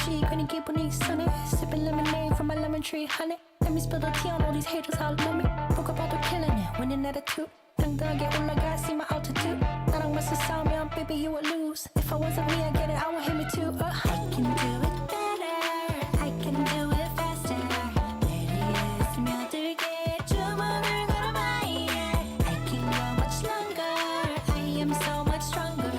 she gonna keep on these sunny. Sipping lemonade from my lemon tree, honey. Let me spill the tea on all these haters all love me. Broke up all the killing it, winning attitude. 당당하게 올라가, see my altitude. 나랑 맞서 싸우면, baby, you would lose. If I wasn't me, I get it, I would hit me too. I can do it better, I can do it faster. 내리에 스며들게 주문을 걸어봐, yeah. I can go much longer, I am so much stronger.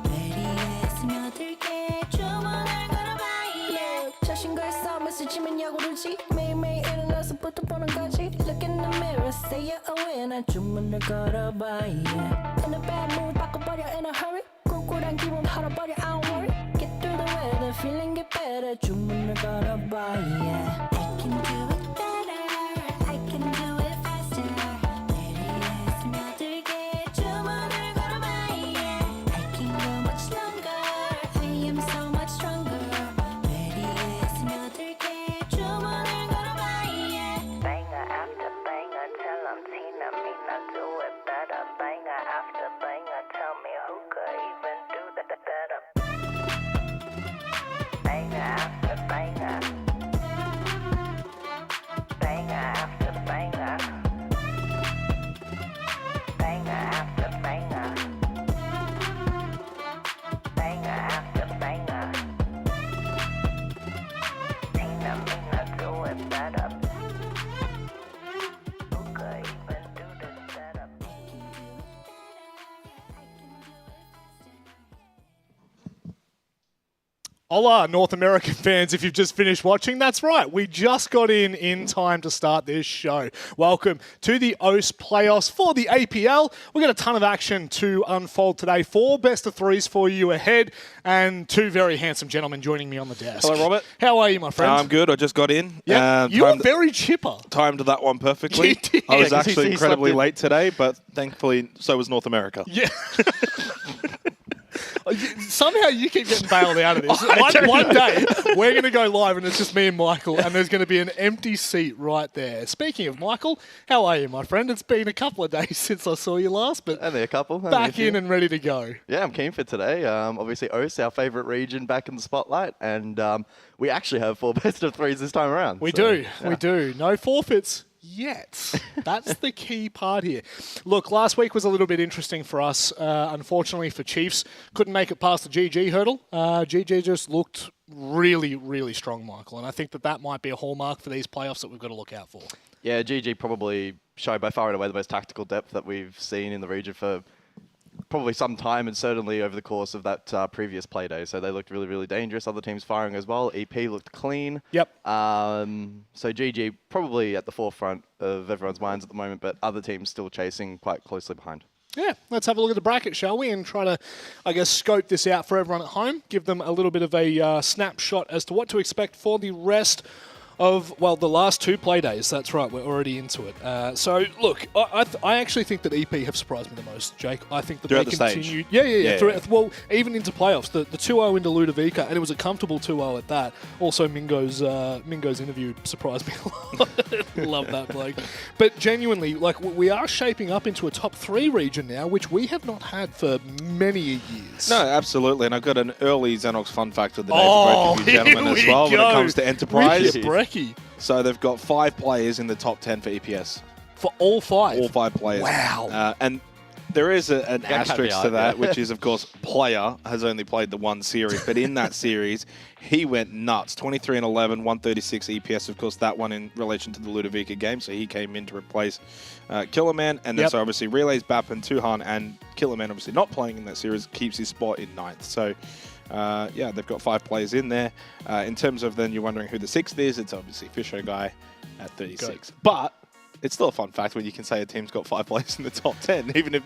내리에 스며들게 주문을 걸어봐, yeah. 자신과 싸움에 스치면 야구르지. 매일매일 일어나서부터 보는 거지. Look in the mirror, say you're a winner. 주문을 걸어봐, yeah. In a bad mood, 바꿔버려 in a hurry. 꿀꿀한 기분 털어버려, I don't worry. Get through the weather, feeling get better. 주문을 걸어봐, yeah. I can do it better, I can do it faster. 내리에 스며들게 주문을 걸어봐, yeah. I can go much longer, I am so much stronger. 내리에 스며들게 주문을 걸어봐, yeah. Banger after banger, tell 'em Tina, me not do it better. Banger after banger, tell me who could even do that better. Banger after banger, banger after banger, banger after banger, banger after banger. Tina, me not do it better. Who could even do this better? Hola, North American fans, if you've just finished watching, that's right. We just got in time to start this show. Welcome to the OCE playoffs for the APL. We've got a ton of action to unfold today. 4 best of 3s for you ahead, and 2 very handsome gentlemen joining me on the desk. Hello, Robert. How are you, my friend? I'm good. I just got in. Yeah, you were very chipper. Timed that one perfectly. You did. I was Yeah, 'cause he actually incredibly slept in. late today, but thankfully so was North America. Yeah. Somehow you keep getting bailed out of this. One day, we're going to go live and it's just me and Michael, and there's going to be an empty seat right there. Speaking of Michael, how are you, my friend? It's been a couple of days since I saw you last, but Only a couple. only a back few. in and ready to go. Yeah, I'm keen for today. Obviously, OCE, our favourite region, back in the spotlight, and we actually have 4 best of 3s this time around. We so, do. yeah. We do. No forfeits yet. That's the key part here. Look, last week was a little bit interesting for us. Unfortunately for Chiefs, couldn't make it past the GG hurdle. GG just looked really, really strong, Michael, and I think that might be a hallmark for these playoffs that we've got to look out for. Yeah, GG probably showed by far and away the most tactical depth that we've seen in the region for probably some time, and certainly over the course of that previous play day. So they looked really, really dangerous. Other teams firing as well. EP looked clean. Yep. So GG probably at the forefront of everyone's minds at the moment, but other teams still chasing quite closely behind. Yeah, let's have a look at the bracket, shall we? And try to, I guess, scope this out for everyone at home. Give them a little bit of a snapshot as to what to expect for the rest of, well, the last 2 play days. That's right, we're already into it. So, look, I actually think that EP have surprised me the most, Jake. I think that Throughout they the stage. continued. Yeah. Yeah. Throughout, well, even into playoffs, the 2-0 into Ludovica, and it was a comfortable 2-0 at that. Also, Mingo's interview surprised me a lot. Love that bloke. But genuinely, like, we are shaping up into a top 3 region now, which we have not had for many years. No, absolutely. And I've got an early Xenox fun fact of the day Oh, for both of you gentlemen here as we well when go. it comes to Enterprise. Wicked Brecky. So they've got 5 players in the top 10 for EPS. For all 5? All 5 players. Wow. And there is an asterisk caveat, to that, yeah. which is, of course, player has only played the 1 series. But in that series, he went nuts. 23-11, 136 EPS. Of course, that one in relation to the Ludovica game. So he came in to replace Killerman. And then so obviously relays Bap and Tuhan. And Killerman obviously not playing in that series keeps his spot in 9th. So yeah, they've got 5 players in there. In terms of then you're wondering who the 6th is, it's obviously Fisher Guy at 36. But it's still a fun fact when you can say a team's got 5 players in the top 10, even if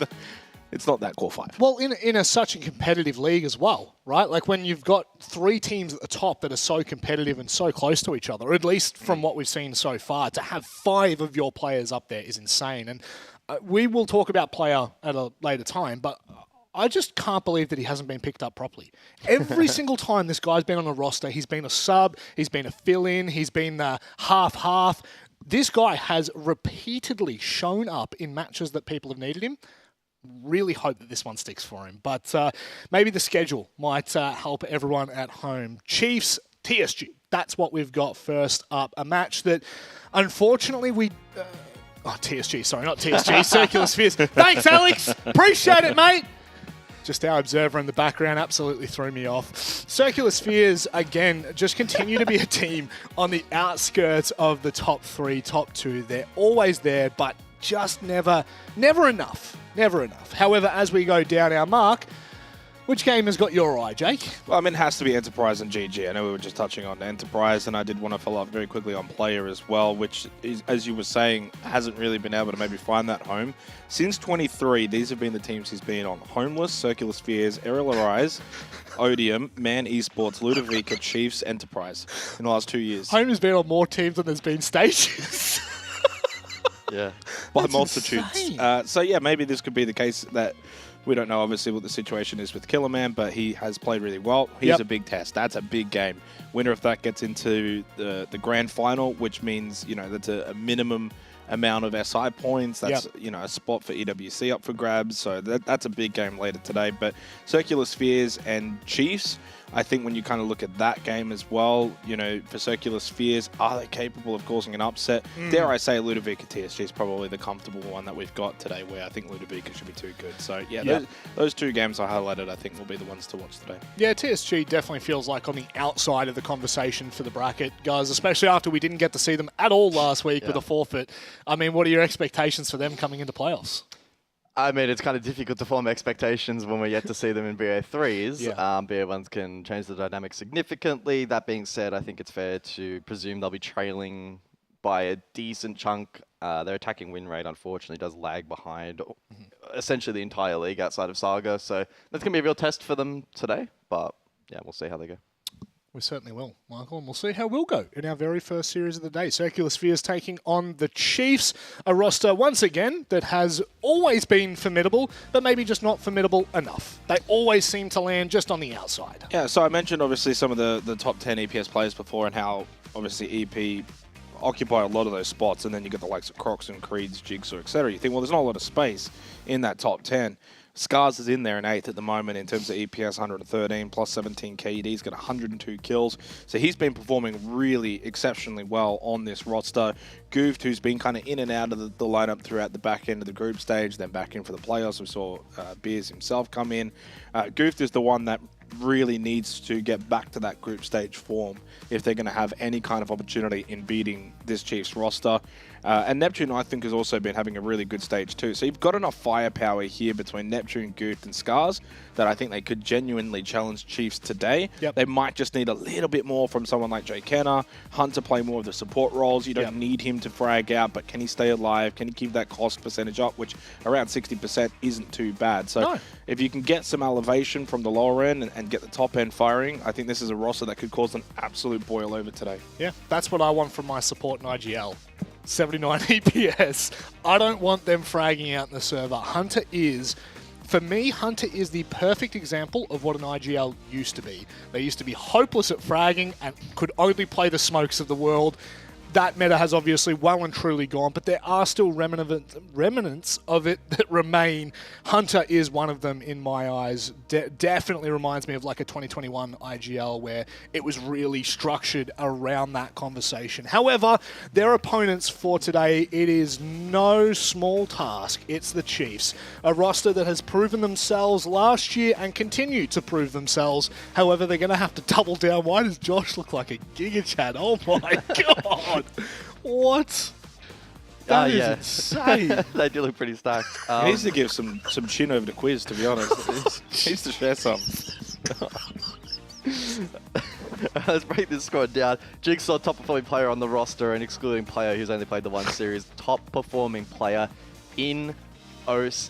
it's not that core 5. Well, in such a competitive league as well, right? Like when you've got 3 teams at the top that are so competitive and so close to each other, or at least from what we've seen so far, to have 5 of your players up there is insane. And we will talk about player at a later time, but I just can't believe that he hasn't been picked up properly. Every single time this guy's been on a roster, he's been a sub, he's been a fill-in, he's been half-half. This guy has repeatedly shown up in matches that people have needed him. Really hope that this one sticks for him. But maybe the schedule might help everyone at home. Chiefs TSG. That's what we've got first up. A match that, unfortunately, TSG, sorry, not TSG, Circular Spheres. Thanks, Alex. Appreciate it, mate. Just our observer in the background absolutely threw me off. Circular Spheres, again, just continue to be a team on the outskirts of the top 3, top 2. They're always there, but just never enough. Never enough. However, as we go down our mark, which game has got your eye, Jake? Well, I mean, it has to be Enterprise and GG. I know we were just touching on Enterprise, and I did want to follow up very quickly on Player as well, which, is, as you were saying, hasn't really been able to maybe find that home. Since 23, these have been the teams he's been on. Homeless, Circular Spheres, Aerial Arise, Odium, Man Esports, Ludovica, Chiefs, Enterprise in the last 2 years. Home has been on more teams than there's been stages. Yeah. By That's multitudes. insane. So, yeah, maybe this could be the case that we don't know, obviously, what the situation is with Killerman, but he has played really well. He's a big test. That's a big game. Winner of that gets into the grand final, which means, that's a minimum amount of SI points. That's, a spot for EWC up for grabs. So that's a big game later today. But Circular Spheres and Chiefs, I think when you kind of look at that game as well, for Circular Spheres, are they capable of causing an upset? Dare I say Ludovica TSG is probably the comfortable one that we've got today, where I think Ludovica should be too good. So, those 2 games I highlighted, I think, will be the ones to watch today. Yeah, TSG definitely feels like on the outside of the conversation for the bracket, guys, especially after we didn't get to see them at all last week with a forfeit. I mean, what are your expectations for them coming into playoffs? I mean, it's kind of difficult to form expectations when we're yet to see them in BA3s. BA1s can change the dynamic significantly. That being said, I think it's fair to presume they'll be trailing by a decent chunk. Their attacking win rate, unfortunately, does lag behind essentially the entire league outside of Saga. So that's going to be a real test for them today. But, yeah, we'll see how they go. We certainly will, Michael, and we'll see how we'll go in our very first series of the day. Circular Spheres taking on the Chiefs, a roster, once again, that has always been formidable, but maybe just not formidable enough. They always seem to land just on the outside. Yeah, so I mentioned, obviously, some of the top 10 EPS players before and how, obviously, EP occupy a lot of those spots, and then you get the likes of Crocs and Creeds, Jigsaw, etc. You think, well, there's not a lot of space in that top 10. Scars is in there in 8th at the moment in terms of EPS, 113, plus 17 KD. He's got 102 kills. So he's been performing really exceptionally well on this roster. Goofed, who's been kind of in and out of the lineup throughout the back end of the group stage, then back in for the playoffs. We saw Beers himself come in. Goofed is the one that really needs to get back to that group stage form if they're going to have any kind of opportunity in beating this Chiefs roster. And Neptune, I think, has also been having a really good stage too. So you've got enough firepower here between Neptune, Goofed, and Scars that I think they could genuinely challenge Chiefs today. They might just need a little bit more from someone like Jay Kenner. Hunt to play more of the support roles. You don't need him to frag out, but can he stay alive? Can he keep that cost percentage up, which around 60% isn't too bad. So if you can get some elevation from the lower end and get the top end firing, I think this is a roster that could cause an absolute boil over today. Yeah, that's what I want from my support in IGL. 79 EPS. I don't want them fragging out in the server. Hunter is, for me, Hunter is the perfect example of what an IGL used to be. They used to be hopeless at fragging and could only play the smokes of the world. That meta has obviously well and truly gone, but there are still remnants of it that remain. Hunter is one of them in my eyes. Definitely reminds me of like a 2021 IGL where it was really structured around that conversation. However, their opponents for today, it is no small task. It's the Chiefs, a roster that has proven themselves last year and continue to prove themselves. However, they're going to have to double down. Why does Josh look like a Giga Chat? Oh my God. What? That is insane. They do look pretty stacked. He needs to give some chin over the quiz, to be honest. He needs to share some. Let's break this score down. Jigsaw, top performing player on the roster, and excluding player who's only played the one series, top performing player in OCE.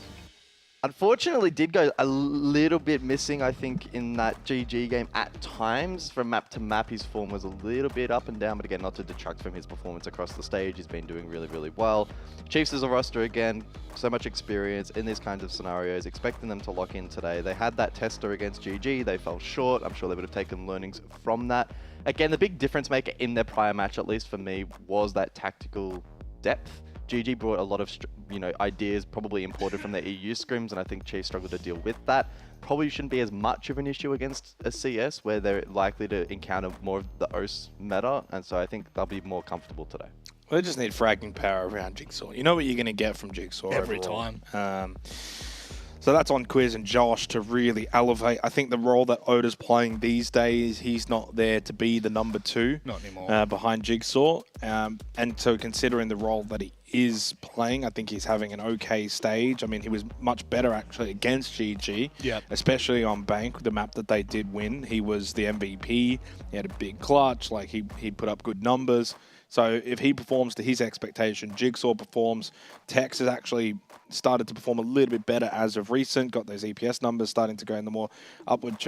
Unfortunately, did go a little bit missing, I think, in that GG game at times. From map to map, his form was a little bit up and down, but again, not to detract from his performance across the stage. He's been doing really, really well. Chiefs as a roster, again, so much experience in these kinds of scenarios, expecting them to lock in today. They had that tester against GG. They fell short. I'm sure they would have taken learnings from that. Again, the big difference maker in their prior match, at least for me, was that tactical depth. GG brought a lot of ideas probably imported from their EU scrims, and I think Chiefs struggled to deal with that. Probably shouldn't be as much of an issue against a CS where they're likely to encounter more of the OCE meta, and so I think they'll be more comfortable today. Well, they just need fragging power around Jigsaw. You know what you're going to get from Jigsaw Every overall. time. So that's on Quiz and Josh to really elevate. I think the role that Oda's playing these days, he's not there to be the number 2. Not anymore. Behind Jigsaw. And so considering the role that he is playing, I think he's having an okay stage. I mean, he was much better actually against GG, Yep. especially on Bank, the map that they did win. He was the MVP. He had a big clutch. Like he put up good numbers. So if he performs to his expectation, Jigsaw performs. Tex has actually started to perform a little bit better as of recent. Got those EPS numbers starting to go in the more upward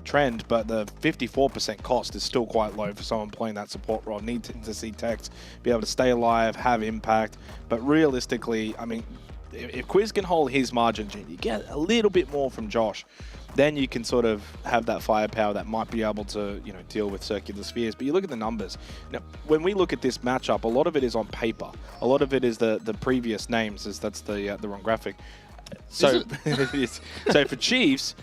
trend, but the 54% cost is still quite low for someone playing that support role. Need to see Tex be able to stay alive, have impact. But realistically, I mean, if Quiz can hold his margins, you get a little bit more from Josh. Then you can sort of have that firepower that might be able to, deal with Circular Spheres. But you look at the numbers. Now, when we look at this matchup, a lot of it is on paper. A lot of it is the previous names, as that's the wrong graphic. So, so for Chiefs,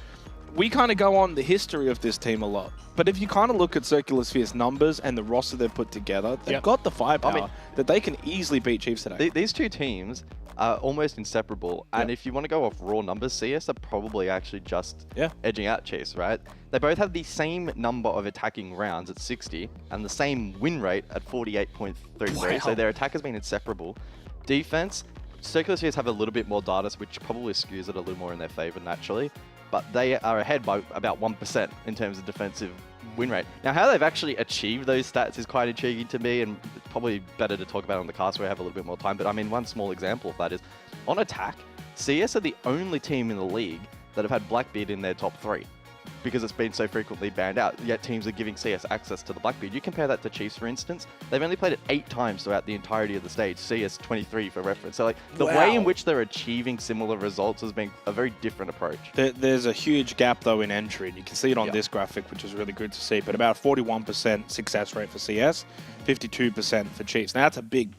we kind of go on the history of this team a lot. But if you kind of look at Circular Sphere's numbers and the roster they've put together, they've got the firepower that they can easily beat Chiefs today. These two teams are almost inseparable. And if you want to go off raw numbers, CS are probably actually just edging out Chiefs, right? They both have the same number of attacking rounds at 60 and the same win rate at 48.33. Wow. So their attack has been inseparable. Defense, Circular Spheres have a little bit more data, which probably skews it a little more in their favor naturally. But they are ahead by about 1% in terms of defensive win rate. Now, how they've actually achieved those stats is quite intriguing to me, and probably better to talk about on the cast where I have a little bit more time. But I mean, one small example of that is, on attack, CS are the only team in the league that have had Blackbeard in their top 3. Because it's been so frequently banned out, yet teams are giving CS access to the Blackbeard. You compare that to Chiefs, for instance, they've only played it 8 times throughout the entirety of the stage, CS 23 for reference. So like the way in which they're achieving similar results has been a very different approach. There's a huge gap though in entry, and you can see it on this graphic, which is really good to see, but about 41% success rate for CS, 52% for Chiefs. Now that's a big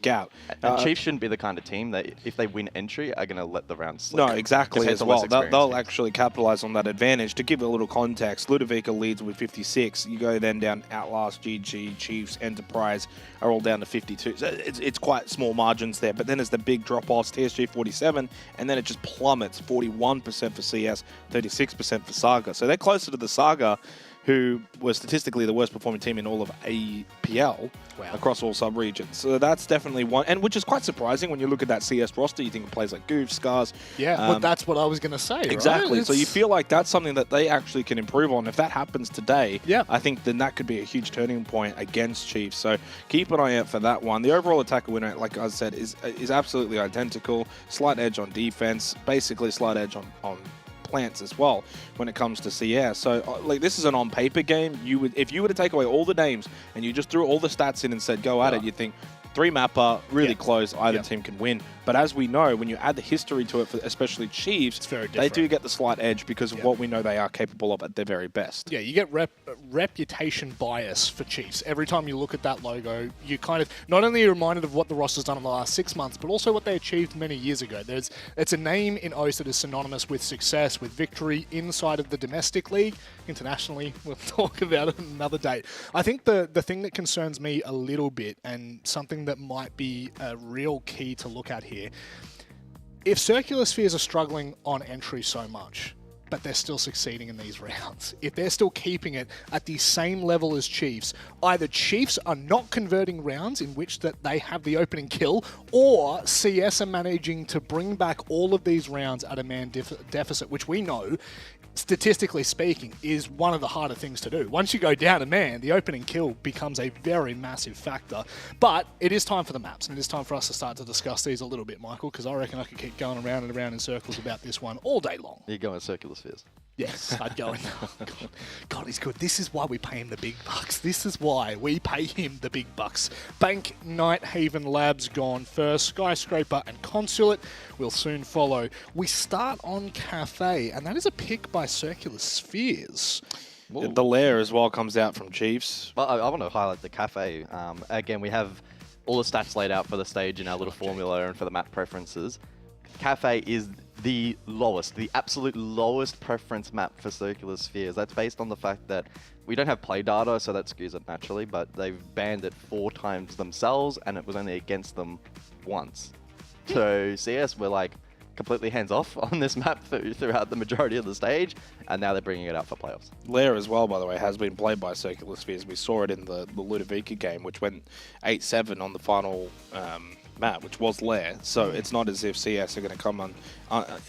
gap. And Chiefs shouldn't be the kind of team that, if they win entry, are going to let the round slip. No, exactly as well. They'll teams. actually capitalize on that advantage. To give a little context, Ludovica leads with 56. You go then down Outlast, GG, Chiefs, Enterprise are all down to 52. So it's quite small margins there. But then there's the big drop-offs, TSG 47, and then it just plummets, 41% for CS, 36% for Saga. So they're closer to the Saga, who was statistically the worst performing team in all of APL across all sub-regions. So that's definitely one, and which is quite surprising when you look at that CS roster. You think of players like Goof, Scars. Yeah, well, that's what I was going to say. Exactly. Right? So you feel like that's something that they actually can improve on. If that happens today, I think then that could be a huge turning point against Chiefs. So keep an eye out for that one. The overall attacker win rate, like I said, is absolutely identical. Slight edge on defense, basically slight edge on plants as well when it comes to CS. So like this is an on paper game. If you were to take away all the names and you just threw all the stats in and said go at it, you'd think 3 mapper, really close, either team can win. But as we know, when you add the history to it, for especially Chiefs, it's very they do get the slight edge because of what we know they are capable of at their very best. Yeah, you get reputation bias for Chiefs. Every time you look at that logo, you kind of, not only are reminded of what the roster's done in the last 6 months, but also what they achieved many years ago. It's a name in OCE that is synonymous with success, with victory inside of the domestic league. Internationally, we'll talk about it another day. I think the thing that concerns me a little bit, and something that might be a real key to look at here, if Circular Spheres are struggling on entry so much, but they're still succeeding in these rounds, if they're still keeping it at the same level as Chiefs, either Chiefs are not converting rounds in which that they have the opening kill, or CS are managing to bring back all of these rounds at a man deficit, which we know, statistically speaking, is one of the harder things to do. Once you go down a man, the opening kill becomes a very massive factor. But it is time for the maps, and it is time for us to start to discuss these a little bit, Michael, because I reckon I could keep going around and around in circles about this one all day long. You're going Circular Spheres. Yes, I'd go in. God, he's good. This is why we pay him the big bucks. This is why we pay him the big bucks. Bank, Night Haven Labs gone first. Skyscraper and Consulate will soon follow. We start on Cafe, and that is a pick by Circular Spheres. The Lair as well comes out from Chiefs. Well, I want to highlight the Cafe. Again, we have all the stats laid out for the stage in our little formula and for the map preferences, Cafe is the lowest, the absolute lowest preference map for circular spheres. That's based on the fact that we don't have play data, so that skews it naturally, but they've banned it 4 times themselves, and it was only against them once. So CS were like completely hands off on this map throughout the majority of the stage, and now they're bringing it out for playoffs. Lair as well, by the way, has been played by circular spheres. We saw it in the Ludovica game, which went 8-7 on the final map, which was Lair. So it's not as if CS are going to come on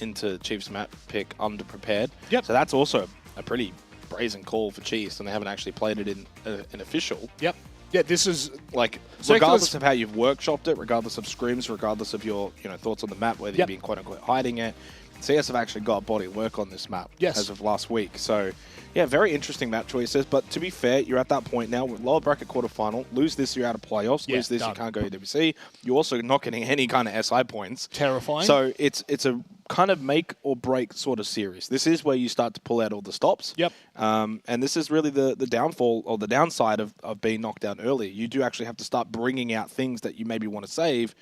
into Chiefs map pick underprepared. Yep. So that's also a pretty brazen call for Chiefs, and they haven't actually played it in an official. Yep. Yeah, this is Like, Circular regardless of how you've workshopped it, regardless of scrims, regardless of your thoughts on the map, whether Yep. you've been quote-unquote hiding it, CS have actually got body of work on this map as of last week. So, yeah, very interesting map choices. But to be fair, you're at that point now with lower bracket quarterfinal. Lose this, you're out of playoffs. Yeah, Lose this, done. you can't go EWC. You're also not getting any kind of SI points. terrifying. So it's a kind of make or break sort of series. This is where you start to pull out all the stops. Yep. And this is really the downfall or the downside of being knocked out early. You do actually have to start bringing out things that you maybe want to save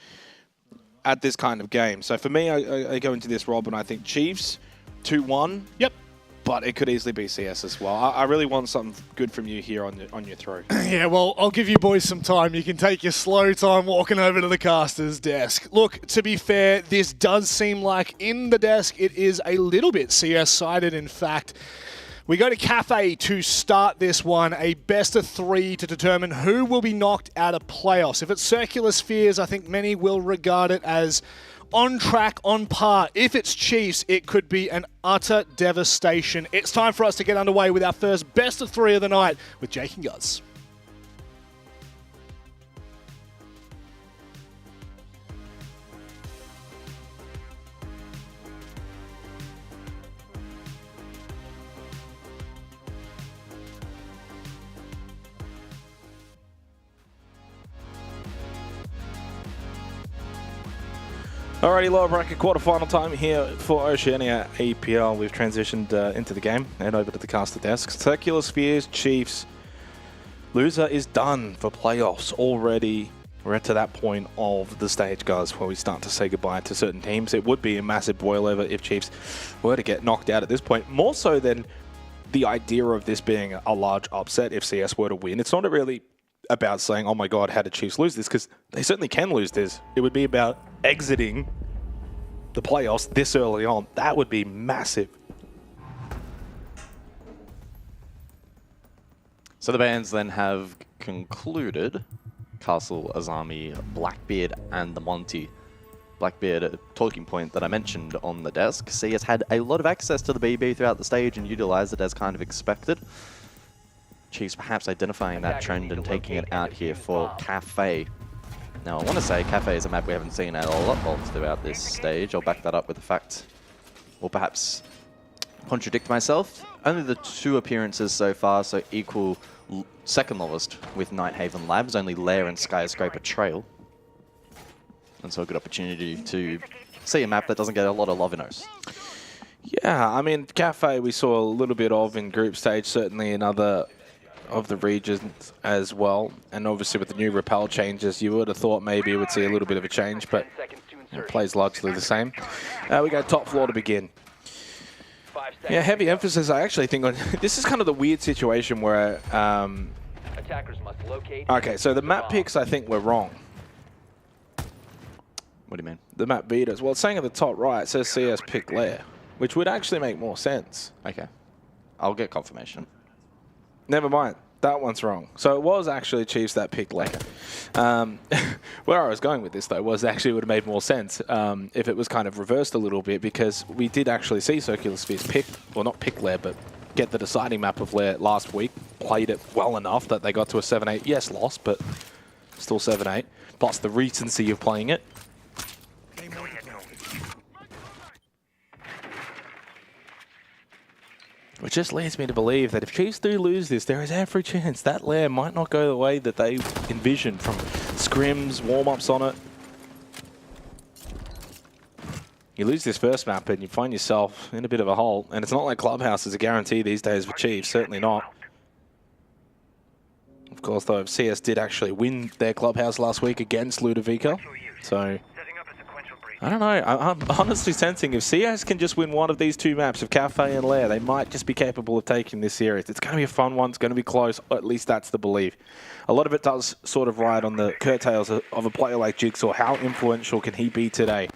at this kind of game. So for me, I go into this, Rob, and I think Chiefs 2-1. Yep. But it could easily be CS as well. I really want something good from you here on your throw. Yeah, well, I'll give you boys some time. You can take your slow time walking over to the caster's desk. Look, to be fair, this does seem like in the desk it is a little bit CS-sided. In fact, we go to Cafe to start this one, a best of 3 to determine who will be knocked out of playoffs. If it's circular spheres, I think many will regard it as on track, on par. If it's Chiefs, it could be an utter devastation. It's time for us to get underway with our first best of 3 of the night with Jake and Guz. Alrighty, lower bracket quarterfinal time here for Oceania APL. We've transitioned into the game and over to the caster desk. Circular Spheres, Chiefs. Loser is done for playoffs already. We're at to that point of the stage, guys, where we start to say goodbye to certain teams. It would be a massive boilover if Chiefs were to get knocked out at this point. More so than the idea of this being a large upset if CS were to win. It's not really about saying, oh my god, how did Chiefs lose this? Because they certainly can lose this. It would be about exiting the playoffs this early on. That would be massive. So the bans then have concluded. Castle, Azami, Blackbeard, and the Monty. Blackbeard, a talking point that I mentioned on the desk. CS had a lot of access to the BB throughout the stage and utilized it as kind of expected. Chiefs perhaps identifying that trend and taking it out here for Cafe. Now, I want to say Cafe is a map we haven't seen a lot of throughout this stage. I'll back that up with the fact, or perhaps contradict myself. Only the 2 appearances so far, so equal second lowest with Nighthaven Labs, only Lair and Skyscraper Trail. And so a good opportunity to see a map that doesn't get a lot of love in us. Yeah, I mean, Cafe we saw a little bit of in group stage, certainly in other of the regions as well. And obviously with the new repel changes, you would have thought maybe you would see a little bit of a change, but it plays largely the same. We go top floor to begin. Yeah, heavy emphasis, I actually think, on this is kind of the weird situation where... Attackers must locate. okay, so the map picks, I think, were wrong. What do you mean? The map beaters. Well, it's saying at the top right, it says CS pick Lair, which would actually make more sense. Okay. I'll get confirmation. Never mind. That one's wrong. So it was actually Chiefs that picked Lair. Where I was going with this, though, was actually it would have made more sense if it was kind of reversed a little bit, because we did actually see Circular Spheres pick, well, not pick Lair, but get the deciding map of Lair last week. Played it well enough that they got to a 7-8. Yes, lost, but still 7-8. Plus the recency of playing it. Which just leads me to believe that if Chiefs do lose this, there is every chance that Lair might not go the way that they envisioned from scrims, warm-ups on it. You lose this first map and you find yourself in a bit of a hole. And it's not like Clubhouse is a guarantee these days for Chiefs, certainly not. Of course, though, CS did actually win their clubhouse last week against Ludovica. So, I don't know. I'm honestly sensing if CS can just win one of these two maps of Cafe and Lair, they might just be capable of taking this series. It's going to be a fun one. It's going to be close. At least that's the belief. A lot of it does sort of ride on the curtails of a player like Jigsaw. How influential can he be today?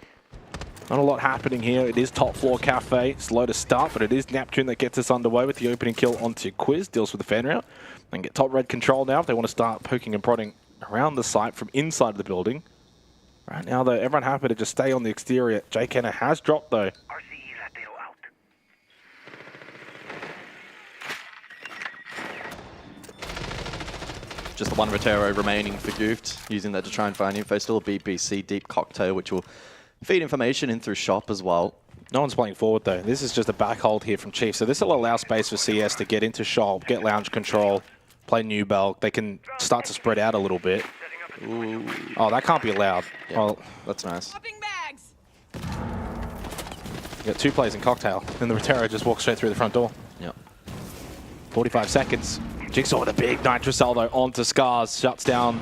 Not a lot happening here. It is top floor Cafe. Slow to start, but it is Neptune that gets us underway with the opening kill onto Quiz. Deals with the fan route. And get top red control now if they want to start poking and prodding around the site from inside of the building. Right now, though, everyone happy to just stay on the exterior. Jay Kenner has dropped, though. Just the one Rotero remaining for Goofed, using that to try and find info. Still a BBC deep cocktail, which will feed information in through shop as well. No one's playing forward, though. This is just a back hold here from Chief. So this will allow space for CS to get into shop, get lounge control, play New Bell. They can start to spread out a little bit. Ooh. Oh, that can't be allowed. Yeah, Well, that's nice. you got two plays in cocktail, and the Rotero just walks straight through the front door. Yep. 45 seconds. Jigsaw with a big Nitro salvo onto Scars. Shuts down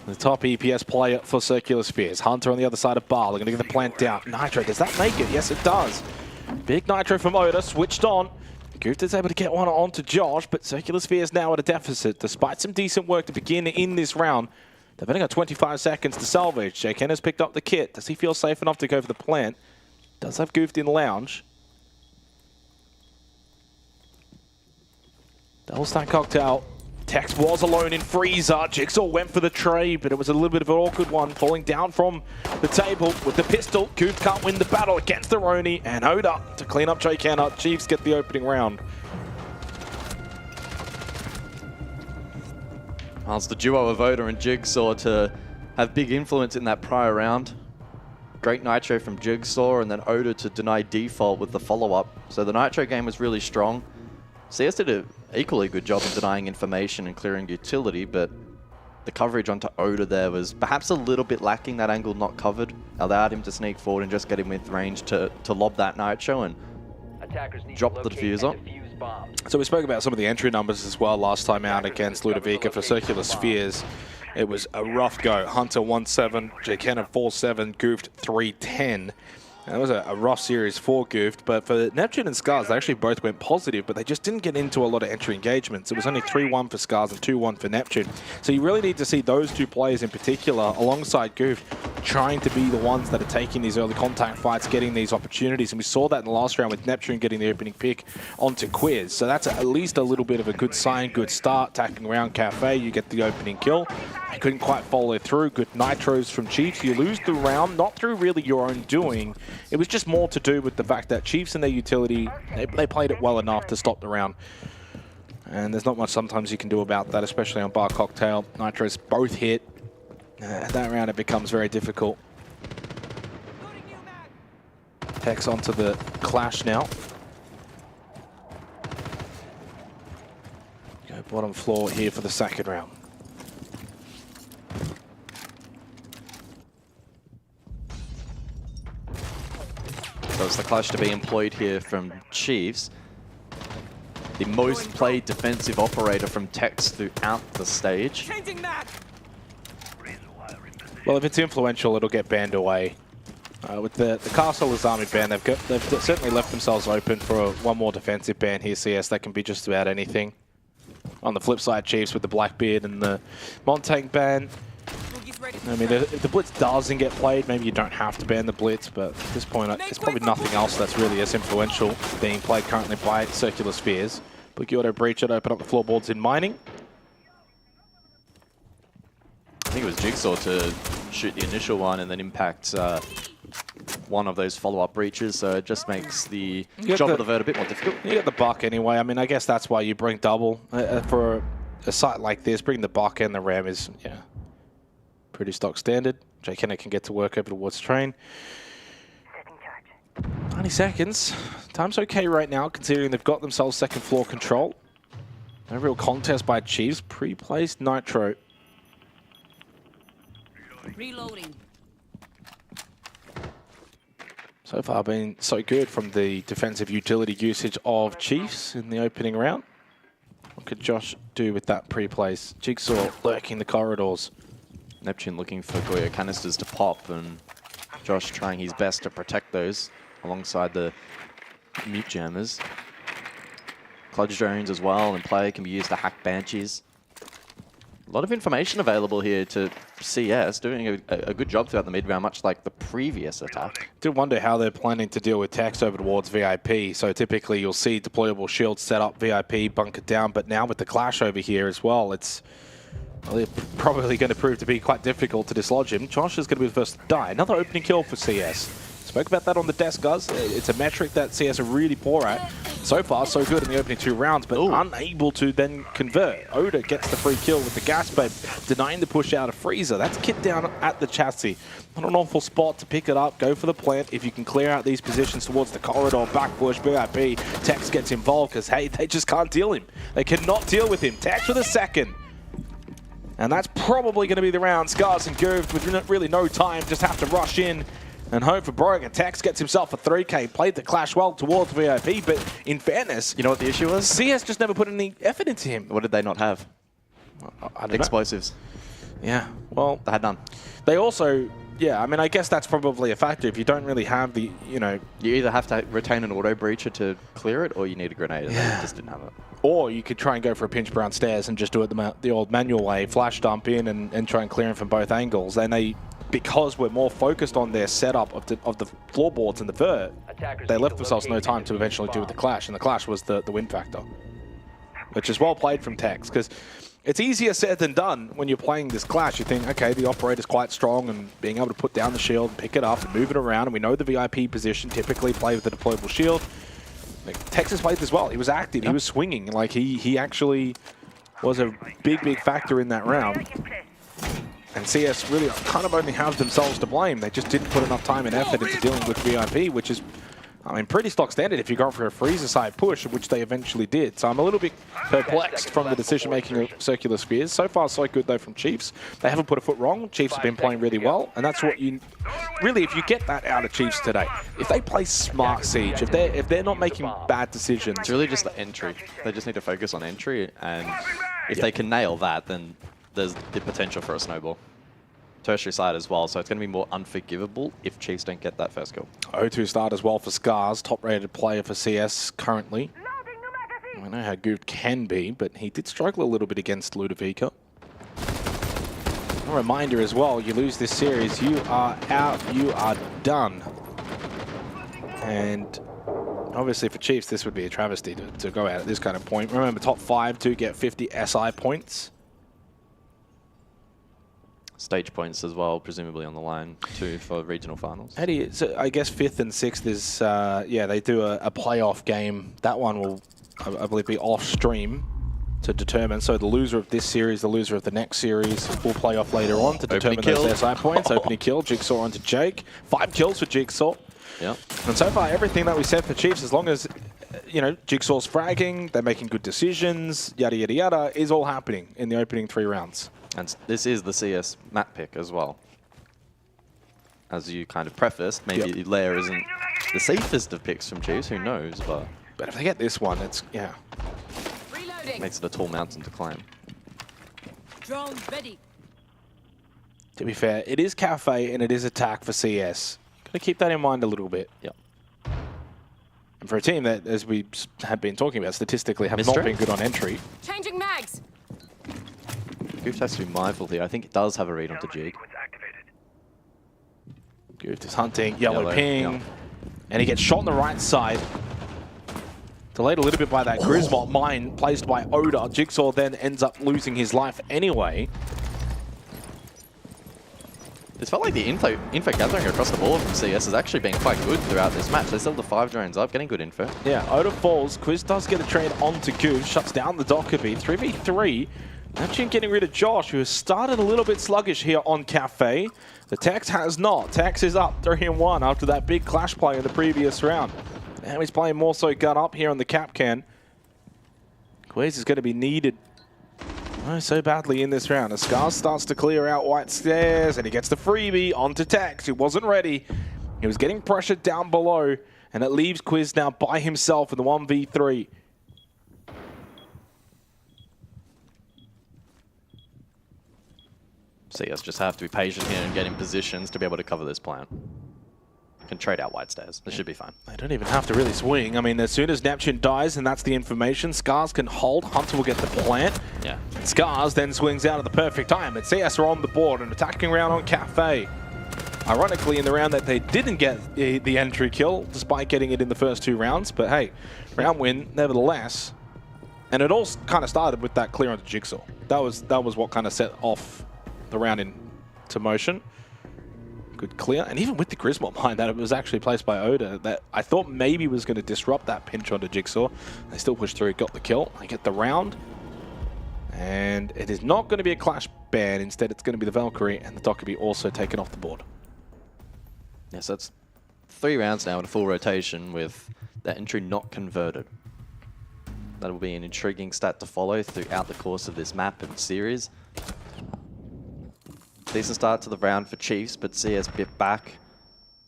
the top EPS player for Circular Spheres. Hunter on the other side of Bar. They're going to get the plant down. Nitro, does that make it? Yes, it does. Big Nitro from Oda, switched on. Gooft is able to get one onto Josh, but Circular Spheres now at a deficit. Despite some decent work to begin in this round, they've only got 25 seconds to salvage. Jay Kenner's picked up the kit. Does he feel safe enough to go for the plant? Does have Gooft in lounge. Double stack cocktail. Tex was alone in Freezer. Jigsaw went for the trade, but it was a little bit of an awkward one. Falling down from the table with the pistol. Goof can't win the battle against the Roni. And Oda to clean up Jay Kenner. Chiefs get the opening round. Well, it's the duo of Oda and Jigsaw to have big influence in that prior round. Great Nitro from Jigsaw, and then Oda to deny default with the follow-up. So the Nitro game was really strong. CS did an equally good job in denying information and clearing utility, but the coverage onto Oda there was perhaps a little bit lacking. That angle not covered allowed him to sneak forward and just get him with range to lob that Nitro and drop the diffuser. So we spoke about some of the entry numbers as well last time out against Ludovica for Circular Spheres. It was a rough go. Hunter 1-7, Jay Kenner 4-7, Goofed 3-10. And it was a rough series for Goofed, but for Neptune and Scars, they actually both went positive, but they just didn't get into a lot of entry engagements. It was only 3-1 for Scars and 2-1 for Neptune. So you really need to see those two players in particular, alongside Goofed, trying to be the ones that are taking these early contact fights, getting these opportunities. And we saw that in the last round with Neptune getting the opening pick onto Quiz. So that's at least a little bit of a good sign, good start. Tacking around Cafe, you get the opening kill. They couldn't quite follow through. Good Nitros from Chiefs. You lose the round, not through really your own doing. It was just more to do with the fact that Chiefs and their utility, they played it well enough to stop the round. And there's not much sometimes you can do about that, especially on Bar Cocktail. Nitros both hit. That round it becomes very difficult. Hex onto the Clash now. Go bottom floor here for the second round. So it's the Clash to be employed here from Chiefs. The most played defensive operator from Tex throughout the stage. Well, if it's influential, it'll get banned away. With the Castle Azami ban, they've certainly left themselves open for one more defensive ban here, CS. That can be just about anything. On the flip side, Chiefs with the Blackbeard and the Montague ban. I mean, if the Blitz doesn't get played, maybe you don't have to ban the Blitz, but at this point, there's probably nothing else that's really as influential being played currently by Circular Spheres. Boogie Auto Breach it, open up the floorboards in Mining. I think it was Jigsaw to shoot the initial one and then impact one of those follow-up breaches, so it just makes the job of the Vert a bit more difficult. You get the buck anyway. I mean, I guess that's why you bring double. For a site like this, bringing the buck and the ram is, yeah, pretty stock standard. Jay Kenner can get to work over towards train. 90 seconds. Time's okay right now, considering they've got themselves second floor control. No real contest by Chiefs. Pre-placed Nitro. Reloading. So far been so good from the defensive utility usage of Chiefs in the opening round. What could Josh do with that pre-place? Jigsaw lurking the corridors. Neptune looking for Goyo canisters to pop, and Josh trying his best to protect those alongside the mute jammers. Clutch drones as well in play can be used to hack Banshees. A lot of information available here to CS, doing a good job throughout the mid-round, much like the previous attack. Do wonder how they're planning to deal with Tex over towards VIP. So typically you'll see deployable shields set up, VIP bunkered down, but now with the clash over here as well, it's probably going to prove to be quite difficult to dislodge him. Josh is going to be the first to die. Another opening kill for CS. Spoke about that on the desk, guys. It's a metric that CS are really poor at. So far, so good in the opening 2 rounds, but unable to then convert. Oda gets the free kill with the gas babe, denying the push out of Freezer. That's Kit down at the chassis. Not an awful spot to pick it up. Go for the plant. If you can clear out these positions towards the corridor, back push, VIP. Tex gets involved because, hey, they just can't deal him. They cannot deal with him. Tex with a second. And that's probably going to be the round. Scars and Gooved with really no time, just have to rush in and hope for broken. Tex gets himself a 3K, played the clash well towards VIP, but in fairness, You know what the issue was? CS just never put any effort into him. What did they not have? I don't know. Explosives. Yeah, well, They had none. they also, yeah, I mean, I guess that's probably a factor. If you don't really have the, you know, You either have to retain an auto breacher to clear it, or you need a grenade, and they just didn't have it. or you could try and go for a pinch brown stairs and just do it the old manual way, flash dump in and try and clear him from both angles. And they, because we're more focused on their setup of the floorboards and the vert, they left themselves no time to eventually do with the clash, and the clash was the win factor, which is well played from Tex, because it's easier said than done when you're playing this clash. You think, okay, the operator's quite strong and being able to put down the shield and pick it up and move it around, and we know the VIP position, typically play with the deployable shield. Like, Tex has played this well. He was active, he was swinging, like he actually was a big factor in that round. And CS really kind of only have themselves to blame. They just didn't put enough time and effort into dealing with VIP, which is, I mean, pretty stock standard if you go for a freezer side push, which they eventually did. So I'm a little bit perplexed from the decision-making of Circular Spheres. So far, so good, though, from Chiefs. They haven't put a foot wrong. Chiefs have been playing really well, and that's what you... Really, if you get that out of Chiefs today, if they play smart Siege, if they're not making bad decisions... It's really just the entry. They just need to focus on entry, and if they can nail that, then there's the potential for a snowball. Tertiary side as well, so it's going to be more unforgivable if Chiefs don't get that first kill. 0-2 start as well for Scars, top-rated player for CS currently. I know how good can be, but he did struggle a little bit against Ludovica. A reminder as well, you lose this series, you are out, you are done. And obviously for Chiefs, this would be a travesty to go out at this kind of point. Remember, top 5 to get 50 SI points. Stage points as well, presumably on the line too for regional finals. Eddie, so I guess 5th and 6th is, yeah, they do a playoff game. That one will, I believe, be off stream to determine. So the loser of this series, the loser of the next series will play off later on to determine those SI points. Opening kill, Jigsaw onto Jake. 5 kills for Jigsaw. Yeah. And so far, everything that we said for Chiefs, as long as, you know, Jigsaw's fragging, they're making good decisions, yada, yada, yada, is all happening in the opening 3 rounds. And this is the CS map pick as well. As you kind of prefaced, maybe Lair isn't the safest of picks from Chiefs, who knows, but if they get this one, it's, yeah. Makes it a tall mountain to climb. Drone ready. To be fair, it is Cafe and it is attack for CS. Got to keep that in mind a little bit. Yep. And for a team that, as we have been talking about, statistically have Mystery? not been good on entry. Changing mags. Goof has to be mindful here. I think it does have a read onto Jig. Goof is hunting, yellow ping, yeah. and he gets shot on the right side. Delayed a little bit by that Griswold mine placed by Oda. Jigsaw then ends up losing his life anyway. It's felt like the info gathering across the board from CS has actually been quite good throughout this match. They still the 5 drones up, getting good info. Yeah, Oda falls. Quiz does get a trade onto Goof, shuts down the Dockerby. 3v3. Neptune getting rid of Josh, who has started a little bit sluggish here on Cafe. The Tex has not. Tex is up 3-1 after that big clash play in the previous round. Now he's playing more so gun up here on the cap can. Quiz is going to be needed so badly in this round. As Scars starts to clear out white stairs, and he gets the freebie onto Tex, who wasn't ready. He was getting pressured down below, and it leaves Quiz now by himself in the 1v3. CS just have to be patient here and get in positions to be able to cover this plant. Can trade out wide stairs. This should be fine. They don't even have to really swing. I mean, as soon as Neptune dies, and that's the information, Scars can hold. Hunter will get the plant. Yeah. Scars then swings out at the perfect time. And CS are on the board, an attacking round on Cafe. Ironically, in the round that they didn't get the entry kill, despite getting it in the first 2 rounds. But hey, round win, nevertheless. And it all kind of started with that clear onto Jigsaw. That was what kind of set off the round into motion. Good clear. And even with the Griswold behind that, it was actually placed by Oda that I thought maybe was going to disrupt that pinch onto Jigsaw. They still pushed through, got the kill. They get the round. And it is not going to be a Clash ban. Instead, it's going to be the Valkyrie and the Dokkaebi also taken off the board. Yes, that's 3 rounds now in a full rotation with that entry not converted. That will be an intriguing stat to follow throughout the course of this map and series. Decent start to the round for Chiefs, but CS bit back.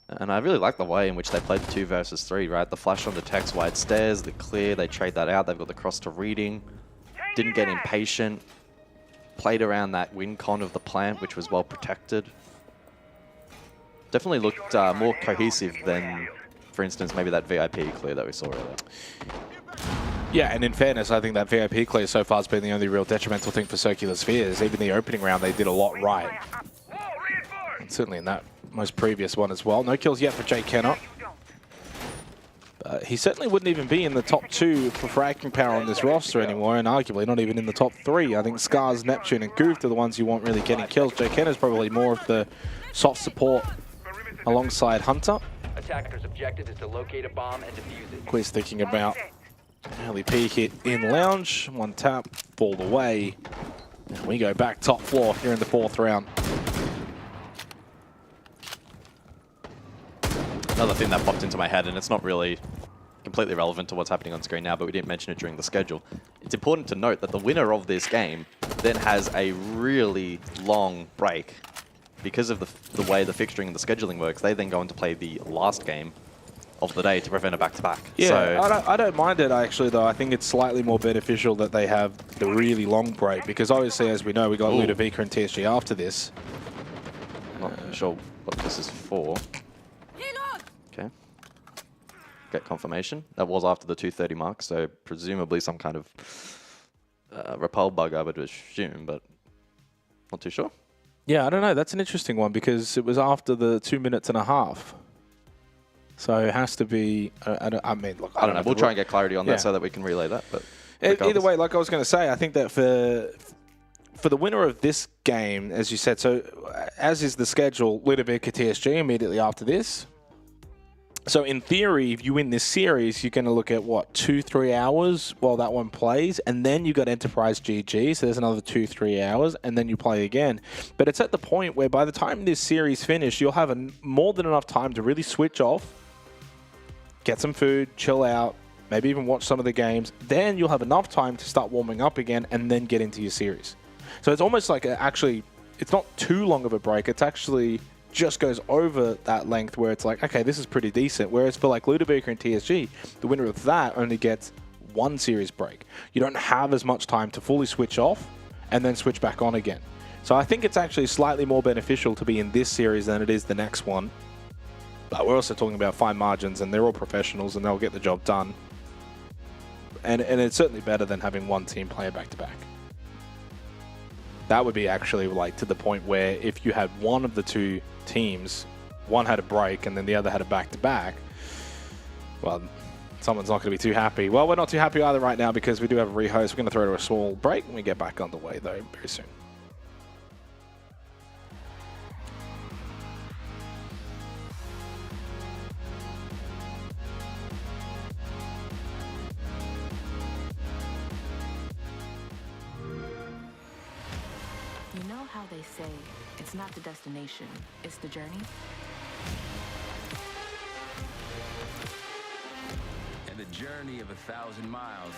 And I really like the way in which they played the 2 versus 3, right? The flash on the text wide stairs, the clear, they trade that out. They've got the cross to reading. Didn't get impatient. Played around that win con of the plant, which was well protected. Definitely looked more cohesive than, for instance, maybe that VIP clear that we saw earlier. Yeah, and in fairness, I think that VIP clear so far has been the only real detrimental thing for Circular Spheres. Even the opening round, they did a lot right. And certainly in that most previous one as well. No kills yet for Jay Kenner. He certainly wouldn't even be in the top 2 for fracking power on this roster anymore, and arguably not even in the top 3. I think Scars, Neptune, and Goof are the ones you want really getting kills. Jay Kenner's probably more of the soft support alongside Hunter. Attacker's objective is to locate a bomb and defuse it. Quiz thinking about early peek hit in lounge, 1 tap, balled away. And we go back top floor here in the 4th round. Another thing that popped into my head, and it's not really completely relevant to what's happening on screen now, but we didn't mention it during the schedule. It's important to note that the winner of this game then has a really long break. Because of the way the fixturing and the scheduling works, they then go on to play the last game of the day to prevent a back-to-back. Yeah, So, I don't mind it actually, though. I think it's slightly more beneficial that they have the really long break, because obviously, as we know, we got Ludovica and TSG after this. not sure what this is for. Okay. Get confirmation. That was after the 2:30 mark, so presumably some kind of repel bug, I would assume, but not too sure. Yeah, I don't know. That's an interesting one, because it was after the 2 minutes and a half. So it has to be. I mean, look, I don't know. We'll try and get clarity on Yeah. that so that we can relay that. But either way, like I was going to say, I think that for the winner of this game, as you said, so as is the schedule, Ludovica TSG immediately after this. So in theory, if you win this series, you're going to look at, what, 2-3 hours while that one plays, and then you got Enterprise GG, so there's another 2-3 hours, and then you play again. But it's at the point where by the time this series finishes, you'll have more than enough time to really switch off, get some food, chill out, maybe even watch some of the games. Then you'll have enough time to start warming up again and then get into your series. So it's almost like it's not too long of a break. It's actually just goes over that length where it's like, okay, this is pretty decent. Whereas for like Ludovica and TSG, the winner of that only gets 1 series break. You don't have as much time to fully switch off and then switch back on again. So I think it's actually slightly more beneficial to be in this series than it is the next one. But we're also talking about fine margins, and they're all professionals and they'll get the job done. And it's certainly better than having one team play it back-to-back. That would be actually like to the point where if you had one of the 2 teams, one had a break and then the other had a back-to-back, well, someone's not going to be too happy. Well, we're not too happy either right now because we do have a rehost. We're going to throw to a small break and we get back on the way, though, very soon. You know how they say it's not the destination, it's the journey? And the journey of 1,000 miles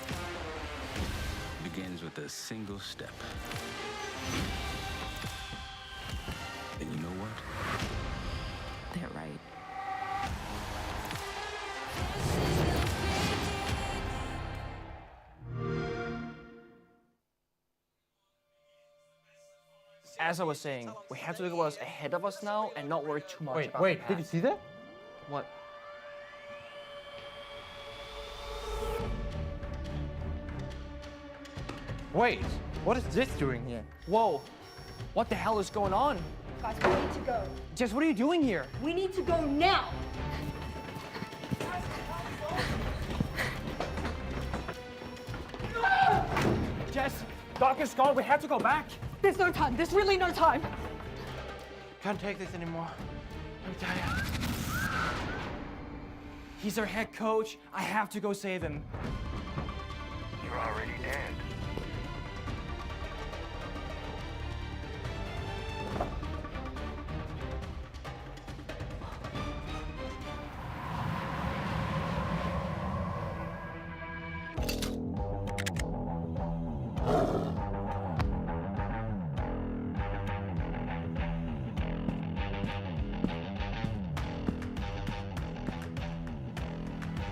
begins with a single step. And you know what? They're right. As I was saying, we have to look at what's ahead of us now and not worry too much about Wait, the did you past. see that? What? Wait, what is this doing here? Whoa! What the hell is going on? Guys, we need to go. Jess, what are you doing here? We need to go now. Jess, Doc is gone. We have to go back. There's no time. There's really no time. Can't take this anymore. I'm tired. He's our head coach. I have to go save him. You're already dead.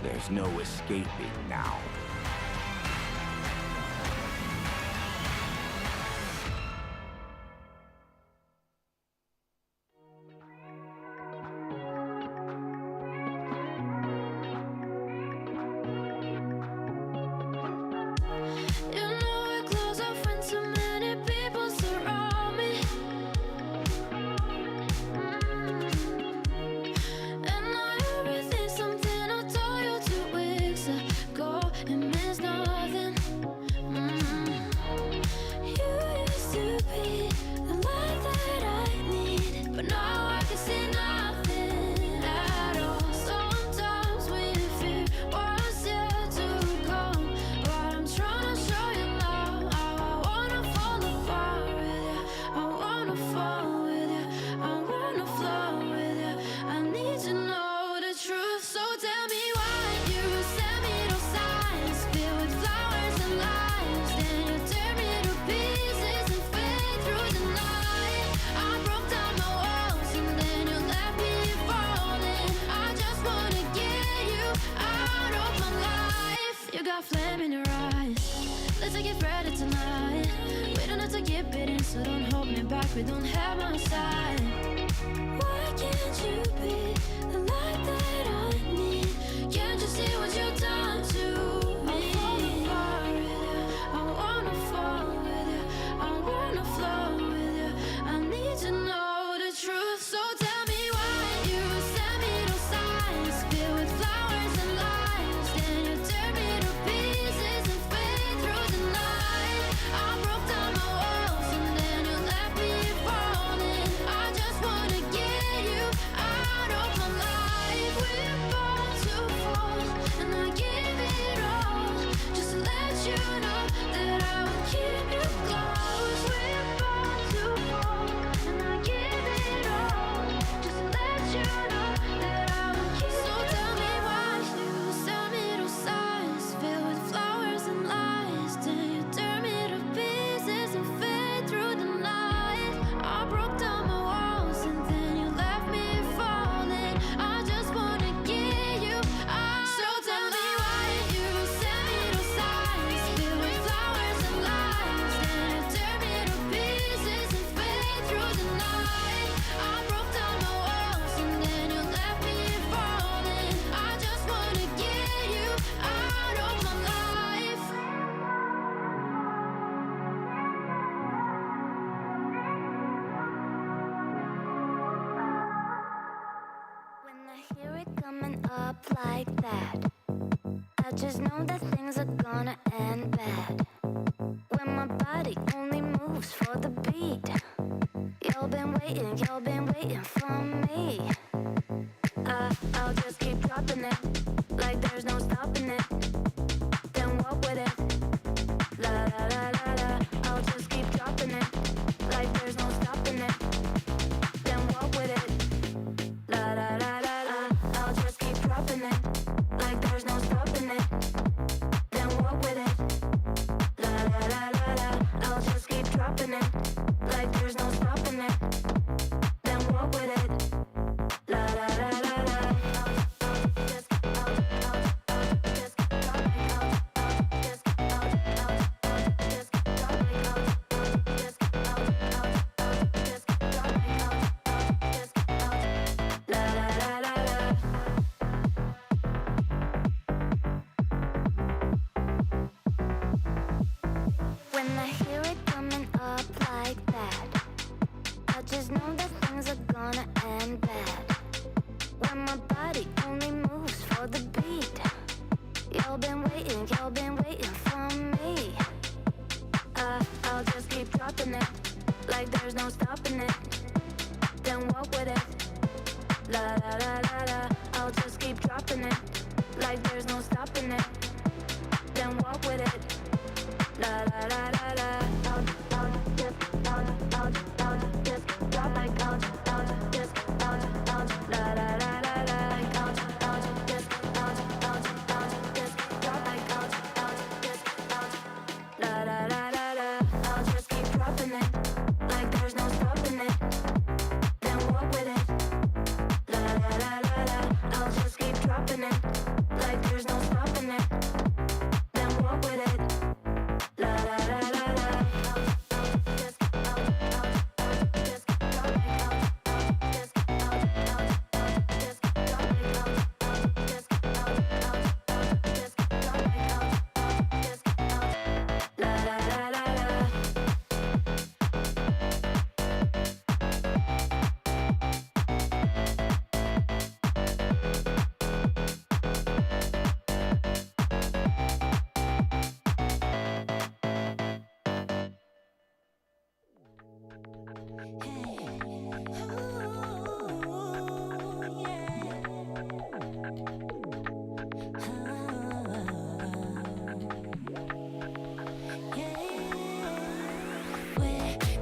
There's no escaping now. We don't have my side. Why can't you be the light that I need? Can't you see what you've done to me? I wanna fall with you. I wanna flow with you. I need to know the truth. So tell me why you send me those signs filled with flowers and lies. Then you tear me to pieces and fade through the night. I broke down my walls and then you left me falling. I just wanna get you out of my life. We're born to fall, and I give it all just to let you know that I will keep you close. We're born to fall, and I give it all just to let you know that I will keep. So tell me why you send me those signs filled with flowers and lies. Then you tear me to pieces and fade through the night. I broke down my walls and then you left me falling. I just wanna get you out. So tell me why you send me those signs filled with flowers and lies. Then you tear me to pieces and fade through the night. I broke down my walls and then you left me falling. I just wanna get you out of my life. When I hear it coming up like that, I just know that things are gonna end bad. When my body only moves for the beat, you've been waiting for me. I'll just keep dropping it, like there's no stopping it. Then walk with it, la la la la la. I'll just keep dropping it, like there's no stopping it. Then walk with it. La la la la la. I'll just keep dropping it, like there's no stopping it. Then walk with it. La la la la la. I'll just keep dropping it, like there's no stopping it. Then walk with it. La la la la la. I'll just like that. I just know that things are gonna end bad. When my body only moves for the beat. Y'all been waiting for me. I'll just keep dropping it, like there's no stopping it. Then walk with it, la la la la la. I'll just keep dropping it, like there's no stopping it. Then walk with it, la la la la la. I'll just drop like I'll just la la la la la. I'll just drop like la la la la la. I'll just keep dropping it, like there's no stopping it. Then walk with it, la la la la la. I'll just keep dropping it, like there's no stopping it. Then walk with it, la la la la la. Just drop like just drop like la la la la la.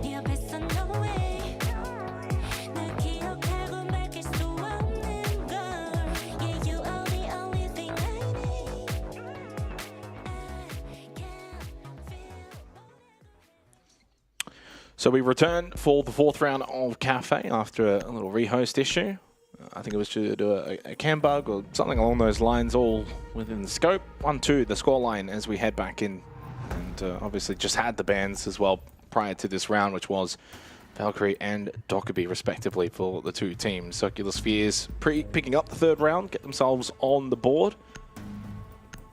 네 앞에서 no way 날 기억하고 맡길 수 없는 걸. Yeah, you are the only thing I need. I can feel. So we return for the 4th round of Cafe after a little rehost issue. I think it was due to a cam bug or something along those lines, all within the scope. 1-2 the scoreline as we head back in. And obviously just had the bans as well prior to this round, which was Valkyrie and Dockerby respectively for the two teams. Circular Spheres picking up the 3rd round, get themselves on the board.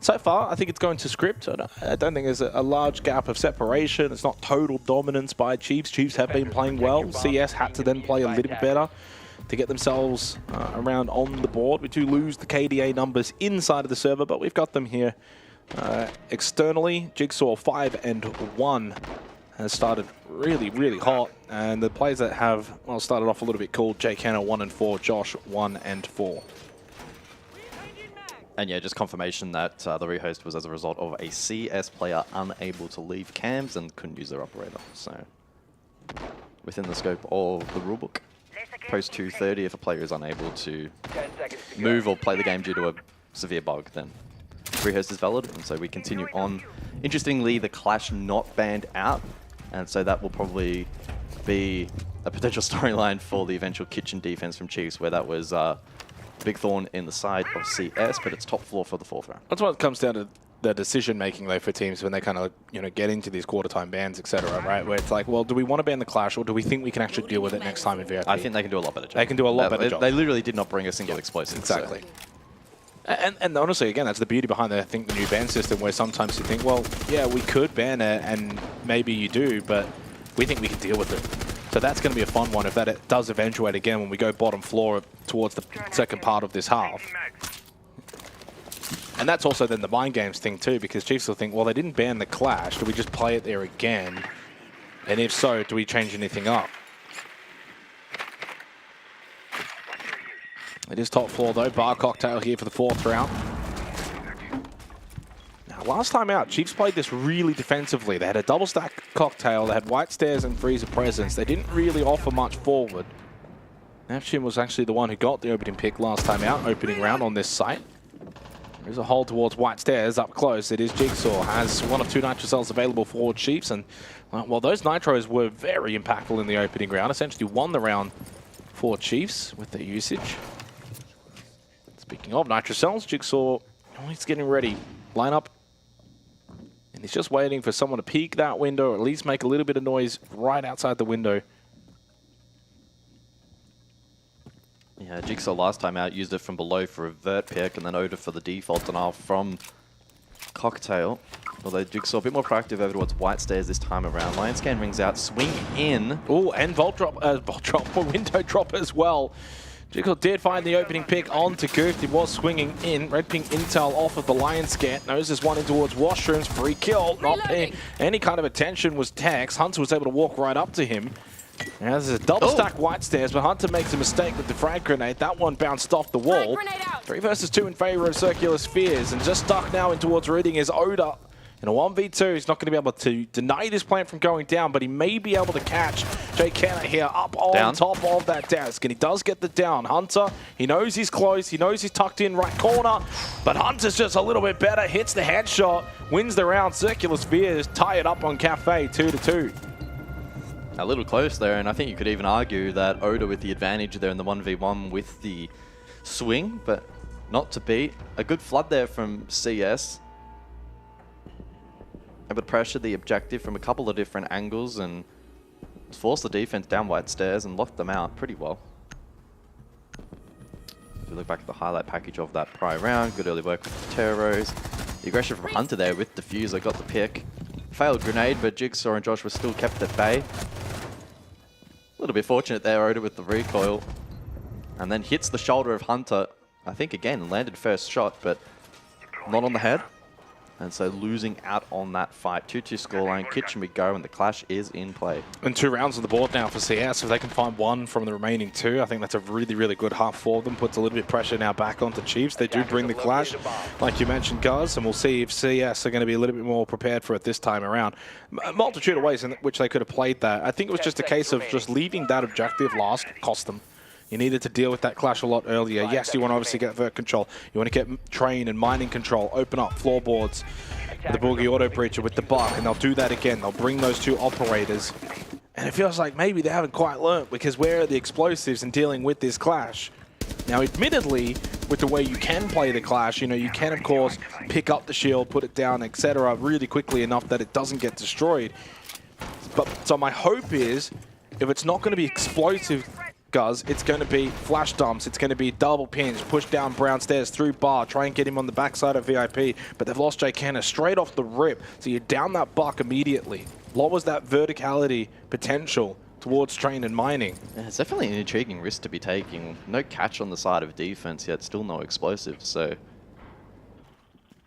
So far, I think it's going to script. I don't think there's a large gap of separation. It's not total dominance by Chiefs. Chiefs have been playing well. CS had to then play a little bit better to get themselves around on the board. We do lose the KDA numbers inside of the server, but we've got them here externally. Jigsaw 5-1 has started really, really hot. And the players that have, well, started off a little bit cool. Jake Hanna 1-4, Josh 1-4. And yeah, just confirmation that the rehost was as a result of a CS player unable to leave cams and couldn't use their operator. So within the scope of the rulebook, post 2:30, if a player is unable to move or play the game due to a severe bug, then rehost is valid. And so we continue on. Interestingly, the Clash not banned out, and so that will probably be a potential storyline for the eventual kitchen defense from Chiefs, where that was big thorn in the side of CS, but it's top floor for the 4th round. That's what it comes down to, the decision making though for teams when they kind of get into these quarter time bans, etc. Right, where it's like, well, do we want to ban the Clash or do we think we can actually deal with it next time in VIP? I think they can do a lot better job. They can do a lot better job. They literally did not bring a single explosive. Exactly. So. And honestly, again, that's the beauty behind I think the new ban system, where sometimes you think, well, yeah, we could ban it, and maybe you do, but we think we can deal with it. So that's going to be a fun one if that does eventuate again when we go bottom floor towards the second part of this half. And that's also then the mind games thing too, because Chiefs will think, well, they didn't ban the Clash. Do we just play it there again? And if so, do we change anything up? It is top floor though. Bar Cocktail here for the 4th round. Now, last time out, Chiefs played this really defensively. They had a double stack Cocktail. They had White Stairs and Freezer Presence. They didn't really offer much forward. Neptune was actually the one who got the opening pick last time out, opening round on this site. There's a hold towards White Stairs up close. It is Jigsaw. Has 1 of 2 Nitro cells available for Chiefs. And, well, those Nitros were very impactful in the opening round. Essentially won the round for Chiefs with their usage. Speaking of Nitro cells, Jigsaw, he's getting ready. Line up. And he's just waiting for someone to peek that window, or at least make a little bit of noise right outside the window. Yeah, Jigsaw last time out used it from below for a vert pick, and then Oda for the default denial from Cocktail. Although Jigsaw a bit more proactive over towards White Stairs this time around. Lion Scan rings out, swing in. Oh, and Vault Drop, window drop as well. Jigsaw did find the opening pick onto Goof. He was swinging in. Red Pink Intel off of the Lion Scan. Noses one in towards Washrooms. Free kill. Not paying any kind of attention was Tex. Hunter was able to walk right up to him. Now there's a double stack White Stairs, but Hunter makes a mistake with the frag grenade. That one bounced off the wall. 3 versus 2 in favor of Circular Spheres, and just stuck now in towards reading is Oda. In a 1v2, he's not going to be able to deny this plant from going down, but he may be able to catch Jay Kenner here up on top of that desk. And he does get the down. Hunter, he knows he's close. He knows he's tucked in right corner. But Hunter's just a little bit better. Hits the headshot. Wins the round. Circular Spheres tie it up on Cafe 2-2. A little close there, and I think you could even argue that Oda with the advantage there in the 1v1 with the swing, but not to beat. A good flood there from CS. Able to pressure the objective from a couple of different angles and force the defense down White Stairs and lock them out pretty well. If we look back at the highlight package of that prior round, good early work with the Terrors. The aggression from Hunter there with Diffuser got the pick. Failed grenade, but Jigsaw and Josh were still kept at bay. A little bit fortunate there, Oda with the recoil. And then hits the shoulder of Hunter. I think again, landed first shot, but not on the head. And so losing out on that fight. 2-2 scoreline, kitchen we go, and the clash is in play. And 2 rounds on the board now for CS. If they can find 1 from the remaining 2, I think that's a really, really good half for them. Puts a little bit of pressure now back onto Chiefs. They do bring the clash, like you mentioned, Guz, and we'll see if CS are going to be a little bit more prepared for it this time around. A multitude of ways in which they could have played that. I think it was just a case of just leaving that objective last cost them. You needed to deal with that clash a lot earlier. Yes, you want to obviously get vert control. You want to get train and mining control. Open up floorboards with the Boogie Auto Breacher with the Buck, and they'll do that again. They'll bring those 2 operators. And it feels like maybe they haven't quite learned, because where are the explosives in dealing with this clash? Now, admittedly, with the way you can play the clash, you know, you can, of course, pick up the shield, put it down, etc., really quickly enough that it doesn't get destroyed. But so my hope is, if it's not going to be explosive, Guz, it's going to be flash dumps, it's going to be double pinch, push down Brown Stairs through bar, try and get him on the backside of VIP, but they've lost Jay Kenner straight off the rip, so you're down that Buck immediately. Lowers that verticality potential towards train and mining. Yeah, it's definitely an intriguing risk to be taking. No catch on the side of defense yet, still no explosives, so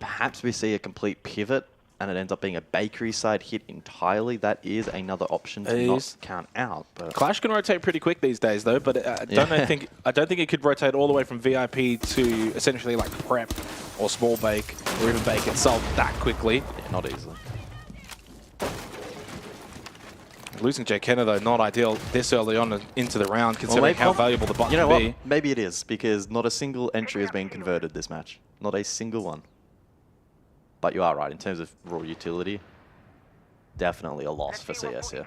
perhaps we see a complete pivot and it ends up being a bakery side hit entirely. That is another option to not count out. But Clash can rotate pretty quick these days, though. But I don't think it could rotate all the way from VIP to essentially like prep or small bake or even bake itself that quickly. Yeah, not easily. Losing Jay Kenner, though, not ideal this early on into the round, considering how valuable the button can be. Maybe it is, because not a single entry has been converted this match. Not a single one. But you are right, in terms of raw utility, definitely a loss for CS here.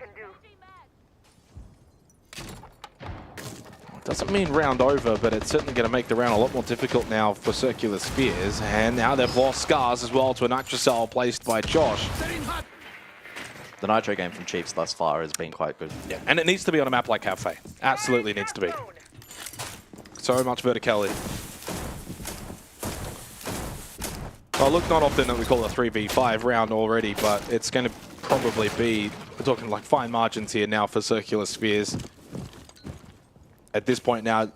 Doesn't mean round over, but it's certainly going to make the round a lot more difficult now for Circular Spheres. And now they've lost Scars as well to a Nitrocell placed by Josh. The Nitro game from Chiefs thus far has been quite good. Yeah, and it needs to be on a map like Cafe. Absolutely needs to be. So much verticality. Well, look, not often that we call it a 3v5 round already, but it's going to probably be, we're talking like fine margins here now for Circular Spheres. At this point now,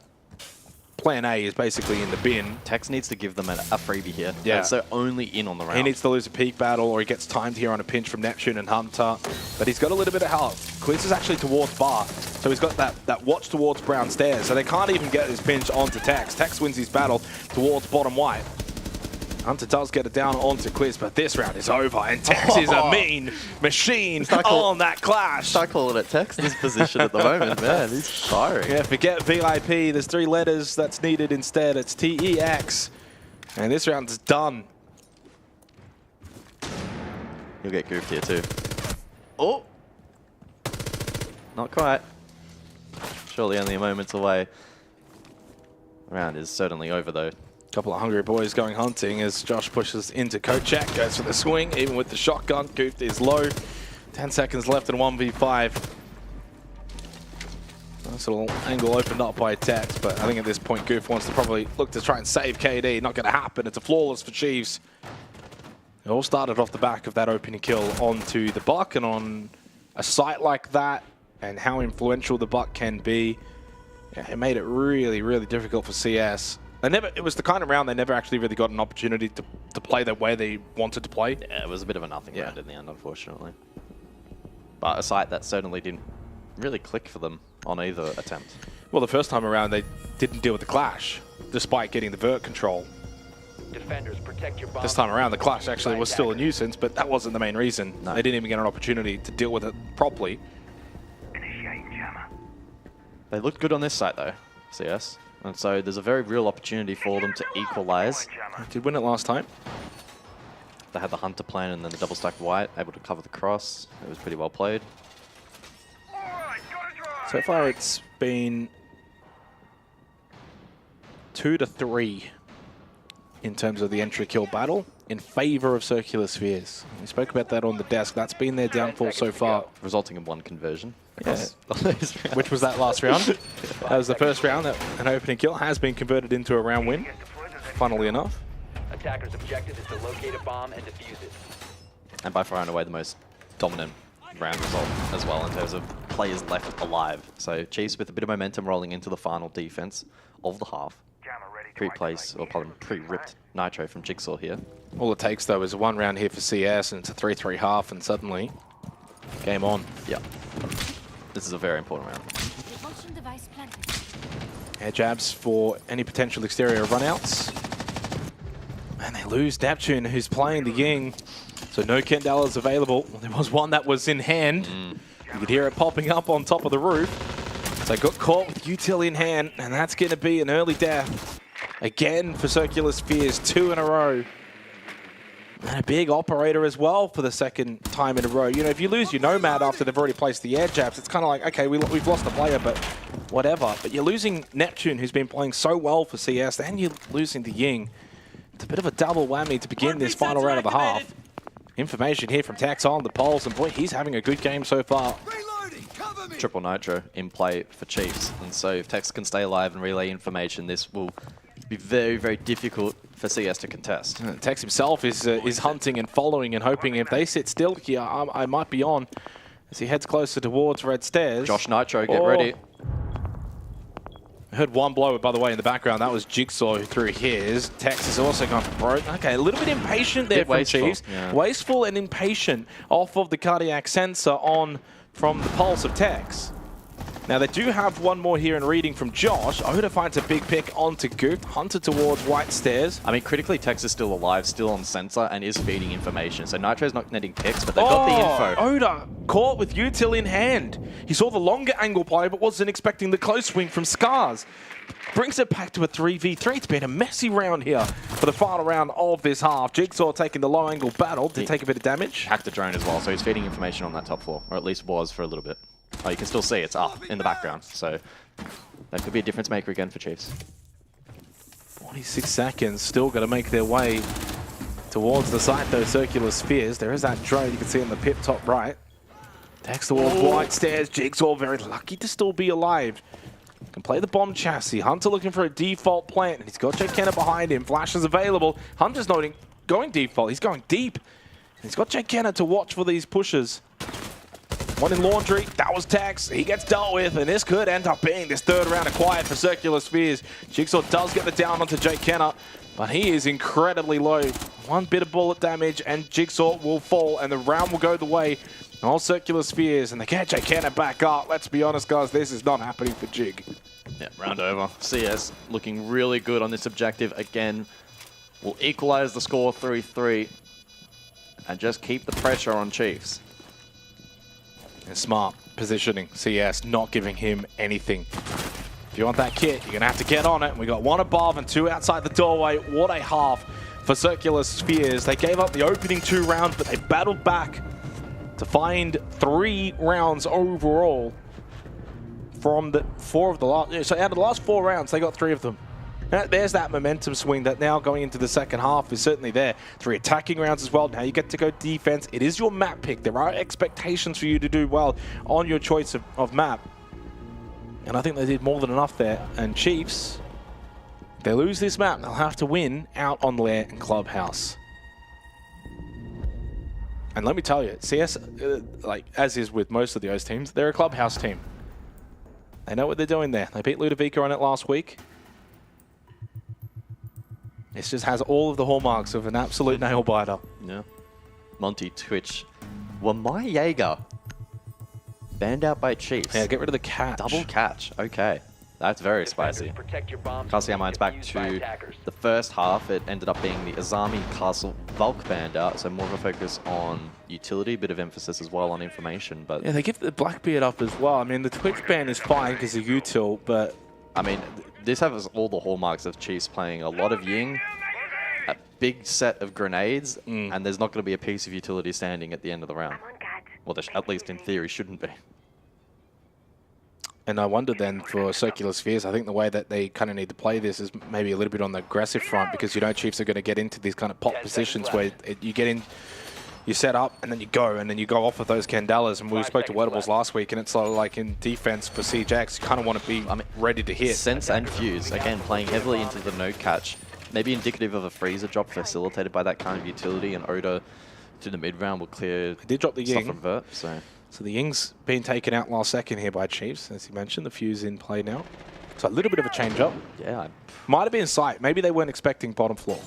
plan A is basically in the bin. Tex needs to give them a freebie here. Yeah. So only in on the round. He needs to lose a peak battle, or he gets timed here on a pinch from Neptune and Hunter. But he's got a little bit of help. Quiz is actually towards bar, so he's got that watch towards Brown Stairs, so they can't even get this pinch onto Tex. Tex wins his battle towards bottom white. Hunter does get it down onto Quiz, but this round is over, and Tex is a mean machine on that clash. Start calling it Tex's position at the moment, man. He's firing. Yeah, forget VIP. There's 3 letters that's needed instead. It's TEX. And this round is done. You'll get goofed here too. Oh! Not quite. Surely only a moment away. Round is certainly over though. Couple of hungry boys going hunting as Josh pushes into Kochak, goes for the swing, even with the shotgun. Goofed is low. 10 seconds left in 1v5. Nice little angle opened up by Tex, but I think at this point Goof wants to probably look to try and save KD. Not going to happen. It's a flawless for Chiefs. It all started off the back of that opening kill onto the Buck, and on a site like that and how influential the Buck can be, it made it really, really difficult for CS. It was the kind of round they never actually really got an opportunity to play the way they wanted to play. Yeah, it was a bit of a nothing round in the end, unfortunately. But a site that certainly didn't really click for them on either attempt. Well, the first time around, they didn't deal with the clash, despite getting the vert control. Defenders, protect your bomb. This time around, the clash actually was still a nuisance, but that wasn't the main reason. No. They didn't even get an opportunity to deal with it properly. Initiating jammer. They looked good on this site, though, CS. And so there's a very real opportunity for them to equalize. They did win it last time. They had the Hunter plan and then the double stacked white, able to cover the cross. It was pretty well played. So far, it's been 2-3 in terms of the entry kill battle in favor of Circular Spheres. We spoke about that on the desk. That's been their downfall so far. Resulting in 1 conversion. Yeah. Which was that last round. That was the first round that an opening kill has been converted into a round win, funnily enough. Attackers' objective is to locate a bomb and defuse it. And by far and away the most dominant round result as well in terms of players left alive. So Chiefs with a bit of momentum rolling into the final defense of the half. Pre-place, or probably pre-ripped Nitro from Jigsaw here. All it takes, though, is one round here for CS, and it's a 3-3 half, and suddenly, game on. Yeah. This is a very important round. Air jabs for any potential exterior runouts. And they lose Neptune, who's playing the Ying. So no Kendalas available. Well, there was one that was in hand. You could hear it popping up on top of the roof. So got caught with util in hand, and that's going to be an early death. Again for Circular Spheres, 2 in a row. And a big operator as well for the second time in a row. You know, if you lose your Nomad after they've already placed the air jabs, it's kind of like, okay, we've lost a player, but whatever. But you're losing Neptune, who's been playing so well for CS, and you're losing the Ying. It's a bit of a double whammy to begin this final round of the half. Information here from Tex on the polls, and boy, he's having a good game so far. Triple Nitro in play for Chiefs, and so if Tex can stay alive and relay information, this will be very, very difficult for CS to contest. Tex himself is hunting and following and hoping if they sit still here, I might be on as he heads closer towards Red Stairs. Josh Nitro, get ready. I heard one blow, by the way, in the background. That was Jigsaw who threw his. Tex has also gone for broke. Okay, a little bit impatient there from Chiefs. Yeah. Wasteful and impatient off of the cardiac sensor on from the pulse of Tex. Now, they do have one more here in reading from Josh. Oda finds a big pick onto Goop. Hunter towards White Stairs. I mean, critically, Tex is still alive, still on sensor, and is feeding information. So Nitro's not netting picks, but they've got the info. Oda caught with util in hand. He saw the longer angle play, but wasn't expecting the close swing from Scars. Brings it back to a 3v3. It's been a messy round here for the final round of this half. Jigsaw taking the low angle battle. Did take a bit of damage. Hacked the drone as well, so he's feeding information on that top floor, or at least was for a little bit. Oh, you can still see it's up in the background, so that could be a difference maker again for Chiefs. 46 seconds, still got to make their way towards the site, though. Circular Spheres. There is that drone you can see on the pip top right. Tex towards White Stairs. Jigsaw very lucky to still be alive. Can play the bomb chassis. Hunter looking for a default plant, and he's got Jake Kenner behind him. Flash is available. Hunter's not going default. He's going deep. He's got Jake Kenner to watch for these pushes. One in Laundry, that was Tex. He gets dealt with, and this could end up being this third round acquired for Circular Spheres. Jigsaw does get the down onto Jake Kenner, but he is incredibly low. One bit of bullet damage, and Jigsaw will fall, and the round will go the way of all Circular Spheres, and they get Jake Kenner back up. Let's be honest, guys, this is not happening for Jig. Yeah, round over. CS looking really good on this objective. Again, will equalize the score 3-3, and just keep the pressure on Chiefs. And smart positioning, CS, not giving him anything. If you want that kit, you're going to have to get on it. We got 1 above and 2 outside the doorway. What a half for Circular Spheres. They gave up the opening 2 rounds, but they battled back to find 3 rounds overall from the 4 of the last. So out of the last 4 rounds, they got 3 of them. There's that momentum swing that now going into the second half is certainly there. 3 attacking rounds as well. Now you get to go defense. It is your map pick. There are expectations for you to do well on your choice of map. And I think they did more than enough there. And Chiefs, if they lose this map, they'll have to win out on Lair and Clubhouse. And let me tell you, CS, like as is with most of the OCE teams, they're a clubhouse team. They know what they're doing there. They beat Ludovica on it last week. This just has all of the hallmarks of an absolute nail biter. Yeah. Monty Twitch. Well, my Jaeger banned out by Chiefs. Yeah, get rid of the catch. Double catch. Okay. That's very spicy. Castle Mines back to the first half. It ended up being the Azami Castle Valk banned out, so more of a focus on utility, bit of emphasis as well on information. But yeah, they give the Blackbeard up as well. I mean, the Twitch ban is fine because of util, but I mean, this has all the hallmarks of Chiefs playing a lot of Ying, a big set of grenades, and there's not going to be a piece of utility standing at the end of the round. Well, there at least in theory shouldn't be. And I wonder then for Circular Spheres, I think the way that they kind of need to play this is maybe a little bit on the aggressive front, because you know Chiefs are going to get into these kind of pop positions where you get in, you set up, and then you go, and then you go off with those Candelas. And we spoke to Wedables last week, and it's sort of like in defense for CJX, you kind of want to be ready to hit. Sense and Fuse, again, playing heavily into the no catch. Maybe indicative of a freezer drop facilitated by that kind of utility, and Oda to the mid round will clear. They did drop the Ying. Stuff from Vert, So the Ying's been taken out last second here by Chiefs, as you mentioned. The Fuse in play now. So a little bit of a change up. Yeah. Might have been sight. Maybe they weren't expecting bottom floor.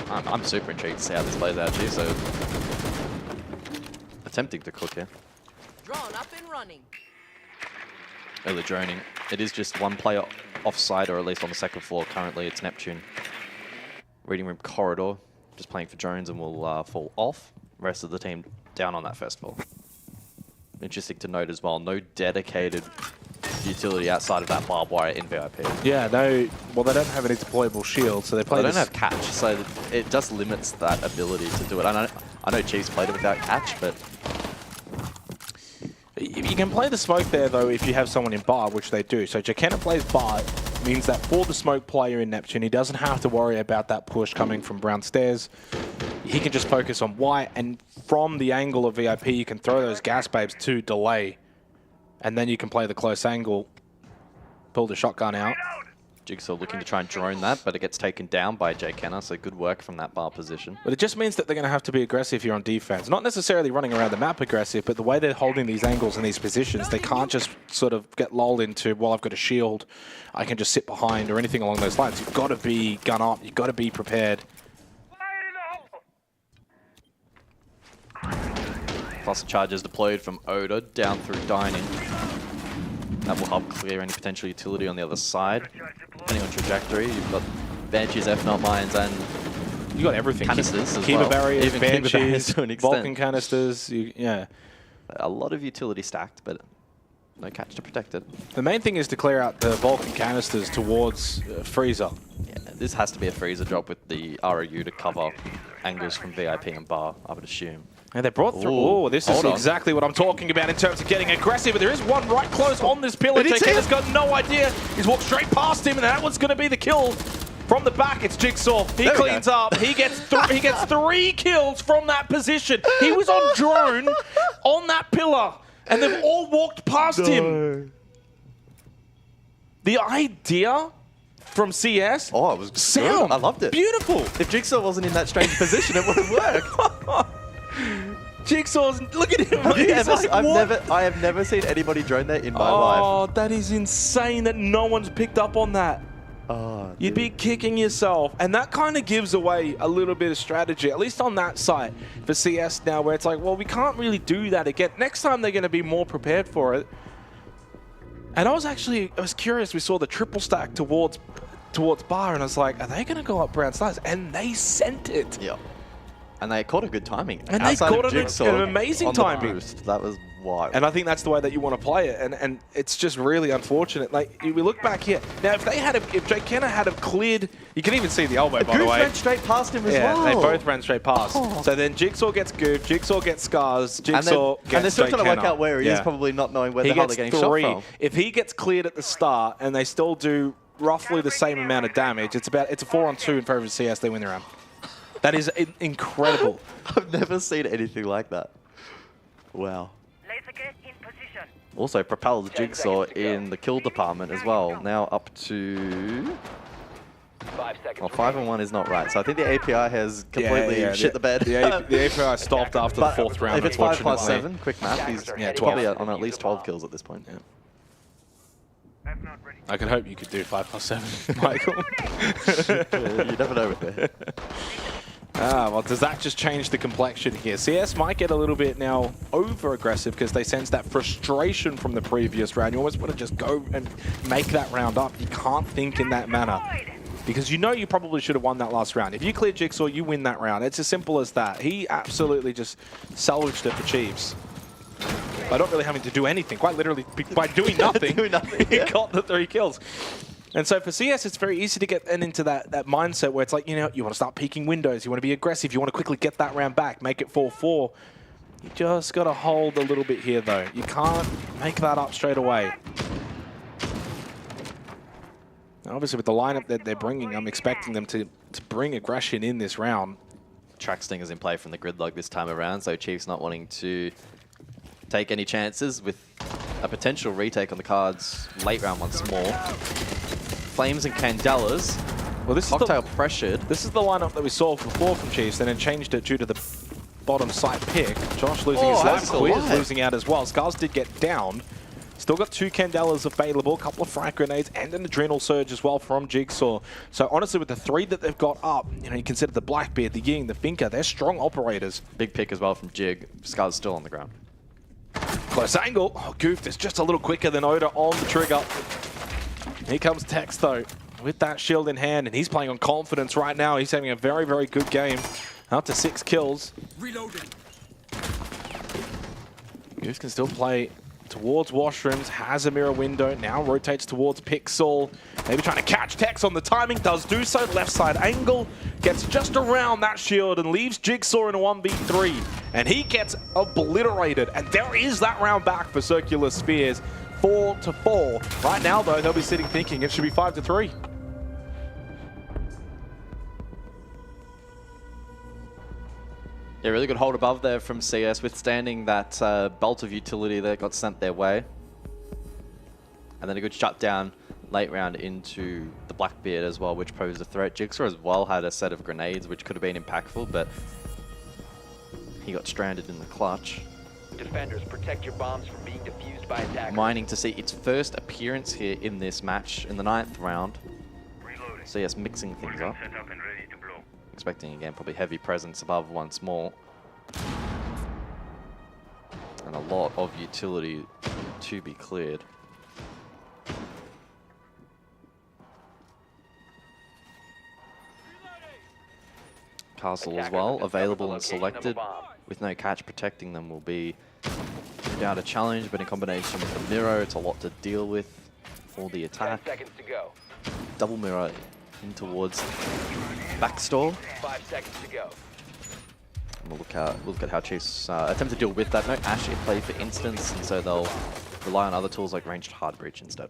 I'm super intrigued to see how this plays out, G. So attempting to cook here. Drawn up and running. Early droning. It is just one player offside, or at least on the second floor currently. It's Neptune. Reading room corridor. Just playing for drones and will fall off. Rest of the team down on that first floor. Interesting to note as well, no dedicated utility outside of that barbed wire in VIP. Yeah, no. Well, they don't have any deployable shield, so they play. They don't have catch, so it just limits that ability to do it. I know Chiefs played it without catch, but you can play the smoke there though if you have someone in bar, which they do. So Jakenna plays bar. Means that for the smoke player in Neptune, he doesn't have to worry about that push coming from brown stairs. He can just focus on white, and from the angle of VIP, you can throw those gas babes to delay, and then you can play the close angle, pull the shotgun out. Jigsaw looking to try and drone that, but it gets taken down by Jakenna, so good work from that bar position. But it just means that they're going to have to be aggressive here on defense. Not necessarily running around the map aggressive, but the way they're holding these angles and these positions, they can't just sort of get lulled into, well, I've got a shield, I can just sit behind, or anything along those lines. You've got to be gun up, you've got to be prepared. Cluster charges deployed from Oda down through dining. That will help clear any potential utility on the other side. Depending on trajectory, you've got Banshees, F-Not Mines, and you got everything. Canisters as Kiva well. barriers, Even Banshees, Kiva barriers to an extent. Vulcan canisters, yeah. A lot of utility stacked, but no catch to protect it. The main thing is to clear out the Vulcan canisters towards Freezer. Yeah, this has to be a Freezer drop with the ROU to cover angles from VIP and bar, I would assume. And they brought through. Oh, this is exactly what I'm talking about in terms of getting aggressive. But there is one right close on this pillar. Jakenna's got no idea. He's walked straight past him, and that one's going to be the kill from the back. It's Jigsaw. He cleans up. He gets he gets 3 kills from that position. He was on drone on that pillar, and they've all walked past him. The idea from CS. Oh, it was sound. Good. I loved it. Beautiful. If Jigsaw wasn't in that strange position, it wouldn't work. Jigsaw's, look at him. I have never seen anybody drone that in my life. Oh, that is insane that no one's picked up on that. Oh, You'd be kicking yourself. And that kind of gives away a little bit of strategy, at least on that side for CS now, where it's like, well, we can't really do that again. Next time they're going to be more prepared for it. And I was curious. We saw the triple stack towards bar, and I was like, are they going to go up brown stars? And they sent it. Yeah. And they caught a good timing. And they caught an amazing timing. That was wild. And I think that's the way that you want to play it. And it's just really unfortunate. Like, we look back here. Now, if Jakenna had cleared, you can even see the elbow, by the way. ran straight past him as well. Yeah, they both ran straight past. Oh. So then Jigsaw gets goofed, Jigsaw gets scars, Jigsaw gets And they're still trying to work out where he is, Yeah. probably not knowing where the hell they're getting shot from. If he gets cleared at the start and they still do roughly the same amount of damage, it's a 4-on-2 in favor of CS, they win the round. That is incredible. I've never seen anything like that. Wow. Also propels Jigsaw in the kill department as well. Now up to seconds. Well, 5 and 1 is not right. So I think the API has completely shit the bed. The API stopped after the 4th round. If it's 5 plus unfortunately. 7, quick math, he's 12. probably on at least 12 kills at this point. Yeah. I could hope you could do 5 plus 7, Michael. You never know with it. Well, does that just change the complexion here? CS might get a little bit now over-aggressive because they sense that frustration from the previous round. You almost want to just go and make that round up. You can't think in that manner because you know you probably should have won that last round. If you clear Jigsaw, you win that round. It's as simple as that. He absolutely just salvaged it for Chiefs by not really having to do anything. Quite literally, by doing nothing, he got the 3 kills. And so for CS, it's very easy to get into that mindset where it's like, you know, you want to start peeking windows, you want to be aggressive, you want to quickly get that round back, make it 4-4. You just got to hold a little bit here, though. You can't make that up straight away. And obviously, with the lineup that they're bringing, I'm expecting them to bring aggression in this round. Track Stinger's in play from the gridlock this time around, so Chiefs not wanting to take any chances with a potential retake on the cards late round once more. Flames and Candelas. Well, this Cocktail is pressured. This is the lineup that we saw before from Chiefs, and then changed it due to the bottom site pick. Josh losing his life, Quiz losing out as well. Scars did get down. Still got 2 Candelas available, a couple of frag grenades, and an adrenal surge as well from Jigsaw. So honestly, with the 3 that they've got up, you know, you consider the Blackbeard, the Ying, the Finker, they're strong operators. Big pick as well from Jig. Scars still on the ground. Close angle. Oh, Goof is just a little quicker than Oda on the trigger. Here comes Tex, though, with that shield in hand, and he's playing on confidence right now. He's having a very, very good game. Up to 6 kills. Reloading. Goose can still play towards washrooms, has a mirror window, now rotates towards Pixel. Maybe trying to catch Tex on the timing, does do so. Left side angle, gets just around that shield and leaves Jigsaw in a 1v3. And he gets obliterated. And there is that round back for Circular Spheres. 4-4. Right now, though, they'll be sitting thinking it should be 5-3. Yeah, really good hold above there from CS, withstanding that bolt of utility that got sent their way. And then a good shutdown late round into the Blackbeard as well, which posed a threat. Jigsaw as well had a set of grenades, which could have been impactful, but he got stranded in the clutch. Defenders, protect your bombs from being defused by attackers. Mining to see its first appearance here in this match in the 9th round. CS mixing things up. Expecting again probably heavy presence above once more. And a lot of utility to be cleared. Castle as well, available and selected. With no catch protecting them will be down a challenge, but in combination with the mirror, it's a lot to deal with for the attack. 10 seconds to go. Double mirror in towards backstore. 5 seconds to go. And we'll look at how Chiefs attempt to deal with that. No Ash in play for instance, and so they'll rely on other tools like ranged hard breach instead.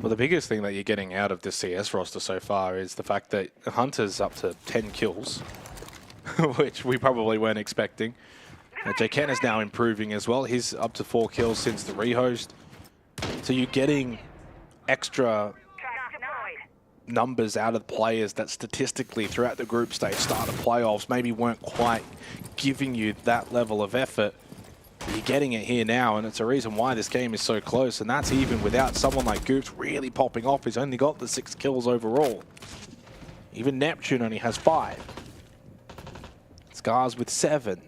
Well, the biggest thing that you're getting out of this CS roster so far is the fact that Hunter's up to 10 kills, which we probably weren't expecting. J-Ken is now improving as well. He's up to 4 kills since the rehost. So you're getting extra numbers out of the players that statistically throughout the group stage, start of playoffs, maybe weren't quite giving you that level of effort. You're getting it here now, and it's a reason why this game is so close, and that's even without someone like Goops really popping off. He's only got the 6 kills overall. Even Neptune only has 5. Scars with 7.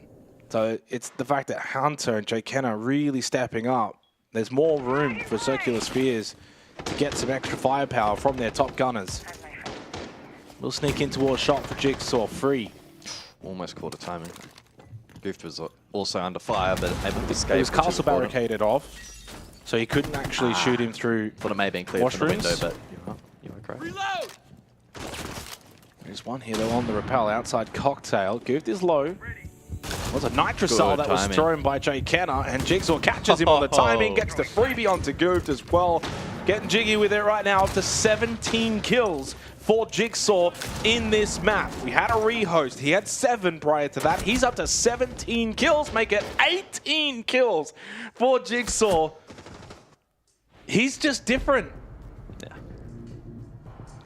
So it's the fact that Hunter and J-Ken are really stepping up. There's more room for Circular Spheres to get some extra firepower from their top gunners. We'll sneak in towards shot for Jigsaw, free. Almost caught a timing. Goof was also under fire, but able to escape. He was castle barricaded off, so he couldn't actually shoot him through. Thought it may have been cleared from the window, but you are correct. Reload! There's one here though on the rappel outside Cocktail. Goof is low. Was a nitrocell that was thrown by Jay Kenner, and Jigsaw catches him on the timing, gets the freebie onto Goof as well. Getting jiggy with it right now, up to 17 kills for Jigsaw in this map. We had a rehost. He had 7 prior to that. He's up to 17 kills, make it 18 kills for Jigsaw. He's just different.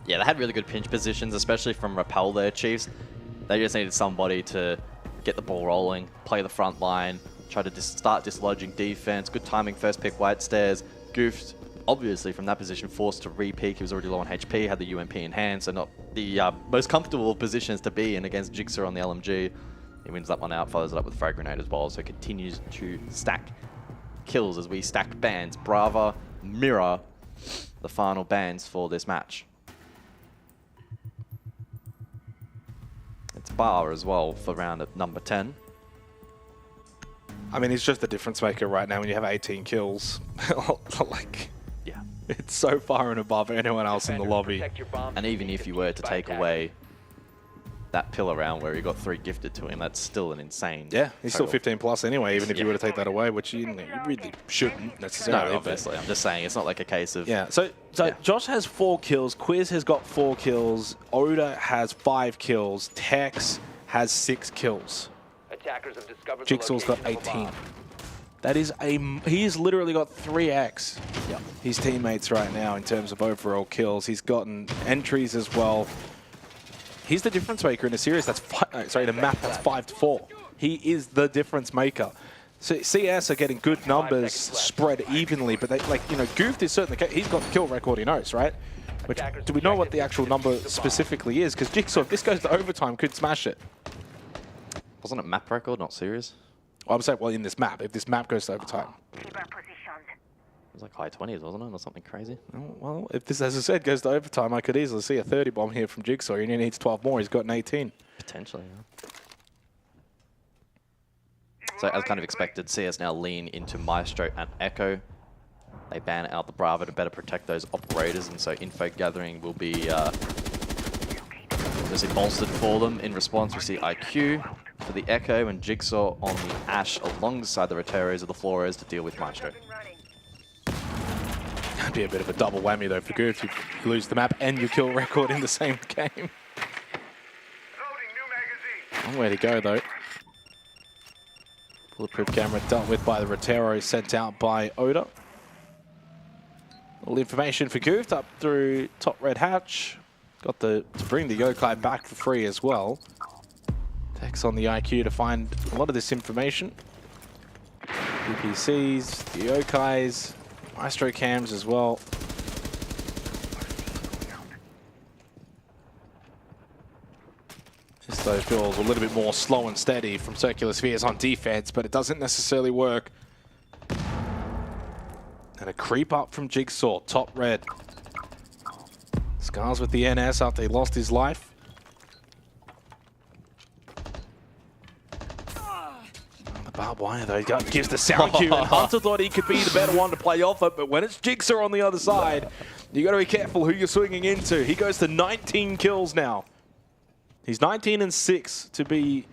Yeah, they had really good pinch positions, especially from Rappel there, Chiefs. They just needed somebody to get the ball rolling, play the front line, try to start dislodging defense. Good timing, first pick, White Stairs. Goofed, obviously, from that position, forced to re-peek. He was already low on HP, had the UMP in hand, so not the most comfortable positions to be in against Jigsaw on the LMG. He wins that one out, follows it up with Frag Grenade as well, so continues to stack kills as we stack bans. Brava, Mirror, the final bans for this match. It's Bar as well for round at number 10. I mean, he's just the difference maker right now when you have 18 kills. Like, yeah, it's so far and above anyone else in the lobby. And even if you were to take away that pillar round where he got 3 gifted to him, that's still an insane. Yeah, he's total. still 15 plus anyway, even if you were to take that away, which you really shouldn't necessarily. No, obviously. I'm just saying it's not like a case of... Yeah, so Josh has 4 kills, Quiz has got 4 kills, Oda has 5 kills, Tex has 6 kills. Attackers have discovered Jigsaw's got 18. That is he's literally got 3x his teammates right now in terms of overall kills. He's gotten entries as well. He's the difference maker in a series that's the map that's 5-4. He is the difference maker. So CS are getting good numbers spread evenly, but they, Goofed is certainly, he's got the kill record he knows, right? But do we know what the actual number specifically is? Because Jigsaw, if this goes to overtime, could smash it. Wasn't it map record, not series? Well, I'm saying, well, in this map, if this map goes to overtime. It was like high 20s, wasn't it? Or something crazy? Oh, well, if this, as I said, goes to overtime, I could easily see a 30 bomb here from Jigsaw. He only needs 12 more. He's got an 18. Potentially, yeah. So, as kind of expected, CS now lean into Maestro and Echo. They ban out the Bravo to better protect those operators, and so info gathering will be obviously bolstered for them. In response, we see IQ for the Echo and Jigsaw on the Ash alongside the Roteros or the Flores to deal with Maestro. That'd be a bit of a double whammy though for Goof. You lose the map and your kill record in the same game. Long way to go though. Bulletproof camera dealt with by the Rotero, sent out by Oda. All information for Goof up through top red hatch. Got to bring the Yokai back for free as well. Tex on the IQ to find a lot of this information. UPCs, the Yokais, Maestro cams as well. Just those builds a little bit more slow and steady from Circular Spheres on defense, but it doesn't necessarily work. And a creep up from Jigsaw, top red. Scars with the NS after he lost his life. The barbed wire though, he gives the sound cue, and Hunter thought he could be the better one to play off it, but when it's Jigsaw on the other side, you got to be careful who you're swinging into. He goes to 19 kills now. He's 19 and 6 to be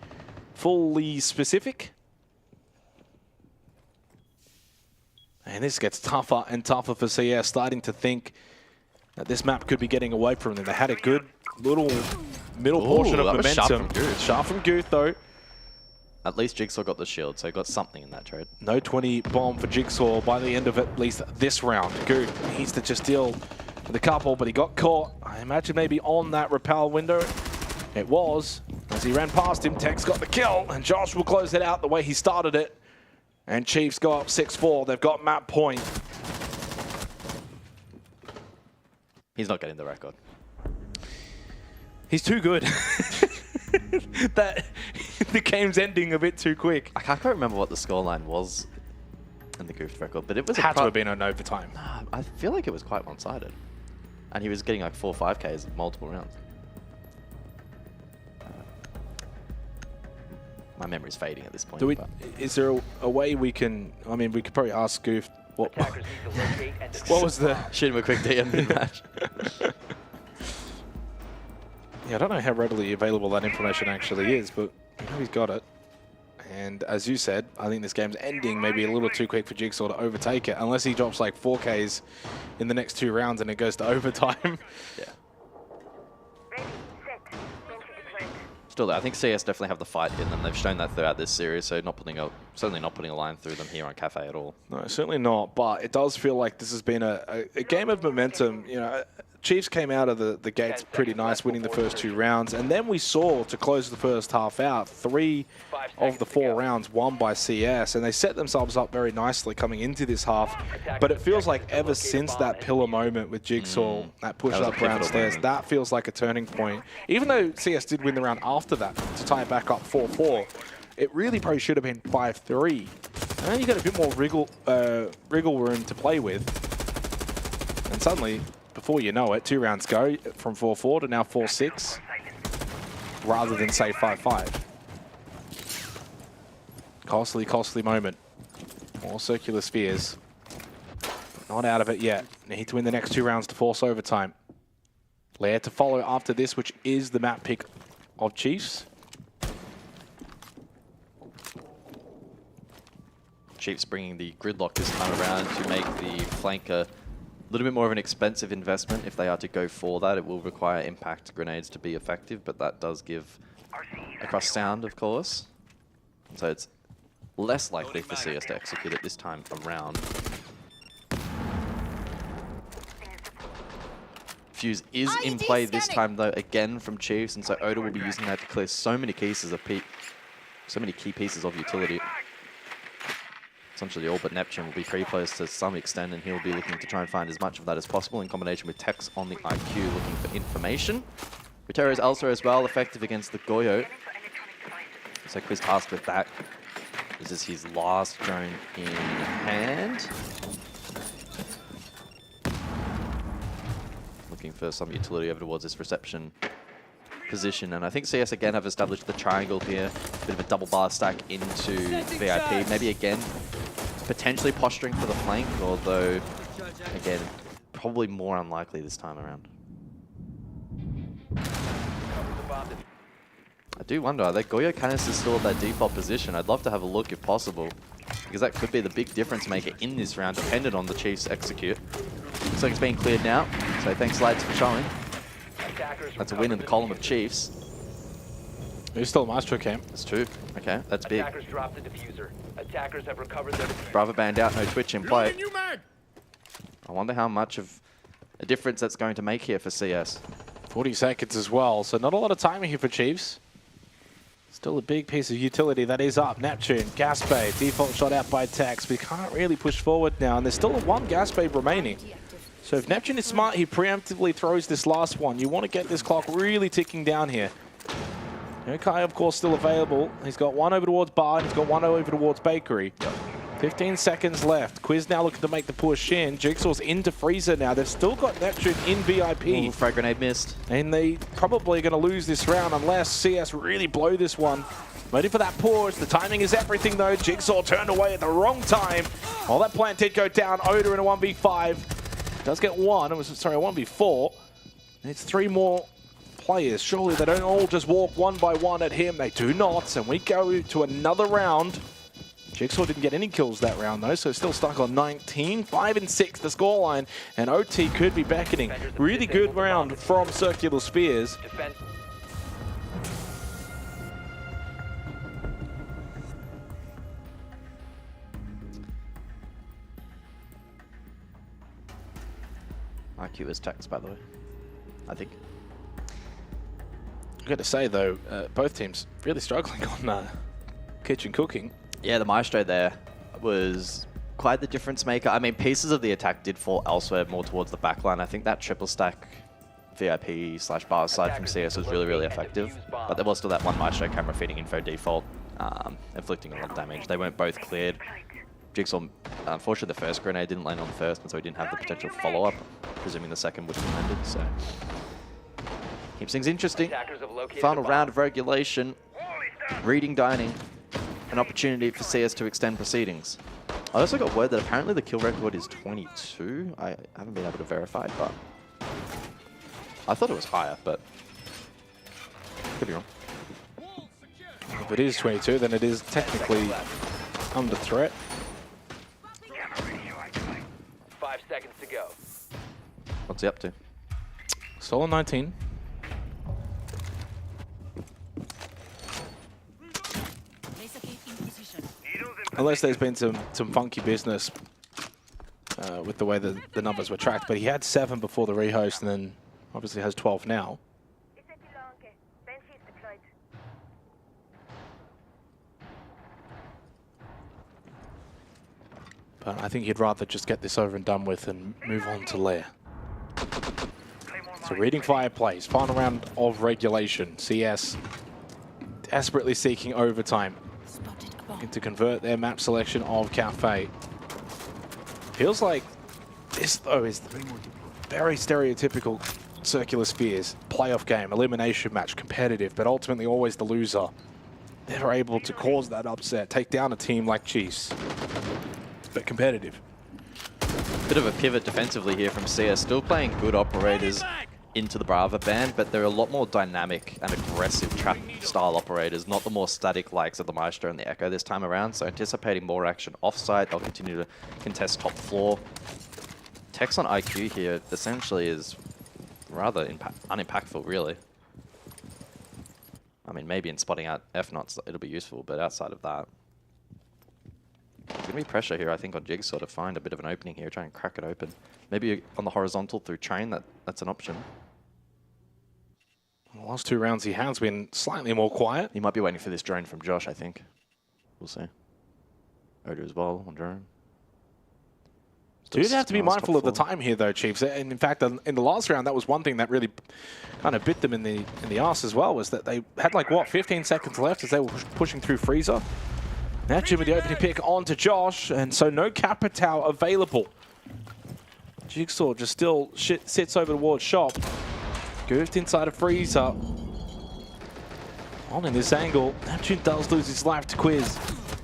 fully specific. And this gets tougher and tougher for CS, starting to think that this map could be getting away from them. They had a good little middle portion of momentum. Sharp from Goof though. At least Jigsaw got the shield, so he got something in that trade. No 20 bomb for Jigsaw by the end of at least this round. Goof needs to just deal with a couple, but he got caught. I imagine maybe on that rappel window. It was. As he ran past him, Tex got the kill, and Josh will close it out the way he started it. And Chiefs go up 6-4. They've got map point. He's not getting the record. He's too good. That the game's ending a bit too quick. I can't quite remember what the scoreline was in the Goofed record, but it was had to have been an overtime. I feel like it was quite one-sided. And he was getting like 4 5Ks in multiple rounds. My memory's fading at this point. Is there a way we can... I mean, we could probably ask Goof what was the... Shoot him a quick DM mid-match. Yeah, I don't know how readily available that information actually is, but I know he's got it. And as you said, I think this game's ending maybe a little too quick for Jigsaw to overtake it, unless he drops like 4Ks in the next 2 rounds and it goes to overtime. Yeah. Still, I think CS definitely have the fight in them. They've shown that throughout this series, so certainly not putting a line through them here on Cafe at all. No, certainly not. But it does feel like this has been a game of momentum. You know, Chiefs came out of the gates pretty nice, winning the first 2 rounds. And then we saw, to close the first half out, 3 of the 4 rounds won by CS. And they set themselves up very nicely coming into this half. But it feels like ever since that pillar moment with Jigsaw, that push-up downstairs, that feels like a turning point. Even though CS did win the round after that to tie it back up 4-4, it really probably should have been 5-3. And then you got a bit more wriggle room to play with. And suddenly, before you know it, 2 rounds go from 4-4 to now 4-6, rather than say 5-5. Costly moment. More circular spheres. Not out of it yet. Need to win the next 2 rounds to force overtime. Lair to follow after this, which is the map pick of Chiefs. Chiefs bringing the gridlock this time around to make the flank a little bit more of an expensive investment. If they are to go for that, it will require impact grenades to be effective, but that does give across sound, of course. So it's less likely for CS to execute it this time around. Fuse is in play this time, though, again from Chiefs, and so Oda will be using that to clear so many key pieces of utility. Essentially all but Neptune will be pre-placed to some extent, and he'll be looking to try and find as much of that as possible in combination with Tex on the IQ looking for information. Rotero is also as well effective against the Goyo. So Quiz tasked with that. This is his last drone in hand. Looking for some utility over towards this reception position, and I think CS again have established the triangle here. Bit of a double bar stack into VIP. Maybe again, potentially posturing for the flank, although again, probably more unlikely this time around. I do wonder, are their Goyo canisters still at their default position? I'd love to have a look if possible, because that could be the big difference maker in this round, dependent on the Chiefs execute. Looks like it's being cleared now, so thanks Lads for showing. That's a win in the column of Chiefs. Who's still Maestro Cam? That's 2. Okay, that's big. Attackers dropped the diffuser. Attackers have recovered their diffuser. Bravo banned out, no Twitch in play. I wonder how much of a difference that's going to make here for CS. 40 seconds as well, so not a lot of timing here for Chiefs. Still a big piece of utility that is up. Neptune, gas bay, default shot out by Tex. We can't really push forward now, and there's still one gas bay remaining. So if Neptune is smart, he preemptively throws this last one. You want to get this clock really ticking down here. Yokai, of course, still available. He's got one over towards Bar, and he's got one over towards Bakery. 15 seconds left. Quiz now looking to make the push in. Jigsaw's into Freezer now. They've still got Neptune in VIP. Ooh, frag grenade missed. And they probably are going to lose this round unless CS really blow this one. Waiting for that push. The timing is everything, though. Jigsaw turned away at the wrong time. Well, that plant did go down. Oda in a 1v5. Does get one. It was, sorry, a 1v4. And it's 3 more players. Surely they don't all just walk one by one at him. They do not. And we go to another round. Jigsaw didn't get any kills that round, though, so still stuck on 19. 5 and 6, the scoreline, and OT could be beckoning. Really good round from Circular Spears. IQ is Tex, by the way, I think. I've got to say, though, both teams really struggling on kitchen cooking. Yeah, the Maestro there was quite the difference maker. I mean, pieces of the attack did fall elsewhere, more towards the backline. I think that triple stack VIP/bar side from CS was really, really effective. But there was still that one Maestro camera feeding info default, inflicting a lot of damage. They weren't both cleared. Jigsaw, unfortunately, the first grenade didn't land on the first, and so he didn't have the potential follow-up, presuming the second would have landed. So keeps things interesting. Final round of regulation. Reading dining. An opportunity for CS to extend proceedings. I also got word that apparently the kill record is 22. I haven't been able to verify, but I thought it was higher, but could be wrong. If it is 22, then it is technically under threat. 5 seconds to go. What's he up to? Still on 19. unless there's been some funky business with the way that the numbers were tracked. But he had 7 before the rehost, and then obviously has 12 now. But I think he'd rather just get this over and done with and move on to Lair. So reading fire plays, final round of regulation. CS desperately seeking overtime to convert their map selection of Cafe. Feels like this, though, is very stereotypical Circular Spheres playoff game, elimination match, competitive, but ultimately always the loser. They're able to cause that upset, take down a team like Chiefs, but competitive. Bit of a pivot defensively here from CS, still playing good operators into the Brava band, but they're a lot more dynamic and aggressive trap style operators, not the more static likes of the Maestro and the Echo this time around. So anticipating more action offsite, they'll continue to contest top floor. Tech's on IQ here essentially is rather unimpactful, really. I mean, maybe in spotting out F-Nots it'll be useful, but outside of that, there's going to be pressure here, I think, on Jigsaw to find a bit of an opening here, try and crack it open. Maybe on the horizontal through train, that's an option. The last 2 rounds he has been slightly more quiet. He might be waiting for this drone from Josh, I think. We'll see. Oda as well on drone. So you'd have to be mindful of the time here, though, Chiefs. And in fact, in the last round, that was one thing that really kind of bit them in the arse as well, was that they had, like, what, 15 seconds left as they were pushing through Freezer. Neptune with the opening pick onto Josh, and so no Capitao available. Jigsaw just still sits over towards shop. Goofed inside of Freezer. On in this angle, Neptune does lose his life to Quiz.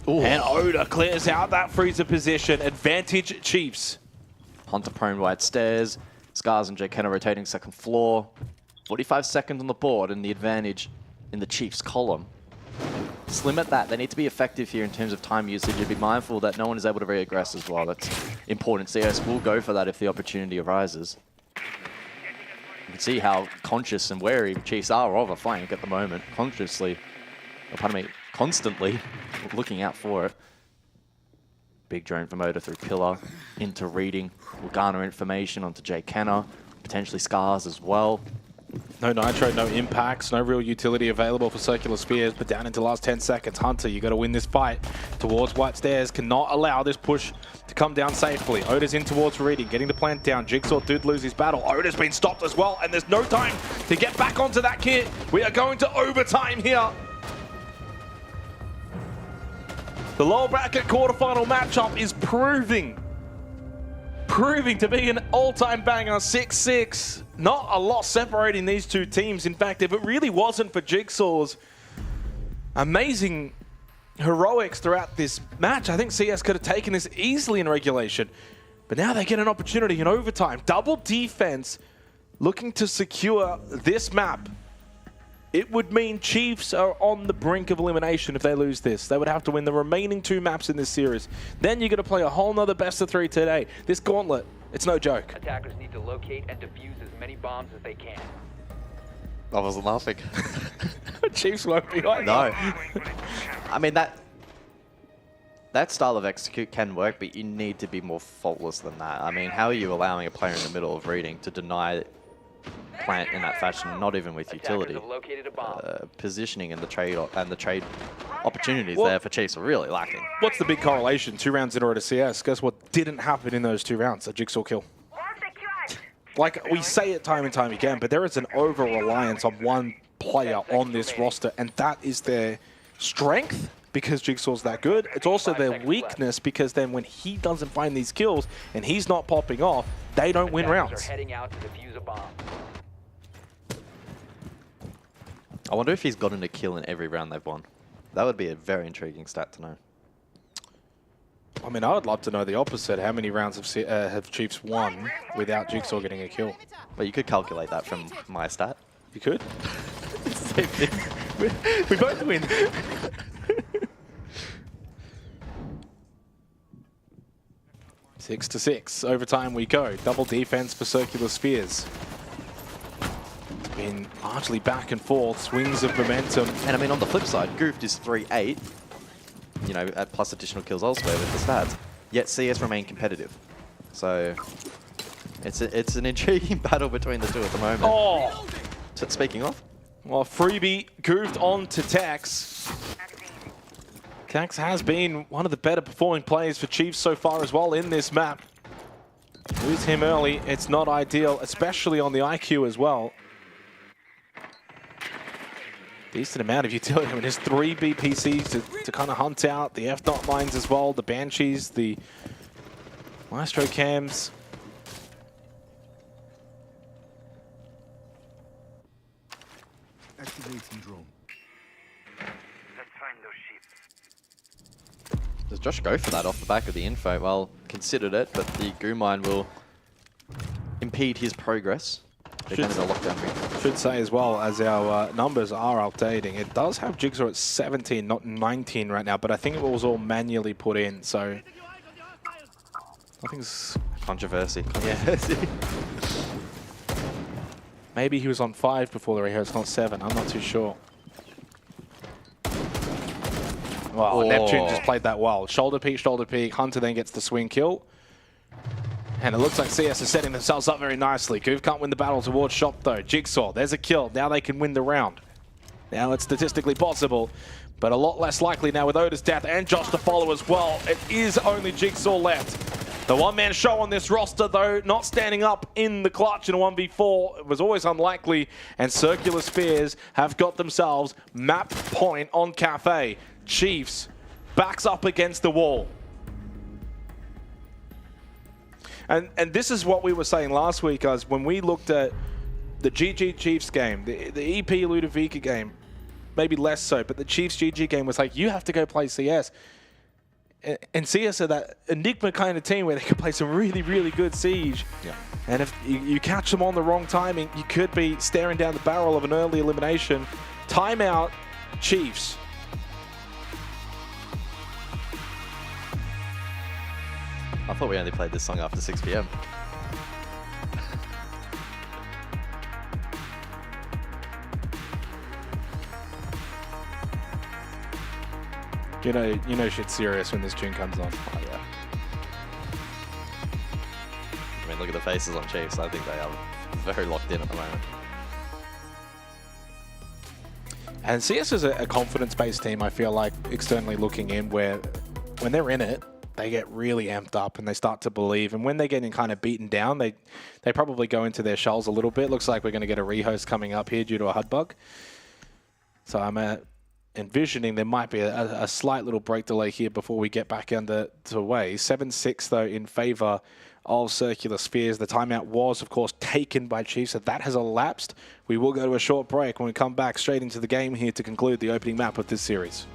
Ooh. And Oda clears out that Freezer position. Advantage Chiefs. Hunter prone white stairs. Scars and Kenna rotating second floor. 45 seconds on the board and the advantage in the Chiefs column. Just limit that. They need to be effective here in terms of time usage. You'd be mindful that no one is able to re-aggress as well. That's important. CS will go for that if the opportunity arises. You can see how conscious and wary Chiefs are of a flank at the moment. Constantly looking out for it. Big drone from Oda through Pillar into reading. Will garner information onto Kenna, potentially Scars as well. No Nitro, no impacts, no real utility available for Circular Spheres, but down into the last 10 seconds. Hunter, you got to win this fight towards White Stairs. Cannot allow this push to come down safely. Oda's in towards reading, getting the plant down. Jigsaw did lose his battle. Oda's been stopped as well, and there's no time to get back onto that kit. We are going to overtime here. The lower bracket quarterfinal matchup is proving to be an all-time banger. 6-6. Not a lot separating these two teams. In fact, if it really wasn't for Jigsaw's amazing heroics throughout this match, I think CS could have taken this easily in regulation. But now they get an opportunity in overtime. Double defense, looking to secure this map. It would mean Chiefs are on the brink of elimination if they lose this. They would have to win the remaining 2 maps in this series. Then you're going to play a whole nother best of 3 today. This gauntlet, it's no joke. Attackers need to locate and defuse as many bombs as they can. I wasn't laughing. Chiefs won't be like No. I mean, that style of execute can work, but you need to be more faultless than that. I mean, how are you allowing a player in the middle of reading to deny plant in that fashion, not even with utility? Positioning and the trade opportunities there for Chiefs are really lacking. What's the big correlation? 2 rounds in order to CS. Guess what didn't happen in those 2 rounds? A Jigsaw kill. Like, we say it time and time again, but there is an over-reliance on one player on this roster, and that is their strength because Jigsaw's that good. It's also their weakness because then when he doesn't find these kills and he's not popping off, they don't win rounds. I wonder if he's gotten a kill in every round they've won. That would be a very intriguing stat to know. I mean, I would love to know the opposite. How many rounds have Chiefs won without Jigsaw getting a kill? But you could calculate that from my stat. You could? Same thing. We both win. Six to 6. Overtime we go. Double defense for Circular Spheres. It's been largely back and forth. Swings of momentum. And I mean, on the flip side, Goofed is 3-8. you know, at plus additional kills elsewhere with the stats. Yet CS remain competitive. So it's an intriguing battle between the two at the moment. Oh! So, speaking of, well, Freebie goofed on to Tex. Tex has been one of the better performing players for Chiefs so far as well in this map. Lose him early, it's not ideal, especially on the IQ as well. Decent amount of utility. I mean, there's 3 BPCs to kind of hunt out. The F-dot lines as well, the Banshees, the Maestro cams. Activating drone. Let's find those ships. does Josh go for that off the back of the info? Well, considered it, but the goo mine will impede his progress. Should say as well, as our numbers are updating, it does have Jigsaw at 17, not 19 right now, but I think it was all manually put in, so nothing's... Controversy. Yeah. Maybe he was on 5 before the rehearse, not 7, I'm not too sure. Wow, Neptune just played that well. Shoulder peek, Hunter then gets the swing kill. And it looks like CS is setting themselves up very nicely. Goof can't win the battle towards Shop though. Jigsaw, there's a kill. Now they can win the round. Now it's statistically possible, but a lot less likely now with Oda's death and Josh to follow as well. It is only Jigsaw left. The one-man show on this roster though, not standing up in the clutch in a 1v4. It was always unlikely, and Circular Spheres have got themselves map point on Cafe. Chiefs backs up against the wall. And this is what we were saying last week, guys, when we looked at the GG Chiefs game, the EP Ludovica game, maybe less so, but the Chiefs GG game was like, you have to go play CS. And CS are that enigma kind of team where they can play some really, really good Siege. Yeah. And if you catch them on the wrong timing, you could be staring down the barrel of an early elimination. Timeout, Chiefs. I thought we only played this song after 6 PM. You know shit's serious when this tune comes on. Oh, yeah. I mean, look at the faces on Chiefs. I think they are very locked in at the moment. And CS is a confidence-based team, I feel like, externally looking in, where when they're in it, they get really amped up and they start to believe. And when they're getting kind of beaten down, they probably go into their shells a little bit. Looks like we're going to get a rehost coming up here due to a HUD bug. So I'm envisioning there might be a slight little break delay here before we get back under to way. 7-6 though in favor of Circular Spheres. The timeout was, of course, taken by Chiefs, so that has elapsed. We will go to a short break when we come back straight into the game here to conclude the opening map of this series.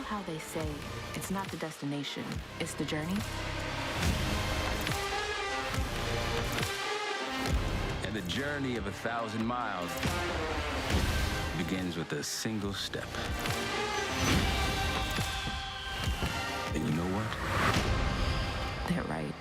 How they say it's not the destination, it's the journey. And the journey of 1,000 miles begins with a single step. And you know what? They're right.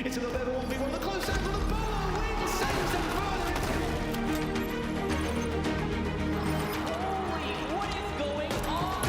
Into the level 1v1, the close end for the ball, Wing saves it Holy, what is going on?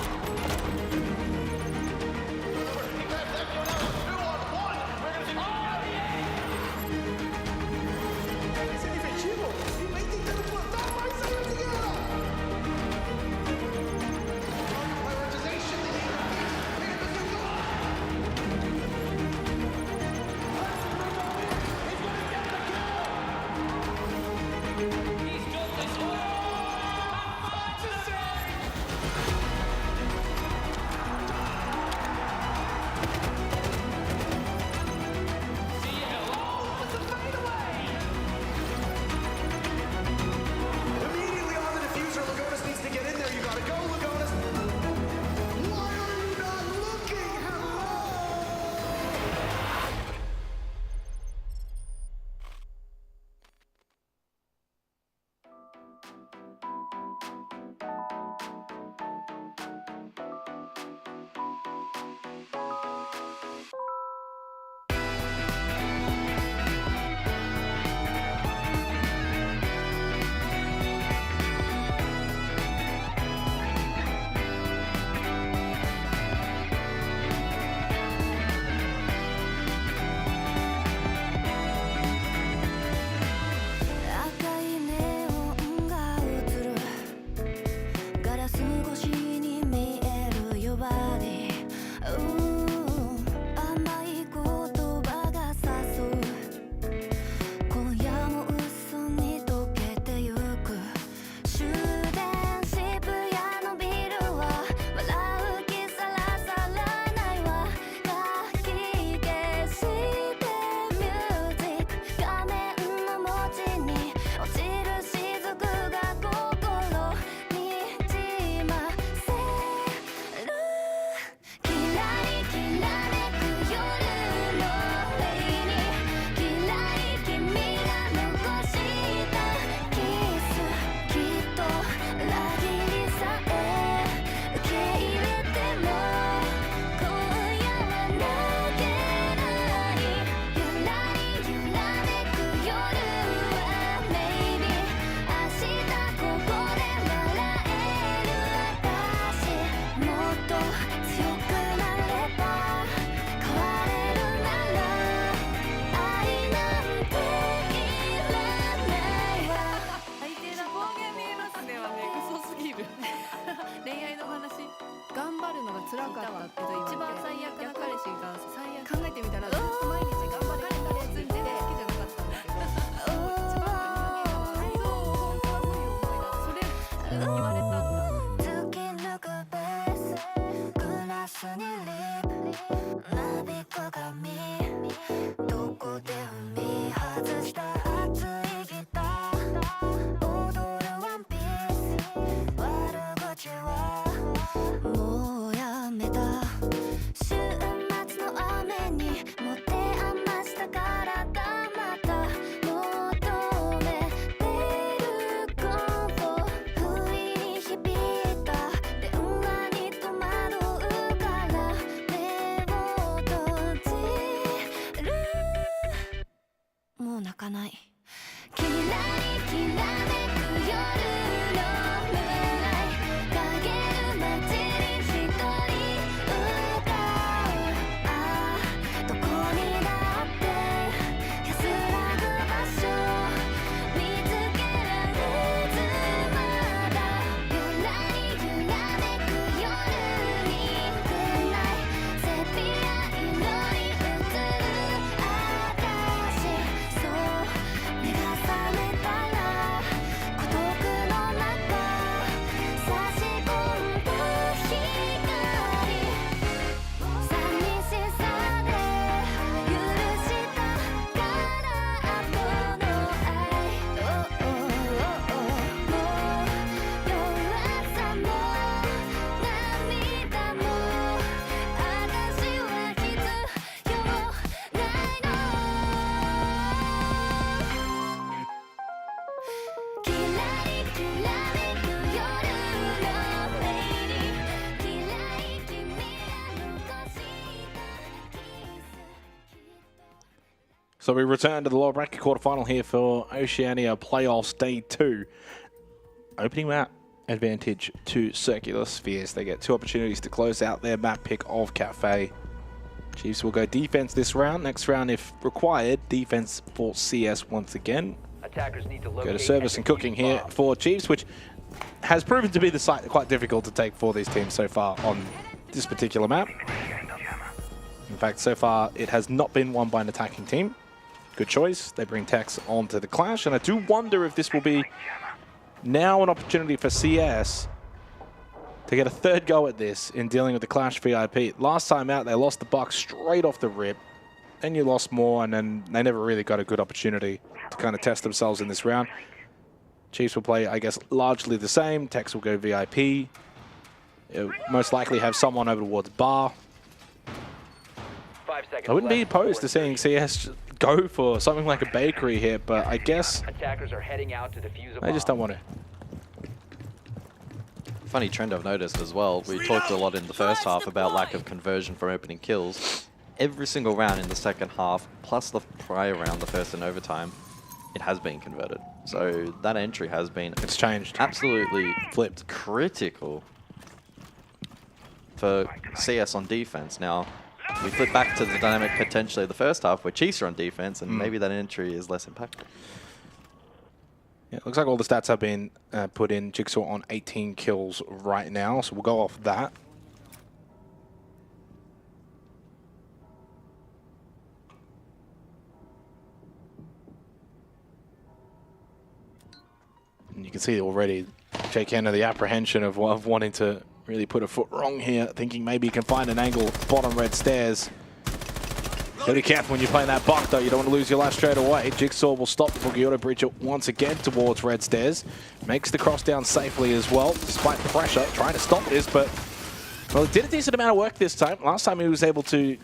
外した熱いギター踊るワンピース悪口はもうやめた週末の雨に持て余したからだまた求めてるコンフォ不意に響いた電話に戸惑うから目を閉じるもう泣かないキラリきらめく夜のムーンライト陰る街に一人歌うああどこにだって安らぐ場所見つけられずまだゆらり揺らめく夜にムーンライトセピア色に映る私そう目が覚めたら孤独の中差し込んだ光寂しさで許したから後の愛もう弱さも涙も私は必要ないのキラリきらめく夜のメイにキラリ君が残したSo we return to the lower bracket quarterfinal here for Oceania Playoffs Day 2. Opening map advantage to Circular Spheres. They get 2 opportunities to close out their map pick of Cafe. Chiefs will go defense this round. Next round, if required, defense for CS once again. Attackers need to Go locate to service and cooking here for Chiefs, which has proven to be the site quite difficult to take for these teams so far on this particular map. In fact, so far it has not been won by an attacking team. Good choice. They bring Tex onto the clash, and I do wonder if this will be now an opportunity for CS to get a third go at this in dealing with the Clash VIP. Last time out, they lost the Bucks straight off the rip. Then you lost more, and then they never really got a good opportunity to kind of test themselves in this round. Chiefs will play, I guess, largely the same. Tex will go VIP. It'll most likely have someone over towards Bar. 5 seconds I wouldn't be left opposed to before seeing CS go for something like a bakery here, but I guess attackers are heading out to defuse a they just bomb. don't want to. Funny trend I've noticed as well. We talked a lot in the first half about lack of conversion from opening kills. Every single round in the second half, plus the prior round, the first in overtime, it has been converted. So that entry has been changed. Absolutely flipped. Critical for CS on defense. Now, we flip back to the dynamic potentially of the first half where Chiefs are on defense, and maybe that entry is less impactful. Yeah, it looks like all the stats have been put in. Jigsaw on 18 kills right now, so we'll go off that. And you can see already Jake Henner, the apprehension of wanting to really put a foot wrong here, thinking maybe he can find an angle bottom red stairs. Gotta be careful when you're playing that buck, though. You don't want to lose your life straight away. Jigsaw will stop the Boogie Auto Breacher once again towards red stairs. Makes the cross down safely as well, despite the pressure, trying to stop this, but well, it did a decent amount of work this time. Last time he was able to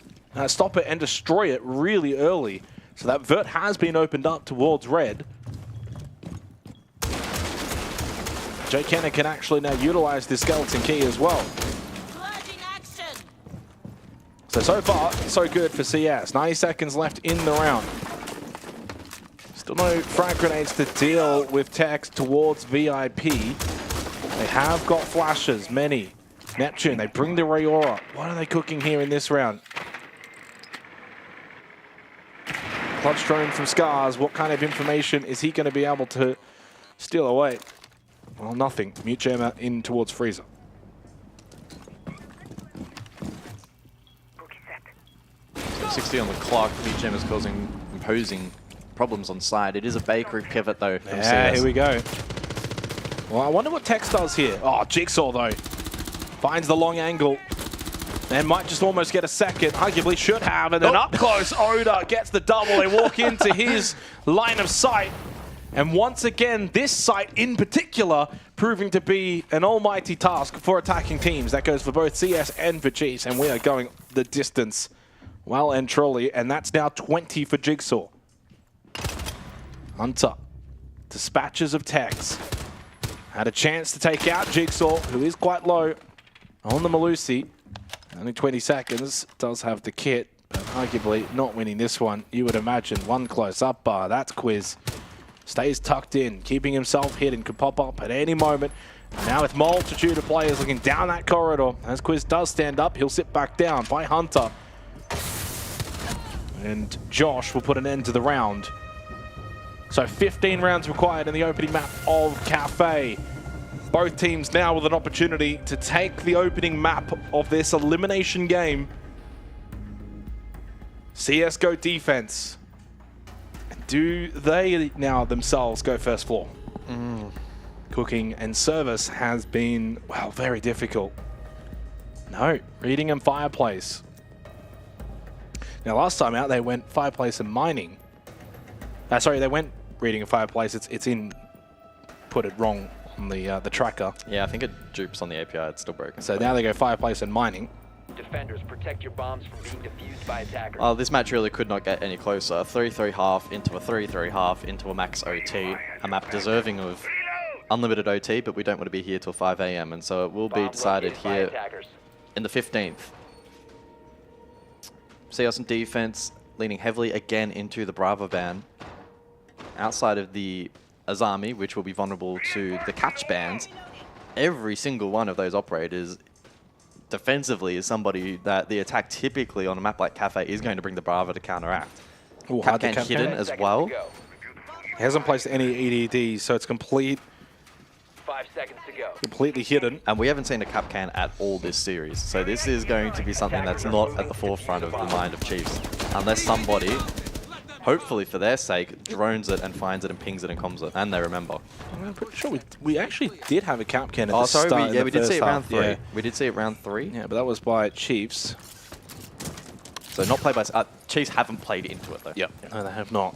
stop it and destroy it really early. So that vert has been opened up towards red. Jake Henner can actually now utilize this skeleton key as well. So far, so good for CS. 90 seconds left in the round. Still no frag grenades to deal with Tex towards VIP. They have got flashes, many. Neptune, they bring the Rayora. What are they cooking here in this round? Clutch drone from Scars. What kind of information is he going to be able to steal away? Well, nothing. Mute Jammer in towards Freezer. .60 on the clock. Mute Gem is imposing problems on side. It is a bakery pivot though from CS. Here we go. Well, I wonder what Tex does here. Oh, Jigsaw though. Finds the long angle. And might just almost get a second. Arguably should have. And then up close, Oda gets the double. They walk into his line of sight. And once again, this site in particular proving to be an almighty task for attacking teams. That goes for both CS and for Chiefs. And we are going the distance well and truly. And that's now 20 for Jigsaw. Hunter. Dispatches of Tex. Had a chance to take out Jigsaw, who is quite low on the Malusi. Only 20 seconds. Does have the kit, but arguably not winning this one. You would imagine one close up bar. That's Quiz. Stays tucked in, keeping himself hidden. Could pop up at any moment. Now with multitude of players looking down that corridor. As Quiz does stand up, he'll sit back down by Hunter. And Josh will put an end to the round. So 15 rounds required in the opening map of Cafe. Both teams now with an opportunity to take the opening map of this elimination game. CSGO defense. Do they now themselves go first floor? Cooking and service has been, well, very difficult. No, reading and fireplace. Now last time out they went fireplace and mining. Sorry, they went reading and fireplace. It's in, put it wrong on the tracker. Yeah, I think it dupes on the API. It's still broken. So now they go fireplace and mining. Defenders, protect your bombs from being defused by attackers. Oh, this match really could not get any closer. 3-3 half into a 3-3 half into a max OT. A map deserving of unlimited OT, but we don't want to be here till 5 AM, and so it will be decided here in the 15th. See us in defense, leaning heavily again into the Bravo ban. Outside of the Azami, which will be vulnerable to the catch bans, every single one of those operators defensively is somebody that the attack typically on a map like Cafe is going to bring the Bravo to counteract. Capcan hidden as well. He hasn't placed any EDDs, so it's 5 seconds to go. Completely hidden. And we haven't seen a Capcan at all this series, so this is going to be something that's not at the forefront of the mind of Chiefs. Unless somebody, hopefully for their sake, drones it and finds it and pings it and comms it, and they remember. I'm pretty sure we actually did have a Capcan at the start. We did see it round 3. Yeah. We did see it round 3. Yeah, but that was by Chiefs. So not played by... Chiefs haven't played into it, though. Yep. No, they have not.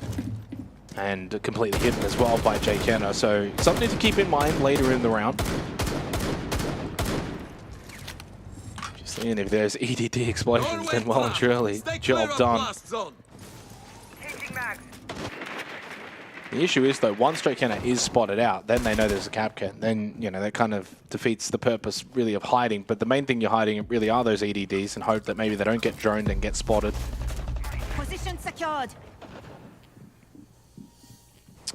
And completely hidden as well by Jay Kenner. So something to keep in mind later in the round. Just seeing if there's EDD explosions, then well and truly, job done. The issue is, though, once Jay Kenner is spotted out, then they know there's a Capcan. Then, you know, that kind of defeats the purpose, really, of hiding. But the main thing you're hiding really are those EDDs, and hope that maybe they don't get droned and get spotted. Position secured.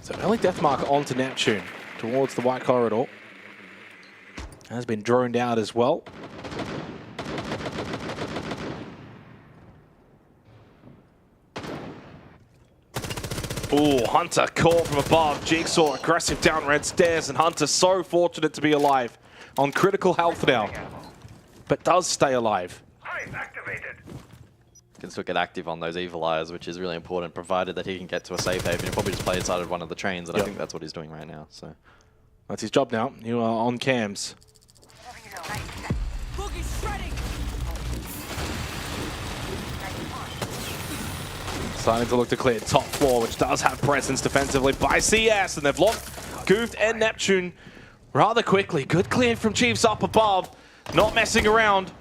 So early death marker onto Neptune towards the white corridor. Has been droned out as well. Oh, Hunter caught from above. Jigsaw aggressive down red stairs, and Hunter so fortunate to be alive on critical health now, but does stay alive. Can still get active on those evil eyes, which is really important, provided that he can get to a safe haven. He'll probably just play inside of one of the trains, and I think that's what he's doing right now. So that's his job now. You are on cams. Starting to look to clear top floor, which does have presence defensively by CS, and they've lost Goofed and Neptune rather quickly. Good clear from Chiefs up above, not messing around.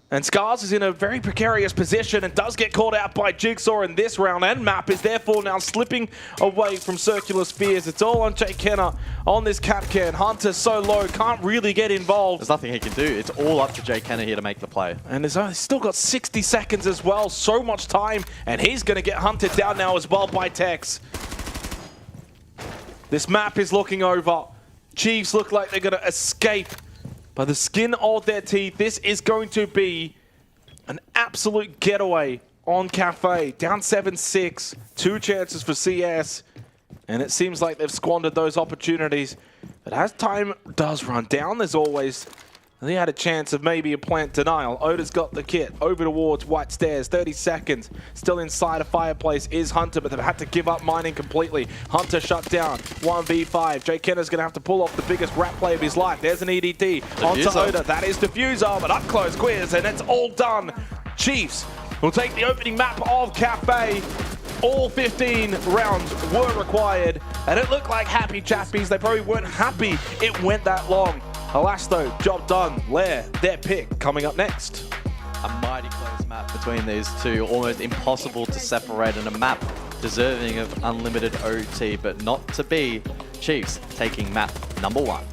And Scars is in a very precarious position and does get called out by Jigsaw in this round, and Map is therefore now slipping away from Circular Spheres. It's all on Jay Kenner on this Capcan. Hunter's so low, can't really get involved. There's nothing he can do. It's all up to Jay Kenner here to make the play. And he's still got 60 seconds as well, so much time, and he's going to get hunted down now as well by Tex. This map is looking over. Chiefs look like they're going to escape by the skin of their teeth. This is going to be an absolute getaway on Cafe. Down 7-6, 2 chances for CS. And it seems like they've squandered those opportunities. But as time does run down, there's always They had a chance of maybe a plant denial. Oda's got the kit. Over towards White Stairs. 30 seconds. Still inside a fireplace is Hunter, but they've had to give up mining completely. Hunter shut down. 1v5. Jay Kenner's going to have to pull off the biggest rat play of his life. There's an EDT. Onto Oda. That is Diffuser, but up close quiz, and it's all done. Chiefs will take the opening map of Cafe. All 15 rounds were required, and it looked like happy chappies. They probably weren't happy it went that long. Alas though, job done. Lair, their pick, coming up next. A mighty close map between these two, almost impossible to separate, and a map deserving of unlimited OT, but not to be. Chiefs taking map number 1.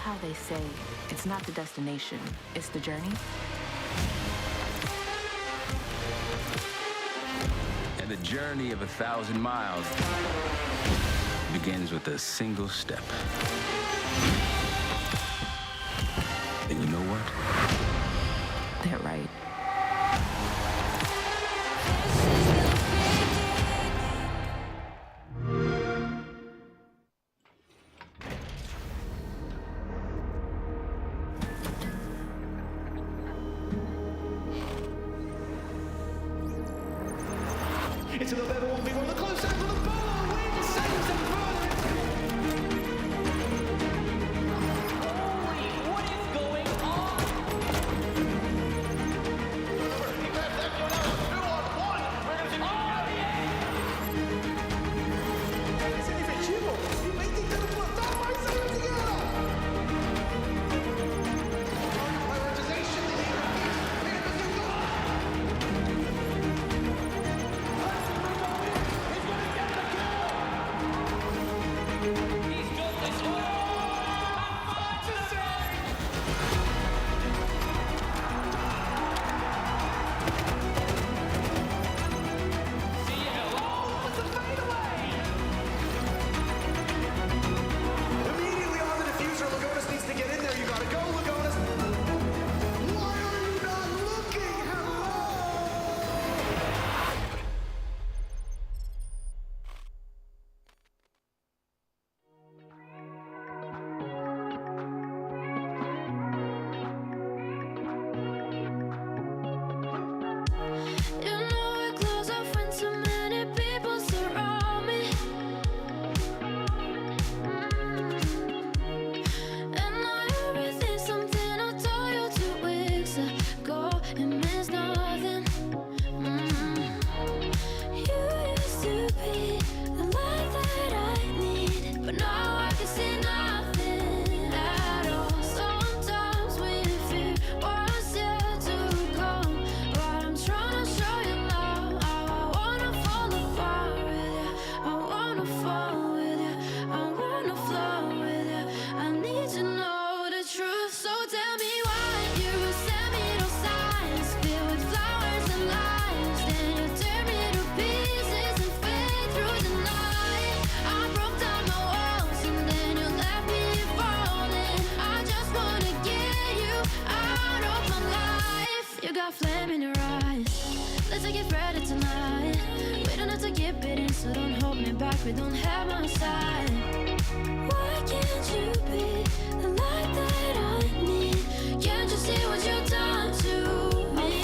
How they say it's not the destination, it's the journey. And the journey of 1,000 miles begins with a single step. And you know what? They're right. Into the level 1v1, the close angle, the ball, win, saves and what is going on? He grabbed that one out, 2-on-1. We're going to see se difensivo, e vai tentando plantar mais a Luciana. Prioritization, so don't hold me back, we don't have my side. Why can't you be the light that I need? Can't you see what you've done to me?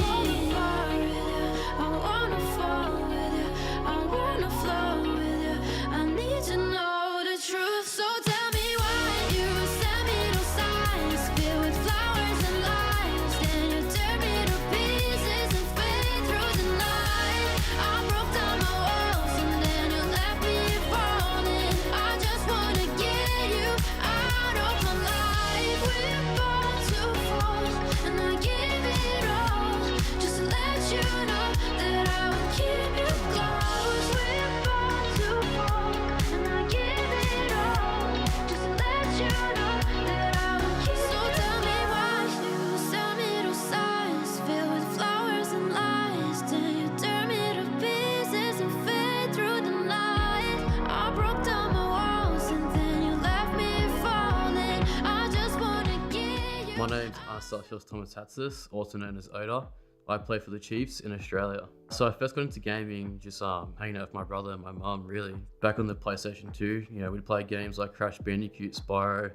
I wanna fall with you, I wanna flow with you. I need to know the truth, so tell me why you send me those signs filled with flowers and lies. Then you tear me to pieces and fade through the night. I broke down my walls and then you left me falling. I just wanna get you out of my life. We're born to fall, and I give it all just to let you know that I will keep you close. We're born to fall, and I give it all just to let you know that I will keep. So tell me why you send me those signs filled with flowers and lies. Then you tear me to pieces and fade through the night. I broke down my walls and then you left me falling. I just wanna get you. My name's Anastasios Thomasatsis, also known as Oda. I play for the Chiefs in Australia. So I first got into gaming just hanging out with my brother and my mum, really. Back on the PlayStation 2, we'd play games like Crash Bandicoot, Spyro,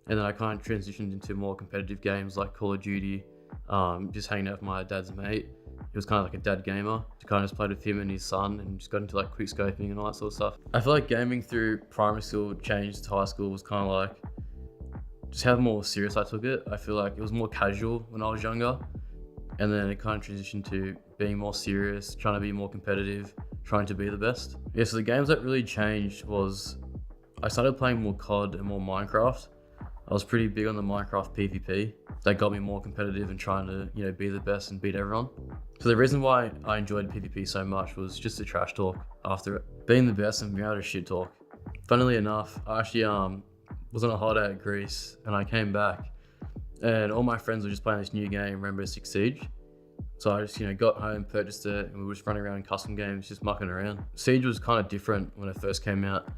and then I kind of transitioned into more competitive games like Call of Duty, just hanging out with my dad's mate. He was kind of like a dad gamer. Kind of just played with him and his son and just got into like quick scoping and all that sort of stuff. I feel like gaming through primary school changed to high school was kind of like just how more serious I took it. I feel like it was more casual when I was younger, and then it kind of transitioned to being more serious, trying to be more competitive, trying to be the best. Yeah, so the games that really changed was I started playing more COD and more Minecraft. I was pretty big on the Minecraft PvP. That got me more competitive and trying to, be the best and beat everyone. So the reason why I enjoyed PvP so much was just the trash talk after it. Being the best and being able to shit talk. Funnily enough, I actually was on a holiday at Greece and I came back and all my friends were just playing this new game, Rainbow Six Siege. So I just, got home, purchased it, and we were just running around in custom games, just mucking around. Siege was kind of different when it first came out.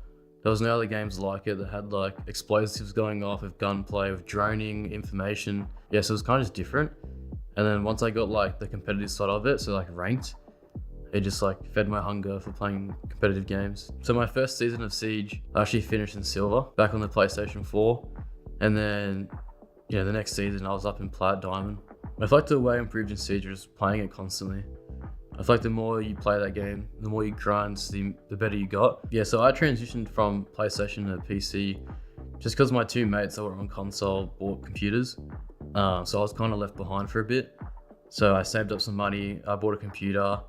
There was no other games like it that had like explosives going off, with gunplay, with droning, information. Yeah, so it was kind of just different. And then once I got like the competitive side of it, so like ranked, it just like fed my hunger for playing competitive games. So my first season of Siege, I actually finished in silver, back on the PlayStation 4. And then, the next season I was up in Plat Diamond. I feel like the way I improved in Siege was playing it constantly. I feel like the more you play that game, the more you grind, the better you got. Yeah, so I transitioned from PlayStation to PC just because my two mates that were on console bought computers. So I was kind of left behind for a bit. So I saved up some money, I bought a computer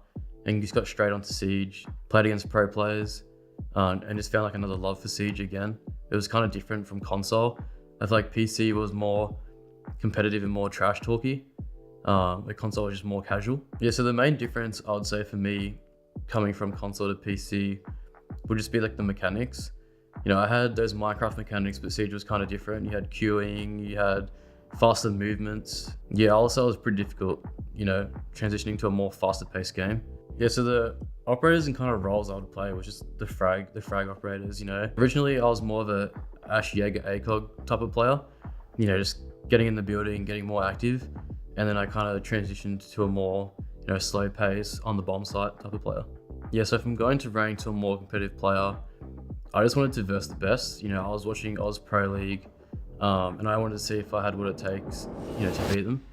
and just got straight onto Siege, played against pro players, and just found like another love for Siege again. It was kind of different from console. I feel like PC was more competitive and more trash talky. The console was just more casual. Yeah, so the main difference I would say for me coming from console to PC would just be like the mechanics. I had those Minecraft mechanics, but Siege was kind of different. You had queuing, you had faster movements. Yeah, also it was pretty difficult, transitioning to a more faster paced game. Yeah, so the operators and kind of roles I would play was just the frag operators, Originally I was more of a Ash Jaeger ACOG type of player, just getting in the building, getting more active. And then I kind of transitioned to a more, slow pace on the bomb site type of player. Yeah, so from going to rank to a more competitive player, I just wanted to verse the best. I was watching Oz Pro League, and I wanted to see if I had what it takes, to beat them.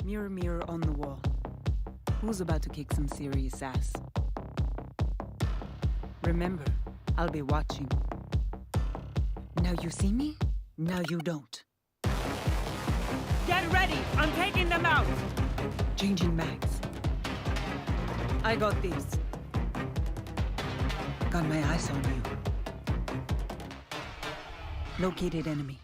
Mirror, mirror on the wall. Who's about to kick some serious ass? Remember, I'll be watching. Now you see me, now you don't. Get ready! I'm taking them out! Changing mags. I got this. Got my eyes on you. Located enemy.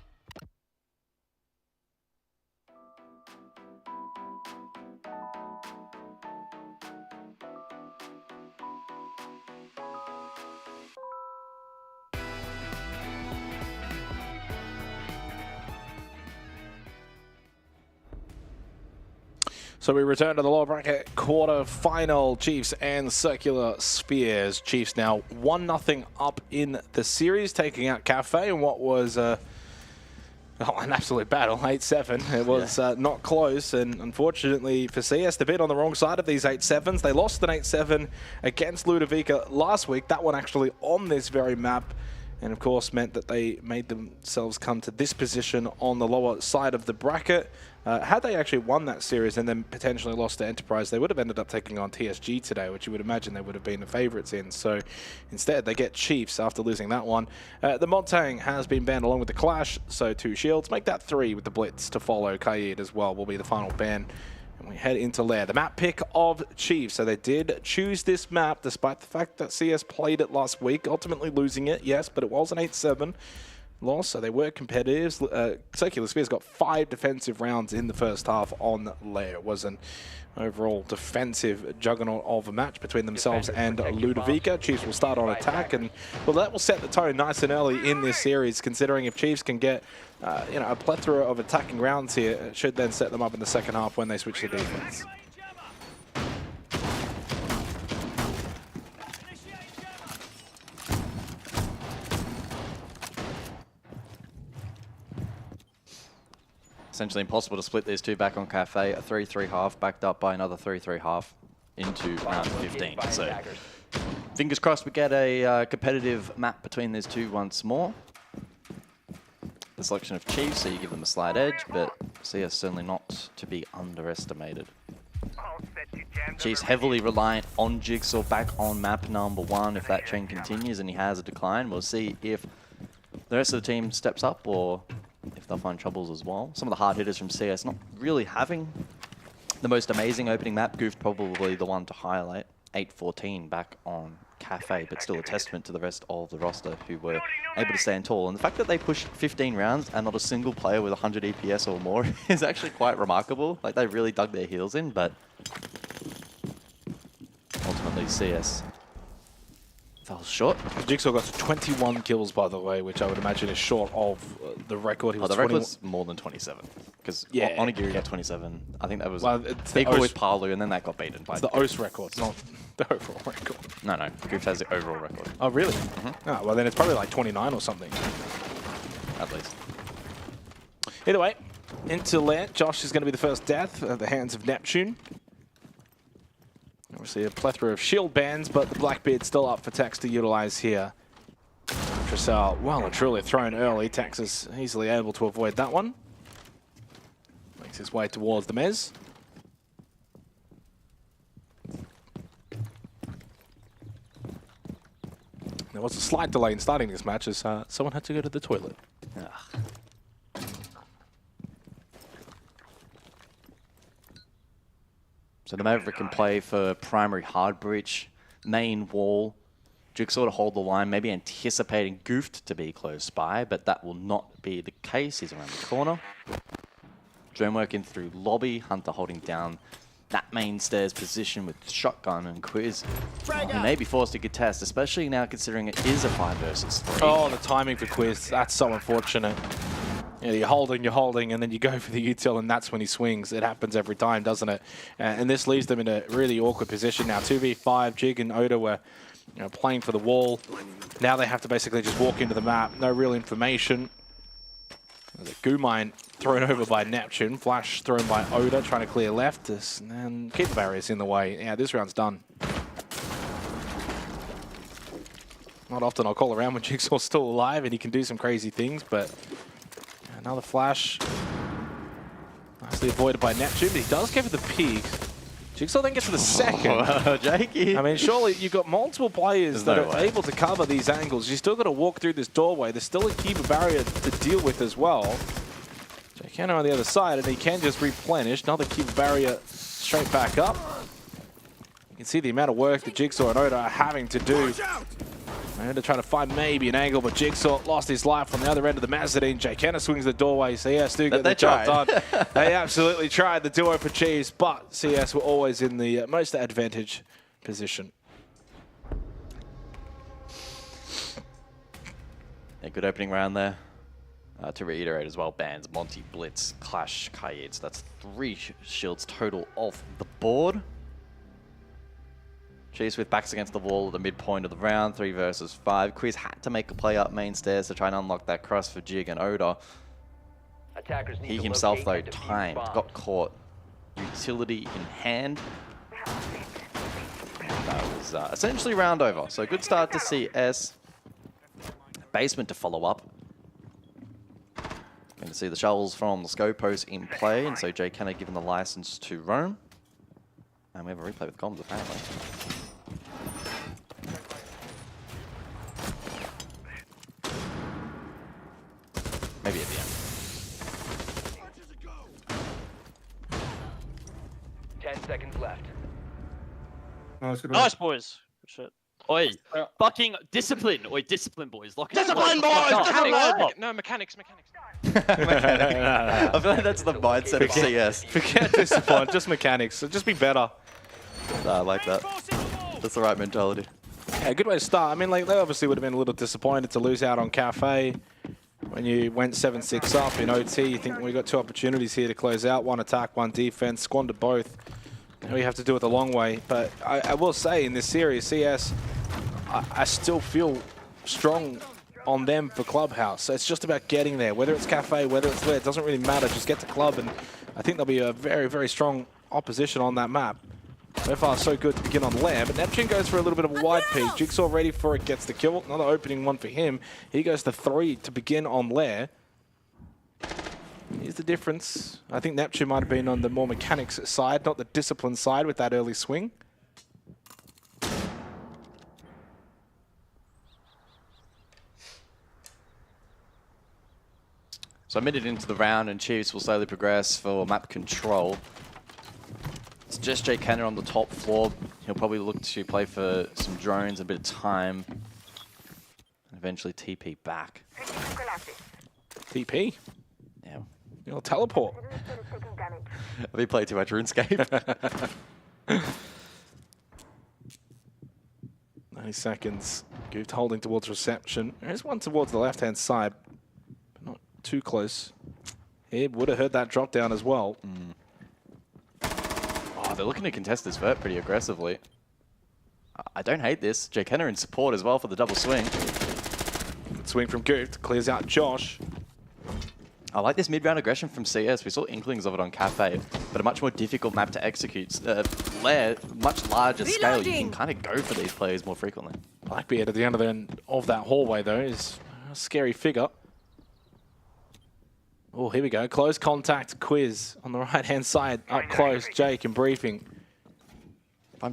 So we return to the lower bracket quarter-final. Chiefs and Circular Spheres. Chiefs now 1-0 up in the series, taking out Cafe in what was an absolute battle, 8-7. It was not close, and unfortunately for CS, they've been on the wrong side of these 8-7s. They lost an 8-7 against Ludovica last week. That one actually on this very map, and of course meant that they made themselves come to this position on the lower side of the bracket. Had they actually won that series and then potentially lost to Enterprise, they would have ended up taking on TSG today, which you would imagine they would have been the favourites in. So instead, they get Chiefs after losing that one. The Montang has been banned along with the Clash, so 2 shields. Make that 3 with the Blitz to follow. Kaid as well will be the final ban. And we head into Lair. The map pick of Chiefs. So they did choose this map, despite the fact that CS played it last week, ultimately losing it, yes, but it was an 8-7 loss, so they were competitive. Circular Spheres got 5 defensive rounds in the first half on Lair. It was an overall defensive juggernaut of a match between themselves and Ludovica. Chiefs will start on attack, and well, that will set the tone nice and early in this series, considering if Chiefs can get a plethora of attacking rounds here, it should then set them up in the second half when they switch to defense. Essentially impossible to split these two back on Cafe. A 3-3 half backed up by another 3-3 half into round 15. So fingers crossed we get a competitive map between these two once more. The selection of Chiefs, so you give them a slight edge, but CS certainly not to be underestimated. Chiefs heavily reliant on Jigsaw back on map number 1. If that trend continues and he has a decline, we'll see if the rest of the team steps up or if they'll find troubles as well. Some of the hard hitters from CS not really having the most amazing opening map. Goof probably the one to highlight. 8-14 back on Cafe, but still a testament to the rest of the roster who were able to stand tall. And the fact that they pushed 15 rounds and not a single player with 100 EPS or more is actually quite remarkable. Like, they really dug their heels in, but ultimately CS fell short. Jigsaw got 21 kills, by the way, which I would imagine is short of the record. He was the record's more than 27. Because Onigiri got 27. I think that was equal with Palu, and then that got beaten by... It's the OCE record, not the overall record. No, Goof has the overall record. Oh, really? Oh, well, then it's probably like 29 or something. At least. Either way, into Lair. Josh is going to be the first death at the hands of Neptune. Obviously a plethora of shield bans, but the Blackbeard's still up for Tex to utilize here. Tressel well and truly thrown early. Tex is easily able to avoid that one. Makes his way towards the Mez. There was a slight delay in starting this match as someone had to go to the toilet. So the Maverick can play for primary hard breach, main wall, Jigsaw to hold the line, maybe anticipating Goofed to be close by, but that will not be the case. He's around the corner. Drone working through lobby, Hunter holding down that main stairs position with shotgun and Quiz. He may be forced to contest, especially now considering it is a 5 versus 3. Oh, the timing for Quiz, that's so unfortunate. Yeah, you're holding, and then you go for the util, and that's when he swings. It happens every time, doesn't it? And this leaves them in a really awkward position now. 2v5, Jig and Oda were playing for the wall. Now they have to basically just walk into the map. No real information. The Goo Mine thrown over by Neptune. Flash thrown by Oda, trying to clear left. And keep the barriers in the way. Yeah, this round's done. Not often I'll call around when Jigsaw's still alive and he can do some crazy things, but... Another flash. Nicely avoided by Neptune, but he does go for the pig. Jigsaw then gets to the second. Jakey. I mean, surely you've got multiple players that are able to cover these angles. You still got to walk through this doorway. There's still a keeper barrier to deal with as well. Jacana on the other side, and he can just replenish. Another keeper barrier straight back up. You can see the amount of work that Jigsaw and Oda are having to do. Oda trying to find maybe an angle, but Jigsaw lost his life on the other end of the Mazadine. Jacana swings the doorway. CS do get the job done. They absolutely tried the duo for Chiefs, but CS were always in the most advantage position. Yeah, good opening round there. To reiterate as well, bans Monty, Blitz, Clash, Kayeds. That's 3 shields total off the board. Chiefs with backs against the wall at the midpoint of the round, 3 versus 5. Quiz had to make a play up main stairs to try and unlock that cross for Jig and Oda. Attackers need He to himself, though, locate and defuse timed, bombs. got caught. Utility in hand. That was essentially round over. So good start to CS. Basement to follow up. Going to see the shovels from the scope post in play, and so Jay Kenner given the license to roam. And we have a replay with comms, apparently. Maybe at the end. 10 seconds left. Nice, boys. Good shit. Oi, fucking discipline. Oi, discipline, boys. Lock it up. Discipline, boys! Discipline! No, mechanics. I feel like that's the mindset of CS. Forget discipline, just mechanics. So just be better. I like that. That's the right mentality. Yeah, good way to start. I mean, like, they obviously would have been a little disappointed to lose out on Cafe when you went 7-6 up in OT. You think we got 2 opportunities here to close out. 1 attack, 1 defense. Squander both. Now you have to do it the long way. But I will say, in this series, CS, I still feel strong on them for Clubhouse. So it's just about getting there. Whether it's Cafe, whether it's Lair, it doesn't really matter. Just get to Club, and I think there'll be a very, very strong opposition on that map. So far, so good to begin on Lair, but Neptune goes for a little bit of a wide peek. Jigsaw ready for it, gets the kill. Another opening one for him. He goes to 3 to begin on Lair. Here's the difference. I think Neptune might have been on the more mechanics side, not the discipline side with that early swing. So a minute into the round, and Chiefs will slowly progress for map control. It's just Jay Kenner on the top floor. He'll probably look to play for some drones, a bit of time, and eventually TP back. TP? Yeah. You'll teleport. Have you played too much RuneScape? 90 seconds. Goofed holding towards reception. There's one towards the left-hand side, but not too close. He would have heard that drop down as well. Oh, they're looking to contest this vert pretty aggressively. I don't hate this. Jay Kenner in support as well for the double swing. Good swing from Goofed. Clears out Josh. I like this mid-round aggression from CS. We saw inklings of it on Cafe, but a much more difficult map to execute. Lair, much larger scale. You can kind of go for these players more frequently. Blackbeard at the end of that hallway, though, is a scary figure. Oh, here we go. Close contact quiz on the right-hand side. Up close, Jake in briefing.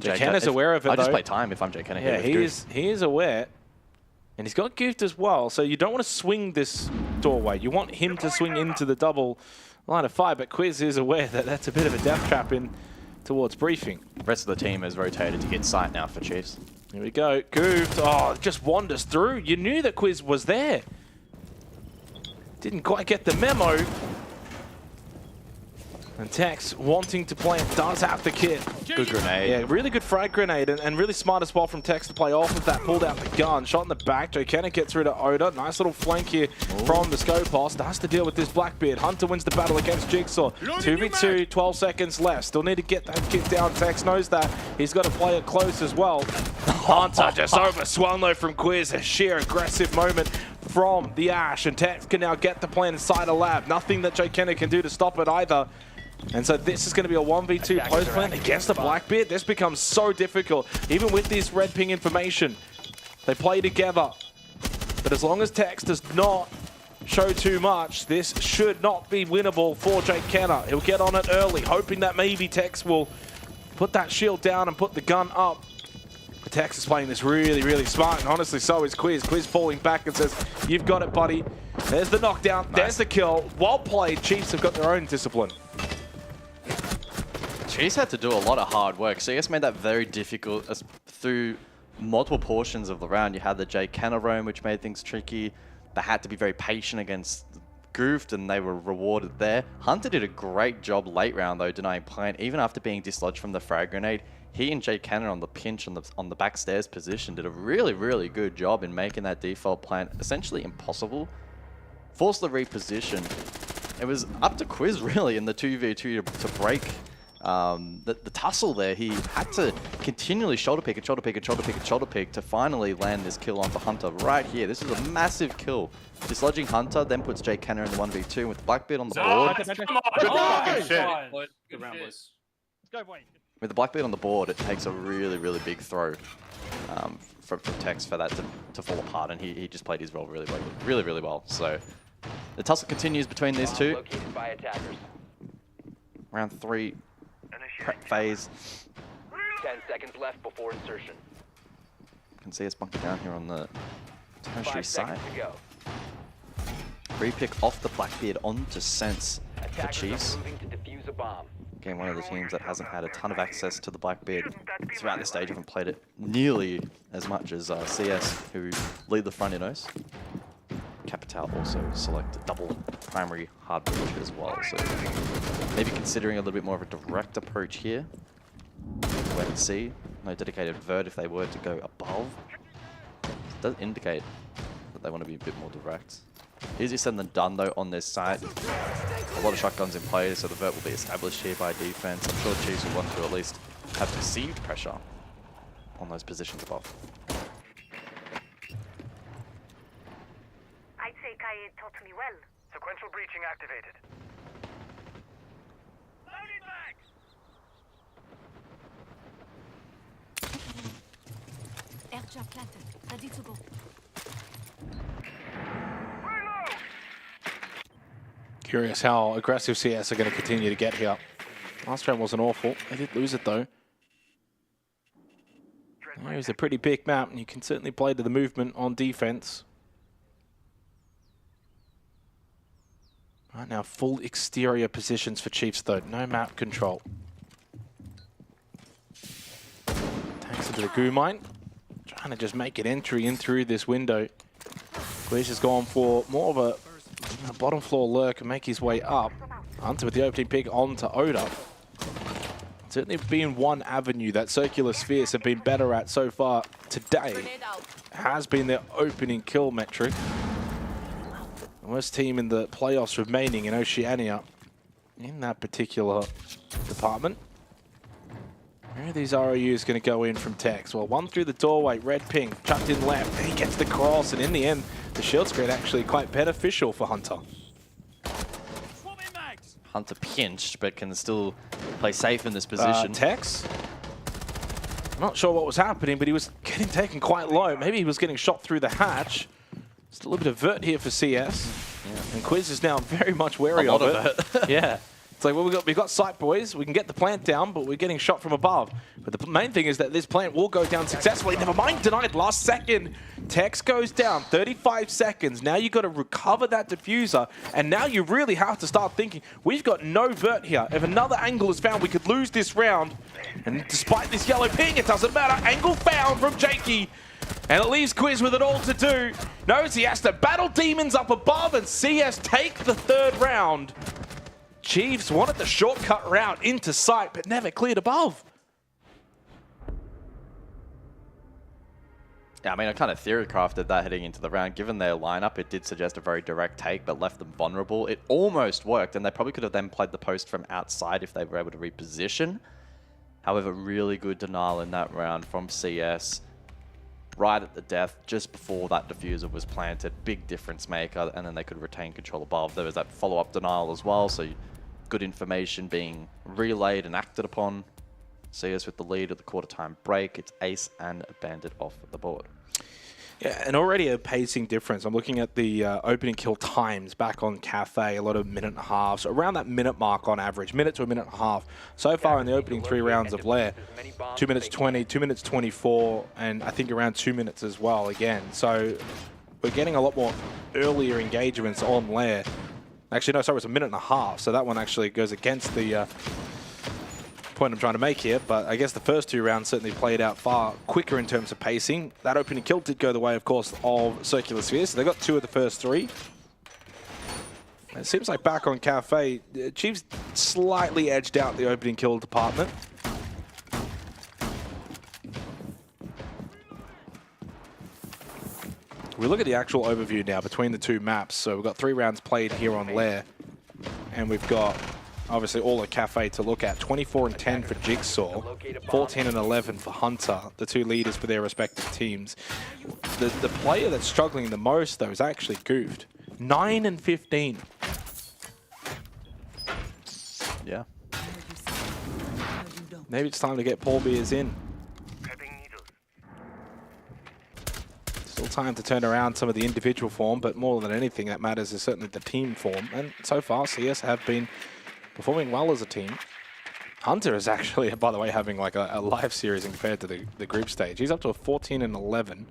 Jay Kenner's aware of it, though. I just play time if I'm Jay Kenner. Yeah, he is aware. And he's got Goofed as well, so you don't want to swing this doorway. You want him to swing into the double line of fire, but Quiz is aware that that's a bit of a death trap in towards briefing. The rest of the team has rotated to get sight now for Chiefs. Here we go. Goofed. Oh, just wanders through. You knew that Quiz was there. Didn't quite get the memo. And Tex, wanting to plant, does have the kit. Good grenade. Yeah, really good frag grenade, and really smart as well from Tex to play off of that. Pulled out the gun, shot in the back. Jay Kenner gets rid of Oda. Nice little flank here from the scope boss. Has to deal with this Blackbeard. Hunter wins the battle against Jigsaw. 2v2, 12 seconds left. Still need to get that kit down. Tex knows that. He's got to play it close as well. Hunter just overswung though from Quiz. A sheer aggressive moment from the Ash, and Tex can now get the plan inside a lab. Nothing that Jay Kenner can do to stop it either. And so this is going to be a 1v2 post plan against the Blackbeard. This becomes so difficult, even with this red ping information. They play together. But as long as Tex does not show too much. This should not be winnable for Jake Kenner. He'll get on it early, hoping that maybe Tex will put that shield down and put the gun up. But Tex is playing this really, really smart, and honestly, so is Quiz. Quiz falling back and says, "You've got it, buddy." There's the knockdown. Nice. There's the kill. Well played. Chiefs have got their own discipline. Chiefs had to do a lot of hard work. CS made that very difficult through multiple portions of the round. You had the Jake Kenner roam, which made things tricky. They had to be very patient against Goofed, and they were rewarded there. Hunter did a great job late round, though, denying plant. Even after being dislodged from the frag grenade, he and Jake Kenner on the pinch on the backstairs position did a really, really good job in making that default plant essentially impossible. Forced the reposition. It was up to Quiz, really, in the 2v2 to break the tussle there. He had to continually shoulder pick and shoulder pick and shoulder pick and shoulder pick to finally land this kill onto Hunter right here. This is a massive kill. Dislodging Hunter then puts Jake Kenner in the 1v2 with Blackbeard on the board. With the Blackbeard on the board, it takes a really, really big throw from Tex for that to fall apart, and he just played his role really well. So the tussle continues between these two. Round 3. Prep phase. 10 seconds left before insertion. You can see us bunker down here on the tertiary side. To go. Repick off the Blackbeard onto Sense for Chiefs. To defuse a bomb. Again, one of the teams that hasn't had a ton of access to the Blackbeard throughout the stage, haven't played it nearly as much as CS, who lead the front in OCE. Capital also select a double primary hard breach as well, so maybe considering a little bit more of a direct approach here. Wait and see. No dedicated vert if they were to go above. It does indicate that they want to be a bit more direct. Easier said than done though on this side. A lot of shotguns in play, so the vert will be established here by defense. I'm sure Chiefs will want to at least have perceived pressure on those positions above. I'd say Kai taught me well. Sequential breaching activated. Airtrap planted. Ready to go. Curious how aggressive CS are going to continue to get here. Last round wasn't awful. They did lose it though. It was a pretty big map, and you can certainly play to the movement on defense. Right now, full exterior positions for Chiefs though. No map control. Tanks into the goo mine. Trying to just make an entry in through this window. Quiz has gone for more of a bottom floor lurk and make his way up. Hunter with the opening pick onto Oda. Certainly been one avenue that Circular Spheres have been better at so far today. Has been their opening kill metric. The worst team in the playoffs remaining in Oceania in that particular department. Where are these ROUs going to go in from Tex? Well, one through the doorway, red ping, chucked in left. He gets the cross, and in the end, the shield screen actually quite beneficial for Hunter. Hunter pinched, but can still play safe in this position. Tex? I'm not sure what was happening, but he was getting taken quite low. Maybe he was getting shot through the hatch. Just a little bit of vert here for CS. Yeah. And Quiz is now very much wary of it. Yeah. It's like, well, we've got sight, boys. We can get the plant down, but we're getting shot from above. But the main thing is that this plant will go down successfully. Never mind, denied last second. Tex goes down, 35 seconds. Now you've got to recover that diffuser, and now you really have to start thinking, we've got no vert here. If another angle is found, we could lose this round. And despite this yellow ping, it doesn't matter. Angle found from Jakey. And it leaves Quiz with it all to do. Knows he has to battle demons up above, and CS take the third round. Chiefs wanted the shortcut route into sight, but never cleared above. Yeah, I mean, I kind of theory crafted that heading into the round. Given their lineup, it did suggest a very direct take, but left them vulnerable. It almost worked, and they probably could have then played the post from outside if they were able to reposition. However, really good denial in that round from CS. Right at the death, just before that diffuser was planted. Big difference maker, and then they could retain control above. There was that follow-up denial as well, so good information being relayed and acted upon. CS with the lead at the quarter-time break. It's Ace and Bandit off the board. Yeah, and already a pacing difference. I'm looking at the opening kill times back on Cafe, a lot of minute and a half, so around that minute mark on average, minute to a minute and a half. So far in the opening 3 rounds of Lair, 2 minutes 20, 2 minutes 24, and I think around 2 minutes as well again. So we're getting a lot more earlier engagements on Lair. Actually, no, sorry, it's a minute and a half, so that one actually goes against the point I'm trying to make here, but I guess the first 2 rounds certainly played out far quicker in terms of pacing. That opening kill did go the way, of course, of Circular Sphere, so they got 2 of the first 3. It seems like back on Cafe, Chiefs slightly edged out the opening kill department. We look at the actual overview now between the 2 maps. So we've got 3 rounds played here on Lair, and we've got obviously all at Cafe to look at. 24 and 10 for Jigsaw, 14 and 11 for Hunter, the 2 leaders for their respective teams. The player that's struggling the most, though, is actually Goofed. 9 and 15. Yeah. Maybe it's time to get Paul Beers in. Still time to turn around some of the individual form, but more than anything that matters is certainly the team form. And so far, CS have been performing well as a team. Hunter is actually, by the way, having like a live series compared to the group stage. He's up to a 14 and 11.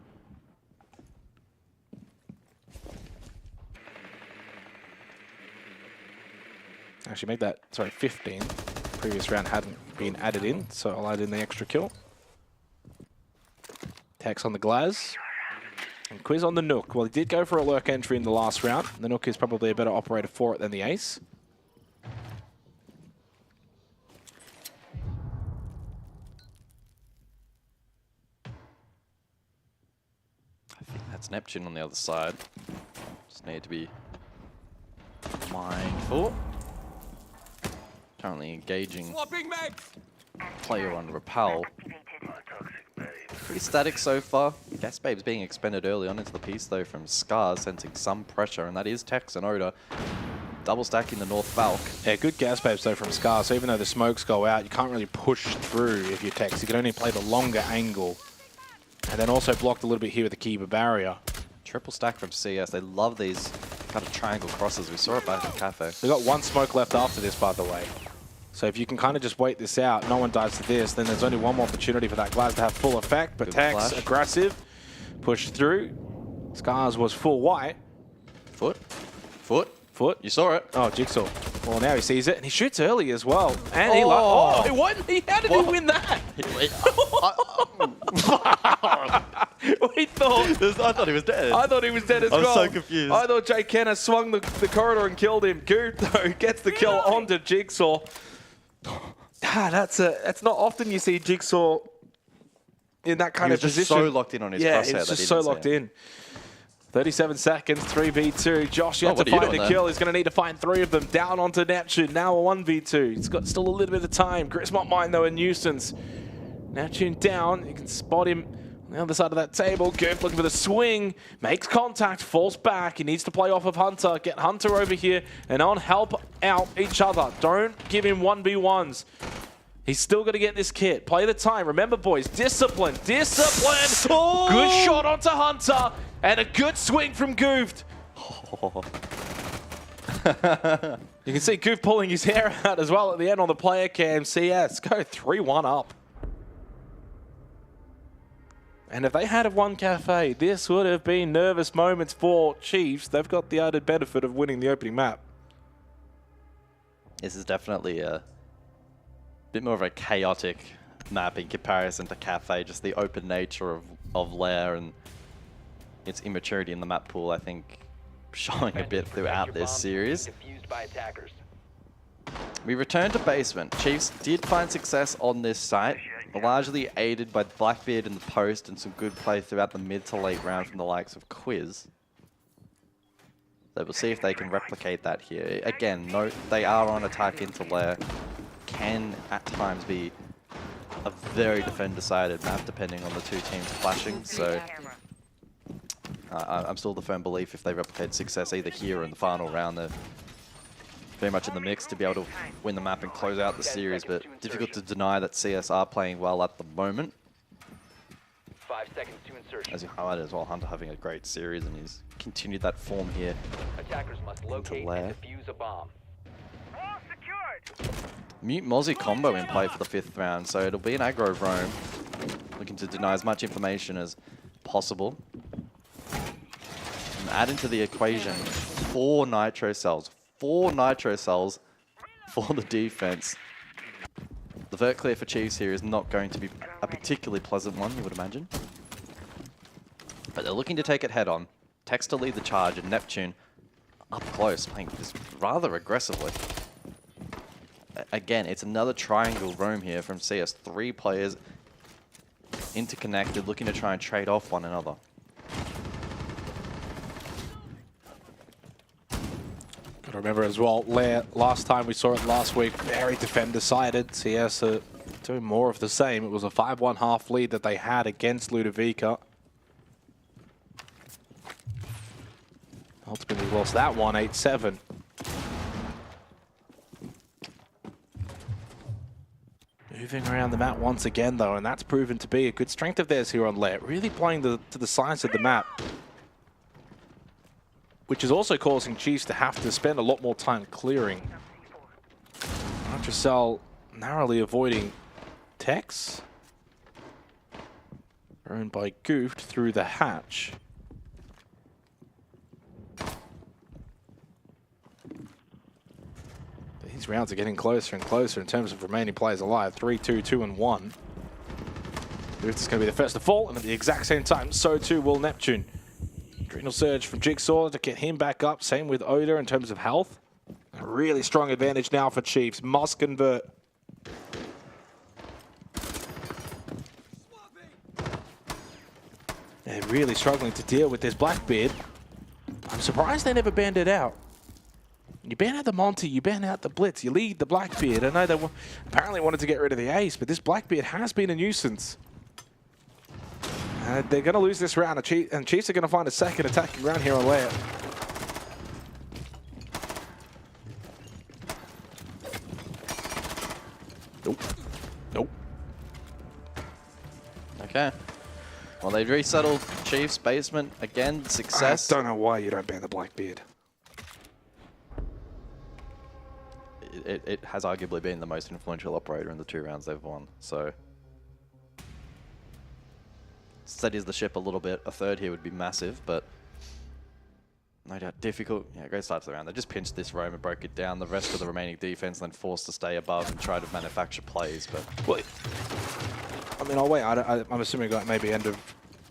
Actually made that, sorry, 15. Previous round hadn't been added in, so I'll add in the extra kill. Tex on the Glaz. And Quiz on the Nook. Well, he did go for a lurk entry in the last round. The Nook is probably a better operator for it than the Ace. I think that's Neptune on the other side. Just need to be mindful. Currently engaging player on Repel. Pretty static so far. Gas Babe's being expended early on into the piece though from Scars, sensing some pressure, and that is Tex and Oda. Double stacking the North Falc. Yeah, good Gas Babes though from Scars. So even though the smokes go out, you can't really push through if you're Tex. You can only play the longer angle. And then also blocked a little bit here with the Kiba barrier. Triple stack from CS. They love these kind of triangle crosses. We saw it back in Cafe. We've got 1 smoke left after this, by the way. So if you can kind of just wait this out, no one dies to this, then there's only 1 more opportunity for that Glaz to have full effect. But Tex, aggressive, pushed through. Scars was full white. Foot. You saw it. Oh, Jigsaw. Well, now he sees it, and he shoots early as well. And he how did he win that? We thought... I thought he was dead. I thought he was dead as well. I was so confused. I thought Jay Kenner swung the corridor and killed him. Goot, though, gets the kill onto Jigsaw. That's not often you see Jigsaw in that kind of position. He was just so locked in on his crosshair. Yeah, it's just so locked in. 37 seconds, 3v2. Josh, you have to find a kill. He's going to need to find 3 of them. Down onto Neptune. Now a 1v2. He's got still a little bit of time. Grismont Mine, though, a nuisance. Neptune down. You can spot him on the other side of that table. Goof looking for the swing. Makes contact. Falls back. He needs to play off of Hunter. Get Hunter over here and on. Help out each other. Don't give him 1v1s. He's still going to get this kit. Play the time. Remember, boys, discipline. Discipline. Oh. Good shot onto Hunter. And a good swing from Goofed. Oh. You can see Goof pulling his hair out as well at the end on the player cam. CS go 3-1 up. And if they had won Cafe, this would have been nervous moments for Chiefs. They've got the added benefit of winning the opening map. This is definitely a bit more of a chaotic map in comparison to Cafe. Just the open nature of Lair and its immaturity in the map pool, I think, showing a bit throughout this series. We return to basement. Chiefs did find success on this site, largely aided by Blackbeard in the post and some good play throughout the mid to late round from the likes of Quiz. So we'll see if they can replicate that here. Again, note they are on attack into Lair. Can at times be a very defend-decided map depending on the 2 teams clashing. So I'm still the firm belief if they replicate success either here or in the final round, they're very much in the mix to be able to win the map and close out the series, but difficult to deny that CS are playing well at the moment. 5 seconds to insertion. As you highlighted as well, Hunter having a great series, and he's continued that form here. Attackers must locate Lair. and defuse a bomb. Mute Mozzie combo in play for the 5th round, so it'll be an aggro roam, looking to deny as much information as possible. And add into the equation 4 nitro cells. 4 nitro cells for the defense. The vert clear for Chiefs here is not going to be a particularly pleasant one, you would imagine. But they're looking to take it head on. Tex to lead the charge, and Neptune up close, playing this rather aggressively. Again, it's another triangle roam here from CS. 3 players interconnected, looking to try and trade off one another. Got to remember as well, Lair, last time we saw it last week, very defender-sided. CS are doing more of the same. It was a 5-1 half lead that they had against Ludovica. Ultimately lost that one, 8-7. Moving around the map once again, though, and that's proven to be a good strength of theirs here on Lair. Really playing to the sides of the map, which is also causing Chiefs to have to spend a lot more time clearing. Nitrocell narrowly avoiding Tex. Earned by Goofed through the hatch. These rounds are getting closer and closer in terms of remaining players alive. 3-2, 2-1. Goofed is going to be the first to fall, and at the exact same time, so too will Neptune. Adrenal Surge from Jigsaw to get him back up. Same with Oda in terms of health. A really strong advantage now for Chiefs. Must convert. They're really struggling to deal with this Blackbeard. I'm surprised they never banned it out. You ban out the Monty, you ban out the Blitz, you lead the Blackbeard. I know they apparently wanted to get rid of the Ace, but this Blackbeard has been a nuisance. They're going to lose this round, and Chiefs are going to find a second attacking round here on Lair. Nope. Nope. Okay. Well, they resettled Chiefs basement again. Success. I don't know why you don't ban the Blackbeard. It has arguably been the most influential operator in the 2 rounds they've won, so steadies the ship a little bit. A third here would be massive, but no doubt difficult. Yeah, great start to the round. They just pinched this roam and broke it down. The rest of the remaining defense then forced to stay above and try to manufacture plays. But well, I mean, I'll wait. I'm assuming like maybe end of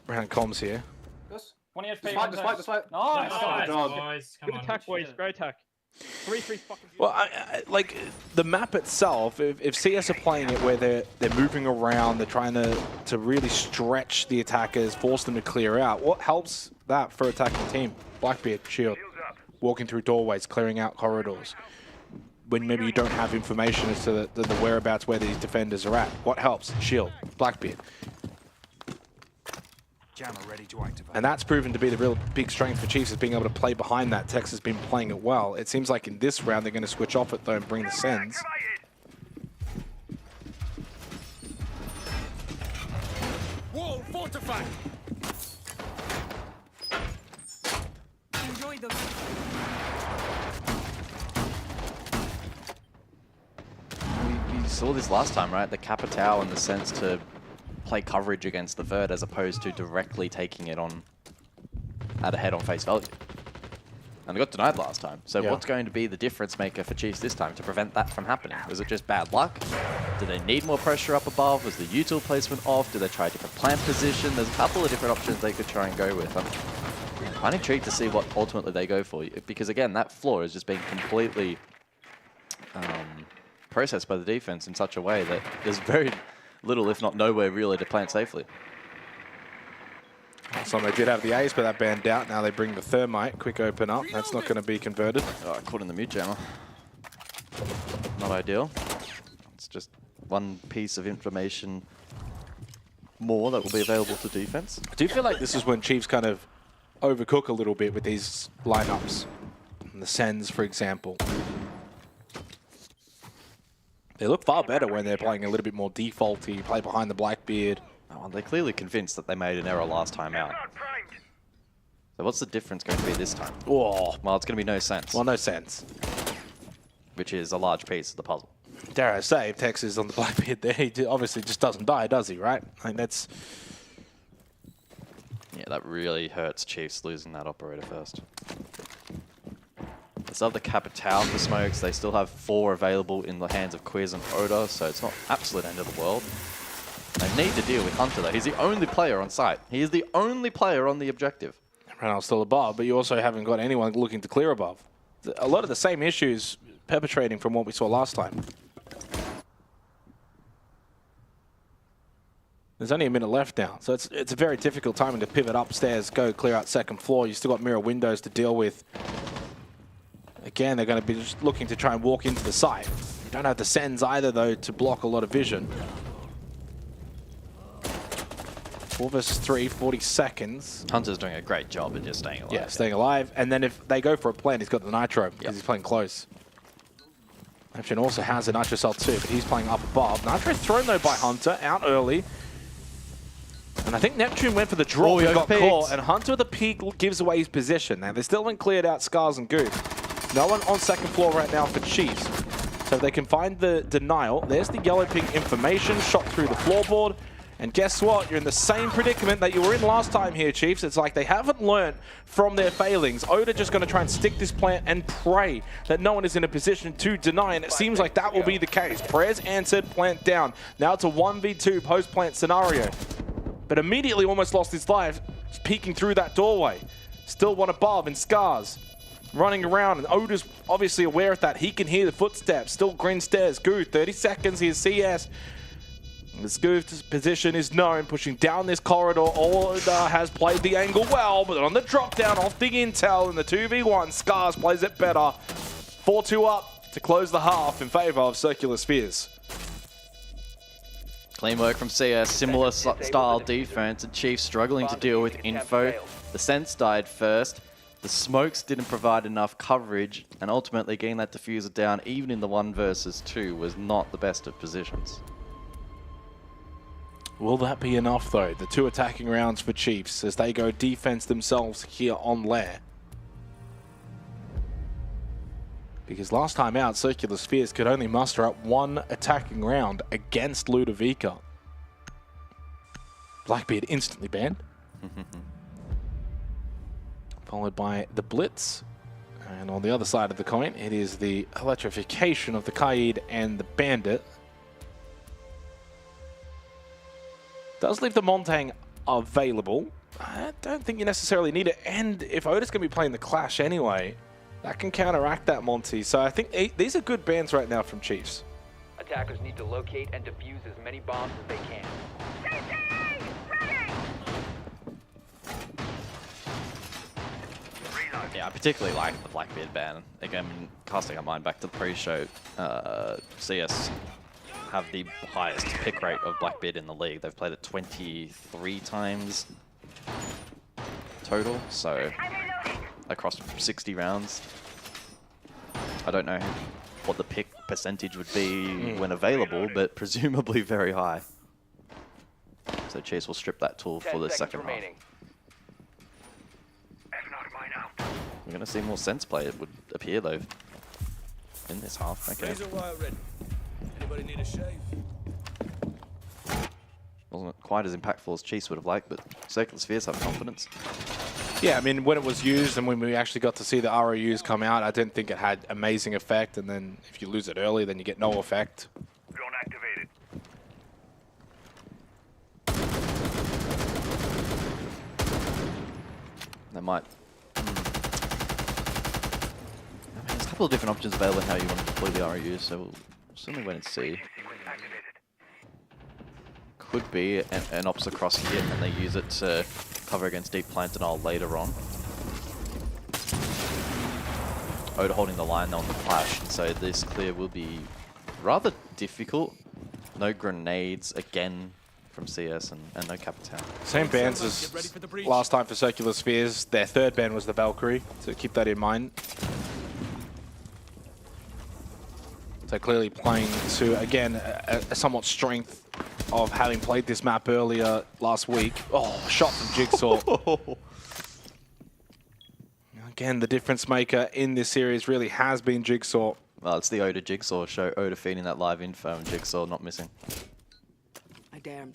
round comms here. Yes. 20 HP. Despite. Nice. Good attack, boys. Great attack. 3-3 fucking. Well, like the map itself, if CS are playing it where they're moving around, they're trying to really stretch the attackers, force them to clear out. What helps that for attacking team? Blackbeard, shield, walking through doorways, clearing out corridors. When maybe you don't have information as to the whereabouts where these defenders are at, what helps? Shield, Blackbeard. Jammer ready to activate. And that's proven to be the real big strength for Chiefs, is being able to play behind that. Tex has been playing it well. It seems like in this round they're going to switch off it though and bring the Sens. Wall fortified. Enjoy the. we saw this last time, right? The Capitao in the sense to play coverage against the Vert as opposed to directly taking it on at a head on face value. And they got denied last time. So what's going to be the difference maker for Chiefs this time to prevent that from happening? Was it just bad luck? Do they need more pressure up above? Was the util placement off? Do they try a different plant position? There's a couple of different options they could try and go with. I'm intrigued to see what ultimately they go for. Because again, that floor is just being completely processed by the defense in such a way that there's very little, if not nowhere, really to plant safely. So they did have the Ace, but that banned out. Now they bring the Thermite. Quick open up. That's not going to be converted. Oh, caught in the mute jammer. Not ideal. It's just one piece of information more that will be available to defense. I do feel like this is when Chiefs kind of overcook a little bit with these lineups. And the Sens, for example. They look far better when they're playing a little bit more defaulty, play behind the Blackbeard, Well, they're clearly convinced that they made an error last time out. So what's the difference going to be this time? Oh. Well, it's going to be no sense. Well, no sense. Which is a large piece of the puzzle. Dare I say, if Tex is on the Blackbeard there, he obviously just doesn't die, does he, right? I mean, that's... Yeah, that really hurts Chiefs losing that operator first. They still have the Capital for smokes. They still have 4 available in the hands of Quiz and Oda, so it's not absolute end of the world. They need to deal with Hunter, though. He's the only player on site. He is the only player on the objective. Ronald's still above, but you also haven't got anyone looking to clear above. A lot of the same issues perpetrating from what we saw last time. There's only a minute left now, so it's a very difficult timing to pivot upstairs, go clear out second floor. You still got mirror windows to deal with. Again, they're going to be just looking to try and walk into the site. You don't have the sends either, though, to block a lot of vision. 4 versus 3, 40 seconds. Hunter's doing a great job at just staying alive. Yeah, staying alive. And then if they go for a plant, he's got the Nitro because he's playing close. Neptune also has a Nitro Cell too, but he's playing up above. Nitro thrown, though, by Hunter, out early. And I think Neptune went for the draw and got caught, and Hunter with the peak gives away his position. Now, they still haven't cleared out Scars and Goof. No one on second floor right now for Chiefs. So if they can find the denial, there's the yellow ping information shot through the floorboard. And guess what? You're in the same predicament that you were in last time here, Chiefs. It's like they haven't learned from their failings. Oda just going to try and stick this plant and pray that no one is in a position to deny, and it seems like that will be the case. Prayers answered, plant down. Now it's a 1v2 post-plant scenario. But immediately almost lost his life, peeking through that doorway. Still one above, and Scars running around, and Oda's obviously aware of that. He can hear the footsteps. Still green stairs. Goo, 30 seconds. Here's CS. The Scoof's position is known, pushing down this corridor. Oda has played the angle well, but on the drop down off the intel in the 2v1, Scars plays it better. 4-2 up to close the half in favor of Circular Spheres. Clean work from CS, similar style defense, and Chiefs struggling to deal with info. The sense died first. The smokes didn't provide enough coverage, and ultimately getting that diffuser down, even in the 1 versus 2, was not the best of positions. Will that be enough, though? The 2 attacking rounds for Chiefs as they go defense themselves here on Lair. Because last time out, Circular Spheres could only muster up 1 attacking round against Ludovica. Blackbeard instantly banned. Followed by the Blitz. And on the other side of the coin, it is the electrification of the Kaid and the Bandit. Does leave the Montang available. I don't think you necessarily need it. And if Oda's going to be playing the Clash anyway, that can counteract that Monty. So I think these are good bans right now from Chiefs. Attackers need to locate and defuse as many bombs as they can. Yeah, I particularly like the Blackbeard ban. Again, casting our mind back to the pre-show, CS have the highest pick rate of Blackbeard in the league. They've played it 23 times total, so across 60 rounds. I don't know what the pick percentage would be when available, but presumably very high. So Chase will strip that tool for the second half. We're going to see more sense play, it would appear, though, in this half. Okay. Anybody need a shave? Wasn't quite as impactful as Chiefs would have liked, but Circular Spheres have confidence. Yeah, I mean, when it was used and when we actually got to see the ROUs come out, I didn't think it had amazing effect. And then if you lose it early, then you get no effect. Drone activated. They might... I mean, there's a couple of different options available in how you want to deploy the ROUs, so we'll certainly wait and see. Could be an ops across here, and they use it to cover against deep plant denial later on. Oda holding the line on the flash, and so this clear will be rather difficult. No grenades again from CS and no Capitan. Same bans as last time for Circular Spheres. Their third ban was the Valkyrie, so keep that in mind. So clearly playing to, again, a somewhat strength of having played this map earlier last week. Oh, shot from Jigsaw. Again, the difference maker in this series really has been Jigsaw. Well, it's the Oda Jigsaw show. Oda feeding that live info and Jigsaw not missing. I dare him.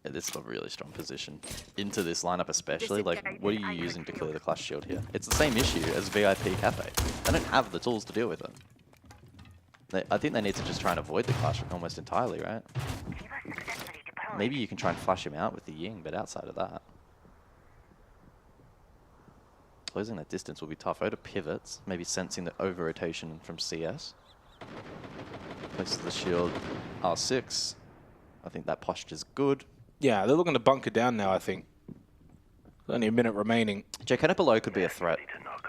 Yeah, this is a really strong position into this lineup especially. Like, what are you using to clear the clutch shield here? It's the same issue as VIP Cafe. They don't have the tools to deal with it. I think they need to just try and avoid the clutch almost entirely, right? Maybe you can try and flush him out with the Ying, but outside of that, closing that distance will be tough. Oda pivots, maybe sensing the over-rotation from CS. Places the shield R6. I think that posture's good. Yeah, they're looking to bunker down now, I think. There's only a minute remaining. Jacana below could be a threat.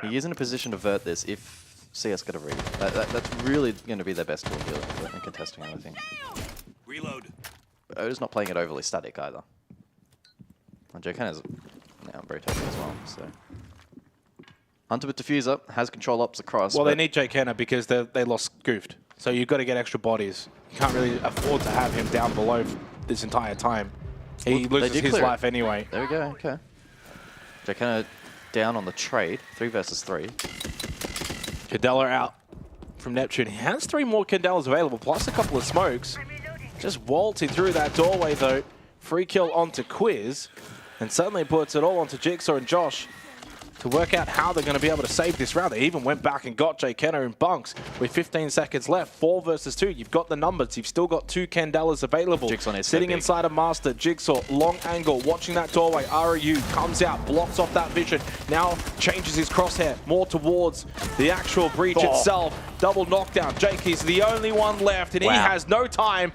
He is in a position to vert this if CS get a read. That's really going to be their best tool here in contesting him, I think. Reload. But Oda's not playing it overly static either. And Jacana's now very tough as well, so... Hunter with Diffuser has control ops across. Well, they need Jacana because they lost Goofed. So you've got to get extra bodies. You can't really afford to have him down below this entire time. He loses his life anyway. There we go, okay. Jacana down on the trade, 3 versus 3. Candela out from Neptune. He has 3 more Candelas available, plus a couple of smokes. Just waltzing through that doorway, though. Free kill onto Quiz, and suddenly puts it all onto Jigsaw and Josh to work out how they're going to be able to save this round. They even went back and got Jacana in bunks with 15 seconds left. 4 versus 2. You've got the numbers. You've still got 2 Candelas available. Jigsaw sitting inside a Master. Jigsaw, long angle, watching that doorway. ROU comes out, blocks off that vision. Now changes his crosshair more towards the actual breach itself. Double knockdown. Jake is the only one left, and he has no time.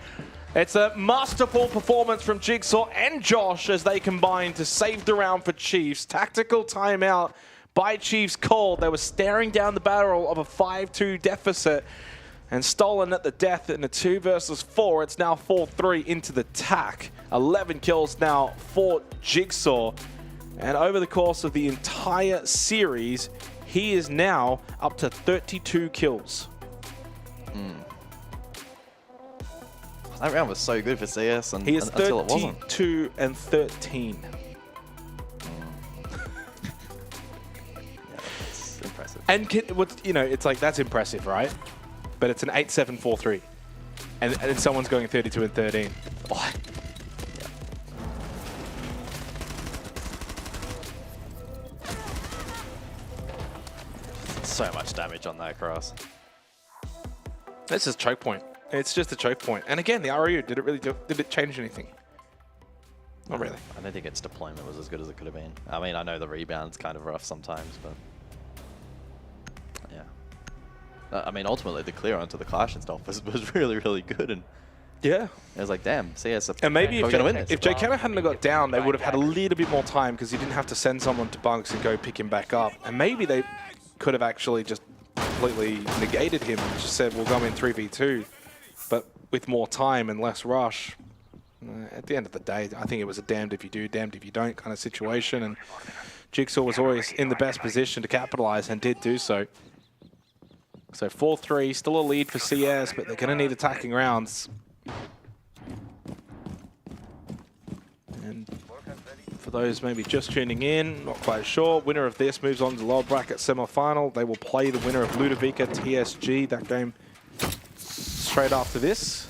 It's a masterful performance from Jigsaw and Josh as they combine to save the round for Chiefs. Tactical timeout by Chiefs called. They were staring down the barrel of a 5-2 deficit and stolen at the death in a 2 versus 4. It's now 4-3 into the tack. 11 kills now for Jigsaw. And over the course of the entire series, he is now up to 32 kills. That round was so good for CS he is until it wasn't. 32 and 13. Yeah, that's impressive. And it's like, that's impressive, right? But it's an 8-7-4-3. And someone's going 32 and 13. Oh. So much damage on that cross. This is choke point. It's just a choke point. And again, the ROU, did it change anything? Not really. I don't think its deployment was as good as it could have been. I mean, I know the rebound's kind of rough sometimes, but yeah. I mean, ultimately, the clear onto the clash and stuff was really, really good. And yeah, it was like, damn, CS are and maybe if Jacana hadn't got down, they would have had a Right. little bit more time because he didn't have to send someone to bunks and go pick him back up. And maybe they could have actually just completely negated him and just said, we'll go in 3v2. But with more time and less rush, at the end of the day, I think it was a damned if you do, damned if you don't kind of situation. And Jigsaw was always in the best position to capitalize and did do so. So 4-3, still a lead for CS, but they're going to need attacking rounds. And for those maybe just tuning in, not quite sure, winner of this moves on to the lower bracket semi-final. They will play the winner of Ludovica TSG, that game straight after this.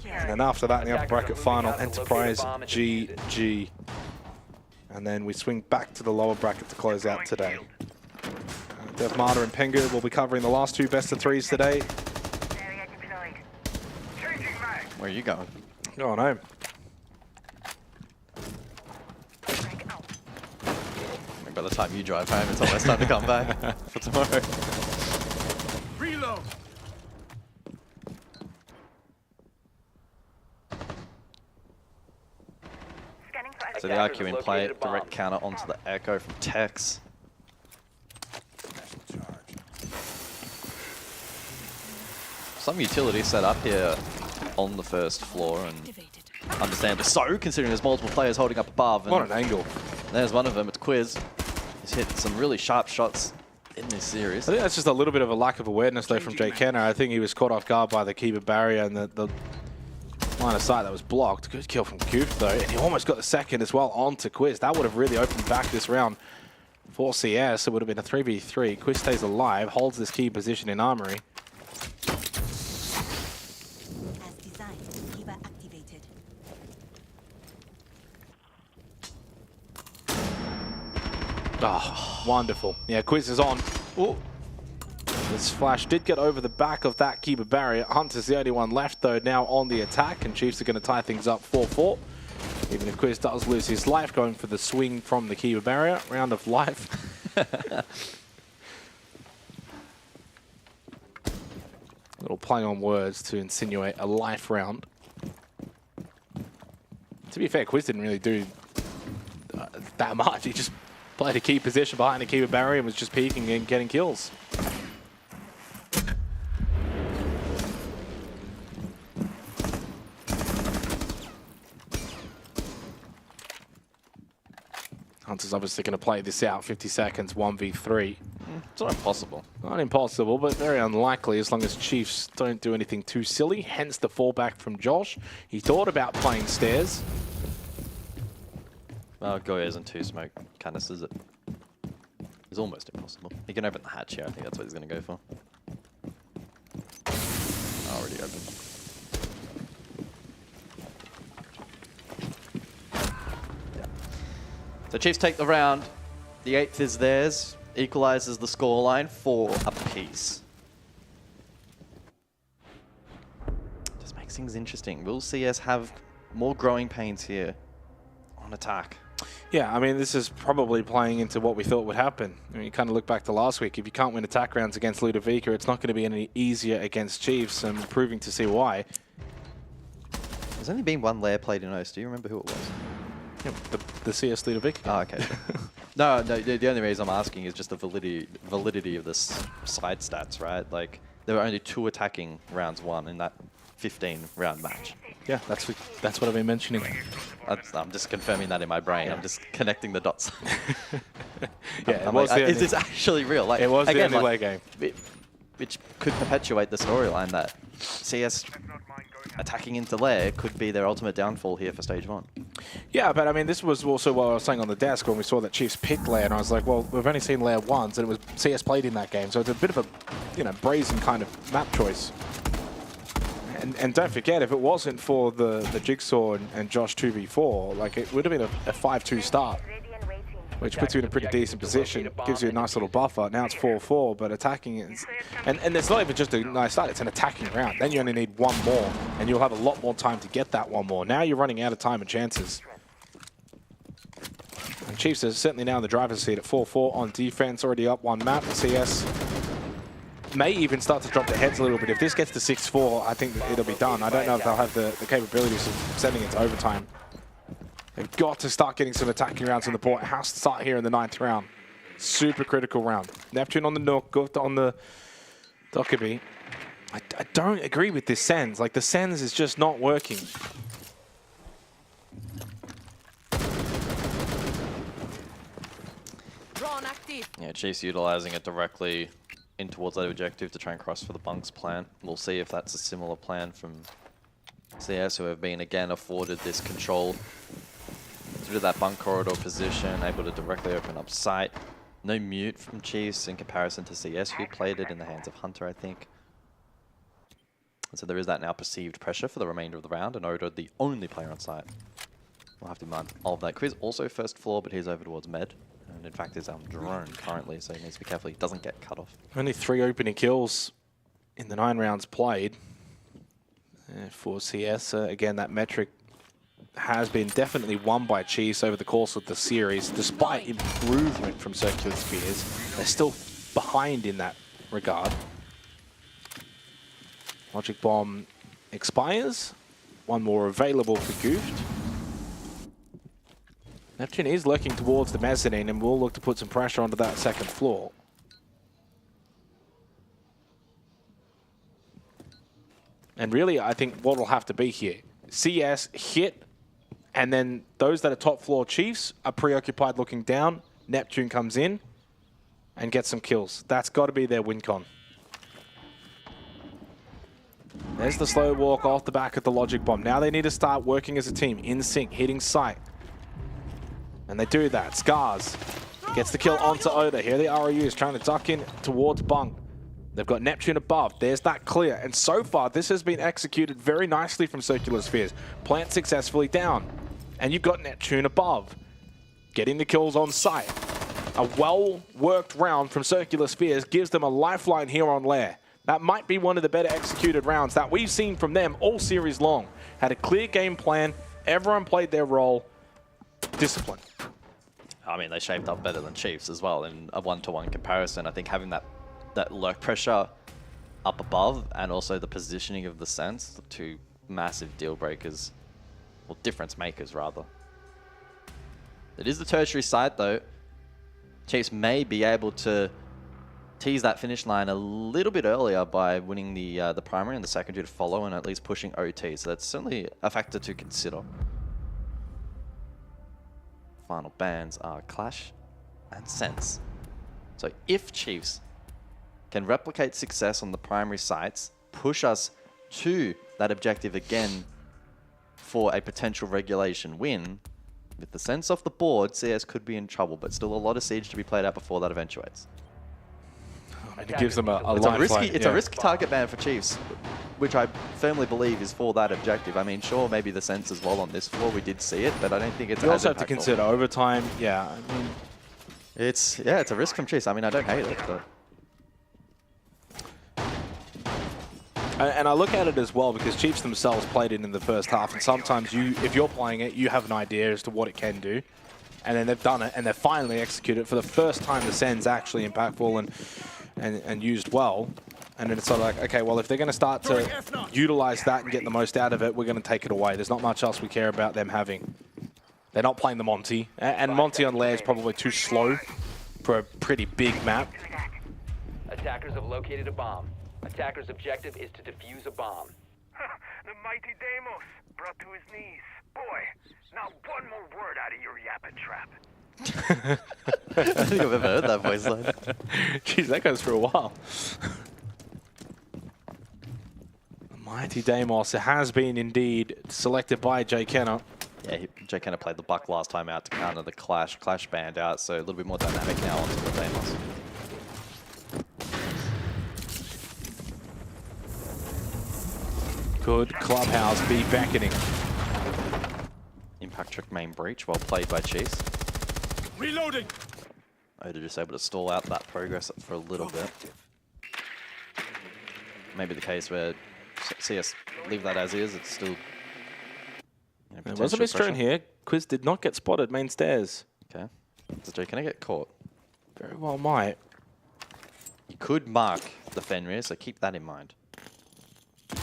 And then after that, in the upper bracket final, Enterprise GG. And then we swing back to the lower bracket to close out today. Dev Marta and Pengu will be covering the last 2 best of 3s today. Where are you going? Going home. By the time you drive home, it's almost time to come back for tomorrow. Reload. So the IQ in play, direct counter onto the Echo from Tex. Some utility set up here on the first floor, and understandably so, considering there's multiple players holding up above. What an angle. There's one of them, it's Quiz. He's hit some really sharp shots in this series. I think that's just a little bit of a lack of awareness, though, from Jay Kenner. I think he was caught off guard by the keeper barrier and the line of sight that was blocked. Good kill from Goof, though, and he almost got the second as well onto Quiz. That would have really opened back this round for CS. It would have been a 3v3. Quiz stays alive, holds this key position in Armory. As designed, keeper activated. Oh, wonderful. Yeah, Quiz is on. Ooh. This flash did get over the back of that keeper barrier. Hunter's the only one left, though, now on the attack, and Chiefs are going to tie things up 4-4. Even if Quiz does lose his life, going for the swing from the keeper barrier. Round of life. Little play on words to insinuate a life round. To be fair, Quiz didn't really do that much. He just played a key position behind the keeper barrier and was just peeking and getting kills. Hunter's obviously going to play this out. 50 seconds, 1v3. It's not impossible. Not impossible, but very unlikely as long as Chiefs don't do anything too silly. Hence the fallback from Josh. He thought about playing stairs. Well, Goya's and 2 smoke canisters. It's almost impossible. He can open the hatch here. I think that's what he's going to go for. Already open. So Chiefs take the round. The 8th is theirs. Equalizes the scoreline 4 apiece. Just makes things interesting. Will CS have more growing pains here on attack? Yeah, I mean, this is probably playing into what we thought would happen. I mean, you kind of look back to last week. If you can't win attack rounds against Ludovica, it's not going to be any easier against Chiefs, and proving to see why. There's only been one Lair played in OCE. Do you remember who it was? Yeah, the CS Ludovica. Oh, okay. No, the only reason I'm asking is just the validity of this side stats, right? Like, there were only 2 attacking rounds won in that 15-round match. Yeah, that's what I've been mentioning. I'm just confirming that in my brain. Yeah. I'm just connecting the dots. Yeah, I'm like, is this actually real? Like, it was again, the only game. Which could perpetuate the storyline that CS attacking into Lair could be their ultimate downfall here for stage 1. Yeah, but I mean, this was also what I was saying on the desk when we saw that Chiefs picked Lair, and I was like, well, we've only seen Lair once, and it was CS played in that game, so it's a bit of a, brazen kind of map choice. And don't forget, if it wasn't for the Jigsaw and Josh 2v4, like, it would have been a 5-2 start, which puts you in a pretty decent position, gives you a nice little buffer. Now it's 4-4, but attacking is... And it's not even just a nice start, it's an attacking round. Then you only need one more, and you'll have a lot more time to get that one more. Now you're running out of time and chances. And Chiefs are certainly now in the driver's seat at 4-4 on defense, already up 1 map. CS may even start to drop their heads a little bit. If this gets to 6-4, I think it'll be done. I don't know if they'll have the capabilities of sending it to overtime. They've got to start getting some attacking rounds on the board. It has to start here in the 9th round. Super critical round. Neptune on the Nook, Guft on the Dokkaebi. I don't agree with this Sens. Like, the Sens is just not working. Yeah, Chiefs utilizing it directly in towards that objective to try and cross for the bunks plan. We'll see if that's a similar plan from CS, who have been again afforded this control through that bunk corridor position, able to directly open up sight. No mute from Chiefs in comparison to CS, who played it in the hands of Hunter, I think. And so there is that now perceived pressure for the remainder of the round, and Odo the only player on site. We'll have to mind all of that. Quiz also first floor, but he's over towards med. And in fact, is drone currently, so he needs to be careful he doesn't get cut off. Only 3 opening kills in the 9 rounds played for CS. Again, that metric has been definitely won by Chiefs over the course of the series. Despite improvement from Circular Spears, they're still behind in that regard. Logic Bomb expires. 1 more available for Goofed. Neptune is lurking towards the mezzanine and will look to put some pressure onto that 2nd floor. And really, I think what will have to be here, CS hit, and then those that are top floor Chiefs are preoccupied looking down. Neptune comes in. and get some kills. That's got to be their win con. There's the slow walk off the back of the logic bomb. Now they need to start working as a team, in sync, hitting sight. And they do that. Scars gets the kill onto Oda. Here the ROU is trying to duck in towards Bung. They've got Neptune above. There's that clear. And so far, this has been executed very nicely from Circular Spheres. Plant successfully down. And you've got Neptune above. Getting the kills on sight. A well-worked round from Circular Spheres gives them a lifeline here on Lair. That might be one of the better executed rounds that we've seen from them all series long. Had a clear game plan. Everyone played their role. Discipline. I mean, they shaped up better than Chiefs as well in a one-to-one comparison. I think having that lurk pressure up above and also the positioning of the sense, the two massive deal breakers, or difference makers rather. It is the tertiary side though. Chiefs may be able to tease that finish line a little bit earlier by winning the primary and the secondary to follow and at least pushing OT. So that's certainly a factor to consider. Final bans are Clash and Sense. So if Chiefs can replicate success on the primary sites, push us to that objective again for a potential regulation win, with the Sense off the board, CS could be in trouble, but still a lot of Siege to be played out before that eventuates. And it gives them a It's a risky target ban for Chiefs, which I firmly believe is for that objective. I mean, sure, maybe the Sense as well on this floor, we did see it, but I don't think it's You also have to consider overtime. Yeah, I mean, it's a risk from Chiefs. I mean, I don't hate it, but... And I look at it as well because Chiefs themselves played it in the first half, and sometimes if you're playing it, you have an idea as to what it can do, and then they've done it, and they've finally executed it for the first time. The Sen's actually impactful and used well, and then it's sort of like, okay, well, if they're going to start to utilize that and get the most out of it, we're going to take it away. There's not much else we care about them having. They're not playing the Monty, and Monty on Lair is probably too slow for a pretty big map. Attackers have located a bomb. Attacker's objective is to defuse a bomb. The mighty Deimos, brought to his knees. Boy, not one more word out of your yapping trap. I don't think I've ever heard that voice line. Jeez, that goes for a while. Mighty Deimos has been indeed selected by Jay Kenner. Yeah, Jay Kenner played the Buck last time out to counter the Clash banned out, so a little bit more dynamic now onto the Deimos. Could Clubhouse be beckoning? Impact trick main breach, well played by Chiefs. Reloading! Oda just able to stall out that progress for a little bit. Maybe the case where CS leave that as is, it's still... There was a misturn here. Quiz did not get spotted main stairs. Okay. Does Jay Kenner get caught? Very well might. You could mark the Fenrir, so keep that in mind.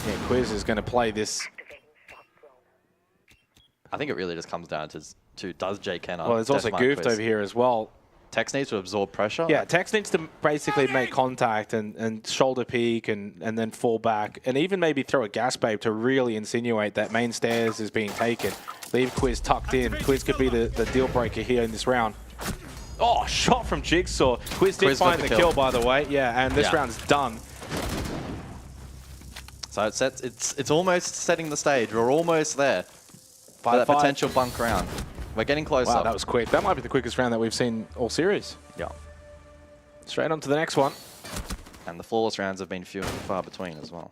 Yeah, Quiz is going to play this. I think it really just comes down to does Jay Kenner... Well, there's also Goofed over here as well. Tex needs to absorb pressure. Yeah, Tex needs to basically make contact and shoulder peek and then fall back and even maybe throw a gas babe to really insinuate that main stairs is being taken. Leave Quiz tucked in. Quiz could be the deal breaker here in this round. Oh, shot from Jigsaw. Quiz did find the kill, by the way. Yeah, and this round's done. So it's almost setting the stage. We're almost there for that potential bunk round. We're getting closer. Wow, that was quick. That might be the quickest round that we've seen all series. Yeah. Straight on to the next one. And the flawless rounds have been few and far between as well.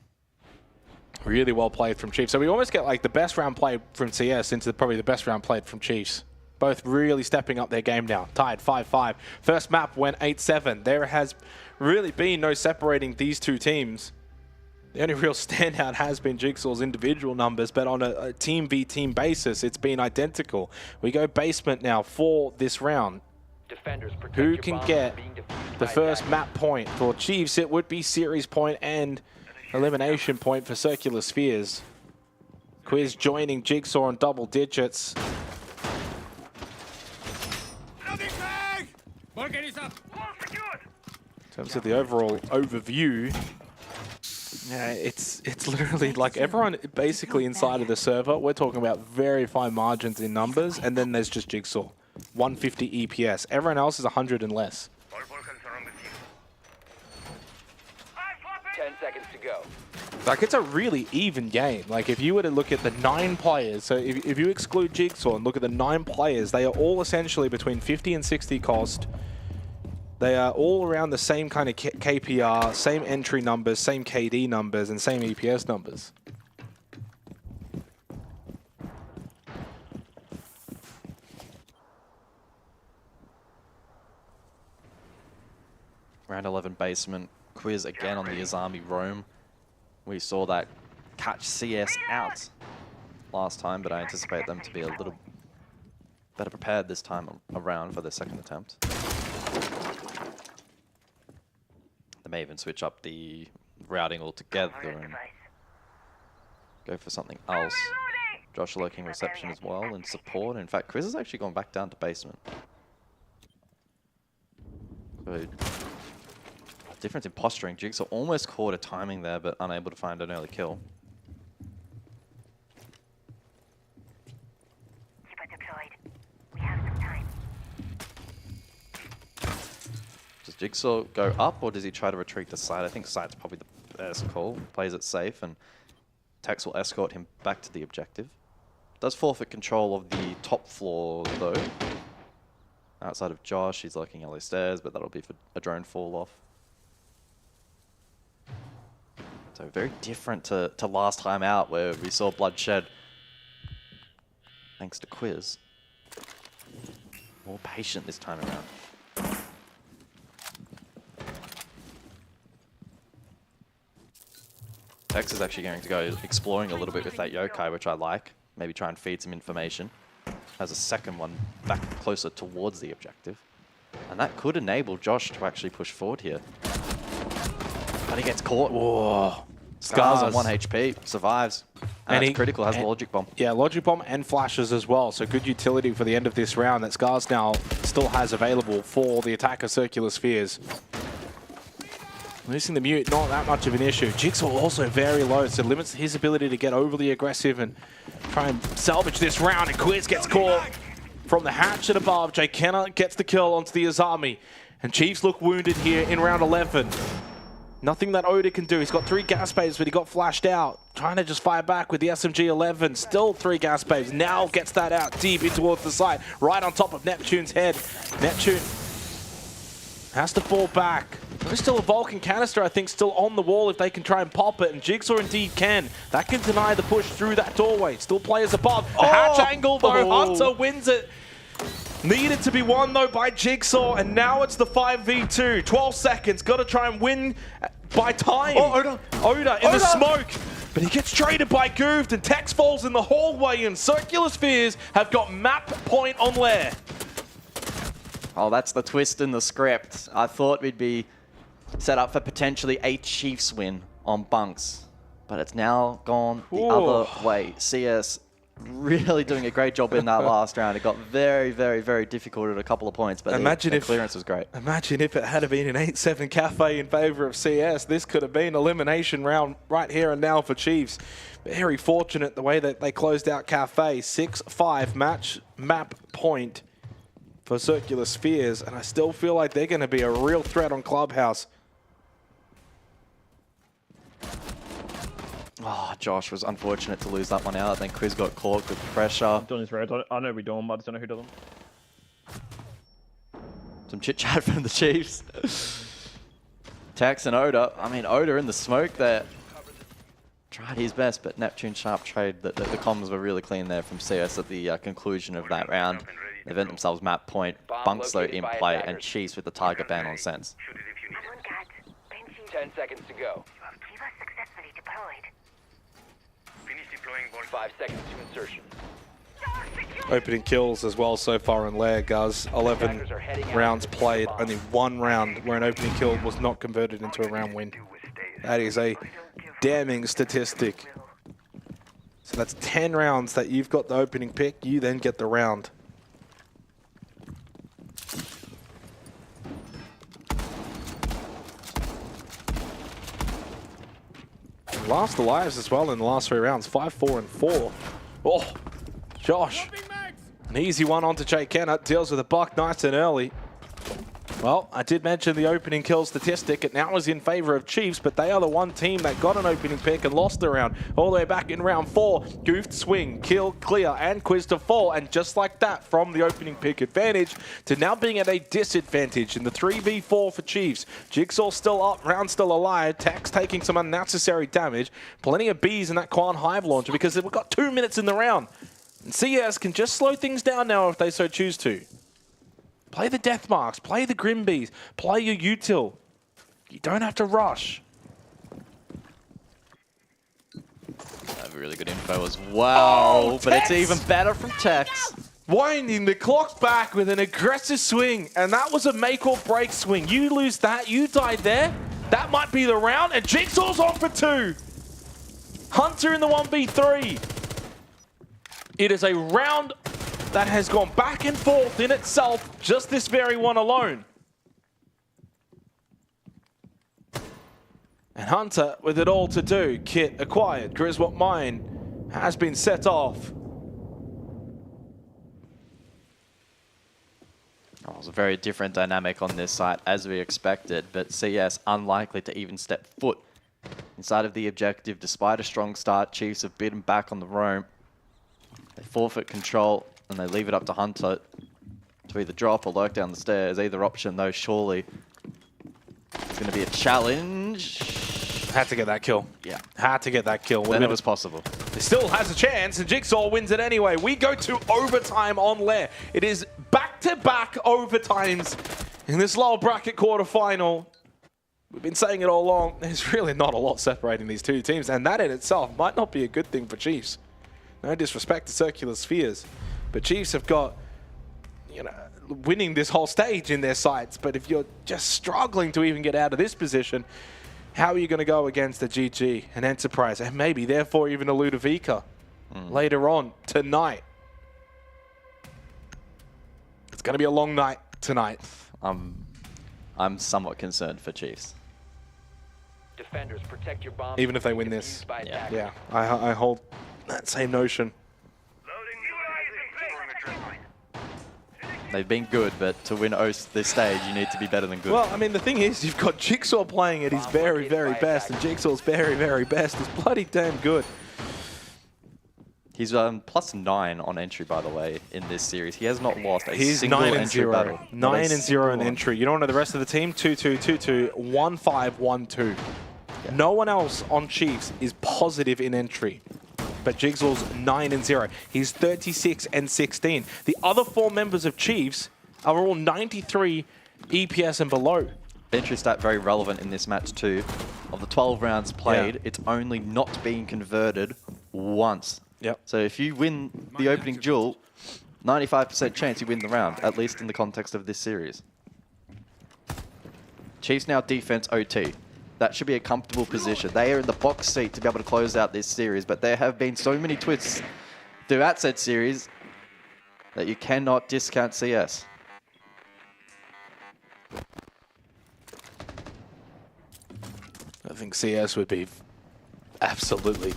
Really well played from Chiefs. So we almost get like the best round played from CS into probably the best round played from Chiefs. Both really stepping up their game now. Tied 5-5. First map went 8-7. There has really been no separating these two teams. The only real standout has been Jigsaw's individual numbers, but on a team v team basis, it's been identical. We go basement now for this round. Who can get the first map point? For Chiefs, it would be series point and elimination point for Circular Spheres. Quiz joining Jigsaw on double digits. In terms of the overall overview, yeah, it's literally like everyone basically inside of the server. We're talking about very fine margins in numbers, and then there's just Jigsaw, 150 EPS. Everyone else is 100 and less. 10 seconds to go. Like, it's a really even game. Like, if you were to look at the 9 players, so if you exclude Jigsaw and look at the 9 players, they are all essentially between 50 and 60 cost. They are all around the same kind of KPR, same entry numbers, same KD numbers, and same EPS numbers. Round 11 basement. Quiz again on the Azami roam. We saw that catch CS out last time, but I anticipate them to be a little better prepared this time around for their second attempt. They may even switch up the routing altogether and go for something else. Josh lurking reception as well and support. In fact, Quiz has actually gone back down to basement. So, difference in posturing. Jigsaw almost caught a timing there, but unable to find an early kill. Keep it deployed. We have some time. Does Jigsaw go up, or does he try to retreat to side? I think side's probably the best call. Plays it safe, and Tex will escort him back to the objective. Does forfeit control of the top floor, though. Outside of Josh, he's lurking yellow stairs, but that'll be for a drone fall off. So very different to last time out where we saw bloodshed. Thanks to Quiz. More patient this time around. Tex is actually going to go exploring a little bit with that yokai, which I like. Maybe try and feed some information. Has a second one back closer towards the objective. And that could enable Josh to actually push forward here. But he gets caught. Whoa. Scars on 1 HP. Survives. And it's critical. Has Logic Bomb. Yeah, Logic Bomb and flashes as well. So good utility for the end of this round that Scars now still has available for the attack of Circular Spheres. Losing the mute, not that much of an issue. Jigsaw also very low, so limits his ability to get overly aggressive and try and salvage this round. And Quiz gets caught from the hatch and above. Jay Kenner gets the kill onto the Azami. And Chiefs look wounded here in round 11. Nothing that Oda can do. He's got 3 gas babes, but he got flashed out. Trying to just fire back with the SMG-11. Still 3 gas babes. Now gets that out deep in towards the side. Right on top of Neptune's head. Neptune has to fall back. There's still a Vulcan canister, I think, still on the wall if they can try and pop it. And Jigsaw indeed can. That can deny the push through that doorway. Still players above. The hatch angle, though. Hunter wins it. Needed to be won, though, by Jigsaw. And now it's the 5v2. 12 seconds. Got to try and win by time. Oh, Oda. Oda in the smoke. But he gets traded by Gooved. And Tex falls in the hallway. And Circular Spheres have got map point on Lair. Oh, that's the twist in the script. I thought we'd be set up for potentially a Chiefs win on bunks, but it's now gone the other way. CS really doing a great job in that last round. It got very, very, very difficult at a couple of points, but the clearance was great. Imagine if it had been an 8-7 cafe in favor of CS. This could have been elimination round right here and now for Chiefs. Very fortunate the way that they closed out cafe. 6-5 match map point for Circular Spheres, and I still feel like they're going to be a real threat on Clubhouse. Oh, Josh was unfortunate to lose that one out. Then Quiz got caught with pressure. Doing his red. I know we do them, but I just don't know who does them. Some chit-chat from the Chiefs. Tex and Oda. I mean, Oda in the smoke there. Tried his best, but Neptune sharp trade. The comms were really clean there from CS at the conclusion of that round. They event themselves map point. Bunks though in play, and Chiefs with the target ban on Sense. 10 seconds to go. Kiva successfully deployed. Finish deploying ball. 5 seconds to insertion. Opening kills as well so far in Lair, Guz. 11 rounds played, only 1 round where an opening kill was not converted into a round win. That is a damning statistic. So that's 10 rounds that you've got the opening pick, you then get the round. Last lives as well in the last 3 rounds, 5, 4, and 4. Oh, Josh. An easy one onto Jay Kennett, deals with a buck nice and early. Well, I did mention the opening kill statistic. It now is in favor of Chiefs, but they are the one team that got an opening pick and lost the round. All the way back in round 4, Goofed swing, kill, clear, and Quiz to fall. And just like that, from the opening pick advantage to now being at a disadvantage in the 3v4 for Chiefs. Jigsaw still up, round still alive. Tax taking some unnecessary damage. Plenty of bees in that Quan Hive launcher because we've got 2 minutes in the round. And CS can just slow things down now if they so choose to. Play the Death Marks, play the Grim Bees, play your util. You don't have to rush. Have really good info as well, but it's even better from Tex. Winding the clock back with an aggressive swing, and that was a make or break swing. You lose that, you died there. That might be the round, and Jigsaw's on for 2. Hunter in the 1v3. It is a round that has gone back and forth in itself, just this very one alone. And Hunter with it all to do. Kit acquired. Griswold Mine has been set off. Oh, it was a very different dynamic on this site as we expected, but CS unlikely to even step foot inside of the objective. Despite a strong start, Chiefs have beaten back on the roam. They forfeit control and they leave it up to Hunter to either drop or lurk down the stairs. Either option, though, surely it's going to be a challenge. Had to get that kill. Yeah. Had to get that kill. Then it was possible. It still has a chance, and Jigsaw wins it anyway. We go to overtime on Lair. It is back-to-back overtimes in this lower bracket quarterfinal. We've been saying it all along. There's really not a lot separating these two teams, and that in itself might not be a good thing for Chiefs. No disrespect to Circular Spheres, but Chiefs have got, you know, winning this whole stage in their sights. But if you're just struggling to even get out of this position, how are you going to go against a GG, an Enterprise, and maybe therefore even a Ludovica later on tonight? It's going to be a long night tonight. I'm somewhat concerned for Chiefs. Defenders, protect your bomb. Even if they win this. Yeah, I hold that same notion. They've been good, but to win this stage, you need to be better than good. Well, I mean, the thing is, you've got Jigsaw playing at his very, very best, and Jigsaw's very, very best is bloody damn good. He's +9 on entry, by the way, in this series. He has not lost a He's single 9 and entry 0. battle. 9-0 in entry. You don't know the rest of the team? 2-2, 2-2, 1-5, 1-2. Yeah. No one else on Chiefs is positive in entry. But Jigsaw's 9-0. He's 36-16. The other 4 members of Chiefs are all 93 EPS and below. Entry stat very relevant in this match too. Of the 12 rounds played, it's only not being converted once. Yep. So if you win the opening duel, 95% chance you win the round, at least in the context of this series. Chiefs now defense OT. That should be a comfortable position. They are in the box seat to be able to close out this series, but there have been so many twists throughout said series that you cannot discount CS. I think CS would be absolutely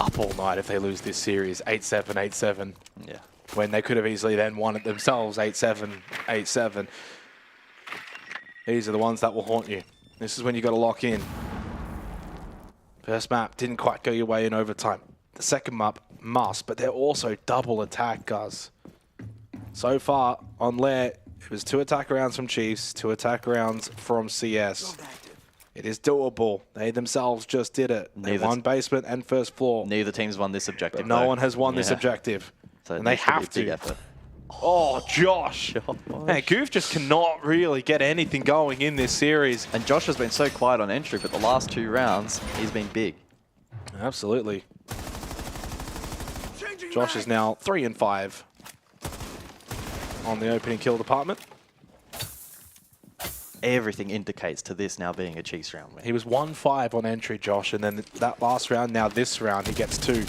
up all night if they lose this series 8-7, 8-7. Yeah. When they could have easily then won it themselves 8-7, 8-7. These are the ones that will haunt you. This is when you got to lock in. First map didn't quite go your way in overtime. The second map must, but they're also double attack, guys. So far on Lair, it was 2 attack rounds from Chiefs, 2 attack rounds from CS. It is doable. They themselves just did it. They won basement and first floor. Neither team's won this objective. But no one has won this objective. So and they have to. Oh, Josh. Man, Goof just cannot really get anything going in this series. And Josh has been so quiet on entry, but the last 2 rounds, he's been big. Absolutely. Josh is now 3-5 on the opening kill department. Everything indicates to this now being a Chiefs round win. He was 1-5 on entry, Josh, and then that last round, now this round, he gets 2.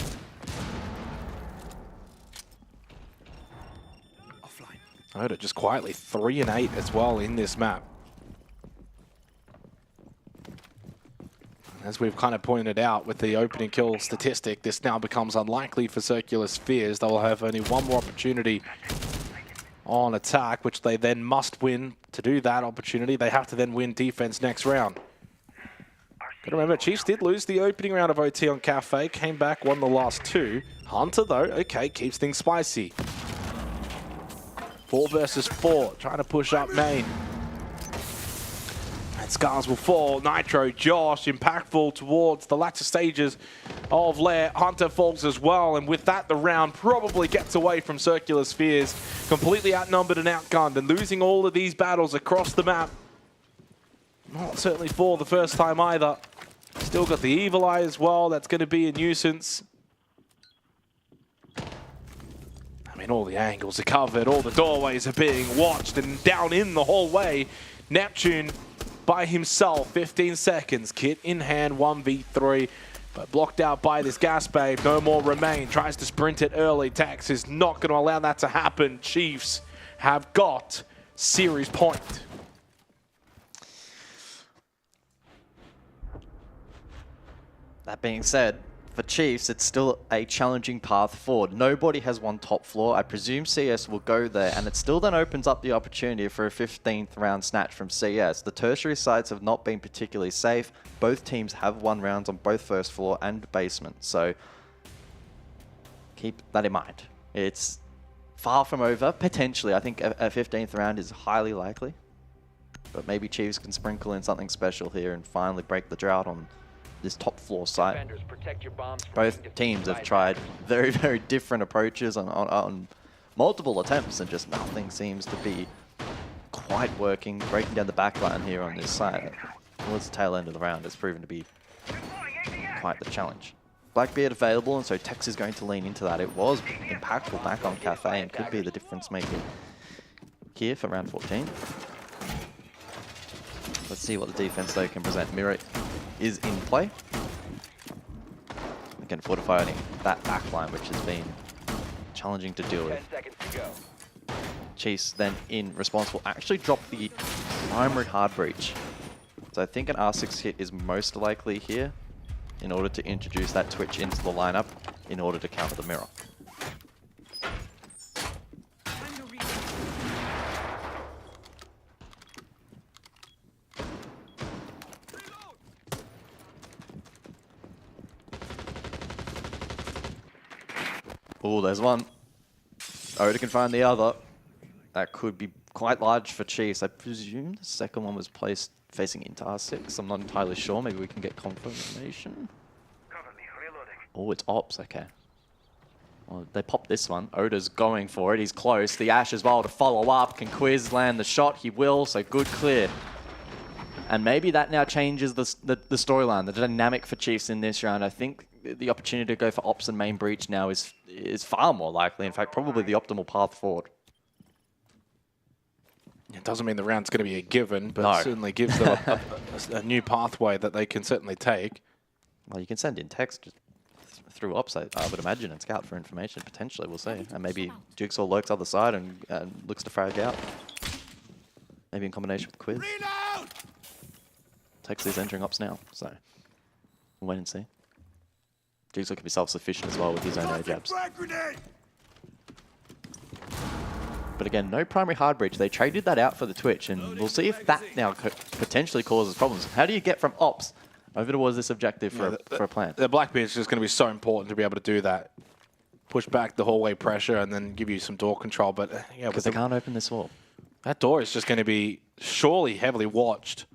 Oda just quietly 3-8 as well in this map. As we've kind of pointed out with the opening kill statistic, this now becomes unlikely for Circular Spheres. They will have only one more opportunity on attack, which they then must win. To do that opportunity, they have to then win defense next round. Gotta remember, Chiefs did lose the opening round of OT on Cafe, came back, won the last 2. Hunter, though, okay, keeps things spicy. 4 versus 4, trying to push up main. And Scars will fall. Nitro, Josh, impactful towards the latter stages of Lair. Hunter falls as well, and with that, the round probably gets away from Circular Spheres. Completely outnumbered and outgunned, and losing all of these battles across the map. Not certainly for the first time either. Still got the Evil Eye as well. That's going to be a nuisance. I mean, all the angles are covered. All the doorways are being watched. And down in the hallway, Neptune by himself. 15 seconds. Kit in hand, 1v3. But blocked out by this gas babe. No more remain. Tries to sprint it early. Tax is not going to allow that to happen. Chiefs have got series point. That being said, for Chiefs, it's still a challenging path forward. Nobody has won top floor. I presume CS will go there, and it still then opens up the opportunity for a 15th round snatch from CS. The tertiary sites have not been particularly safe. Both teams have won rounds on both first floor and basement, so keep that in mind. It's far from over, potentially. I think a 15th round is highly likely, but maybe Chiefs can sprinkle in something special here and finally break the drought on this top floor site. Both teams have tried very, very different approaches on multiple attempts, and just nothing seems to be quite working. Breaking down the back line here on this side towards the tail end of the round has proven to be quite the challenge. Blackbeard available, and so Tex is going to lean into that. It was impactful back on Cafe and could be the difference maker here for round 14. Let's see what the defense though can present. Mirror is in play. Again, fortifying that back line, which has been challenging to deal with. 10 seconds to go. Chiefs then in response will actually drop the primary hard breach. So I think an R6 hit is most likely here in order to introduce that twitch into the lineup in order to counter the mirror. Oh, there's one. Oda can find the other. That could be quite large for Chiefs. I presume the second one was placed facing into R6. I'm not entirely sure. Maybe we can get confirmation. Oh, it's Ops. Okay. Well, they popped this one. Oda's going for it. He's close. The Ash as well to follow up. Can Quiz land the shot? He will. So good clear. And maybe that now changes the storyline, the dynamic for Chiefs in this round. I think the opportunity to go for Ops and main breach now is far more likely. In fact, probably the optimal path forward. It doesn't mean the round's going to be a given, but it certainly gives them a new pathway that they can certainly take. Well, you can send in text through Ops, I would imagine, and scout for information, potentially, we'll see. And maybe Jigsaw lurks other side and looks to frag out. Maybe in combination with Quiz. Tex is entering Ops now, so we'll wait and see. Jigsaw can be self-sufficient as well with his own air jabs. But again, no primary hard breach. They traded that out for the Twitch, and we'll see if that now potentially causes problems. How do you get from Ops over towards this objective for a plan? The Blackbeard is just going to be so important to be able to do that. Push back the hallway pressure and then give you some door control. But yeah, because they can't open this wall. That door is just going to be surely heavily watched.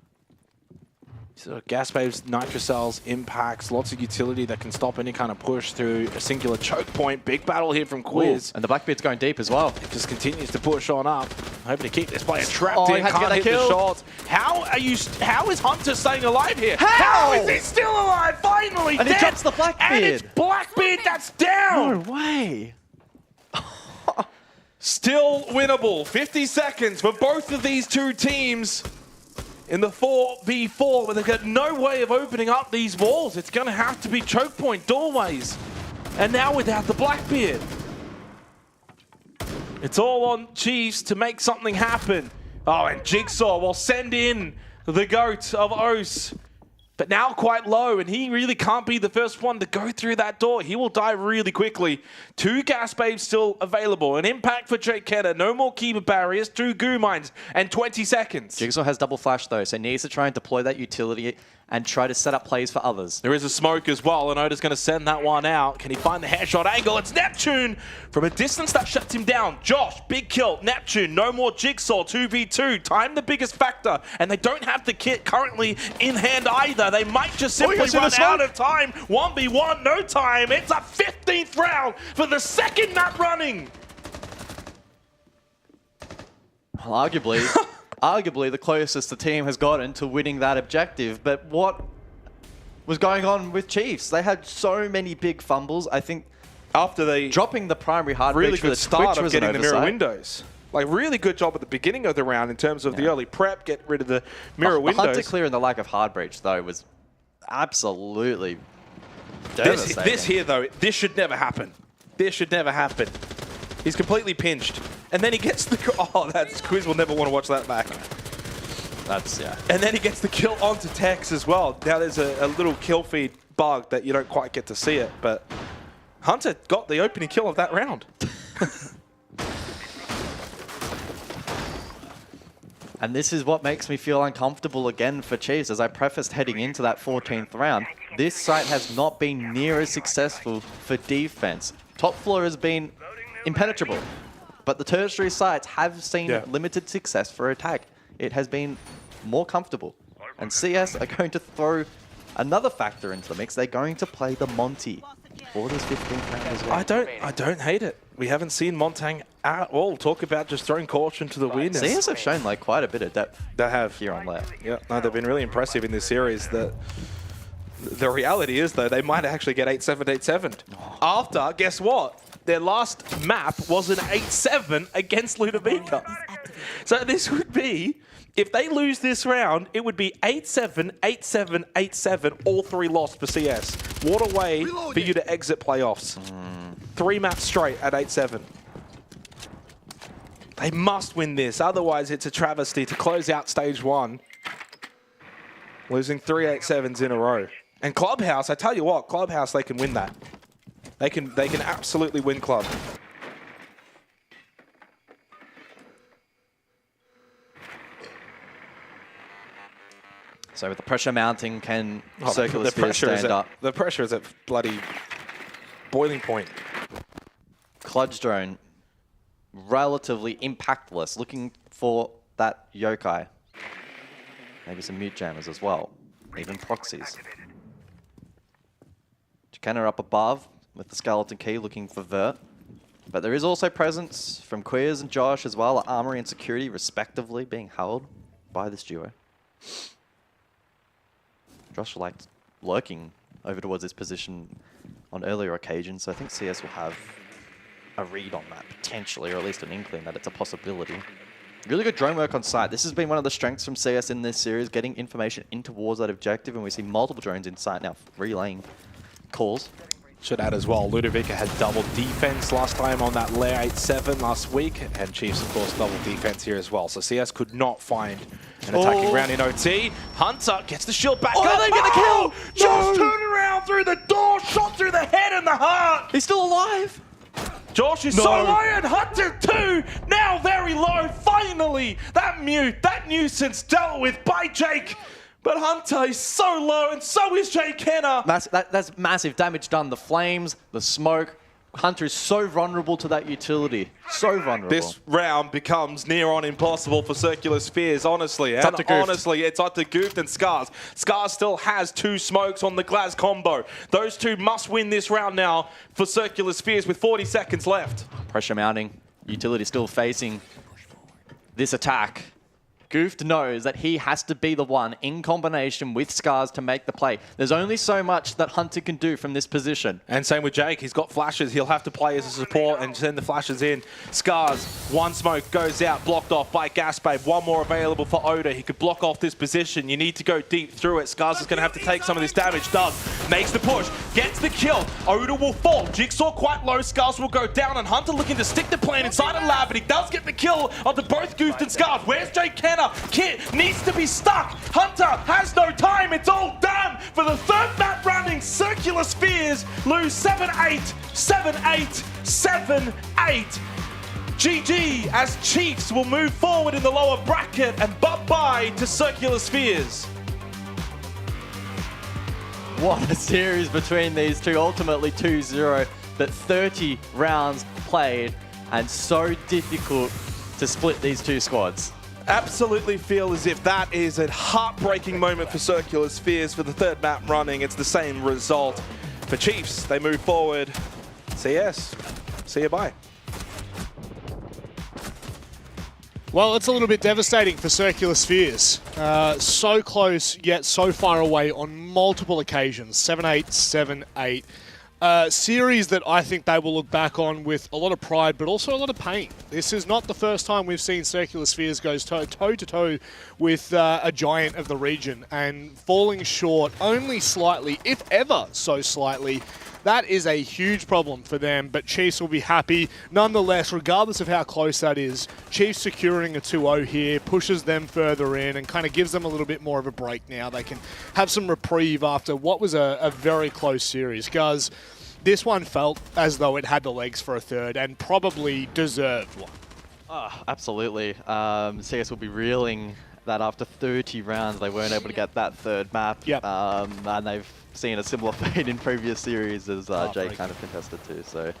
So gas waves, nitro cells, impacts, lots of utility that can stop any kind of push through a singular choke point. Big battle here from Quiz. Ooh, and the Blackbeard's going deep as well. It just continues to push on up. Hoping to keep this player trapped in, can't hit the shots. How is Hunter staying alive here? How is he still alive? Finally and dead. He drops the Blackbeard. And it's Blackbeard that's down. No way. Still winnable. 50 seconds for both of these two teams. In the 4v4, where they've got no way of opening up these walls. It's going to have to be choke point doorways. And now without the Blackbeard. It's all on Chiefs to make something happen. Oh, and Jigsaw will send in the GOAT of OCE. but now quite low, and he really can't be the first one to go through that door. He will die really quickly. 2 gas babes still available. An impact for Jake Kenner. No more keeper barriers. 2 goo mines and 20 seconds. Jigsaw has double flash though, so needs to try and deploy that utility and try to set up plays for others. There is a smoke as well, and Oda's going to send that one out. Can he find the headshot angle? It's Neptune from a distance that shuts him down. Josh, big kill. Neptune, no more Jigsaw, 2v2. Time the biggest factor, and they don't have the kit currently in hand either. They might just simply run out of time. 1v1, no time. It's a 15th round for the second map running. Well, arguably the closest the team has gotten to winning that objective. But what was going on with Chiefs? They had so many big fumbles. I think after they dropping the primary hard really breach for good the start Twitch of was getting an the mirror oversight. windows. Like, really good job at the beginning of the round in terms of the early prep, get rid of the mirror windows. The Hunter clear and the lack of hard breach, though, was absolutely devastating. This here, though, this should never happen. This should never happen. He's completely pinched. And then he gets the... Oh, that's... Quiz will never want to watch that back. That's, yeah. And then he gets the kill onto Tex as well. Now there's a little kill feed bug that you don't quite get to see it, but Hunter got the opening kill of that round. And this is what makes me feel uncomfortable again for Chiefs. As I prefaced heading into that 14th round, this site has not been near as successful for defense. Top floor has been impenetrable, but the tertiary sites have seen limited success for attack. It has been more comfortable. And CS are going to throw another factor into the mix. They're going to play the Monty for this 15th round as well. I don't hate it. We haven't seen Montang at all. Talk about just throwing caution to the wind. CS have shown like quite a bit of depth. They have here on Lair. Yeah, no, they've been really impressive in this series. The reality is, though, they might actually get 8-7, 8-7. After, guess what? Their last map was an 8-7 against Ludovica. So this would be, if they lose this round, it would be 8-7, 8-7, 8-7, all 3 lost for CS. What a way for you to exit playoffs. 3 maps straight at 8-7. They must win this, otherwise it's a travesty to close out stage 1. Losing 3 8-7s in a row. And Clubhouse, I tell you what, Clubhouse, they can win that. They can absolutely win Club. So with the pressure mounting, can Circular Sphere stand up? The pressure is at bloody boiling point. Kludge drone, relatively impactless, looking for that yokai. Maybe some mute jammers as well, even proxies. Chicana up above with the skeleton key looking for Vert. But there is also presence from Quiz and Josh as well, armory and security respectively being held by this duo. Josh liked lurking over towards this position on earlier occasions, so I think CS will have a read on that potentially, or at least an inkling that it's a possibility. Really good drone work on site. This has been one of the strengths from CS in this series, getting information in towards that objective, and we see multiple drones in sight now relaying calls. Should add as well, Ludovica had double defense last time on that Lair 8-7 last week, and Chiefs, of course, double defense here as well. So CS could not find an attacking round in OT. Hunter gets the shield back up. They get the kill! Josh turned around through the door, shot through the head and the heart. He's still alive. Josh is so low, and Hunter too, now very low. Finally, that nuisance dealt with by Jake. But Hunter is so low, and so is Jake Kenner. That's massive damage done. The flames, the smoke. Hunter is so vulnerable to that utility. So vulnerable. This round becomes near on impossible for Circular Spheres, honestly. It's up to Gooft. Honestly, it's up to Gooft and Scars. Scars still has 2 smokes on the Glaz combo. Those 2 must win this round now for Circular Spheres with 40 seconds left. Pressure mounting. Utility still facing this attack. Gooft knows that he has to be the one in combination with Scars to make the play. There's only so much that Hunter can do from this position. And same with Jake. He's got flashes. He'll have to play as a support and send the flashes in. Scars, 1 smoke goes out, blocked off by Gasbabe. 1 more available for Oda. He could block off this position. You need to go deep through it. Scars is going to have to take some of this damage. Does. Makes the push. Gets the kill. Oda will fall. Jigsaw quite low. Scars will go down. And Hunter looking to stick the plan inside a lab. But he does get the kill onto both Gooft and Scars. Where's Jake Kenner? Kit needs to be stuck. Hunter has no time. It's all done for the third map running. Circular Spheres lose 7-8, 7-8, 7-8. GG as Chiefs will move forward in the lower bracket and bye-bye to Circular Spheres. What a series between these two, ultimately 2-0, but 30 rounds played and so difficult to split these two squads. Absolutely feel as if that is a heartbreaking moment for Circular Spheres for the third map running. It's the same result. For Chiefs, they move forward. CS, see you bye. Well, it's a little bit devastating for Circular Spheres. So close, yet so far away on multiple occasions. 7-8, 7-8. Series that I think they will look back on with a lot of pride, but also a lot of pain. This is not the first time we've seen Circular Spheres go toe-to-toe with a giant of the region, and falling short only slightly, if ever so slightly. That is a huge problem for them, but Chiefs will be happy. Nonetheless, regardless of how close that is, Chiefs securing a 2-0 here pushes them further in and kind of gives them a little bit more of a break now. They can have some reprieve after what was a very close series, because this one felt as though it had the legs for a third and probably deserved one. Oh, absolutely. CS will be reeling that after 30 rounds they weren't able to get that third map. Yep. And they've seen a similar fate in previous series as Jay kind of contested to. So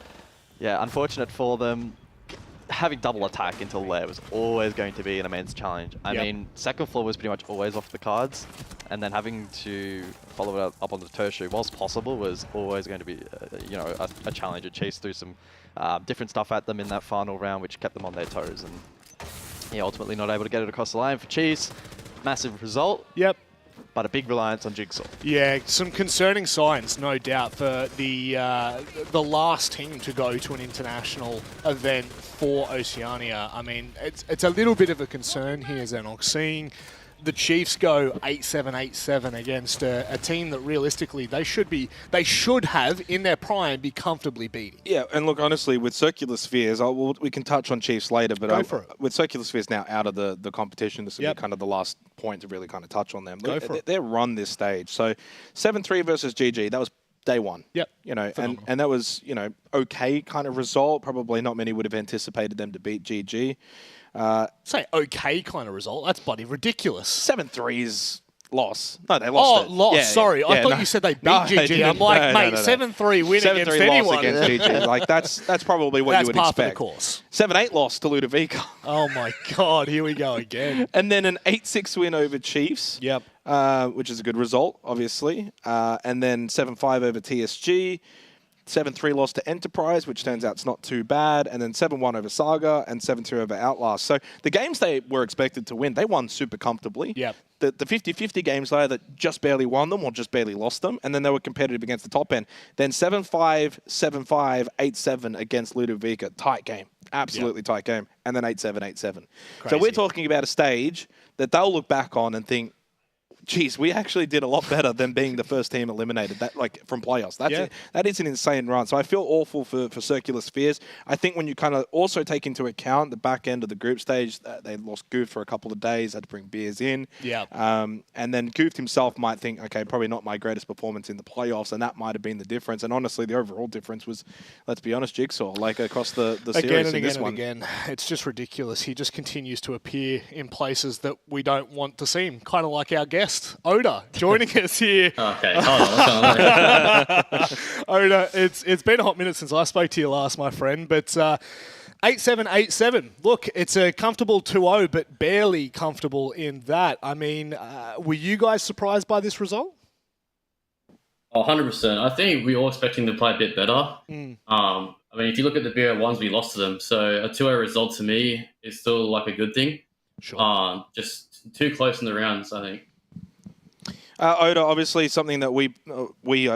yeah, unfortunate for them. Having double attack into Lair was always going to be an immense challenge. I mean, second floor was pretty much always off the cards, and then having to follow it up on the tertiary, whilst possible, was always going to be a challenge. It chased through some different stuff at them in that final round, which kept them on their toes, and yeah, ultimately not able to get it across the line for Chiefs. Massive result. Yep. But a big reliance on Jigsaw. Yeah, some concerning signs, no doubt, for the last team to go to an international event for Oceania. I mean, it's a little bit of a concern here, Xenox, seeing the Chiefs go 8-7, 8-7 against a team that realistically they should have in their prime be comfortably beating. Yeah, and look, honestly, with Circular Spheres, we can touch on Chiefs later, but Go for it. with Circular Spheres now out of the competition, this will be kind of the last point to really kind of touch on them. Go for it. They're run this stage. So 7-3 versus GG, that was day one. Yep. And that was, okay kind of result. Probably not many would have anticipated them to beat GG. Say okay kind of result. That's bloody ridiculous. 7-3's loss. No, they lost it. Oh, loss. Yeah, sorry. I thought you said they beat GG. I'm like, mate, 7-3 win against anyone. Loss against GG. Like, that's probably what you would expect. That's par for the course. 7-8 loss to Ludovica. Oh, my God. Here we go again. And then an 8-6 win over Chiefs. Yep. Which is a good result, obviously. And then 7-5 over TSG. 7-3 loss to Enterprise, which turns out it's not too bad, and then 7-1 over Saga, and 7-2 over Outlast. So the games they were expected to win, they won super comfortably. Yep. The 50-50 games, though, that just barely won them or just barely lost them, and then they were competitive against the top end. Then 7-5, 7-5, 8-7 against Ludovica. Tight game. Absolutely tight game. And then 8-7, 8-7. So we're talking about a stage that they'll look back on and think, geez, we actually did a lot better than being the first team eliminated from playoffs. That is an insane run. So I feel awful for Circular Spheres. I think when you kind of also take into account the back end of the group stage, they lost Goof for a couple of days, had to bring beers in. Yeah. And then Goof himself might think, okay, probably not my greatest performance in the playoffs, and that might have been the difference. And honestly, the overall difference was, let's be honest, Jigsaw, like across the series in this one. Again. It's just ridiculous. He just continues to appear in places that we don't want to see him, kind of like our guest. Oda joining us here. Okay, hold on. Oda, it's been a hot minute since I spoke to you last, my friend, but 8-7, 8-7. Look, it's a comfortable 2-0, but barely comfortable in that. I mean, were you guys surprised by this result? 100%. I think we all expecting to play a bit better. I mean, if you look at the BO1s, we lost to them. So a 2-0 result to me is still like a good thing. Sure. Just too close in the rounds, I think. Oda, obviously something that we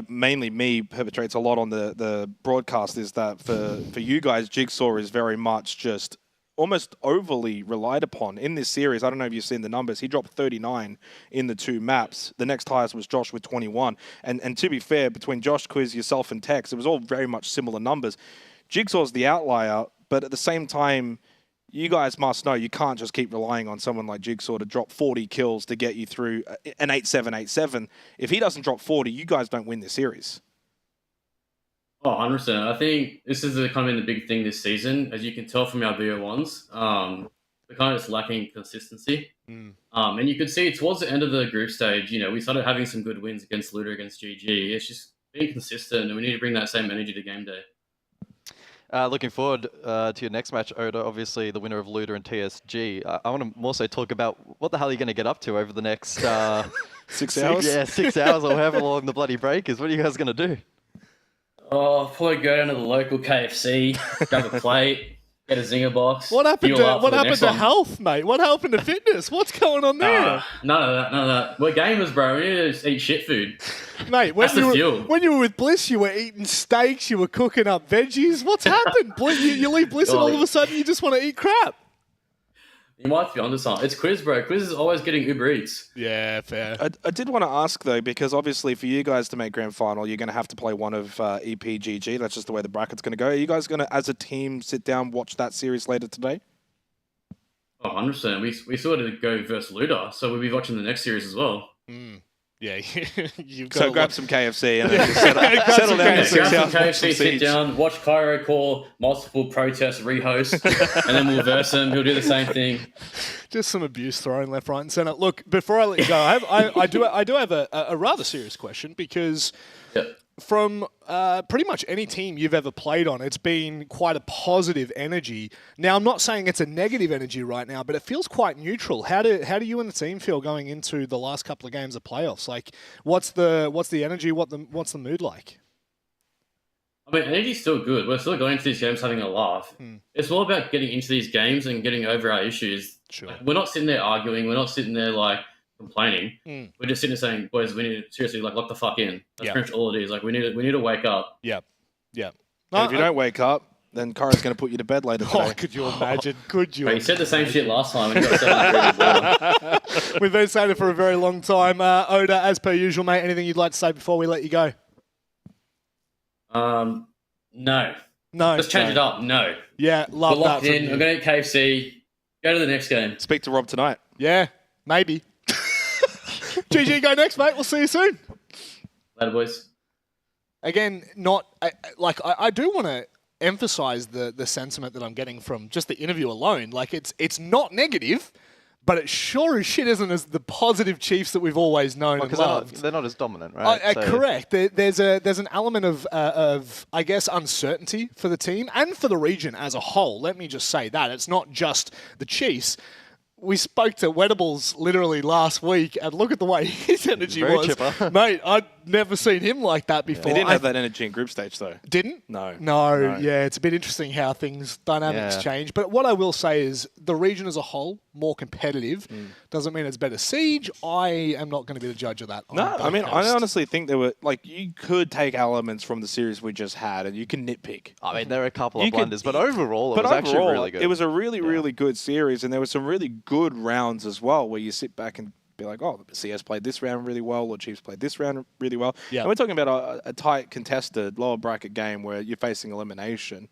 mainly me, perpetrates a lot on the broadcast is that for you guys, Jigsaw is very much just almost overly relied upon in this series. I don't know if you've seen the numbers. He dropped 39 in the two maps. The next highest was Josh with 21. And to be fair, between Josh, Quiz, yourself, and Tex, it was all very much similar numbers. Jigsaw's the outlier, but at the same time, you guys must know you can't just keep relying on someone like Jigsaw to drop 40 kills to get you through an 8-7, 8-7. If he doesn't drop 40, you guys don't win this series. Oh, 100%. I think this is kind of been the big thing this season. As you can tell from our VO1s, we're kind of just lacking consistency. And you could see towards the end of the group stage, we started having some good wins against Luda, against GG. It's just being consistent, and we need to bring that same energy to game day. Looking forward to your next match, Oda. Obviously, the winner of Luda and TSG. I want to more so talk about what the hell are you going to get up to over the next 6 hours? Yeah, 6 hours or however long the bloody break is. What are you guys going to do? Oh, probably go down to the local KFC, grab a plate, get a zinger box. What happened to health? health, mate? What happened to fitness? What's going on there? None of that. We're gamers, bro. We need to just eat shit food. Mate, when you were with Bliss, you were eating steaks, you were cooking up veggies. What's happened? You leave Bliss and all of a sudden you just want to eat crap. You might be onto something. It's Quiz, bro. Quiz is always getting Uber Eats. Yeah, fair. I did want to ask, though, because obviously for you guys to make grand final, you're going to have to play one of EPGG. That's just the way the bracket's going to go. Are you guys going to, as a team, sit down, watch that series later today? Oh, 100%. We sort of go versus Luda, so we'll be watching the next series as well. Yeah, you've got so grab some KFC and then just settle down for 6 hours. Grab some KFC, sit down, watch Cairo call multiple protest rehost, and then we'll verse him. He'll do the same thing. Just some abuse thrown left, right, and centre. Look, before I let you go, I do have a rather serious question because from pretty much any team you've ever played on, it's been quite a positive energy. Now, I'm not saying it's a negative energy right now, but it feels quite neutral. How do you and the team feel going into the last couple of games of playoffs? Like, what's the energy? What's the mood like? I mean, energy's still good. We're still going into these games having a laugh. It's more about getting into these games and getting over our issues. Sure. Like, we're not sitting there arguing. We're not sitting there complaining. We're just sitting there saying, boys, we need to seriously lock the fuck in. That's pretty much all it is. We need to wake up. Yeah. And if you don't wake up, then Kara's going to put you to bed later today. Oh, could you imagine? Could you? He said the same shit last time. And he got We've been saying it for a very long time. Oda, as per usual, mate, anything you'd like to say before we let you go? No. Let's change it up. No. Yeah, love We're locked that. in. I'm going to eat KFC. Go to the next game. Speak to Rob tonight. Yeah, maybe. GG, go next, mate. We'll see you soon. Later, boys. Again, I do want to emphasize the sentiment that I'm getting from just the interview alone. Like, it's not negative, but it sure as shit isn't as the positive Chiefs that we've always known and loved. They're not as dominant, right? Correct. There's an element of I guess uncertainty for the team and for the region as a whole. Let me just say that it's not just the Chiefs. We spoke to Wedables literally last week, and look at the way his energy was. Chipper. Mate, I'd never seen him like that before. He didn't have that energy in group stage, though. Didn't? No. Yeah, it's a bit interesting how dynamics change. But what I will say is the region as a whole, more competitive. Doesn't mean it's better Siege. I am not going to be the judge of that. No, I mean, I honestly think there were, you could take elements from the series we just had and you can nitpick. I mean, there are a couple of blunders, but overall, it was actually really good. It was a really, really good series, and there were some really good rounds as well where you sit back and be like, oh, the CS played this round really well, or Chiefs played this round really well. Yeah. And we're talking about a tight, contested, lower bracket game where you're facing elimination.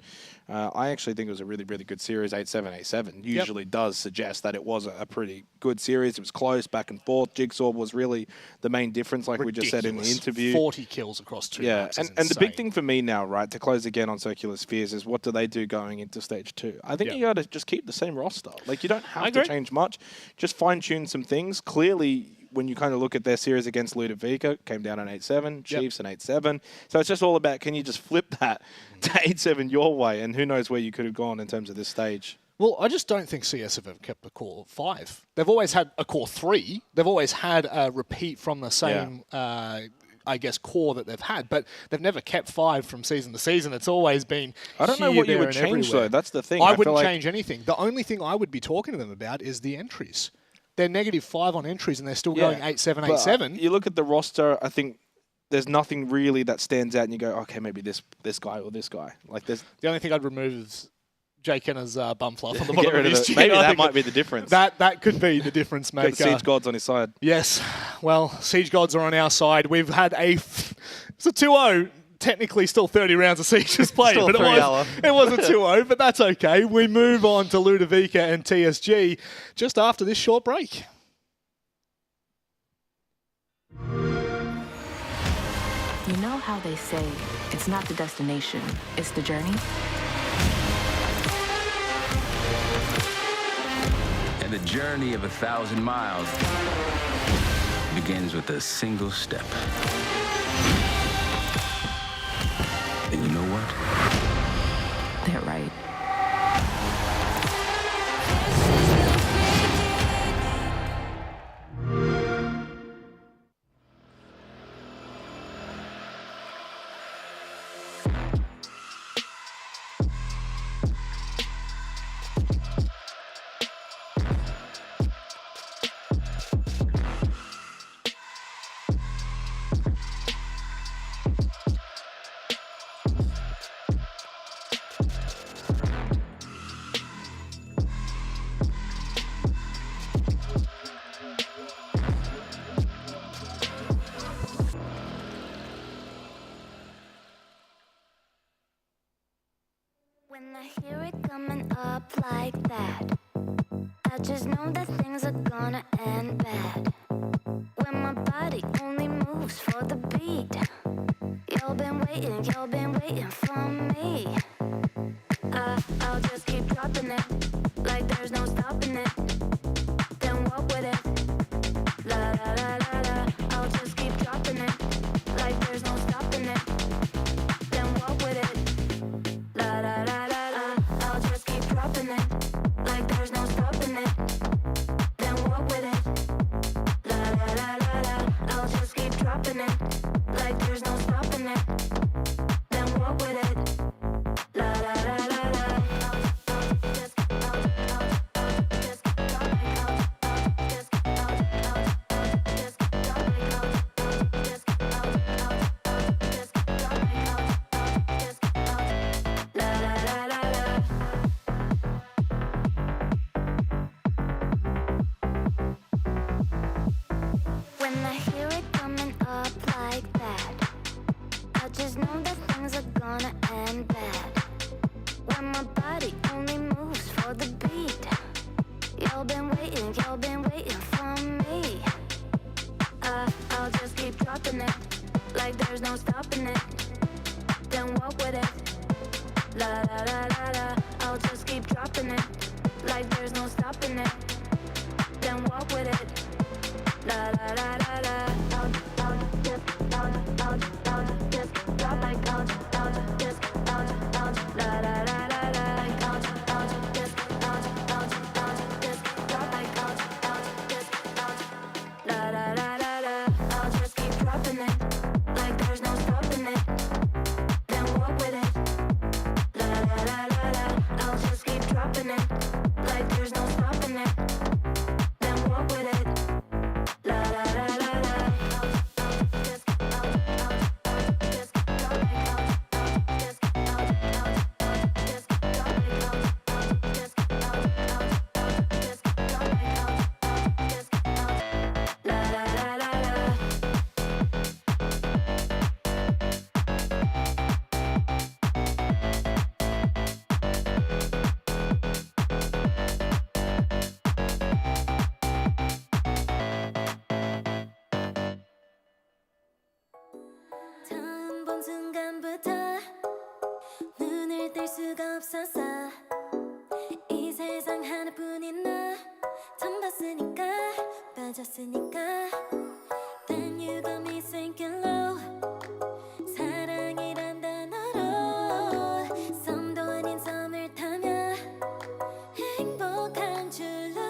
I actually think it was a really, really good series. 8-7, 8-7 usually does suggest that it was a pretty good series. It was close, back and forth. Jigsaw was really the main difference, like we just said in the interview. 40 kills across 2 maps. And the big thing for me now, right, to close again on Circular Spheres is what do they do going into stage 2? I think you got to just keep the same roster. Like, you don't have to change much. Just fine-tune some things. Clearly, when you kind of look at their series against Ludovica, came down on 8-7, Chiefs an 8-7. So it's just all about, can you just flip that to 8-7 your way? And who knows where you could have gone in terms of this stage. Well, I just don't think CS have ever kept a core 5. They've always had a core 3. They've always had a repeat from the same, I guess, core that they've had. But they've never kept 5 from season to season. It's always been I don't know what you would change, though. That's the thing. I wouldn't change anything. The only thing I would be talking to them about is the entries. They're -5 on entries, and they're still going 8-7, 8-7. You look at the roster, I think there's nothing really that stands out, and you go, okay, maybe this guy or this guy. Like, there's the only thing I'd remove is Jay Kenner's bum fluff on the bottom of his chin. Maybe that might be the difference. That could be the difference maker. Got the Siege gods on his side. Yes. Well, Siege gods are on our side. We've had it's a 2-0. technically still 30 rounds of Siege just played, Still but it 3 was, hour. it was a 2-0, but that's okay. We move on to Ludovica and TSG just after this short break. You know how they say it's not the destination, it's the journey? And the journey of 1,000 miles begins with a single step. And you know what? They're right. When I hear it coming up like that, I just know that things are gonna end bad. When my body only moves for the beat, y'all been waiting for me. I'll just keep dropping it, like there's no stopping it. Then walk with it, la la la la la. I'll just keep dropping it, like there's no stopping it. Then walk with it, la la la la la. I'll just keep dropping it, like there's no stopping it. Then walk with it, la la la la la. I'll just keep dropping it, like there's no stopping it. Then walk with it, la la la la la. When I hear it coming up like that, I just know that things are gonna end bad. When my body only moves for the beat, y'all been waiting for me. I'll just keep dropping it, like there's no stopping it. Then walk with it, la la la la la. I'll just keep dropping it, like there's no stopping it. Then walk with it, la la la la la. I'll just drop like I'll just la la la la la. I'll just drop like I'll just la la la la la. I'll just keep dropping it, like there's no stopping it. Then walk with it, la la la la la. I'll just keep dropping it, like there's no stopping it. Then walk with it, la la la la la. 처음 본 순간부터 눈을 뗄 수가 없었어. 이 세상 하나뿐인 너 처음 봤으니까 빠졌으니까. Then you got me sinking low. 사랑이란 단어로 섬도 아닌 섬을 타며 행복한 줄로.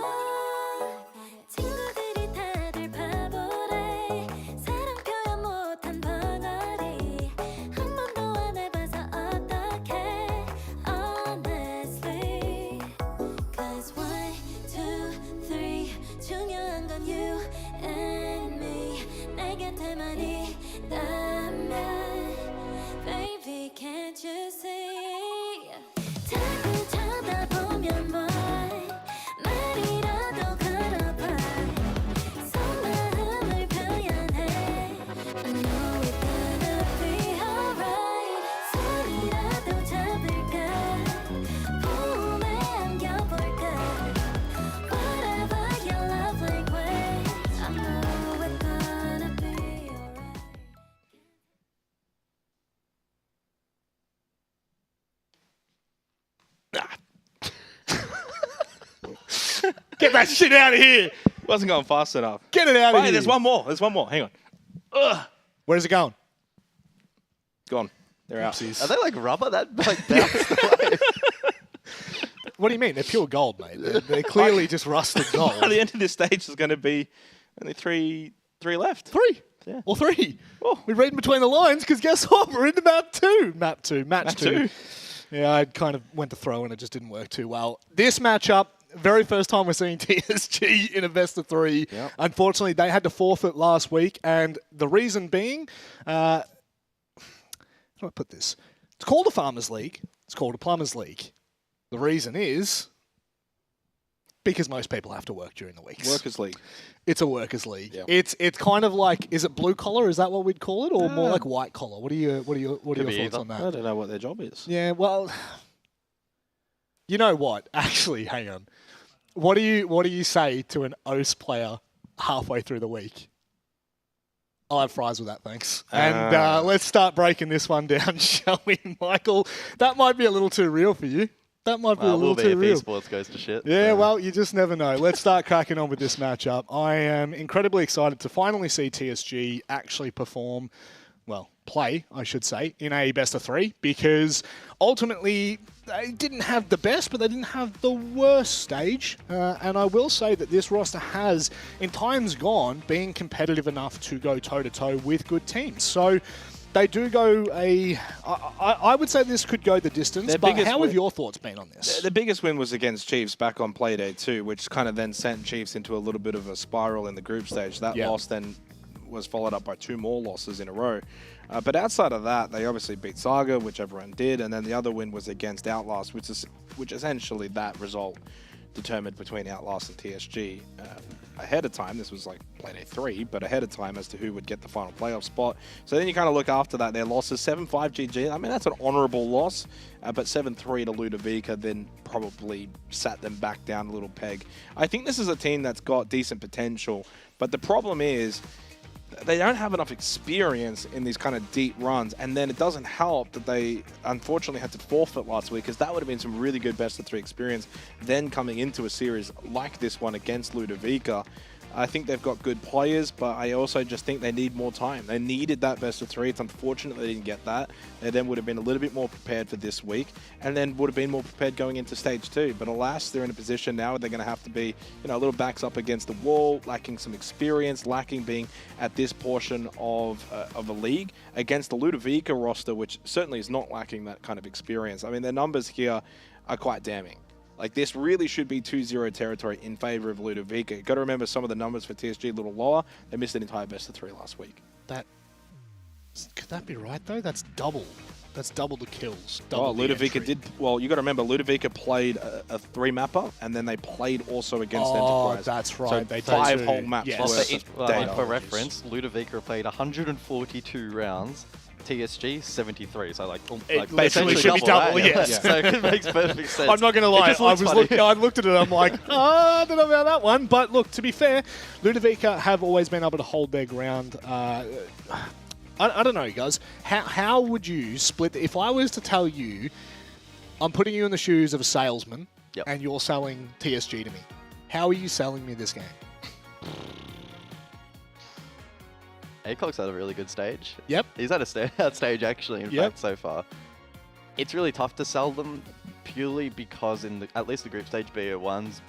친구들이 다들 바보래. 사랑 표현 못한 벙어리. 한 번도 안 해봐서 어떡해. Honestly, 'cause 1, 2, 3 중요한 건 you Get that shit out of here. Wasn't going fast enough. Get it out of here. There's one more. There's one more. Hang on. Ugh. Where's it going? Gone. They're out. Are they like rubber that like bounced away? What do you mean? They're pure gold, mate. They're clearly just rusted gold. By the end of this stage, there's going to be only three left. Three. Yeah. Or three. Oh. We're reading between the lines because guess what? We're into map two. Match two. Yeah, I kind of went to throw and it just didn't work too well. This matchup, very first time we're seeing TSG in a best of three. Yep. Unfortunately, they had to forfeit last week, and the reason being, how do I put this? It's called a Farmers League. It's called a Plumbers League. The reason is because most people have to work during the weeks. Workers' League. It's a workers' league. Yep. It's kind of like, is it blue collar? Is that what we'd call it, or more like white collar? What are your thoughts on that? I don't know what their job is. Yeah, well, you know what? Actually, hang on. What do you say to an OCE player halfway through the week? I'll have fries with that, thanks. And let's start breaking this one down, shall we, Michael? That might be a little too real for you. That might be a little too real. Esports goes to shit. Yeah, well, you just never know. Let's start cracking on with this matchup. I am incredibly excited to finally see TSG actually perform, well, play, I should say, in a best of three, because ultimately they didn't have the best, but they didn't have the worst stage. And I will say that this roster has, in times gone, been competitive enough to go toe-to-toe with good teams. So they do go I would say this could go the distance, but how have your thoughts been on this? The biggest win was against Chiefs back on Playday 2, which kind of then sent Chiefs into a little bit of a spiral in the group stage. That loss then was followed up by 2 more losses in a row. But outside of that, they obviously beat Saga, which everyone did, and then the other win was against Outlast, which essentially that result determined between Outlast and TSG ahead of time. This was like Playday 3, but ahead of time as to who would get the final playoff spot. So then you kind of look after that, their losses, 7-5 GG. I mean, that's an honourable loss, but 7-3 to Ludovica then probably sat them back down a little peg. I think this is a team that's got decent potential, but the problem is they don't have enough experience in these kind of deep runs, and then it doesn't help that they unfortunately had to forfeit last week, because that would have been some really good best of 3 experience then coming into a series like this one against Ludovica. I think they've got good players, but I also just think they need more time. They needed that best of 3. It's unfortunate they didn't get that. They then would have been a little bit more prepared for this week, and then would have been more prepared going into stage 2. But alas, they're in a position now where they're going to have to be, a little backs up against the wall, lacking some experience, lacking being at this portion of a league against the Ludovica roster, which certainly is not lacking that kind of experience. I mean, their numbers here are quite damning. Like, this really should be 2-0 territory in favor of Ludovica. You've got to remember some of the numbers for TSG a little lower. They missed an entire best of 3 last week. Could that be right, though? That's double. That's double the kills. Ludovica did. Well, you got to remember, Ludovica played a 3-mapper, and then they played also against Enterprise. That's right. So they 5 whole maps worth of data. For reference, Ludovica played 142 rounds. TSG 73, so like basically should be double, right? yes. So it makes perfect sense. I'm not going to lie, I looked at it, I'm like, I don't know about that one. But look, to be fair, Ludovica have always been able to hold their ground. I don't know, guys. How would you split? If I was to tell you, I'm putting you in the shoes of a salesman, and you're selling TSG to me, how are you selling me this game? ACOG's had a really good stage. Yep. He's had a standout stage, actually, in fact, so far. It's really tough to sell them purely because in at least the group stage BO1s,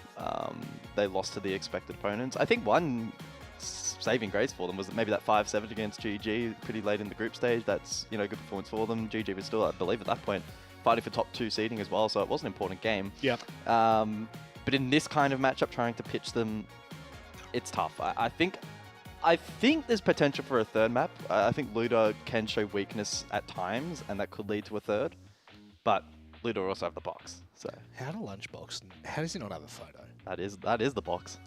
they lost to the expected opponents. I think one saving grace for them was maybe that 5-7 against GG pretty late in the group stage. That's, good performance for them. GG was still, I believe, at that point, fighting for top 2 seeding as well, so it was an important game. Yep. But in this kind of matchup, trying to pitch them, it's tough. I think there's potential for a third map. I think Ludo can show weakness at times, and that could lead to a third. But Ludo also have the box. So how to lunchbox? How does he not have a photo? That is the box.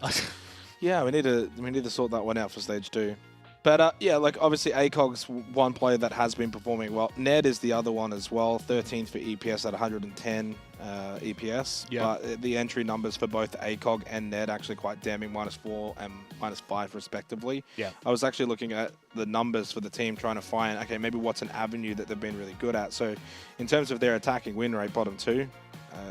Yeah, we need to sort that one out for stage 2. But yeah, like obviously ACOG's one player that has been performing well. Ned is the other one as well, 13th for EPS at 110 EPS. Yeah. But the entry numbers for both ACOG and Ned actually quite damning, -4 and -5 respectively. Yeah. I was actually looking at the numbers for the team, trying to find, okay, maybe what's an avenue that they've been really good at. So in terms of their attacking win rate, bottom 2,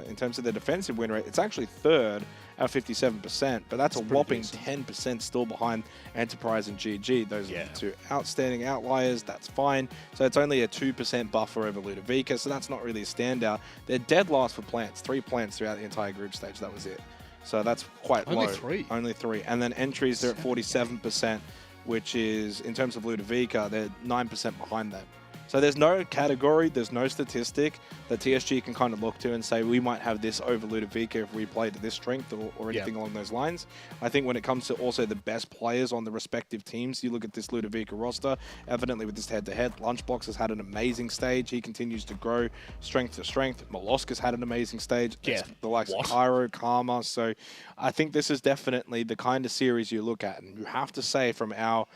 in terms of their defensive win rate, it's actually third at 57%, but that's a whopping 10% still behind Enterprise and GG. Those are the two outstanding outliers. That's fine. So it's only a 2% buffer over Ludovica, so that's not really a standout. They're dead last for plants, 3 plants throughout the entire group stage. That was it. So that's quite low. Only three. And then entries, they're at 47%, which is, in terms of Ludovica, they're 9% behind them. So there's no category, there's no statistic that TSG can kind of look to and say, we might have this over Ludovica if we played at this strength or anything along those lines. I think when it comes to also the best players on the respective teams, you look at this Ludovica roster, evidently with this head-to-head, Lunchbox has had an amazing stage. He continues to grow strength to strength. Molosca's had an amazing stage. Yeah. The likes of Cairo, Karma. So I think this is definitely the kind of series you look at. And you have to say from our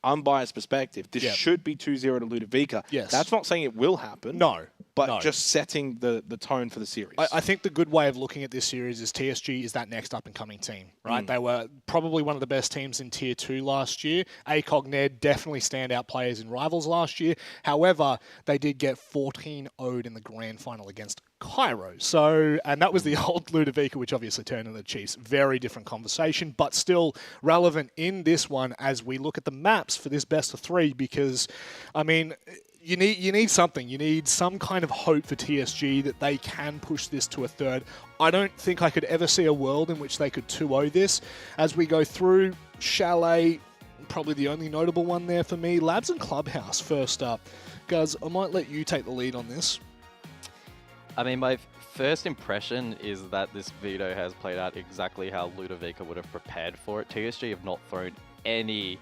unbiased perspective, this should be 2-0 to Ludovica. Yes. That's not saying it will happen. No. But just setting the tone for the series. I think the good way of looking at this series is TSG is that next up-and-coming team, right? They were probably one of the best teams in Tier 2 last year. ACOG Ned definitely standout players in Rivals last year. However, they did get 14-0'd in the grand final against Cairo. So, and that was the old Ludovica, which obviously turned into the Chiefs. Very different conversation, but still relevant in this one as we look at the maps for this best of 3 because, I mean, you need something. You need some kind of hope for TSG that they can push this to a third. I don't think I could ever see a world in which they could 2-0 this. As we go through, Chalet, probably the only notable one there for me. Labs and Clubhouse first up. Guys, I might let you take the lead on this. I mean, my first impression is that this veto has played out exactly how Ludovica would have prepared for it. TSG have not thrown any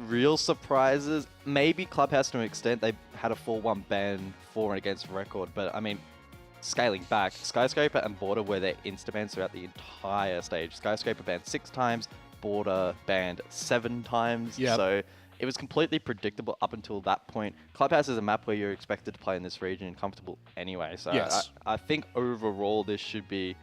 real surprises. Maybe Clubhouse to an extent. They had a 4-1 ban for and against record, but I mean, scaling back, Skyscraper and Border were their insta-bans throughout the entire stage. Skyscraper banned 6 times, Border banned 7 times. Yep. So it was completely predictable up until that point. Clubhouse is a map where you're expected to play in this region and comfortable anyway. So yes. I think overall this should be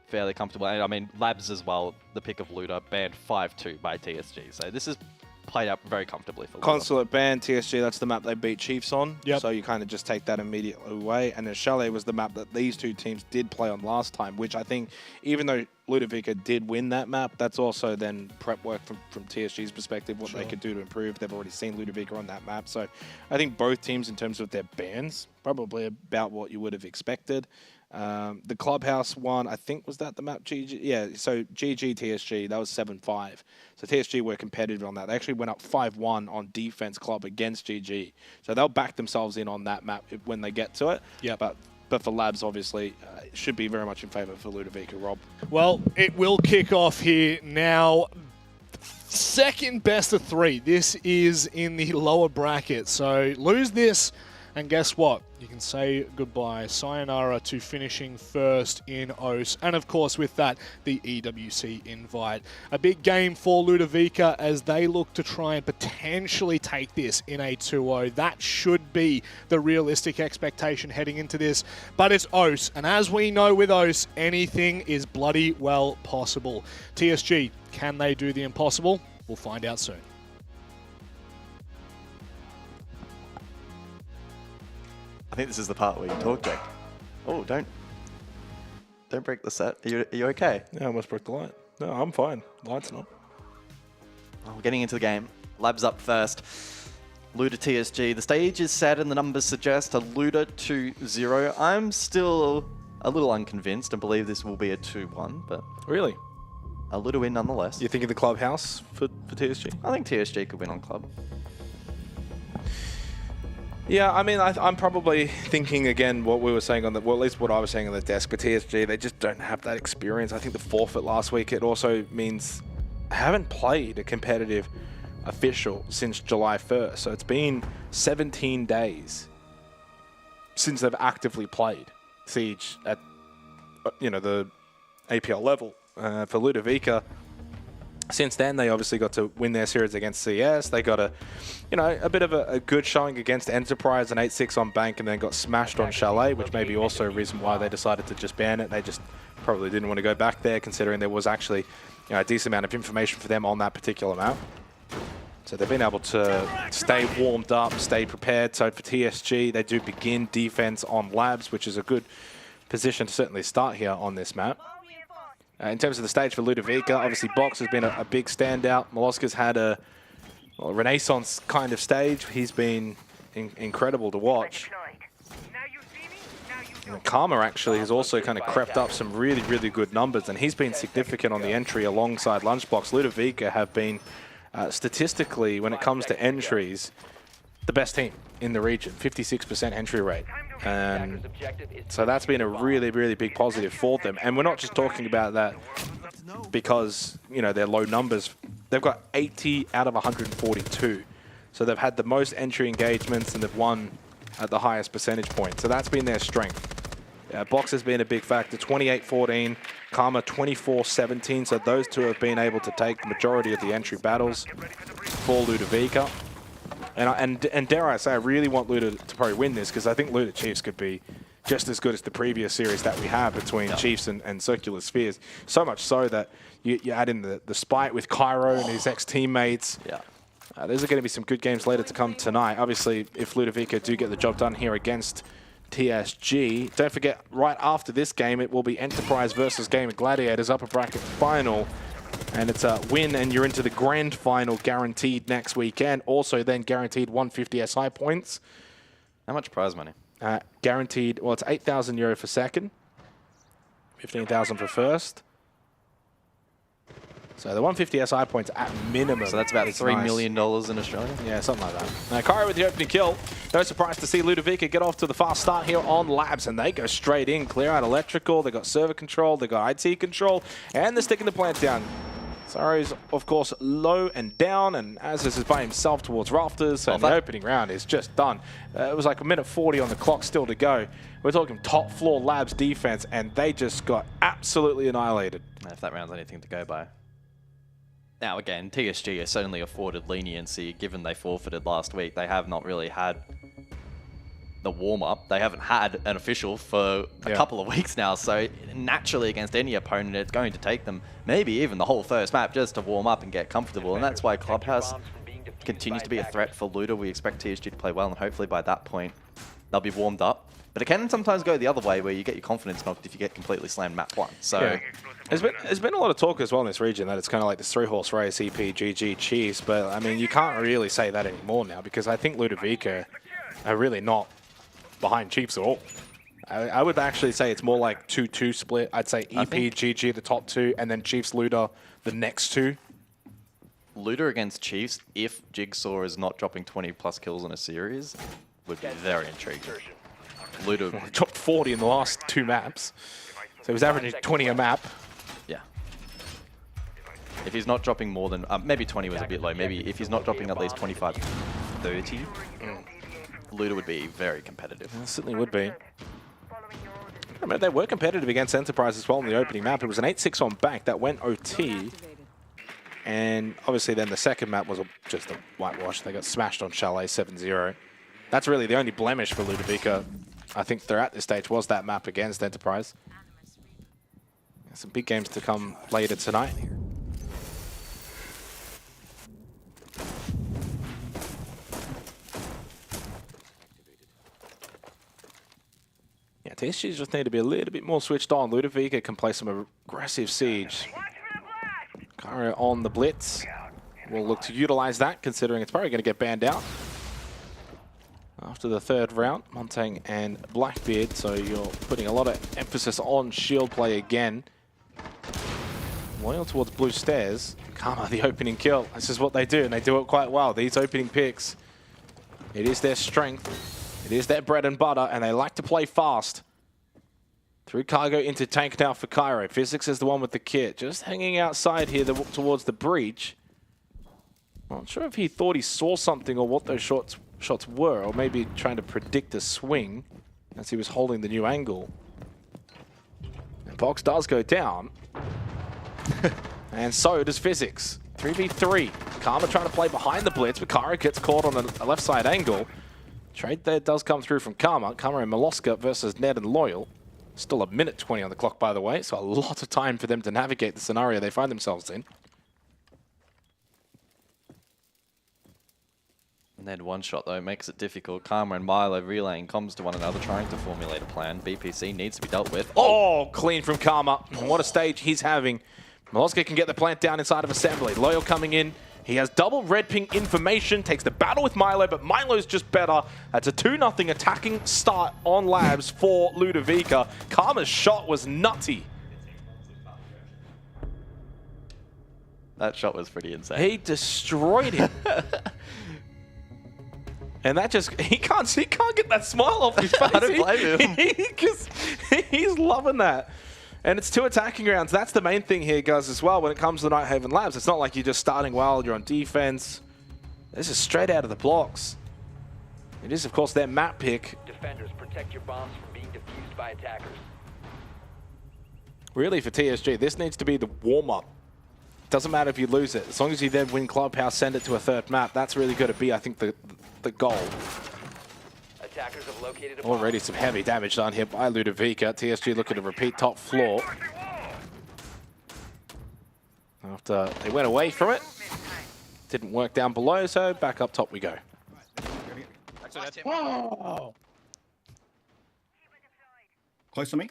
fairly comfortable. And I mean, Labs as well, the pick of Luda, banned 5-2 by TSG. So this is played out very comfortably for Luda. Consulate ban, TSG, that's the map they beat Chiefs on. Yep. So you kind of just take that immediately away. And then Chalet was the map that these two teams did play on last time, which I think, even though Ludovica did win that map, that's also then prep work from TSG's perspective, what they could do to improve. They've already seen Ludovica on that map. So I think both teams, in terms of their bans, probably about what you would have expected. The Clubhouse one, I think, was that the map GG? Yeah, so GG, TSG, that was 7-5. So TSG were competitive on that. They actually went up 5-1 on defense club against GG. So they'll back themselves in on that map when they get to it. Yeah. But for Labs, obviously, it should be very much in favour for Ludovica, Rob. Well, it will kick off here now. Second best of 3. This is in the lower bracket. So lose this, and guess what? You can say goodbye, sayonara, to finishing first in OCE. And of course, with that, the EWC invite. A big game for Ludovica as they look to try and potentially take this in a 2-0. That should be the realistic expectation heading into this. But it's OCE, and as we know with OCE, anything is bloody well possible. TSG, can they do the impossible? We'll find out soon. I think this is the part where you talk, Jake. Oh, don't break the set. Are you okay? Yeah, I almost broke the light. No, I'm fine. Light's not. Well, we're getting into the game. Labs up first. Luda TSG. The stage is set and the numbers suggest a Luda 2-0. I'm still a little unconvinced and believe this will be a 2-1, but Really? a Luda win nonetheless. You think of the Clubhouse for TSG? I think TSG could win on club. Yeah, I mean, I'm probably thinking again what we were saying on the, well, at least what I was saying on the desk for TSG. They just don't have that experience. I think the forfeit last week, it also means I haven't played a competitive official since July 1st. So it's been 17 days since they've actively played Siege at, the APL level. For Ludovica, since then, they obviously got to win their series against CS. They got a bit of a good showing against Enterprise, an 8-6 on Bank, and then got smashed on Chalet, which may be also a reason why they decided to just ban it. They just probably didn't want to go back there, considering there was actually a decent amount of information for them on that particular map. So they've been able to stay warmed up, stay prepared. So for TSG, they do begin defense on Labs, which is a good position to certainly start here on this map. In terms of the stage for Ludovica, obviously Box has been a big standout. Molosca's had a renaissance kind of stage. He's been incredible to watch. And Karma actually has also kind of crept up some really, really good numbers, and he's been significant on the entry alongside Lunchbox. Ludovica have been, statistically, when it comes to entries, the best team in the region, 56% entry rate. And so that's been a really, really big positive for them. And we're not just talking about that because, you know, they're low numbers. They've got 80 out of 142. So they've had the most entry engagements and they've won at the highest percentage point. So that's been their strength. Box has been a big factor, 28-14, Karma 24-17. So those two have been able to take the majority of the entry battles for Ludovica. And dare I say, I really want Luda to probably win this because I think Luda Chiefs could be just as good as the previous series that we have between Chiefs and Circular Spheres. So much so that you add in the spite with Cairo and his ex-teammates. Yeah. There's going to be some good games later to come tonight. Obviously, if Ludovica do get the job done here against TSG, don't forget, right after this game, it will be Enterprise versus Game of Gladiators upper bracket final. And it's a win, and you're into the grand final guaranteed next weekend. Also, then guaranteed 150 SI points. How much prize money? Guaranteed, well, it's 8,000 euro for second, 15,000 for first. So the 150 SI points at minimum. So that's about $3 million in Australia? Yeah, something like that. Now, Cairo with the opening kill. No surprise to see Ludovica get off to the fast start here on Labs, and they go straight in, clear out electrical. They got server control, they got IT control, and they're sticking the plant down. Saro's, of course, low and down, and Azaz is by himself towards Rafters, and the opening round is just done. It was like a minute 40 on the clock still to go. We're talking top floor Labs defense, and they just got absolutely annihilated. If that round's anything to go by. Now, again, TSG is certainly afforded leniency, given they forfeited last week. They have not really had the warm-up. They haven't had an official for a couple of weeks now, so naturally against any opponent, it's going to take them maybe even the whole first map just to warm up and get comfortable, and that's why Clubhouse continues to be a threat for Luda. We expect TSG to play well, and hopefully by that point, they'll be warmed up. But it can sometimes go the other way, where you get your confidence knocked if you get completely slammed map one. So there's been a lot of talk as well in this region that it's kind of like this three-horse race, EP, GG, Chiefs, but I mean, you can't really say that anymore now, because I think Ludovica are really not behind Chiefs at all. I would actually say it's more like 2-2 split. I'd say EP, GG the top two, and then Chiefs, Luda the next two. Luda against Chiefs, if Jigsaw is not dropping 20+ kills in a series, would be very intriguing. Luda dropped 40 in the last two maps, so he was averaging 20 a map. Yeah. If he's not dropping more than, maybe 20 was a bit low, maybe if he's not dropping at least 25, 30, Luda would be very competitive. It certainly would be. I mean, they were competitive against Enterprise as well in the opening map. It was an 8-6 on back that went OT. And obviously then the second map was just a whitewash. They got smashed on Chalet 7-0. That's really the only blemish for Ludovica, I think they're at this stage, was that map against Enterprise. Some big games to come later tonight. Yeah, TSG just need to be a little bit more switched on. Ludovica can play some aggressive siege. Cairo on the blitz. We'll look to utilize that, considering it's probably going to get banned out after the third round. Montang and Blackbeard, so you're putting a lot of emphasis on shield play again. Loyal towards Blue Stairs. Karma, the opening kill. This is what they do, and they do it quite well. These opening picks, it is their strength. It is their bread and butter, and they like to play fast. Through cargo into tank now for Cairo. Physics is the one with the kit. Just hanging outside here towards the breach. Not sure if he thought he saw something or what those shots were, or maybe trying to predict a swing as he was holding the new angle. And Box does go down. And so does Physics. 3v3. Karma trying to play behind the blitz, but Cairo gets caught on the left side angle. Trade there does come through from Karma. Karma and Molosca versus Ned and Loyal. Still a minute 20 on the clock, by the way, so a lot of time for them to navigate the scenario they find themselves in. And then one shot, though, makes it difficult. Karma and Milo relaying comms to one another, trying to formulate a plan. BPC needs to be dealt with. Oh, clean from Karma. And what a stage he's having. Moloska can get the plant down inside of Assembly. Loyal coming in. He has double red ping information, takes the battle with Milo, but Milo's just better. That's a 2-0 attacking start on Labs for Ludovica. Karma's shot was nutty. That shot was pretty insane. He destroyed him. And that just, he can't get that smile off his face. I don't blame him. He's loving that. And it's 2 attacking rounds. That's the main thing here, guys, as well, when it comes to the Nighthaven Labs. It's not like you're just starting well, you're on defense. This is straight out of the blocks. It is, of course, their map pick. Defenders, protect your bombs from being defused by attackers. Really, for TSG, this needs to be the warm-up. Doesn't matter if you lose it. As long as you then win Clubhouse, send it to a 3rd map, that's really going to be, I think, the goal. Attackers have located a Already some heavy damage done here by Ludovica. TSG looking to repeat top floor. After they went away from it. Didn't work down below, so back up top we go. Oh. Close to me?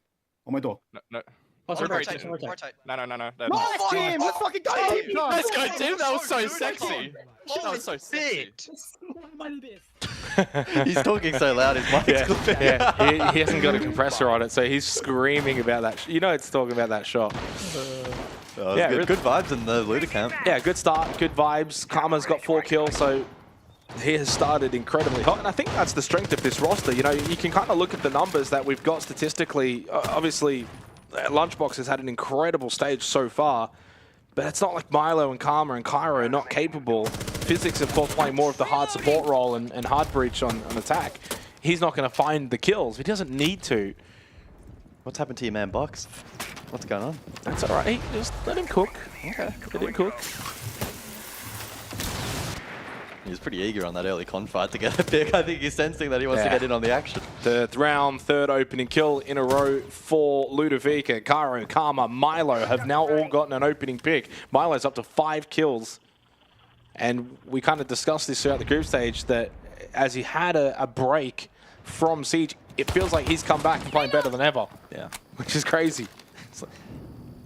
On my door. No. Oh, No. Nice, Tim! Let's fucking go, Tim! Let's go, Tim! That was so sexy. That was so sexy. He's talking so loud, his mic's clipping. Yeah. He hasn't got a compressor on it, so he's screaming about that. You know it's talking about that shot. Yeah, good vibes in the Luda camp. Yeah, good start, good vibes. Karma's got 4 kills, so he has started incredibly hot. And I think that's the strength of this roster. You know, you can kind of look at the numbers that we've got statistically. Obviously, Lunchbox has had an incredible stage so far, but it's not like Milo and Karma and Kyro are not capable. Physics, of course, playing more of the hard support role and hard breach on attack. He's not going to find the kills. He doesn't need to. What's happened to your man, Box? What's going on? That's all right. Just let him cook. Okay. Let him cook. He was pretty eager on that early confight to get a pick. I think he's sensing that he wants to get in on the action. 3rd round, 3rd opening kill in a row for Ludovica. Kyro, Karma, Milo have now all gotten an opening pick. Milo's up to 5 kills. And we kind of discussed this throughout the group stage that as he had a break from Siege, it feels like he's come back and playing better than ever. Yeah. Which is crazy.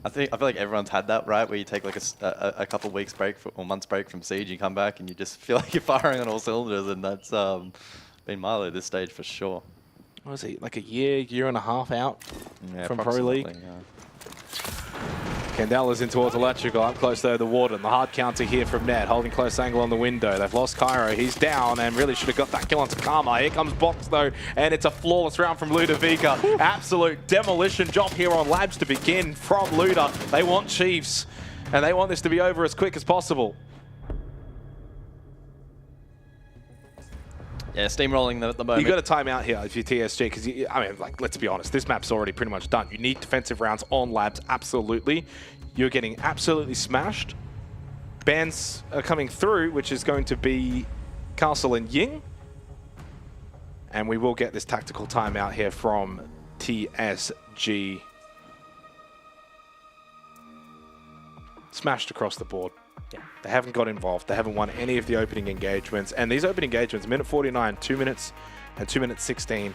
I feel like everyone's had that, right? Where you take like a couple weeks break or months break from Siege, you come back and you just feel like you're firing on all cylinders, and that's been Milo this stage for sure. What was he, like a year and a half out from Pro League? Yeah. Candela's in towards Electrical. Up close though, the Warden. The hard counter here from Ned, holding close angle on the window. They've lost Kyro. He's down and really should have got that kill onto Karma. Here comes Box though, and it's a flawless round from Ludovica. Absolute demolition job here on Labs to begin from Luda. They want Chiefs, and they want this to be over as quick as possible. Yeah, steamrolling at the moment. You got a timeout here if you're TSG, because I mean, like, let's be honest, this map's already pretty much done. You need defensive rounds on Labs, absolutely. You're getting absolutely smashed. Bans are coming through, which is going to be Castle and Ying, and we will get this tactical timeout here from TSG. Smashed across the board. Yeah. They haven't got involved. They haven't won any of the opening engagements. And these opening engagements, minute 49, 2 minutes, and 2 minutes 16.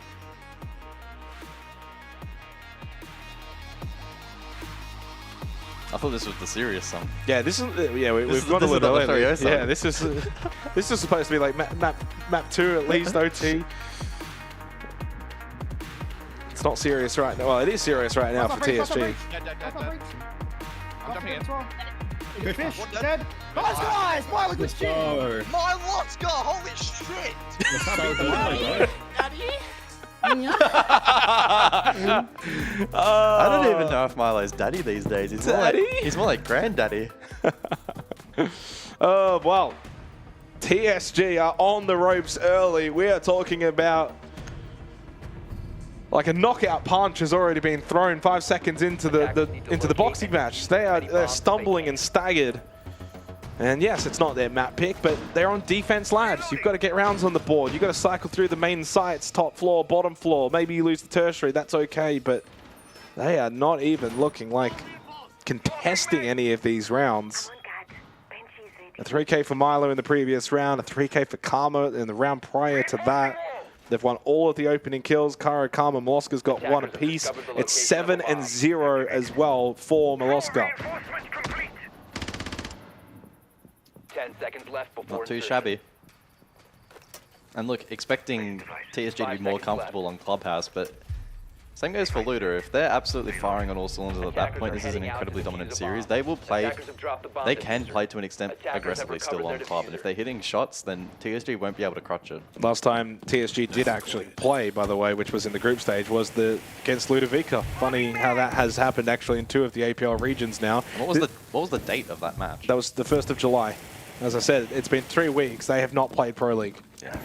I thought this was the serious song. Yeah, this is we've gone a little early. Yeah, this is supposed to be like map 2 at least OT. It's not serious right now. Well, it is serious right now for TSG. I'm jumping in. Good fish, dead. Guys, Milo, good shit. My let's go, holy shit! I don't even know if Milo's daddy these days. He's more like granddaddy. Oh, well. TSG are on the ropes early. We are talking about like a knockout punch has already been thrown 5 seconds into the boxing match. They're stumbling and staggered. And yes, it's not their map pick, but they're on defense Labs. You've got to get rounds on the board. You've got to cycle through the main sites, top floor, bottom floor. Maybe you lose the tertiary, that's okay, but they are not even looking like contesting any of these rounds. A 3K for Milo in the previous round, a 3K for Karma in the round prior to that. They've won all of the opening kills. Cairo, Karma, Molosca's got one apiece. It's 7-0 as well for Molosca. 10 seconds left before Not too insertion. shabby. And look, expecting TSG to be more comfortable on Clubhouse, but same goes for Luda. If they're absolutely firing on all cylinders at that point, this is an incredibly dominant series. They will play, they can play to an extent aggressively still on Club, and if they're hitting shots, then TSG won't be able to crotch it. Last time TSG did actually play, by the way, which was in the group stage, was against Ludovica. Funny how that has happened actually in 2 of the APL regions now. What was the date of that match? That was the 1st of July. As I said, it's been 3 weeks. They have not played Pro League. Yeah.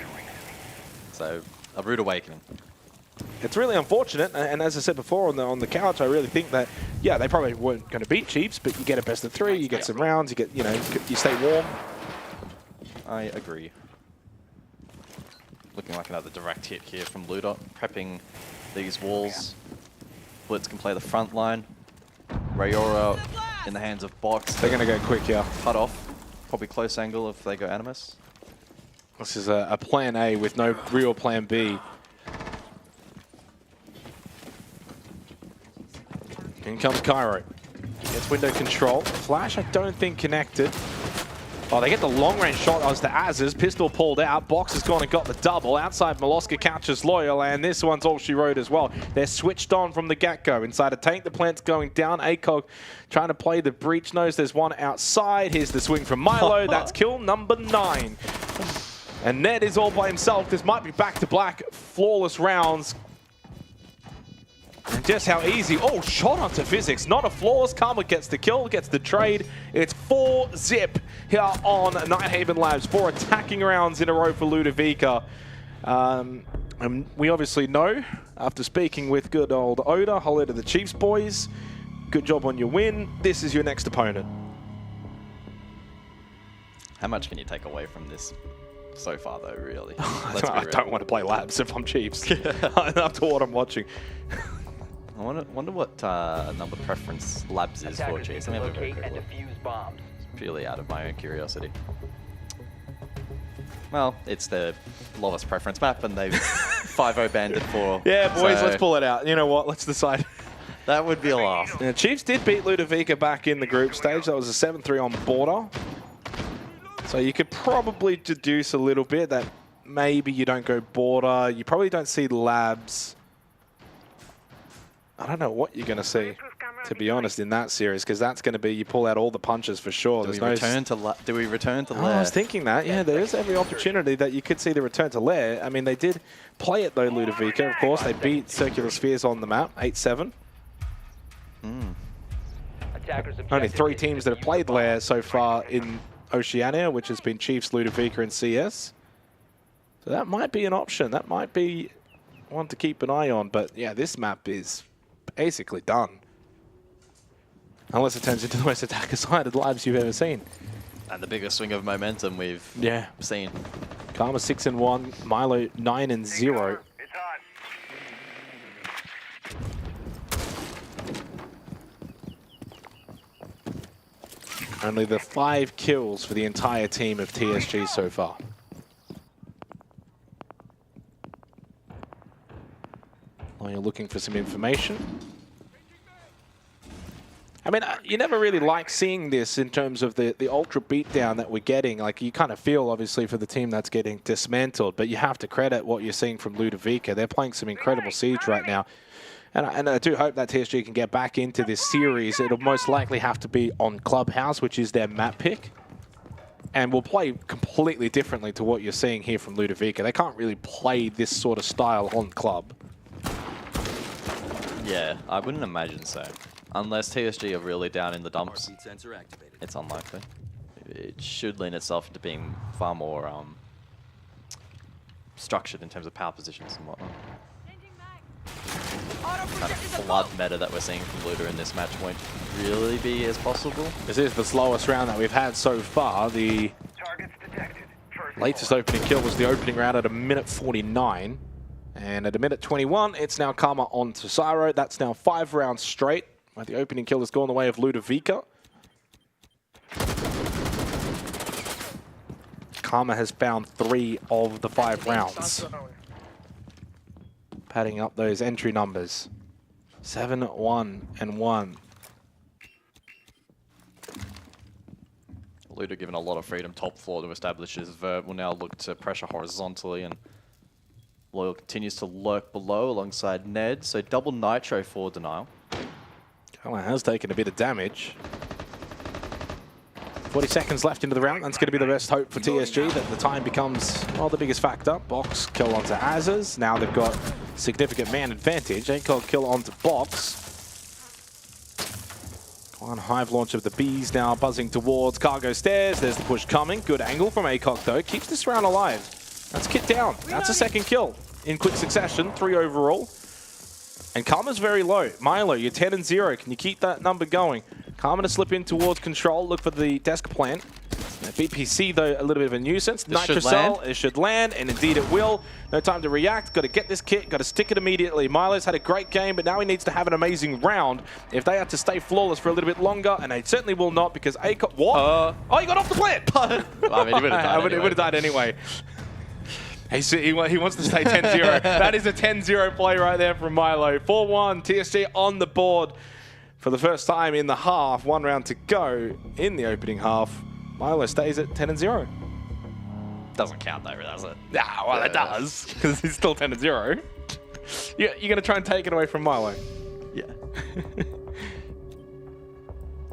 So, a rude awakening. It's really unfortunate, and as I said before on the couch, I really think that, yeah, they probably weren't going to beat Chiefs, but you get a best of 3, you get some rounds, you get, you know, you stay warm. I agree. Looking like another direct hit here from Luda, prepping these walls. Blitz can play the front line. Rayora in the hands of Box. They're going to go quick here. Cut off. Probably close angle if they go Animus. This is a plan A with no real plan B. In comes Cairo. Gets window control. Flash, I don't think connected. Oh, they get the long-range shot as the Azers. Pistol pulled out. Box has gone and got the double. Outside, Molosca catches Loyal, and this one's all she wrote as well. They're switched on from the get-go. Inside a tank, the plant's going down. ACOG trying to play the breach nose. There's one outside. Here's the swing from Milo. That's kill number 9. And Ned is all by himself. This might be back to black. Flawless rounds. And just how easy. Oh, shot onto physics. Not a flawless. Karma gets the kill, gets the trade. It's 4-zip here on Nighthaven Labs. 4 attacking rounds in a row for Ludovica. And we obviously know, after speaking with good old Oda, hello to the Chiefs boys. Good job on your win. This is your next opponent. How much can you take away from this so far, though, really? I don't want to play Labs if I'm Chiefs. After what I'm watching. I wonder what number preference Labs is for Chiefs. Let me have a very quick look. Bombs. Purely out of my own curiosity. Well, it's the lowest preference map, and they've 5-0 banned it for. Yeah, boys, so let's pull it out. You know what? Let's decide. That would be a laugh. Yeah, Chiefs did beat Ludovica back in the group stage. That was a 7-3 on border. So you could probably deduce a little bit that maybe you don't go border. You probably don't see Labs. I don't know what you're going to see, to be honest, in that series, because that's going to be you pull out all the punches for sure. Do we return to Lair? I was thinking that. Yeah, there is every opportunity that you could see the return to Lair. I mean, they did play it, though, Ludovica. Of course, they beat Circular Spheres on the map, 8-7. Only 3 teams that have played Lair so far in Oceania, which has been Chiefs, Ludovica, and CS. So that might be an option. That might be one to keep an eye on. But, yeah, this map is basically done. Unless it turns into the most attacker-sided Labs you've ever seen. And the biggest swing of momentum we've seen. Karma 6-1, Milo 9-0. Only the 5 kills for the entire team of TSG so far. While you're looking for some information. I mean, you never really like seeing this in terms of the ultra beatdown that we're getting. Like, you kind of feel, obviously, for the team that's getting dismantled, but you have to credit what you're seeing from Ludovica. They're playing some incredible Siege right now. And I do hope that TSG can get back into this series. It'll most likely have to be on Clubhouse, which is their map pick. And we'll play completely differently to what you're seeing here from Ludovica. They can't really play this sort of style on Club. Yeah, I wouldn't imagine so. Unless TSG are really down in the dumps, it's unlikely. It should lean itself into being far more structured in terms of power positions and whatnot. Kind of flood meta that we're seeing from Luda in this match won't really be as possible. This is the slowest round that we've had so far. The latest opening kill was the opening round at 1:49. And at 1:21, it's now Karma on to Syro. That's now 5 rounds straight. The opening kill has gone the way of Ludovica. Karma has found 3 of the 5 rounds. Padding up those entry numbers. 7, 1, and 1. Ludo given a lot of freedom top floor to establish his vert. Will now look to pressure horizontally, and Loyal continues to lurk below alongside Ned. So double nitro for denial. Karma has taken a bit of damage. 40 seconds left into the round. That's going to be the best hope for TSG, that the time becomes, well, the biggest factor. Box kill onto Azaz. Now they've got significant man advantage. ACOG kill onto Box. One hive launch of the bees now buzzing towards cargo stairs. There's the push coming. Good angle from ACOG though. Keeps this round alive. That's Kit down. That's a second kill in quick succession. 3 overall. And Karma's very low. Milo, you're 10 and 0. Can you keep that number going? Karma to slip in towards control. Look for the desk plant. BPC, though, a little bit of a nuisance. Nitrocell, it should land, and indeed it will. No time to react. Got to get this kit, got to stick it immediately. Milo's had a great game, but now he needs to have an amazing round if they have to stay flawless for a little bit longer, and they certainly will not because ACOG... What? Oh, he got off the plant! I mean, he would have died anyway. Would have died anyway. He wants to stay 10-0. That is a 10-0 play right there from Milo. 4-1, TSG on the board for the first time in the half. 1 round to go in the opening half. Milo stays at 10-0. Doesn't count though, does it? Nah, well, it does, because he's still 10-0. You're going to try and take it away from Milo? Yeah.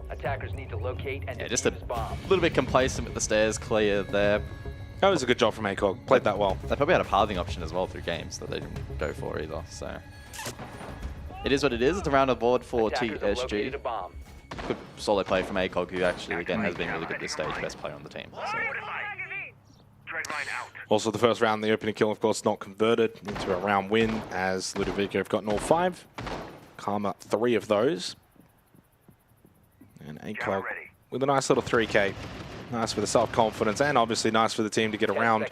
Attackers need to locate and just a little bit complacent with the stairs clear there. That was a good job from ACOG. Played that well. They probably had a pathing option as well through games that they didn't go for either, so... It is what it is. It's a round of board for TSG. Good solo play from ACOG, who actually, again, has been really good this stage. Best player on the team. So. Also, the first round, the opening kill, of course, not converted into a round win, as Ludovico have gotten all 5. Karma, 3 of those. And ACOG with a nice little 3K. Nice for the self-confidence, and obviously nice for the team to get around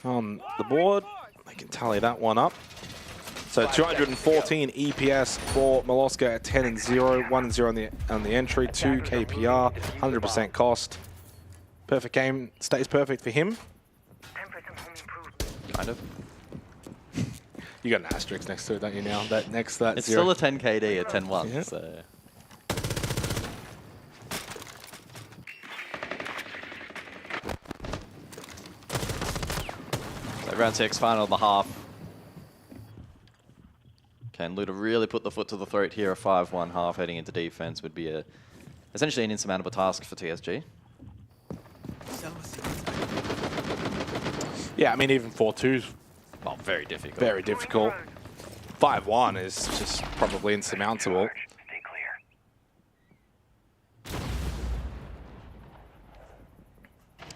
on the board. They can tally that one up. So 214 EPS for Molosca at 10-0, 1-0 on the entry, 2 KPR, 100% cost. Perfect game, stays perfect for him. Kind of. You got an asterisk next to it, don't you now? That next to that it's 0. Still a 10 KD at 10-1, yeah. So. So round 6, final of the half. Can Luda really put the foot to the throat here? A 5-1 half heading into defense would be essentially an insurmountable task for TSG. Yeah, I mean, even 4-2's well, very difficult. Very difficult. 5-1 is just probably insurmountable.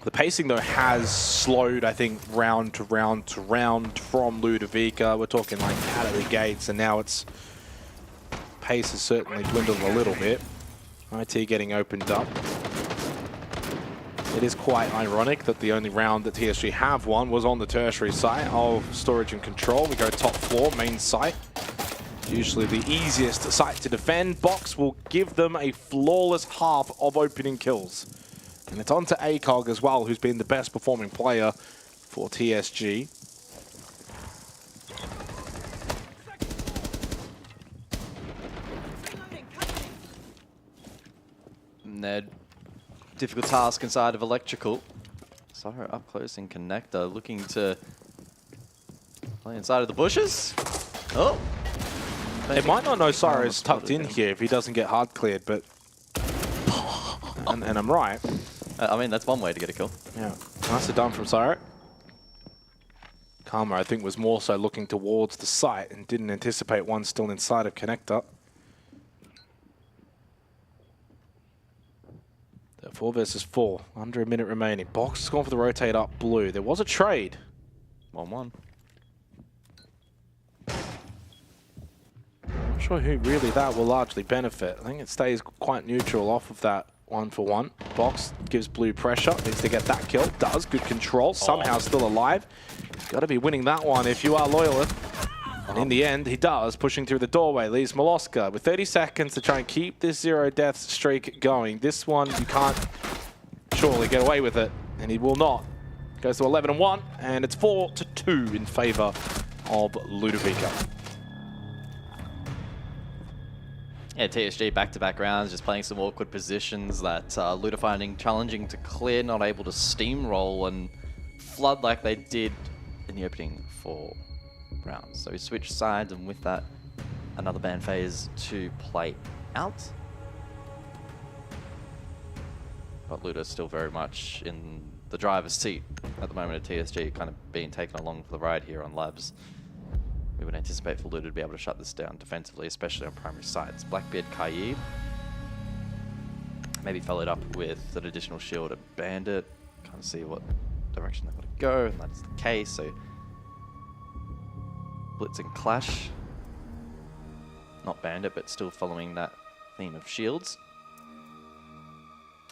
The pacing, though, has slowed, I think, round to round to round from Ludovica. We're talking like out of the gates, and now its pace has certainly dwindled a little bit. IT getting opened up. It is quite ironic that the only round that TSG have won was on the tertiary site of storage and control. We go top floor, main site. Usually the easiest site to defend. Box will give them a flawless half of opening kills. And it's on to ACOG as well, who's been the best performing player for TSG. Ned, difficult task inside of electrical. Sorrow up close in connector, looking to play inside of the bushes. Oh! It might not know Sorrow's tucked in here if he doesn't get hard cleared, but... and I'm right. I mean, that's one way to get a kill. Yeah, nicely done from Sorrow. Karma, I think, was more so looking towards the site and didn't anticipate one still inside of connector. 4 versus 4, under a minute remaining. Box has gone for the rotate up blue. There was a trade. 1-1. Not sure who really that will largely benefit. I think it stays quite neutral off of that 1-for-1. Box gives blue pressure, needs to get that kill. Does, good control, somehow still alive. Got to be winning that one if you are Loyalist. And in the end, he does, pushing through the doorway, leaves Molosca with 30 seconds to try and keep this 0 deaths streak going. This one, you can't surely get away with it, and he will not. Goes to 11-1, and it's 4-2 in favor of Ludovica. Yeah, TSG back-to-back rounds, just playing some awkward positions that Ludo finding challenging to clear, not able to steamroll and flood like they did in the opening 4 rounds. So we switched sides, and with that, another ban phase to play out. But Ludo's still very much in the driver's seat at the moment at TSG, kind of being taken along for the ride here on Labs. We would anticipate for Ludo to be able to shut this down defensively, especially on primary sites. Blackbeard Kaid maybe followed up with an additional shield at Bandit. Kind of see what direction they're going to go, and that's the case. So Blitz and Clash, not Bandit, but still following that theme of shields.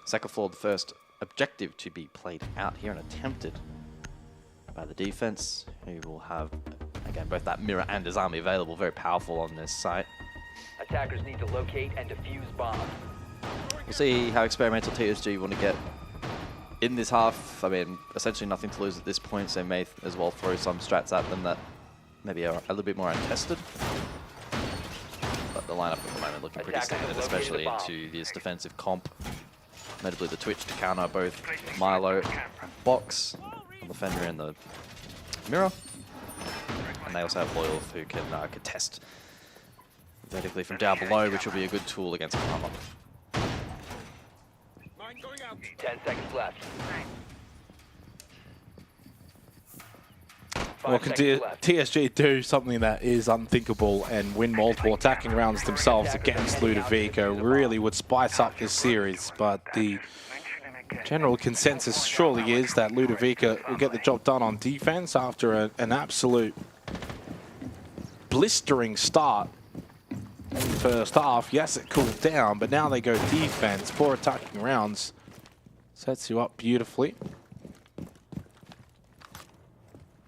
Second floor, the first objective to be played out here and attempted by the defense, who will have, again, both that mirror and his army available, very powerful on this site. Attackers need to locate and defuse bomb. We'll see how experimental TSG want to get in this half. I mean, essentially nothing to lose at this point, so may as well throw some strats at them that maybe are a little bit more untested. But the lineup at the moment looking pretty standard, especially into this defensive comp. Notably the Twitch to counter both Milo and Box on the Fender and the Mirror. And they also have Loyal who can contest vertically from down below, which will be a good tool against Karma. 10 seconds left. Well, can TSG do something that is unthinkable and win multiple attacking rounds themselves against Ludovica? Really would spice up this series, but the general consensus surely is that Ludovica will get the job done on defense after an absolute blistering start in the first half. Yes, it cooled down, but now they go defense. 4 attacking rounds sets you up beautifully.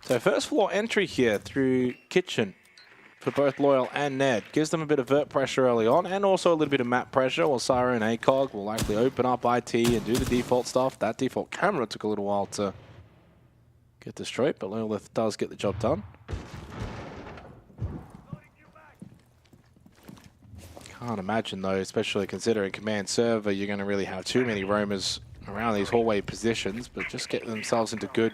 So first floor entry here through Kitchen for both Loyal and Ned. Gives them a bit of vert pressure early on and also a little bit of map pressure, while Syra and ACOG will likely open up IT and do the default stuff. That default camera took a little while to get destroyed, but Loyal does get the job done. Can't imagine though, especially considering command server, you're going to really have too many roamers around these hallway positions, but just get themselves into good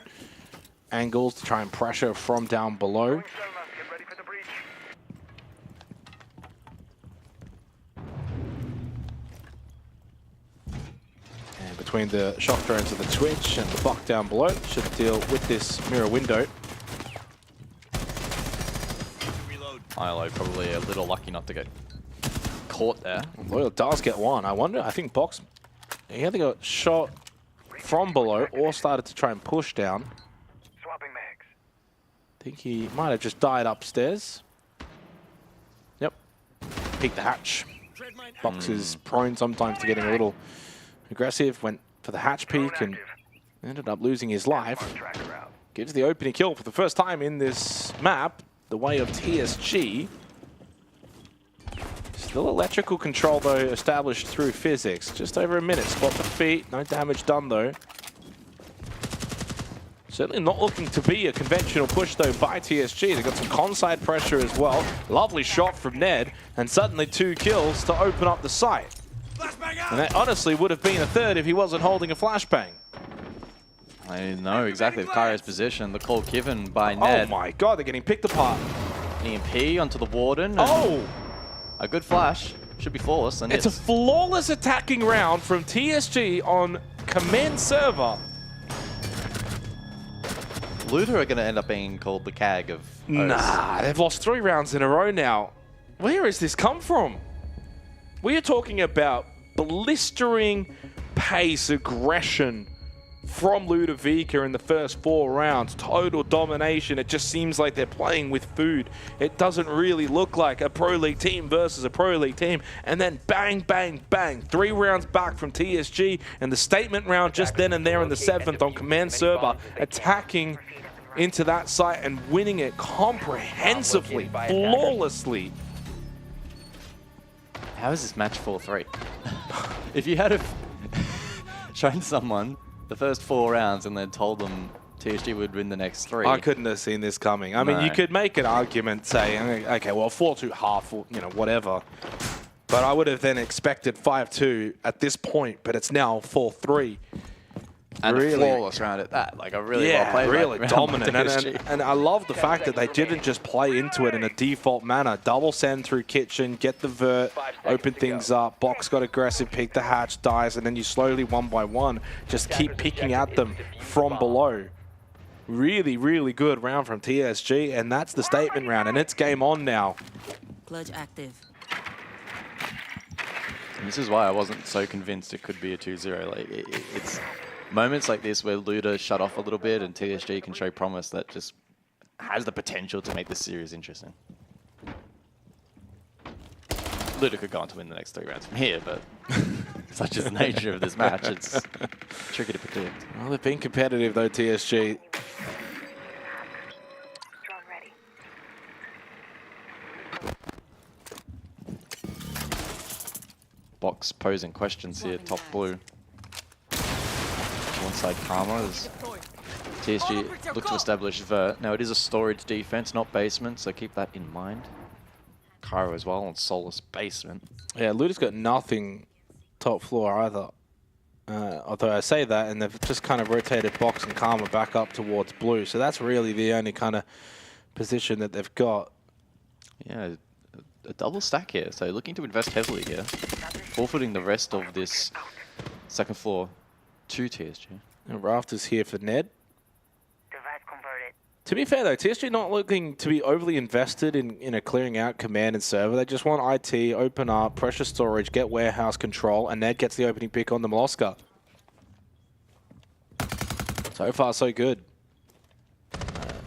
angles to try and pressure from down below. And between the shock drones of the Twitch and the Buck down below, should deal with this mirror window. Milo probably a little lucky not to get caught there. Loyal does get one. I think Box, he either got shot from below or started to try and push down. I think he might have just died upstairs. Yep. Peek the hatch. Box is prone sometimes to getting a little aggressive. Went for the hatch peek and ended up losing his life. Gives the opening kill for the first time in this map, the way of TSG. Still electrical control though, established through physics. Just over a minute. Spot the feet. No damage done though. Certainly not looking to be a conventional push, though, by TSG. They've got some con-side pressure as well. Lovely shot from Ned, and suddenly 2 kills to open up the site. And that honestly would have been a third if he wasn't holding a flashbang. I know exactly Kairo's position. The call given by Ned. Oh my god, they're getting picked apart. EMP onto the Warden. Oh! A good flash. Should be flawless. And it's a flawless attacking round from TSG on command server. Ludo are going to end up being called the CAG of OCE. Nah, they've lost 3 rounds in a row now. Where has this come from? We are talking about blistering pace, aggression from Ludovica in the first 4 rounds. Total domination. It just seems like they're playing with food. It doesn't really look like a Pro League team versus a Pro League team. And then bang, bang, bang. 3 rounds back from TSG. And the statement round just then and there in the 7th on command server. Attacking into that site and winning it comprehensively, flawlessly. How is this match 4-3? If you had shown someone the first 4 rounds and then told them TSG would win the next 3. I couldn't have seen this coming. I mean, you could make an argument saying, okay, well, 4-2 half, or, you know, whatever. But I would have then expected 5-2 at this point, but it's now 4-3. And really flawless round at that. Like a really well played really dominant. And I love the fact that they didn't just play into it in a default manner. Double send through kitchen, get the vert, open things up. Box got aggressive, peek the hatch, dies, and then you slowly, one by one, just keep picking at them from below. Really, really good round from TSG, and that's the statement round, and it's game on now. Clutch active. And this is why I wasn't so convinced it could be a 2-0. Like it's moments like this where Luda shut off a little bit and TSG can show promise that just has the potential to make this series interesting. Luda could go on to win the next 3 rounds from here, but such is the nature of this match, it's tricky to predict. Well, they've been competitive though, TSG. Box posing questions here, top blue. One side Karma as TSG look to establish vert. Now it is a storage defense, not basement, so keep that in mind. Cairo as well on Solus basement. Yeah, Luda's got nothing top floor either. Although I say that, and they've just kind of rotated Box and Karma back up towards blue, so that's really the only kind of position that they've got. Yeah, a double stack here, so looking to invest heavily here. Forfeiting the rest of this second floor to TSG. And Rafters here for Ned. To be fair though, TSG not looking to be overly invested in a clearing out command and server. They just want IT, open up, pressure storage, get warehouse control, and Ned gets the opening pick on the Molosca. So far, so good.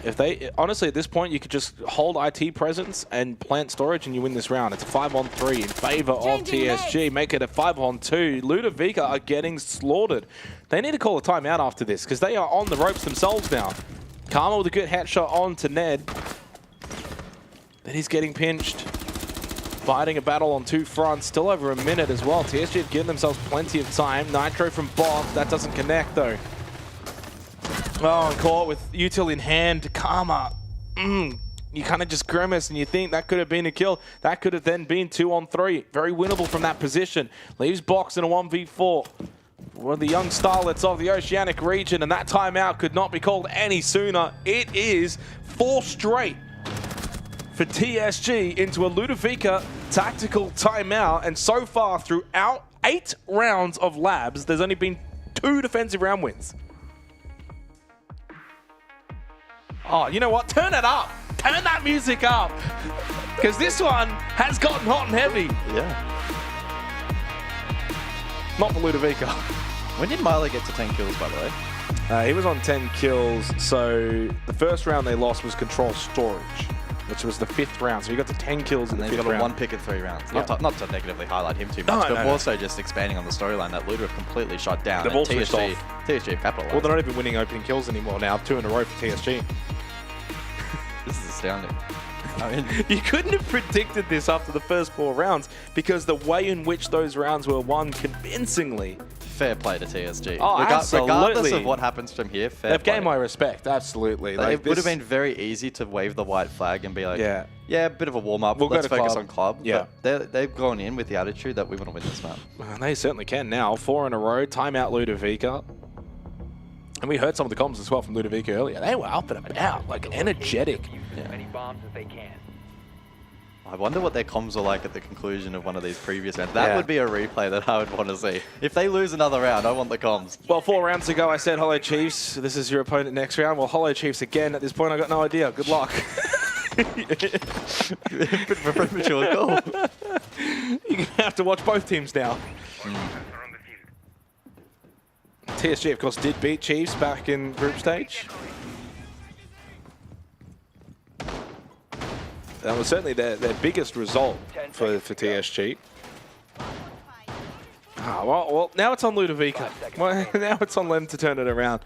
If they honestly at this point you could just hold IT presence and plant storage and you win this round. It's a 5-on-3 in favor of TSG. Make it a 5-on-2. Ludovica are getting slaughtered. They need to call a timeout after this because they are on the ropes themselves now. Karma with a good headshot on to Ned. Then he's getting pinched. Fighting a battle on 2 fronts. Still over a minute as well. TSG have given themselves plenty of time. Nitro from Bob. That doesn't connect though. Oh, and caught with util in hand. Karma. You kind of just grimace and you think that could have been a kill. That could have then been 2-on-3. Very winnable from that position. Leaves Box in a 1v4. One of the young starlets of the Oceanic region, and that timeout could not be called any sooner. It is 4 straight for TSG into a Ludovica tactical timeout, and so far throughout 8 rounds of labs, there's only been 2 defensive round wins. Oh, you know what? Turn it up. Turn that music up. Because this one has gotten hot and heavy. Yeah. Not for Ludovica. When did Miley get to 10 kills, by the way? He was on 10 kills. So the first round they lost was control storage, which was the 5th round. So he got to 10 kills in the 5th round. And they've got a 1 pick in 3 rounds. Not to negatively highlight him too much, but more so just expanding on the storyline that Ludo have completely shut down. They've all switched off. TSG have capitalized. Well, they're not even winning opening kills anymore now. 2 in a row for TSG. This is astounding. I mean, you couldn't have predicted this after the first 4 rounds because the way in which those rounds were won convincingly. Fair play to TSG. Oh, absolutely. Regardless of what happens from here, fair They've play. gained my respect, absolutely. Like, it would have been very easy to wave the white flag and be like, yeah, a bit of a warm-up, let's focus on club. Yeah. But they've gone in with the attitude that we want to win this map. Well, they certainly can now. 4 in a row, timeout Ludovica. And we heard some of the comms as well from Ludovica earlier. They were up and about, like energetic. As many bombs as they can. I wonder what their comms were like at the conclusion of one of these previous rounds. That would be a replay that I would want to see. If they lose another round, I want the comms. Well, 4 rounds ago, I said, hello, Chiefs. This is your opponent next round. Well, hello, Chiefs again. At this point, I got no idea. Good luck. Bit of a premature goal. You're going to have to watch both teams now. TSG, of course, did beat Chiefs back in group stage. That was certainly their biggest result for TSG. Well, now it's on Ludovica. Well, now it's on them to turn it around.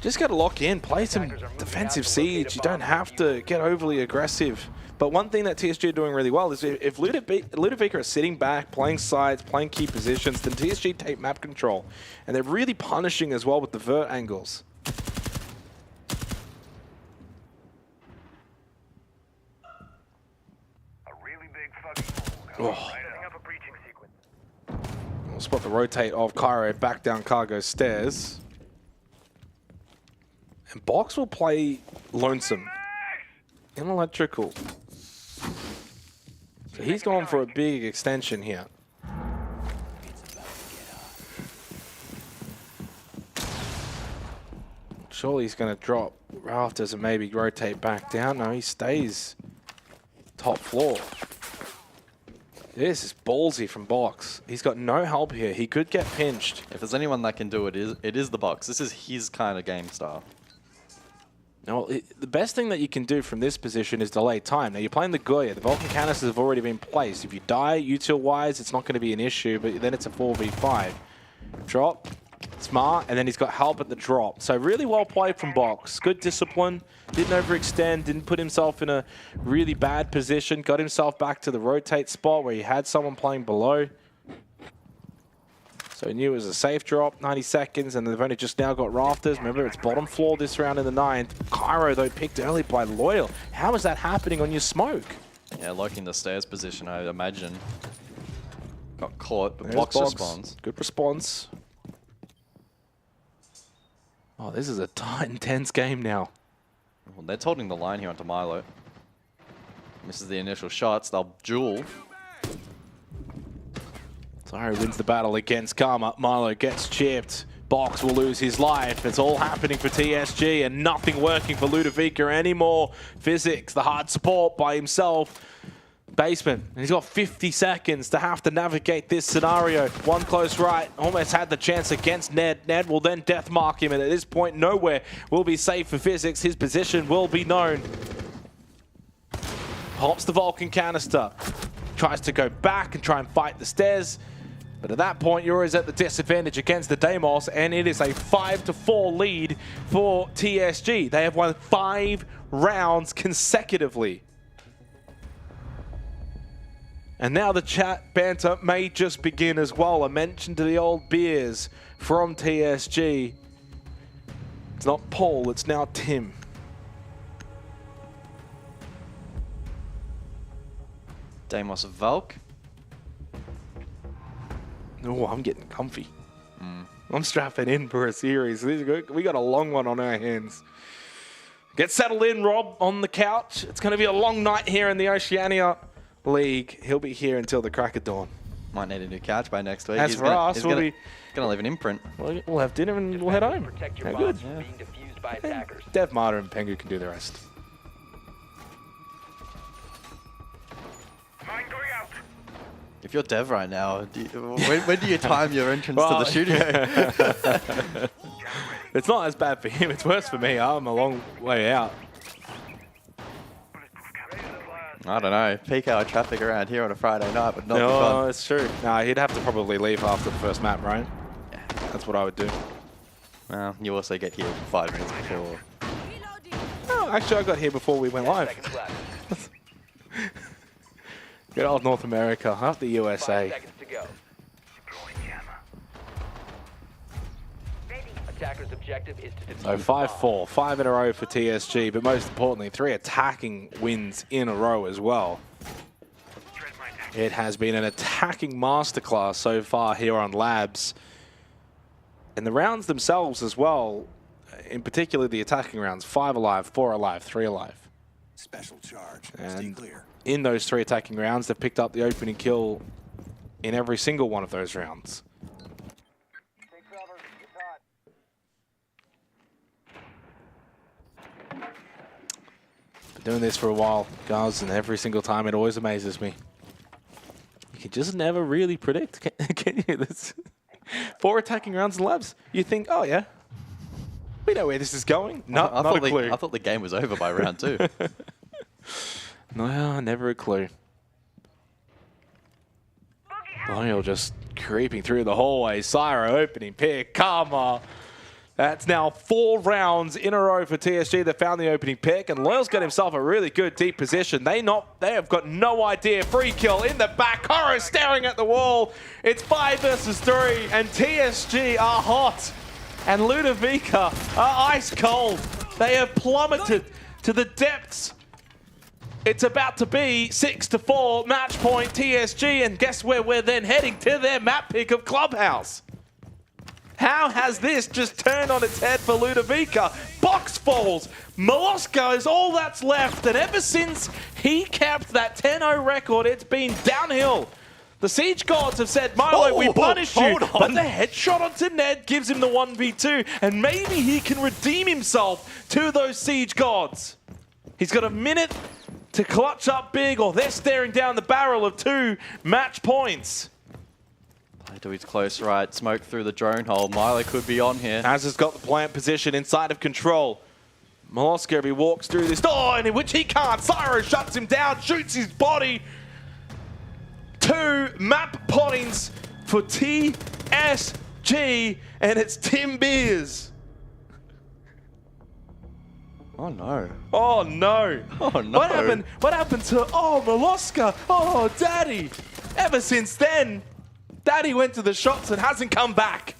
Just got to lock in, play some defensive siege. You don't have to get overly aggressive. But one thing that TSG are doing really well is if Ludovica are sitting back, playing sides, playing key positions, then TSG take map control. And they're really punishing as well with the vert angles. Oh. We'll spot the rotate of Cairo back down cargo stairs. And Box will play Lonesome in electrical. So he's gone for a big extension here. Surely he's going to drop rafters and maybe rotate back down. No, he stays top floor. This is ballsy from Box. He's got no help here. He could get pinched. If there's anyone that can do it, it is the Box. This is his kind of game style. No, the best thing that you can do from this position is delay time. Now, you're playing the Goya. The Vulcan canisters have already been placed. If you die, util-wise, it's not going to be an issue, but then it's a 4v5. Drop, smart, and then he's got help at the drop. So really well played from Box. Good discipline. Didn't overextend, didn't put himself in a really bad position. Got himself back to the rotate spot where he had someone playing below. So he knew it was a safe drop, 90 seconds, and they've only just now got rafters. Remember, it's bottom floor this round in the 9th. Cairo, though, picked early by Loyal. How is that happening on your smoke? Yeah, locking the stairs position, I imagine. Got caught, but There's Box Box. responds. Good response. Oh, this is a tight, intense game now. Well, they're holding the line here onto Milo. Misses the initial shots. They'll duel. Sorry, wins the battle against Karma. Milo gets chipped. Box will lose his life. It's all happening for TSG and nothing working for Ludovica anymore. Physics, the hard support by himself. Basement, and he's got 50 seconds to have to navigate this scenario. One close right, almost had the chance against Ned. Ned will then death mark him, and at this point, nowhere will be safe for Physics. His position will be known. Pops the Vulcan canister. Tries to go back and try and fight the stairs. But at that point, you're always at the disadvantage against the Deimos, and it is a 5-4 lead for TSG. They have won 5 rounds consecutively. And now the chat banter may just begin as well. A mention to the old beers from TSG. It's not Paul, it's now Tim. Deimos Valk. Oh, I'm getting comfy. I'm strapping in for a series. We got a long one on our hands. Get settled in, Rob, on the couch. It's going to be a long night here in the Oceania League. He'll be here until the crack of dawn. Might need a new couch by next week. As for us, he's gonna leave an imprint. We'll have dinner and we'll head home. How good. Being defused by attackers. Dev Martyr and Pengu can do the rest. If you're Dev right now, when do you time your entrance to the studio? It's not as bad for him. It's worse for me. I'm a long way out. I don't know. Peak hour traffic around here on a Friday night, but not No, fun. it's true. Nah, he'd have to probably leave after the first map, right? Yeah. That's what I would do. Well, you also get here 5 minutes before. Oh, actually, I got here before we went live. Good old North America, half the USA. Attacker's objective is to So 5-4, 5 in a row for TSG, but most importantly, 3 attacking wins in a row as well. It has been an attacking masterclass so far here on Labs. And the rounds themselves as well, in particular the attacking rounds, 5 alive, 4 alive, 3 alive. Special charge. And Stay clear. in those 3 attacking rounds, they've picked up the opening kill in every single one of those rounds. Been doing this for a while, guys, and every single time it always amazes me. You can just never really predict, can you? This 4 attacking rounds in Labs. You think, oh yeah, we know where this is going. No, not a clue. I thought the game was over by round 2. No, never a clue. Loyal just creeping through the hallway. Syra opening pick. Karma. That's now 4 rounds in a row for TSG. They found the opening pick, and Loyal's got himself a really good deep position. They have got no idea. Free kill in the back. Koro staring at the wall. It's 5 versus 3, and TSG are hot. And Ludovica are ice cold. They have plummeted to the depths. It's about to be 6-4 match point TSG, and guess where we're then heading? To their map pick of Clubhouse. How has this just turned on its head for Ludovica? Box falls. Molosca is all that's left, and ever since he kept that 10-0 record, it's been downhill. The Siege Gods have said, Milo, we punished you, but the headshot onto Ned gives him the 1v2, and maybe he can redeem himself to those Siege Gods. He's got a minute to clutch up big, or they're staring down the barrel of 2 match points. Play to his close right, smoke through the drone hole. Milo could be on here. Az has got the plant position inside of control. Molosca, if he walks through this door, and in which he can't, Syro shuts him down, shoots his body. 2 map points for TSG, and it's Tim Beers. Oh no. Oh no. Oh no. What happened? What happened to Molosca? Oh, Daddy. Ever since then, Daddy went to the shops and hasn't come back.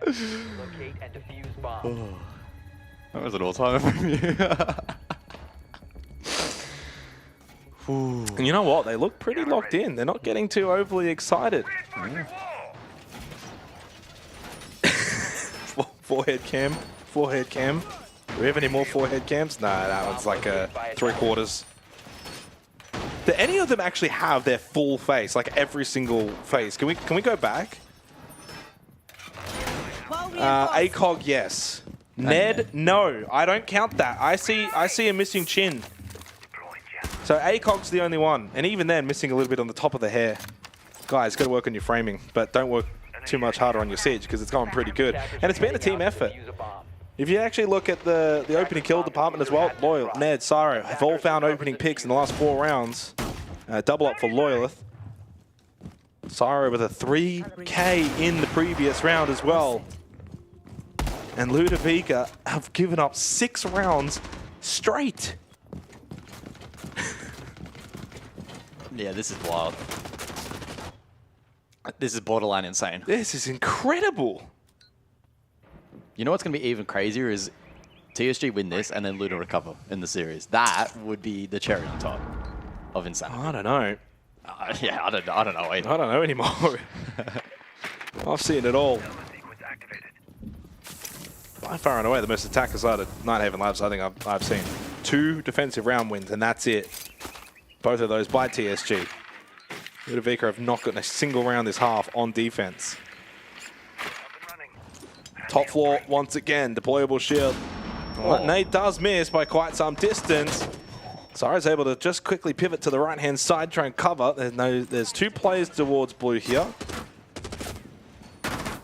Locate and defuse bomb. That was an all-timer from you. And you know what? They look pretty locked in. They're not getting too overly excited. Yeah. Forehead cam. Forehead cam. Do we have any more forehead cams? Nah, that one's like a 3/4. Do any of them actually have their full face, like every single face? Can we go back? ACOG, yes. Ned, no. I don't count that. I see a missing chin. So ACOG's the only one, and even then, missing a little bit on the top of the hair. Guys, got to work on your framing, but don't work too much harder on your siege because it's going pretty good. And it's been a team effort. If you actually look at the opening kill department as well, Loyal, Ned, Syro have all found opening picks in the last 4 rounds. Double up for Loyalith. Syro with a 3K in the previous round as well. And Ludovica have given up 6 rounds straight. Yeah, this is wild. This is borderline insane. This is incredible. You know what's going to be even crazier is TSG win this and then Ludo recover in the series. That would be the cherry on top of insanity. I don't know. Yeah, I don't know either. I don't know anymore. I've seen it all. By far and away, the most attacker side of Nighthaven Labs I think I've seen. 2 defensive round wins, and that's it. Both of those by TSG. Ludovica have not gotten a single round this half on defense. Top floor once again, deployable shield. Well, Nate does miss by quite some distance. Syro's able to just quickly pivot to the right-hand side, try and cover. There's 2 players towards blue here.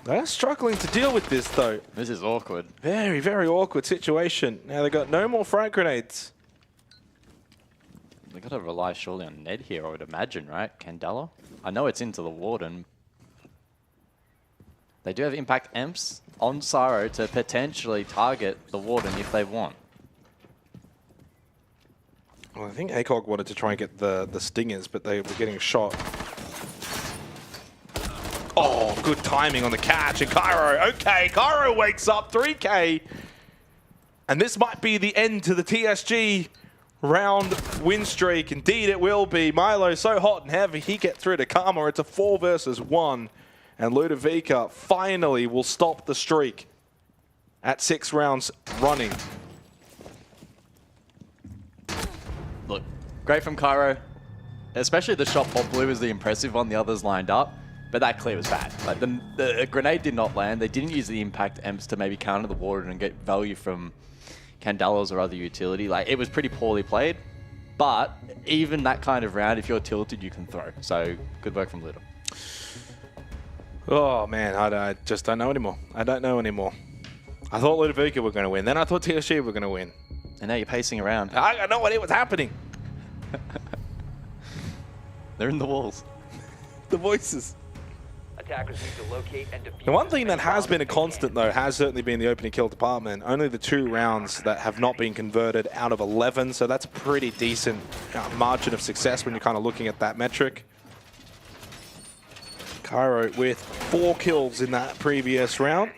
They're struggling to deal with this, though. This is awkward. Very, very awkward situation. Now they've got no more frag grenades. They've got to rely surely on Ned here, I would imagine, right? Candela? I know it's into the Warden. They do have impact EMPs on Syro to potentially target the Warden if they want. Well, I think ACOG wanted to try and get the stingers, but they were getting shot. Oh, good timing on the catch. And Cairo, okay, Cairo wakes up, 3K. And this might be the end to the TSG round win streak. Indeed, it will be. Milo so hot and heavy, he gets through to Karma. It's a 4 versus 1. And Ludovica finally will stop the streak at 6 rounds running. Look, great from Cairo. Especially the shot while blue is the impressive one, the others lined up. But that clear was bad. Like the grenade did not land. They didn't use the impact EMPs to maybe counter the Warden and get value from Candelas or other utility. Like, it was pretty poorly played. But even that kind of round, if you're tilted, you can throw. So good work from Ludo. Oh, man, I just don't know anymore. I don't know anymore. I thought Ludovica were going to win. Then I thought TSG were going to win. And now you're pacing around. I got no idea what's happening. They're in the walls. The voices. Attackers need to locate and defuse. The one thing that has been a constant, though, has certainly been the opening kill department. Only the 2 rounds that have not been converted out of 11, so that's a pretty decent margin of success when you're kind of looking at that metric. Cairo with 4 kills in that previous round.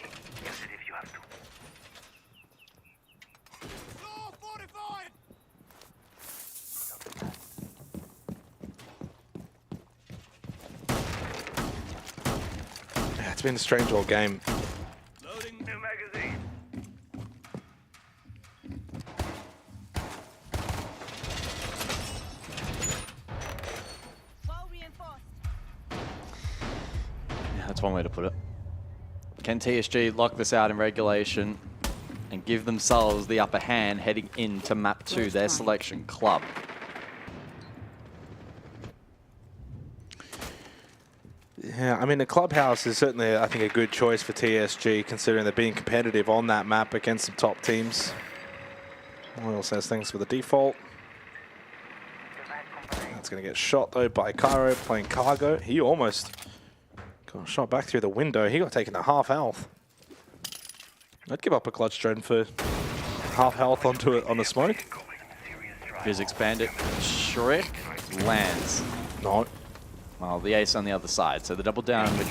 It's been a strange old game. Loading new magazine. Yeah, that's one way to put it. Can TSG lock this out in regulation and give themselves the upper hand heading into map 2, their selection club? Yeah, I mean, the clubhouse is certainly, I think, a good choice for TSG, considering they're being competitive on that map against some top teams. Loyal says thanks for the default. That's going to get shot, though, by Cairo playing cargo. He almost got shot back through the window. He got taken to half health. I'd give up a clutch drone for half health onto it on the smoke. Physics Bandit. Shrek lands. No. Well, the ace on the other side. So the double down with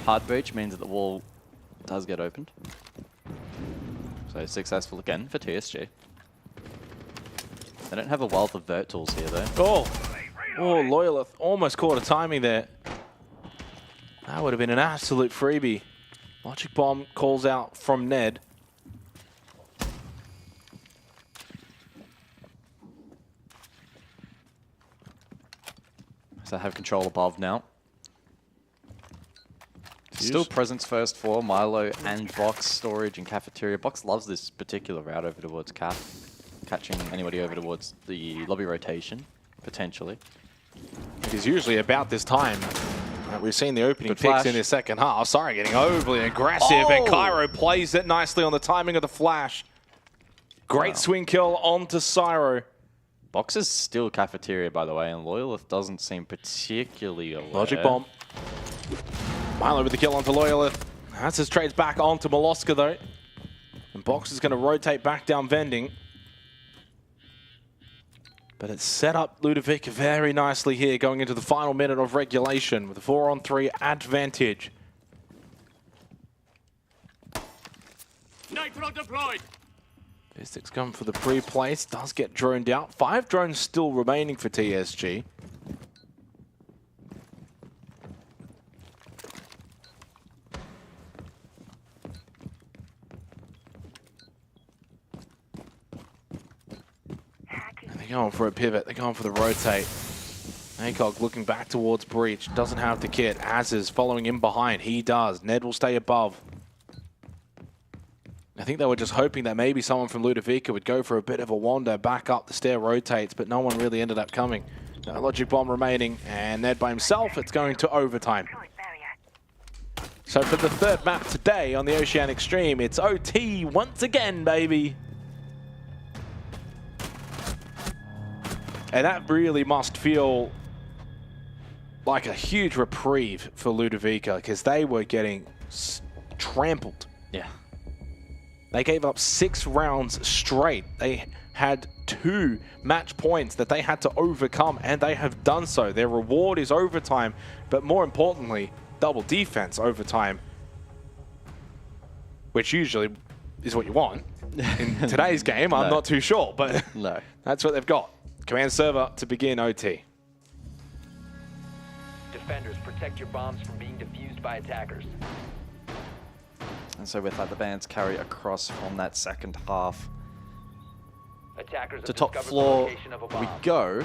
hard breach means that the wall does get opened. So successful again for TSG. They don't have a wealth of vert tools here, though. Oh, Loyalist almost caught a timing there. That would have been an absolute freebie. Logic Bomb calls out from Ned. So have control above now. Still presence first for Milo and Box, storage and cafeteria. Box loves this particular route over towards Cap, catching anybody over towards the lobby rotation, potentially. It is usually about this time. We've seen the opening picks flash in the second half. Sorry, getting overly aggressive, and Cairo plays it nicely on the timing of the flash. Great swing kill onto Cyro. Box is still cafeteria, by the way, and Loyalist doesn't seem particularly aware. Logic Bomb. Milo with the kill onto Loyalist. That's his trades back onto Molosca, though. And Box is going to rotate back down Vending. But it's set up Ludovic very nicely here going into the final minute of regulation with a 4-on-3 advantage. Nitro deployed. Bistic's going for the pre-place, does get droned out. 5 drones still remaining for TSG. And they're going for a pivot, they're going for the rotate. ACOG looking back towards Breach, doesn't have the kit. Az is following in behind, he does. Ned will stay above. I think they were just hoping that maybe someone from Ludovica would go for a bit of a wander back up. The stair rotates, but no one really ended up coming. No Logic Bomb remaining, and Ned by himself, it's going to overtime. So for the third map today on the Oceanic Stream, it's OT once again, baby. And that really must feel like a huge reprieve for Ludovica, because they were getting trampled. Yeah. They gave up 6 rounds straight. They had 2 match points that they had to overcome, and they have done so. Their reward is overtime, but more importantly, double defense overtime, which usually is what you want. In today's game, I'm not too sure, but that's what they've got. Command server to begin OT. Defenders, protect your bombs from being defused by attackers. And so with that, the bands carry across from that second half. Attackers To top floor we go.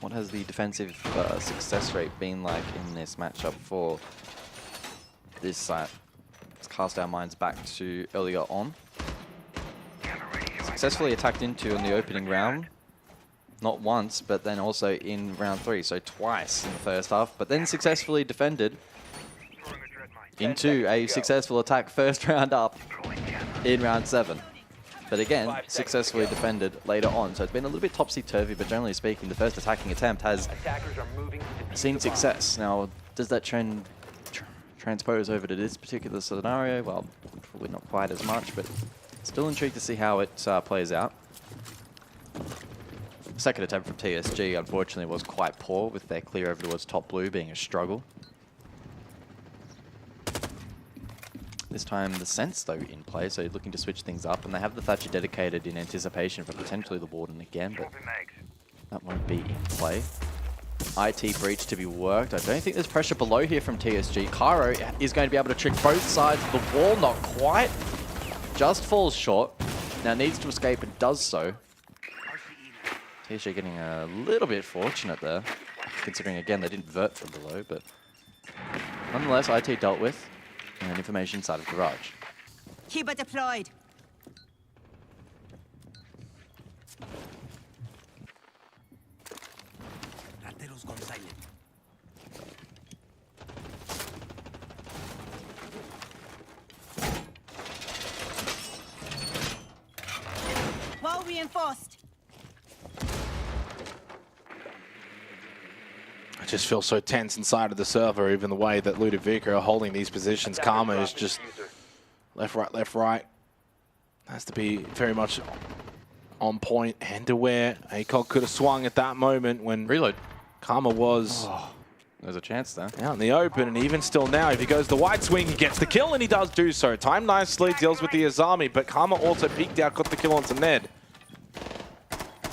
What has the defensive success rate been like in this matchup for this site? Let's cast our minds back to earlier on. Successfully attacked into in the opening round. Not once, but then also in round 3, so twice in the first half, but then successfully defended into a successful attack first round up in round 7. But again, successfully defended later on. So it's been a little bit topsy-turvy, but generally speaking, the first attacking attempt has seen success. Now, does that trend transpose over to this particular scenario? Well, probably not quite as much, but still intrigued to see how it plays out. Second attempt from TSG, unfortunately, was quite poor, with their clear over towards top blue being a struggle. This time the Sense, though, in play, so looking to switch things up. And they have the Thatcher dedicated in anticipation for potentially the Warden again, but that won't be in play. IT breach to be worked. I don't think there's pressure below here from TSG. Cairo is going to be able to trick both sides of the wall, not quite. Just falls short. Now needs to escape and does so. TSG getting a little bit fortunate there, considering, again, they didn't vert from below, but nonetheless, IT dealt with. And information inside of garage. Keeper deployed. Wall reinforced. I just feel so tense inside of the server, even the way that Ludovica are holding these positions. Karma is just left, right. Has to be very much on point and aware. ACOG could have swung at that moment when reload. Karma was... Oh, there's a chance there. Out in the open, and even still now, if he goes the wide swing, he gets the kill, and he does do so. Time nicely, deals with the Azami, but Karma also peeked out, got the kill onto Ned.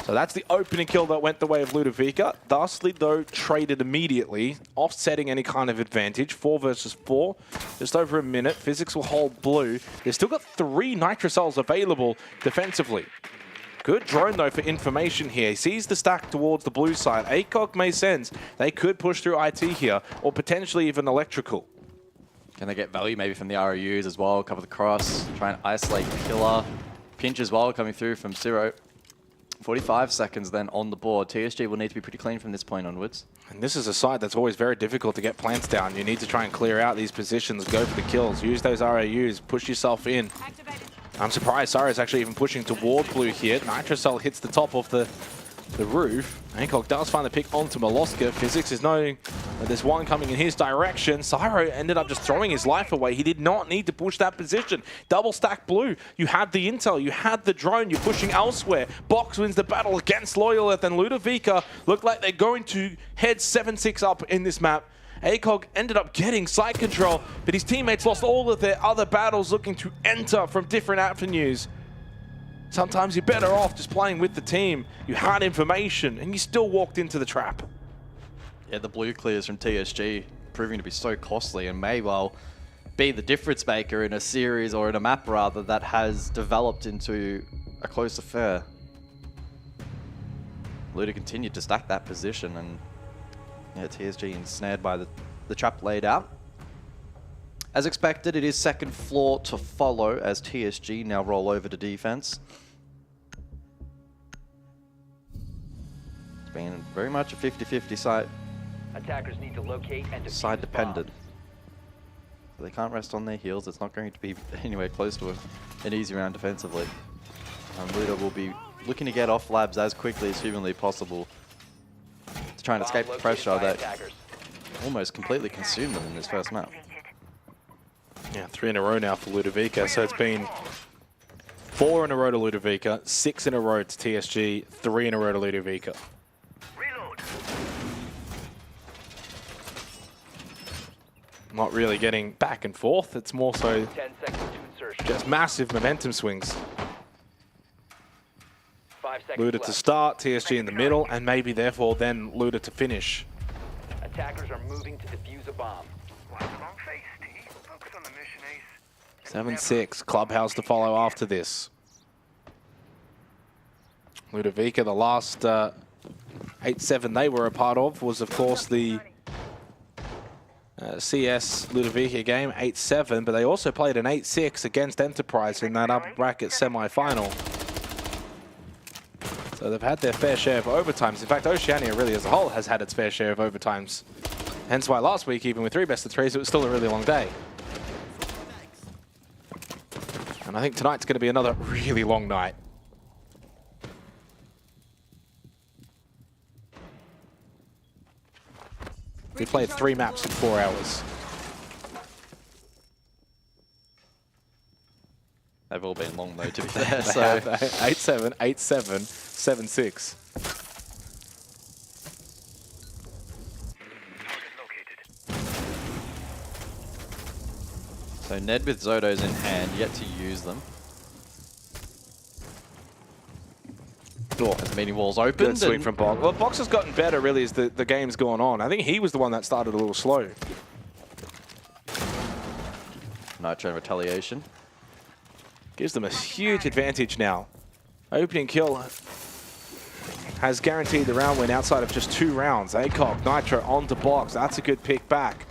So that's the opening kill that went the way of Ludovica. Thusly, though, traded immediately, offsetting any kind of advantage. 4 versus 4, just over a minute. Physics will hold blue. They've still got 3 nitrocells available defensively. Good drone, though, for information here. He sees the stack towards the blue side. ACOG may sense they could push through IT here, or potentially even electrical. Can they get value maybe from the ROUs as well? Cover the cross, try and isolate Killer. Pinch as well coming through from Zero. 45 seconds then on the board. TSG will need to be pretty clean from this point onwards. And this is a side that's always very difficult to get plants down. You need to try and clear out these positions, go for the kills, use those RAUs, push yourself in. I'm surprised Sarah's actually even pushing toward blue here. Nitrocell hits the top of the roof. Hancock does find the pick onto Moloska. Physics is knowing that there's one coming in his direction. Syro ended up just throwing his life away. He did not need to push that position. Double stack blue. You had the intel, you had the drone, you're pushing elsewhere. Box wins the battle against Loyalith, and Ludovica look like they're going to head 7-6 up in this map. ACOG ended up getting side control, but his teammates lost all of their other battles looking to enter from different avenues. Sometimes you're better off just playing with the team. You had information, and you still walked into the trap. Yeah, the blue clears from TSG proving to be so costly and may well be the difference maker in a series, or in a map rather, that has developed into a close affair. Luda continued to stack that position, and yeah, TSG ensnared by the trap laid out. As expected, it is second floor to follow as TSG now roll over to defense. It's been very much a 50-50 side. Attackers need to locate and defuse Side dependent. So they can't rest on their heels. It's not going to be anywhere close to an easy round defensively. And Luda will be looking to get off labs as quickly as humanly possible to try and escape the pressure that almost completely consumed them in this first map. Yeah, 3 in a row now for Ludovica. So it's been 4 in a row to Ludovica, 6 in a row to TSG, 3 in a row to Ludovica. Not really getting back and forth. It's more so just massive momentum swings. Luda to start, TSG in the middle, and maybe therefore then Luda to finish. Attackers are moving to defuse a bomb. 7-6, Clubhouse to follow after this. Ludovica, the last 8-7 they were a part of was, of course, the CS Ludovica game, 8-7, but they also played an 8-6 against Enterprise in that upper bracket semi-final. So they've had their fair share of overtimes. In fact, Oceania really as a whole has had its fair share of overtimes. Hence why last week, even with 3 best of 3s, it was still a really long day. And I think tonight's going to be another really long night. We played 3 maps in 4 hours. They've all been long though, to be fair. So 8-7, 8-7, 7-6. So Ned with Zodos in hand, yet to use them. As the meeting wall's open. Good swing from Box. Well, Box has gotten better really as the game's gone on. I think he was the one that started a little slow. Nitro retaliation. Gives them a huge advantage now. Opening kill has guaranteed the round win outside of just 2 rounds. ACOG, Nitro onto Box. That's a good pick back.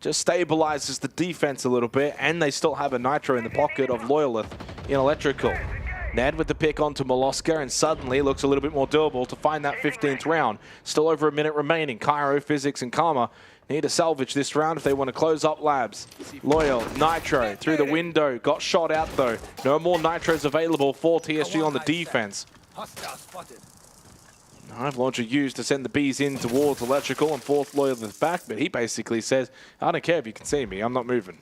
Just stabilizes the defense a little bit, and they still have a Nitro in the pocket of Loyalith in Electrical. Ned with the pick onto Molosca, and suddenly looks a little bit more doable to find that 15th round. Still over a minute remaining. Cairo, Physics, and Karma need to salvage this round if they want to close up Labs. Loyal, Nitro, through the window. Got shot out, though. No more Nitros available for TSG on the defense. Knife launcher used to send the bees in towards Electrical and force Loyalith back, but he basically says, I don't care if you can see me, I'm not moving.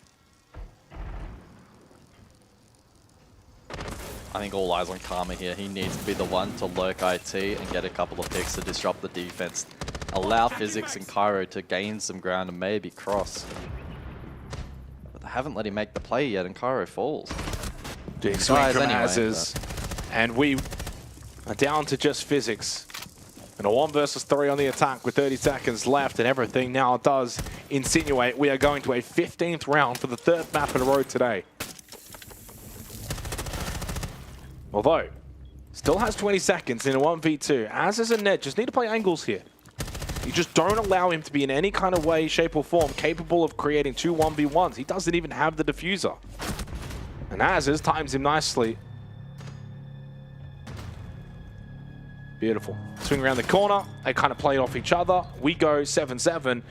I think all eyes on Karma here. He needs to be the one to lurk IT and get a couple of picks to disrupt the defense. Allow Physics and Cairo to gain some ground and maybe cross. But they haven't let him make the play yet, and Cairo falls. Big swing from Azes. And we are down to just Physics. And a 1 versus 3 on the attack with 30 seconds left, and everything now does insinuate we are going to a 15th round for the 3rd map in a row today. Although, still has 20 seconds in a 1v2. Azes and Ned just need to play angles here. You just don't allow him to be in any kind of way, shape or form capable of creating 2 1v1s. He doesn't even have the diffuser. And Azes times him nicely. Beautiful. Swing around the corner. They kind of played off each other. We go 7-7.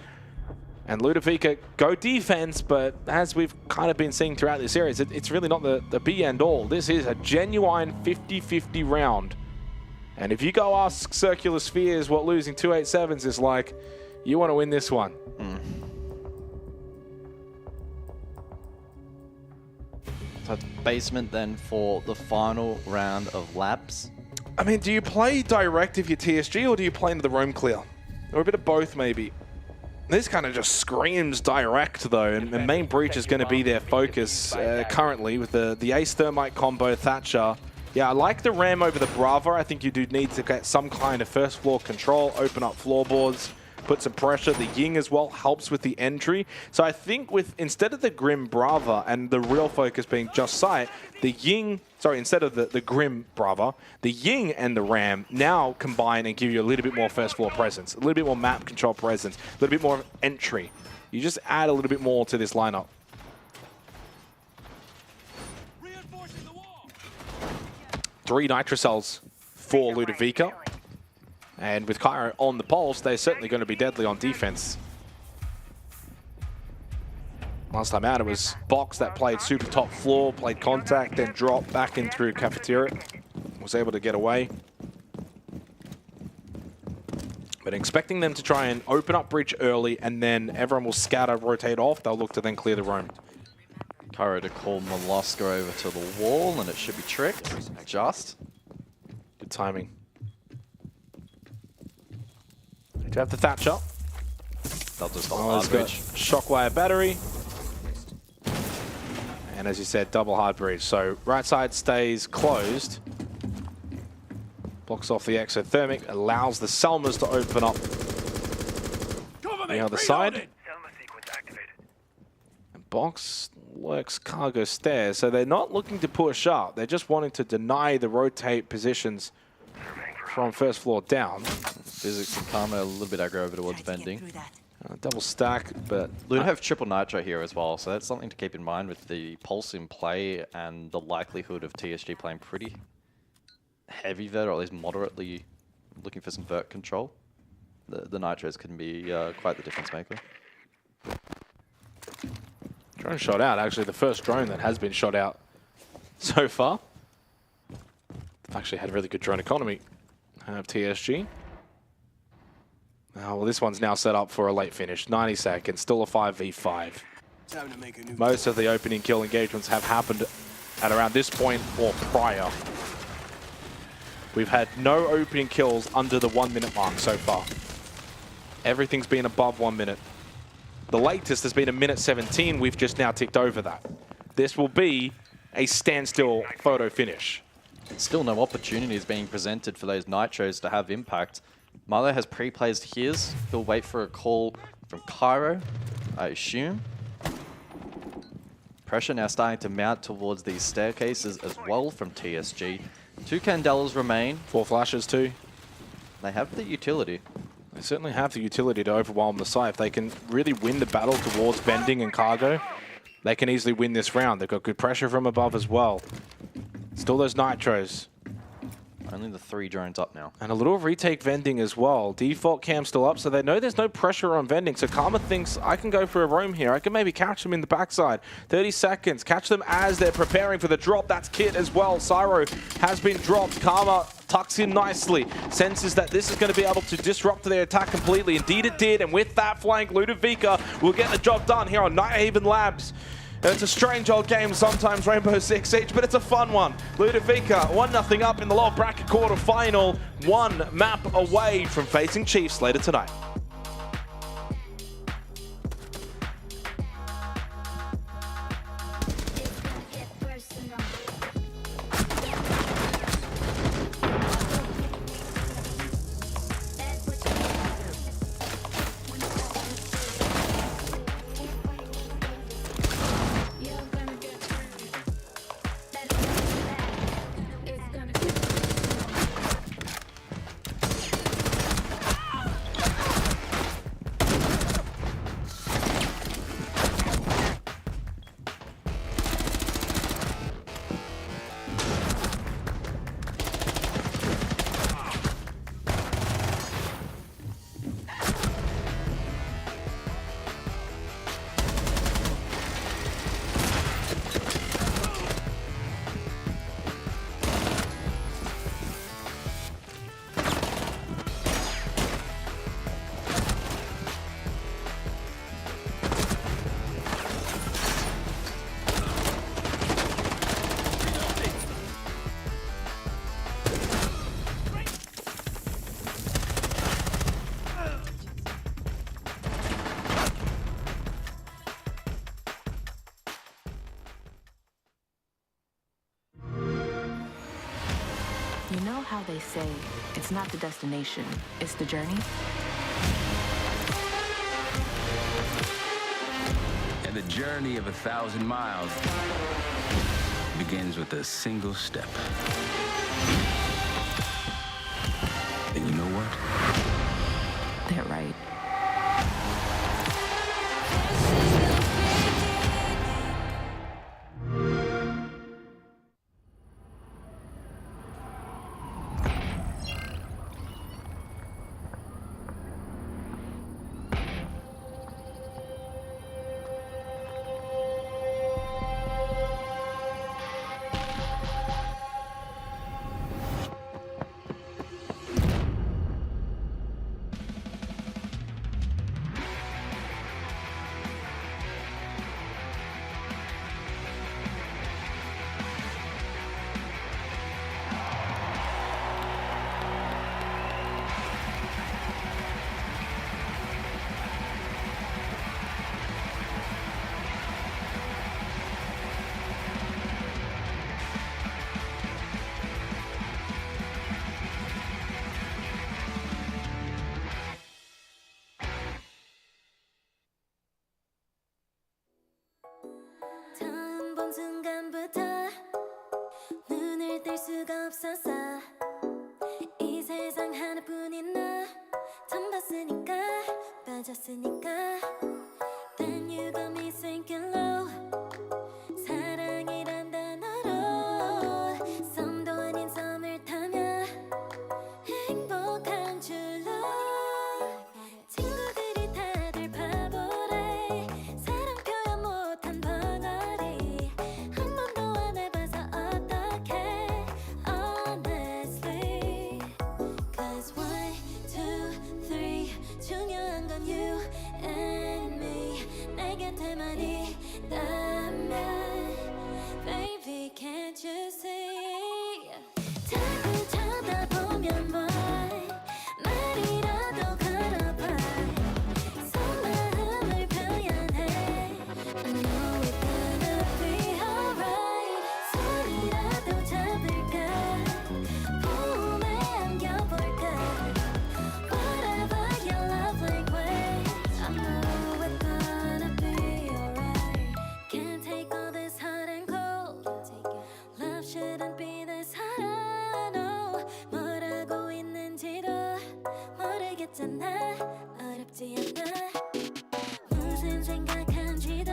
And Ludovica go defense, but as we've kind of been seeing throughout this series, it's really not the be and all. This is a genuine 50-50 round. And if you go ask Circular Spheres what losing 2-8-7s is like, you want to win this one. So basement then for the final round of Labs. I mean, do you play direct if you're TSG, or do you play into the roam clear? Or a bit of both, maybe. This kind of just screams direct, though, and main breach is going to be their focus currently with the Ace Thermite combo, Thatcher. Yeah, I like the Ram over the Brava. I think you do need to get some kind of first floor control, open up floorboards, put some pressure. The Ying as well helps with the entry. So I think with, instead of the Grim Brava and the real focus being just sight, the Ying, sorry, instead of the Grim Brava, the Ying and the Ram now combine and give you a little bit more first floor presence, a little bit more map control presence, a little bit more entry. You just add a little bit more to this lineup. Three Nitro Cells for Ludovica. And with Cairo on the pulse, they're certainly going to be deadly on defense. Last time out, it was Box that played super top floor, played contact, then dropped back in through cafeteria. Was able to get away. But expecting them to try and open up bridge early, and then everyone will scatter, rotate off. They'll look to then clear the roam. Cairo to call Molosca over to the wall, and it should be tricked. Just. Good timing. To have the Thatcher. They'll just he's got Shockwire battery. And as you said, double hard bridge. So right side stays closed. Blocks off the exothermic, allows the Selmas to open up the other side. And Box works cargo stairs, so they're not looking to push up. They're just wanting to deny the rotate positions from first floor down. Physics and Karma a little bit aggro over towards vending. Double stack, but Ludo have triple nitro here as well, so that's something to keep in mind with the pulse in play and the likelihood of TSG playing pretty heavy vert, or at least moderately looking for some vert control. The nitros can be quite the difference maker. Drone shot out, actually the first drone that has been shot out so far. They've actually had a really good drone economy. Have TSG. Well, this one's now set up for a late finish. 90 seconds, still a 5v5. Most of the opening kill engagements have happened at around this point or prior. We've had no opening kills under the 1 minute mark so far. Everything's been above 1 minute. The latest has been a minute 17. We've just now ticked over that. This will be a standstill photo finish. Still no opportunities being presented for those nitros to have impact. Milo has pre-placed his. He'll wait for a call from Cairo, I assume. Pressure now starting to mount towards these staircases as well from TSG. 2 Candelas remain. 4 flashes too. They have the utility. They certainly have the utility to overwhelm the site. If they can really win the battle towards vending and cargo, they can easily win this round. They've got good pressure from above as well. Still those nitros. Only the 3 drones up now. And a little retake vending as well. Default cam still up, so they know there's no pressure on vending. So Karma thinks, I can go for a roam here. I can maybe catch them in the backside. 30 seconds. Catch them as they're preparing for the drop. That's Kit as well. Syro has been dropped. Karma tucks in nicely. Senses that this is going to be able to disrupt their attack completely. Indeed it did. And with that flank, Ludovica will get the job done here on Nighthaven Labs. It's a strange old game sometimes, Rainbow Six Siege, but it's a fun one. Ludovica 1-0 up in the lower bracket quarterfinal, 1 map away from facing Chiefs later tonight. You know how they say, it's not the destination, it's the journey? And the journey of 1,000 miles begins with a single step. And you know what? They're right. 내게 대만이 있다면 Baby can't you see 자꾸 쳐다보면 뭘 말이라도 걸어봐 속마음을 표현해 I know we're gonna be alright 손이라도 잡을까 봄에 안겨볼까 Whatever your love language I know we're gonna be alright Can't take all this hot and cold Love shouldn't be this hard no 뭐라고 있는지도 모르겠잖아 어렵지 않아 무슨 생각한지도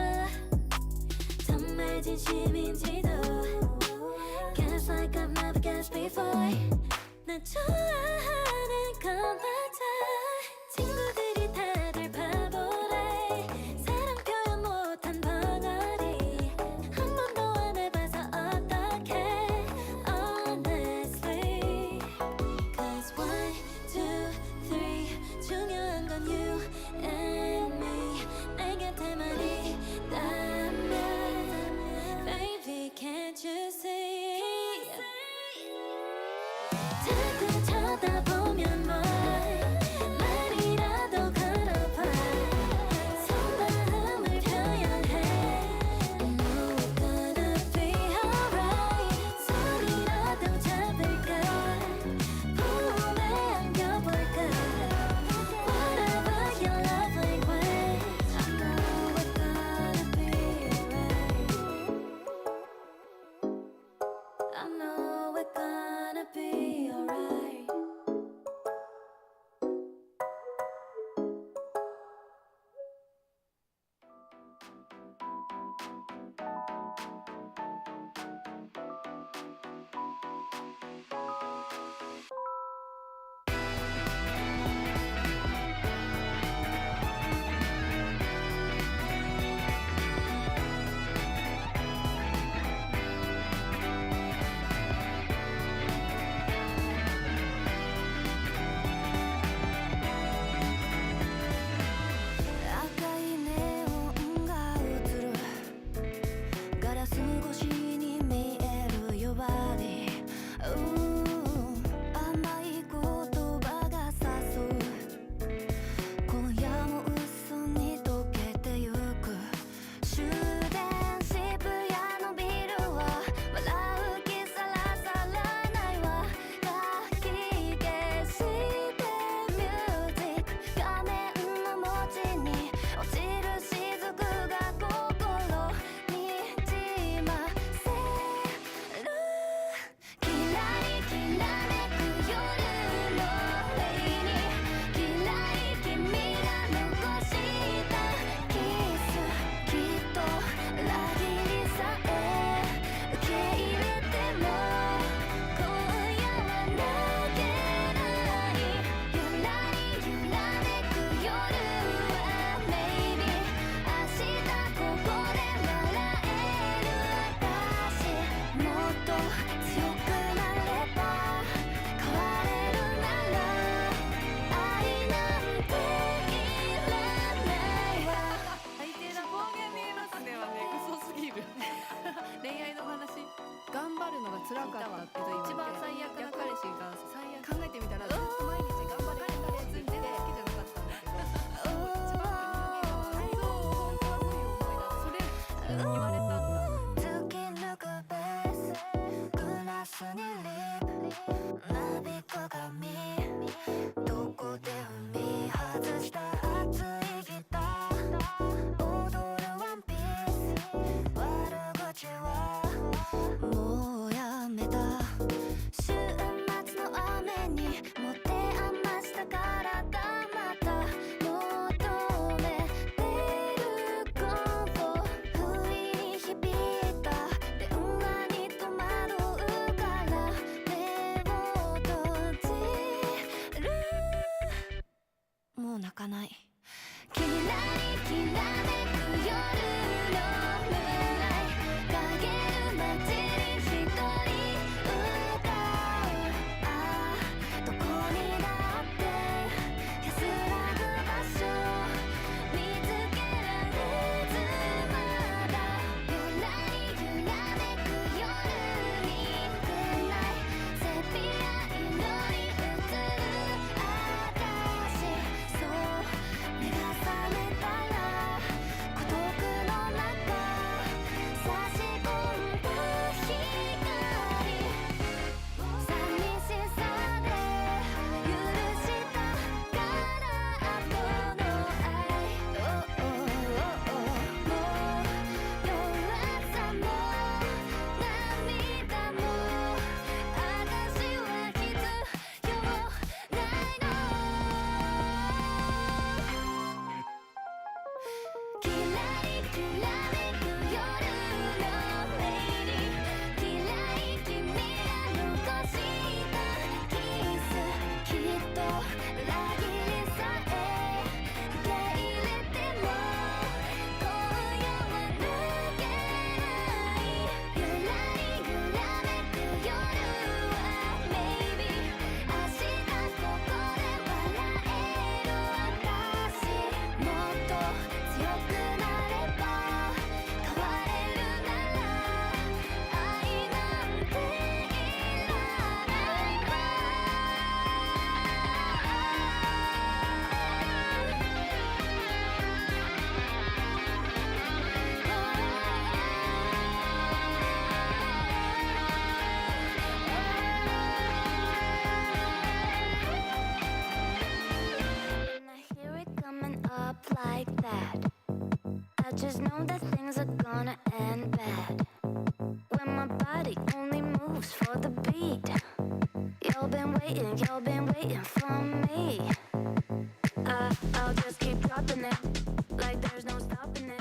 정말 진심인지도 Guess like I've never guessed before 나 좋아하는 건 맞아 친구들이 다들 바보래 사랑 표현 못한 벙어리 한 번도 안 해봐서 어떡해 Honestly Cause 1, 2, 3 중요한 건 you and me 내 곁에만 있다면 Baby can't you see 자꾸 쳐다보면 뭘 말이라도 걸어봐 속마음을 표현해 I know we're gonna be alright 손이라도 잡을까 봄에 안겨볼까 Whatever your love language I know we're gonna be alright I know we're gonna be alright赤いネオンが映るガラス越しに見える Your body甘い言葉が誘う今夜も嘘に溶けてゆく終電渋谷のビルは笑う気さらさらないわ書き消してミュージック画面の文字に落ちる雫が心にじませるキラリきらめく夜のレイにキラリ君が残したキスきっと裏切りさえ受け入れても今夜は泣けないゆらり揺らめく夜は Maybe 明日ここで笑える私もっと強くなれば変われるなら愛なんていらないわ最低だ暴言見えますねはね嘘すぎる恋愛の話頑張るのが辛かったって一番最悪な彼氏が最悪考えてみたらずっと毎日頑張れた彼氏全然好きじゃなかったんだけど一番本当はそういう思いだそれ言われた突き抜くベースグラスにリップなびく髪どこで踏み外した熱いギター踊るワンピース悪口はもうやめた週末の雨に持て余した体また求めてるコンフォ不意に響いた電話に戸惑うから目を閉じるもう泣かないキラリきらめく夜のムーンライト陰る街に一人歌うどこにだって安らぐ場所見つけられず I just know that things are gonna end bad. When my body only moves for the beat. Y'all been waiting for me. I'll just keep dropping it, like there's no stopping it.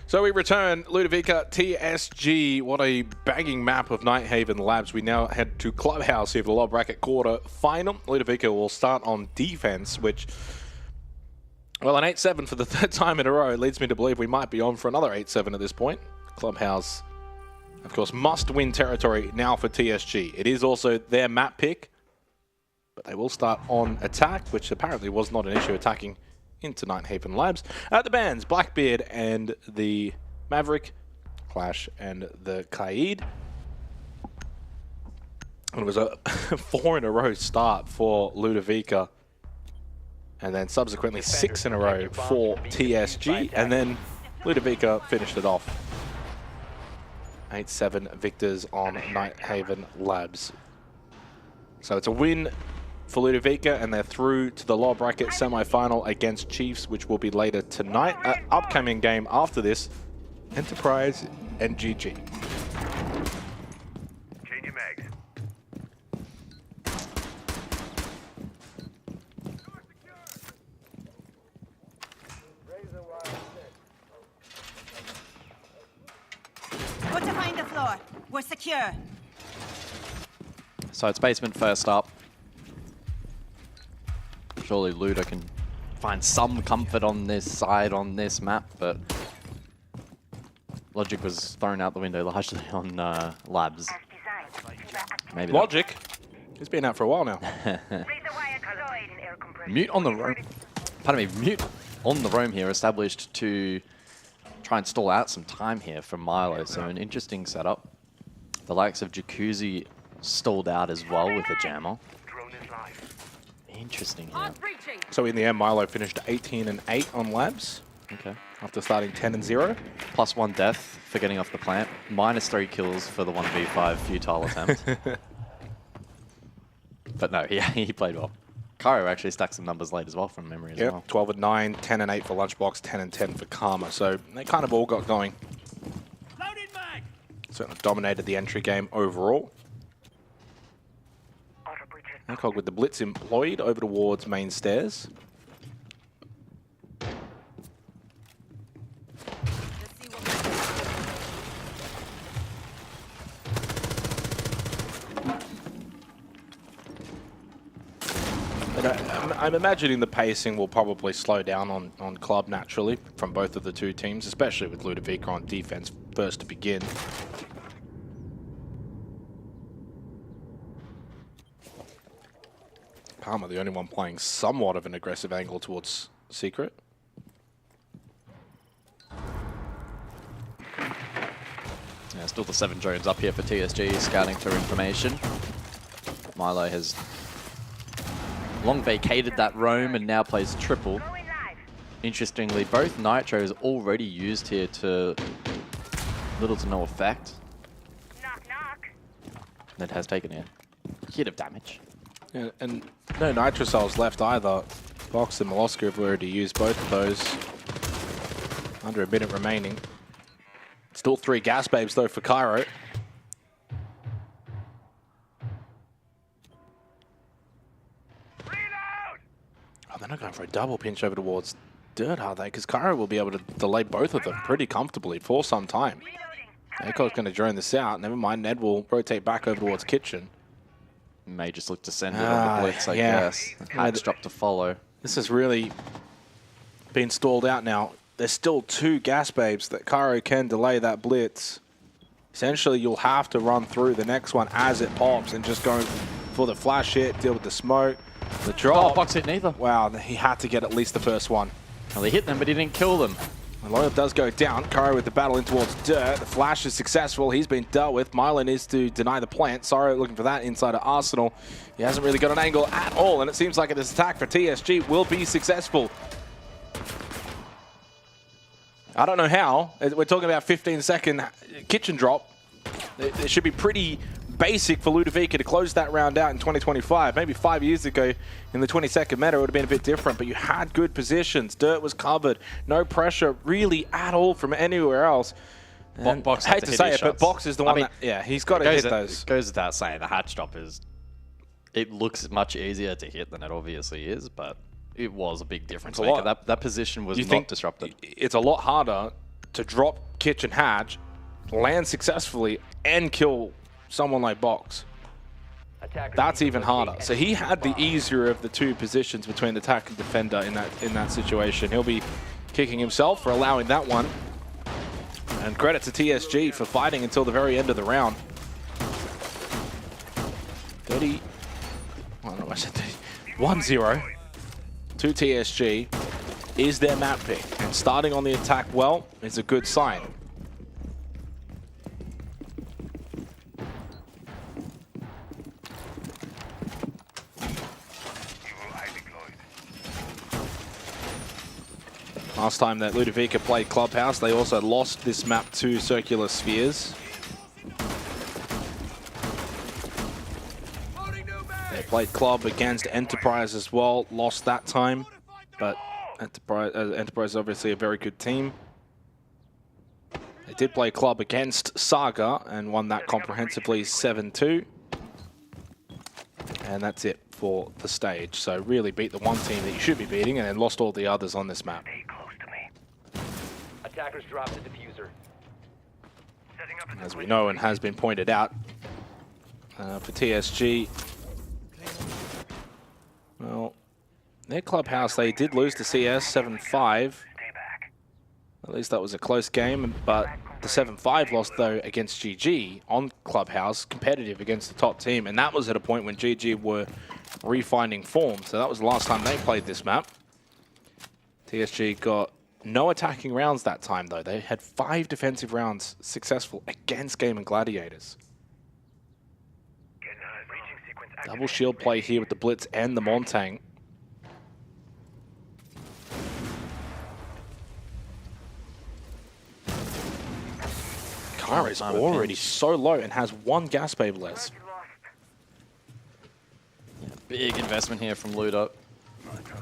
So we return Ludovica TSG. What a banging map of Nighthaven Labs. We now head to Clubhouse here for the lower bracket quarter final. Ludovica will start on defense, which, well, an 8-7 for the third time in a row leads me to believe we might be on for another 8-7 at this point. Clubhouse, of course, must win territory now for TSG. It is also their map pick, but they will start on attack, which apparently was not an issue attacking into Nighthaven Labs. The bands, Blackbeard and the Maverick, Clash and the Kaid. It was a 4 in a row start for Ludovica, and then subsequently 6 in a row for TSG, and then Ludovica finished it off. 8-7 victors on Nighthaven Labs. So it's a win for Ludovica, and they're through to the lower bracket semi-final against Chiefs, which will be later tonight. Upcoming game after this, Enterprise and GG. Change your mags. Go to find the floor. We're secure. So it's basement first up. Surely Luda can find some comfort on this side, on this map, but logic was thrown out the window largely on Labs. Maybe Logic? He's been out for a while now. Mute on the roam. Pardon me, Mute on the roam here, established to try and stall out some time here from Milo. So an interesting setup. The likes of Jacuzzi stalled out as well with a jammer. Interesting here. So in the end, Milo finished 18-8 on Labs. Okay. After starting 10-0. +1 death for getting off the plant. -3 kills for the 1v5 futile attempt. But no, he played well. Cairo actually stacked some numbers late as well from memory as well. 12-9, 10-8 for Lunchbox, 10-10 for Karma. So they kind of all got going. Certainly dominated the entry game overall. Hancock with the blitz employed over towards main stairs. I'm imagining the pacing will probably slow down on Club naturally from both of the two teams, especially with Ludovica on defense first to begin. Karma, the only one playing somewhat of an aggressive angle towards Secret. Yeah, still the 7 drones up here for TSG, scouting for information. Milo has long vacated that roam and now plays triple. Interestingly, both Nitros already used here to little to no effect. That has taken a hit of damage. Yeah, and no Nitro cells left either. Box and Molosca have already used both of those. Under a minute remaining. Still 3 gas babes though for Cairo. Oh, they're not going for a double pinch over towards Dirt, are they? Because Cairo will be able to delay both of them pretty comfortably for some time. Echo's going to drone this out. Never mind, Ned will rotate back over towards Kitchen. May just look to send it on the blitz, I guess. Hats drop to follow. This has really been stalled out now. There's still 2 gas babes that Cairo can delay that blitz. Essentially, you'll have to run through the next one as it pops and just go for the flash hit, deal with the smoke, the drop. Oh, box hit neither. Wow, he had to get at least the first one. Well, he hit them, but he didn't kill them. Loyal does go down. Cairo with the battle in towards Dirt. The flash is successful. He's been dealt with. Milo needs to deny the plant. Sorrow looking for that inside of Arsenal. He hasn't really got an angle at all, and it seems like this attack for TSG will be successful. I don't know how. We're talking about 15-second kitchen drop. It should be pretty basic for Ludovica to close that round out in 2025. Maybe 5 years ago in the 22nd meta, it would have been a bit different, but you had good positions. Dirt was covered. No pressure really at all from anywhere else. And Box I hate to say it, but Box is the one he's got to hit those. It goes without saying, the hatch drop it looks much easier to hit than it obviously is, but it was a big difference maker. That position was not disrupted. It's a lot harder to drop kitchen hatch, land successfully, and kill someone like Box. That's even harder. So he had the easier of the two positions between attack and defender in that situation. He'll be kicking himself for allowing that one. And credit to TSG for fighting until the very end of the round. 30. I don't know why I said 1-0 to TSG is their map pick. And starting on the attack well is a good sign. Last time that Ludovica played Clubhouse, they also lost this map to Circular Spheres. They played Club against Enterprise as well, lost that time, but Enterprise is obviously a very good team. They did play Club against Saga and won that comprehensively 7-2. And that's it for the stage. So really beat the one team that you should be beating and then lost all the others on this map. Attackers drop the diffuser. As we know and has been pointed out, for TSG, well, their Clubhouse, they did lose to CS 7-5. At least that was a close game, but the 7-5 loss, though, against GG on Clubhouse, competitive against the top team, and that was at a point when GG were refinding form, so that was the last time they played this map. TSG got no attacking rounds that time, though. They had 5 defensive rounds successful against Gaming Gladiators. Double shield play here with the Blitz and the Montang. Kara is already so low and has 1 gas babe less. Big investment here from Ludo.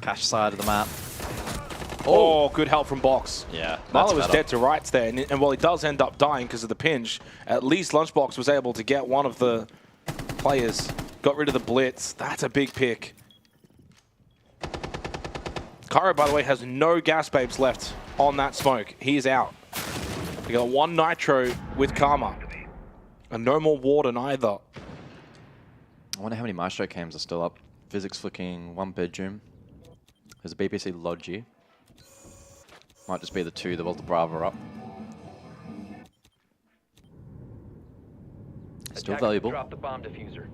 Cash side of the map. Oh, good help from Box. Yeah, Marlo was dead to rights there, and while he does end up dying because of the pinch, at least Lunchbox was able to get one of the players, got rid of the Blitz. That's a big pick. Kara, by the way, has no gas babes left on that smoke. He is out. We got 1 Nitro with Karma, and no more Warden either. I wonder how many Maestro cams are still up. Physics flicking 1 bedroom. There's a BBC Logi. Might just be the 2, the Volta Bravo up. Still valuable. Drop the bomb diffuser.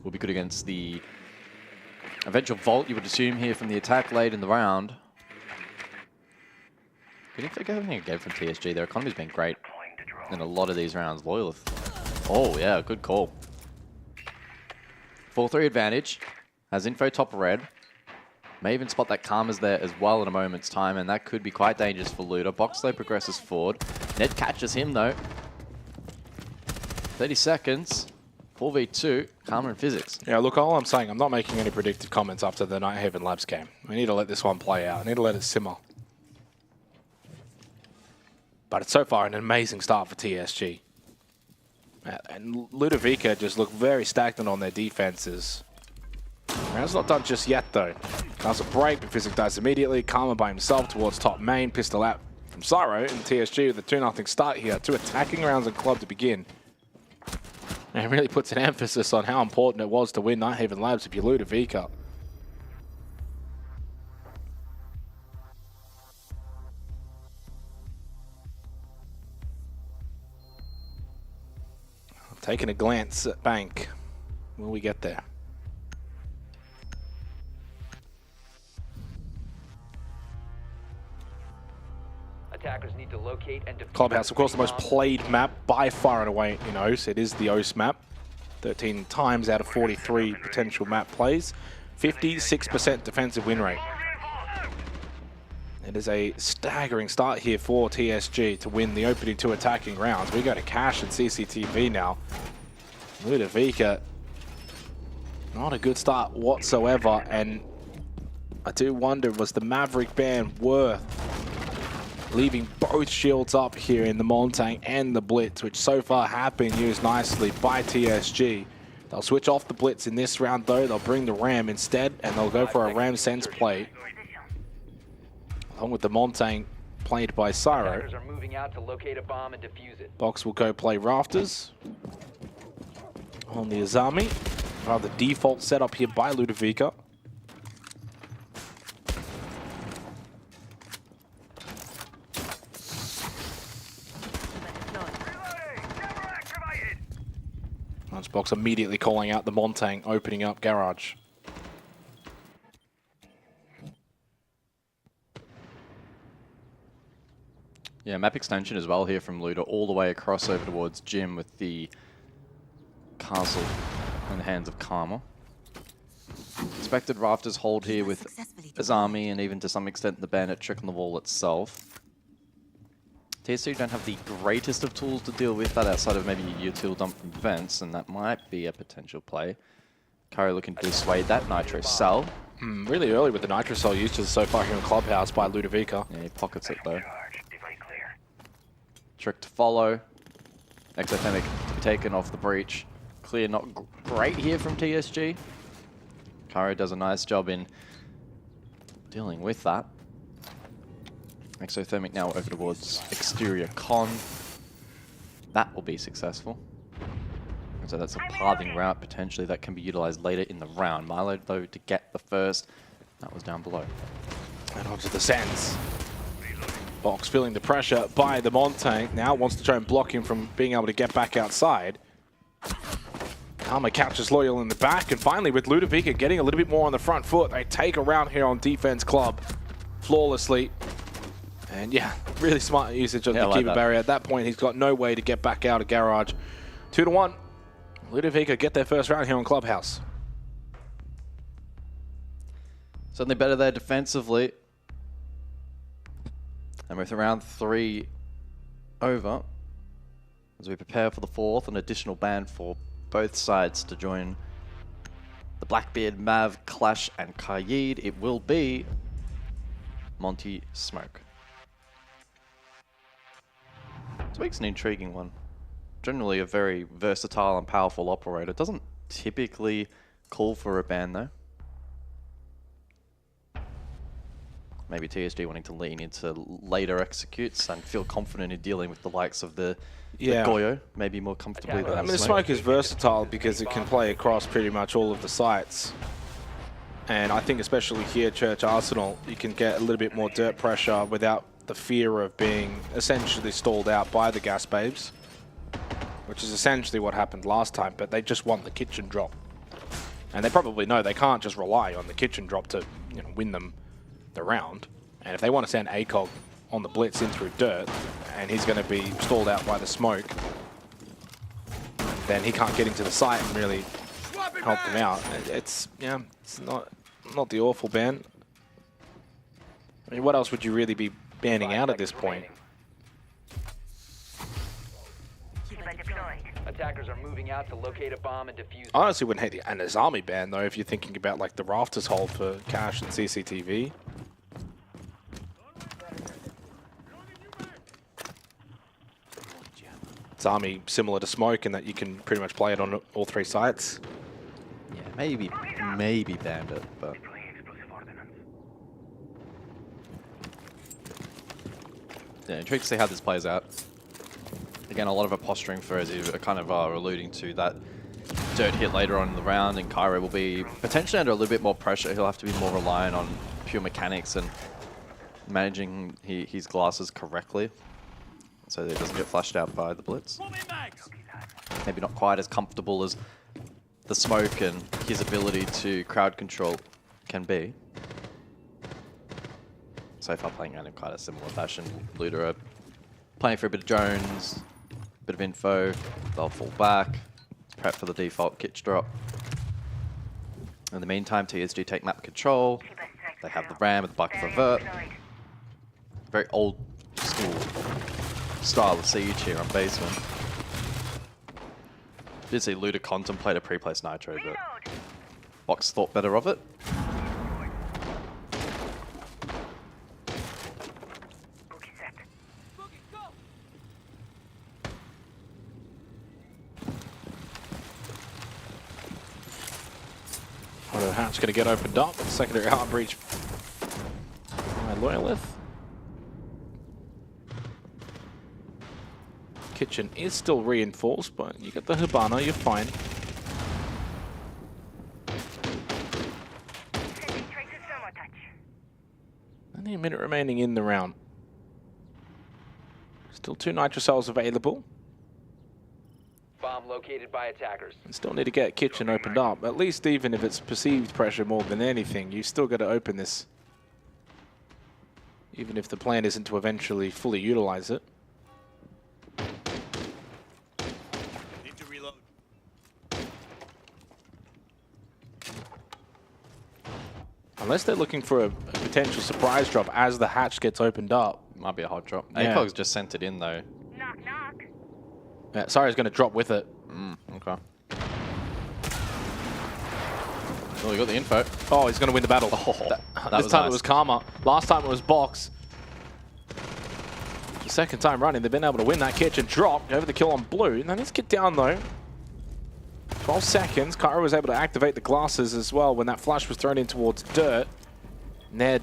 Will be good against the eventual Vault, you would assume, here from the attack late in the round. Good if they're going again from TSG. Their economy's been great in a lot of these rounds. Loyalist. Oh, yeah, good call. 4-3 advantage. Has info top red. May even spot that Karma's there as well in a moment's time, and that could be quite dangerous for Ludo. Boxlow progresses forward. Ned catches him, though. 30 seconds. 4v2. Karma and Physics. Yeah, look, all I'm saying, I'm not making any predictive comments after the Nighthaven Labs game. We need to let this one play out. I need to let it simmer. But it's so far an amazing start for TSG. And Ludovica just look very stagnant on their defenses. Round's not done just yet, though. That's a break, but Physics dies immediately. Karma by himself towards top main. Pistol out from Cyro, and TSG with a 2-0 start here. 2 attacking rounds in Club to begin. And it really puts an emphasis on how important it was to win Nighthaven Labs if you're Ludovica. Taking a glance at Bank. Will we get there? Attackers need to locate and defuse. Clubhouse, of course, the most played map by far and away in OCE. It is the OCE map. 13 times out of 43 potential map plays. 56% defensive win rate. It is a staggering start here for TSG to win the opening 2 attacking rounds. We go to Cash and CCTV now. Ludovica, not a good start whatsoever, and I do wonder, was the Maverick ban worth leaving both shields up here in the Montang and the Blitz, which so far have been used nicely by TSG. They'll switch off the Blitz in this round though, they'll bring the Ram instead, and they'll go for a Ram Sense play. Along with the Montang played by Syro. Attackers are moving out to locate a bomb and defuse it. Box will go play Rafters on the Azami. The default setup here by Ludovica. Lunchbox immediately calling out the Montang, opening up Garage. Yeah, map extension as well here from Ludo, all the way across over towards Jim with the castle in the hands of Karma. Expected Rafters hold here with Azami and even to some extent the Bandit trick on the wall itself. TSG don't have the greatest of tools to deal with that outside of maybe a util dump from Vents, and that might be a potential play. Curry looking to dissuade that. Nitro Cell. Really early with the Nitro Cell usage so far here in Clubhouse by Ludovica. Yeah, he pockets it though. Trick to follow. Exothermic to be taken off the breach. Clear not great here from TSG. Curry does a nice job in dealing with that. Exothermic now over towards exterior con. That will be successful. And so that's a pathing route potentially that can be utilized later in the round. Milo though to get the first. That was down below. And onto the Sands. Box feeling the pressure by the Montang. Now wants to try and block him from being able to get back outside. Karma catches Loyal in the back, and finally with Ludovica getting a little bit more on the front foot, they take a round here on Defense Club flawlessly. And yeah, really smart usage of the keeper barrier. At that point, he's got no way to get back out of Garage. 2-1. Ludovica get their first round here on Clubhouse. Certainly better there defensively. And with round 3 over, as we prepare for the 4th, an additional ban for both sides to join the Blackbeard, Mav, Clash, and Kayid, it will be Monty Smoke. This week's an intriguing one. Generally a very versatile and powerful operator. Doesn't typically call for a ban though. Maybe TSG wanting to lean into later executes and feel confident in dealing with the likes of the Goyo, maybe more comfortably than I mean, the Smoke is versatile because it can play across pretty much all of the sites. And I think especially here, Church Arsenal, you can get a little bit more dirt pressure without the fear of being essentially stalled out by the Gas Babes, which is essentially what happened last time, but they just won the kitchen drop. And they probably know they can't just rely on the kitchen drop to win them the round. And if they want to send ACOG on the Blitz in through dirt, and he's going to be stalled out by the Smoke, then he can't get into the site and really help them out. It's not the awful ban. I mean, what else would you really be banning out at this point? Attackers are moving out to locate a bomb and defuse it. I honestly wouldn't hate an Azami ban though if you're thinking about like the Rafters hold for cash and CCTV. Azami similar to Smoke in that you can pretty much play it on all 3 sites. Yeah, maybe Bandit, but yeah, intrigued to see how this plays out. Again, a lot of a posturing for, as you kind of are alluding to, that dirt hit later on in the round, and Cairo will be potentially under a little bit more pressure. He'll have to be more reliant on pure mechanics and managing his glasses correctly, so that he doesn't get flashed out by the Blitz. Maybe not quite as comfortable as the Smoke and his ability to crowd control can be. So far playing out in quite a similar fashion. Luda are playing for a bit of Jones, bit of info, they'll fall back, prep for the default kitch drop. In the meantime, TSG take map control, they have the Ram with the bucket revert. Very old school style of siege here on basement. did see Luda contemplate a pre-placed Nitro, but Box thought better of it. Well, the hatch going to get opened up. Secondary heart breach by Loyalith. Kitchen is still reinforced, but you get the Hibana, you're fine. Only a minute remaining in the round. Still 2 Nitro cells available. Bomb located by attackers. You still need to get Kitchen opened up. At least even if it's perceived pressure more than anything, you still got to open this. Even if the plan isn't to eventually fully utilize it. Need to reload. Unless they're looking for a potential surprise drop as the hatch gets opened up. Might be a hot drop. Yeah. ACOG's just sent it in though. Yeah, Sari's going to drop with it. Okay. Oh, you got the info. Oh, he's going to win the battle. This time it was Karma. Last time it was Box. The second time running, they've been able to win that Kitchen drop. Over the kill on Blue. Now let's get down though. 12 seconds. Cairo was able to activate the glasses as well when that flash was thrown in towards Dirt. Ned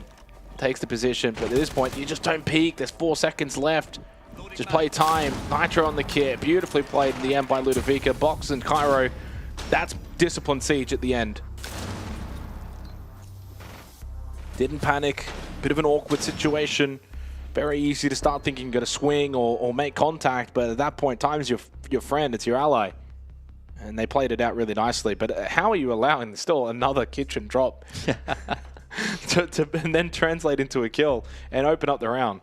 takes the position, but at this point, you just don't peek. There's 4 seconds left. Just play time. Nitro on the kit. Beautifully played in the end by Ludovica. Box and Cairo. That's disciplined siege at the end. Didn't panic. Bit of an awkward situation. Very easy to start thinking you're going to swing or make contact, but at that point, time's your friend. It's your ally. And they played it out really nicely. But how are you allowing still another Kitchen drop and then translate into a kill and open up the round?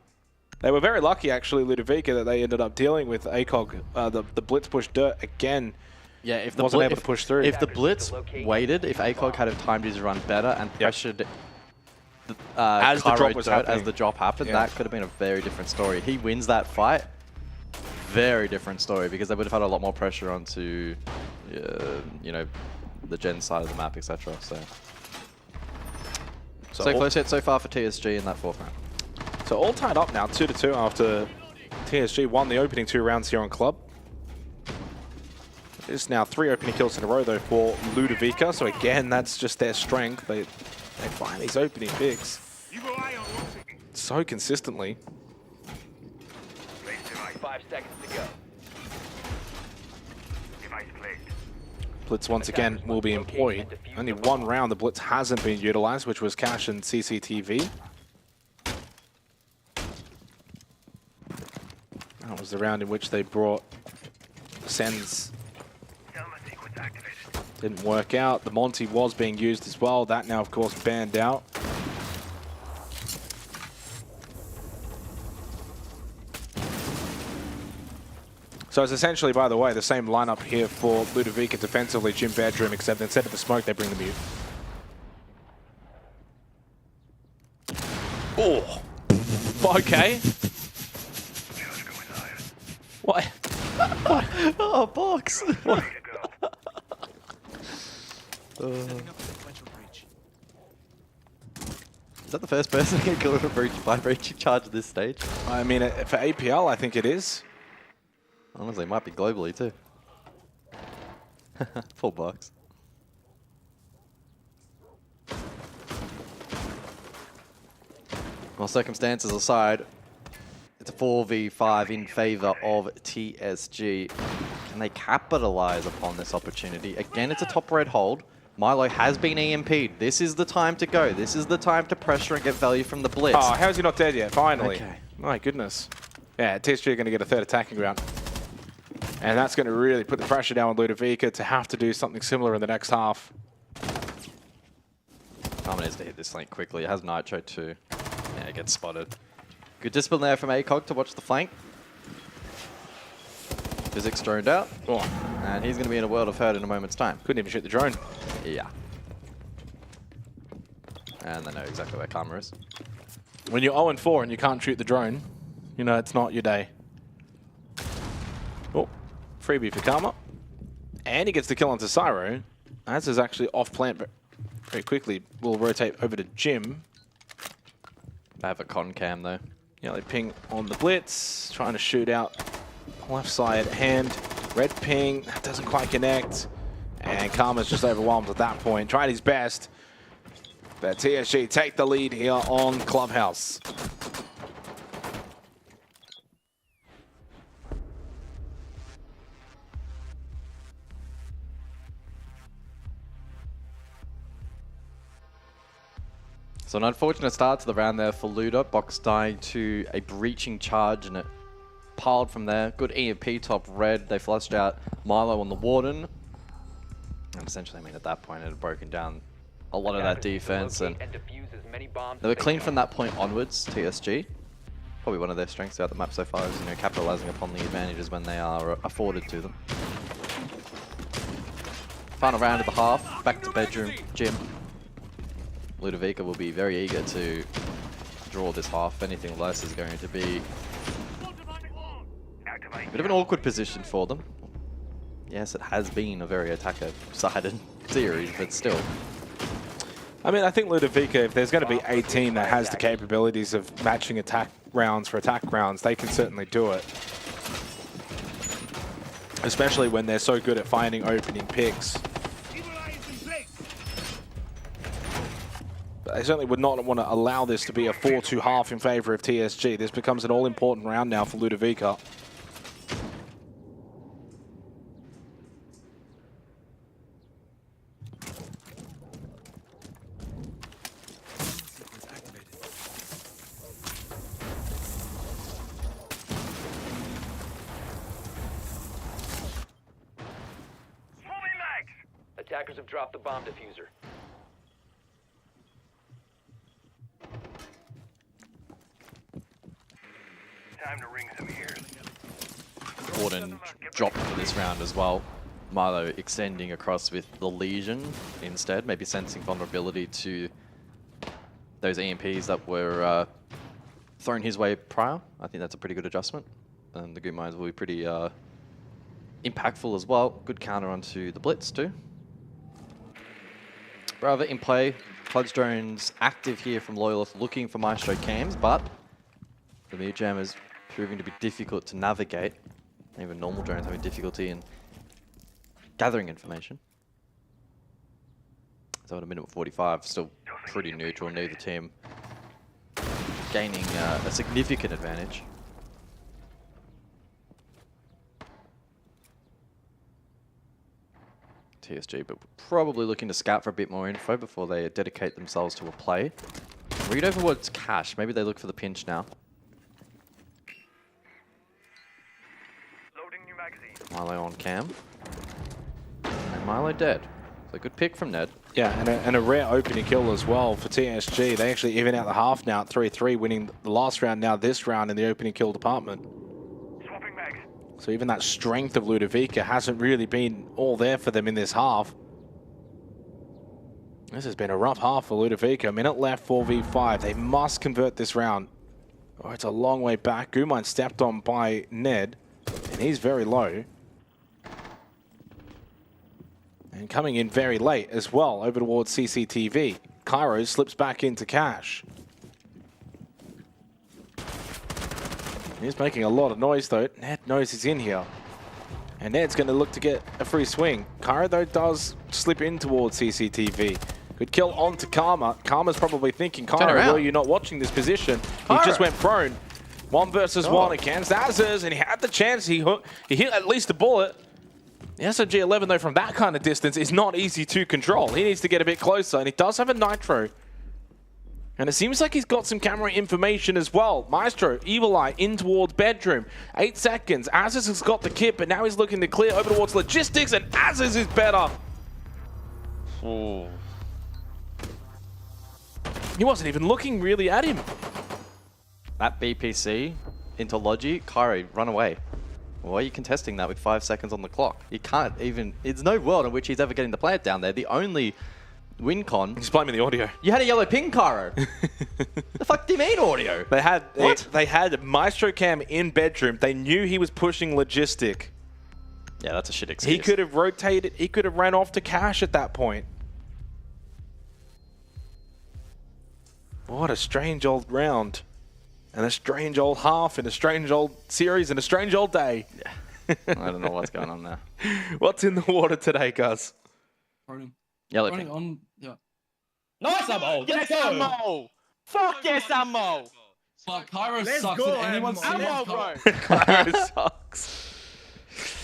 They were very lucky, actually, Ludovica, that they ended up dealing with ACOG. The blitz push Dirt again. Yeah, if the wasn't able to push through. If the blitz waited, if ACOG had timed his run better and pressured as the drop was Dirt as the drop happened, that could have been a very different story. He wins that fight. Very different story, because they would have had a lot more pressure onto, you know, the gen side of the map, etc. So close hit so far for TSG in that 4th round. So all tied up now, 2-2 after TSG won the opening 2 rounds here on Club. It's now 3 opening kills in a row though for Ludovica. So again, that's just their strength. They find these opening picks so consistently. 5 seconds to go. Blitz once again will be employed. Only 1 round the Blitz hasn't been utilized, which was Cash and CCTV. That was the round in which they brought Sens. Didn't work out. The Monty was being used as well. That now, of course, banned out. So it's essentially, by the way, the same lineup here for Ludovica defensively, Gym Bedroom, except instead of the smoke, they bring the mute. Oh, okay. What? Oh, Box. What? Is that the first person to get killed by breaching charge at this stage? I mean, for APL, I think it is. Honestly, it might be globally too. Full Box. Well, circumstances aside, it's a 4v5 in favor of TSG. Can they capitalize upon this opportunity? Again, it's a top red hold. Milo has been EMP'd. This is the time to go. This is the time to pressure and get value from the blitz. Oh, how's he not dead yet? Finally. Okay. My goodness. Yeah, TSG are going to get a 3rd attacking round. And that's going to really put the pressure down on Ludovica to have to do something similar in the next half. Karma needs to hit this flank quickly. It has Nitro too. Yeah, it gets spotted. Good discipline there from ACOG to watch the flank. Physics droned out. Oh. And he's going to be in a world of hurt in a moment's time. Couldn't even shoot the drone. Yeah. And they know exactly where Karma is. When you're 0-4 and you can't shoot the drone, you know it's not your day. Oh, freebie for Karma. And he gets the kill onto Cyro. Az is actually off plant very quickly. We'll rotate over to Jim. They have a con cam though. Yeah, they ping on the blitz, trying to shoot out left side hand. Red ping, that doesn't quite connect. And Karma's just overwhelmed at that point. Tried his best. But TSG take the lead here on Clubhouse. So an unfortunate start to the round there for Luda. Box dying to a breaching charge and it piled from there. Good EMP top red. They flushed out Milo on the Warden. And essentially, I mean, at that point, it had broken down a lot of that defense. And they were clean from that point onwards, TSG. Probably one of their strengths throughout the map so far is, you know, capitalizing upon the advantages when they are afforded to them. Final round of the half. Back to bedroom. Jim. Ludovica will be very eager to draw this half. Anything less is going to be a bit of an awkward position for them. Yes, it has been a very attacker-sided series, but still. I mean, I think Ludovica, if there's going to be a team that has the capabilities of matching attack rounds for attack rounds, they can certainly do it. Especially when they're so good at finding opening picks. But they certainly would not want to allow this to be a 4-2 half in favor of TSG. This becomes an all-important round now for Ludovica. Attackers have dropped the bomb diffuser. Time to ring some ears. Warden dropped for this round as well. Milo extending across with the Legion instead, maybe sensing vulnerability to those EMPs that were thrown his way prior. I think that's a pretty good adjustment. And the Good Minds will be pretty impactful as well. Good counter onto the Blitz too. Bravo in play. Pledge drones active here from Loyalist looking for Maestro cams, but the Mute Jam is proving to be difficult to navigate. Even normal drones having difficulty in gathering information. So at a minute 45, still pretty neutral. Neither team gaining a significant advantage. TSG, but probably looking to scout for a bit more info before they dedicate themselves to a play. Read over what's cash. Maybe they look for the pinch now. Loading new magazine. Milo on cam. And Milo dead. So good pick from Ned. Yeah, and a rare opening kill as well for TSG. They actually even out the half now at 3-3, winning the last round, now this round in the opening kill department. So even that strength of Ludovica hasn't really been all there for them in this half. This has been a rough half for Ludovica. A minute left, 4v5. They must convert this round. Oh, it's a long way back. Gumine stepped on by Ned, and he's very low. And coming in very late as well, over towards CCTV. Cairo slips back into cash. He's making a lot of noise though. Ned knows he's in here. And Ned's going to look to get a free swing. Cairo though does slip in towards CCTV. Good kill onto Karma. Karma's probably thinking, Cairo, were you not watching this position? He just went prone. 1 versus 1 against Azers, and he had the chance. He hit at least a bullet. The SMG-11 though from that kind of distance is not easy to control. He needs to get a bit closer, and he does have a nitro. And it seems like he's got some camera information as well. Maestro, Evil Eye, in towards bedroom. 8 seconds. Azers has got the kit, but now he's looking to clear over towards logistics, and Azers is better. Ooh. He wasn't even looking really at him. That BPC into Logi, Cairo, run away. Why are you contesting that with 5 seconds on the clock? You can't even... There's no world in which he's ever getting the plant down there. The only... win con. Just play me the audio. You had a yellow ping, Cairo. The fuck do you mean audio? They had Maestro Cam in bedroom. They knew he was pushing logistic. Yeah, that's a shit excuse. He could have rotated. He could have ran off to Cash at that point. What a strange old round. And a strange old half, and a strange old series, and a strange old day. Yeah. I don't know what's going on there. What's in the water today, Gus? Running. Yellow Running ping. on. Yeah. Nice ammo. Yes, ammo. Fuck yes, ammo. But Cairo Let's sucks. go, Did anyone see Ammo, that? bro. Cairo sucks.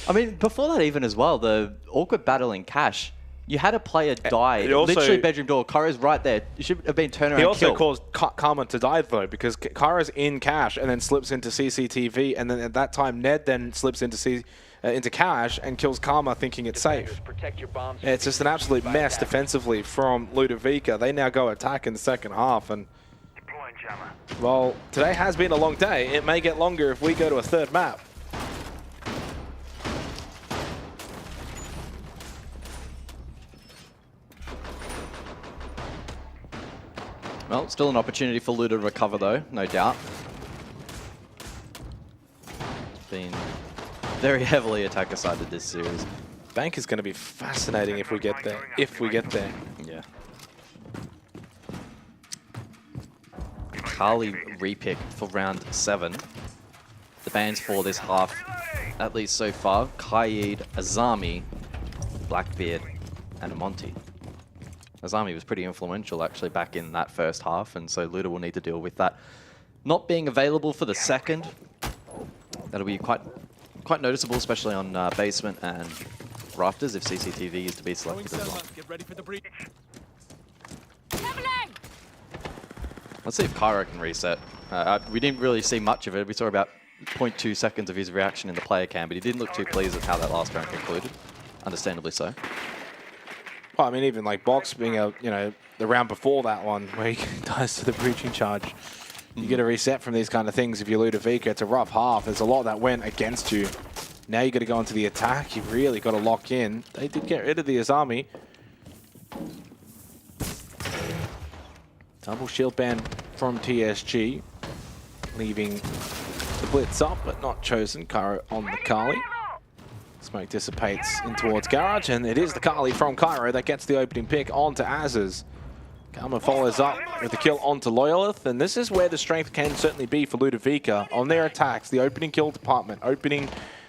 I mean, before that even as well, the awkward battle in Cash, you had a player die, It also- literally bedroom door. Kairo's right there. You should have been turned around He and also killed. caused Karma to die, though, because Kara's in Cash and then slips into CCTV, and then at that time, Ned then slips into Cash and kills Karma, thinking it's safe. Protect your bombs. Yeah, it's just an absolute mess defensively from Ludovica. They now go attack in the second half, and Deploying jammer. well, today has been a long day. It may get longer if we go to a third map. Well, still an opportunity for Ludo to recover, though, no doubt. It's been very heavily attacker-sided this series. Bank is going to be fascinating if we get there. If we get there. Yeah. Kali repick for round 7. The bans for this half, at least so far, Kaid, Azami, Blackbeard, and Monty. Azami was pretty influential actually back in that first half, and so Ludo will need to deal with that not being available for the second. That'll be quite noticeable, especially on basement and rafters if CCTV is to be selected as well. Get ready for the breach. Let's see if Cairo can reset. We didn't really see much of it. We saw about 0.2 seconds of his reaction in the player cam, but he didn't look too pleased with how that last round concluded. Understandably so. Well, I mean, even like Box being the round before that one where he dies to the breaching charge. You get a reset from these kind of things if you Ludovica. It's a rough half. There's a lot that went against you. Now you got to go into the attack. You've really got to lock in. They did get rid of the Azami. Double shield ban from TSG, leaving the blitz up, but not chosen. Cairo on the Kali. Smoke dissipates in towards Garage, and it is the Kali from Cairo that gets the opening pick onto Azaz. Karma follows up with the kill onto Loyalith, and this is where the strength can certainly be for Ludovica on their attacks. The opening kill department, opening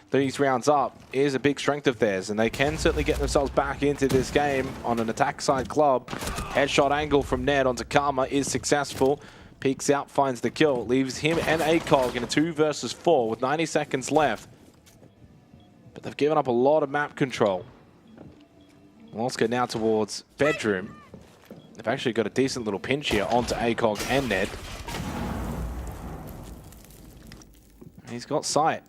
these rounds up is a big strength of theirs, and they can certainly get themselves back into this game on an attack side club. Headshot angle from Ned onto Karma is successful. Peeks out, finds the kill, leaves him and ACOG in a 2 versus 4 with 90 seconds left. But they've given up a lot of map control. Let's go now towards bedroom. They've actually got a decent little pinch here onto ACOG and Ned. He's got sight.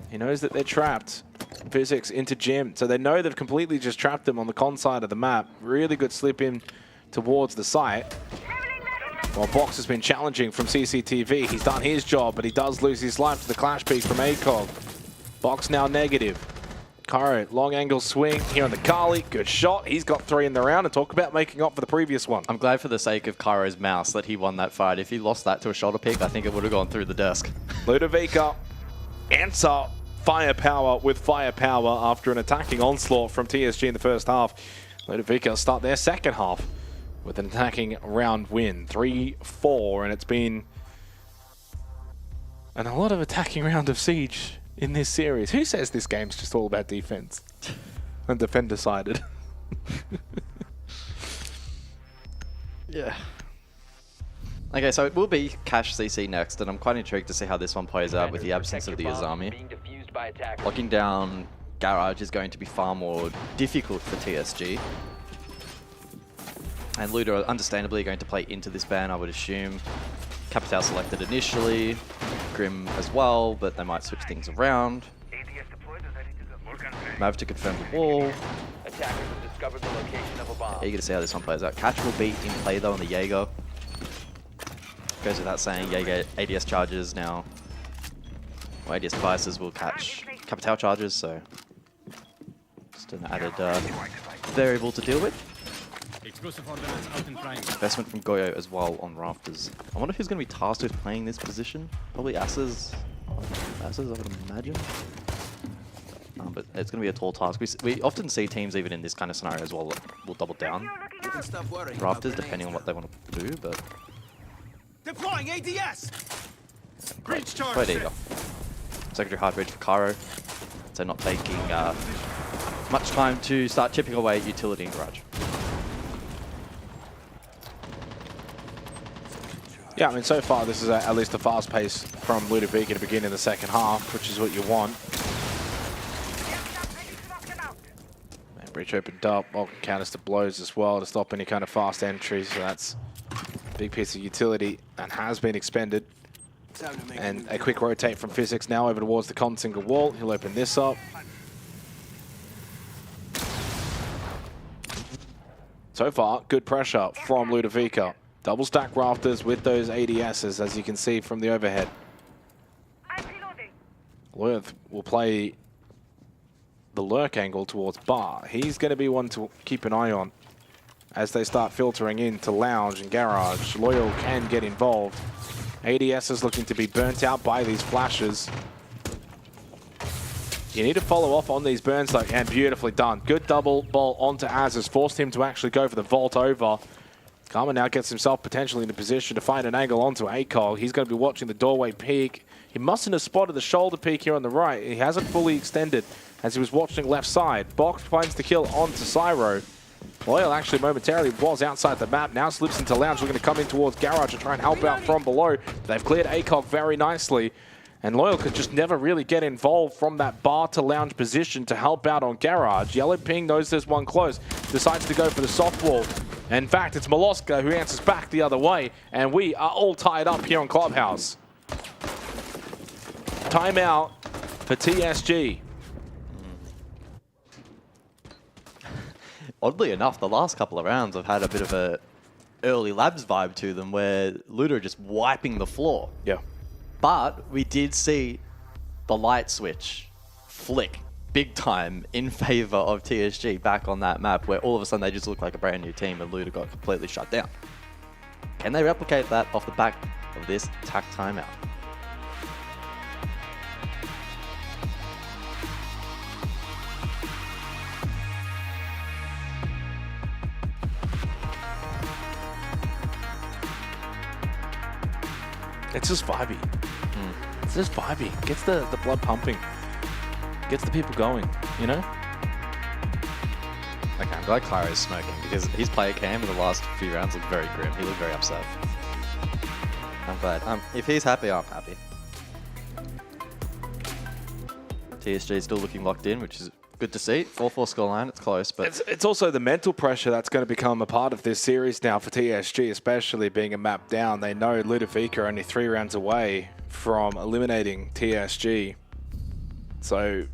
He knows that they're trapped. Physics into Jim. So they know they've completely just trapped him on the con side of the map. Really good slip in towards the site. While Box has been challenging from CCTV. He's done his job, but he does lose his life to the clash peak from ACOG. Box now negative. Cairo, long angle swing here on the Kali. Good shot. He's got 3 in the round, and talk about making up for the previous one. I'm glad for the sake of Cairo's mouse that he won that fight. If he lost that to a shoulder pick, I think it would have gone through the desk. Ludovica answer firepower with firepower after an attacking onslaught from TSG in the first half. Ludovica start their second half with an attacking round win. 3-4, and it's been a lot of attacking round of Siege in this series. Who says this game's just all about defense and defender-sided? Yeah. Okay, so it will be Cash CC next, and I'm quite intrigued to see how this one plays out with the absence of the Azami. Locking down Garage is going to be far more difficult for TSG. And Ludo are understandably going to play into this ban, I would assume. Capital selected initially, Grim as well, but they might switch things around. Mav to confirm the wall. Attackers have discovered the location of a bomb. Eager to see how this one plays out. Catch will be in play though on the Jaeger. Goes without saying, Jaeger ADS charges now. Well, ADS devices will catch Capital charges, so just an added variable to deal with. Investment from Goyo as well on rafters. I wonder who's going to be tasked with playing this position. Probably Asses passes, I would imagine. But it's going to be a tall task. We often see teams, even in this kind of scenario as well, will double down rafters, depending on what they want to do, but... Deploying ADS! Breach charge! Quite eager. Secondary hard bridge for Cairo. So not taking much time to start chipping away at utility and garage. Yeah, I mean, so far this is at least a fast pace from Ludovica to begin in the second half, which is what you want. And breach opened up, Vulcan counters to blows as well to stop any kind of fast entries, so that's a big piece of utility that has been expended. And a quick rotate from Physics now over towards the Consinger wall. He'll open this up. So far, good pressure from Ludovica. Double stack rafters with those ADSs, as you can see from the overhead. Loyal will play the lurk angle towards Bar. He's going to be one to keep an eye on as they start filtering into Lounge and Garage. Loyal can get involved. ADS is looking to be burnt out by these flashes. You need to follow off on these burns though, and beautifully done. Good double ball onto Az has forced him to actually go for the vault over. Karma now gets himself potentially in a position to find an angle onto ACOG. He's going to be watching the doorway peak. He mustn't have spotted the shoulder peak here on the right. He hasn't fully extended as he was watching left side. Box finds the kill onto Cyro. Loyal actually momentarily was outside the map. Now slips into Lounge, looking to come in towards Garage to try and help out from below. They've cleared ACOG very nicely. And Loyal could just never really get involved from that Bar to Lounge position to help out on Garage. Yellow Ping knows there's one close. Decides to go for the soft wall. In fact, it's Moloska who answers back the other way. And we are all tied up here on Clubhouse. Timeout for TSG. Oddly enough, the last couple of rounds have had a bit of a early Labs vibe to them where Ludo just wiping the floor. Yeah. But we did see the light switch flick big time in favor of TSG back on that map where all of a sudden they just look like a brand new team and Ludo got completely shut down. Can they replicate that off the back of this TAC timeout? It's just vibey. It's just vibey. Gets the blood pumping. Gets the people going, you know? Okay, I'm glad Cairo's smoking because his player cam in the last few rounds looked very grim. He looked very upset. I'm glad. If he's happy, I'm happy. TSG is still looking locked in, which is good to see. 4-4 scoreline, it's close, but... It's also the mental pressure that's going to become a part of this series now for TSG, especially being a map down. They know Ludovica are only 3 rounds away from eliminating TSG. So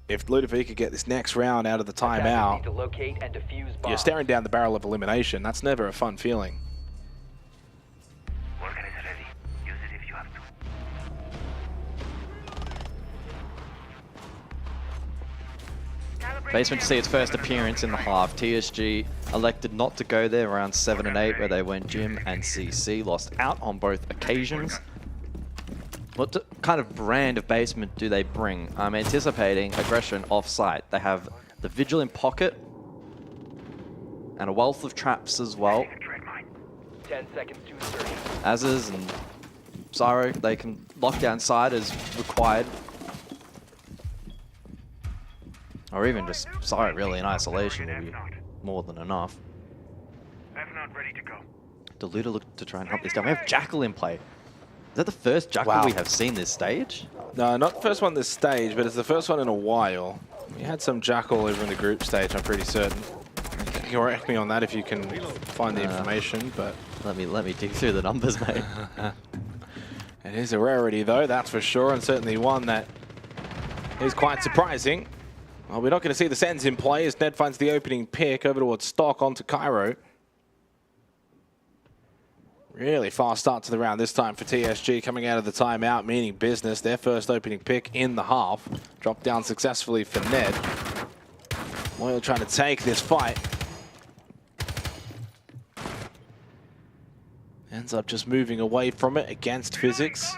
if Ludovica get this next round out of the timeout, you're staring down the barrel of elimination. That's never a fun feeling. Basement to see its first appearance in the half. TSG elected not to go there around 7 and 8 where they went Jim and CC. Lost out on both occasions. What kind of brand of basement do they bring? I'm anticipating aggression off-site. They have the Vigilant Pocket and a wealth of traps as well. 10 seconds to insertion. Azes and Cyro, they can lock down side as required. Or even just Cyro really in isolation would be more than enough. Deluda look to try and help this down. We have Jackal in play. Is that the first Jackal we have seen this stage? No, not the first one this stage, but it's the first one in a while. We had some Jackal over in the group stage, I'm pretty certain. You can correct me on that if you can find the information, but... Let me dig through the numbers, mate. It is a rarity, though, that's for sure, and certainly one that is quite surprising. Well, we're not going to see the Sens in play as Ned finds the opening pick over towards Stock onto Cairo. Really fast start to the round this time for TSG coming out of the timeout, meaning business. Their first opening pick in the half. Dropped down successfully for Ned. Loyal trying to take this fight. Ends up just moving away from it against Physics.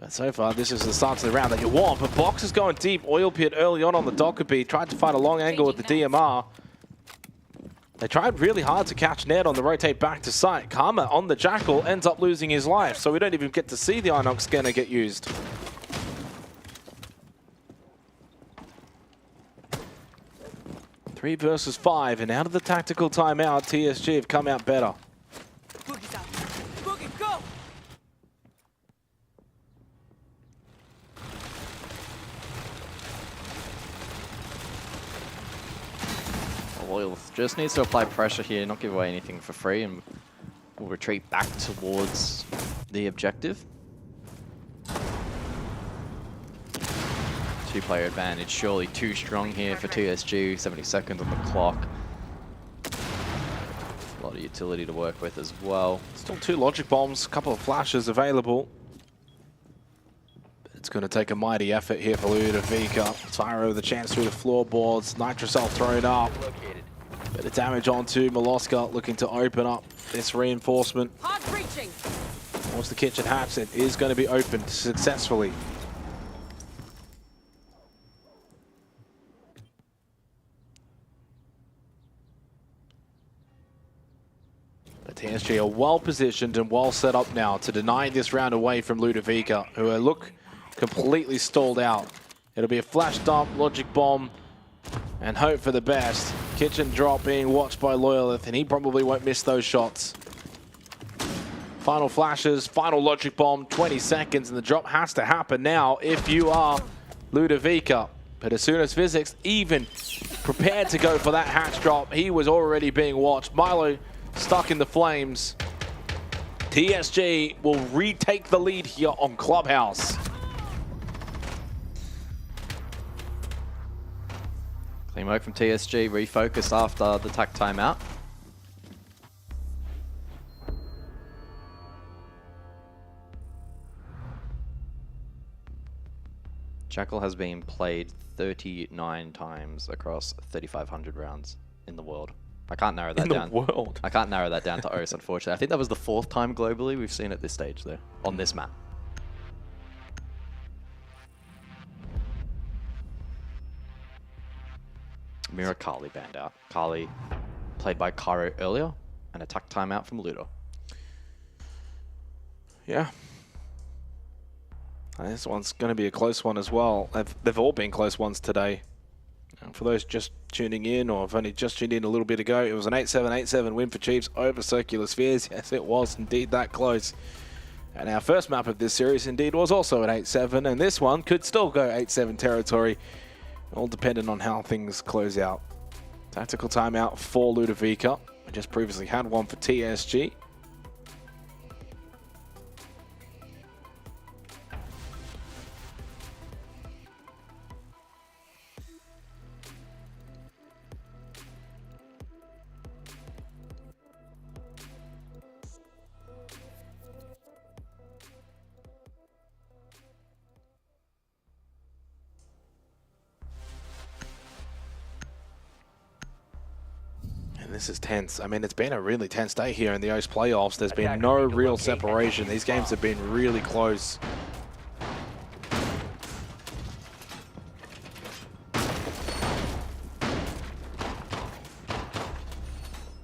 But so far, this is the start to the round that you want. But Box is going deep. Oil Pit early on the Dockerby. Tried to find a long angle with the DMR. They tried really hard to catch Ned on the rotate back to site. Karma on the Jackal ends up losing his life. So we don't even get to see the Inox scanner get used. Three versus 5, and out of the tactical timeout, TSG have come out better. Loyal just needs to apply pressure here, not give away anything for free, and we'll retreat back towards the objective. Two-player advantage, surely too strong here for TSG, 70 seconds on the clock. A lot of utility to work with as well. Still 2 logic bombs, a couple of flashes available. It's going to take a mighty effort here for Ludovica. Tyro with a chance through the floorboards. Nitrocell thrown up. Bit of damage onto Molosca, looking to open up this reinforcement. Towards the kitchen hatch, it is going to be opened successfully. The TSG are well positioned and well set up now to deny this round away from Ludovica, who look completely stalled out. It'll be a flash dump, logic bomb, and hope for the best. Kitchen drop being watched by Loyalith, and he probably won't miss those shots. Final flashes, final logic bomb, 20 seconds, and the drop has to happen now if you are Ludovica. But as soon as Physics even prepared to go for that hatch drop, he was already being watched. Milo stuck in the flames. TSG will retake the lead here on Clubhouse. Clean work from TSG, refocus after the tack timeout. Jackal has been played 39 times across 3,500 rounds in the world. I can't narrow that down. In the world? I can't narrow that down to OCE, unfortunately. I think that was the 4th time globally we've seen at this stage, though, on this map. Mira Kali banned out. Kali played by Cairo earlier, and attack timeout from Ludo. Yeah. This one's going to be a close one as well. They've all been close ones today. And for those just tuning in, or have only just tuned in a little bit ago, it was an 8-7 win for Chiefs over Circular Spheres. Yes, it was indeed that close. And our first map of this series indeed was also an 8-7, and this one could still go 8-7 territory, all dependent on how things close out. Tactical timeout for Ludovica. We just previously had one for TSG. This is tense. I mean, it's been a really tense day here in the OCE playoffs. There's been no real separation. These games have been really close.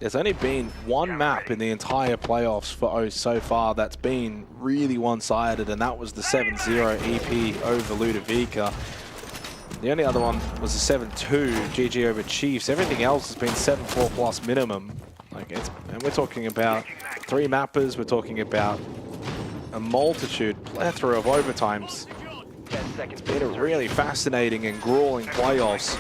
There's only been one map in the entire playoffs for OCE so far that's been really one-sided, and that was the 7-0 EP over Ludovica. The only other one was a 7-2 GG over Chiefs. Everything else has been 7-4 plus minimum. And we're talking about 3 mappers. We're talking about a plethora of overtimes. It's been a really fascinating and grueling playoffs.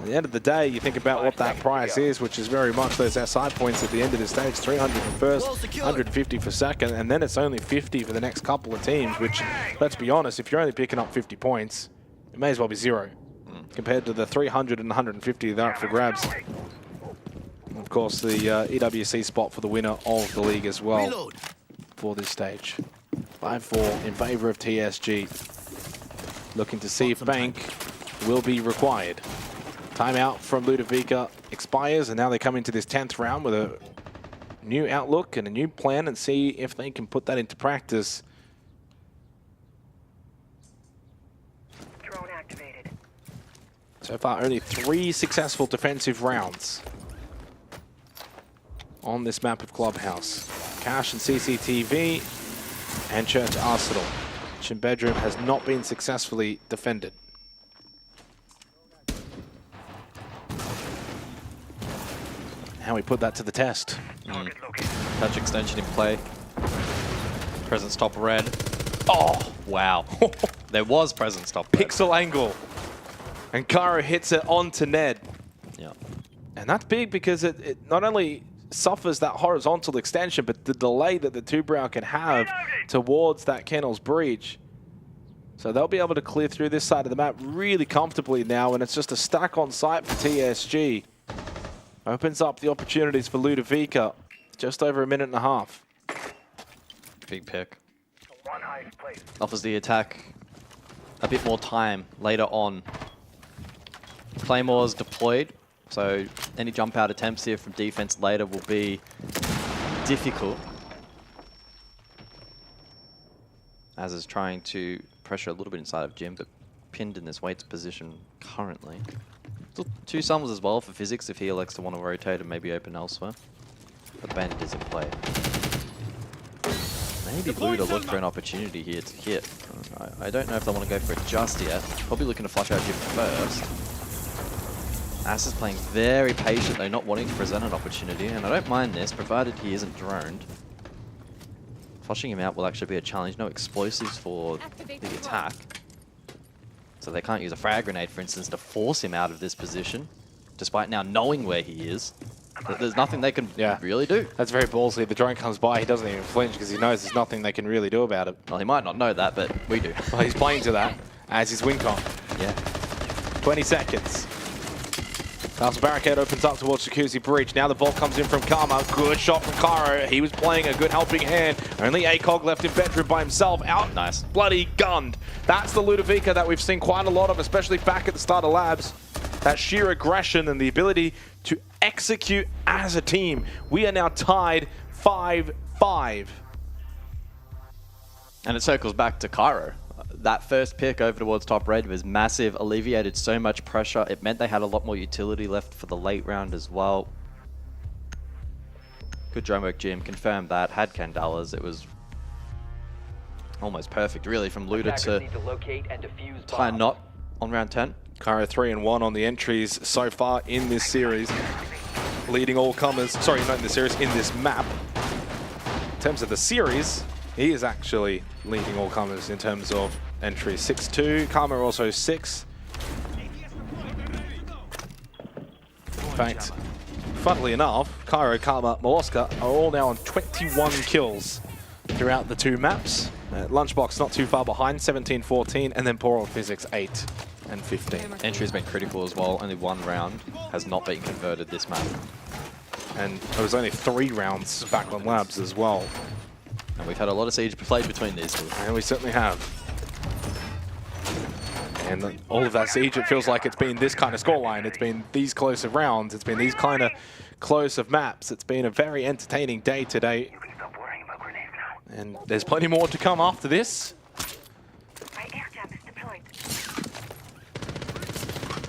At the end of the day, you think about what that price is, which is very much those SI points at the end of the stage, 300 for first, 150 for second, and then it's only 50 for the next couple of teams, which, let's be honest, if you're only picking up 50 points, it may as well be 0 compared to the 300 and 150 that are up for grabs. And of course, the EWC spot for the winner of the league as well for this stage. 5-4 in favor of TSG. Looking to see if Bank will be required. Timeout from Ludovica expires, and now they come into this 10th round with a new outlook and a new plan and see if they can put that into practice. So far, only 3 successful defensive rounds on this map of Clubhouse. Cash and CCTV and Church Arsenal. Kitchen Bedroom has not been successfully defended. How we put that to the test. Touch extension in play. Presence top red. Oh, wow. There was presence top red. Pixel angle. And Cairo hits it onto Ned. Yeah. And that's big because it not only suffers that horizontal extension, but the delay that the two-brow can have towards that Kennel's breach. So they'll be able to clear through this side of the map really comfortably now, and it's just a stack on site for TSG. Opens up the opportunities for Ludovica. Just over a minute and a half. Big pick. Offers the attack a bit more time later on. Claymore's deployed, so any jump out attempts here from defense later will be difficult. Az is trying to pressure a little bit inside of Jim, but pinned in this weights position currently. Still 2 summons as well for Physics if he elects to want to rotate and maybe open elsewhere. But Bandit is in play. Maybe Blue to look for an opportunity here to hit. I don't know if they want to go for it just yet. Probably looking to flush out Jim first. Az is playing very patient though, not wanting to present an opportunity, and I don't mind this, provided he isn't droned. Flushing him out will actually be a challenge. No explosives for the attack. So they can't use a frag grenade, for instance, to force him out of this position, despite now knowing where he is. There's nothing they can really do. That's very ballsy. The drone comes by, he doesn't even flinch because he knows there's nothing they can really do about it. Well, he might not know that, but we do. Well, he's playing to that as his Wincon. Yeah. 20 seconds. Castle Barricade opens up towards Jacuzzi Breach. Now the ball comes in from Karma. Good shot from Cairo. He was playing a good helping hand. Only ACOG left in bedroom by himself. Out. Nice. Bloody gunned. That's the Ludovica that we've seen quite a lot of, especially back at the start of Labs. That sheer aggression and the ability to execute as a team. We are now tied 5-5. And it circles back to Cairo. That first pick over towards top red was massive, alleviated so much pressure. It meant they had a lot more utility left for the late round as well. Good drone work, Jim. Confirmed that. Had Candelas. It was almost perfect, really, from Luda to tie a knot on round 10. Cairo 3-1 on the entries so far in this series. Leading all comers. Sorry, not in this series, in this map. In terms of the series, he is actually leading all comers in terms of entry. 6-2, Karma also 6. In fact, funnily enough, Cairo, Karma, Moloska are all now on 21 kills throughout the 2 maps. Lunchbox not too far behind, 17-14, and then Poor Old Physics 8 and 15. Entry has been critical as well. Only 1 round has not been converted this map. And there was only 3 rounds back on Labs as well. And we've had a lot of siege played between these two. And we certainly have. And all of that siege, it feels like it's been this kind of scoreline. It's been these close of rounds. It's been these kind of close of maps. It's been a very entertaining day today. And there's plenty more to come after this.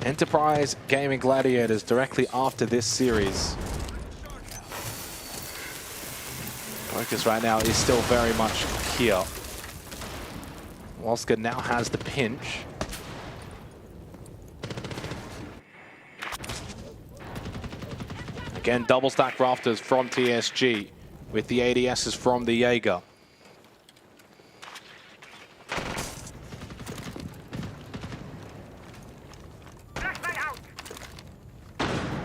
Enterprise Gaming Gladiators directly after this series. Focus right now is still very much here. Wolska now has the pinch. Again, double stack rafters from TSG with the ADSs from the Jaeger.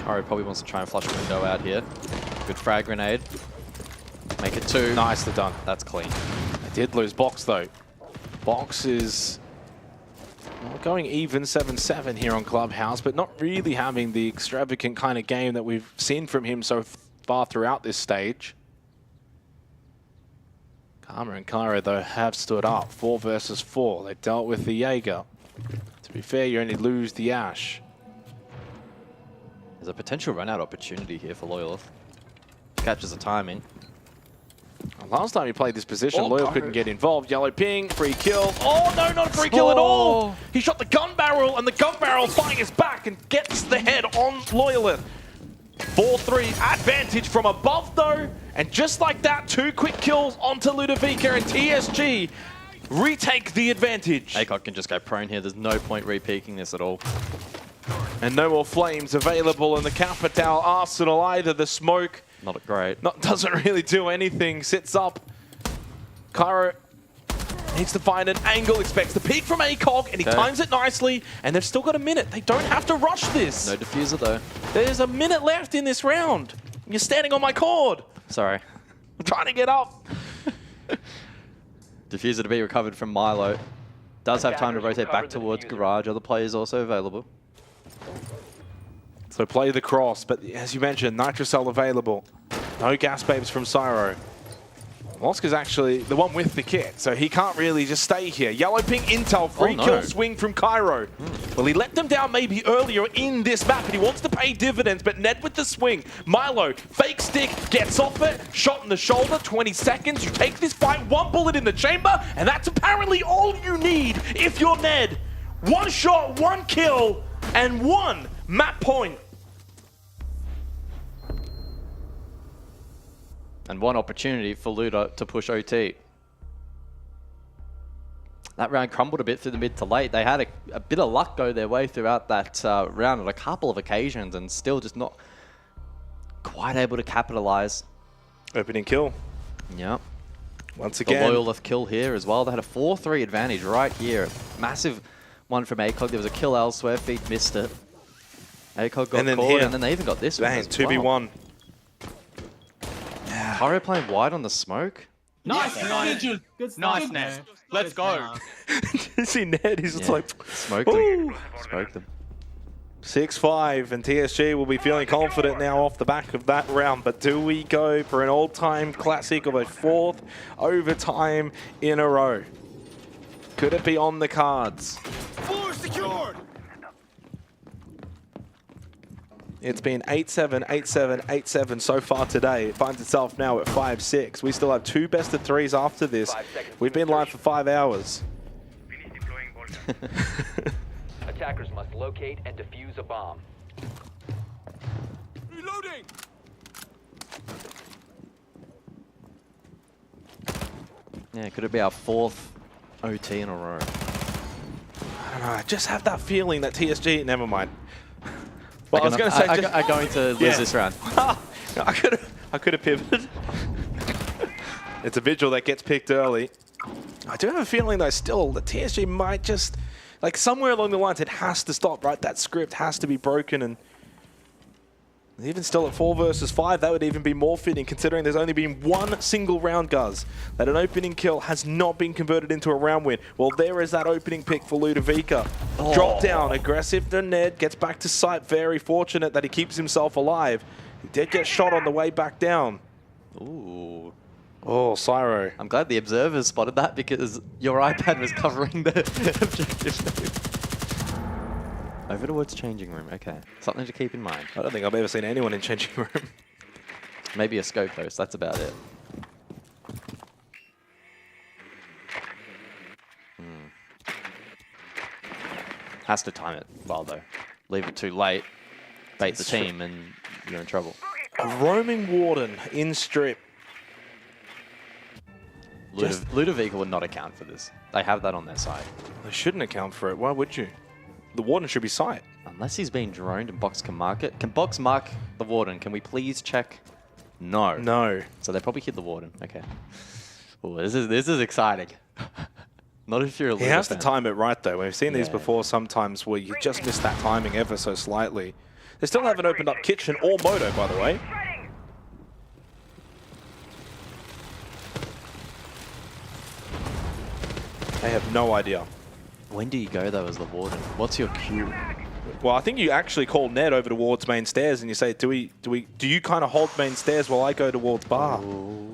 Cairo probably wants to try and flush a window out here. Good frag grenade. Make it 2. Nicely done. That's clean. They did lose Box though. Box is going even 7-7 here on Clubhouse, but not really having the extravagant kind of game that we've seen from him so far throughout this stage. Karma and Cairo though have stood up 4 versus 4. They dealt with the Jaeger. To be fair, you only lose the Ash. There's a potential run-out opportunity here for Loyalist. Catches the timing. Last time he played this position, Loyal couldn't get involved. Yellow ping, free kill. Oh, no, not a free kill at all. He shot the gun barrel, and the gun barrel fires back and gets the head on Loyalist. 4-3 advantage from above, though. And just like that, 2 quick kills onto Ludovica, and TSG retake the advantage. ACOG can just go prone here. There's no point re-peeking this at all. And no more flames available in the Capital Arsenal either. The smoke not great. Doesn't really do anything. Sits up. Cairo needs to find an angle. Expects the peek from ACOG, and he times it nicely. And they've still got a minute. They don't have to rush this. No diffuser though. There's a minute left in this round. You're standing on my cord. Sorry. I'm trying to get up. Diffuser to be recovered from Milo. Does have time to rotate back towards Garage. Other players also available. So play the cross, but as you mentioned, Nitrocell available. No gas babes from Syro. Oscar's actually the one with the kit, so he can't really just stay here. Yellow ping intel, free kill swing from Cairo. Well, he let them down maybe earlier in this map, and he wants to pay dividends, but Ned with the swing. Milo, fake stick, gets off it, shot in the shoulder, 20 seconds. You take this fight, 1 bullet in the chamber, and that's apparently all you need if you're Ned. 1 shot, 1 kill, and 1 map point. And 1 opportunity for Ludo to push OT. That round crumbled a bit through the mid to late. They had a bit of luck go their way throughout that round on a couple of occasions and still just not quite able to capitalize. Opening kill. Yep. Once again. The Loyalist kill here as well. They had a 4-3 advantage right here. Massive one from ACOG. There was a kill elsewhere. Feed missed it. ACOG got caught, and then they even got this one as 2v1. Well. Cairo playing wide on the smoke. Nice, Nice, Ned. Let's go. You see Ned, he's just like... Smoked them. Smoked them. 6-5, and TSG will be feeling confident now off the back of that round. But do we go for an all-time classic of a 4th overtime in a row? Could it be on the cards? Floor secured! It's been 8-7, 8-7, 8-7 so far today. It finds itself now at 5-6. We still have 2 best of 3s after this. We've been live for 5 hours. Attackers must locate and defuse a bomb. Reloading! Yeah, could it be our 4th OT in a row? I don't know. I just have that feeling that TSG... Never mind. Well, I was going to say... Are going to lose this round. I could have pivoted. It's a vigil that gets picked early. I do have a feeling, though, still, that TSG might just... Like, somewhere along the lines, it has to stop, right? That script has to be broken, and even still at 4 versus 5, that would even be more fitting, considering there's only been 1 single round, Guz, that an opening kill has not been converted into a round win. Well, there is that opening pick for Ludovica. Drop down, aggressive to Ned, gets back to site. Very fortunate that he keeps himself alive. He did get shot on the way back down. Ooh. Oh, Syro. I'm glad the observers spotted that because your iPad was covering the objective. Over towards changing room. Okay, something to keep in mind. I don't think I've ever seen anyone in changing room. Maybe a scope host. That's about it. Has to time it well though. Leave it too late, bait the team, and you're in trouble. A roaming warden in strip. Ludovica would not account for this. They have that on their side. They shouldn't account for it. Why would you? The warden should be sight. Unless he's been droned and Box can mark it. Can Box mark the warden? Can we please check? No. No. So they probably hit the warden. Okay. Ooh, this is exciting. Not if you're a He has to time it right, though. We've seen these before sometimes where you just miss that timing ever so slightly. They still haven't opened up Kitchen or Moto, by the way. They have no idea. When do you go, though, as the warden? What's your cue? Well, I think you actually call Ned over towards main stairs and you say, do you kind of hold main stairs while I go towards bar? Ooh.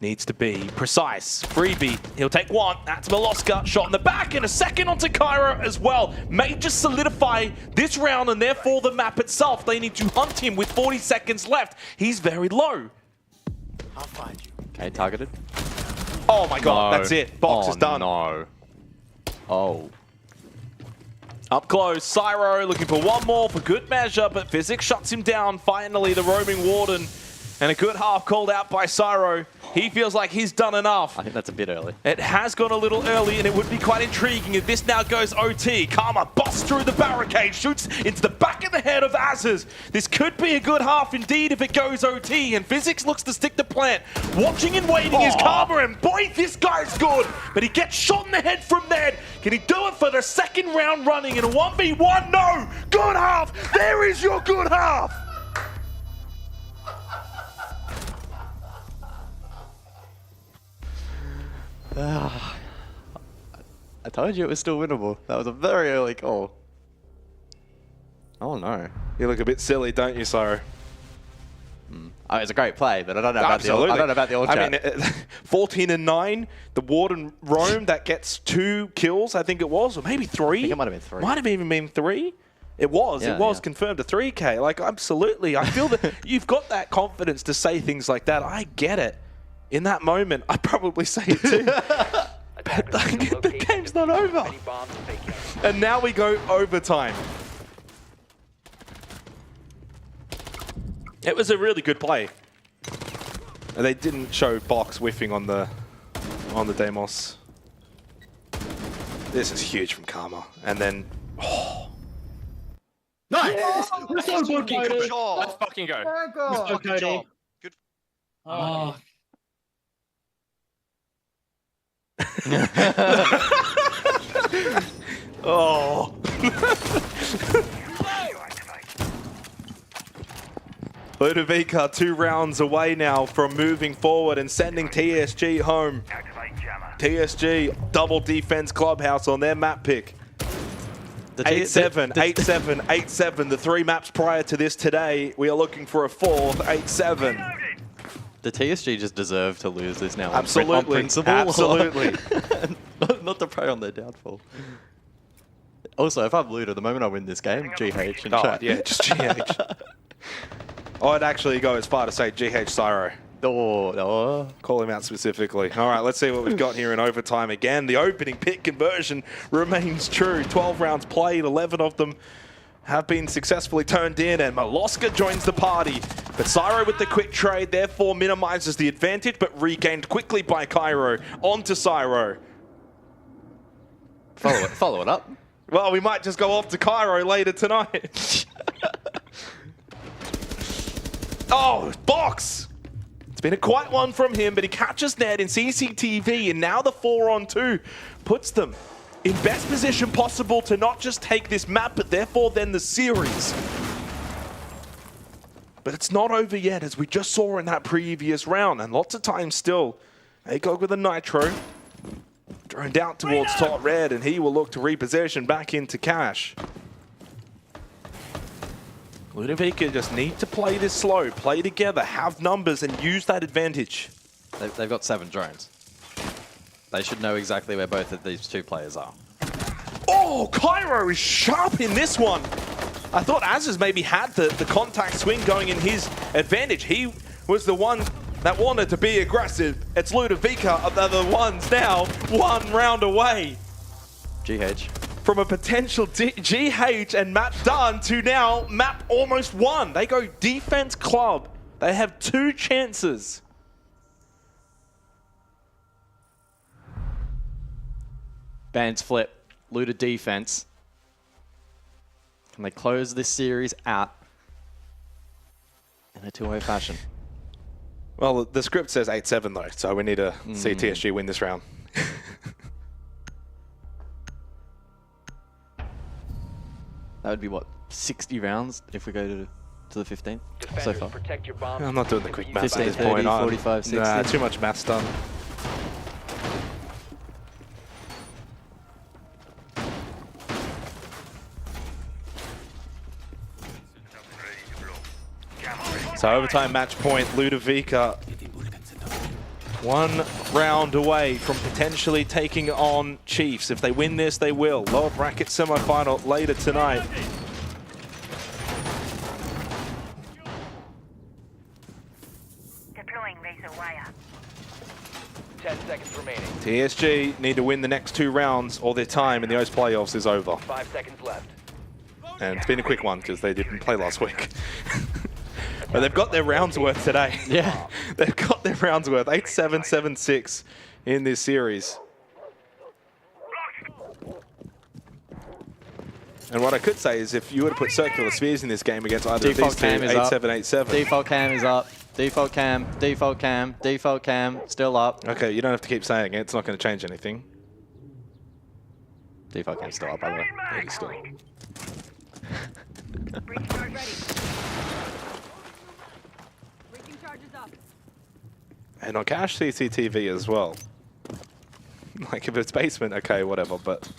Needs to be precise. Freebie, he'll take 1. That's Meloska. Shot in the back and a second onto Cairo as well. May just solidify this round and therefore the map itself. They need to hunt him with 40 seconds left. He's very low. I'll find you. Okay, targeted. Oh my god, No. that's it. Box is done. No. Oh. Up close, Cyro looking for one more for good measure, but Physics shuts him down. Finally, the roaming Warden. And a good half called out by Cyro. He feels like he's done enough. I think that's a bit early. It has gone a little early, and it would be quite intriguing if this now goes OT. Karma busts through the barricade, shoots into the back of the head of Azers. This could be a good half indeed if it goes OT, and Physics looks to stick the plant. Watching and waiting is Karma, and boy, this guy's good. But he gets shot in the head from Ned. Can he do it for the second round running in a 1v1? No! Good half! There is your good half! I told you it was still winnable. That was a very early call. Oh no. You look a bit silly, don't you, Cyro? Oh, it's a great play, but I don't know about the I don't know about the old chat. I mean, 14 and 9, the Warden roam that gets 2 kills, I think it was, or maybe 3. I think it might have been 3. Might have even been 3. It was. Yeah, it was yeah. confirmed to 3K. Like, absolutely. I feel that you've got that confidence to say things like that. I get it. In that moment, I probably say it too. But the game's not over. And now we go overtime. It was a really good play. And they didn't show box whiffing on the Deimos. This is huge from Karma. And then Nice! We're so good, Good Cody. job. Let's fucking go. Very good. Good Cody. job. Good. Oh. oh. Ludovica 2 rounds away now from moving forward and sending TSG home. TSG double defense clubhouse on their map pick. 8-7, 8-7, 8-7. The 3 maps prior to this today. We are looking for a 4th, 8-7. The TSG just deserve to lose this now. Absolutely. On principle. Absolutely. not to prey on their downfall. Also, if I'm Ludo, the moment I win this game, GH in chat. Yeah, just GH. I'd actually go as far to say GH Cyro. Oh. Call him out specifically. All right, let's see what we've got here in overtime again. The opening pick conversion remains true. 12 rounds played, 11 of them have been successfully turned in, and Maloska joins the party. But Cyro with the quick trade, therefore minimizes the advantage, but regained quickly by Cairo. On to Cyro. Follow it up. Well, we might just go off to Cairo later tonight. Oh, box! It's been a quiet one from him, but he catches Ned in CCTV, and now the 4-on-2 puts them in best position possible to not just take this map, but therefore then the series. But it's not over yet, as we just saw in that previous round, and lots of times still. ACOG with a nitro. Droned out towards top red, and he will look to reposition back into cash. Ludovica just need to play this slow, play together, have numbers, and use that advantage. They've got 7 drones. They should know exactly where both of these 2 players are. Oh, Cairo is sharp in this one. I thought Azaz maybe had the contact swing going in his advantage. He was the one that wanted to be aggressive. It's Ludovica, they're the ones now 1 round away. GH. From a potential GH and map done to now map almost won. They go defense club. They have 2 chances. Bands flip. Luda defense. Can they close this series out in a 2-0 fashion? Well, the script says 8-7 though, so we need to see TSG win this round. That would be what, 60 rounds if we go to the 15th so far? I'm not doing the quick maths at 15, this 30, point. 45, 60. Nah, too much maths done. So overtime match point, Ludovica 1 round away from potentially taking on Chiefs. If they win this, they will. Lower bracket semifinal later tonight. Deploying razor wire. 10 seconds remaining. TSG need to win the next 2 rounds or their time in the OCE playoffs is over. 5 seconds left. And it's been a quick one because they didn't play last week. But they've got their rounds worth today. Yeah. They've got their rounds worth. 8-7, 7-6 in this series. And what I could say is if you were to put circular spheres in this game against either of these two, 8-7, 8-7. Default cam is up. Default cam, default cam, default cam, still up. Okay, you don't have to keep saying it. It's not going to change anything. Default cam's still up, by the way. It is still. And on cache CCTV as well. Like if it's basement, okay, whatever, but...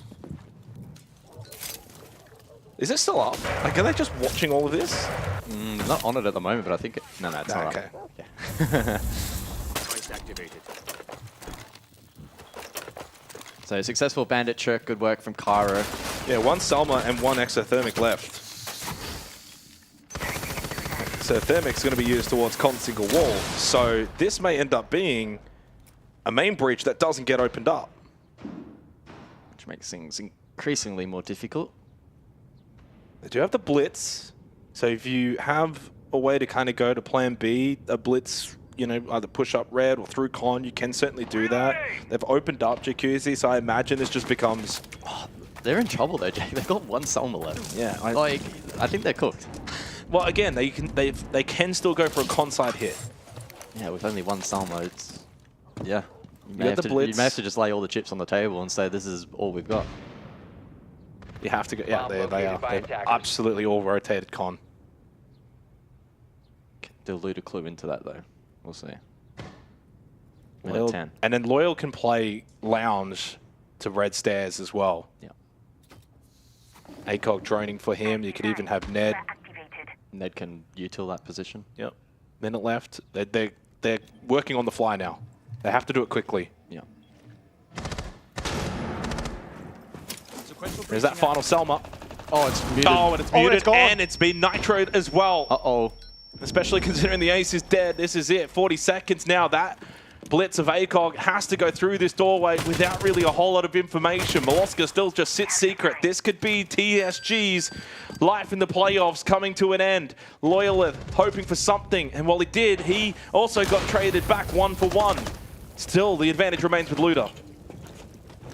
Is it still up? Like, are they just watching all of this? Not on it at the moment, but I think... No, it's not okay. up. Yeah. So successful bandit trick, good work from Cairo. Yeah, 1 Selma and 1 exothermic left. So thermic's going to be used towards con single wall. So this may end up being a main breach that doesn't get opened up. Which makes things increasingly more difficult. They do have the blitz. So if you have a way to kind of go to plan B, a blitz, you know, either push up red or through con, you can certainly do that. They've opened up Jacuzzi, so I imagine this just becomes... Oh, they're in trouble though, Jay. They've got 1 Selma left. Yeah. I think they're cooked. Well, again, they can still go for a con side hit. Yeah, with only 1 Selma, it's... Yeah. You may have to just lay all the chips on the table and say this is all we've got. You have to go... Yeah, they are. They've absolutely all rotated con. They'll loot a clue into that though. We'll see. Loyal, 10. And then Loyal can play lounge to red stairs as well. Yeah. ACOG droning for him. You could even have Ned. Ned can util that position. Yep. Minute left. They're working on the fly now. They have to do it quickly. Yeah. There's that final Selma. Oh, it's muted. Oh, and it's muted, it's gone. and it's been nitroed as well. Uh-oh. Especially considering the ace is dead. This is it. 40 seconds now. That blitz of ACOG has to go through this doorway without really a whole lot of information. Moloska still just sits secret. This could be TSG's life in the playoffs coming to an end. Loyalith hoping for something, and while he did, he also got traded back 1-for-1. Still, the advantage remains with Luda.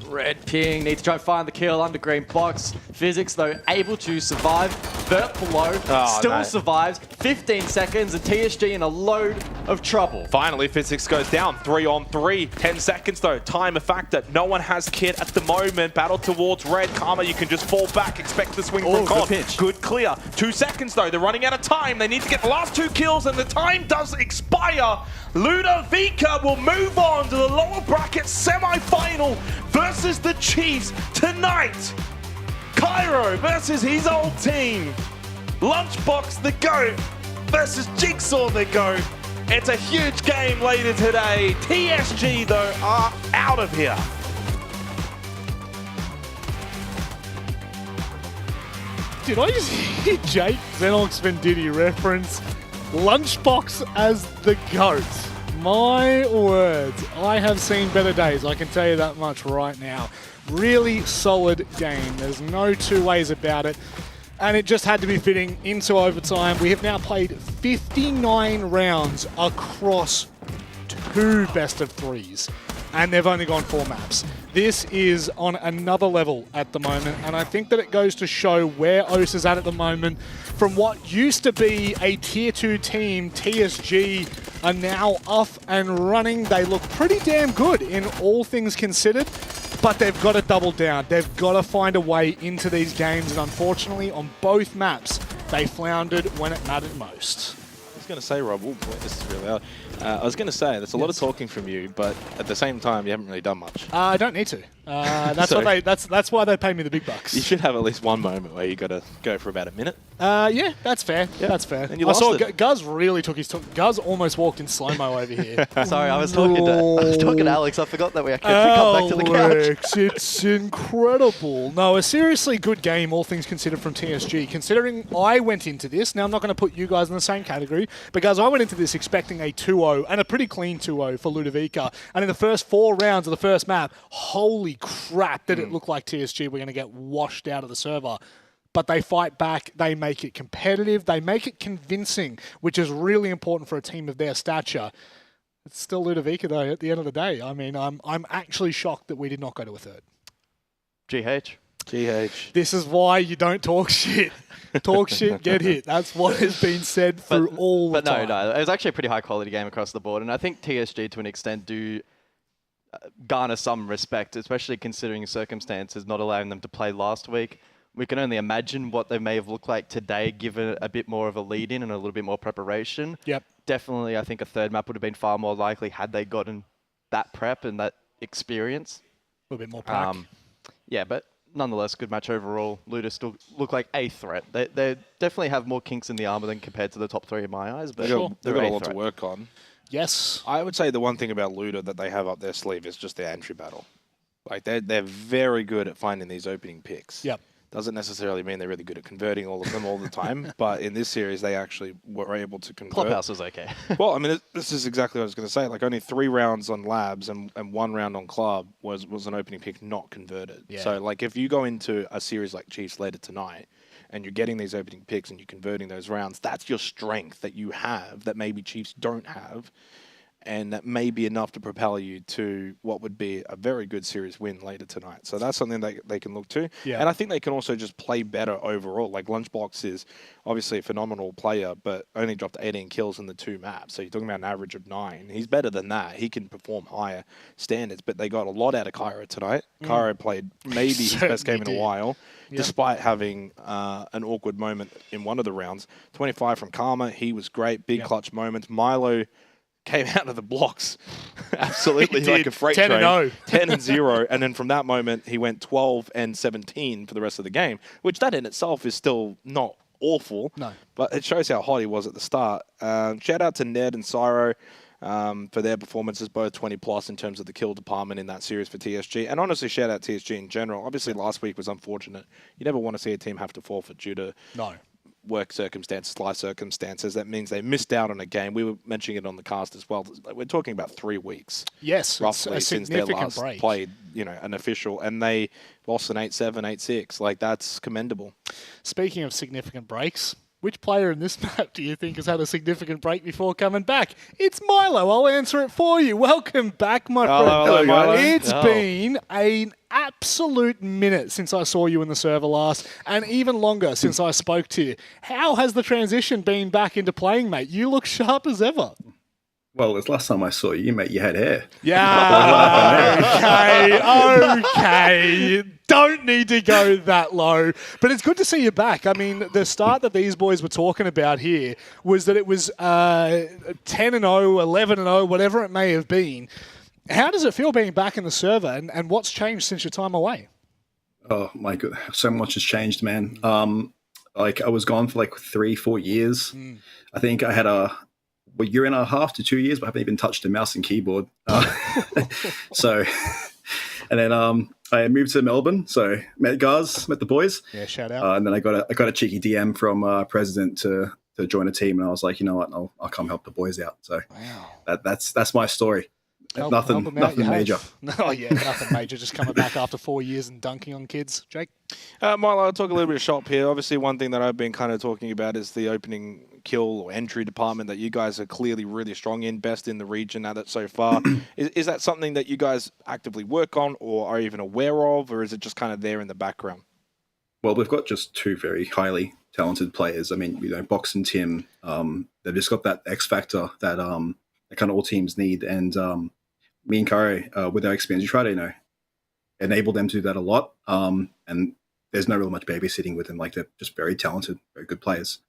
Red ping, need to try and find the kill under green box. Physics, though, able to survive. Vert below, still survives. 15 seconds, and TSG in a load of trouble. Finally, Physics goes down 3-on-3. 10 seconds, though. Time a factor. No one has kit at the moment. Battle towards red. Karma, you can just fall back. Expect the swing from Con. Good clear. 2 seconds, though. They're running out of time. They need to get the last 2 kills, and the time does expire. Ludovica will move on to the lower bracket semi-final versus the Chiefs tonight. Cairo versus his old team. Lunchbox the GOAT versus Jigsaw the GOAT. It's a huge game later today. TSG, though, are out of here. Did I just hear Jake Xenox Venditti reference Lunchbox as the GOAT? My words, I have seen better days, I can tell you that much right now. Really solid game, there's no two ways about it. And it just had to be fitting into overtime. We have now played 59 rounds across 2 best-of-3s. And they've only gone 4 maps. This is on another level at the moment, and I think that it goes to show where OCE is at the moment. From what used to be a Tier 2 team, TSG are now off and running. They look pretty damn good in all things considered, but they've got to double down. They've got to find a way into these games, and unfortunately, on both maps, they floundered when it mattered most. I was going to say, Rob, oh boy, this is really loud. I was going to say, there's a lot of talking from you, but at the same time, you haven't really done much. I don't need to. That's So- That's why they pay me the big bucks. You should have at least one moment where you got to go for about a minute. Yeah, that's fair. That's fair. And you I lost saw it. Guz really took his. Guz almost walked in slow mo over here. Sorry, I was talking to Alex. I forgot that we actually have to come back to the couch. Alex, it's incredible. No, a seriously good game, all things considered, from TSG. Considering I went into this, now I'm not going to put you guys in the same category, because I went into this expecting a 2-0 and a pretty clean 2-0 for Ludovica. And in the first 4 rounds of the first map, holy crap, did it look like TSG were going to get washed out of the server. But they fight back, they make it competitive, they make it convincing, which is really important for a team of their stature. It's still Ludovica, though, at the end of the day. I mean, I'm actually shocked that we did not go to a third. GH. This is why you don't talk shit. Talk shit, get hit. That's what has been said through all the time. No, it was actually a pretty high-quality game across the board, and I think TSG, to an extent, do garner some respect, especially considering circumstances not allowing them to play last week. We can only imagine what they may have looked like today, given a bit more of a lead-in and a little bit more preparation. Yep. Definitely, I think a third map would have been far more likely had they gotten that prep and that experience. A little bit more pack. Yeah, but nonetheless, good match overall. Luda still look like a threat. They definitely have more kinks in the armor than compared to the top 3 in my eyes. But They've got a lot to work on. Yes. I would say the one thing about Luda that they have up their sleeve is just their entry battle. Like, they're very good at finding these opening picks. Yep. Doesn't necessarily mean they're really good at converting all of them all the time, but in this series, they actually were able to convert. Clubhouse was okay. Well, I mean, this is exactly what I was going to say. Like, only 3 rounds on labs and 1 round on club was an opening pick not converted. Yeah. So, like, if you go into a series like Chiefs later tonight and you're getting these opening picks and you're converting those rounds, that's your strength that you have that maybe Chiefs don't have. And that may be enough to propel you to what would be a very good series win later tonight. So that's something they can look to. Yeah. And I think they can also just play better overall. Like, Lunchbox is obviously a phenomenal player, but only dropped 18 kills in the 2 maps. So you're talking about an average of 9. He's better than that. He can perform higher standards. But they got a lot out of Cairo tonight. Cairo played maybe his best game in a while, despite having an awkward moment in one of the rounds. 25 from Karma. He was great. Big clutch moments. Milo came out of the blocks absolutely like a freight 10 train. 10-0. 10-0. And then from that moment, he went 12-17 for the rest of the game, which that in itself is still not awful. No. But it shows how hot he was at the start. Shout out to Ned and Cyro for their performances, both 20+ in terms of the kill department in that series for TSG. And honestly, shout out TSG in general. Obviously, last week was unfortunate. You never want to see a team have to forfeit due to work circumstances, life circumstances. That means they missed out on a game. We were mentioning it on the cast as well. We're talking about 3 weeks. Yes, roughly, it's a since they significant last break. played, an official, and they lost an 8-7, 8-6. Like, that's commendable. Speaking of significant breaks, which player in this map do you think has had a significant break before coming back? It's Milo. I'll answer it for you. Welcome back, my friend. Hello, Milo. It's been an absolute minute since I saw you in the server last, and even longer since I spoke to you. How has the transition been back into playing, mate? You look sharp as ever. Well, this last time I saw you, mate, you had hair. Yeah, okay. Don't need to go that low. But it's good to see you back. I mean, the start that these boys were talking about here was that it was 10-0, 11-0, whatever it may have been. How does it feel being back in the server, and what's changed since your time away? Oh, my God. So much has changed, man. Like, I was gone for like 3-4 years. I think I had a year and a half to 2 years, but I haven't even touched a mouse and keyboard. So, and then I moved to Melbourne. So met guys, met the boys. Yeah, shout out. And then I got a cheeky DM from President to join a team, and I was like, you know what, I'll come help the boys out. So that's my story. Nothing major. Oh yeah, nothing major. Just coming back after 4 years and dunking on kids. Jake? Milo, I'll talk a little bit of shop here. Obviously, one thing that I've been kind of talking about is the opening kill or entry department that you guys are clearly really strong in, best in the region at it so far. Is that something that you guys actively work on or are even aware of, or is it just kind of there in the background? Well, we've got just 2 very highly talented players. I mean, Box and Tim, they've just got that X factor that kind of all teams need. And me and Kari, with our experience, we try to, enable them to do that a lot. And there's no real much babysitting with them. Like, they're just very talented, very good players.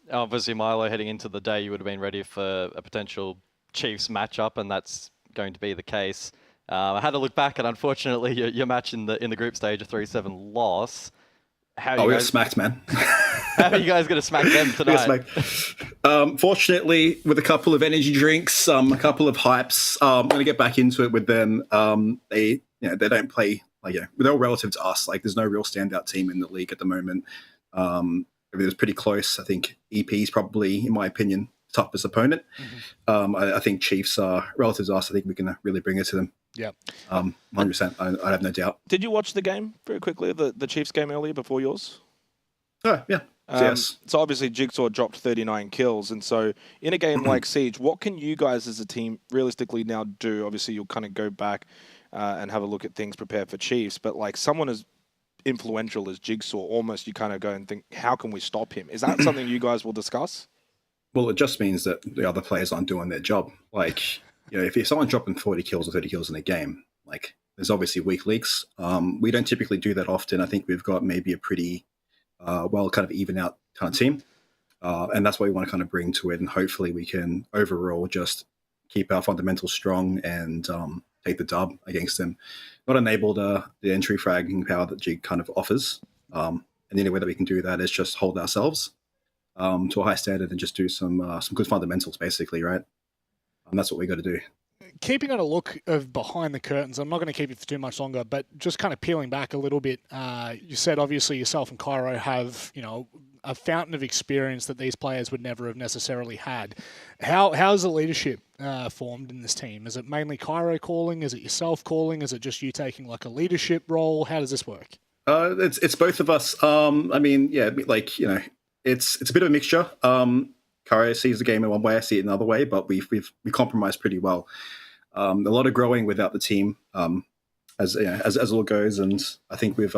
Obviously, Milo, heading into the day, you would have been ready for a potential Chiefs matchup, and that's going to be the case. I had to look back, and unfortunately, your match in the group stage, a 3-7 loss. We got smacked, man. How are you guys going to smack them tonight? Fortunately, with a couple of energy drinks, a couple of hypes, I'm going to get back into it with them. They don't play they're all relative to us. Like, there's no real standout team in the league at the moment. It was pretty close. I think EP is probably, in my opinion, toughest opponent. I think Chiefs are relative to us. I think we can really bring it to them. Yeah. 100%. I have no doubt. Did you watch the game very quickly, the Chiefs game earlier before yours? Oh, yeah. Yes. So obviously Jigsaw dropped 39 kills, and so in a game like Siege, what can you guys as a team realistically now do? Obviously, you'll kind of go back and have a look at things, prepare for Chiefs, but like someone as influential as Jigsaw, almost you kind of go and think, how can we stop him? Is that something you guys will discuss? Well, it just means that the other players aren't doing their job. Like, if someone's dropping 40 kills or 30 kills in a game, like, there's obviously weak leaks. We don't typically do that often. I think we've got maybe a pretty well kind of even out kind of team. And that's what we want to kind of bring to it. And hopefully we can overall just keep our fundamentals strong and take the dub against them. Not enable the entry fragging power that Jig kind of offers. And the only way that we can do that is just hold ourselves to a high standard and just do some good fundamentals, basically, right? And that's what we got to do. Keeping on a look of behind the curtains, I'm not going to keep you for too much longer, but just kind of peeling back a little bit. You said obviously yourself and Cairo have, a fountain of experience that these players would never have necessarily had. How's the leadership formed in this team? Is it mainly Cairo calling? Is it yourself calling? Is it just you taking like a leadership role? How does this work? It's both of us. I mean, yeah, like, it's a bit of a mixture. Cairo sees the game in one way, I see it another way, but we compromise pretty well. A lot of growing without the team, as it all goes, and I think we've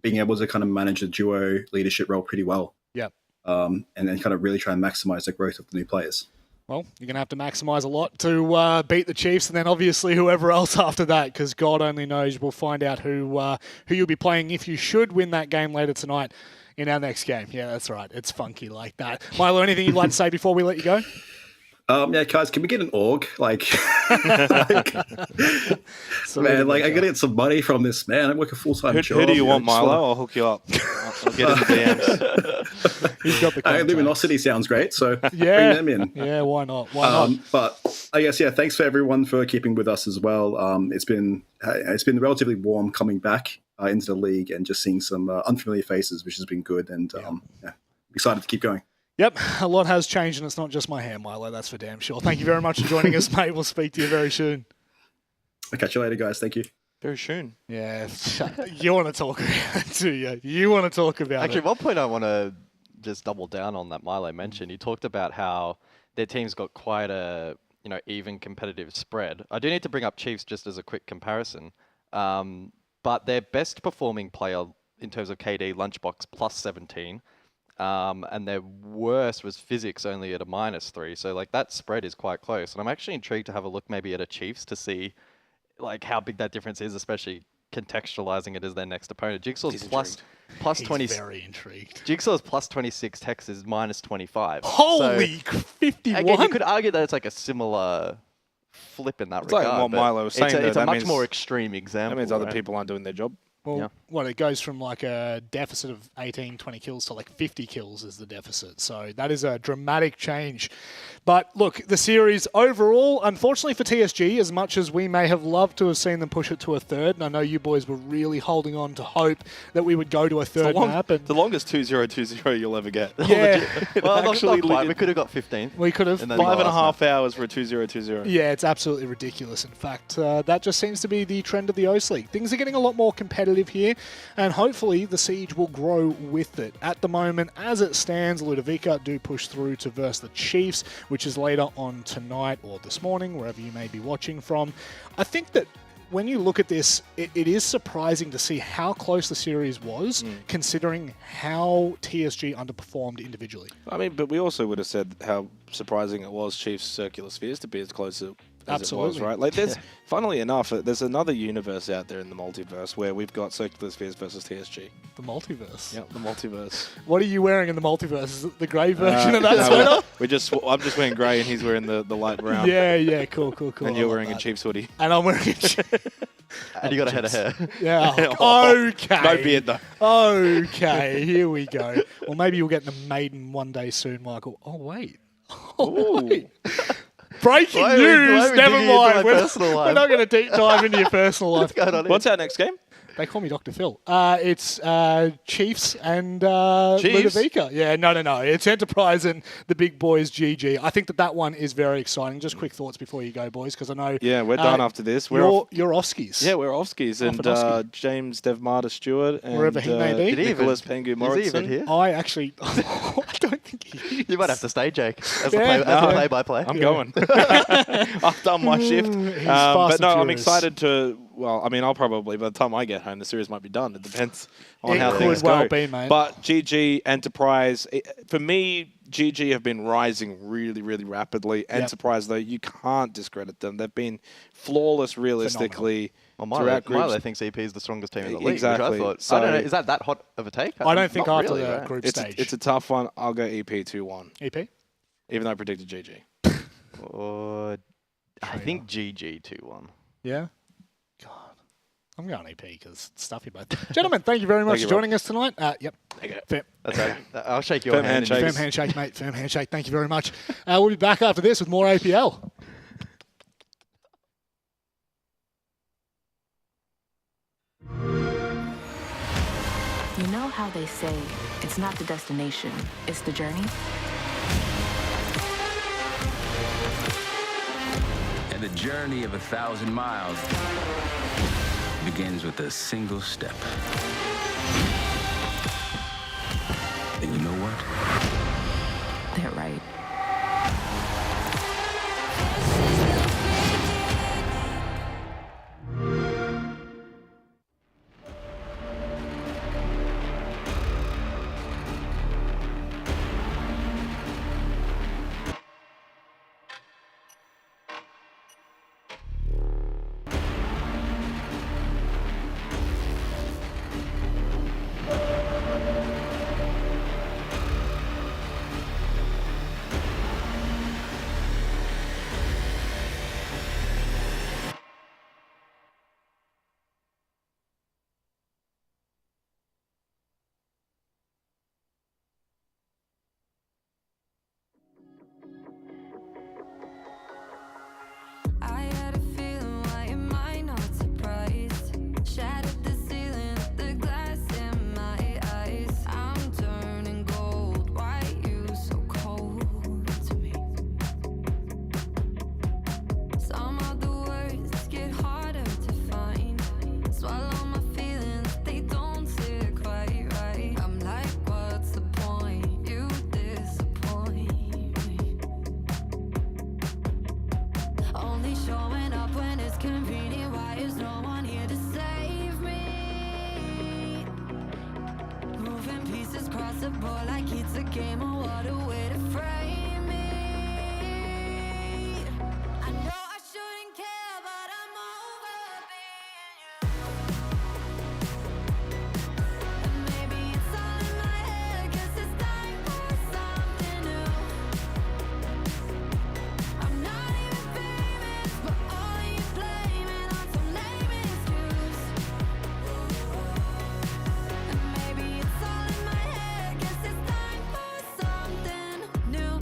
being able to kind of manage the duo leadership role pretty well. Yeah. And then kind of really try and maximize the growth of the new players. Well, you're going to have to maximize a lot to beat the Chiefs, and then obviously whoever else after that, because God only knows. We'll find out who you'll be playing if you should win that game later tonight in our next game. Yeah, that's right. It's funky like that. Milo, anything you'd like to say before we let you go? Yeah, guys, can we get an org? Man, I gotta get some money from this, man. I'm working a full-time job. Who do you want, Milo? I'll hook you up. I'll get in the DMs. He's got the Luminosity sounds great, so bring them in. Yeah, why not? Why not? But I guess, yeah, thanks for everyone for keeping with us as well. It's been relatively warm coming back into the league and just seeing some unfamiliar faces, which has been good, and excited to keep going. Yep, a lot has changed, and it's not just my hair, Milo, that's for damn sure. Thank you very much for joining us, mate. We'll speak to you very soon. I'll catch you later, guys. Thank you. Very soon. Yeah, you want to talk about it, do you? You want to talk about Actually, it. one point I want to just double down on that Milo mentioned. You talked about how their team's got quite a even competitive spread. I do need to bring up Chiefs just as a quick comparison. But their best performing player in terms of KD, Lunchbox, plus 17. And their worst was Physics, only at a -3. So like that spread is quite close. And I'm actually intrigued to have a look maybe at a Chiefs to see like how big that difference is, especially contextualizing it as their next opponent. Jigsaw's plus 20. Very intrigued. Jigsaw's plus 26, Tex is -25. Holy 51! Again, you could argue that it's like a similar flip in that It's regard. like what Milo was saying. It's a that much means, more extreme example. That means other right? people aren't doing their job. Well, it goes from like a deficit of 18, 20 kills to like 50 kills is the deficit. So that is a dramatic change. But look, the series overall, unfortunately for TSG, as much as we may have loved to have seen them push it to a third, and I know you boys were really holding on to hope that we would go to a third map. And the longest 2-0-2-0 you'll ever get. Yeah. Well, not quite. We could have got 15. We could have. 5.5 hours for a 2-0-2-0. Yeah, it's absolutely ridiculous. In fact, that just seems to be the trend of the OCE League. Things are getting a lot more competitive here, and hopefully the Siege will grow with it. At the moment, as it stands, Ludovica do push through to verse the Chiefs, which is later on tonight or this morning, wherever you may be watching from. I think that when you look at this, it is surprising to see how close the series was, considering how TSG underperformed individually. I mean, but we also would have said how surprising it was Chiefs Circular Spheres to be as close as it was, Absolutely. right? Like, there's, funnily enough, there's another universe out there in the multiverse where we've got Circular Spheres versus TSG. The multiverse. Yep, the multiverse. What are you wearing in the multiverse? Is it the grey version of that sweater? I'm just wearing grey and he's wearing the light brown. Yeah, cool. And you're wearing a Chiefs hoodie. And I'm wearing a And you got a head of hair. Yeah. Okay. No beard, though. Okay, here we go. Well, maybe you'll get the maiden one day soon, Michael. Oh, wait. Breaking news. Never mind. We're not going to deep dive into your personal life. What's our next game? They call me Dr. Phil. It's Chiefs and Chiefs? Ludovica. Yeah, no. It's Enterprise and the big boys, GG. I think that one is very exciting. Just quick thoughts before you go, boys, because I know... Yeah, we're done after this. You're Oskies. Yeah, we're Oskies. And James Devmata Stewart and wherever he may be. Nicholas Pengu Morrison. Is he even here? I actually... I don't think he is. You might have to stay, Jake, as Yeah. a play-by-play. I'm going. I've done my shift. But no, I'm excited to... Well, I mean, I'll probably, by the time I get home, the series might be done. It depends on how things go. It could well be, mate. But GG, Enterprise, for me, GG have been rising really, really rapidly. Enterprise, though, you can't discredit them. They've been flawless, realistically. Well, Milo thinks EP is the strongest team in the league. Exactly. Which I thought, So, I don't know, is that hot of a take? I don't think Not after really, the right? group stage. It's a tough one. I'll go EP 2-1. EP? Even though I predicted GG. I think GG 2-1. Yeah? God. I'm going EP because stuffy both. Gentlemen, thank you very much for joining us tonight. Yep. Fair. That's right. I'll shake your hand. Firm handshake, mate. Firm handshake. Thank you very much. We'll be back after this with more APL. You know how they say it's not the destination, it's the journey? And the journey of 1,000 miles begins with a single step. And you know what? They're right. I had a feeling, why am I not surprised? Shattered the ceiling, the glass in my eyes. I'm turning gold, why you so cold to me? Some of the words get harder to find. Swallow my feelings, they don't sit quite right. I'm like, what's the point? You disappoint me. Only showing up when it's convenient. Why is no one here to save me? Moving pieces across the board like it's a game. Oh, what a way to frame me. I know I shouldn't care, but I'm over being you. And maybe it's all in my head, 'cause it's time for something new. I'm not even famous, but all you blaming on some lame excuse. And maybe it's all in my head, 'cause it's time for something new.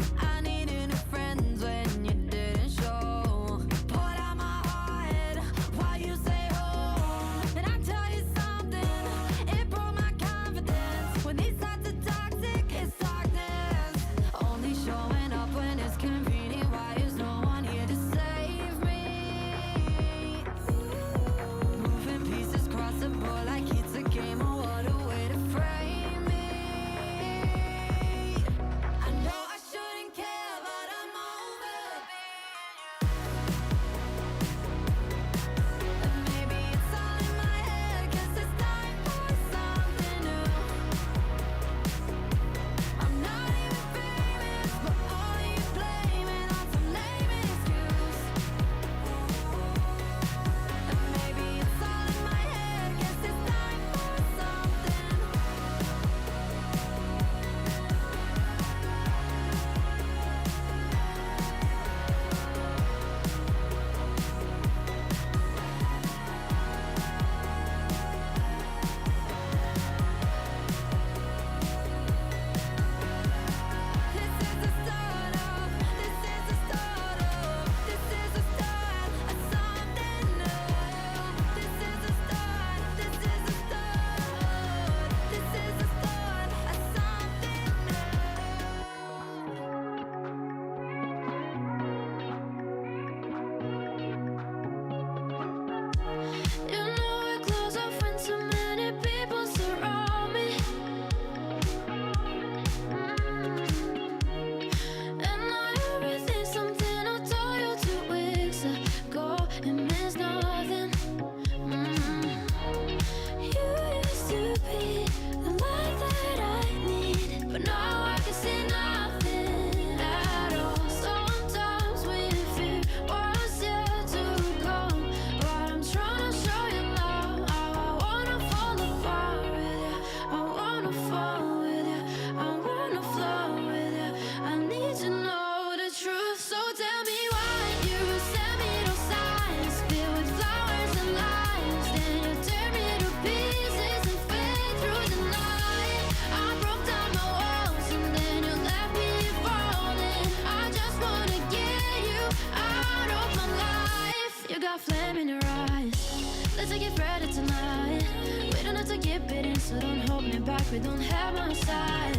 that flame in your eyes. Let's get ready tonight. We don't have to get bitten, so don't hold me back. We don't have my side.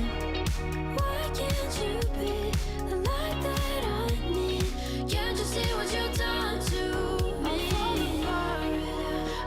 Why can't you be the light that I need? Can't you see what you've done to me?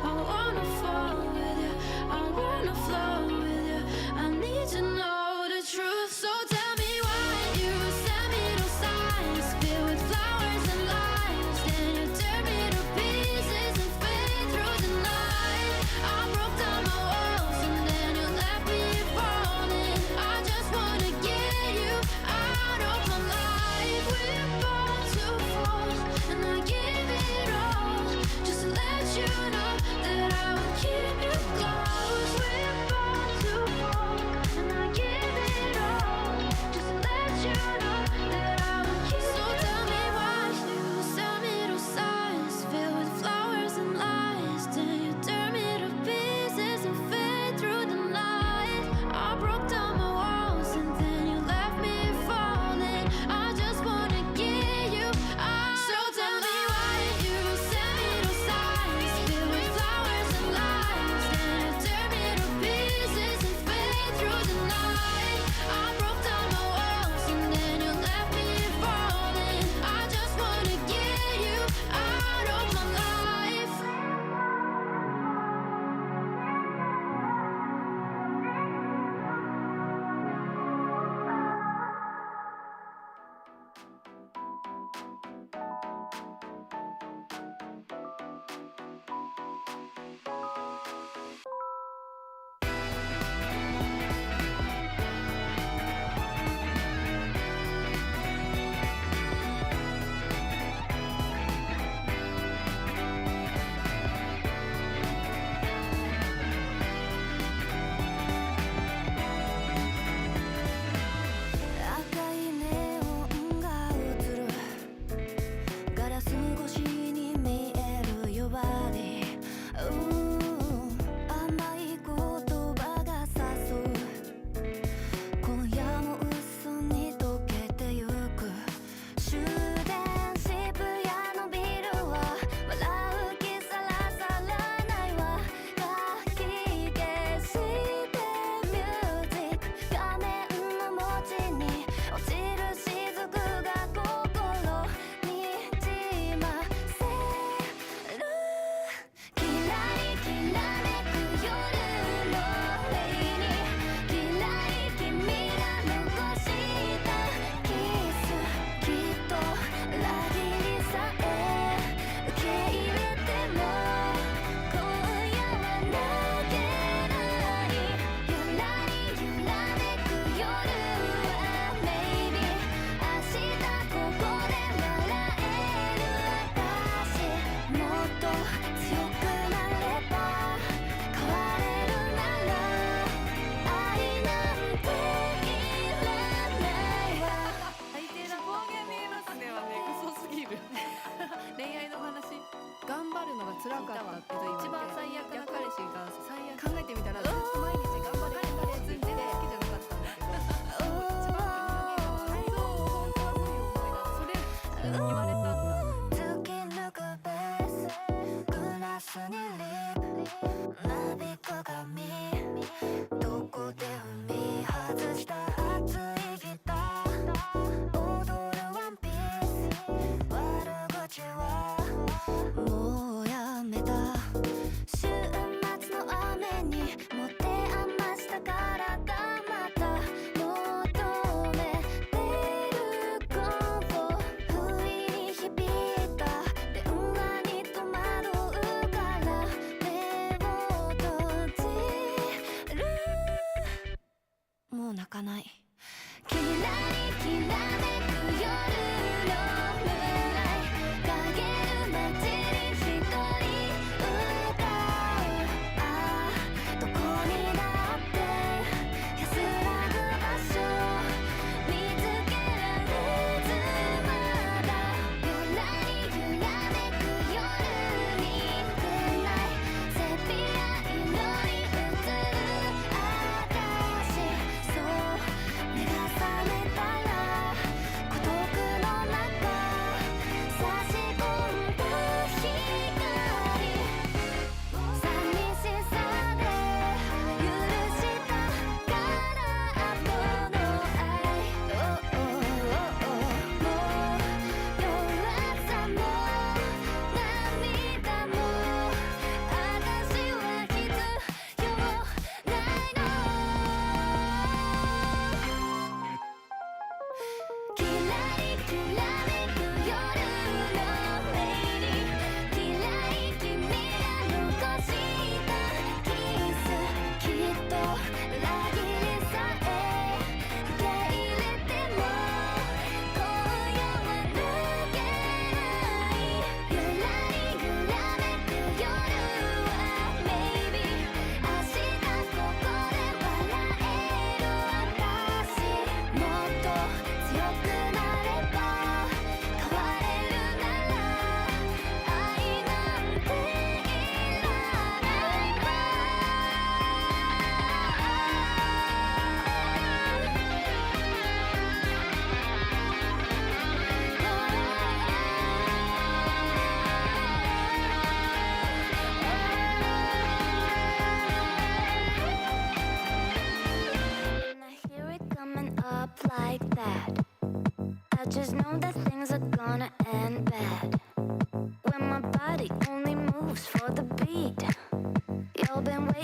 I wanna fall with you. I wanna flow with you. I need to know the truth. So tell me why you send me those signs filled with flowers and lies. Then you tear me to pieces and fade through the night. I broke down my walls and then you left me falling. I just wanna get you out of my life. We're born to fall, and I give it all just to let you know that I will keep you close. We're born to fall, and I give it all just to let you know that I will keep you. So tell me why you send me those signs filled with flowers and lies. Then you tear me to pieces and fade through the night. I broke down my walls and then you left me falling. I just wanna get you out. So tell me why you send me those signs filled with flowers and lies. Then you tear me to pieces and fade through the night. I broke down my walls and then you left me falling. I just wanna get you out of my life.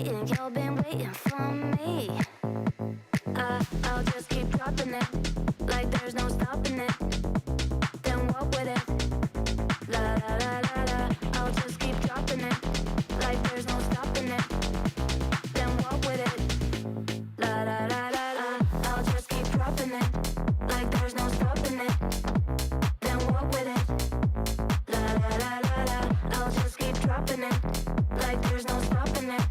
waiting, y'all been waiting for me. I'll just keep dropping it, like there's no stopping it. Then walk with it, la la la la la. I'll just keep dropping it, like there's no stopping it. Then walk with it, la la la la la. I'll just keep dropping it, like there's no stopping it. Then walk with it, la la la la la. I'll just keep dropping it, like there's no stopping it.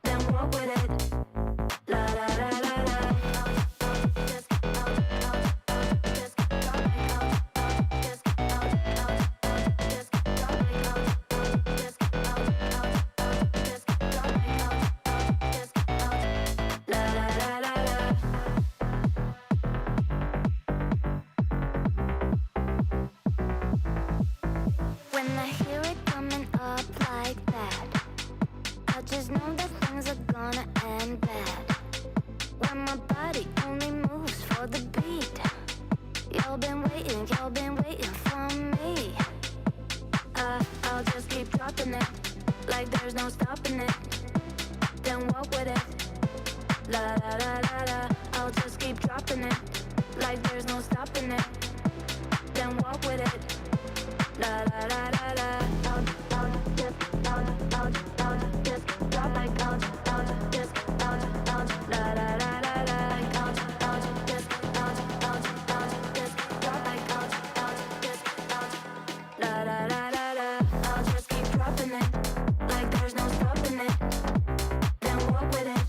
Then walk with it, la la la la la. When I hear it coming up like that, I just know that things are gonna end bad. When my body only moves for the beat, y'all been waiting for me. I'll just keep dropping it, like there's no stopping it. Then walk with it, la la la la la. I'll just keep dropping it, like there's no stopping it. Then walk with it, la la la la la. I'll just drop like I'll just la la la la la. I'll just drop like I'll just la la la la la. I'll just keep dropping it, like there's no stopping it. Then walk with it,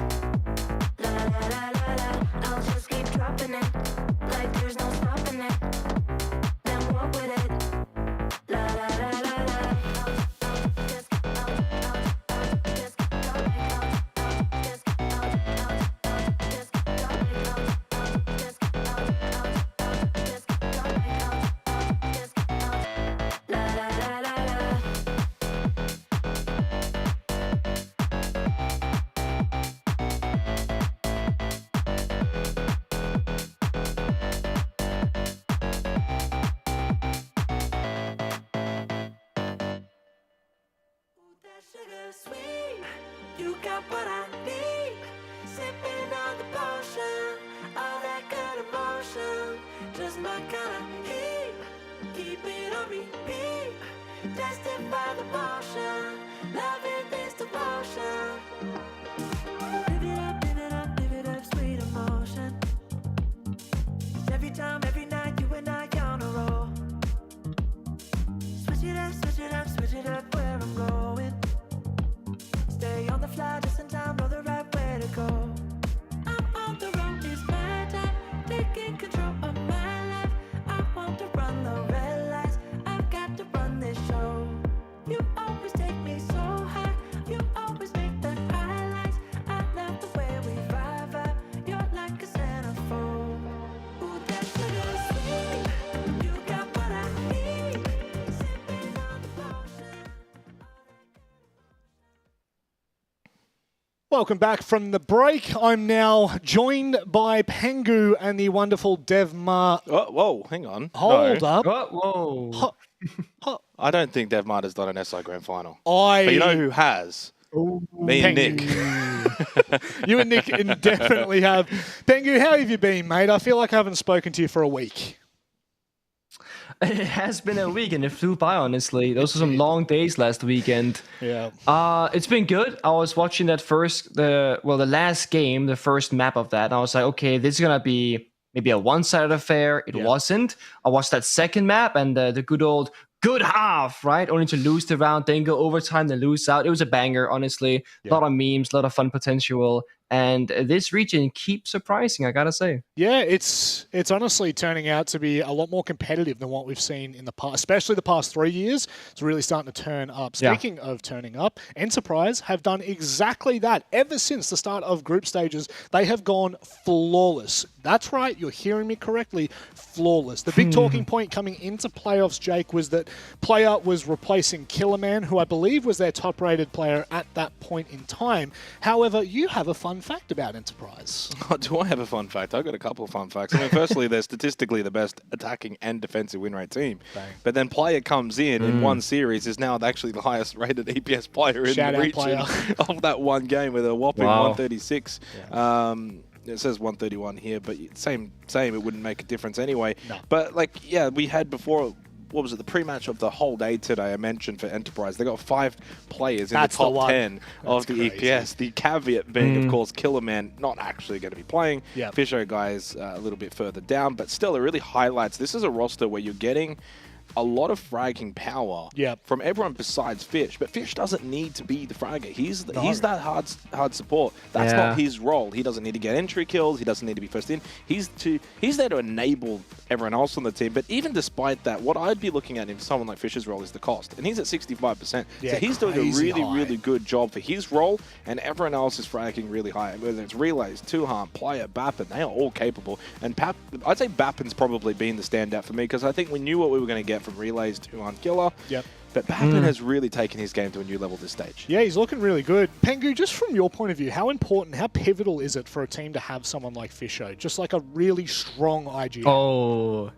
la la la la la. I'll just keep dropping it, like there's no stopping it. Then walk with it, la la la la la. Sugar sweet, you got what I need. Sipping on the potion, all that good emotion, just my kind of heat. Keep it on repeat, tested by the potion, loving this devotion. Live it up, live it up, live it up, sweet emotion. Every time, every night, you and I on a roll. Switch it up, switch it up, switch it up, where I'm going. Stay on the fly, just in time, know the right way to go. I'm on the road, it's my time, taking control of my life. I want to run the red lights, I've got to run this show. You always take me so high, you always make the highlights. I love the way we vibe, you're like a centerfold. Ooh, that sugar sweet, you got what I need. Sipping on the potion. Welcome back from the break. I'm now joined by Pengu and the wonderful Devmar. Oh, whoa, hang on. Hold up. Whoa. I don't think Devmar has done an SI Grand Final. But you know who has? Me and Nick. You and Nick definitely have. Pengu, how have you been, mate? I feel like I haven't spoken to you for a week. It has been a week and it flew by, honestly. Those were some long days last weekend. Yeah. It's been good. I was watching that the last game, the first map of that. And I was like, okay, this is going to be maybe a one-sided affair. It wasn't. I watched that second map and the good old good half, right? Only to lose the round, then go overtime, then lose out. It was a banger, honestly. A lot of memes, a lot of fun potential. And this region keeps surprising, I gotta say. Yeah, it's honestly turning out to be a lot more competitive than what we've seen in the past, especially the past 3 years. It's really starting to turn up. Speaking of turning up, Enterprise have done exactly that. Ever since the start of group stages, they have gone flawless. That's right, you're hearing me correctly, flawless. The big talking point coming into playoffs, Jake, was that player was replacing Killerman, who I believe was their top-rated player at that point in time. However, you have a fun fun fact about Enterprise? Oh, do I have a fun fact? I've got a couple of fun facts. I mean, firstly, they're statistically the best attacking and defensive win rate team. Bang. But then player comes in one series, is now actually the highest rated EPS player in the region of that one game with a whopping 136. Yeah. It says 131 here, but same, it wouldn't make a difference anyway. No. But, like, yeah, we had before... What was it? The pre-match of the whole day today. I mentioned for Enterprise, they got 5 players in the top 10 of the EPS. The caveat being, of course, Killerman not actually going to be playing. Yep. Fisher guys a little bit further down, but still, it really highlights. This is a roster where you're getting a lot of fragging power from everyone besides Fish, but Fish doesn't need to be the fragger. He's that hard support. That's not his role. He doesn't need to get entry kills. He doesn't need to be first in. He's there to enable everyone else on the team. But even despite that, what I'd be looking at in someone like Fish's role is the cost, and he's at 65%. Yeah, so he's doing a really good job for his role, and everyone else is fragging really high. Whether it's Relays, Two-Harm, Player, Bappin, they are all capable. And I'd say Bappin's probably been the standout for me because I think we knew what we were going to get from Relays to on Killer. Yep. But Bappin has really taken his game to a new level this stage. Yeah, he's looking really good. Pengu, just from your point of view, how important, how pivotal is it for a team to have someone like Fisher? Just like a really strong IGL. Oh,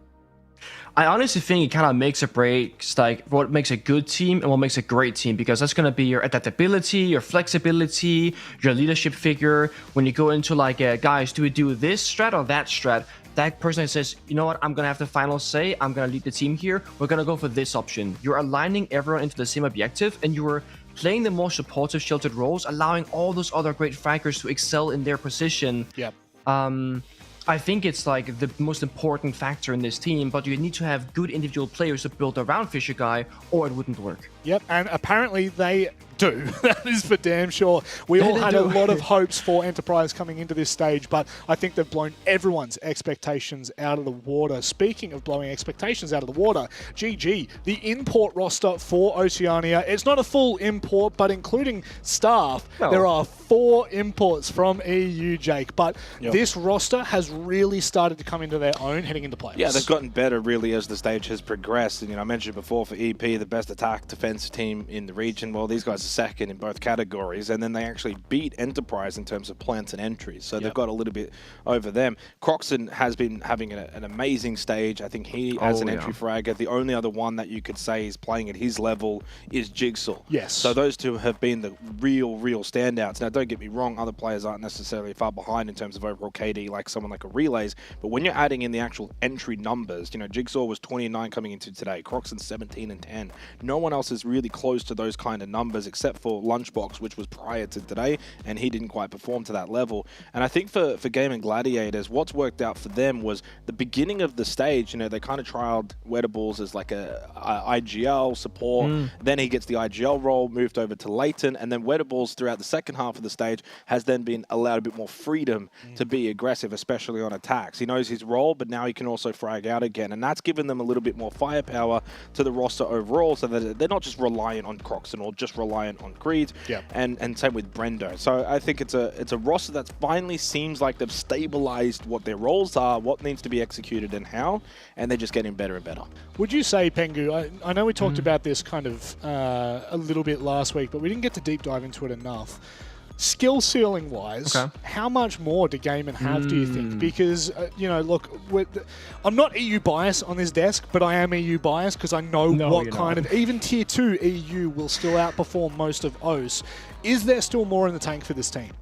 I honestly think it kind of makes or breaks like what makes a good team and what makes a great team, because that's going to be your adaptability, your flexibility, your leadership figure. When you go into like, guys, do we do this strat or that strat? That person that says, you know what, I'm going to have the final say, I'm going to lead the team here, we're going to go for this option. You're aligning everyone into the same objective, and you're playing the more supportive, sheltered roles, allowing all those other great fraggers to excel in their position. Yep. I think it's like the most important factor in this team, but you need to have good individual players to build around Fisher Guy, or it wouldn't work. Yep, and apparently they do. That is for damn sure. We all had a lot of hopes for Enterprise coming into this stage, but I think they've blown everyone's expectations out of the water. Speaking of blowing expectations out of the water, GG, the import roster for Oceania. It's not a full import, but including staff, there are 4 imports from EU, Jake. But this roster has really started to come into their own heading into playoffs. Yeah, they've gotten better really as the stage has progressed. And I mentioned before for EP, the best attack defense team in the region. Well, these guys are second in both categories, and then they actually beat Enterprise in terms of plants and entries, so they've got a little bit over them. Croxon has been having an amazing stage. I think he as an entry fragger. The only other one that you could say is playing at his level is Jigsaw. Yes. So those two have been the real standouts. Now, don't get me wrong, other players aren't necessarily far behind in terms of overall KD, like someone like a Relays, but when you're adding in the actual entry numbers, Jigsaw was 29 coming into today, Croxon 17 and 10. No one else is really close to those kind of numbers except for Lunchbox, which was prior to today, and he didn't quite perform to that level. And I think for Gaming Gladiators, what's worked out for them was the beginning of the stage. They kind of trialed Wettables as like a IGL support. Then he gets the IGL role, moved over to Leighton, and then Wettables throughout the second half of the stage has then been allowed a bit more freedom to be aggressive, especially on attacks. He knows his role, but now he can also frag out again, and that's given them a little bit more firepower to the roster overall, so that they're not just reliant on Croxon or just reliant on Creed, and same with Brendo. So I think it's a roster that finally seems like they've stabilized what their roles are, what needs to be executed and how, and they're just getting better and better. Would you say, Pengu, I know we talked about this kind of a little bit last week, but we didn't get to deep dive into it enough. Skill ceiling wise, how much more do Gaiman have, do you think? Because, look, I'm not EU biased on this desk, but I am EU biased because I know what kind of, even tier 2 EU will still outperform most of OCE. Is there still more in the tank for this team?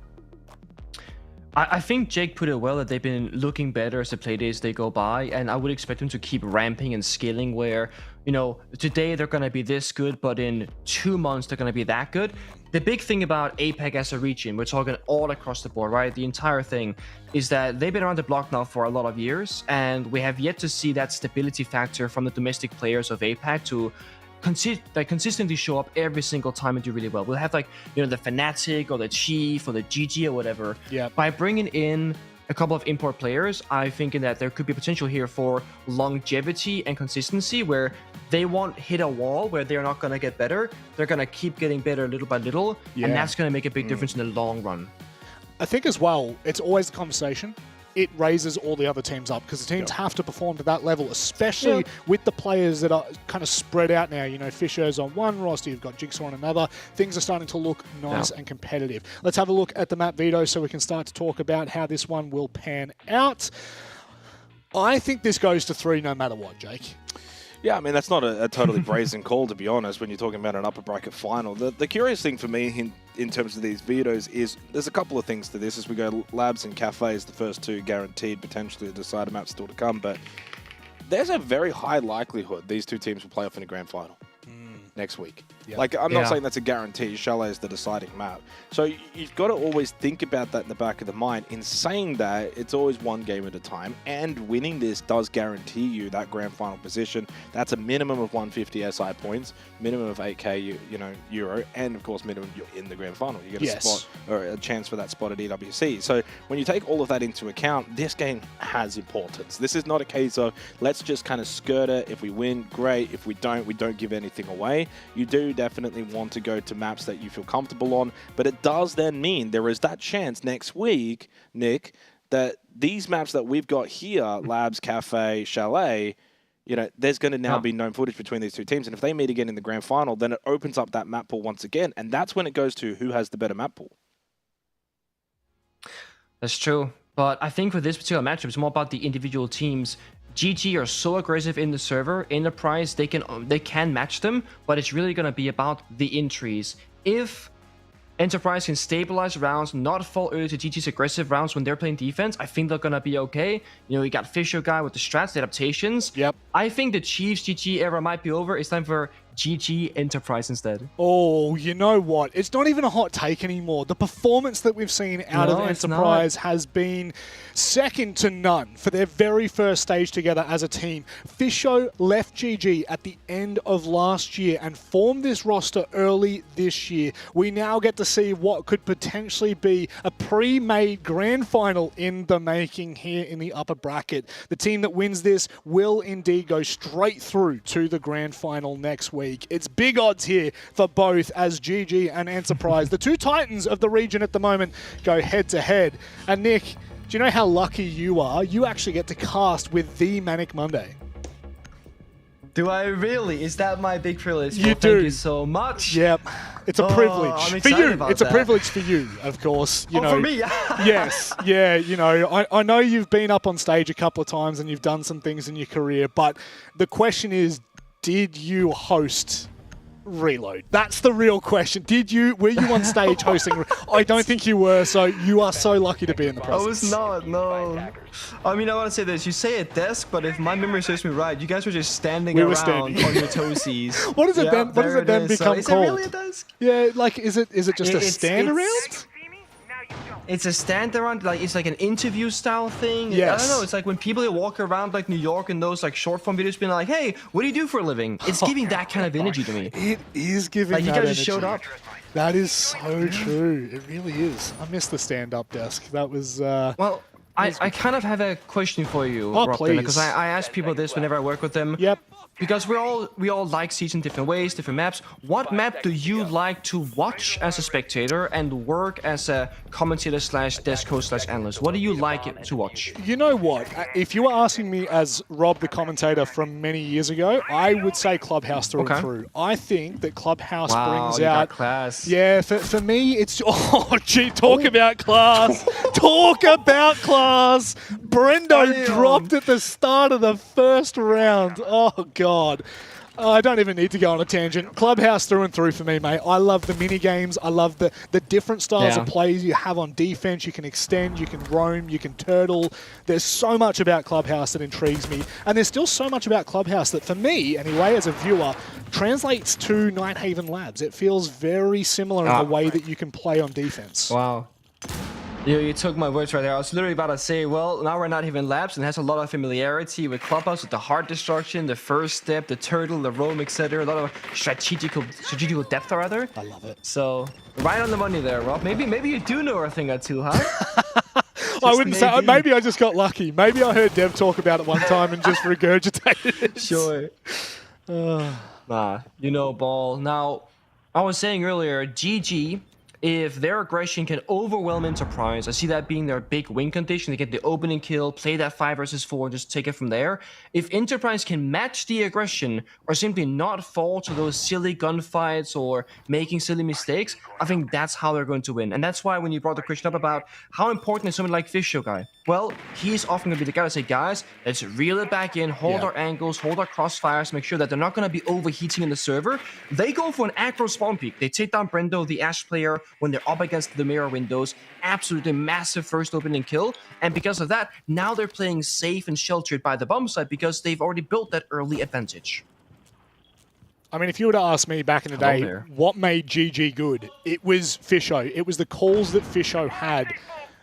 I think Jake put it well that they've been looking better as the play days they go by, and I would expect them to keep ramping and scaling where, today they're going to be this good, but in 2 months they're going to be that good. The big thing about APAC as a region, we're talking all across the board, right? The entire thing is that they've been around the block now for a lot of years, and we have yet to see that stability factor from the domestic players of APAC to consistently show up every single time and do really well. We'll have the Fnatic or the Chief or the GG or whatever. Yeah. By bringing in a couple of import players, I think that there could be potential here for longevity and consistency where they won't hit a wall where they're not going to get better. They're going to keep getting better little by little, and that's going to make a big difference in the long run. I think as well, it's always the conversation. it raises all the other teams up because the teams have to perform to that level, especially with the players that are kind of spread out now. You know, Fisher's on one roster, you've got Jigsaw on another. Things are starting to look nice and competitive. Let's have a look at the map, Vito, so we can start to talk about how this one will pan out. I think this goes to 3 no matter what, Jake. Yeah, I mean, that's not a totally brazen call, to be honest, when you're talking about an upper bracket final. The curious thing for me in terms of these vetoes is there's a couple of things to this. As we go Labs and Cafes, the first 2 guaranteed, potentially the decider map still to come, but there's a very high likelihood these 2 teams will play off in a grand final next week. Yep. Like, I'm not saying that's a guarantee. Chalet is the deciding map. So you've got to always think about that in the back of the mind. In saying that, it's always one game at a time, and winning this does guarantee you that grand final position. That's a minimum of 150 SI points, minimum of 8k euro, and of course minimum you're in the grand final. You get a spot or a chance for that spot at EWC. So when you take all of that into account, this game has importance. This is not a case of let's just kind of skirt it. If we win, great. If we don't give anything away. You do definitely want to go to maps that you feel comfortable on, but it does then mean there is that chance next week, Nick, that these maps that we've got here, Labs, Cafe, Chalet, you know, there's going to now be known footage between these 2 teams, and if they meet again in the grand final, then it opens up that map pool once again, and that's when it goes to who has the better map pool. That's true, but I think for this particular matchup, it's more about the individual teams. GG are so aggressive in the server. Enterprise, they can match them, but it's really going to be about the entries. If Enterprise can stabilize rounds, not fall early to GG's aggressive rounds when they're playing defense, I think they're going to be okay. You know, you got Fisher guy with the strats, the adaptations. Yep. I think the Chiefs GG era might be over. It's time for GG Enterprise instead. Oh, you know what? It's not even a hot take anymore. The performance that we've seen out of Enterprise has been second to none for their very first stage together as a team. Fisho left GG at the end of last year and formed this roster early this year. We now get to see what could potentially be a pre-made grand final in the making here in the upper bracket. The team that wins this will indeed go straight through to the grand final next week. It's big odds here for both as GG and Enterprise. The 2 titans of the region at the moment go head to head. And Nick, do you know how lucky you are? You actually get to cast with the Manic Monday. Do I really? Is that my big privilege? You do. Thank you so much. Yep. It's a privilege. I'm for you. about It's a that. privilege for you, of course. You know, for me? Yes. Yeah, you know, I know you've been up on stage a couple of times and you've done some things in your career, but the question is, did you host Reload? That's the real question. Were you on stage hosting? I don't think you were, so you are so lucky to be in the presence. I was not, no. I mean, I want to say this. You say a desk, but if my memory serves me right, you guys were just standing around on your toesies. What does it then? What does it then become is called? It really a desk? Yeah, like is it just a stand around? It's a stand around, like it's like an interview style thing. Yes. I don't know. It's like when people walk around like New York and those like short form videos, being like, "Hey, what do you do for a living?" It's giving that kind of energy to me. It is giving like that you guys energy. just showed up. That is so true. It really is. I miss the stand-up desk. That was. Well, I kind of have a question for you, Oh, Rob, please. because I ask people this whenever I work with them. Yep. Because we all like Siege in different ways, different maps. What map do you like to watch as a spectator and work as a commentator / desk host / analyst? What do you like to watch? You know what? If you were asking me as Rob, the commentator from many years ago, I would say Clubhouse through and through. I think that Clubhouse brings out class. Yeah, for me, it's talk about class. Talk about class. Brendo dropped at the start of the first round. Oh God. I don't even need to go on a tangent. Clubhouse through and through for me, mate. I love the mini games. I love the different styles of plays you have on defense. You can extend, you can roam, you can turtle. There's so much about Clubhouse that intrigues me. And there's still so much about Clubhouse that, for me, anyway, as a viewer, translates to Nighthaven Labs. It feels very similar in the way that you can play on defense. Wow. You took my words right there. I was literally about to say, well, now we're not even Labs and has a lot of familiarity with Clubhouse, with the heart destruction, the first step, the turtle, the roam, etc. A lot of strategical depth, rather. I love it. So, right on the money there, Rob. Maybe you do know a thing or two, huh? I wouldn't say. Maybe I just got lucky. Maybe I heard Dev talk about it one time and just regurgitated it. Sure. Nah, you know ball. Now, I was saying earlier, GG if their aggression can overwhelm Enterprise, I see that being their big win condition. They get the opening kill, play that 5 versus 4, and just take it from there. If Enterprise can match the aggression or simply not fall to those silly gunfights or making silly mistakes, I think that's how they're going to win. And that's why when you brought the question up about how important is someone like Fisho guy, well, he's often going to be the guy to say, guys, let's reel it back in, hold our angles, hold our crossfires, make sure that they're not going to be overheating in the server. They go for an aggro spawn peek. They take down Brendo, the Ash player, when they're up against the mirror windows. Absolutely massive first opening kill. And because of that, now they're playing safe and sheltered by the bomb site because they've already built that early advantage. I mean, if you were to ask me back in the day, what made GG good? It was Fisho. It was the calls that Fisho had.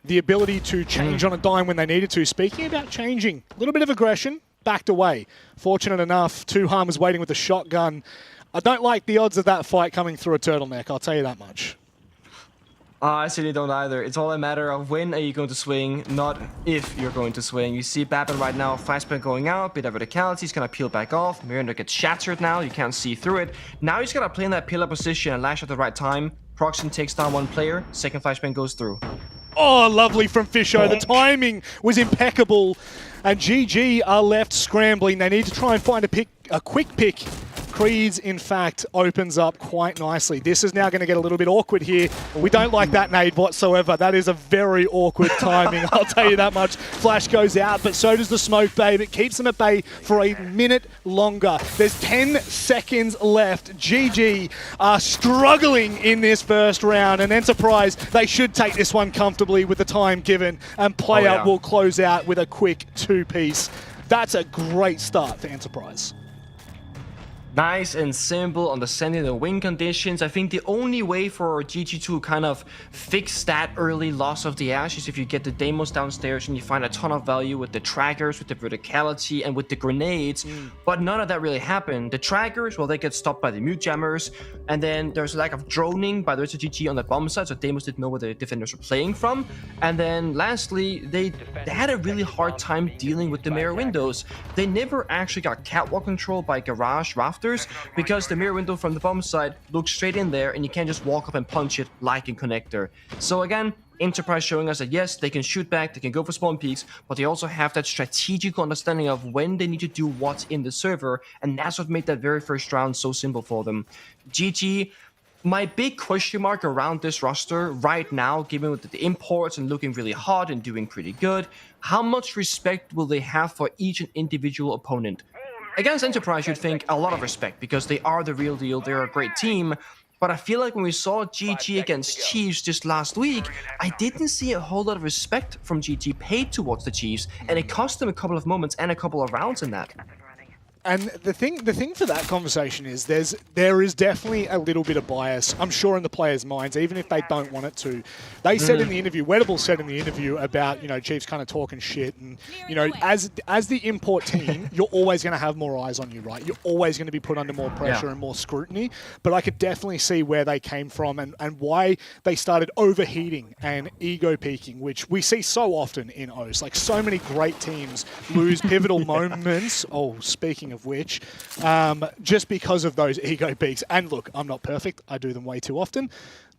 The ability to change on a dime when they needed to. Speaking about changing, a little bit of aggression, backed away. Fortunate enough, Tuham was waiting with the shotgun. I don't like the odds of that fight coming through a turtleneck, I'll tell you that much. I certainly don't either. It's all a matter of when are you going to swing, not if you're going to swing. You see Babin right now, flashbang going out, bit of verticality, he's gonna peel back off. Miranda gets shattered now, you can't see through it. Now he's gonna play in that pillar position and lash at the right time. Proxim takes down one player, second flashbang goes through. Oh, lovely from Fisho. The timing was impeccable. And GG are left scrambling. They need to try and find a quick pick. Creeds, in fact, opens up quite nicely. This is now going to get a little bit awkward here. We don't like that nade whatsoever. That is a very awkward timing, I'll tell you that much. Flash goes out, but so does the smoke babe. It keeps them at bay for a minute longer. There's 10 seconds left. GG are struggling in this first round, and Enterprise, they should take this one comfortably with the time given, and player will close out with a quick 2-piece. That's a great start for Enterprise. Nice and simple, understanding the win conditions. I think the only way for GG to kind of fix that early loss of the Ash is if you get the Deimos downstairs and you find a ton of value with the trackers, with the verticality, and with the grenades. But none of that really happened. The trackers, well, they get stopped by the mute jammers, and then there's a lack of droning by the rest of GG on the bomb side, so Deimos didn't know where the defenders were playing from. And then lastly, they had a really hard time dealing with the mirror windows. They never actually got catwalk control by Garage Rafters, because the mirror window from the bomb side looks straight in there and you can't just walk up and punch it like in Connector. So again, Enterprise showing us that yes, they can shoot back, they can go for spawn peaks, but they also have that strategic understanding of when they need to do what in the server, and that's what made that very first round so simple for them. GG, my big question mark around this roster right now, given with the imports and looking really hot and doing pretty good, how much respect will they have for each and individual opponent? Against Enterprise, you'd think a lot of respect because they are the real deal, they're a great team. But I feel like when we saw GG against Chiefs just last week, I didn't see a whole lot of respect from GG paid towards the Chiefs, and it cost them a couple of moments and a couple of rounds in that. And the thing for that conversation is there is definitely a little bit of bias, I'm sure, in the players' minds, even if they don't want it to. They said in the interview, Wettable said in the interview about, you know, Chiefs kind of talking shit, and, you know, as the import team, you're always going to have more eyes on you, right? You're always going to be put under more pressure and more scrutiny. But I could definitely see where they came from and why they started overheating and ego peaking, which we see so often in OCE. Like, so many great teams lose pivotal moments. Oh, speaking of which, just because of those ego peaks. And look, I'm not perfect. I do them way too often.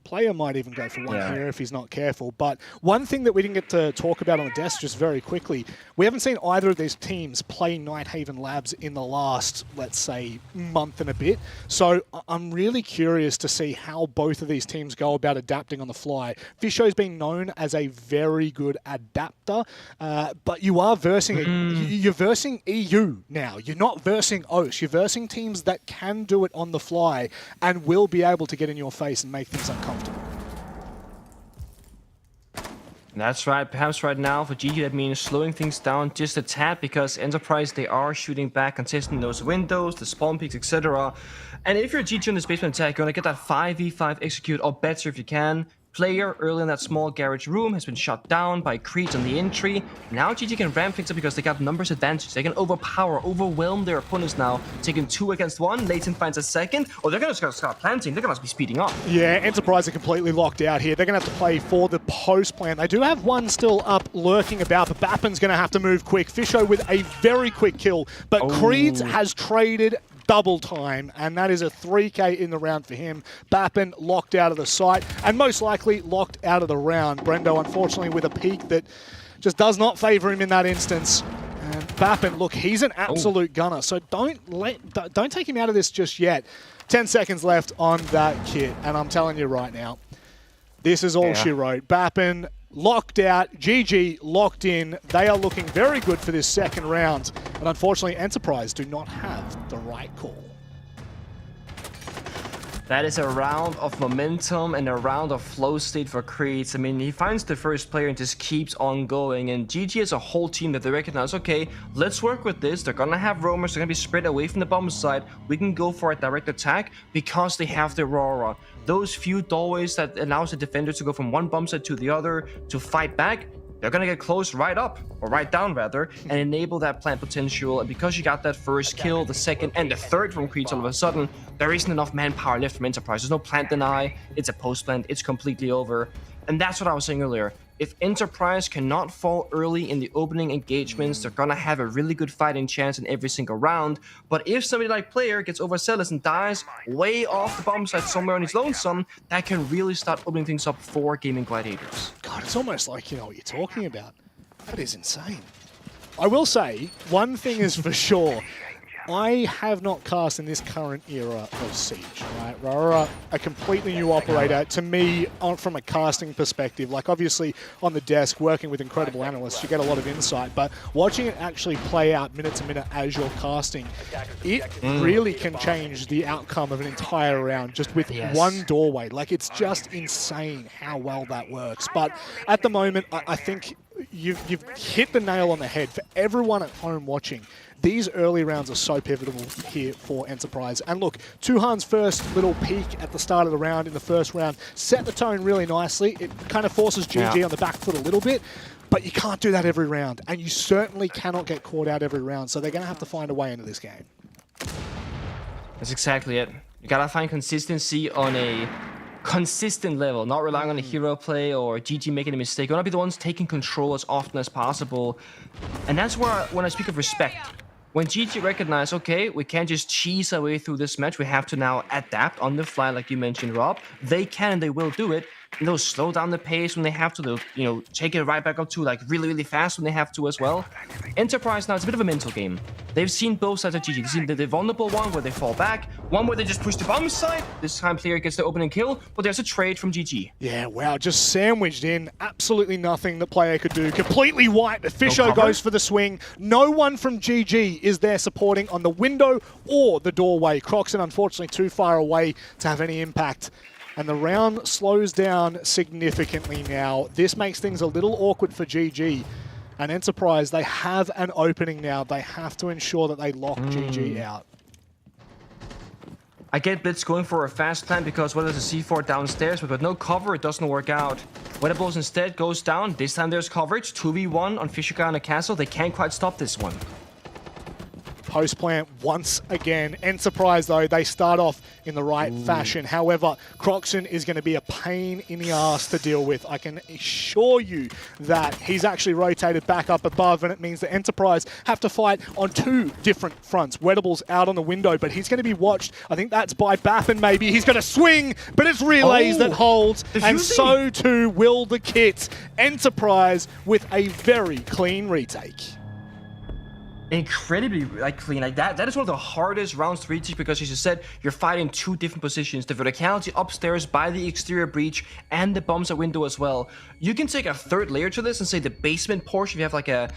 Player might even go for one here if he's not careful. But one thing that we didn't get to talk about on the desk just very quickly, we haven't seen either of these teams play Nighthaven Labs in the last, let's say, month and a bit. So I'm really curious to see how both of these teams go about adapting on the fly. Fisho's been known as a very good adapter, but you are versing, you're versing EU now. You're not versing OCE. You're versing teams that can do it on the fly and will be able to get in your face and make things uncomfortable. That's right. Perhaps right now for GG that means slowing things down just a tad, because Enterprise, they are shooting back, contesting those windows, the spawn peaks, etc. And if you're GG on this basement attack, you're going to get that 5v5 execute, or better if you can. Player early in that small garage room has been shot down by Creeds on the entry. Now GG can ramp things up because they got numbers advantage. They can overwhelm their opponents now, taking 2 against 1. Latent finds a second, or they're going to start planting. They're going to be speeding up. Yeah, Enterprise are completely locked out here. They're going to have to play for the post plan. They do have one still up lurking about, but Bappin's going to have to move quick. Fisho with a very quick kill, but Creeds has traded double time, and that is a 3K in the round for him. Bappin locked out of the site, and most likely locked out of the round. Brendo, unfortunately, with a peak that just does not favour him in that instance. And Bappin, look, he's an absolute gunner, so don't take him out of this just yet. 10 seconds left on that kit, and I'm telling you right now, this is all she wrote. Bappin locked out, GG locked in. They are looking very good for this second round, and unfortunately, Enterprise do not have the right call. That is a round of momentum and a round of flow state for Creeds. I mean, he finds the first player and just keeps on going. And GG as a whole team that they recognize, okay, let's work with this. They're going to have roamers. They're going to be spread away from the bomb side. We can go for a direct attack because they have the Aurora. Those few doorways that allows the defenders to go from one bomb side to the other to fight back, they're going to get close right up, or right down rather, and enable that plant potential. And because you got that first kill, the second and the third from Creeds all of a sudden, there isn't enough manpower left from Enterprise. There's no plant deny, it's a post plant, it's completely over. And that's what I was saying earlier. If Enterprise cannot fall early in the opening engagements, they're gonna have a really good fighting chance in every single round. But if somebody like Player gets overzealous and dies way off the bomb side somewhere on his lonesome, that can really start opening things up for Gaming Gladiators. God, it's almost like you know what you're talking about. That is insane. I will say, one thing is for sure, I have not cast in this current era of Siege, right? Rara, a completely new operator. To me, from a casting perspective, like obviously on the desk, working with incredible analysts, you get a lot of insight, but watching it actually play out minute to minute as you're casting, it really can change the outcome of an entire round just with one doorway. Like, it's just insane how well that works. But at the moment, I think you've hit the nail on the head for everyone at home watching. These early rounds are so pivotal here for Enterprise. And look, Tuhan's first little peak at the start of the round in the first round set the tone really nicely. It kind of forces GG on the back foot a little bit, but you can't do that every round. And you certainly cannot get caught out every round. So they're going to have to find a way into this game. That's exactly it. You got to find consistency on a consistent level, not relying on a hero play or GG making a mistake. You want to be the ones taking control as often as possible. And that's where, when I speak of respect, when GG recognize, okay, we can't just cheese our way through this match, we have to now adapt on the fly, like you mentioned, Rob. They can and they will do it. And they'll slow down the pace when they have to. They'll, you know, take it right back up to like really, really fast when they have to as well. Enterprise now, it's a bit of a mental game. They've seen both sides of GG. They've seen the vulnerable one where they fall back, one where they just push the bomb side. This time Player gets the opening kill, but there's a trade from GG. Yeah, wow, just sandwiched in. Absolutely nothing the Player could do. Completely white. Fisho goes for the swing. No one from GG is there supporting on the window or the doorway. Croxon, unfortunately, too far away to have any impact. And the round slows down significantly now. This makes things a little awkward for GG. And Enterprise, they have an opening now. They have to ensure that they lock GG out. I get Blitz going for a fast plant because well, there's a C4 downstairs, but with no cover, it doesn't work out. Weatables instead goes down. This time there's coverage. 2v1 on Fisher Guy on a castle. They can't quite stop this one. Post plant once again. Enterprise, though, they start off in the right fashion. However, Croxon is going to be a pain in the ass to deal with. I can assure you that he's actually rotated back up above, and it means that Enterprise have to fight on two different fronts. Weatables out on the window, but he's going to be watched. I think that's by Bappin, maybe. He's going to swing, but it's Relays that holds, and so too will the kit. Enterprise with a very clean retake. Incredibly clean. Like that is one of the hardest rounds to reach because, as you said, you're fighting two different positions. The verticality upstairs by the exterior breach and the bombs at window as well. You can take a third layer to this and say the basement portion. If you have like a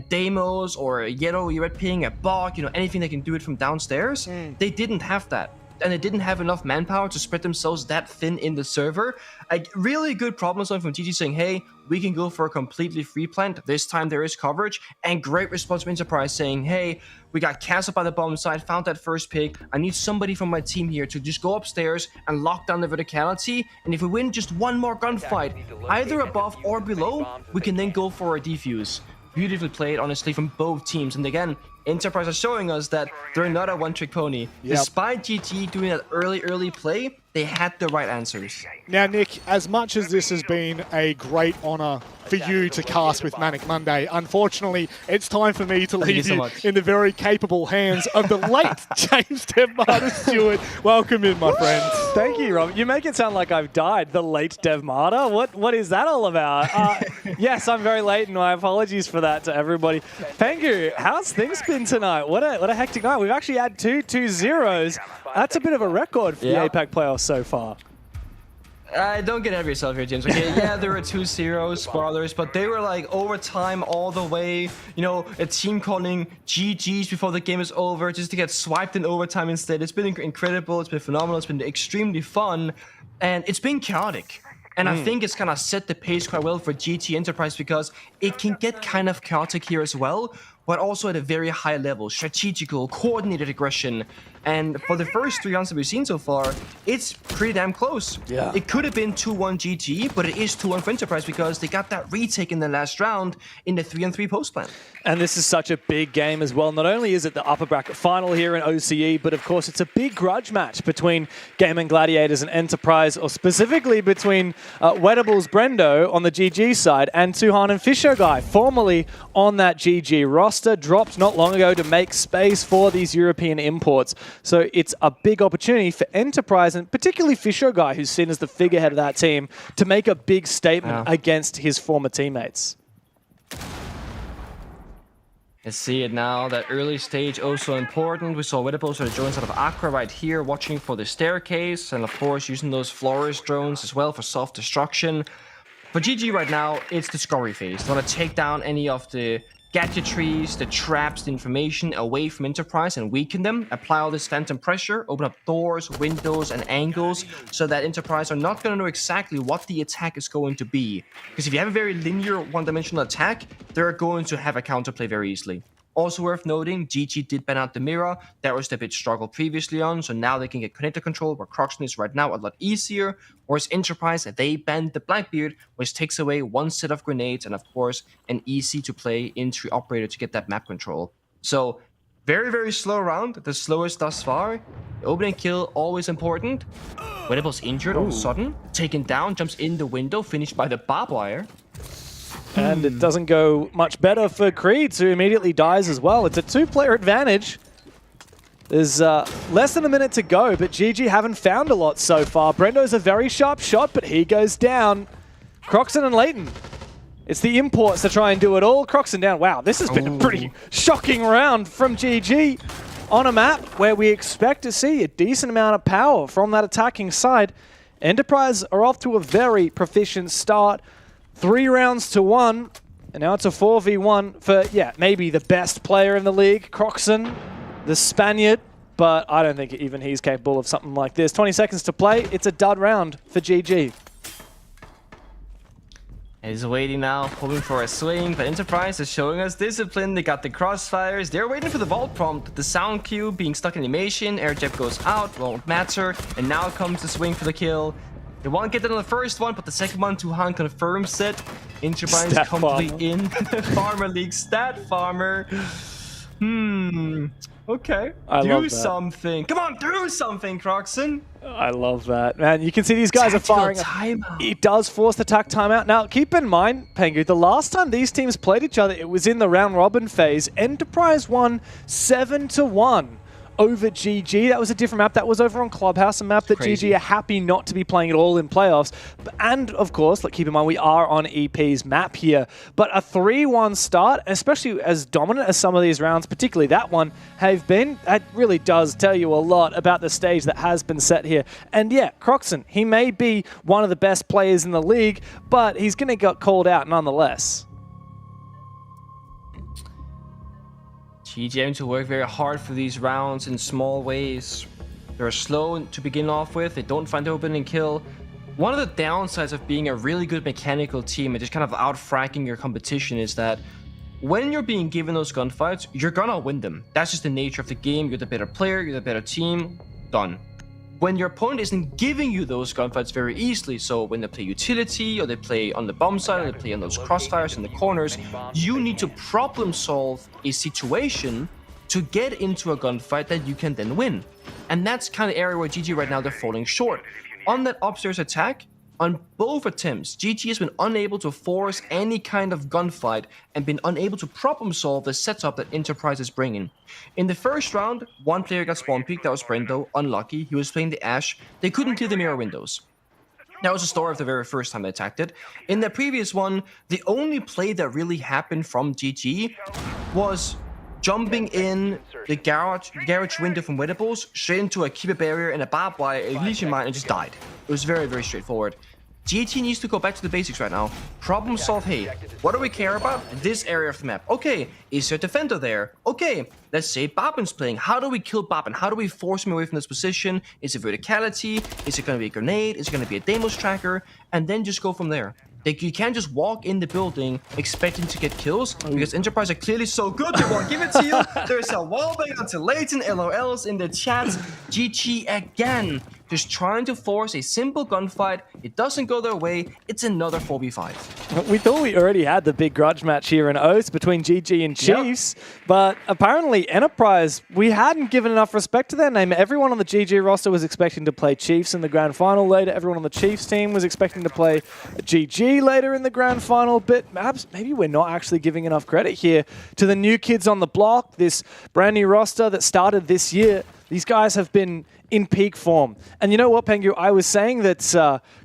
Deimos or a yellow, red ping, a bog, you know, anything that can do it from downstairs. They didn't have that. And they didn't have enough manpower to spread themselves that thin in the server. A really good problem solving from GG saying, hey, we can go for a completely free plant. This time there is coverage. And great response from Enterprise saying, hey, we got castled by the bomb side, found that first pick. I need somebody from my team here to just go upstairs and lock down the verticality. And if we win just one more gunfight, either above or below, we can then go for a defuse. Beautifully played, honestly, from both teams. And again, Enterprise are showing us that they're not a one-trick pony. Despite GG doing that early play, they had the right answers. Now, Nick, as much as this has been a great honour for you to cast with Manic Monday, unfortunately, it's time for me to leave you in the very capable hands of the late James Devmata Stewart. Welcome in, my friend. Thank you, Rob. You make it sound like I've died, the late Devmata. What is that all about? Yes, I'm very late, and my apologies for that to everybody. Pengu, how's things been tonight? What a hectic night. We've actually had 2-0s. That's a bit of a record for the APAC playoffs so far. Don't get ahead of yourself here, James. Okay, yeah, there were 2-0 spoilers, but they were like overtime all the way. You know, a team calling GGs before the game is over just to get swiped in overtime instead. It's been incredible. It's been phenomenal. It's been extremely fun, and it's been chaotic. And I think it's kind of set the pace quite well for GT Enterprise because it can get kind of chaotic here as well, but also at a very high level, strategical, coordinated aggression. And for the first 3 rounds that we've seen so far, it's pretty damn close. Yeah. It could have been 2-1 GT, but it is 2-1 for Enterprise because they got that retake in the last round in the 3-on-3 post plan. And this is such a big game as well. Not only is it the upper bracket final here in OCE, but of course it's a big grudge match between Gaming Gladiators and Enterprise, or specifically between Wettables Brendo on the GG side and Tuhan and Fisho Guy, formerly on that GG roster, dropped not long ago to make space for these European imports. So it's a big opportunity for Enterprise, and particularly Fisho Guy, who's seen as the figurehead of that team, to make a big statement against his former teammates. Let's see it now. That early stage also important. We saw Wettables sort of join sort of Aqua right here, watching for the staircase, and of course using those florist drones as well for self-destruction. For GG right now, it's discovery phase. They want to take down any of the gadgetries, the traps, the information away from Enterprise and weaken them, apply all this phantom pressure, open up doors, windows, and angles so that Enterprise are not going to know exactly what the attack is going to be. Because if you have a very linear one-dimensional attack, they're going to have a counterplay very easily. Also worth noting, GG did ban out the mirror. That was the bit struggle previously on, so now they can get connector control, where Croxton is right now a lot easier. Whereas Enterprise, they banned the Blackbeard, which takes away 1 set of grenades, and of course, an easy-to-play entry operator to get that map control. So, very, very slow round, the slowest thus far. The opening kill, always important. Wettables injured all of a sudden, taken down, jumps in the window, finished by the barbed wire. And it doesn't go much better for Creeds, who immediately dies as well. It's a 2-player advantage. There's less than a minute to go, but GG haven't found a lot so far. Brendo's a very sharp shot, but he goes down. Croxton and Leighton. It's the imports to try and do it all. Croxton down. Wow, this has been a pretty shocking round from GG on a map where we expect to see a decent amount of power from that attacking side. Enterprise are off to a very proficient start. 3 rounds to 1, and now it's a 4v1 for, yeah, maybe the best player in the league, Croxton, the Spaniard, but I don't think even he's capable of something like this. 20 seconds to play. It's a dud round for GG. He's waiting now, hoping for a swing, but Enterprise is showing us discipline. They got the crossfires. They're waiting for the vault prompt. The sound cue being stuck in animation. Air jet goes out, won't matter, and now comes the swing for the kill. They won't get it on the first one, but the second one, Tuhan confirms it. Enterprise Stat completely in. Farmer League, Stat Farmer. Okay. Do something. Come on, do something, Croxton. I love that. Man, you can see these guys are firing. It does force the attack timeout. Now, keep in mind, Pengu, the last time these teams played each other, it was in the round robin phase. Enterprise won 7-1. Over GG. That was a different map. That was over on Clubhouse, a map that GG are happy not to be playing at all in playoffs. And, of course, keep in mind, we are on EP's map here. But a 3-1 start, especially as dominant as some of these rounds, particularly that one, have been, that really does tell you a lot about the stage that has been set here. And, yeah, Croxton, he may be one of the best players in the league, but he's going to get called out nonetheless. GG having to work very hard for these rounds in small ways. They're slow to begin off with. They don't find the opening kill. One of the downsides of being a really good mechanical team and just kind of out-fracking your competition is that when you're being given those gunfights, you're gonna win them. That's just the nature of the game. You're the better player, you're the better team. Done. When your opponent isn't giving you those gunfights very easily, so when they play utility, or they play on the bomb side, or they play on those crossfires in the corners, you need to problem solve a situation to get into a gunfight that you can then win. And that's kind of area where GG right now, they're falling short. on that upstairs attack, on both attempts, GG has been unable to force any kind of gunfight and been unable to problem solve the setup that Enterprise is bringing. In the first round, one player got spawn peeked, that was Brendo, unlucky, he was playing the Ash, they couldn't clear the mirror windows. That was the story of the very first time they attacked it. In the previous one, the only play that really happened from GG was jumping in the garage window from Wedables, straight into a keeper barrier and a barbed wire, a Legion mine, and just died. It was very, very straightforward. GT needs to go back to the basics right now. Problem solve, hey, what do we care about? This area of the map. Okay, is there a defender there? Okay, let's say Babin's playing. How do we kill Babin? How do we force him away from this position? Is it verticality? Is it going to be a grenade? Is it going to be a Deimos tracker? And then just go from there. Like, you can't just walk in the building expecting to get kills because Enterprise are clearly so good they won't give it to you. There's a wallbang onto Leighton, LOLs in the chat. GG again. Just trying to force a simple gunfight. It doesn't go their way. It's another 4v5. We thought we already had the big grudge match here in Oath between GG and Chiefs, but apparently Enterprise, we hadn't given enough respect to their name. Everyone on the GG roster was expecting to play Chiefs in the grand final later. Everyone on the Chiefs team was expecting to play GG later in the grand final, but perhaps maybe we're not actually giving enough credit here to the new kids on the block, this brand new roster that started this year. These guys have been in peak form. And you know what, Pengu? I was saying that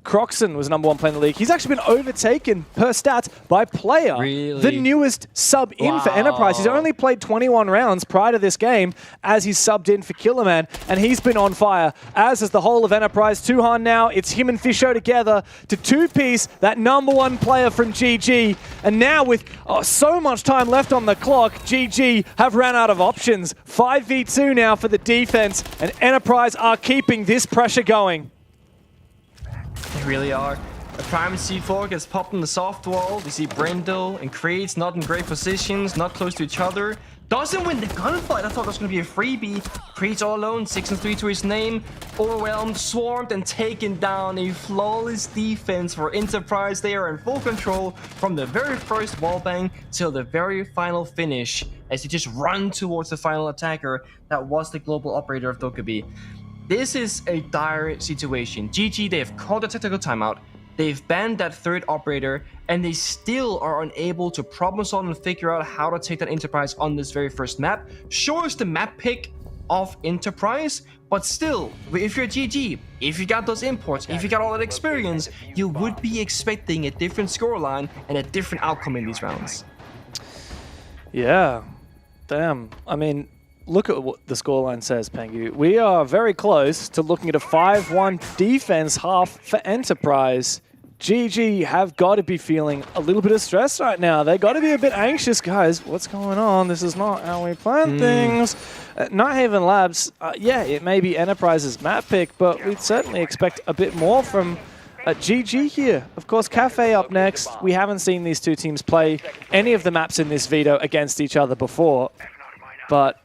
Croxon was #1 player in the league. He's actually been overtaken per stats by Player, the newest sub in for Enterprise. He's only played 21 rounds prior to this game as he's subbed in for Killerman, and he's been on fire, as is the whole of Enterprise. Tuhan now, it's him and Fisho together to two-piece that #1 player from GG. And now with so much time left on the clock, GG have ran out of options. 5v2 now for the defense, and Enterprise are keeping this pressure going. They really are. A Prime C4 gets popped in the soft wall. We see Brendo and Creed's not in great positions, not close to each other. Doesn't win the gunfight. I thought that was going to be a freebie. Creed's all alone, 6-3 to his name. Overwhelmed, swarmed, and taken down. A flawless defense for Enterprise. They are in full control from the very first wallbang till the very final finish as they just run towards the final attacker that was the global operator of Dokkaebi. This is a dire situation. GG, they have called a tactical timeout. They've banned that third operator, and they still are unable to problem solve and figure out how to take that Enterprise on this very first map. Sure, it's the map pick of Enterprise, but still, if you're GG, if you got those imports, if you got all that experience, you would be expecting a different scoreline and a different outcome in these rounds. Yeah, damn. I mean, look at what the scoreline says, Pengu. We are very close to looking at a 5-1 defense half for Enterprise. GG have got to be feeling a little bit of stress right now. They got to be a bit anxious, guys. What's going on? This is not how we plan things. Nighthaven Labs, yeah, it may be Enterprise's map pick, but we'd certainly expect a bit more from GG here. Of course, Cafe up next. We haven't seen these two teams play any of the maps in this veto against each other before, but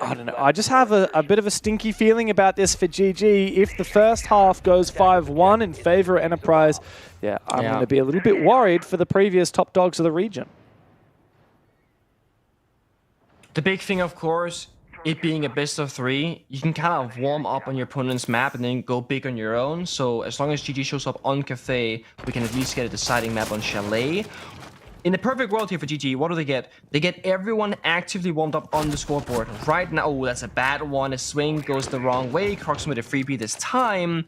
I don't know. I just have a bit of a stinky feeling about this for GG. If the first half goes 5-1 in favor of Enterprise, yeah, I'm going to be a little bit worried for the previous top dogs of the region. The big thing, of course, it being a best of 3, you can kind of warm up on your opponent's map and then go big on your own. So as long as GG shows up on Cafe, we can at least get a deciding map on Chalet. In the perfect world here for GG, what do they get? They get everyone actively warmed up on the scoreboard. Right now, oh, that's a bad one. A swing goes the wrong way. Croxon with a freebie this time.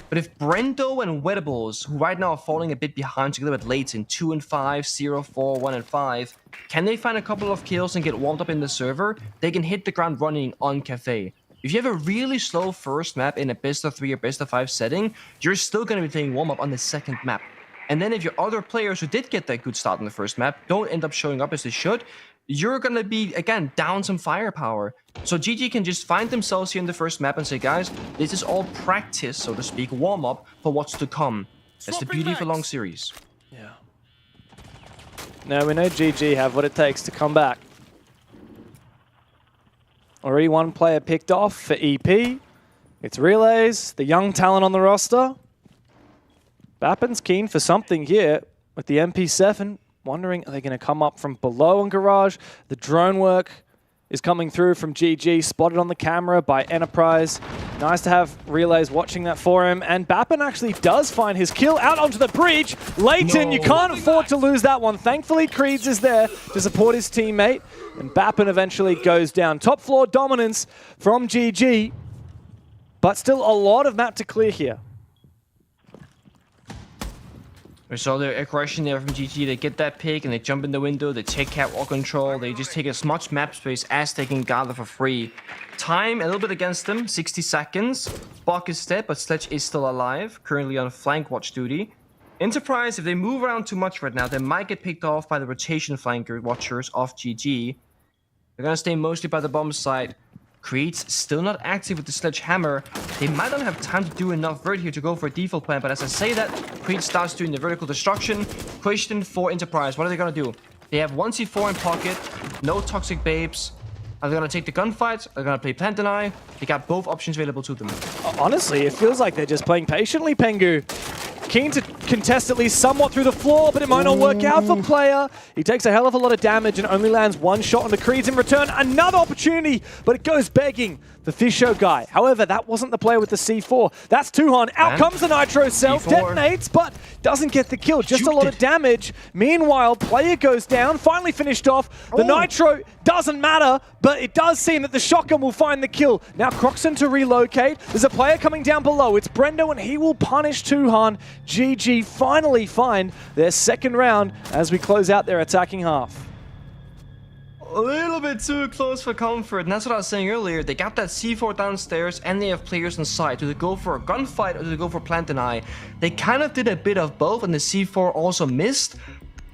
But if Brendo and Wedables, who right now are falling a bit behind together with Leighton, 2-5, 0-4, 1-5, can they find a couple of kills and get warmed up in the server? They can hit the ground running on Cafe. If you have a really slow first map in a best of 3 or best of 5 setting, you're still going to be playing warm up on the second map. And then if your other players who did get that good start on the first map don't end up showing up as they should, you're going to be, again, down some firepower. So GG can just find themselves here in the first map and say, guys, this is all practice, so to speak, warm-up for what's to come. That's the beauty of a long series. Yeah. Now we know GG have what it takes to come back. Already one player picked off for EP. It's Relays, the young talent on the roster. Bappen's keen for something here with the MP7, wondering are they going to come up from below on Garage? The drone work is coming through from GG, spotted on the camera by Enterprise. Nice to have Relays watching that for him. And Bappin actually does find his kill out onto the breach. Leighton, you can't afford to lose that one. Thankfully, Creeds is there to support his teammate. And Bappin eventually goes down. Top floor dominance from GG. But still a lot of map to clear here. We saw the aggression there from GG. They get that pick and they jump in the window. They take catwalk control. They just take as much map space as they can gather for free. Time a little bit against them, 60 seconds. Bok is dead, but Sledge is still alive, currently on flank watch duty. Enterprise, if they move around too much right now, they might get picked off by the rotation flanker watchers of GG. They're gonna stay mostly by the bomb site. Creed's still not active with the sledgehammer. They might not have time to do enough vert here to go for a default plan, but as I say that, Creed starts doing the vertical destruction. Question for Enterprise, what are they gonna do? They have one C4 in pocket, no toxic babes. Are they gonna take the gunfight? Are they gonna play plant deny? They got both options available to them. Honestly, it feels like they're just playing patiently, Pengu. Keen to contest at least somewhat through the floor, but it might not work out for Player. He takes a hell of a lot of damage and only lands one shot on the Creeds in return. Another opportunity, but it goes begging the Fisho guy. However, that wasn't the player with the C4. That's Tuhan. Out comes the Nitro self, detonates, but doesn't get the kill. Just a lot of damage. Meanwhile, Player goes down, finally finished off. The Nitro doesn't matter, but it does seem that the shotgun will find the kill. Now Croxon to relocate. There's a player coming down below. It's Brendo, and he will punish Tuhan. GG finally find their second round as we close out their attacking half. A little bit too close for comfort, and that's what I was saying earlier. They got that C4 downstairs, and they have players inside. Do they go for a gunfight, or do they go for plant deny? They kind of did a bit of both, and the C4 also missed.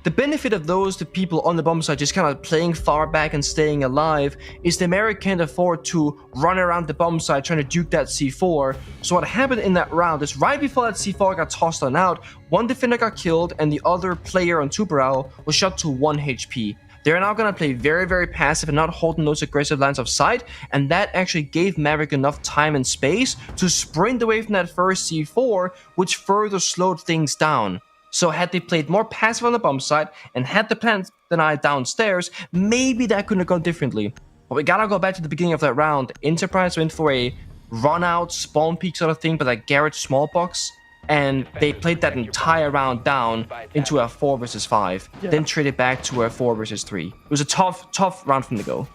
The benefit of those, the people on the bomb site just kind of playing far back and staying alive, is the American can't afford to run around the bomb site trying to duke that C4. So what happened in that round is right before that C4 got tossed on out, one defender got killed, and the other player on Tuberao was shot to 1 HP. They're now going to play very, very passive and not holding those aggressive lines of sight, and that actually gave Maverick enough time and space to sprint away from that first C4, which further slowed things down. So had they played more passive on the bomb site and had the plant deny downstairs, maybe that could have gone differently. But we gotta go back to the beginning of that round. Enterprise went for a run-out, spawn peek sort of thing, but like Garrett small box. And they played that entire round down into a 4 versus 5, then traded back to a 4 versus 3. It was a tough round from the go.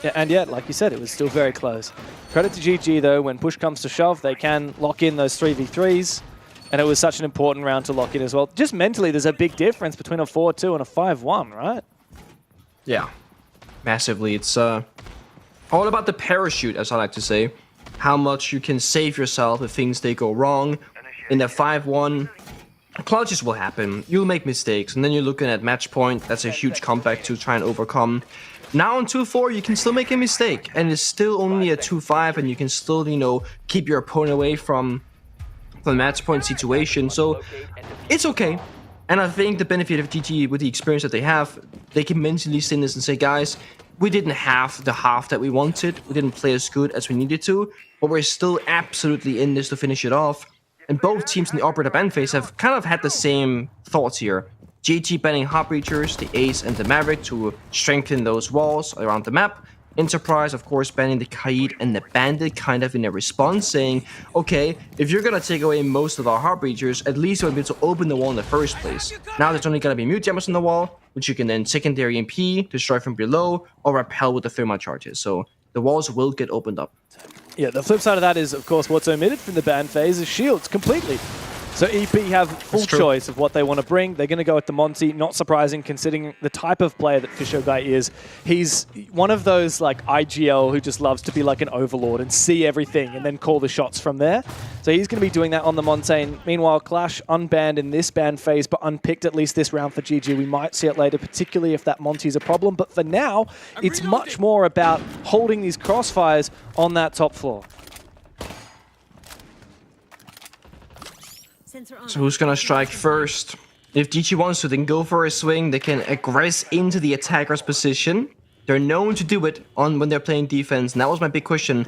Yeah, and yet, like you said, it was still very close. Credit to GG though, when push comes to shove, they can lock in those 3v3s. And it was such an important round to lock in as well. Just mentally, there's a big difference between a 4-2 and a 5-1, right? Yeah, massively. It's all about the parachute, as I like to say. How much you can save yourself if things they go wrong. In a 5-1, clutches will happen. You'll make mistakes, and then you're looking at match point. That's a huge comeback to try and overcome. Now on 2-4, you can still make a mistake, and it's still only a 2-5, and you can still, you know, keep your opponent away from the match point situation. So it's okay. And I think the benefit of GG with the experience that they have, they can mentally sit in this and say, guys, we didn't have the half that we wanted. We didn't play as good as we needed to, but we're still absolutely in this to finish it off. And both teams in the operator ban phase have kind of had the same thoughts here. GG banning Heartbreachers, the Ace and the Maverick to strengthen those walls around the map. Enterprise, of course, banning the Kaid and the Bandit kind of in a response, saying, okay, if you're going to take away most of our Heartbreachers, at least you'll be able to open the wall in the first place. Now there's only going to be mute jammers on the wall, which you can then secondary MP, destroy from below, or repel with the thermite charges. So the walls will get opened up. Yeah, the flip side of that is, of course, what's omitted from the ban phase is shields completely. So EP have full choice of what they want to bring. They're going to go with the Monty. Not surprising considering the type of player that Fisho Guy is. He's one of those like IGL who just loves to be like an overlord and see everything and then call the shots from there. So he's going to be doing that on the Montaigne. Meanwhile, Clash unbanned in this ban phase, but unpicked at least this round for GG. We might see it later, particularly if that Monty's a problem. But for now, it's much more about holding these crossfires on that top floor. So who's gonna strike first? If GG wants to, they can go for a swing. They can aggress into the attacker's position. They're known to do it on when they're playing defense. And that was my big question.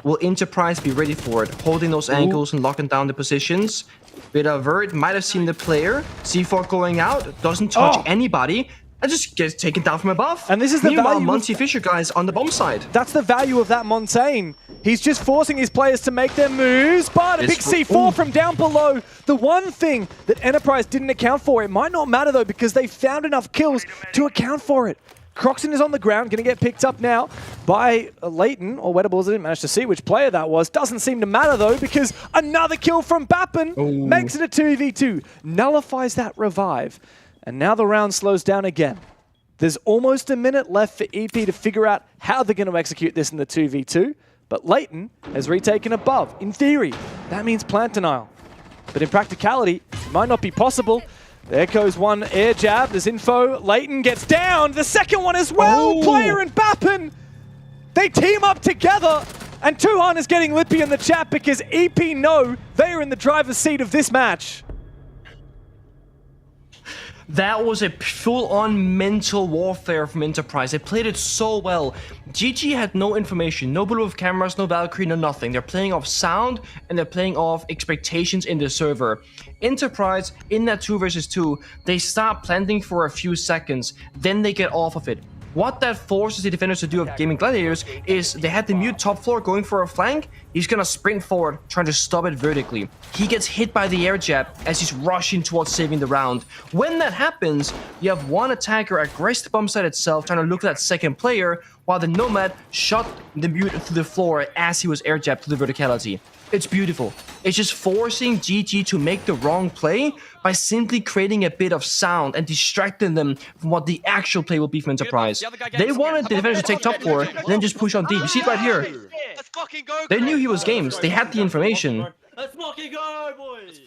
Will Enterprise be ready for it? Holding those angles and locking down the positions. Vert might have seen the player. C4 going out. Doesn't touch anybody. and just gets taken down from above. And this is the Meanwhile, value. Monty Fisher guys on the bomb side. That's the value of that Montaigne. He's just forcing his players to make their moves, but a big C4 from down below. The one thing that Enterprise didn't account for, it might not matter though, because they found enough kills to account for it. Croxon is on the ground, going to get picked up now by Leighton, or Wedables. I didn't manage to see which player that was. Doesn't seem to matter though, because another kill from Bappen makes it a 2v2, nullifies that revive. And now the round slows down again. There's almost a minute left for EP to figure out how they're going to execute this in the 2v2, but Leighton has retaken above. In theory, that means plant denial. But in practicality, it might not be possible. There goes one air jab. There's info. Leighton gets down. The second one as well. Player and Bappen. They team up together. And Tuhan is getting lippy in the chat because EP know they are in the driver's seat of this match. That was a full-on mental warfare from Enterprise. They played it so well. GG had no information, no blue of cameras, no Valkyrie, no nothing. They're playing off sound and they're playing off expectations in the server. Enterprise, in that 2 versus 2, they start planting for a few seconds, then they get off of it. What that forces the defenders to do of Gaming Gladiators is they had the mute top floor going for a flank. He's gonna sprint forward, trying to stop it vertically. He gets hit by the air jab as he's rushing towards saving the round. When that happens, you have one attacker aggress the bomb site itself, trying to look at that second player, while the Nomad shot the mute through the floor as he was air jabbed to the verticality. It's beautiful. It's just forcing GG to make the wrong play by simply creating a bit of sound and distracting them from what the actual play will be from Enterprise. They wanted the defenders to take top floor, then just push on deep. You see it right here. They knew he was games. They had the information. Let's fucking go, boys!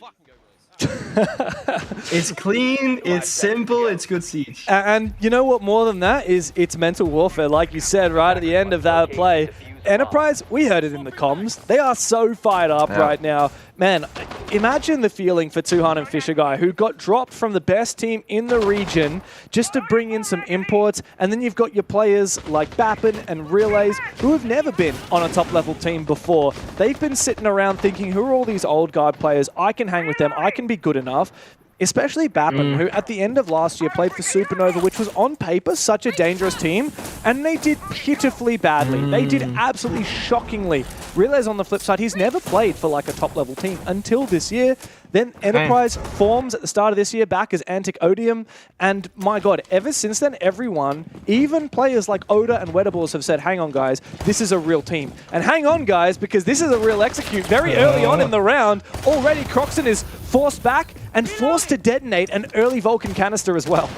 It's clean, it's simple, it's good siege. And you know what more than that is? It's mental warfare, like you said right at the end of that play. Enterprise, we heard it in the comms. They are so fired up right now. Man, imagine the feeling for Tuhan and Fisher Guy, who got dropped from the best team in the region just to bring in some imports. And then you've got your players like Bappen and Relays, who have never been on a top-level team before. They've been sitting around thinking, who are all these old guard players? I can hang with them. I can be good enough. Especially Bappen, who at the end of last year played for Supernova, which was on paper such a dangerous team, and they did pitifully badly. They did absolutely shockingly. Relays on the flip side, he's never played for like a top-level team until this year. Then Enterprise forms at the start of this year back as Antic Odium, and my god, ever since then, everyone, even players like Oda and Wedables have said, hang on guys, this is a real team. And hang on guys, because this is a real execute. Very early on in the round, already Croxon is forced back and forced to detonate an early Vulcan canister as well.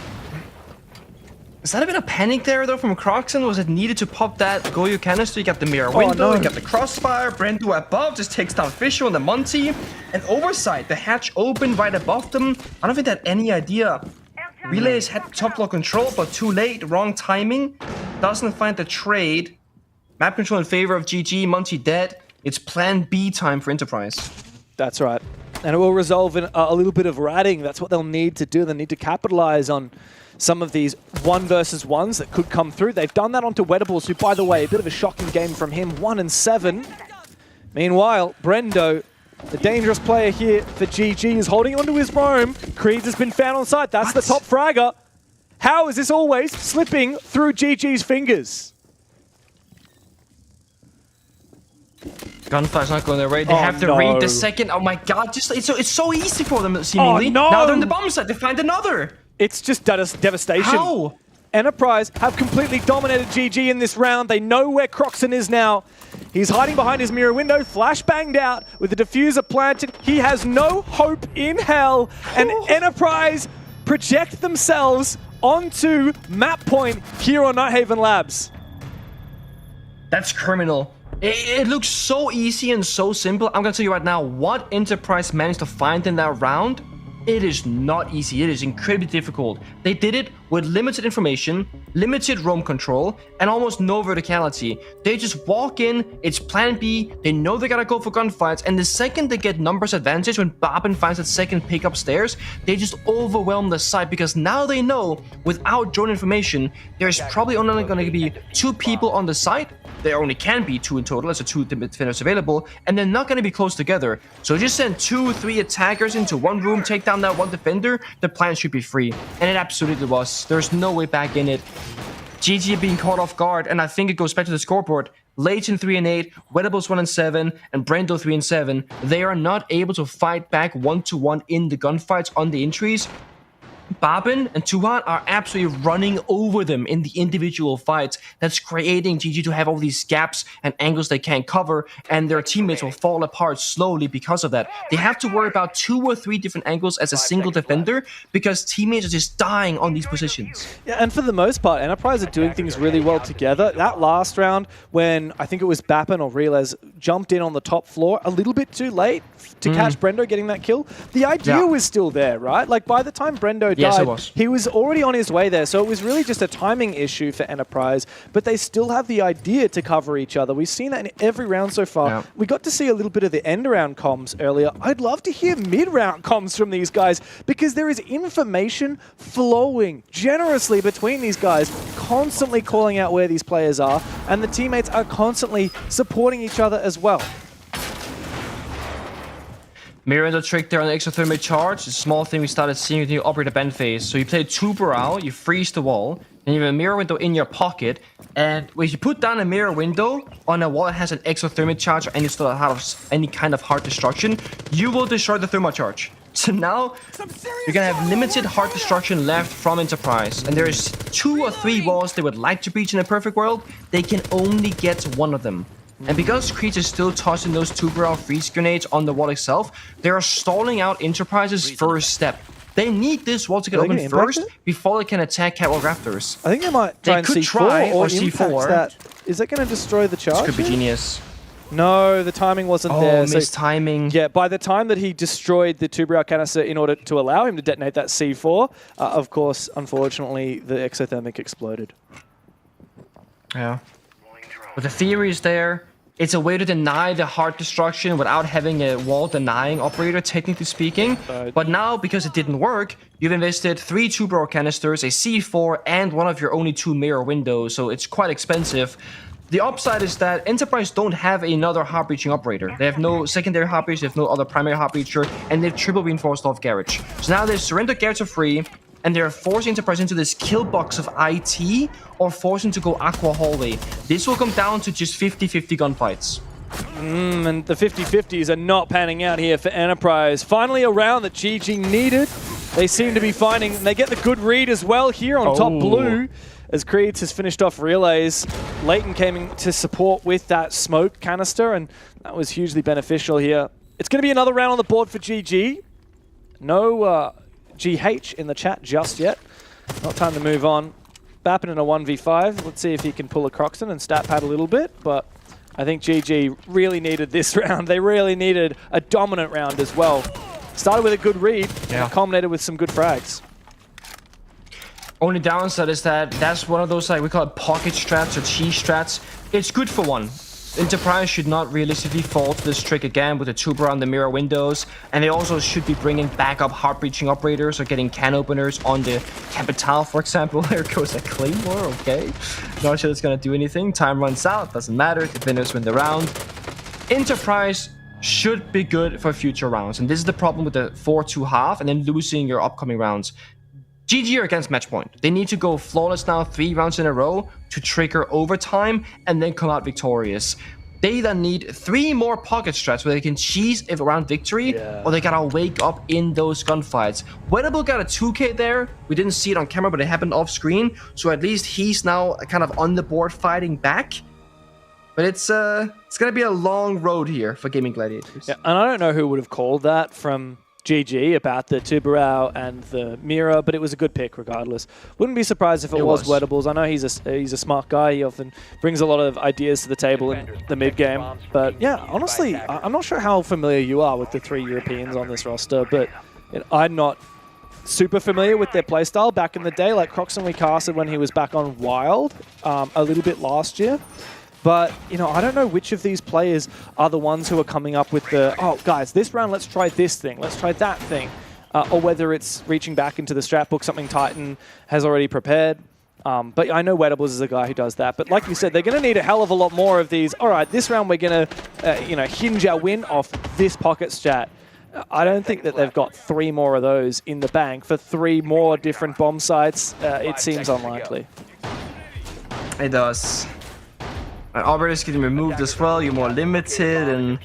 Is that a bit of panic there, though, from Croxon? Was it needed to pop that Goyo canister? You got the mirror window, you got the crossfire, Brendo above, just takes down Fisher on the Monty. And oversight, the hatch open right above them. I don't think they had any idea. Relays had top floor control, but too late, wrong timing. Doesn't find the trade. Map control in favor of GG, Monty dead. It's plan B time for Enterprise. That's right. And it will resolve in a little bit of ratting. That's what they'll need to do. They need to capitalize on some of these 1 versus 1s that could come through. They've done that onto Wedables, who, by the way, a bit of a shocking game from him, 1-7. Meanwhile, Brendo, the dangerous player here for GG, is holding onto his roam. Creeds has been found on site. That's the top fragger. How is this always slipping through GG's fingers? Gunfire's not going their way. They have to read the second. Oh my god, just it's so easy for them, seemingly. Oh, no. Now they're in the bomb site. They find another. It's just devastation. How? Enterprise have completely dominated GG in this round. They know where Croxon is now. He's hiding behind his mirror window, flash banged out with the diffuser planted. He has no hope in hell. And Enterprise project themselves onto map point here on Nighthaven Labs. That's criminal. It looks so easy and so simple. I'm gonna tell you right now, what Enterprise managed to find in that round, it is not easy. It is incredibly difficult. They did it with limited information, limited roam control, and almost no verticality. They just walk in, it's plan B, they know they gotta go for gunfights, and the second they get numbers advantage, when Bappen finds that second pick upstairs, they just overwhelm the site, because now they know, without drone information, there's probably only gonna be 2 people on the site. There only can be 2 in total, as 2 defenders available, and they're not going to be close together. So just send 2-3 attackers into one room, take down that one defender, the plan should be free. And it absolutely was. fights. There's no way back in it. GG being caught off guard, and I think it goes back to the scoreboard. Leighton 3-8, Wedables 1-7, and Brendo 3-7. They are not able to fight back 1-to-1 in the gunfights on the entries. Babin and Tuhan are absolutely running over them in the individual fights. That's creating GG to have all these gaps and angles they can't cover, and their teammates will fall apart slowly because of that. They have to worry about 2 or 3 different angles as a single defender because teammates are just dying on these positions. Yeah, and for the most part, Enterprise are doing things really well together. That last round, when I think it was Bappin or Relez jumped in on the top floor a little bit too late to catch Brendo getting that kill, the idea was still there, right? Like, by the time Brendo died, he was already on his way there, so it was really just a timing issue for Enterprise, but they still have the idea to cover each other. We've seen that in every round so far. We got to see a little bit of the end-round comms earlier. I'd love to hear mid-round comms from these guys, because there is information flowing generously between these guys, constantly calling out where these players are, and the teammates are constantly supporting each other as well. Mirroring the trick there on the exothermic charge, a small thing we started seeing with the operator bend phase. So you play 2 Baral, you freeze the wall, and you have a mirror window in your pocket, and when you put down a mirror window on a wall that has an exothermic charge or any kind of hard destruction, you will destroy the thermal charge. So now you're gonna have limited hard destruction left from Enterprise, and there's 2 or 3 walls they would like to breach in a perfect world. They can only get one of them. And because Creed is still tossing those 2 Baral freeze grenades on the wall itself, they are stalling out Enterprise's first step. They need this wall to get open first before they can attack Catwalk Raptors. I think they might try and C4 or C4. That. Is that going to destroy the charge? This could be genius. No, the timing wasn't there. Oh, missed timing. Yeah, by the time that he destroyed the 2 Baral canister in order to allow him to detonate that C4, of course, unfortunately, the exothermic exploded. Yeah. But the theory is there. It's a way to deny the hard destruction without having a wall-denying operator, technically speaking. But now, because it didn't work, you've invested 3 2 Baral canisters, a C4, and one of your only 2 mirror windows, so it's quite expensive. The upside is that Enterprise don't have another hard breaching operator. They have no secondary hard breach, they have no other primary hard breacher, and they've triple reinforced off Garage. So now they've surrendered Garage for free, and they're forcing Enterprise into this kill box of IT or forcing to go Aqua Hallway. This will come down to just 50-50 gunfights. And the 50-50s are not panning out here for Enterprise. Finally a round that GG needed. They seem to be finding, and they get the good read as well here on top blue. As Creeds has finished off relays, Leighton came in to support with that smoke canister, and that was hugely beneficial here. It's going to be another round on the board for GG. No GH in the chat just yet. Not time to move on. Bappin in a 1v5. Let's see if he can pull a Croxton and stat pad a little bit, but I think GG really needed this round. They really needed a dominant round as well. Started with a good read, and culminated with some good frags. Only downside is that that's one of those, like, we call it pocket strats or cheese strats. It's good for one. Enterprise should not realistically fall to this trick again with the 2 Baral on the mirror windows, and they also should be bringing backup hard breaching operators or getting can openers on the Capital, for example. There goes a Claymore, okay. Not sure that's gonna do anything. Time runs out, doesn't matter. Defenders win the round. Enterprise should be good for future rounds, and this is the problem with the 4-2 half and then losing your upcoming rounds. GG are against match point. They need to go flawless now 3 rounds in a row to trigger overtime and then come out victorious. They then need 3 more pocket strats where they can cheese if around victory, or they gotta wake up in those gunfights. Wedable got a 2K there. We didn't see it on camera, but it happened off screen. So at least he's now kind of on the board fighting back. But it's gonna be a long road here for Gaming Gladiators. Yeah, and I don't know who would have called that from GG about the 2 Baral and the mirror, but it was a good pick regardless. Wouldn't be surprised if it was Wedables. I know he's a smart guy. He often brings a lot of ideas to the table in the mid game. But yeah, honestly, I'm not sure how familiar you are with the 3 Europeans on this roster, but I'm not super familiar with their playstyle back in the day. Like Croxton we casted when he was back on Wild a little bit last year. But, you know, I don't know which of these players are the ones who are coming up with the, oh, guys, this round, let's try this thing, let's try that thing. Or whether it's reaching back into the strat book, something Titan has already prepared. But I know Wedables is a guy who does that. But like you said, they're going to need a hell of a lot more of these. All right, this round we're going to, hinge our win off this pocket strat. I don't think that they've got 3 more of those in the bank for 3 more different bomb sites. It seems unlikely. It does. And operators getting removed as well. You're more limited, and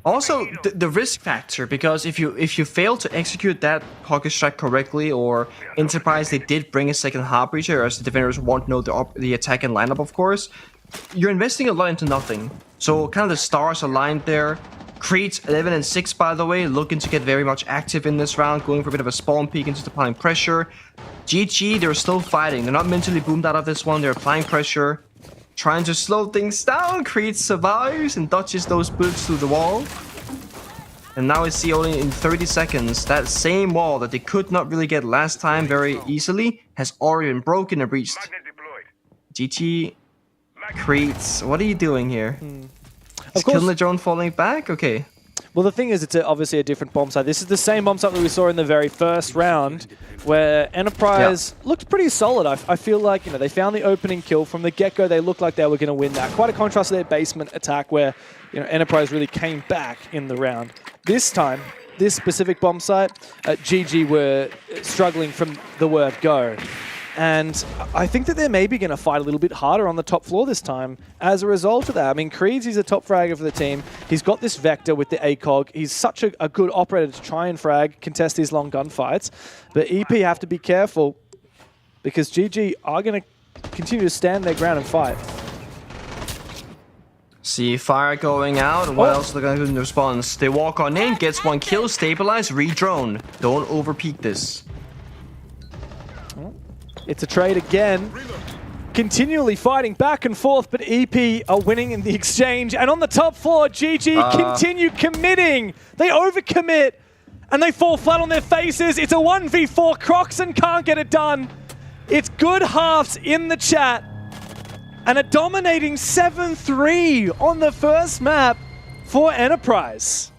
also the risk factor, because if you fail to execute that pocket strike correctly, or Enterprise, they did bring a second hard breacher, as the defenders won't know the attack and lineup, of course. You're investing a lot into nothing. So kind of the stars aligned there. Creed's 11 and 6, by the way, looking to get very much active in this round, going for a bit of a spawn peek into applying pressure. GG, they're still fighting. They're not mentally boomed out of this one. They're applying pressure, trying to slow things down. Creed survives and dodges those bullets through the wall. And now we see only in 30 seconds, that same wall that they could not really get last time very easily has already been broken and breached. GG, Creeds, what are you doing here? Is killing the drone falling back? Okay. Well, the thing is, it's obviously a different bomb site. This is the same bomb site that we saw in the very first round, where Enterprise looked pretty solid. I feel like, you know, they found the opening kill from the get-go. They looked like they were going to win that. Quite a contrast to their basement attack, where, you know, Enterprise really came back in the round. This time, this specific bomb site, GG were struggling from the word go. And I think that they're maybe going to fight a little bit harder on the top floor this time as a result of that. I mean, Creeds, he's a top fragger for the team. He's got this Vector with the ACOG. He's such a good operator to try and frag, contest these long gunfights. But EP have to be careful, because GG are going to continue to stand their ground and fight. See fire going out. What else are they going to do in response? They walk on in, gets 1 kill, stabilize, re-drone. Don't overpeak this. It's a trade again. Continually fighting back and forth, but EP are winning in the exchange. And on the top floor, GG continue committing. They overcommit, and they fall flat on their faces. It's a 1v4. Croxon can't get it done. It's good halves in the chat. And a dominating 7-3 on the first map for Enterprise.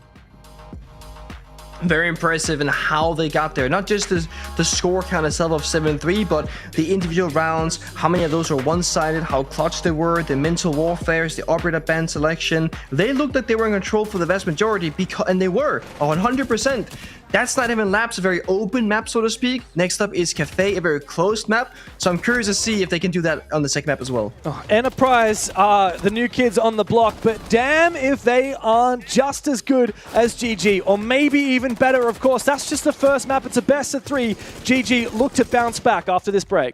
Very impressive in how they got there. Not just the score count itself of 7-3, but the individual rounds, how many of those were one-sided, how clutch they were, the mental warfares, the operator band selection. They looked like they were in control for the vast majority, and they were 100%. That's not even Labs, a very open map, so to speak. Next up is Cafe, a very closed map. So I'm curious to see if they can do that on the second map as well. Enterprise are the new kids on the block, but damn if they aren't just as good as GG, or maybe even better, of course. That's just the first map. It's a best of 3. GG look to bounce back after this break.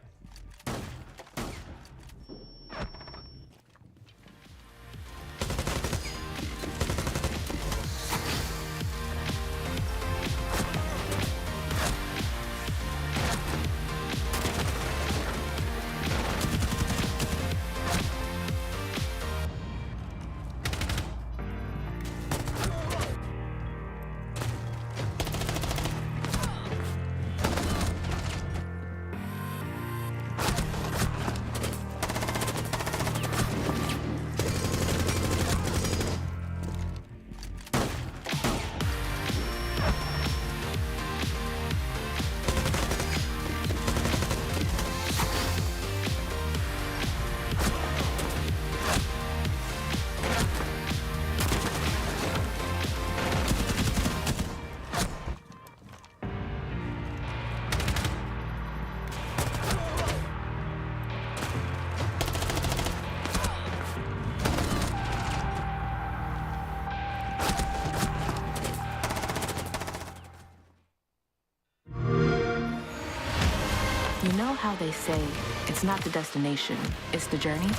You know how they say, it's not the destination, it's the journey?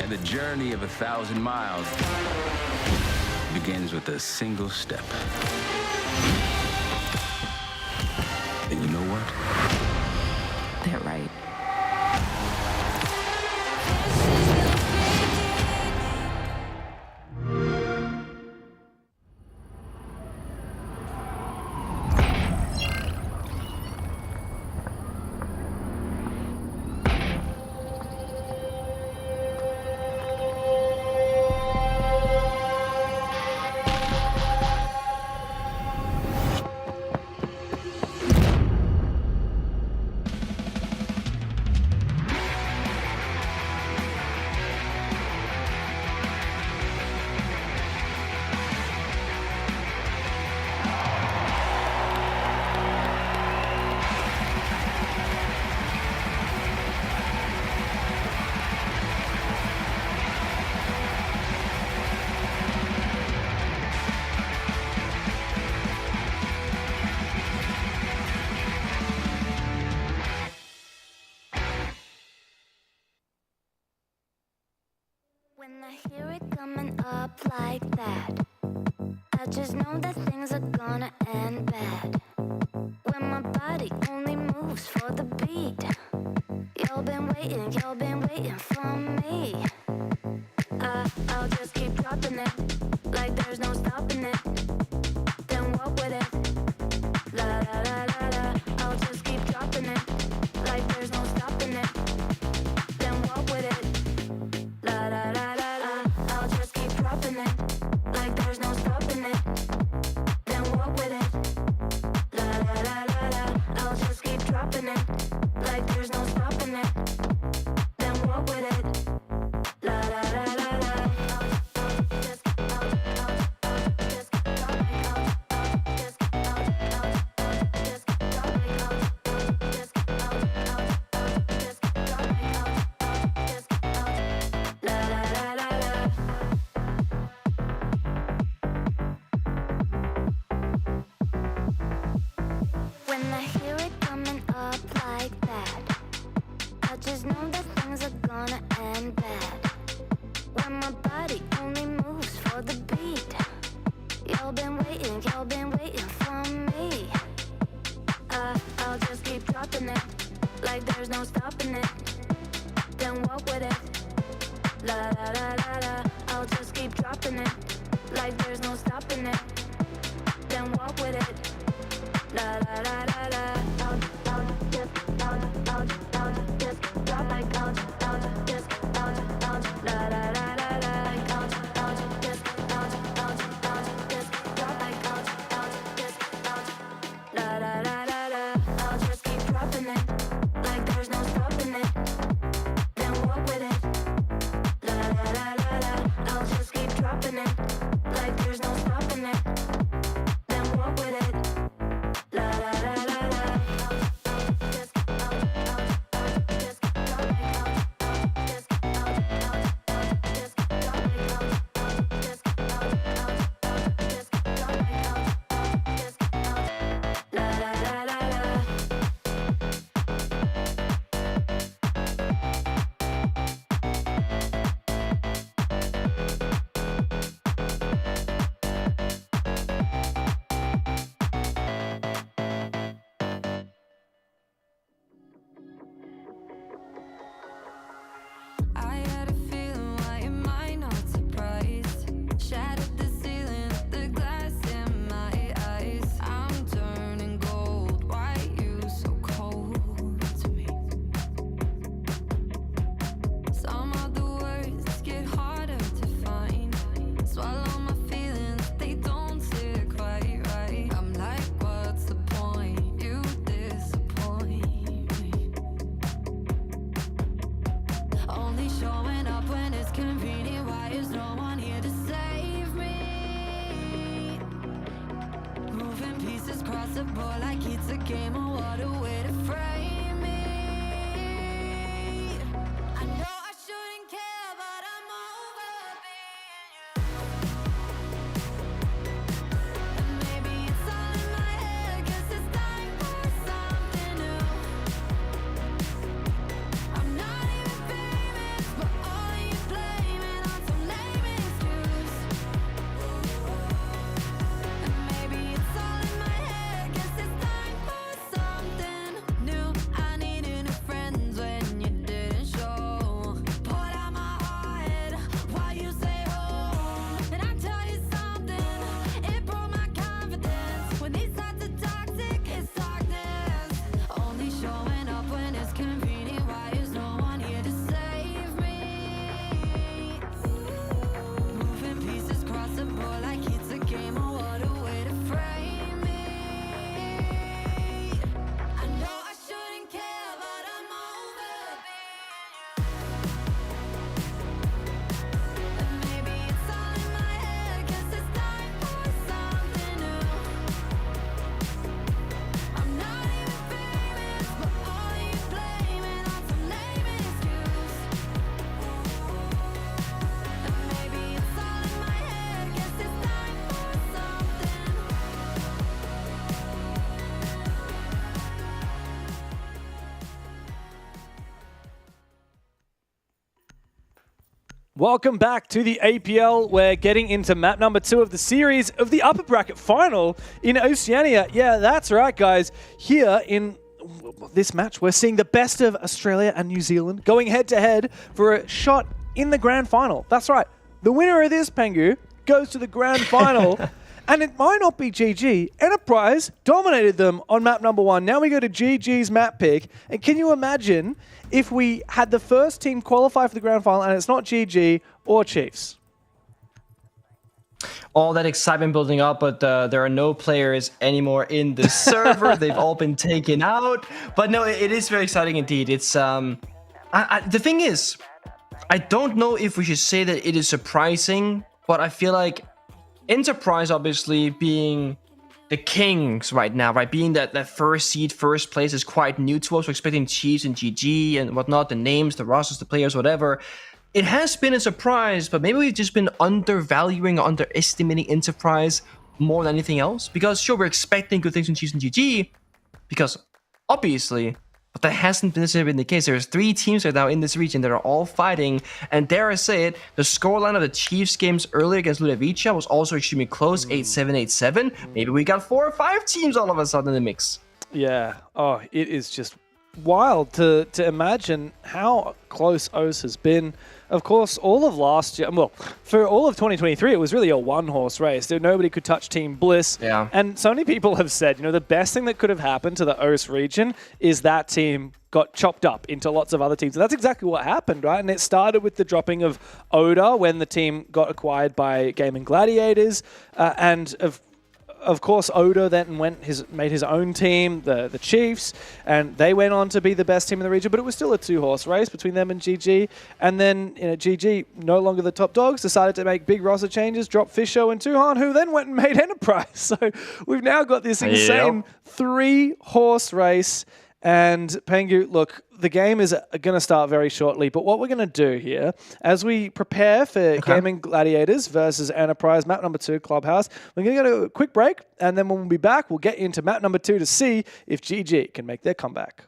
And the journey of 1,000 miles begins with a single step. And you know what? They're right. When I hear it coming up like that, I just know that things are gonna end bad. When my body only moves for the beat, you've been waiting for me. I'll just keep dropping it, like there's no stopping it. Then walk with it, la la la la la. I'll just keep dropping it, like there's no stopping it. Then walk with it, la la la la la. I'll just keep dropping it, like there's no stopping it. Then walk with it, la la la la la. I'll just keep dropping it, like there's no stopping it. Then walk with it, la la la la la. When I hear it coming up like that, I just know that things are gonna end bad. When my body only moves for the beat, you've been waiting for me. I'll just keep dropping it, like there's no stopping it. Then walk with it, la la la la la. I'll just keep dropping it, like there's no stopping it. Then walk with it, la la la la la. I'll just drop like I'll just la la la la la. I'll just drop like I'll just la la la la la. I'll just keep dropping it, like there's no stopping it. Then walk with it, la la la la la. I'll just keep dropping it, like there's no stopping it. Then walk with it, la la la la la. Just drop like I'll just drop like I'll just la la la la la. I had a feeling, why am I not surprised? Shattered the ceiling, the glass in my eyes. I'm turning gold, why you so cold to me? Some of the words get harder to find. Swallow my feelings, they don't sit quite right. I'm like, what's the point? You disappoint me. Only showing up when it's convenient. Why is no one here to save me? Moving pieces across the board like it's a game. Oh, what a way to frame me. I know I shouldn't care, but I'm over being you. And maybe it's all in my head, 'cause it's time for something new. I'm not even famous, but all you blaming on some lame excuse. And maybe it's all in my head, 'cause it's time for something Welcome back to the APL. We're getting into map number 2 of the series of the upper bracket final in Oceania. Yeah, that's right, guys. Here in this match, we're seeing the best of Australia and New Zealand going head-to-head for a shot in the grand final. That's right. The winner of this, Pengu, goes to the grand final. And it might not be GG. Enterprise dominated them on map number 1. Now we go to GG's map pick. And can you imagine if we had the first team qualify for the grand final and it's not GG or Chiefs? All that excitement building up, but there are no players anymore in the server. They've all been taken out. But no, it is very exciting indeed. It's the thing is, I don't know if we should say that it is surprising, but I feel like Enterprise obviously being the kings right now, right? Being that first seed, first place is quite new to us. We're expecting Chiefs and GG and whatnot, the names, the rosters, the players, whatever. It has been a surprise, but maybe we've just been undervaluing or underestimating Enterprise more than anything else. Because sure, we're expecting good things from Chiefs and GG, because obviously, but that hasn't necessarily been the case. There's 3 teams right now in this region that are all fighting, and dare I say it, the scoreline of the Chiefs games earlier against Ludovica was also extremely close, 8-7, 8-7. Maybe we got 4 or 5 teams all of a sudden in the mix. Yeah. Oh, it is just wild to imagine how close OCE has been. Of course, all of last year, well, for all of 2023, it was really a one-horse race. Nobody could touch Team Bliss. Yeah. And so many people have said, the best thing that could have happened to the OCE region is that team got chopped up into lots of other teams. And that's exactly what happened, right? And it started with the dropping of Oda when the team got acquired by Gaming Gladiators. And of course, Oda then made his own team, the Chiefs, and they went on to be the best team in the region, but it was still a 2-horse race between them and GG. And then GG, no longer the top dogs, decided to make big roster changes, drop Fisho and Tuhan, who then went and made Enterprise. So we've now got this insane 3-horse race. And Pengu, look, the game is going to start very shortly, but what we're going to do here, as we prepare for Gaming Gladiators versus Enterprise, map number 2, Clubhouse, we're going to go to a quick break, and then when we'll be back, we'll get into map number 2 to see if GG can make their comeback.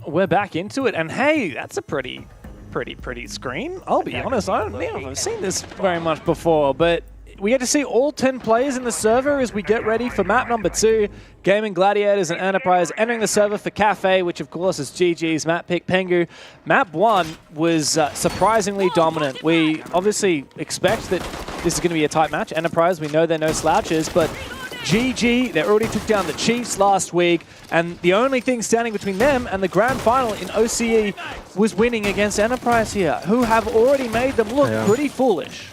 we're back into it. And hey, that's a pretty screen. I'll be honest, I don't think I've seen this very much before, but we get to see all 10 players in the server as we get ready for map number 2. Gaming Gladiators and Enterprise entering the server for Cafe, which of course is GG's map pick Pengu. Map 1 was surprisingly dominant. We obviously expect that this is going to be a tight match. Enterprise, we know they're no slouches, but GG, they already took down the Chiefs last week, and the only thing standing between them and the grand final in OCE was winning against Enterprise here, who have already made them look pretty foolish.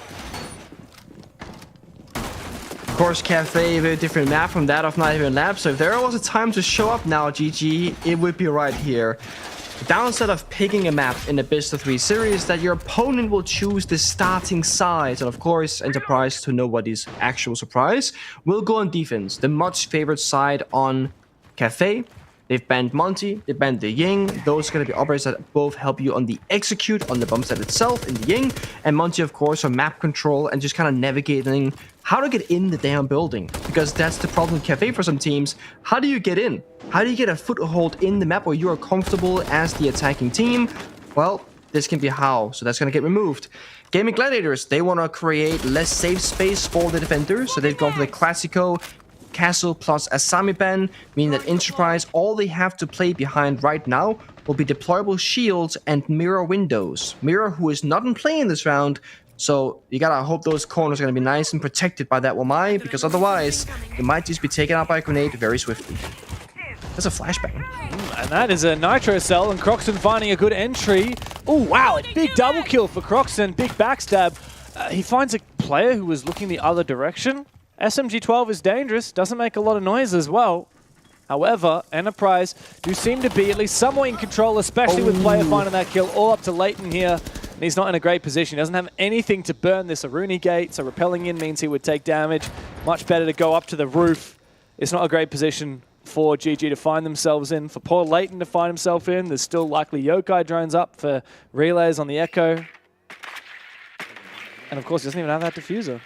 Of course, Cafe, a very different map from that of Not Even Lab, so if there was a time to show up now, GG, it would be right here. The downside of picking a map in a best-of-3 series that your opponent will choose the starting side, and of course, Enterprise, to nobody's actual surprise, will go on defense, the much favored side on Cafe. They've banned Monty, they banned the Ying. Those are going to be operators that both help you on the execute, on the bomb set itself in the Ying. And Monty, of course, on map control and just kind of navigating how to get in the damn building. Because that's the problem with Cafe for some teams. How do you get in? How do you get a foothold in the map where you are comfortable as the attacking team? Well, this can be how, so that's going to get removed. Gaming Gladiators, they want to create less safe space for the defenders, so they've gone for the Classico Castle plus Asami ban, meaning that Enterprise, all they have to play behind right now will be deployable shields and Mirror windows. Mirror, who is not in play in this round, so you gotta hope those corners are gonna be nice and protected by that Wamai, because otherwise, you might just be taken out by a grenade very swiftly. That's a flashbang. And that is a Nitro Cell, and Croxton finding a good entry. Oh, wow, a big double kill for Croxton, big backstab. He finds a player who was looking the other direction. SMG-12 is dangerous, doesn't make a lot of noise as well. However, Enterprise do seem to be at least somewhat in control, especially with player finding that kill all up to Leighton here. And he's not in a great position. He doesn't have anything to burn this Aruni gate, so repelling in means he would take damage. Much better to go up to the roof. It's not a great position for GG to find themselves in. For poor Leighton to find himself in, there's still likely Yokai drones up for relays on the Echo. And of course, he doesn't even have that diffuser.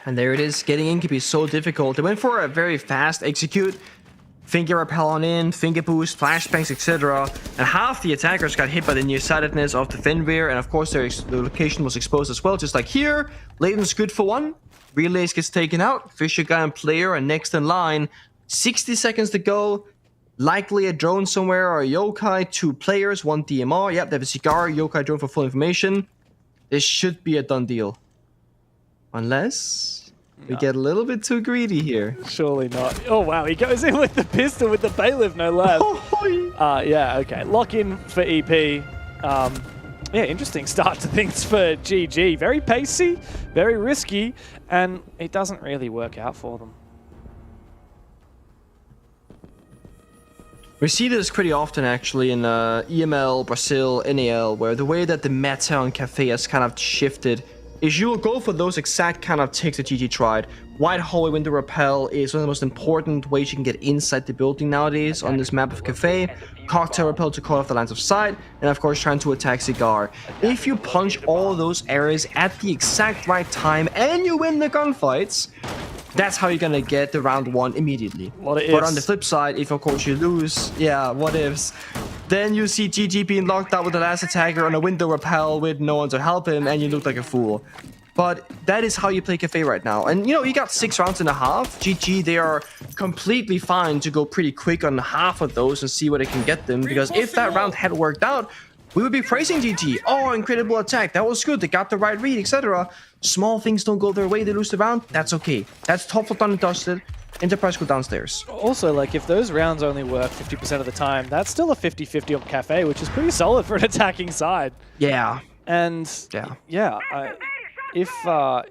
And there it is. Getting in can be so difficult. They went for a very fast execute. Finger repel on in, finger boost, flashbangs, etc. And half the attackers got hit by the nearsightedness of the Fenrir. And of course, the location was exposed as well, just like here. Leighton's good for one. Relays gets taken out. Fisher guy and player are next in line. 60 seconds to go. Likely a drone somewhere or a Yokai. 2 players, 1 DMR. Yep, they have a Cigar, Yokai drone for full information. This should be a done deal. Unless we get a little bit too greedy here. Surely not. Oh, wow. He goes in with the pistol with the bailiff, no less. Yeah, okay. Lock in for EP. Yeah, interesting start to things for GG. Very pacey, very risky, and it doesn't really work out for them. We see this pretty often, actually, in EML, Brazil, NAL, where the way that the meta on Cafe has kind of shifted is you will go for those exact kind of ticks that GG tried. Wide hallway window repel is one of the most important ways you can get inside the building nowadays on this map of Cafe. Cocktail repel to cut off the lines of sight, and of course trying to attack Cigar. If you punch all those areas at the exact right time and you win the gunfights, that's how you're gonna get the round 1 immediately. But on the flip side, if of course you lose, yeah, what ifs, then you see GG being locked out with the last attacker on a window repel with no one to help him, and you look like a fool. But that is how you play Cafe right now. And you know, you got 6 rounds and a half. GG, they are completely fine to go pretty quick on half of those and see what it can get them. Because if that round had worked out, we would be praising GG. Oh, incredible attack. That was good. They got the right read, etc. Small things don't go their way. They lose the round. That's okay. That's top done and dusted. Enterprise go downstairs. Also, like, if those rounds only work 50% of the time, that's still a 50-50 on Cafe, which is pretty solid for an attacking side. Yeah. And if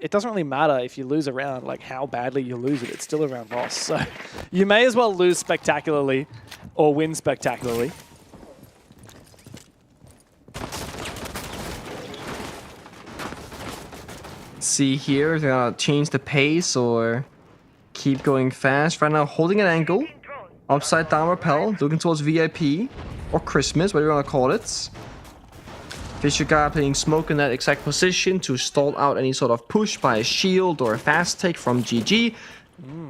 it doesn't really matter if you lose a round, like how badly you lose it, it's still a round loss. So you may as well lose spectacularly or win spectacularly. See here, they're gonna change the pace or keep going fast. Right now, holding an angle, upside down rappel, looking towards VIP or Christmas, whatever you want to call it. Fisher guy playing smoke in that exact position to stall out any sort of push by a shield or a fast take from GG.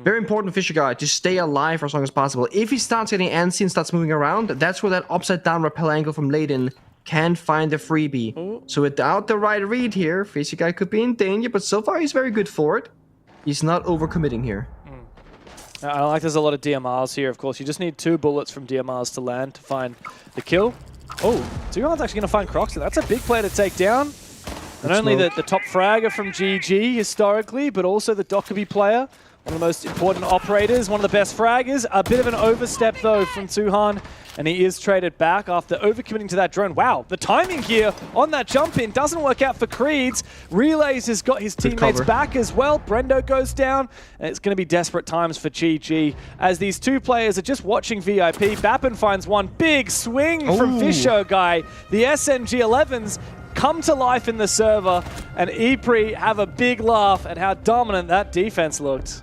Very important Fisher guy to stay alive for as long as possible. If he starts getting antsy and starts moving around, that's where that upside down rappel angle from Layden can find a freebie. So without the right read here, Fisher guy could be in danger, but so far he's very good for it. He's not overcommitting here. I like there's a lot of DMRs here, of course. You just need 2 bullets from DMRs to land to find the kill. Oh, Tuhan's actually going to find Croxton. That's a big player to take down. Not only the top fragger from GG historically, but also the Dockerby player. One of the most important operators, one of the best fraggers. A bit of an overstep, though, from Tuhan, and he is traded back after overcommitting to that drone. Wow, the timing here on that jump in doesn't work out for Creeds. Relays has got his teammates back as well. Brendo goes down, and it's going to be desperate times for GG as these 2 players are just watching VIP. Bappen finds one big swing from Fisher guy. The SMG-11s come to life in the server, and Ypres have a big laugh at how dominant that defense looked.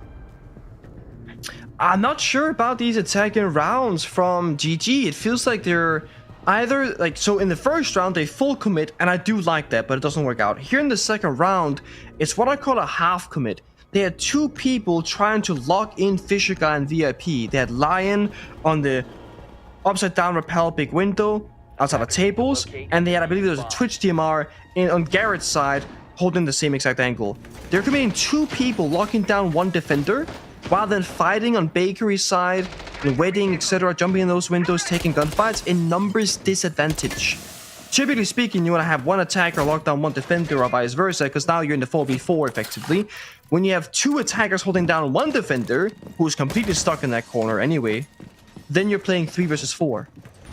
I'm not sure about these attacking rounds from GG. It feels like they're either so in the first round they full commit, and I do like that, but it doesn't work out. Here in the second round, it's what I call a half commit. They had 2 people trying to lock in Fisher guy and VIP. They had Lion on the upside down rappel big window outside of tables, and they had, I believe there was a Twitch DMR on Garrett's side holding the same exact angle. They're committing 2 people locking down 1 defender, while then fighting on Bakery's side, and Wedding, etc., jumping in those windows, taking gunfights in numbers disadvantage. Typically speaking, you want to have 1 attacker lock down 1 defender or vice versa, because now you're in the 4v4 effectively. When you have 2 attackers holding down 1 defender, who's completely stuck in that corner anyway, then you're playing 3 versus 4.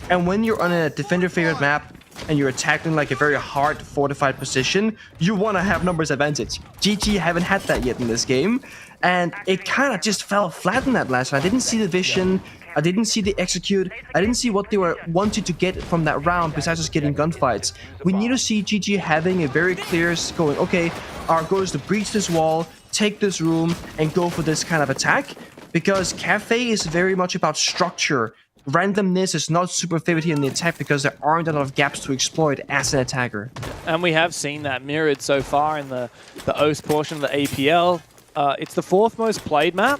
And when you're on a defender favored map, and you're attacking like a very hard fortified position, you want to have numbers advantage. GG haven't had that yet in this game, and it kind of just fell flat in that last round. I didn't see the vision, I didn't see the execute, I didn't see what they were wanted to get from that round besides just getting gunfights. We need to see GG having a very clear going, okay, our goal is to breach this wall, take this room, and go for this kind of attack, because Cafe is very much about structure. Randomness is not super favored here in the attack because there aren't a lot of gaps to exploit as an attacker. And we have seen that mirrored so far in the OCE portion of the APL. It's the 4th most played map,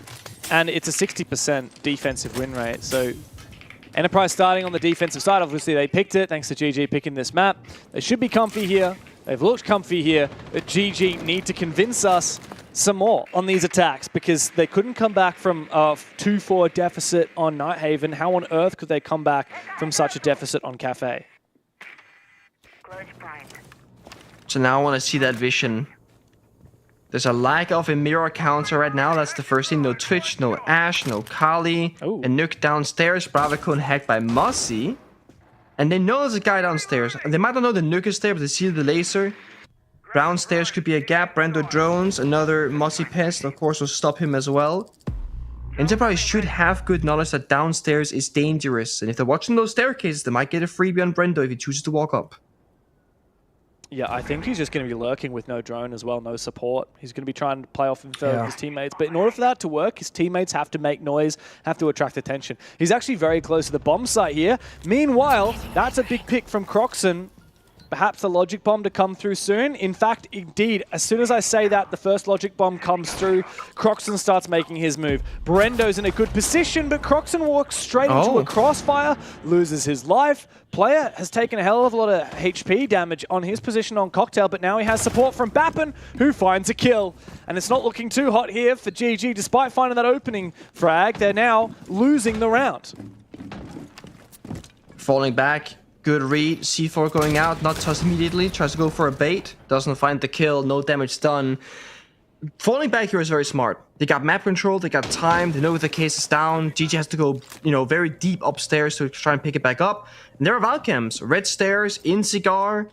and it's a 60% defensive win rate. So Enterprise starting on the defensive side. Obviously, they picked it thanks to GG picking this map. They should be comfy here. They've looked comfy here, but GG need to convince us some more on these attacks because they couldn't come back from a 2-4 deficit on Nighthaven. How on earth could they come back from such a deficit on Cafe? So now I want to see that vision. There's a lack of a mirror counter right now. That's the first thing. No Twitch, no Ash, no Kali. A nuke downstairs. Bravacone hacked by Mossy. And they know there's a guy downstairs. They might not know the nuke is there, but they see the laser. Downstairs could be a gap. Brendo drones. Another Mossy pest, of course, will stop him as well. Enterprise should have good knowledge that downstairs is dangerous. And if they're watching those staircases, they might get a freebie on Brendo if he chooses to walk up. Yeah, I think he's just going to be lurking with no drone as well, no support. He's going to be trying to play off with his teammates. But in order for that to work, his teammates have to make noise, have to attract attention. He's actually very close to the bomb site here. Meanwhile, that's a big pick from Croxon. Perhaps a logic bomb to come through soon. In fact, indeed, as soon as I say that, the first logic bomb comes through. Croxon starts making his move. Brendo's in a good position, but Croxon walks straight into a crossfire, loses his life. Player has taken a hell of a lot of HP damage on his position on Cocktail, but now he has support from Bappen, who finds a kill. And it's not looking too hot here for GG. Despite finding that opening frag, they're now losing the round. Falling back. Good read, C4 going out, not tossed immediately, tries to go for a bait, doesn't find the kill, no damage done. Falling back here is very smart. They got map control, they got time, they know if the case is down. GG has to go, very deep upstairs to try and pick it back up. And there are Valcams, red stairs, in Cigar.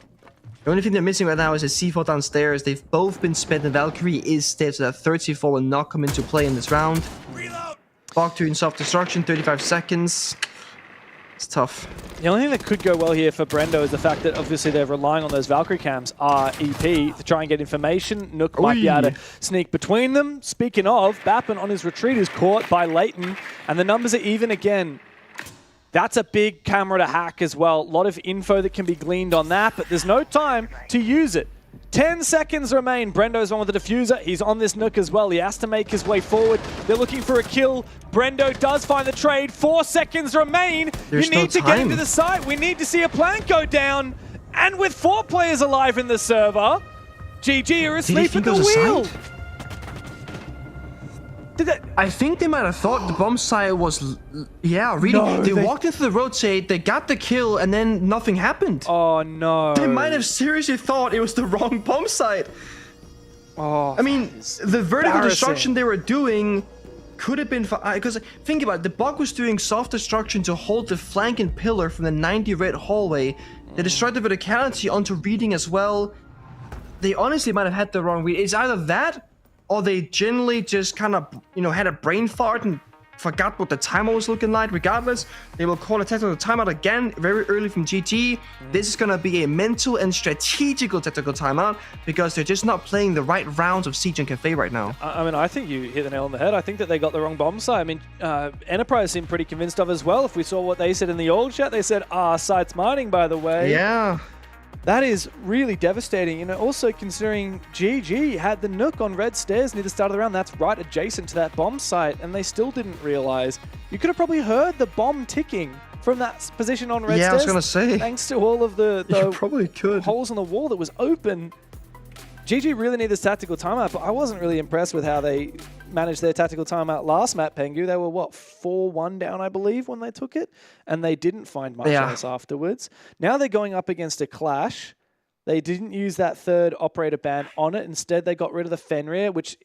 The only thing they're missing right now is a C4 downstairs. They've both been spent and Valkyrie is dead, so that 34 will not come into play in this round. Bog to in self-destruction, 35 seconds. It's tough. The only thing that could go well here for Brendo is the fact that obviously they're relying on those Valkyrie cams, EP, to try and get information. Nook might be able to sneak between them. Speaking of, Bappen on his retreat is caught by Leighton, and the numbers are even again. That's a big camera to hack as well. A lot of info that can be gleaned on that, but there's no time to use it. 10 seconds remain. Brendo's on with the diffuser. He's on this Nook as well. He has to make his way forward. They're looking for a kill. Brendo does find the trade. 4 seconds remain. There's you need no to get time. into the site. We need to see a plant go down. And with 4 players alive in the server, GG are asleep at the wheel. I think they might have thought the bomb site was, really. No, they walked into the rotate, they got the kill, and then nothing happened. Oh no! They might have seriously thought it was the wrong bomb site. Oh, I mean, the vertical destruction they were doing could have been because think about it, the bug was doing soft destruction to hold the flanking pillar from the 90 red hallway. They destroyed the verticality onto reading as well. They honestly might have had the wrong read. It's either that, or they generally just kind of, had a brain fart and forgot what the timer was looking like. Regardless, they will call a technical timeout again very early from GT. This is going to be a mental and strategical technical timeout because they're just not playing the right rounds of Siege and Cafe right now. I mean, I think you hit the nail on the head. I think that they got the wrong bomb site. I mean, Enterprise seemed pretty convinced of as well. If we saw what they said in the old chat, they said, site's mining, by the way. Yeah. That is really devastating. Also considering GG had the Nook on red stairs near the start of the round. That's right adjacent to that bomb site, and they still didn't realize. You could have probably heard the bomb ticking from that position on red stairs. Yeah, I was going to say. Thanks to all of the probably could. holes in the wall that was open. GG really needed this tactical timeout, but I wasn't really impressed with how they managed their tactical timeout last map, Pengu. They were, 4-1 down, I believe, when they took it, and they didn't find much else afterwards. Now they're going up against a clash. They didn't use that third operator ban on it. Instead, they got rid of the Fenrir, which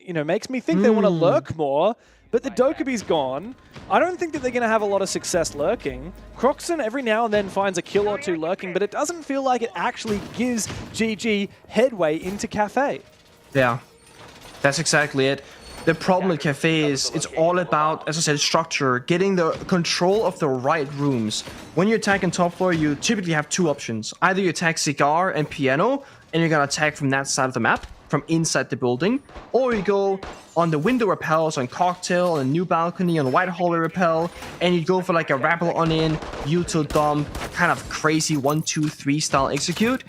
makes me think they want to lurk more. But the Dokubi's gone. I don't think that they're going to have a lot of success lurking. Croxon every now and then finds a kill or two lurking, but it doesn't feel like it actually gives GG headway into Cafe. Yeah, that's exactly it. The problem with Cafe is it's all about, as I said, structure, getting the control of the right rooms. When you're attacking top floor, you typically have 2 options. Either you attack Cigar and Piano, and you're going to attack from that side of the map, from inside the building, or you go on the window repels on Cocktail, on a new balcony, on White Hallway repel, and you go for like a Rabble on in, util dump, kind of crazy 1-2-3 style execute.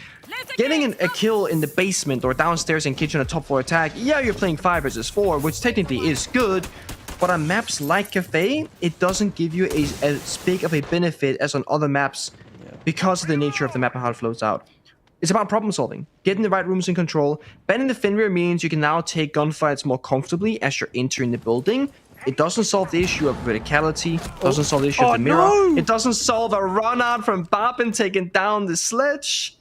Getting a kill in the basement or downstairs in kitchen or top floor attack, you're playing 5 versus 4, which technically is good, but on maps like Cafe, it doesn't give you as big of a benefit as on other maps because of the nature of the map and how it flows out. It's about problem solving, getting the right rooms in control. Banning the Fenrir means you can now take gunfights more comfortably as you're entering the building. It doesn't solve the issue of verticality, doesn't solve the issue of the mirror. No. It doesn't solve a run out from Babin taking down the sledge.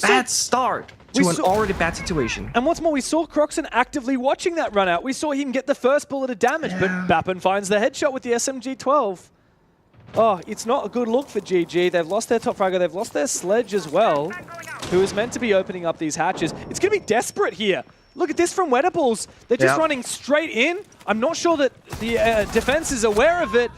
Bad start to an already bad situation. And what's more, we saw Croxon actively watching that run out. We saw him get the first bullet of damage, but Bappin finds the headshot with the SMG-12. Oh, it's not a good look for GG. They've lost their top fragger. They've lost their sledge as well, who is meant to be opening up these hatches. It's going to be desperate here. Look at this from Wettables. They're just running straight in. I'm not sure that the defense is aware of it.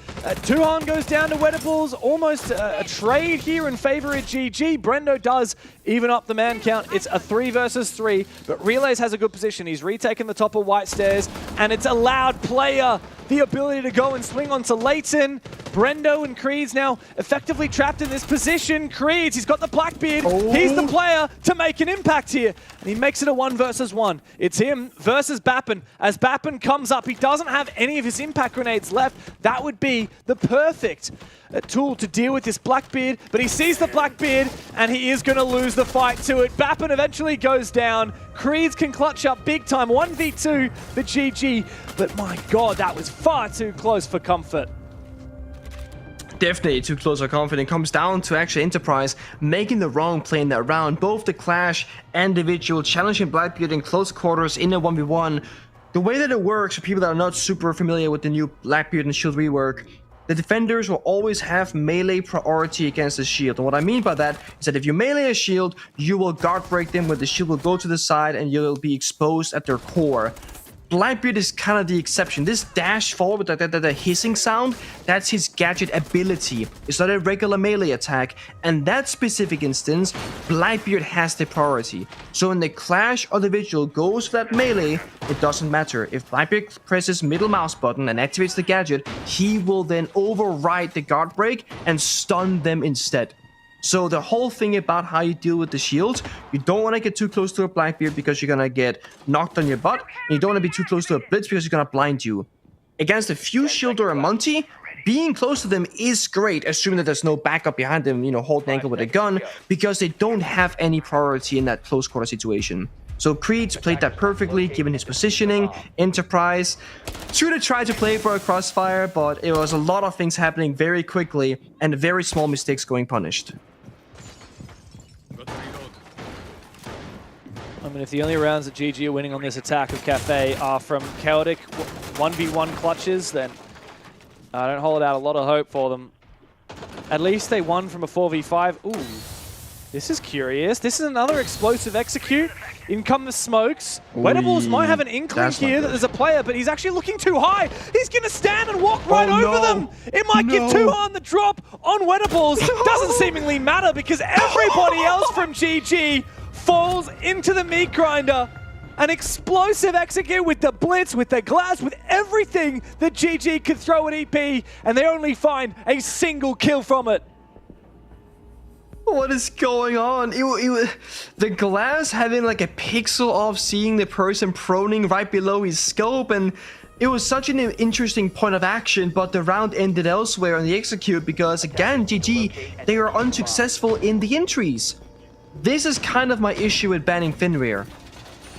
Tuhan goes down to Wettables. Almost a trade here in favor of GG. Brendo does even up the man count. It's a 3 versus 3, but Relays has a good position. He's retaken the top of White Stairs, and it's allowed player the ability to go and swing onto Leighton. Brendo and Creed's now effectively trapped in this position. Creed's, he's got the Blackbeard. He's the player to make an impact here. And he makes it a 1 versus 1. It's him versus Bappin. As Bappin comes up, he doesn't have any of his impact grenades left. That would be the perfect tool to deal with this Blackbeard, but he sees the Blackbeard and he is going to lose the fight to it. Bappin eventually goes down. Creeds can clutch up big time. 1v2 for GG, but my god, that was far too close for comfort. Definitely too close for comfort. It comes down to actually Enterprise making the wrong play in that round. Both the Clash and the Vigil challenging Blackbeard in close quarters in a 1v1. The way that it works, for people that are not super familiar with the new Blackbeard and Shield rework, the defenders will always have melee priority against the shield. And what I mean by that is that if you melee a shield, you will guard break them where the shield will go to the side and you'll be exposed at their core. Blackbeard is kind of the exception. This dash forward with the hissing sound, that's his gadget ability. It's not a regular melee attack. And that specific instance, Blackbeard has the priority. So when the Clash or the Vigil goes for that melee, it doesn't matter. If Blackbeard presses middle mouse button and activates the gadget, he will then override the guard break and stun them instead. So the whole thing about how you deal with the shields, you don't want to get too close to a Blackbeard because you're going to get knocked on your butt. And you don't want to be too close to a Blitz because you're going to blind you. Against a Fuse Shield or a Monty, being close to them is great, assuming that there's no backup behind them, you know, holding angle with a gun, because they don't have any priority in that close quarter situation. So Creed played that perfectly, given his positioning. Enterprise should have tried to play for a crossfire, but it was a lot of things happening very quickly, and very small mistakes going punished. I mean, if the only rounds that GG are winning on this attack of Cafe are from chaotic 1v1 clutches, then I don't hold out a lot of hope for them. At least they won from a 4v5. Ooh, this is curious. This is another explosive execute. In come the smokes. Wedables might have an inkling here that there's a player, but he's actually looking too high. He's going to stand and walk right over them. It might get too high on the drop on Wedables. Doesn't seemingly matter because everybody else from GG falls into the meat grinder. An explosive execute with the blitz, with the glass, with everything that GG could throw at EP, and they only find a single kill from it. What is going on? The glass having like a pixel of seeing the person proning right below his scope, and it was such an interesting point of action, but the round ended elsewhere on the execute because, again, GG, they are unsuccessful in the entries. This is kind of my issue with banning Fenrir.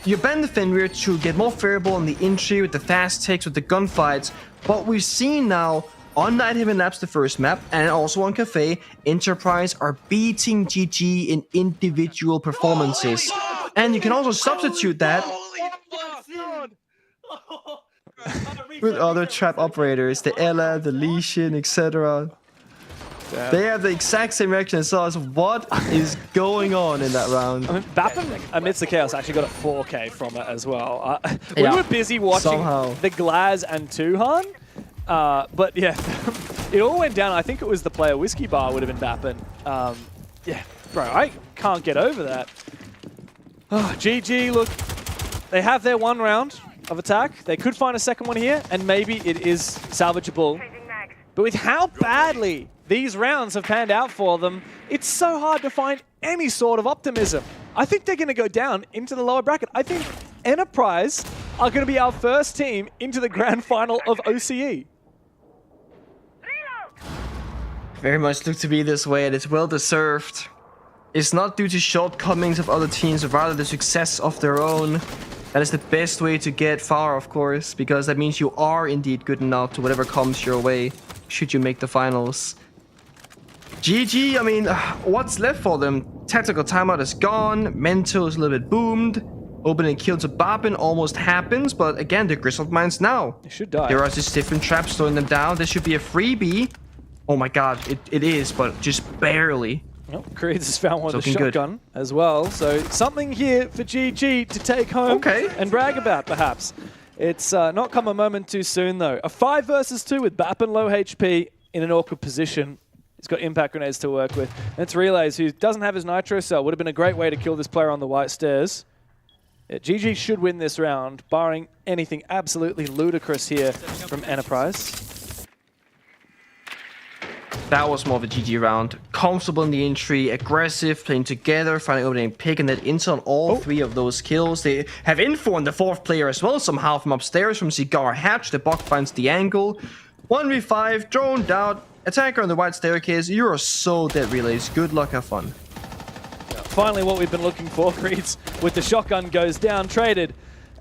You ban the Fenrir to get more variable on the entry with the fast takes, with the gunfights, but we've seen now on Night Haven Labs, the first map, and also on Cafe, Enterprise are beating GG in individual performances. And you can also substitute that with other trap operators, the Ella, the Lesion, etc. They have the exact same reaction as us. What is going on in that round? I mean, Bappen, amidst the chaos, actually got a 4K from it as well. We were busy watching the Glaz and Tuhan, but yeah, it all went down. I think it was the player Whiskey Bar would have been Bappen. Yeah, bro, I can't get over that. Oh, GG, look, they have their one round of attack. They could find a second one here, and maybe it is salvageable. But with how badly these rounds have panned out for them, it's so hard to find any sort of optimism. I think they're going to go down into the lower bracket. I think Enterprise are going to be our first team into the grand final of OCE. Very much look to be this way, and it's well deserved. It's not due to shortcomings of other teams, but rather the success of their own. That is the best way to get far, of course, because that means you are indeed good enough to whatever comes your way, should you make the finals. GG, I mean, what's left for them? Tactical timeout is gone, Mental is a little bit boomed, opening kill to Bappen almost happens, but again, they're Grizzled Mines now. They should die. There are just different traps slowing them down. This should be a freebie. Oh my god, it is, but just barely. Well, Creeds has found one with the shotgun as well, so something here for GG to take home and brag about, perhaps. It's not come a moment too soon, though. A 5 versus 2 with Bappen low HP in an awkward position. He's got impact grenades to work with. And it's Relays, who doesn't have his Nitro Cell. Would have been a great way to kill this player on the white stairs. Yeah, GG should win this round, barring anything absolutely ludicrous here from Enterprise. That was more of a GG round. Comfortable in the entry, aggressive, playing together, finding opening pick, and then intel on all 3 of those kills. They have info on the 4th player as well, somehow from upstairs, from Cigar Hatch. The Buck finds the angle. 1v5, drone down, attacker on the white staircase. You are so dead, Relays. Good luck, have fun. Finally, what we've been looking for, Creeds, with the shotgun goes down, traded.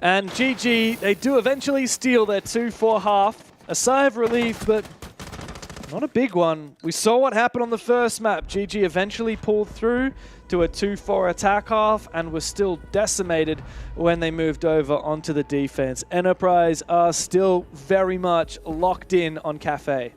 And GG, they do eventually steal their 2-4 half. A sigh of relief, but not a big one. We saw what happened on the first map. GG eventually pulled through to a 2-4 attack half and was still decimated when they moved over onto the defense. Enterprise are still very much locked in on Cafe.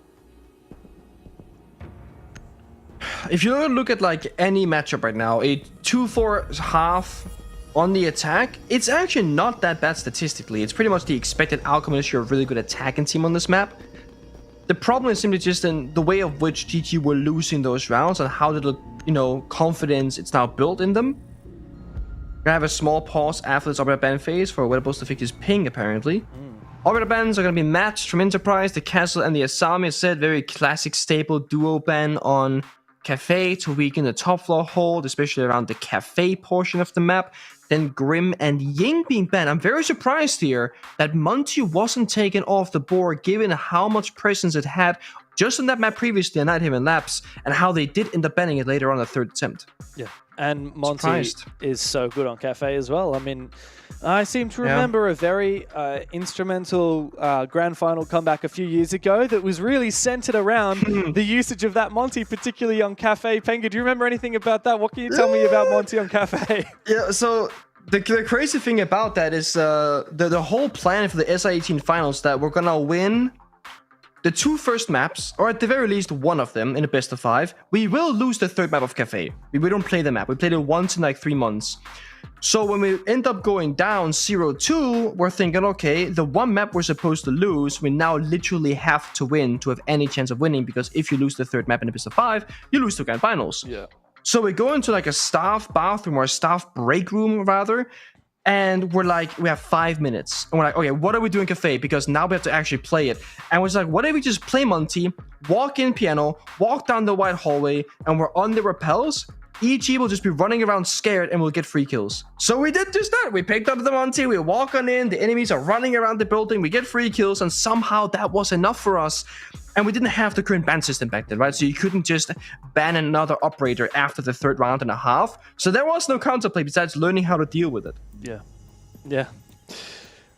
If you look at like any matchup right now, a 2-4 half on the attack, it's actually not that bad statistically. It's pretty much the expected outcome unless you're a really good attacking team on this map. The problem is simply just in the way of which GG were losing those rounds and how little, confidence it's now built in them. We're gonna have a small pause after this Orbiter ban phase for Wedables to fix his ping, apparently. Orbiter bans are gonna be matched from Enterprise, the Castle, and the Asami. As said, very classic staple duo ban on Cafe to weaken the top floor hold, especially around the Cafe portion of the map. Then Grim and Ying being banned. I'm very surprised here that Monty wasn't taken off the board given how much presence it had just on that map previously on Night Him and Labs, and how they did end up banning it later on the third attempt. Yeah, and Monty Surprised. is so good on Cafe as well. I mean, I seem to remember a very instrumental grand final comeback a few years ago that was really centered around the usage of that Monty, particularly on Cafe. Penga, do you remember anything about that? What can you tell me about Monty on Cafe? Yeah, so the crazy thing about that is the whole plan for the SI18 finals that we're gonna win the 2 first maps, or at the very least one of them in a best of 5. We will lose the 3rd map of Cafe. We don't play the map. We played it once in like 3 months. So when we end up going down 0-2, we're thinking, okay, the 1 map we're supposed to lose, we now literally have to win to have any chance of winning, because if you lose the 3rd map in a best of 5, you lose the grand finals. Yeah. So we go into like a staff bathroom, or a staff break room rather, and we're like, we have 5 minutes. And we're like, okay, what are we doing Cafe? Because now we have to actually play it. And we're just like, what if we just play Monty, walk in piano, walk down the wide hallway, and we're on the rappels? EG will just be running around scared and we'll get free kills. So we did just that. We picked up the Monty, we walk on in, the enemies are running around the building, we get free kills, and somehow that was enough for us. And we didn't have the current ban system back then, right? So you couldn't just ban another operator after the 3rd round and a half. So there was no counterplay besides learning how to deal with it. Yeah. Yeah.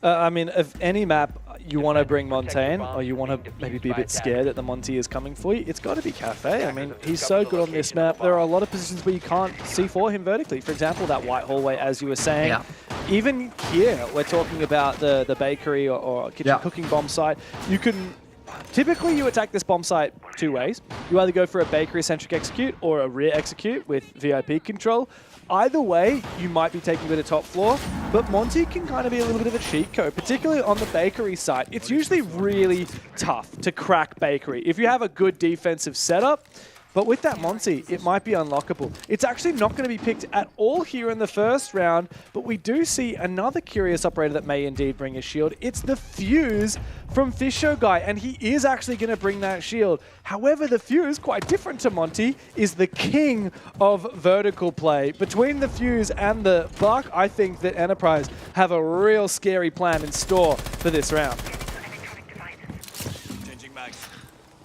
I mean, if any map you want to bring Montaigne, or you want to maybe be a bit scared that the Monty is coming for you, it's got to be Cafe. I mean, he's so good on this map. There are a lot of positions where you can't see for him vertically. For example, that white hallway, as you were saying. Yeah. Even here, we're talking about the bakery or kitchen cooking bomb site. You can... Typically, you attack this bomb site 2 ways. You either go for a bakery-centric execute or a rear execute with VIP control. Either way, you might be taking a bit of top floor, but Monty can kind of be a little bit of a cheat code, particularly on the bakery side. It's usually really tough to crack bakery if you have a good defensive setup. But with that Monty, it might be unlockable. It's actually not going to be picked at all here in the first round, but we do see another curious operator that may indeed bring a shield. It's the Fuse from Fisho Guy, and he is actually going to bring that shield. However, the Fuse, quite different to Monty, is the king of vertical play. Between the Fuse and the Buck, I think that Enterprise have a real scary plan in store for this round.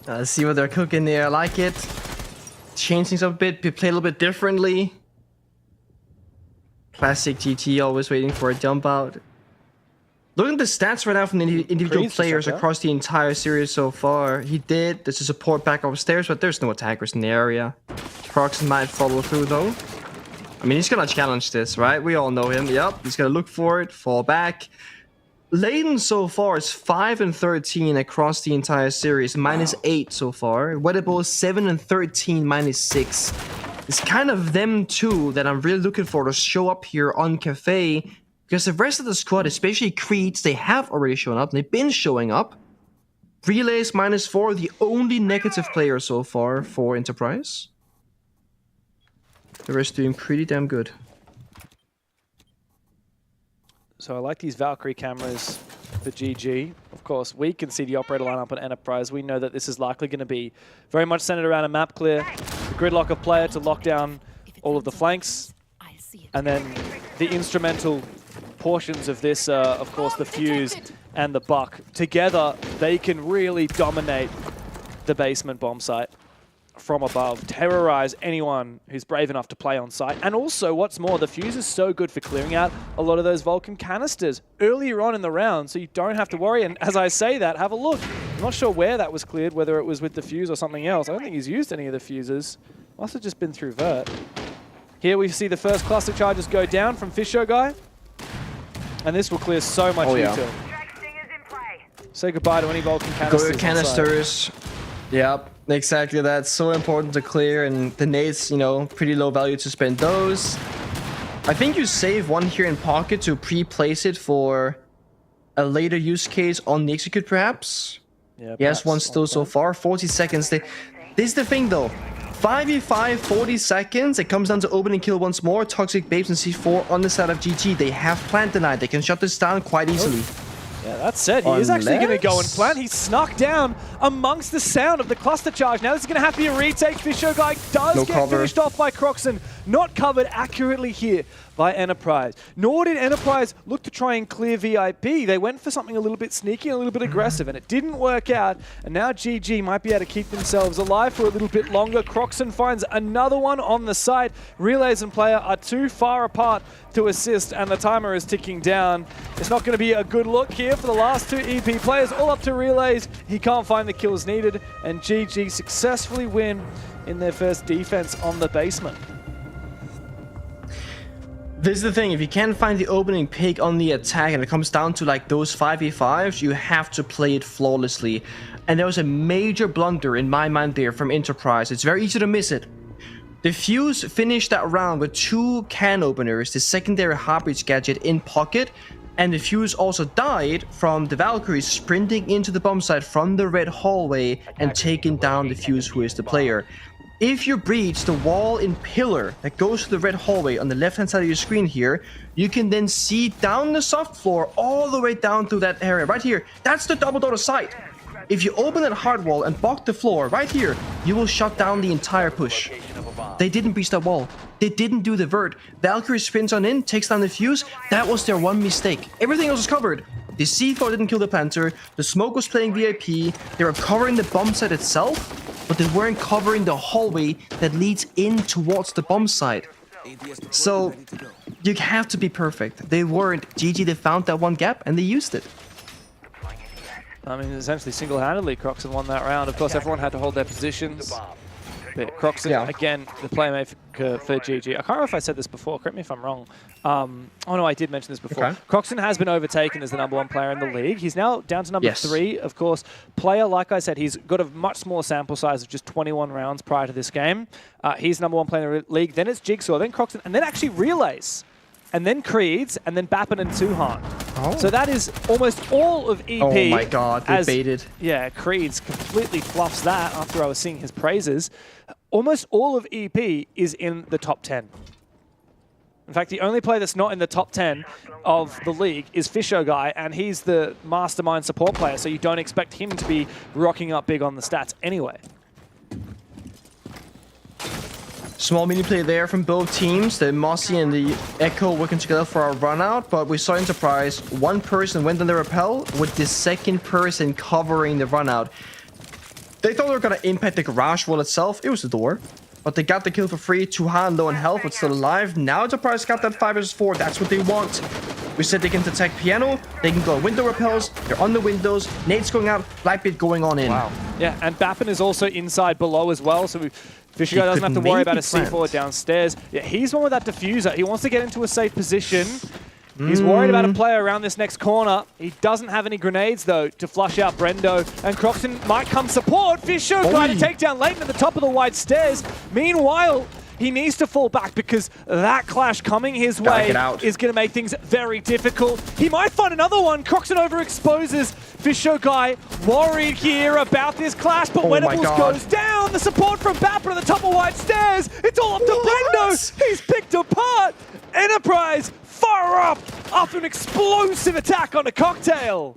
Let's see what they're cooking there. I like it. Change things up a bit, play a little bit differently. Classic GT, always waiting for a jump out. Looking at the stats right now from the individual players across the entire series so far. He did. There's a support back upstairs, but there's no attackers in the area. Prox might follow through though. I mean, he's gonna challenge this, right? We all know him. Yep, he's gonna look for it, fall back. Layden so far is 5-13 across the entire series, -8 so far. Wettable is 7-13, -6. It's kind of them two that I'm really looking for to show up here on Cafe, because the rest of the squad, especially Creeds, they have already shown up. They've been showing up. Relays -4, the only negative player so far for Enterprise. The rest doing pretty damn good. So I like these Valkyrie cameras for GG. Of course, we can see the operator lineup on Enterprise. We know that this is likely going to be very much centered around a map clear, the gridlock of player to lock down all of the flanks, and then the instrumental portions of this, of course, the Fuse and the Buck. Together, they can really dominate the basement bomb site from above, terrorize anyone who's brave enough to play on site. And also, what's more, the Fuse is so good for clearing out a lot of those Vulcan canisters earlier on in the round, so you don't have to worry. And as I say that, have a look. I'm not sure where that was cleared, whether it was with the Fuse or something else. I don't think he's used any of the Fuses. Must have just been through Vert. Here we see the first cluster charges go down from Fisho Guy. And this will clear so much util. Say goodbye to any Vulcan canisters. Go canisters. Yep, exactly. That's so important to clear, and the nades, you know, pretty low value to spend those. I think you save one here in pocket to pre-place it for a later use case on the execute, perhaps. Yeah, yes, one still so far. 40 seconds. This is the thing, though. 5v5, 40 seconds. It comes down to open and kill once more. Toxic Babes and C4 on the side of GG. They have plant denied. They can shut this down quite easily. Yeah, that said, he is actually going to go and plant. He snuck down amongst the sound of the cluster charge. Now this is going to have to be a retake. Fisho Guy does get finished off by Croxon. Not covered accurately here by Enterprise. Nor did Enterprise look to try and clear VIP. They went for something a little bit sneaky, a little bit aggressive, and it didn't work out. And now GG might be able to keep themselves alive for a little bit longer. Croxon finds another one on the side. Relays and Player are too far apart to assist, and the timer is ticking down. It's not going to be a good look here for the last two EP players. All up to Relays. He can't find the kills needed, and GG successfully win in their first defense on the basement. This is the thing, if you can't find the opening pick on the attack and it comes down to like those 5v5s, you have to play it flawlessly. And there was a major blunder in my mind there from Enterprise. It's very easy to miss it. The Fuse finished that round with 2 can openers, the secondary Heartbeats gadget in pocket, and the Fuse also died from the Valkyrie sprinting into the bomb site from the red hallway and taking down the Fuse, who is the player. If you breach the wall in pillar that goes to the red hallway on the left-hand side of your screen here, you can then see down the soft floor all the way down through that area. Right here, that's the double door site. If you open that hard wall and block the floor right here, you will shut down the entire push. They didn't breach that wall. They didn't do the vert. Valkyrie sprints on in, takes down the Fuse. That was their one mistake. Everything else was covered. The C4 didn't kill the planter. The smoke was playing VIP. They were covering the bomb site itself, but they weren't covering the hallway that leads in towards the bomb site. So you have to be perfect. They weren't. GG, they found that one gap and they used it. I mean, essentially single-handedly, Croxon won that round. Of course, everyone had to hold their positions. But Croxon, again, the playmaker for GG. I can't remember if I said this before. Correct me if I'm wrong. Oh, no, I did mention this before. Okay. Croxon has been overtaken as the #1 player in the league. He's now down to number 3. Of course, player, like I said, he's got a much smaller sample size of just 21 rounds prior to this game. He's #1 player in the league. Then it's Jigsaw, then Croxon, and then actually Relays. And then Creeds, and then Bappin and Tuhan. Oh. So that is almost all of EP. Oh my god, they baited. Yeah, Creeds completely fluffs that after I was singing his praises. Almost all of EP is in the top 10. In fact, the only player that's not in the top 10 of the league is Fisho Guy, and he's the mastermind support player, so you don't expect him to be rocking up big on the stats anyway. Small mini play there from both teams. The Mossy and the Echo working together for a run out, but we saw Enterprise. One person went on the rappel with the second person covering the run out. They thought they were going to impact the garage wall itself. It was the door. But they got the kill for free. Tuhan low on health, but still alive. Now Enterprise got that 5v4. That's what they want. We said they can attack piano. They can go window repels. They're on the windows. Nate's going out. Blackbeard going on in. Wow. Yeah, and Bappin is also inside below as well. So Fisher Guy doesn't have to worry about a C4 downstairs. Yeah, he's one with that diffuser. He wants to get into a safe position. He's worried about a player around this next corner. He doesn't have any grenades, though, to flush out Brendo. And Croxon might come support. Fisher trying to take down Leighton at the top of the wide stairs. Meanwhile, he needs to fall back because that clash coming his way is going to make things very difficult. He might find another one. Croxon overexposes. Fisho Guy worried here about this clash, but Wenables goes down. The support from Bapper at the top of wide stairs. It's all up to Brendo. He's picked apart. Enterprise fire up an explosive attack on a cocktail.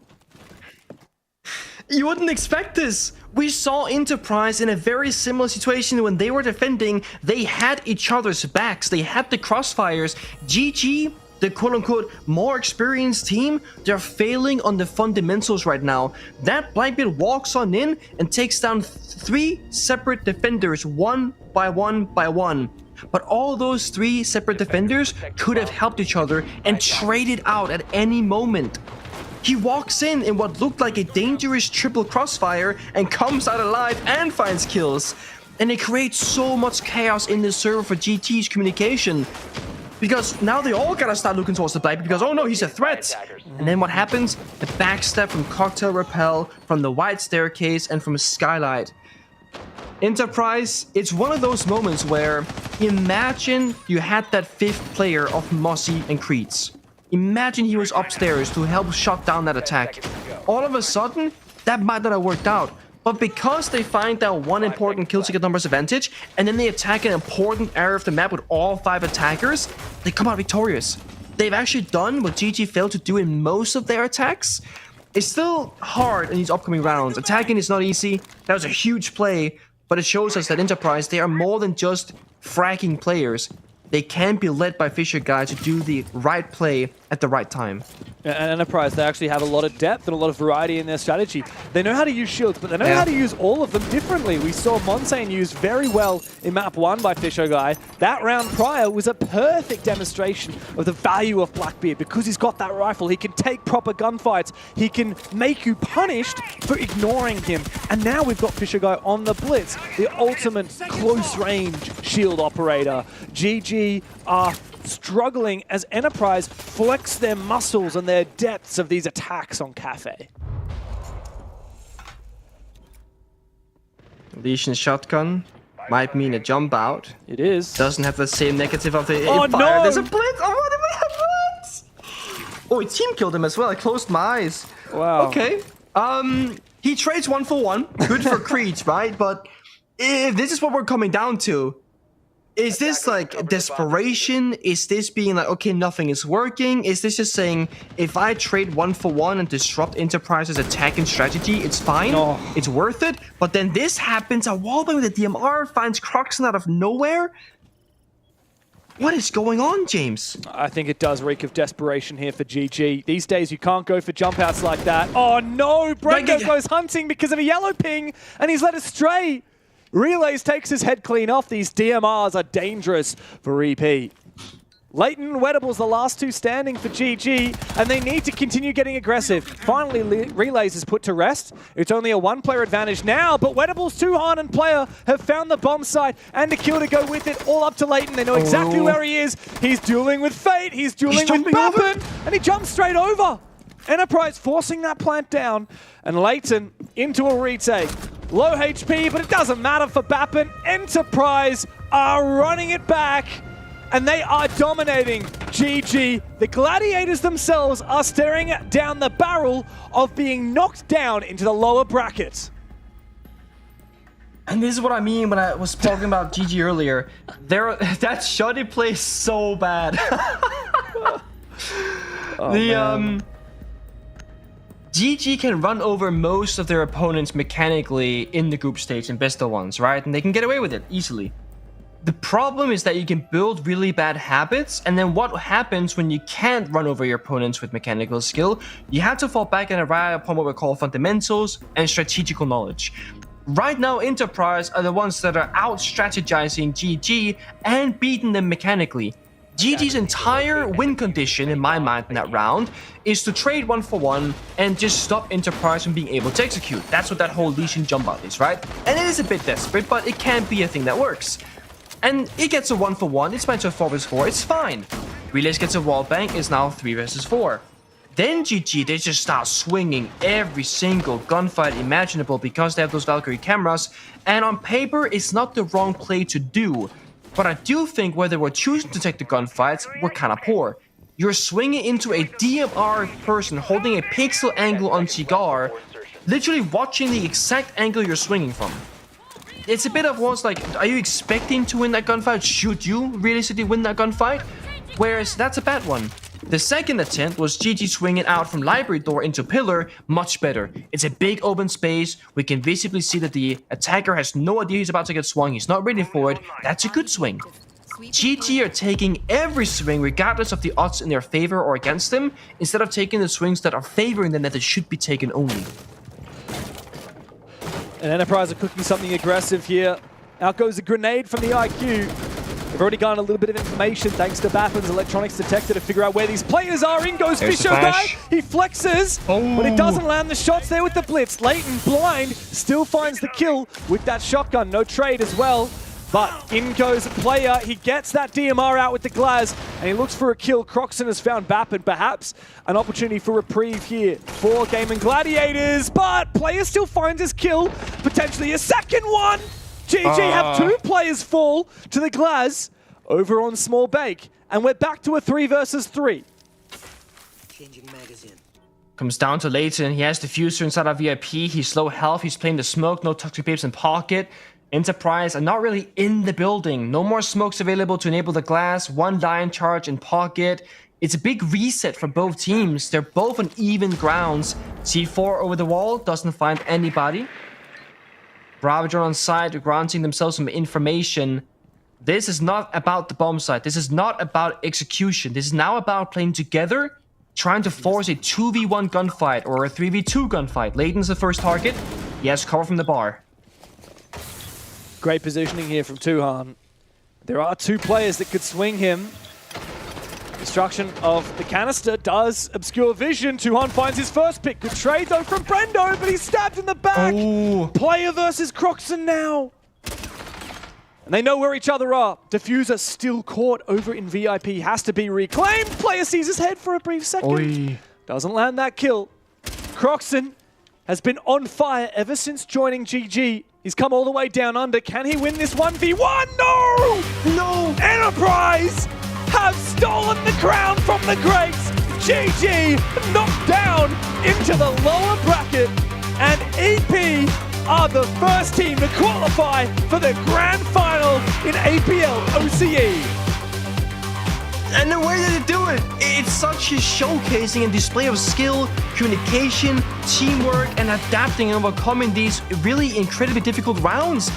You wouldn't expect this. We saw Enterprise in a very similar situation when they were defending. They had each other's backs. They had the crossfires. GG, the quote-unquote more experienced team, they're failing on the fundamentals right now. That Blackbeard walks on in and takes down 3 separate defenders, one by one by one. But all those 3 separate defenders could have helped each other and traded out at any moment. He walks in what looked like a dangerous triple crossfire and comes out alive and finds kills. And it creates so much chaos in the server for GT's communication. Because now they all gotta start looking towards the Blackbeard because, oh no, he's a threat. And then what happens? The backstep from Cocktail Rappel, from the White Staircase, and from Skylight. Enterprise, it's one of those moments where imagine you had that 5th player of Mossy and Creeds. Imagine he was upstairs to help shut down that attack. All of a sudden, that might not have worked out. But because they find that one important kill to get numbers advantage, and then they attack an important area of the map with all 5 attackers, they come out victorious. They've actually done what GG failed to do in most of their attacks. It's still hard in these upcoming rounds. Attacking is not easy. That was a huge play, but it shows us that Enterprise, they are more than just fragging players. They can be led by Fisher Guy to do the right play at the right time. And Enterprise, they actually have a lot of depth and a lot of variety in their strategy. They know how to use shields, but they know how to use all of them differently. We saw Monsane used very well in map 1 by Fisher Guy. That round prior was a perfect demonstration of the value of Blackbeard. Because he's got that rifle, he can take proper gunfights. He can make you punished for ignoring him. And now we've got Fisher Guy on the blitz, the ultimate close-range shield operator. GG are struggling as Enterprise flex their muscles and their depths of these attacks on Cafe. Lesion's shotgun might mean a jump out. It is. Doesn't have the same negative of the Oh fire. no! There's a blitz! Oh, what did we have blitz? Oh, he team killed him as well. I closed my eyes. Wow. Okay. He trades 1 for 1. Good for Creed, right? But if this is what we're coming down to, is this like desperation? Is this being like, okay, nothing is working? Is this just saying, if I trade 1 for 1 and disrupt Enterprise's attacking strategy, it's fine, it's worth it? But then this happens, a wallbang with the DMR finds Croxon out of nowhere? What is going on, James? I think it does reek of desperation here for GG. These days, you can't go for jump outs like that. Oh no, Brendo goes hunting because of a yellow ping, and he's led astray. Relays takes his head clean off. These DMRs are dangerous for EP. Leighton and Wedible's the last two standing for GG, and they need to continue getting aggressive. Finally, Relays is put to rest. It's only a one-player advantage now, but Wedible's Tuhan and player have found the bomb site and the kill to go with it, all up to Leighton. They know exactly where he is. He's dueling with Fate, he's dueling with Bappin, and he jumps straight over. Enterprise forcing that plant down, and Leighton into a retake. Low HP, but it doesn't matter for Bappin. Enterprise are running it back, and they are dominating GG. The Gladiators themselves are staring down the barrel of being knocked down into the lower bracket. And this is what I mean when I was talking about GG earlier. That shoddy plays so bad. GG can run over most of their opponents mechanically in the group stage in best of ones, right? And they can get away with it easily. The problem is that you can build really bad habits, and then what happens when you can't run over your opponents with mechanical skill? You have to fall back and rely upon what we call fundamentals and strategical knowledge. Right now, Enterprise are the ones that are out-strategizing GG and beating them mechanically. GG's entire win condition, in my mind, in that round, is to trade 1 for 1 and just stop Enterprise from being able to execute. That's what that whole Lesion jump out is, right? And it is a bit desperate, but it can be a thing that works. And it gets a 1 for 1, it's meant to a 4 vs 4, it's fine. Relays gets a wall bank, it's now 3 vs 4. Then GG, they just start swinging every single gunfight imaginable because they have those Valkyrie cameras, and on paper, it's not the wrong play to do. But I do think where they were choosing to take the gunfights were kind of poor. You're swinging into a DMR person holding a pixel angle on Cigar, literally watching the exact angle you're swinging from. It's a bit of what's like, are you expecting to win that gunfight? Should you realistically win that gunfight? Whereas that's a bad one. The second attempt was GG swinging out from library door into pillar, much better. It's a big open space, we can visibly see that the attacker has no idea he's about to get swung, he's not ready for it, that's a good swing. GG are taking every swing regardless of the odds in their favor or against them, instead of taking the swings that are favoring them that they should be taken only. And Enterprise are cooking something aggressive here. Out goes a grenade from the IQ. They've already gotten a little bit of information thanks to Bappin's electronics detector to figure out where these players are. In goes Fisher Guy. He flexes, but it doesn't land the shots there with the blitz. Leighton, blind, still finds the kill with that shotgun. No trade as well. But in goes player. He gets that DMR out with the Glaz, and he looks for a kill. Croxon has found Bappin. Perhaps an opportunity for reprieve here for Gaming Gladiators, but player still finds his kill. Potentially a second one. GG have 2 players fall to the Glaz over on Small Bake, and we're back to a 3 vs 3. Changing magazine. Comes down to Leighton, he has diffuser inside of VIP, he's low health, he's playing the smoke, no toxic babes in pocket. Enterprise are not really in the building, no more smokes available to enable the glass, 1 line charge in pocket. It's a big reset for both teams. They're both on even grounds. C4 over the wall, doesn't find anybody. Ravager on side, granting themselves some information. This is not about the bomb site. This is not about execution. This is now about playing together, trying to force a 2v1 gunfight or a 3v2 gunfight. Layden's the first target. He has cover from the bar. Great positioning here from Tuhan. There are two players that could swing him. Destruction of the canister does obscure vision. Tuhan finds his first pick. Good trade though from Brendo, but he's stabbed in the back. Oh. Player versus Croxon now. And they know where each other are. Diffuser still caught over in VIP. Has to be reclaimed. Player sees his head for a brief second. Oy. Doesn't land that kill. Croxon has been on fire ever since joining GG. He's come all the way down under. Can he win this 1v1? No! No! Enterprise have stolen the crown from the greats. GG knocked down into the lower bracket. And EP are the first team to qualify for the grand final in APL OCE. And the way that they do it, it's such a showcasing and display of skill, communication, teamwork, and adapting and overcoming these really incredibly difficult rounds.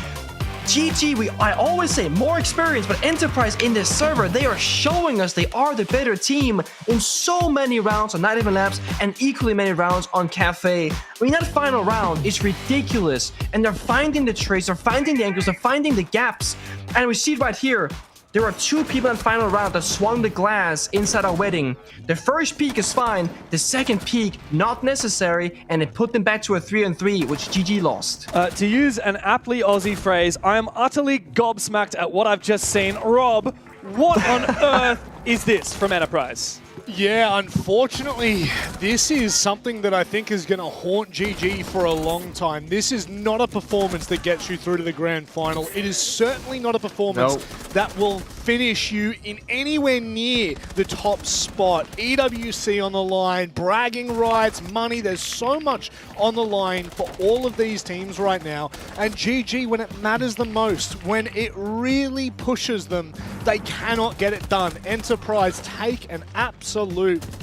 GG, I always say more experience, but Enterprise in this server, they are showing us they are the better team in so many rounds on Night Even Labs and equally many rounds on Cafe. I mean, that final round is ridiculous, and they're finding the trades, they're finding the angles, they're finding the gaps, and we see it right here. There are two people in the final round that swung the glass inside our wedding. The first peek is fine, the second peek not necessary, and it put them back to a 3-3, which GG lost. To use an aptly Aussie phrase, I am utterly gobsmacked at what I've just seen. Rob, what on earth is this from Enterprise? Yeah, unfortunately, this is something that I think is going to haunt GG for a long time. This is not a performance that gets you through to the grand final. It is certainly not a performance that will finish you in anywhere near the top spot. EWC on the line, bragging rights, money. There's so much on the line for all of these teams right now. And GG, when it matters the most, when it really pushes them, they cannot get it done. Enterprise take an absolute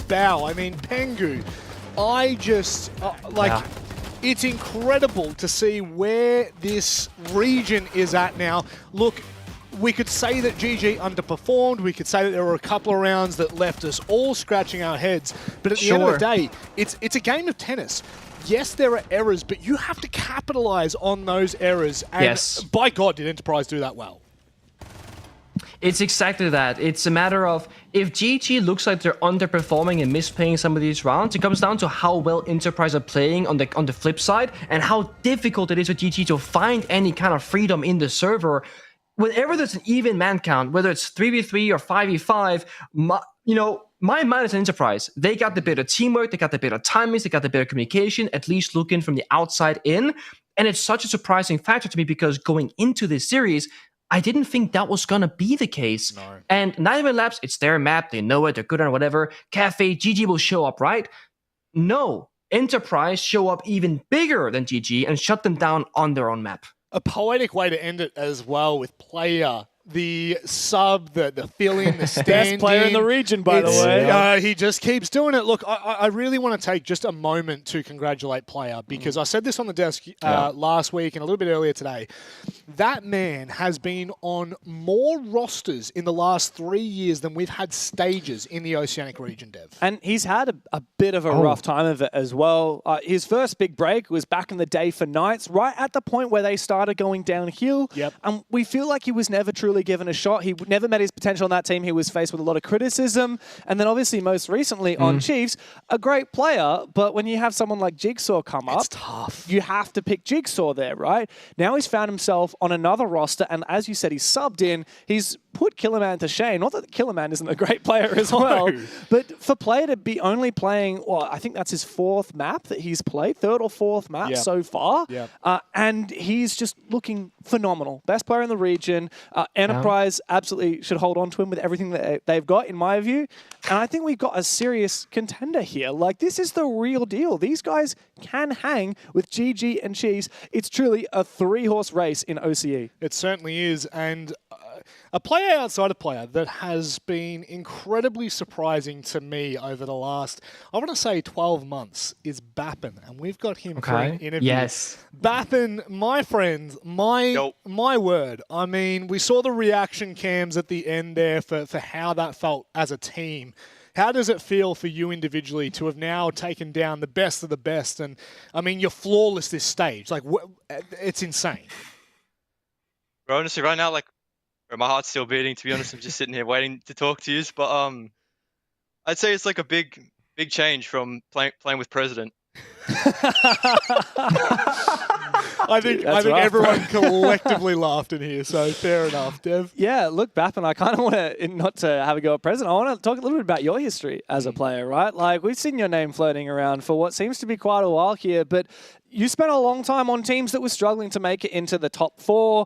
bow. I mean, Pengu, I just, it's incredible to see where this region is at now. Look, we could say that GG underperformed. We could say that there were a couple of rounds that left us all scratching our heads. But at the end of the day, it's a game of tennis. Yes, there are errors, but you have to capitalize on those errors. And by God, did Enterprise do that well. It's exactly that. It's a matter of if GG looks like they're underperforming and misplaying some of these rounds, it comes down to how well Enterprise are playing on the flip side and how difficult it is for GG to find any kind of freedom in the server. Whenever there's an even man count, whether it's 3v3 or 5v5, my mind is an Enterprise. They got the better teamwork, they got the better timings, they got the better communication, at least looking from the outside in. And it's such a surprising factor to me because going into this series, I didn't think that was going to be the case. No. And Night Even Labs, it's their map, they know it, they're good on whatever. Cafe, GG will show up, right? No. Enterprise show up even bigger than GG and shut them down on their own map. A poetic way to end it as well with Player, the sub, the fill-in, the stand-in. Best player in the region, by the way. He just keeps doing it. Look, I really want to take just a moment to congratulate Player because I said this on the desk last week and a little bit earlier today. That man has been on more rosters in the last 3 years than we've had stages in the Oceanic region, Dev. And he's had a bit of a rough time of it as well. His first big break was back in the day for Knights, right at the point where they started going downhill. Yep. And we feel like he was never truly given a shot. He never met his potential on that team. He was faced with a lot of criticism. And then obviously most recently on Chiefs, a great player, but when you have someone like Jigsaw come up, it's tough. You have to pick Jigsaw there, right? Now he's found himself on another roster, and as you said, he's subbed in. He's put Killerman to shame. Not that Killerman isn't a great player as well, but for Player to be only playing, well, I think that's his fourth map that he's played, third or fourth map so far, and he's just looking phenomenal. Best player in the region. Enterprise absolutely should hold on to him with everything that they've got, in my view. And I think we've got a serious contender here. Like, this is the real deal. These guys can hang with GG and Chiefs. It's truly a three-horse race in OCE. It certainly is. And a player outside a player that has been incredibly surprising to me over the last, I want to say 12 months, is Bappin. And we've got him for an interview. Yes. Bappin, my friend, my word. I mean, we saw the reaction cams at the end there for how that felt as a team. How does it feel for you individually to have now taken down the best of the best? And, I mean, you're flawless this stage. Like, it's insane. Bro, honestly, right now, like, my heart's still beating. To be honest, I'm just sitting here waiting to talk to you. But I'd say it's like a big change from playing with President. I think everyone collectively laughed in here, so fair enough, Dev. Yeah, look, Bappin, I kind of want to, not to have a go at President, I want to talk a little bit about your history as a player, right? Like, we've seen your name floating around for what seems to be quite a while here, but you spent a long time on teams that were struggling to make it into the top 4,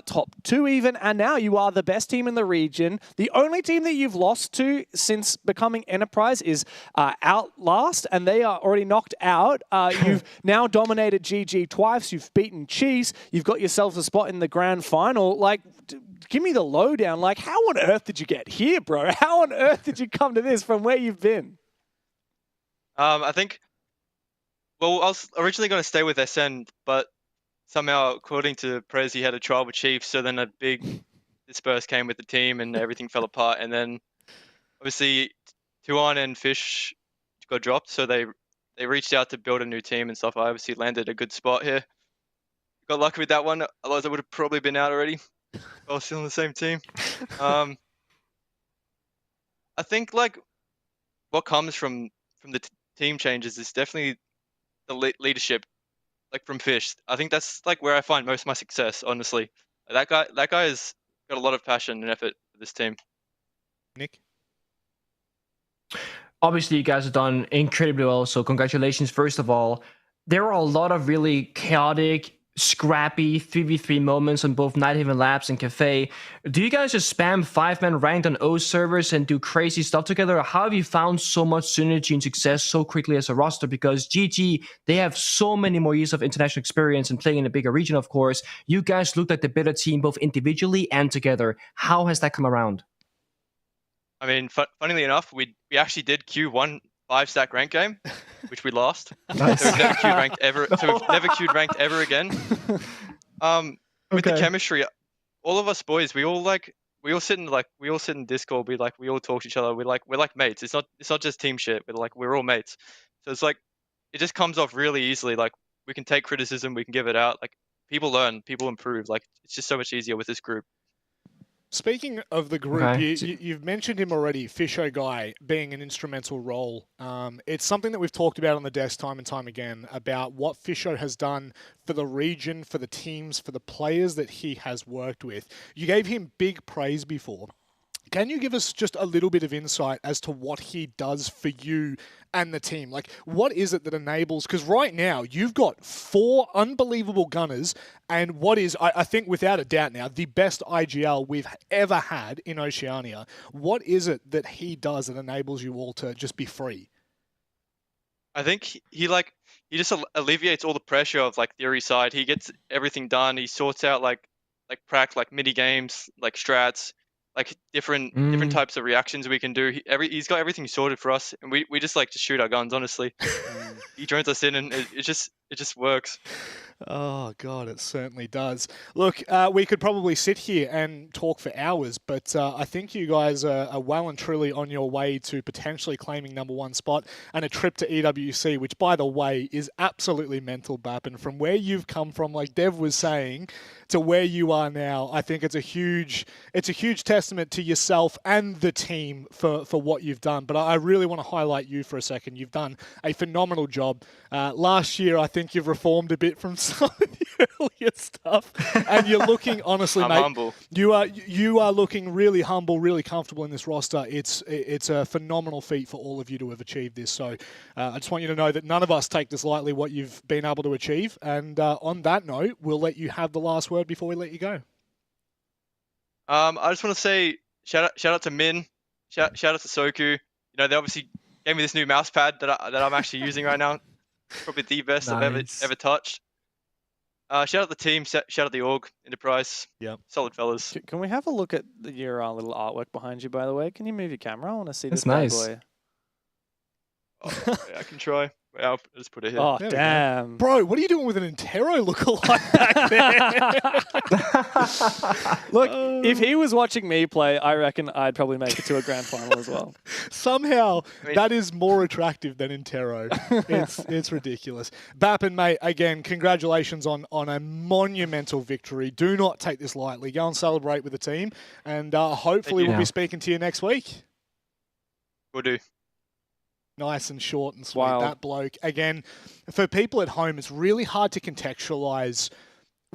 top 2 even, and now you are the best team in the region. The only team that you've lost to since becoming Enterprise is Outlast, and they are already knocked out. You've now dominated GG twice. You've beaten Cheese. You've got yourself a spot in the grand final. Like, give me the lowdown. Like, how on earth did you get here, bro? How on earth did you come to this from where you've been? I think, well, I was originally going to stay with SN, but somehow, according to Prez, he had a trial with Chiefs, so then a big disperse came with the team and everything fell apart. And then, obviously, Tuan and Fish got dropped, so they reached out to build a new team and stuff. I obviously landed a good spot here. Got lucky with that one, otherwise I would have probably been out already. I was still on the same team. I think, like, what comes from the team changes is definitely the leadership, like from Fish. I think that's like where I find most of my success, honestly. That guy has got a lot of passion and effort for this team. Nick? Obviously, you guys have done incredibly well, so congratulations, first of all. There are a lot of really chaotic, scrappy 3v3 moments on both Night Haven Labs and Cafe. Do you guys just spam 5-man ranked on O servers and do crazy stuff together? Or how have you found so much synergy and success so quickly as a roster? Because GG, they have so many more years of international experience and playing in a bigger region, of course. You guys look like the better team both individually and together. How has that come around? I mean, funnily enough, we actually did Q1 5-stack rank game, which we lost. Nice. So we've never queued ranked ever. So we've never queued ranked ever again. With the chemistry, all of us boys, we all sit in Discord. We all talk to each other. We're like mates. It's not just team shit. We're all mates. So it's like it just comes off really easily. Like we can take criticism, we can give it out. Like people learn, people improve. Like it's just so much easier with this group. Speaking of the group, you've mentioned him already, Fisho Guy, being an instrumental role. It's something that we've talked about on the desk time and time again, about what Fisho has done for the region, for the teams, for the players that he has worked with. You gave him big praise before. Can you give us just a little bit of insight as to what he does for you and the team? Like, what is it that enables... Because right now, you've got 4 unbelievable gunners and what is, I think without a doubt now, the best IGL we've ever had in Oceania. What is it that he does that enables you all to just be free? I think he just alleviates all the pressure of like theory side. He gets everything done. He sorts out like prac, like mini games, like strats, like different types of reactions we can do. He's got everything sorted for us, and we just like to shoot our guns. Honestly, he joins us in, and it just works. Oh, God, it certainly does. Look, we could probably sit here and talk for hours, but I think you guys are well and truly on your way to potentially claiming #1 spot and a trip to EWC, which, by the way, is absolutely mental, Bappin. From where you've come from, like Dev was saying, to where you are now, I think it's a huge testament to yourself and the team for what you've done. But I really want to highlight you for a second. You've done a phenomenal job. Last year, I think you've reformed a bit from some of the earlier stuff, and you're looking, honestly, I'm mate, humble. You are looking really humble, really comfortable in this roster. It's a phenomenal feat for all of you to have achieved this. So I just want you to know that none of us take this lightly, what you've been able to achieve. And on that note, we'll let you have the last word before we let you go. I just want to say shout out to Min, shout out to Soku. You know, they obviously gave me this new mouse pad that I'm actually using right now. Probably the best I've ever touched. Shout out the team. Shout out the org. Enterprise. Yep. Solid fellas. Can we have a look at your little artwork behind you, by the way? Can you move your camera? I want to see That's this bad nice. boy. Yeah, I can try. Wait, I'll just put it here. Oh, There we go. damn. Bro, what are you doing with an Intero lookalike back there? Look, if he was watching me play, I reckon I'd probably make it to a grand final as well. Somehow, that is more attractive than Intero. It's ridiculous. Bappin, mate, again, congratulations on a monumental victory. Do not take this lightly. Go and celebrate with the team, and hopefully we'll be speaking to you next week. Will do. Nice and short and sweet. Wow. That bloke. Again, for people at home, it's really hard to contextualize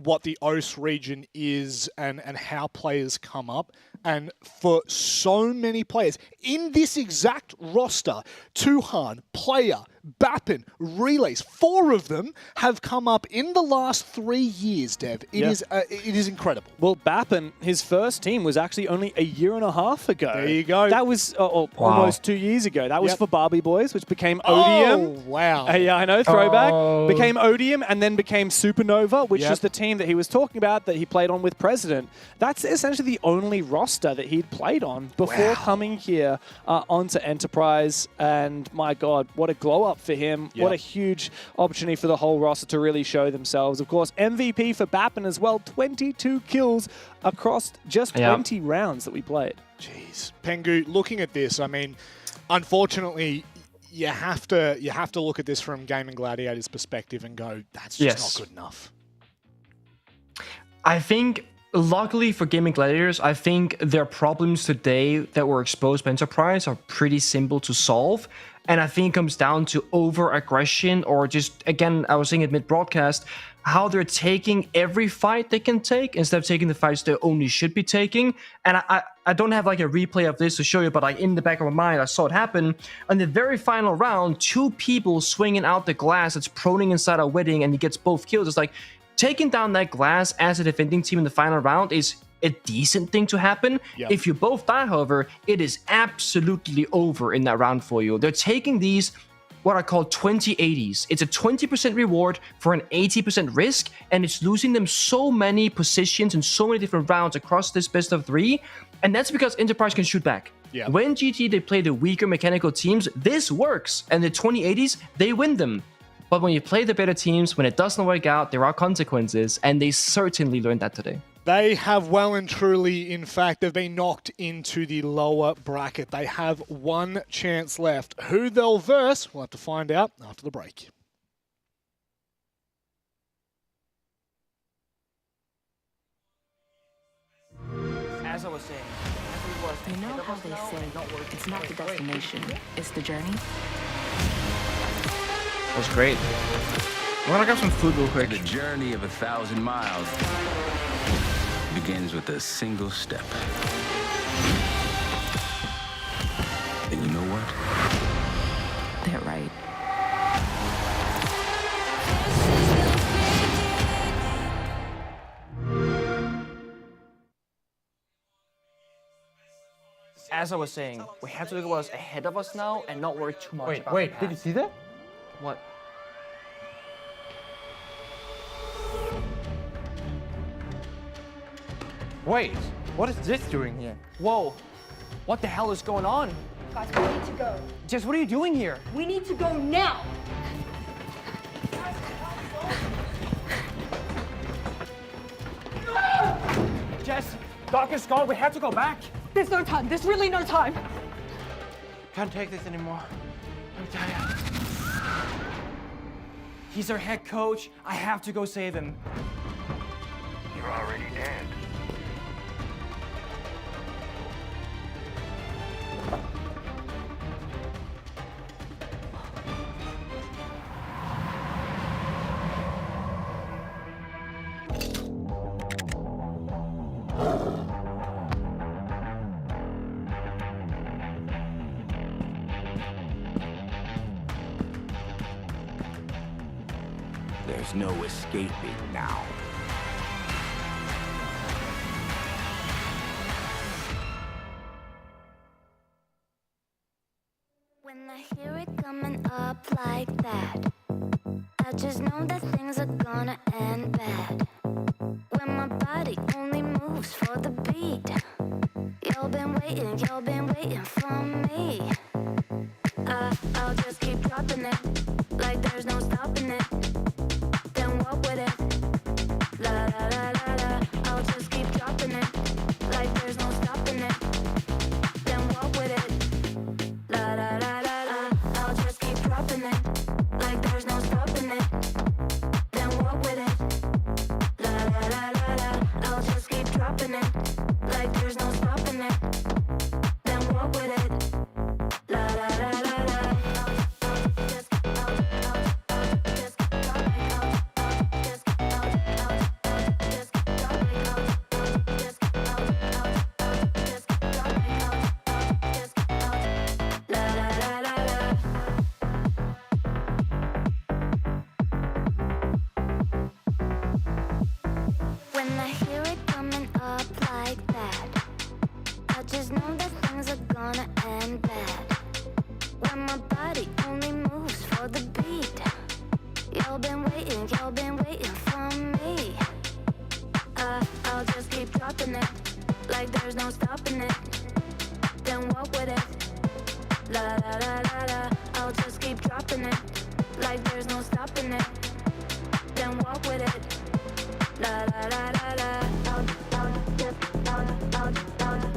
what the OCE region is and how players come up. And for so many players in this exact roster, Tuhan, Player, Bappin, Relays, 4 of them have come up in the last 3 years, Dev. It is incredible. Well, Bappin, his first team was actually only a year and a half ago. There you go. That was almost 2 years ago. That was for Barbie Boys, which became Odium. Oh, wow. Yeah, I know, throwback. Oh. Became Odium and then became Supernova, which is the team that he was talking about that he played on with President. That's essentially the only roster that he'd played on before coming here onto Enterprise. And my God, what a glow up for him. What a huge opportunity for the whole roster to really show themselves. Of course, MVP for Bappin as well. 22 kills across just 20 rounds that we played. Jeez. Pengu, looking at this, I mean, unfortunately, you have to look at this from Gaming Gladiator's perspective and go, that's just not good enough. I think, luckily for Gaming Gladiators, I think their problems today that were exposed by Enterprise are pretty simple to solve. And I think it comes down to over-aggression, or just, again, I was saying it mid-broadcast, how they're taking every fight they can take instead of taking the fights they only should be taking. And I don't have like a replay of this to show you, but like in the back of my mind, I saw it happen. In the very final round, 2 people swinging out the glass that's proning inside a wedding, and he gets both kills. It's like, taking down that glass as a defending team in the final round is a decent thing to happen. If you both die, however, it is absolutely over in that round for you. They're taking these, what I call 20-80s. It's a 20% reward for an 80% risk, and it's losing them so many positions and so many different rounds across this best of 3. And that's because Enterprise can shoot back. When GT, they play the weaker mechanical teams, this works. And the 20-80s, they win them. But when you play the better teams, when it doesn't work out, there are consequences, and they certainly learned that today. They have well and truly, in fact, they've been knocked into the lower bracket. They have one chance left. Who they'll verse, we'll have to find out after the break. As I was saying, You know how they say it's not the destination, it's the journey? That was great. I'm gonna grab some food real quick. The journey of 1,000 miles begins with a single step. And you know what? They're right. as I was saying, we have to look at what's ahead of us now and not worry too much about Wait, the did you past. see that? What? Wait, what is this doing here? Whoa, what the hell is going on? Guys, we need to go. Jess, what are you doing here? We need to go now. Jess, Doc is gone. We have to go back. There's no time. There's really no time. Can't take this anymore. I'm tired. He's our head coach. I have to go save him. You're already dead. There's no escaping now. When I hear it coming up like that, I just know that things are gonna gonna end bad. When my body only moves for the beat. Y'all been waiting for me. I'll just keep dropping it, like there's no stopping it. Then walk with it, la la la la la. I'll just keep dropping it, like there's no stopping it. Then walk with it, la la la la la. I'll just keep dropping it, like there's no stopping it. Then walk with it, la la la la la. I'll just keep dropping it, like there's no stopping it. Then walk with it, la la la la la. When I hear it coming up like that, I just know that things are gonna end bad. When my body only moves for the beat. Y'all been waiting for me. I'll just keep dropping it, like there's no stopping it. Then walk with it, la la la la la. I'll just keep dropping it, like there's no stopping it. Then walk with it, la la la la la. I'll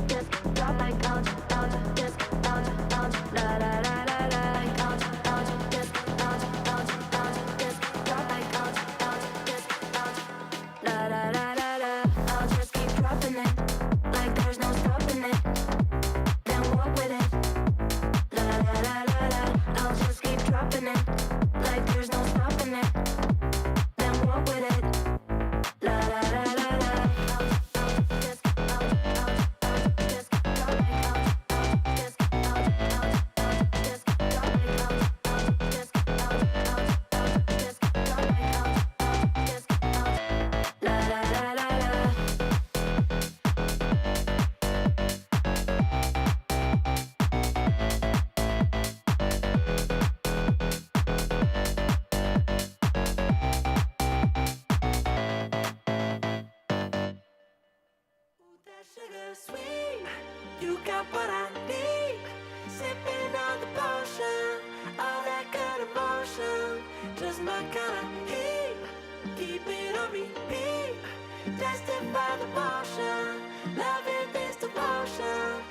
just drop like I'll just la la la la la. I'll just drop like la la la la la. I'll just keep dropping it, like there's no stopping it. Then walk with it, la la la la la. I'll just keep dropping it, like there's no stopping it. Then walk with it, la la la la la. Sugar sweet, you got what I need. Sipping on the potion, all that good emotion, just my kind of heat. Keep it on repeat, tested by the motion, loving this devotion.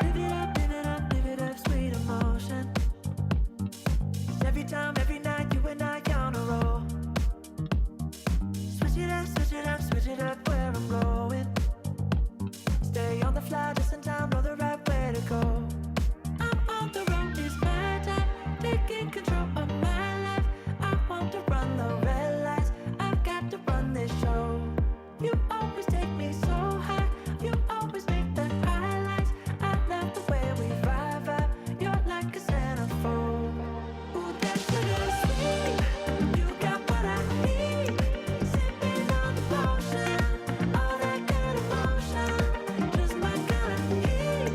Live it up, sweet emotion. Every time, every night, you and I on a roll. Switch it up, where I'm going. Stay on the fly, just in time, know the right way to go. I'm on the road, it's my time, taking control of my life. I want to run the red lights, I've got to run this show. You always take me so high, you always make the highlights. I love the way we vibe, you're like a centerfold. Ooh, that sugar sweet, you got what I need. Sipping on the potion, all that good emotion, just my kind of heat.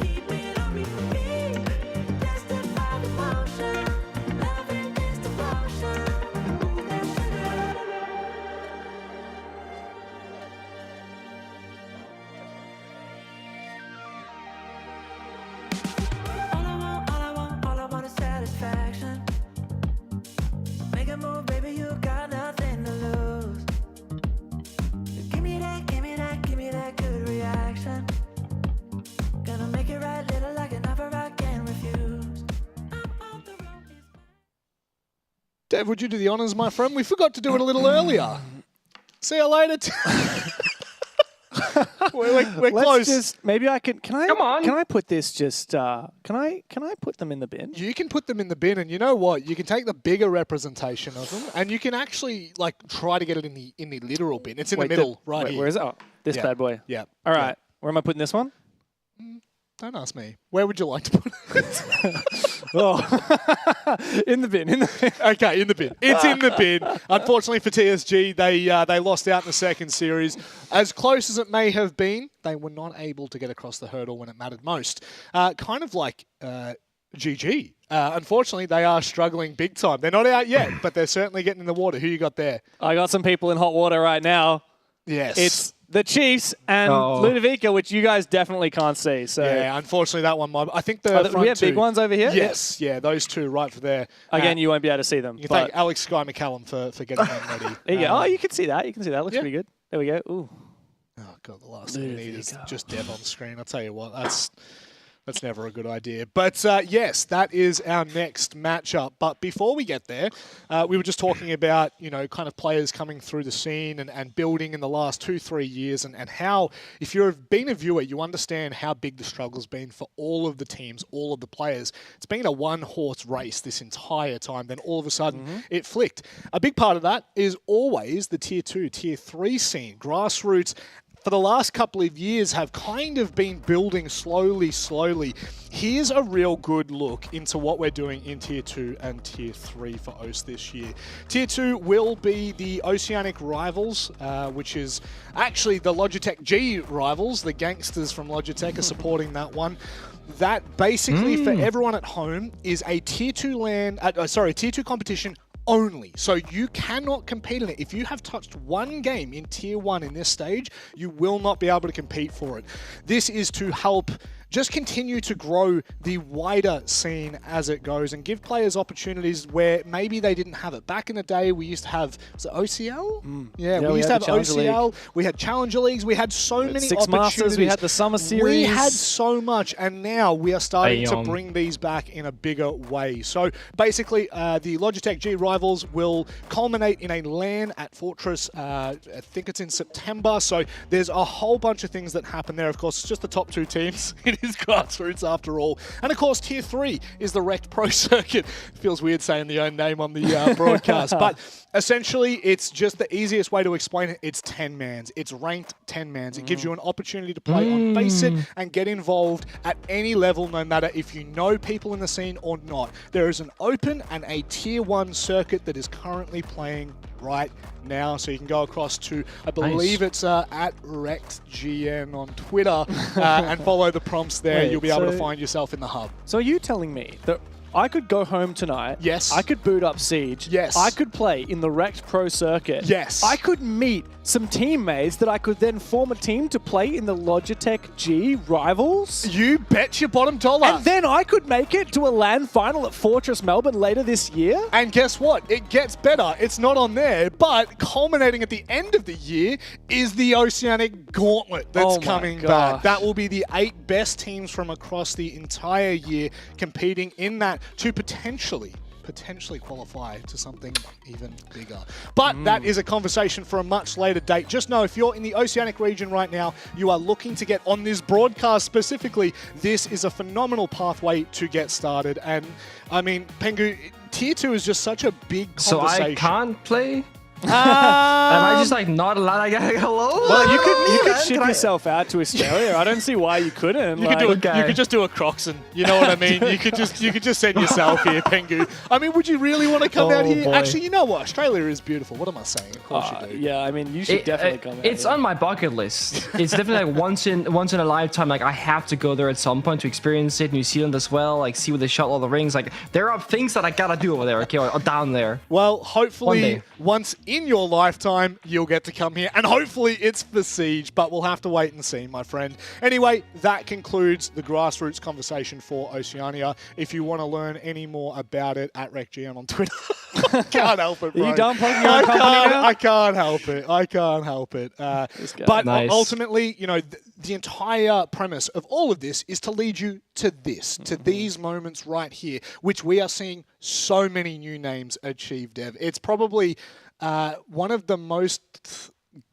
Keep it on repeat, tested by the motion, loving this devotion. Ooh, that sugar. All I want is satisfaction. Make a move, baby, you got nothing to lose. Give me that good reaction. Gonna make it right, little like an offer I can refuse. Dave, would you do the honours, my friend? We forgot to do it a little earlier. See you later. We're Let's close. just maybe I can. Can I? Come on. Can I put this just? Can I put them in the bin? You can put them in the bin, and you know what? You can take the bigger representation of them, and you can actually like try to get it in the literal bin. It's in the middle, right here. Where is it? Oh, this Yeah. bad boy. Yeah. All right. Where am I putting this one? Don't ask me. Where would you like to put it? Oh, in the bin. Okay, in the bin. It's in the bin. Unfortunately for TSG, they lost out in the second series. As close as it may have been, they were not able to get across the hurdle when it mattered most. Kind of like GG Unfortunately, they are struggling big time. They're not out yet, but they're certainly getting in the water. Who you got there? I got some people in hot water right now. Yes. It's the Chiefs and Ludovica, which you guys definitely can't see. So yeah, unfortunately, that one. I think the front we have two, big ones over here. Yes, yeah, those two right for there. Again, you won't be able to see them. You thank Alex Sky McCallum for getting them ready. There you go. Oh, you can see that. You can see that. Looks pretty good. There we go. Ooh. Oh god, the last thing we need is just Dev on the screen. I'll tell you what, that's never a good idea. But yes, that is our next matchup. But before we get there, we were just talking about, kind of players coming through the scene and building in the last 2-3 years and how, if you've been a viewer, you understand how big the struggle's been for all of the teams, all of the players. It's been a one-horse race this entire time. Then all of a sudden, it flicked. A big part of that is always the Tier 2, Tier 3 scene. Grassroots for the last couple of years have kind of been building slowly. Here's a real good look into what we're doing in Tier 2 and Tier 3 for OCE this year. Tier 2 will be the Oceanic Rivals, which is actually the Logitech G Rivals. The gangsters from Logitech are supporting that one. That basically, for everyone at home, is a Tier 2 Tier 2 competition only. So you cannot compete in it. If you have touched one game in Tier 1 in this stage, you will not be able to compete for it. This is to help just continue to grow the wider scene as it goes and give players opportunities where maybe they didn't have it. Back in the day, we used to have, was it OCL? Yeah, we used to have OCL. League. We had Challenger Leagues. We had so many Six opportunities. Masters. We had the Summer Series. We had so much, and now we are starting to bring these back in a bigger way. So basically, the Logitech G Rivals will culminate in a LAN at Fortress. I think it's in September. So there's a whole bunch of things that happen there. Of course, it's just the top 2 teams. It is grassroots after all. And of course, Tier 3 is the Rect Pro Circuit. Feels weird saying the own name on the broadcast. But essentially, it's just the easiest way to explain it. It's 10-mans. It's ranked 10-mans. It gives you an opportunity to play on Faceit and get involved at any level, no matter if you know people in the scene or not. There is an open and a Tier 1 circuit that is currently playing right now, so you can go across to, I believe it's at RectGN on Twitter and follow the prompts there. Wait, you'll be able to find yourself in the hub. So are you telling me that I could go home tonight? Yes. I could boot up Siege. Yes. I could play in the Rect Pro Circuit. Yes. I could meet some teammates that I could then form a team to play in the Logitech G Rivals. You bet your bottom dollar. And then I could make it to a LAN final at Fortress Melbourne later this year. And guess what? It gets better. It's not on there, but culminating at the end of the year is the Oceanic Gauntlet that's coming back. That will be the 8 best teams from across the entire year competing in that to potentially qualify to something even bigger. But that is a conversation for a much later date. Just know if you're in the Oceanic region right now, you are looking to get on this broadcast specifically, this is a phenomenal pathway to get started. And I mean, Pengu, Tier 2 is just such a big conversation. So I can't play? Am I just like not allowed? I gotta hello? Well, you could ship yourself out to Australia. I don't see why you couldn't. You could just do a Croxon. You know what I mean? You could just send yourself here, Pengu. I mean, would you really want to come out here? Boy. Actually, you know what? Australia is beautiful. What am I saying? Of course you do. Yeah, I mean, you should definitely come out. It's on my bucket list. It's definitely like once in a lifetime. Like I have to go there at some point to experience it. New Zealand as well. Like see where they shot all the rings. Like there are things that I gotta do over there. Okay, or down there. Well, hopefully, once in your lifetime, you'll get to come here, and hopefully it's for Siege, but we'll have to wait and see, my friend. Anyway, that concludes the grassroots conversation for Oceania. If you want to learn any more about it, at RectGN on Twitter. Can't help it, bro. Are you done plugging your own company now? I can't help it. I can't help it. But ultimately, you know, the entire premise of all of this is to lead you to this, to these moments right here, which we are seeing so many new names achieve, Dev. It's probably one of the most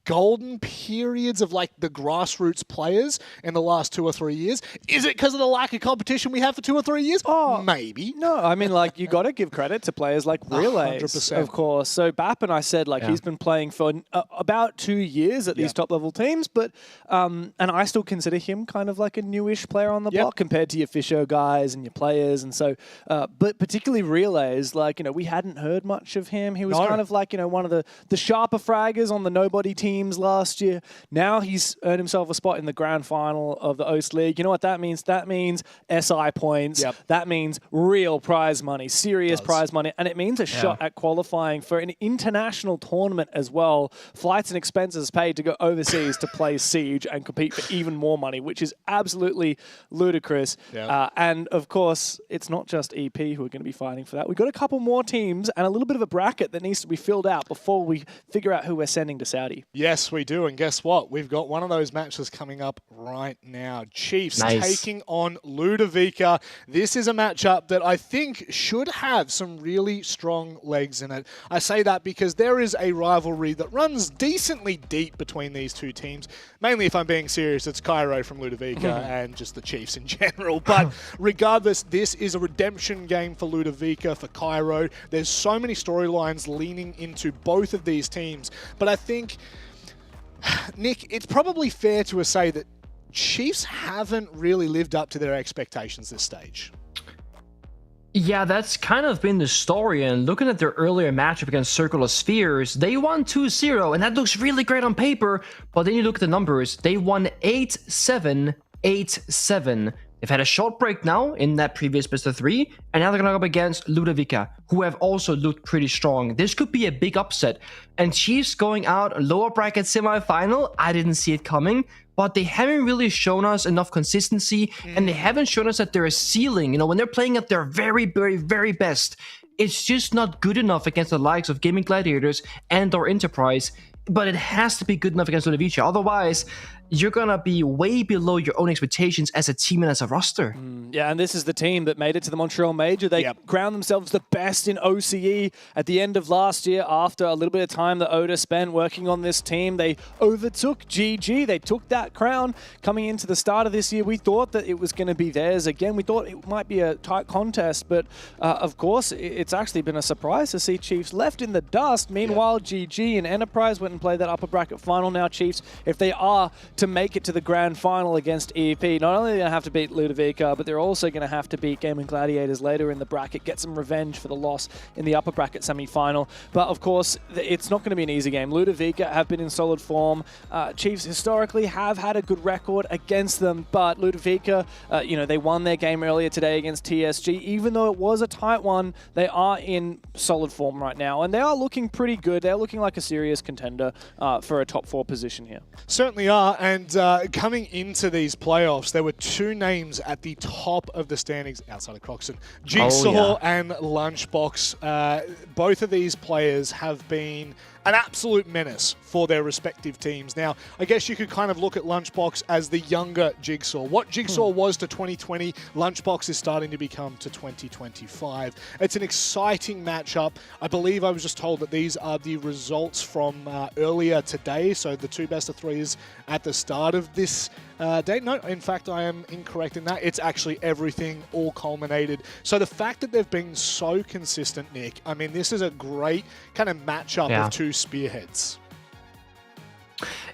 golden periods of like the grassroots players in the last 2 or 3 years. Is it because of the lack of competition we have for 2 or 3 years? Oh, maybe. No, I mean, like, you got to give credit to players like Relays, 100%. of course. So Bap and I said, like, he's been playing for about 2 years at these top-level teams, but and I still consider him kind of like a newish player on the block compared to your Fisher guys and your players. And so, but particularly Relays, like, you know, we hadn't heard much of him. He was kind of like, you know, one of the sharper fraggers on the nobody team teams last year. Now he's earned himself a spot in the grand final of the OCE League. You know what that means? That means SI points. Yep. That means real prize money, serious prize money. And it means a shot at qualifying for an international tournament as well. Flights and expenses paid to go overseas to play Siege and compete for even more money, which is absolutely ludicrous. And of course, it's not just EP who are going to be fighting for that. We've got a couple more teams and a little bit of a bracket that needs to be filled out before we figure out who we're sending to Saudi. Yes, we do. And guess what? We've got one of those matches coming up right now. Chiefs taking on Ludovica. This is a matchup that I think should have some really strong legs in it. I say that because there is a rivalry that runs decently deep between these two teams. Mainly, if I'm being serious, it's Cairo from Ludovica and just the Chiefs in general. But regardless, this is a redemption game for Ludovica, for Cairo. There's so many storylines leaning into both of these teams. But I think, Nick, it's probably fair to say that Chiefs haven't really lived up to their expectations this stage. Yeah, that's kind of been the story. And looking at their earlier matchup against Circle of Spheres, they won 2-0, and that looks really great on paper. But then you look at the numbers, they won 8-7, 8-7. They've had a short break now in that previous best of 3, and now they're going to go up against Ludovica, who have also looked pretty strong. This could be a big upset. And Chiefs going out lower bracket semifinal, I didn't see it coming, but they haven't really shown us enough consistency, and they haven't shown us that they're a ceiling. You know, when they're playing at their very, very, very best, it's just not good enough against the likes of Gaming Gladiators and or Enterprise, but it has to be good enough against Ludovica. Otherwise, you're going to be way below your own expectations as a team and as a roster. Yeah, and this is the team that made it to the Montreal Major. They crowned themselves the best in OCE at the end of last year after a little bit of time that Oda spent working on this team. They overtook GG. They took that crown coming into the start of this year. We thought that it was going to be theirs again. We thought it might be a tight contest, but of course, it's actually been a surprise to see Chiefs left in the dust. Meanwhile, GG and Enterprise went and played that upper bracket final. Now Chiefs, if they are to make it to the grand final against EP, not only are they going to have to beat Ludovica, but they're also going to have to beat Gaming Gladiators later in the bracket, get some revenge for the loss in the upper bracket semi-final. But of course, it's not going to be an easy game. Ludovica have been in solid form. Chiefs historically have had a good record against them, but Ludovica, you know, they won their game earlier today against TSG. Even though it was a tight one, they are in solid form right now, and they are looking pretty good. They're looking like a serious contender for a top 4 position here. Certainly are, and coming into these playoffs, there were 2 names at the top of the standings outside of Croxton. Jigsaw and Lunchbox. Both of these players have been an absolute menace for their respective teams. Now, I guess you could kind of look at Lunchbox as the younger Jigsaw. What Jigsaw was to 2020, Lunchbox is starting to become to 2025. It's an exciting matchup. I believe I was just told that these are the results from earlier today, so the 2 best of 3s at the start of this day. No, in fact, I am incorrect in that. It's actually everything all culminated. So the fact that they've been so consistent, Nick, I mean, this is a great kind of matchup of 2 spearheads.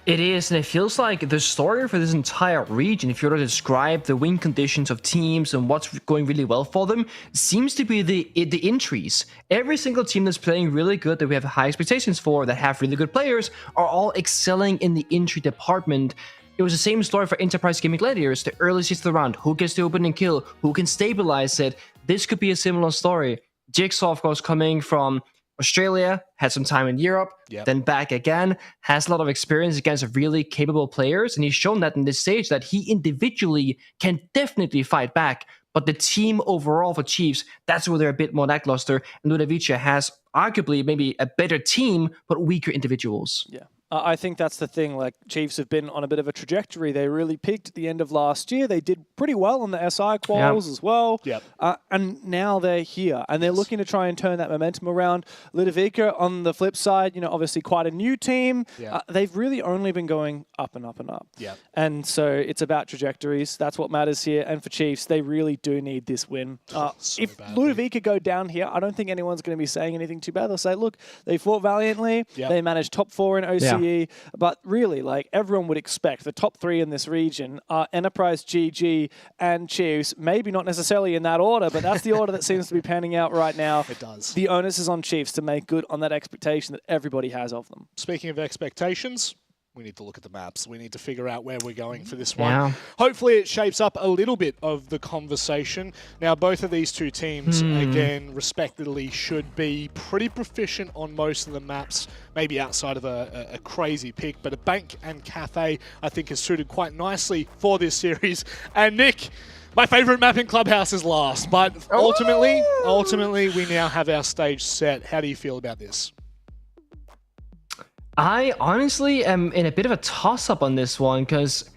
It is, and it feels like the story for this entire region, if you were to describe the win conditions of teams and what's going really well for them, seems to be the entries. Every single team that's playing really good, that we have high expectations for, that have really good players, are all excelling in the entry department. It was the same story for Enterprise Gaming Gladiators, the early season of the round. Who gets the opening kill? Who can stabilize it? This could be a similar story. Jigsaw, of course, coming from Australia, had some time in Europe, then back again, has a lot of experience against really capable players, and he's shown that in this stage that he individually can definitely fight back, but the team overall for Chiefs, that's where they're a bit more lackluster, and Ludovica has arguably maybe a better team, but weaker individuals. Yeah. I think that's the thing. Like, Chiefs have been on a bit of a trajectory. They really peaked at the end of last year. They did pretty well on the SI quals as well. And now they're here, and they're looking to try and turn that momentum around. Ludovica, on the flip side, you know, obviously quite a new team. They've really only been going up and up and up. And so it's about trajectories. That's what matters here. And for Chiefs, they really do need this win. If Ludovica go down here, I don't think anyone's going to be saying anything too bad. They'll say, look, they fought valiantly. They managed top 4 in OCE. But really, like, everyone would expect the top 3 in this region are Enterprise, GG, and Chiefs. Maybe not necessarily in that order, but that's the order that seems to be panning out right now. It does. The onus is on Chiefs to make good on that expectation that everybody has of them. Speaking of expectations, we need to look at the maps. We need to figure out where we're going for this one. Yeah. Hopefully it shapes up a little bit of the conversation. Now, both of these two teams, again, respectively, should be pretty proficient on most of the maps, maybe outside of a crazy pick, but a Bank and Cafe, I think, is suited quite nicely for this series. And Nick, my favorite map in Clubhouse is last, but ultimately, we now have our stage set. How do you feel about this? I honestly am in a bit of a toss-up on this one because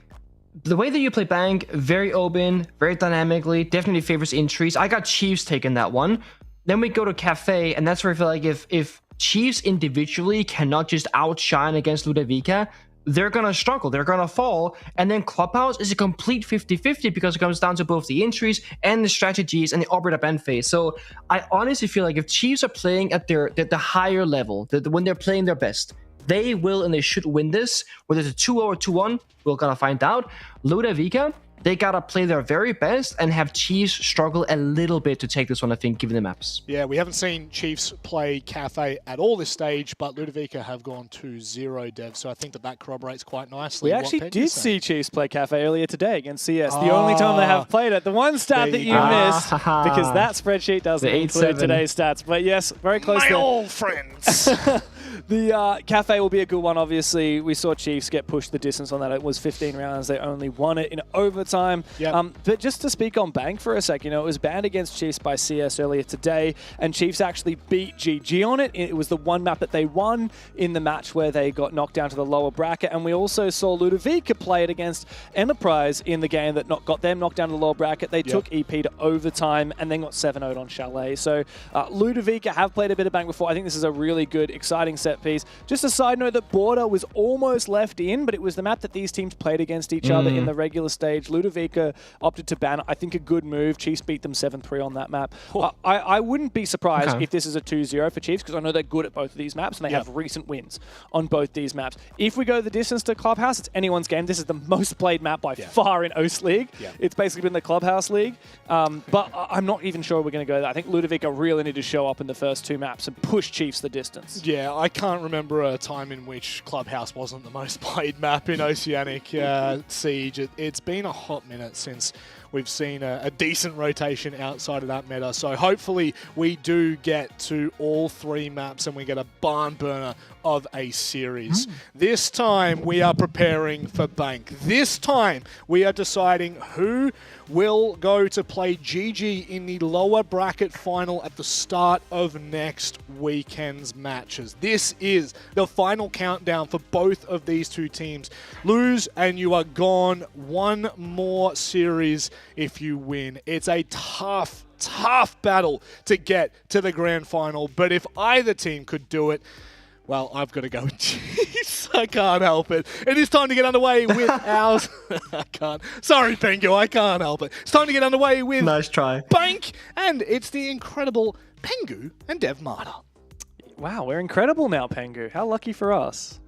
the way that you play Bank, very open, very dynamically, definitely favors entries. I got Chiefs taking that one. Then we go to Cafe, and that's where I feel like if Chiefs individually cannot just outshine against Ludovica, they're going to struggle, they're going to fall. And then Clubhouse is a complete 50-50 because it comes down to both the entries and the strategies and the operate up end phase. So I honestly feel like if Chiefs are playing at the higher level, when they're playing their best, they will and they should win this. Whether it's a 2-0 or 2-1, we're going to find out. Ludovica, they got to play their very best and have Chiefs struggle a little bit to take this one, I think, given the maps. Yeah, we haven't seen Chiefs play Cafe at all this stage, but Ludovica have gone 2-0, Dev, so I think that corroborates quite nicely. We actually did see Chiefs play Cafe earlier today against CS. The only time they have played it. The one stat that you missed, because that spreadsheet doesn't include today's stats. But yes, very close there. My old friends! The Cafe will be a good one, obviously. We saw Chiefs get pushed the distance on that. It was 15 rounds. They only won it in overtime. Yep. But just to speak on Bank for a sec, it was banned against Chiefs by CS earlier today, and Chiefs actually beat GG on it. It was the one map that they won in the match where they got knocked down to the lower bracket, and we also saw Ludovica play it against Enterprise in the game that got them knocked down to the lower bracket. They took EP to overtime and then got 7-0'd on Chalet. So Ludovica have played a bit of Bank before. I think this is a really good, exciting set piece. Just a side note that Border was almost left in, but it was the map that these teams played against each other in the regular stage. Ludovica opted to ban. I think a good move. Chiefs beat them 7-3 on that map. I wouldn't be surprised if this is a 2-0 for Chiefs, because I know they're good at both of these maps and they have recent wins on both these maps. If we go the distance to Clubhouse, it's anyone's game. This is the most played map by far in OCE League. It's basically been the Clubhouse League. But I'm not even sure we're going to go there. I think Ludovica really need to show up in the first two maps and push Chiefs the distance. Yeah, I can't remember a time in which Clubhouse wasn't the most played map in Oceanic Siege. It's been a hot minute since we've seen a decent rotation outside of that meta. So hopefully we do get to all three maps and we get a barn burner of a series. This time we are preparing for Bank. This time we are deciding who will go to play GG in the lower bracket final at the start of next weekend's matches. This is the final countdown for both of these two teams. Lose and you are gone. One more series if you win. It's a tough battle to get to the grand final, but if either team could do it, well, I've got to go with Chiefs. I can't help it. It is time to get underway with ours. I can't. Sorry, Pengu, I can't help it. It's time to get underway with nice try. Bank, and it's the incredible Pengu and Dev Marta. Wow, we're incredible now, Pengu. How lucky for us.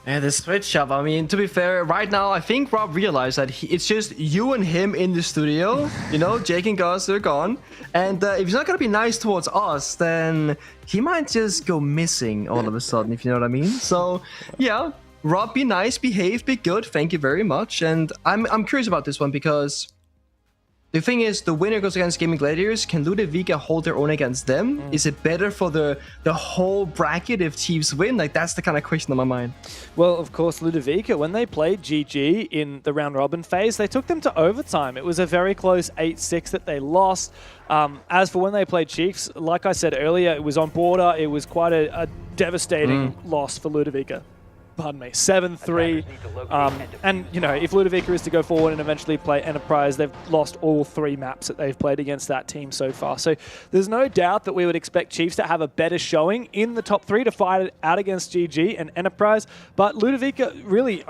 Yeah, the switch up. I mean, to be fair, right now, I think Rob realized that it's just you and him in the studio. Jake and Gus, they're gone. And if he's not going to be nice towards us, then he might just go missing all of a sudden, if you know what I mean. So, yeah, Rob, be nice, behave, be good. Thank you very much. And I'm curious about this one because the thing is, the winner goes against Gaming Gladiators. Can Ludovica hold their own against them? Is it better for the whole bracket if Chiefs win? Like, that's the kind of question on my mind. Well, of course, Ludovica, when they played GG in the round-robin phase, they took them to overtime. It was a very close 8-6 that they lost. As for when they played Chiefs, like I said earlier, it was on Border. It was quite a devastating loss for Ludovica. Pardon me, 7-3. And, if Ludovica is to go forward and eventually play Enterprise, they've lost all three maps that they've played against that team so far. So there's no doubt that we would expect Chiefs to have a better showing in the top three to fight it out against GG and Enterprise. But Ludovica, really,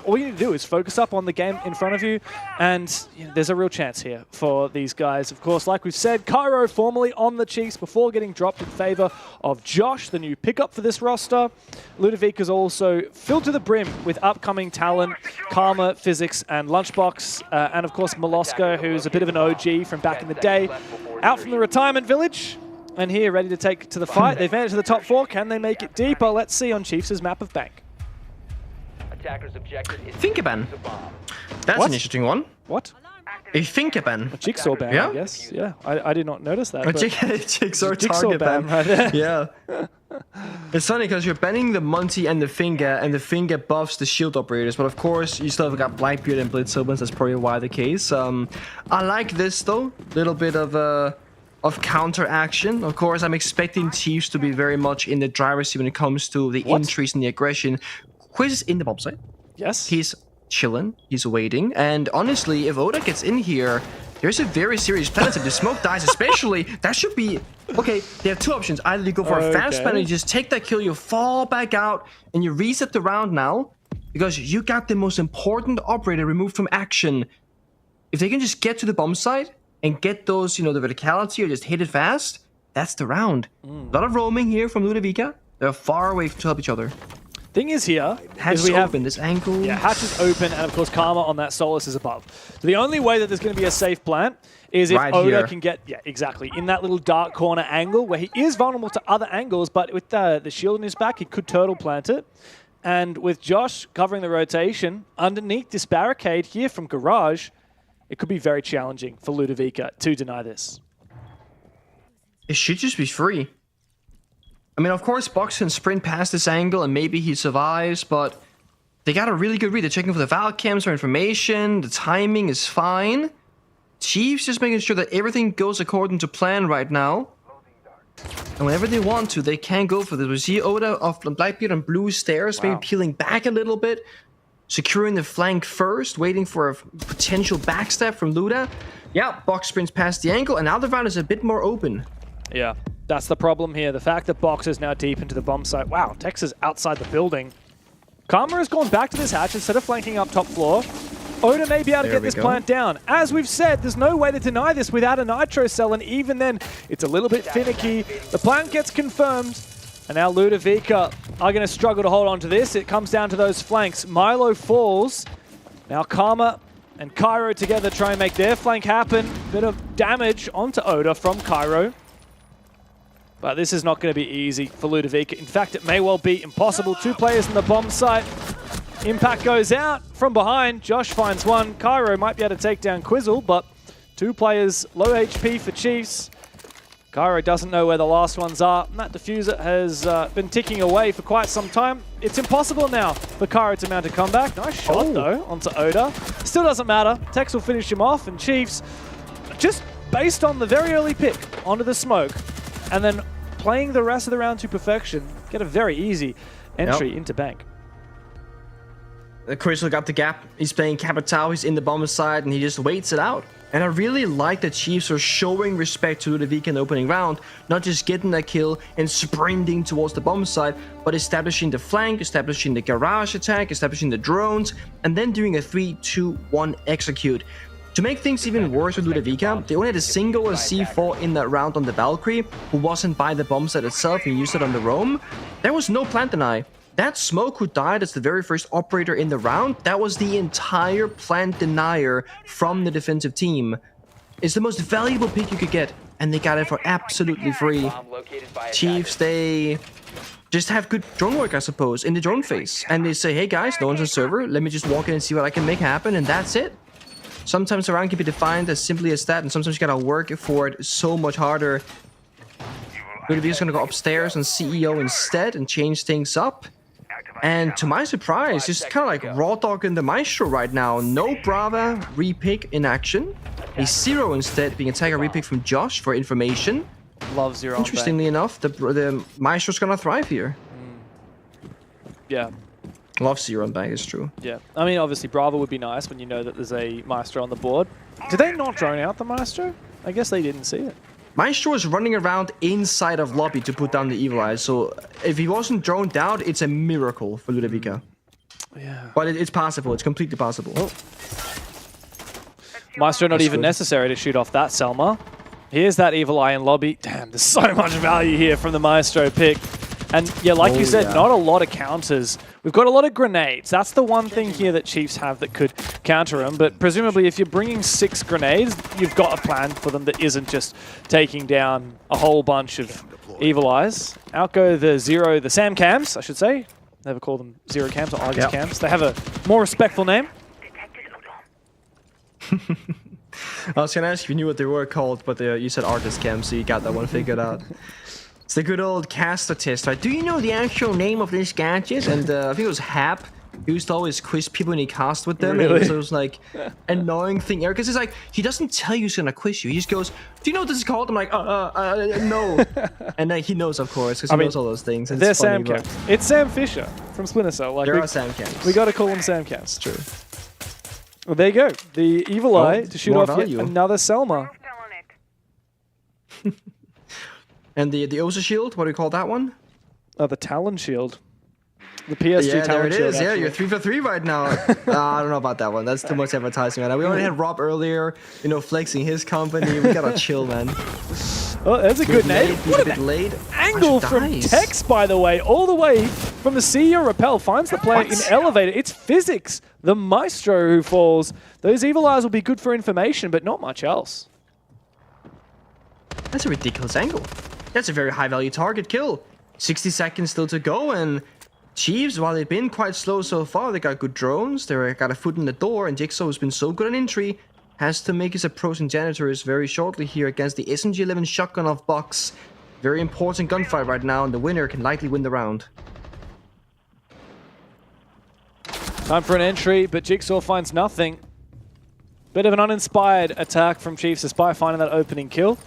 all you need to do is focus up on the game in front of you. And there's a real chance here for these guys. Of course, like we've said, Cairo formerly on the Chiefs before getting dropped in favor of Josh, the new pickup for this roster. Ludovica's also filled to the brim with upcoming talent, Karma, Physics, and Lunchbox, and of course Molosco, who's a bit of an OG from back in the day, out from the retirement village, and here ready to take to the fight. They've made it to the top four. Can they make it deeper? Let's see on Chiefs' map of Bank. Attacker's objective is Finger ban. That's an interesting one. What? A finger ban. A jigsaw ban, I guess. Yeah, I did not notice that. A but jigsaw it's a target ban. right there. Yeah. It's funny because you're banning the Monty and the finger buffs the shield operators, but of course you still have got Blackbeard and Blitz opens. That's probably why the case. I like this though, little bit of counter action. Of course, I'm expecting Chiefs to be very much in the driver's seat when it comes to the entries and the aggression. Quiz is in the bomb site. Yes. He's chilling. He's waiting. And honestly, if Oda gets in here, there's a very serious penalty. If the smoke dies, especially, that should be... Okay, they have two options. Either you go for a fast penalty, you just take that kill, you fall back out, and you reset the round now, because you got the most important operator removed from action. If they can just get to the bomb site and get those, the verticality or just hit it fast, that's the round. A lot of roaming here from Ludovica. They're far away to help each other. Thing is here, hatch we have open this angle. Yeah, hatch is open, and of course Karma on that Solus is above. So the only way that there's going to be a safe plant is if Oda can get, exactly, in that little dark corner angle where he is vulnerable to other angles, but with the shield in his back, he could turtle plant it. And with Josh covering the rotation underneath this barricade here from Garage, it could be very challenging for Ludovica to deny this. It should just be free. I mean, of course, Box can sprint past this angle and maybe he survives, but they got a really good read. They're checking for the Val cams for information. The timing is fine. Chiefs just making sure that everything goes according to plan right now. And whenever they want to, they can go for this. We see Oda of Blackbeard and Blue stairs, maybe peeling back a little bit, securing the flank first, waiting for a potential backstab from Luda. Yeah, Box sprints past the angle, and now the round is a bit more open. Yeah. That's the problem here. The fact that Box is now deep into the bomb site. Wow, Tex is outside the building. Karma has gone back to this hatch instead of flanking up top floor. Oda may be able to get this plant down. As we've said, there's no way to deny this without a Nitro cell, and even then, it's a little bit finicky. The plant gets confirmed, and now Ludovica are going to struggle to hold on to this. It comes down to those flanks. Milo falls. Now Karma and Cairo together try and make their flank happen. Bit of damage onto Oda from Cairo. But this is not going to be easy for Ludovica. In fact, it may well be impossible. Two players in the bomb site. Impact goes out from behind. Josh finds one. Cairo might be able to take down Quizzle, but two players low HP for Chiefs. Cairo doesn't know where the last ones are. And that diffuser has been ticking away for quite some time. It's impossible now for Cairo to mount a comeback. Nice shot, though, onto Oda. Still doesn't matter. Tex will finish him off, and Chiefs, just based on the very early pick onto the smoke, and then playing the rest of the round to perfection, get a very easy entry into Bank. Crystal got the gap. He's playing Capital. He's in the bomber side, and he just waits it out. And I really like that Chiefs are showing respect to Ludovica in the opening round, not just getting that kill and sprinting towards the bomb side, but establishing the flank, establishing the garage attack, establishing the drones, and then doing a 3-2-1 execute. To make things even worse with Ludovica, they only had a single C4 in that round on the Valkyrie, who wasn't by the bomb site itself and used it on the roam. There was no plant deny. That Smoke who died as the very first operator in the round, that was the entire plant denier from the defensive team. It's the most valuable pick you could get, and they got it for absolutely free. Chiefs, they just have good drone work, I suppose, in the drone phase. And they say, hey guys, no one's on server, let me just walk in and see what I can make happen, and that's it. Sometimes the round can be defined as simply as that, and sometimes you gotta work for it so much harder. Ludovica's gonna go upstairs on CEO instead and change things up. And to my surprise, just kind of like raw dogging the Maestro right now. No Brava repick in action. A Zero instead being attacker repick from Josh for information. Love Zero. Interestingly enough, the Maestro's gonna thrive here. Yeah. Love Zero on bank, is true. Yeah. I mean, obviously, Brava would be nice when you know that there's a Maestro on the board. Did they not drone out the Maestro? I guess they didn't see it. Maestro is running around inside of lobby to put down the Evil Eye, so if he wasn't droned out, it's a miracle for Ludovica. Yeah. But it's possible. It's completely possible. Oh. Maestro not even necessary to shoot off that Selma. Here's that Evil Eye in lobby. Damn, there's so much value here from the Maestro pick. And yeah, like you said, not a lot of counters. We've got a lot of grenades. That's the one thing here that Chiefs have that could counter them. But presumably, if you're bringing 6 grenades, you've got a plan for them that isn't just taking down a whole bunch of Evil Eyes. Out go the Zero, the Sam Cams, I should say. Never call them Zero Camps or Argus Camps. They have a more respectful name. I was gonna ask if you knew what they were called, but you said Argus Camp, so you got that one figured out. It's the good old caster test, right? Do you know the actual name of this gadget? And I think it was Hap. He used to always quiz people when he cast with them. Really? And it was like annoying thing. Because it's like, he doesn't tell you he's gonna quiz you. He just goes, do you know what this is called? I'm like, no. And then he knows, of course, because he knows all those things. And They're it's funny, Sam Camps. It's Sam Fisher from Splinter Cell. Like, there are Sam Camps. We got to call them Sam Camps. True. Well, there you go. The Evil Eye to shoot off yet another Selma. And the OCE shield, what do you call that one? Oh, the Talon Shield. The PSG yeah, Talon there it Shield. is. Actually. Yeah, you're 3 for 3 right now. I don't know about that one. That's too much advertising, man. We already had Rob earlier, flexing his company. We gotta chill, man. Oh, that's a good name. What a late Angle from Tex, by the way, all the way from the CEO Rappel, finds the player in elevator. It's Physics, the maestro, who falls. Those Evil Eyes will be good for information, but not much else. That's a ridiculous angle. That's a very high-value target kill. 60 seconds still to go, and Chiefs, while they've been quite slow so far, they got good drones, they got a foot in the door, and Jigsaw has been so good on entry, has to make his approach in Janitors very shortly here against the SMG-11 shotgun of Box. Very important gunfight right now, and the winner can likely win the round. Time for an entry, but Jigsaw finds nothing. Bit of an uninspired attack from Chiefs despite finding that opening kill.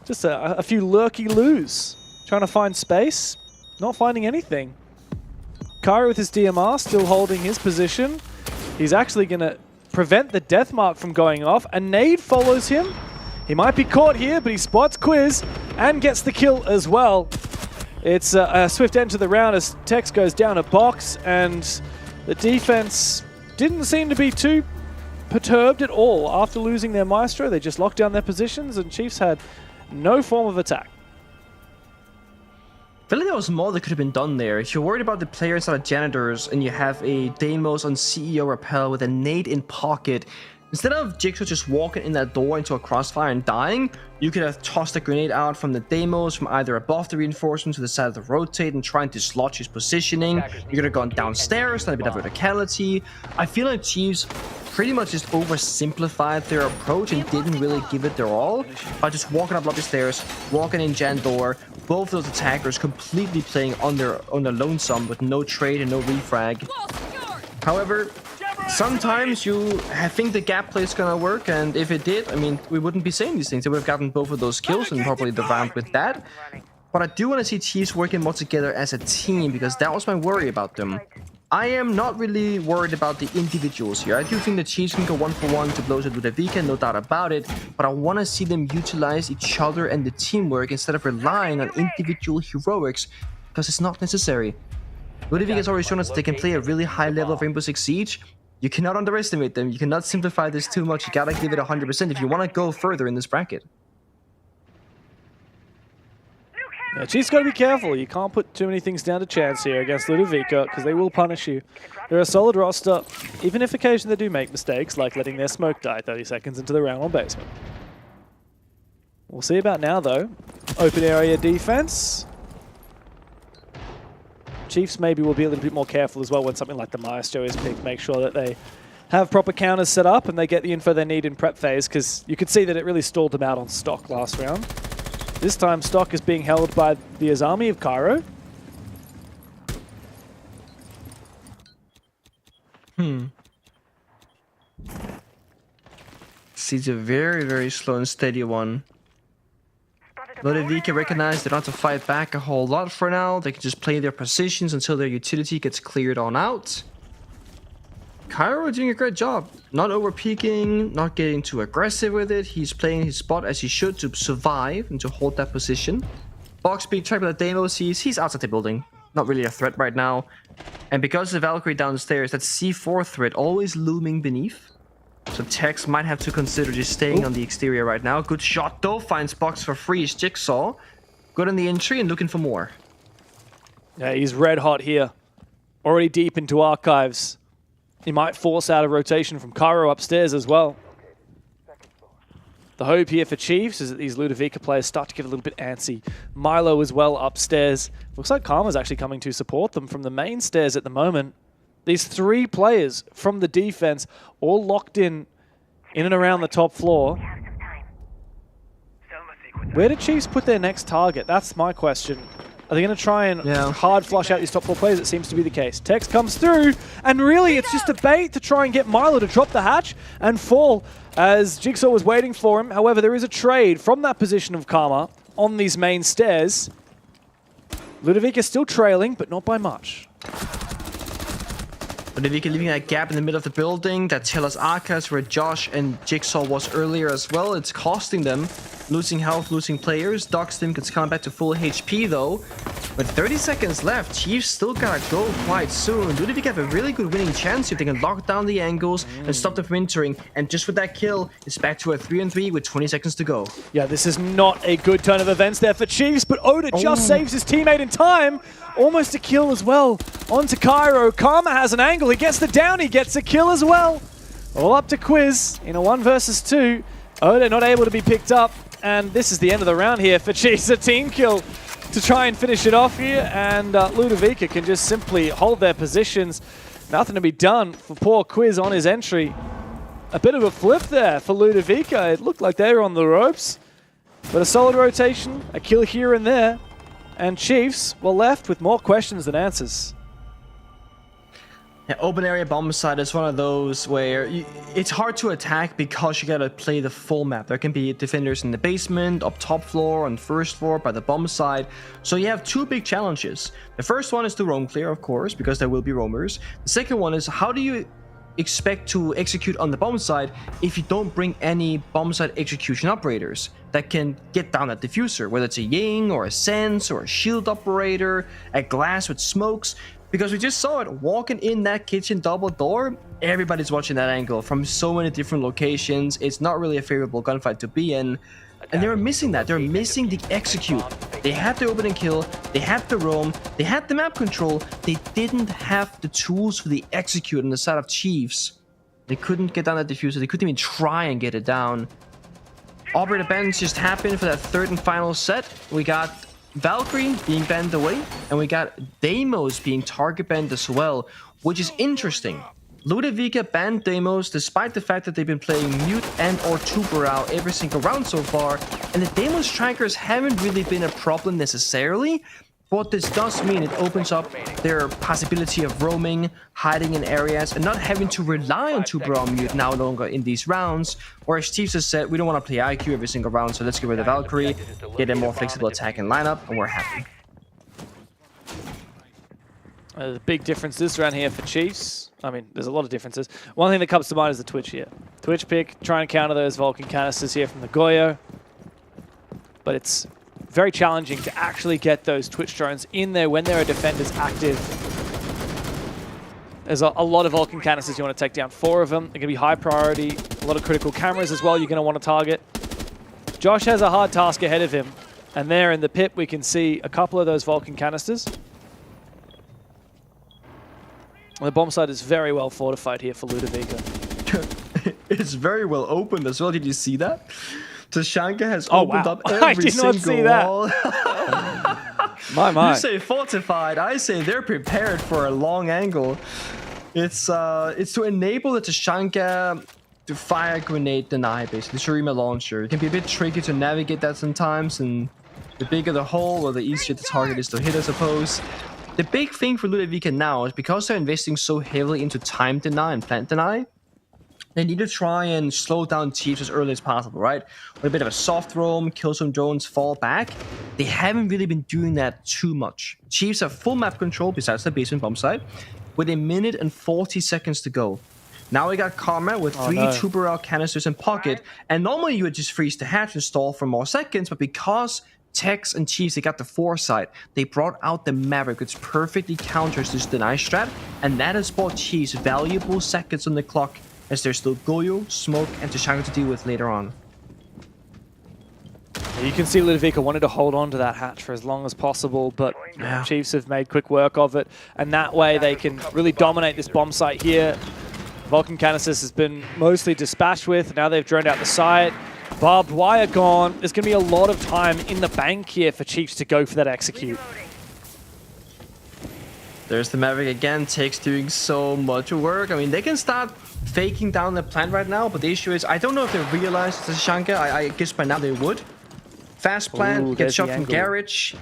Just a few lurky-loos. Trying to find space, not finding anything. Kyra with his DMR still holding his position. He's actually going to prevent the death mark from going off. A nade follows him. He might be caught here, but he spots Quiz and gets the kill as well. It's a swift end to the round as Tex goes down a box, and the defense didn't seem to be too perturbed at all. After losing their Maestro, they just locked down their positions, and Chiefs had no form of attack. I feel like there was more that could have been done there. If you're worried about the player inside of Janitors and you have a Deimos on CEO Rappel with a nade in pocket, instead of Jigsaw just walking in that door into a crossfire and dying, you could have tossed a grenade out from the Deimos from either above the reinforcement to the side of the rotate and trying to dislodge his positioning. You could have gone downstairs, done a bit of verticality. I feel like Chiefs pretty much just oversimplified their approach and didn't really give it their all by just walking up lobby stairs, walking in Jan door, both those attackers completely playing on their lonesome with no trade and no refrag. However, sometimes you think the gap play is gonna work, and if it did, I mean, we wouldn't be saying these things. They would have gotten both of those kills and probably the round with that. But I do want to see Chiefs working more together as a team, because that was my worry about them. I am not really worried about the individuals here. I do think the Chiefs can go 1-for-1 to blows at Ludovica, no doubt about it, but I want to see them utilize each other and the teamwork instead of relying on individual heroics, because it's not necessary. Ludovica has already shown us that they can play a really high level of Rainbow Six Siege. You cannot underestimate them. You cannot simplify this too much. You gotta give it 100% if you want to go further in this bracket. Yeah, Chiefs got to be careful. You can't put too many things down to chance here against Ludovica, because they will punish you. They're a solid roster, even if occasionally they do make mistakes, like letting their smoke die 30 seconds into the round on basement. We'll see about now, though. Open area defense. Chiefs maybe will be a little bit more careful as well when something like the Maestro is picked. Make sure that they have proper counters set up and they get the info they need in prep phase, because you could see that it really stalled them out on stock last round. This time, stock is being held by the Azami of Cairo. It's a very, very slow and steady one. Ludovica recognized they don't have to fight back a whole lot for now. They can just play their positions until their utility gets cleared on out. Cairo doing a great job. Not over-peaking, not getting too aggressive with it. He's playing his spot as he should to survive and to hold that position. Box being tracked by the Deimos, he's outside the building. Not really a threat right now. And because of the Valkyrie downstairs, that C4 threat always looming beneath. So Tex might have to consider just staying on the exterior right now. Good shot though, finds Box for free is Jigsaw. Good on the entry and looking for more. Yeah, he's red hot here. Already deep into archives. He might force out a rotation from Cairo upstairs as well. The hope here for Chiefs is that these Ludovica players start to get a little bit antsy. Milo as well upstairs. Looks like Karma's actually coming to support them from the main stairs at the moment. These 3 players from the defense all locked in and around the top floor. Where do Chiefs put their next target? That's my question. Are they going to try and hard flush out these top 4 players? It seems to be the case. Text comes through, and really it's just a bait to try and get Milo to drop the hatch and fall as Jigsaw was waiting for him. However, there is a trade from that position of Karma on these main stairs. Ludovic is still trailing, but not by much. Ludovica leaving that gap in the middle of the building. That tells Arcas where Josh and Jigsaw was earlier as well. It's costing them. Losing health, losing players. Dogstim gets come back to full HP though. With 30 seconds left, Chiefs still gotta go quite soon. Ludovica have a really good winning chance if they can lock down the angles and stop them from entering. And just with that kill, it's back to a 3-3 with 20 seconds to go. Yeah, this is not a good turn of events there for Chiefs, but Oda just saves his teammate in time. Almost a kill as well. On to Cairo. Karma has an angle. He gets the down. He gets a kill as well. All up to Quiz in a 1 versus 2. Oda not able to be picked up. And this is the end of the round here for Chiefs. A team kill to try and finish it off here. And Ludovica can just simply hold their positions. Nothing to be done for poor Quiz on his entry. A bit of a flip there for Ludovica. It looked like they were on the ropes. But a solid rotation. A kill here and there. And Chiefs were left with more questions than answers. Yeah, open area bomb site is one of those where it's hard to attack because you gotta play the full map. There can be defenders in the basement, up top floor, on first floor, by the bomb site. So you have 2 big challenges. The first one is to roam clear, of course, because there will be roamers. The second one is how do you expect to execute on the bomb site if you don't bring any bomb site execution operators that can get down that diffuser, whether it's a Ying or a Sense or a shield operator, a glass with smokes. Because we just saw it walking in that kitchen double door. Everybody's watching that angle from so many different locations. It's not really a favorable gunfight to be in. And they were missing that. They're missing the execute. They had the open and kill. They had the roam. They had the map control. They didn't have the tools for the execute on the side of Chiefs. They couldn't get down that diffuser. They couldn't even try and get it down. Operator bans just happened for that 3rd and final set. We got Valkyrie being banned away, and we got Deimos being target banned as well, which is interesting. Ludovica banned Deimos despite the fact that they've been playing Mute and or Tuberao every single round so far, and the Deimos strikers haven't really been a problem necessarily. What this does mean, it opens up their possibility of roaming, hiding in areas, and not having to rely on Tuberao Mute now longer in these rounds. Whereas Chiefs has said, we don't want to play IQ every single round, so let's get rid of Valkyrie, get a more flexible attack and lineup, and we're happy. The big difference this round here for Chiefs. I mean, there's a lot of differences. One thing that comes to mind is the Twitch here. Twitch pick, trying to counter those Vulcan canisters here from the Goyo. But it's very challenging to actually get those Twitch drones in there when there are defenders active. There's a lot of Vulcan canisters you want to take down. 4 of them. They're going to be high priority. A lot of critical cameras as well you're going to want to target. Josh has a hard task ahead of him. And there in the pit we can see a couple of those Vulcan canisters. The bomb site is very well fortified here for Ludovica. It's very well opened as well. Did you see that? Tashanka has opened up every I did not see wall. that. My. You say fortified. I say they're prepared for a long angle. It's to enable the Tashanka to fire grenade deny, basically. Shurima launcher. It can be a bit tricky to navigate that sometimes, and the bigger the hole, or the easier the target is to hit, I suppose. The big thing for Ludovica now is because they're investing so heavily into time deny and plant deny, they need to try and slow down Chiefs as early as possible, right? With a bit of a soft roam, kill some drones, fall back. They haven't really been doing that too much. Chiefs have full map control besides the basement bomb site, with 1 minute and 40 seconds to go. Now we got Karma with 3 Tuberao canisters in pocket, and normally you would just freeze the hatch and stall for more seconds, but because Tex and Chiefs, they got the foresight, they brought out the Maverick, which perfectly counters this deny strat, and that has bought Chiefs valuable seconds on the clock, as there's still Goyo, Smoke, and Tashanka to deal with later on. You can see Ludovica wanted to hold on to that hatch for as long as possible, but Chiefs have made quick work of it, and that way they can really dominate this bomb site here. Vulcan canisters has been mostly dispatched with. Now they've droned out the site. Barbed wire gone. There's going to be a lot of time in the bank here for Chiefs to go for that execute. There's the Maverick again. Takes doing so much work. I mean, they can start faking down the plant right now, but the issue is I don't know if they realize it's a Shanka. I guess by now they would. Fast plant, get shot from garage.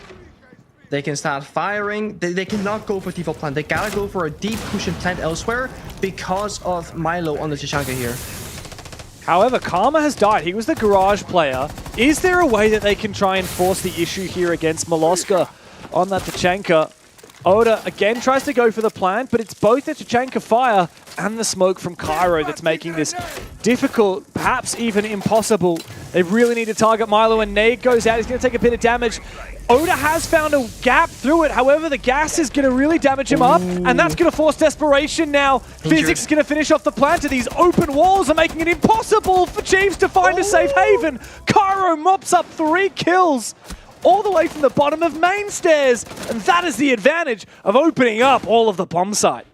They can start firing. They cannot go for default plant. They gotta go for a deep push and plant elsewhere because of Milo on the Tachanka here. However, Karma has died. He was the garage player. Is there a way that they can try and force the issue here against Moloska on that Tachanka? Oda again tries to go for the plant, but it's both the Tachanka fire and the smoke from Cairo that's making this difficult, perhaps even impossible. They really need to target Milo, and Nade goes out. He's going to take a bit of damage. Oda has found a gap through it. However, the gas is going to really damage him up, and that's going to force desperation now. Physics is going to finish off the plant. These open walls are making it impossible for Chiefs to find a safe haven. Cairo mops up 3 kills all the way from the bottom of main stairs, and that is the advantage of opening up all of the bomb site.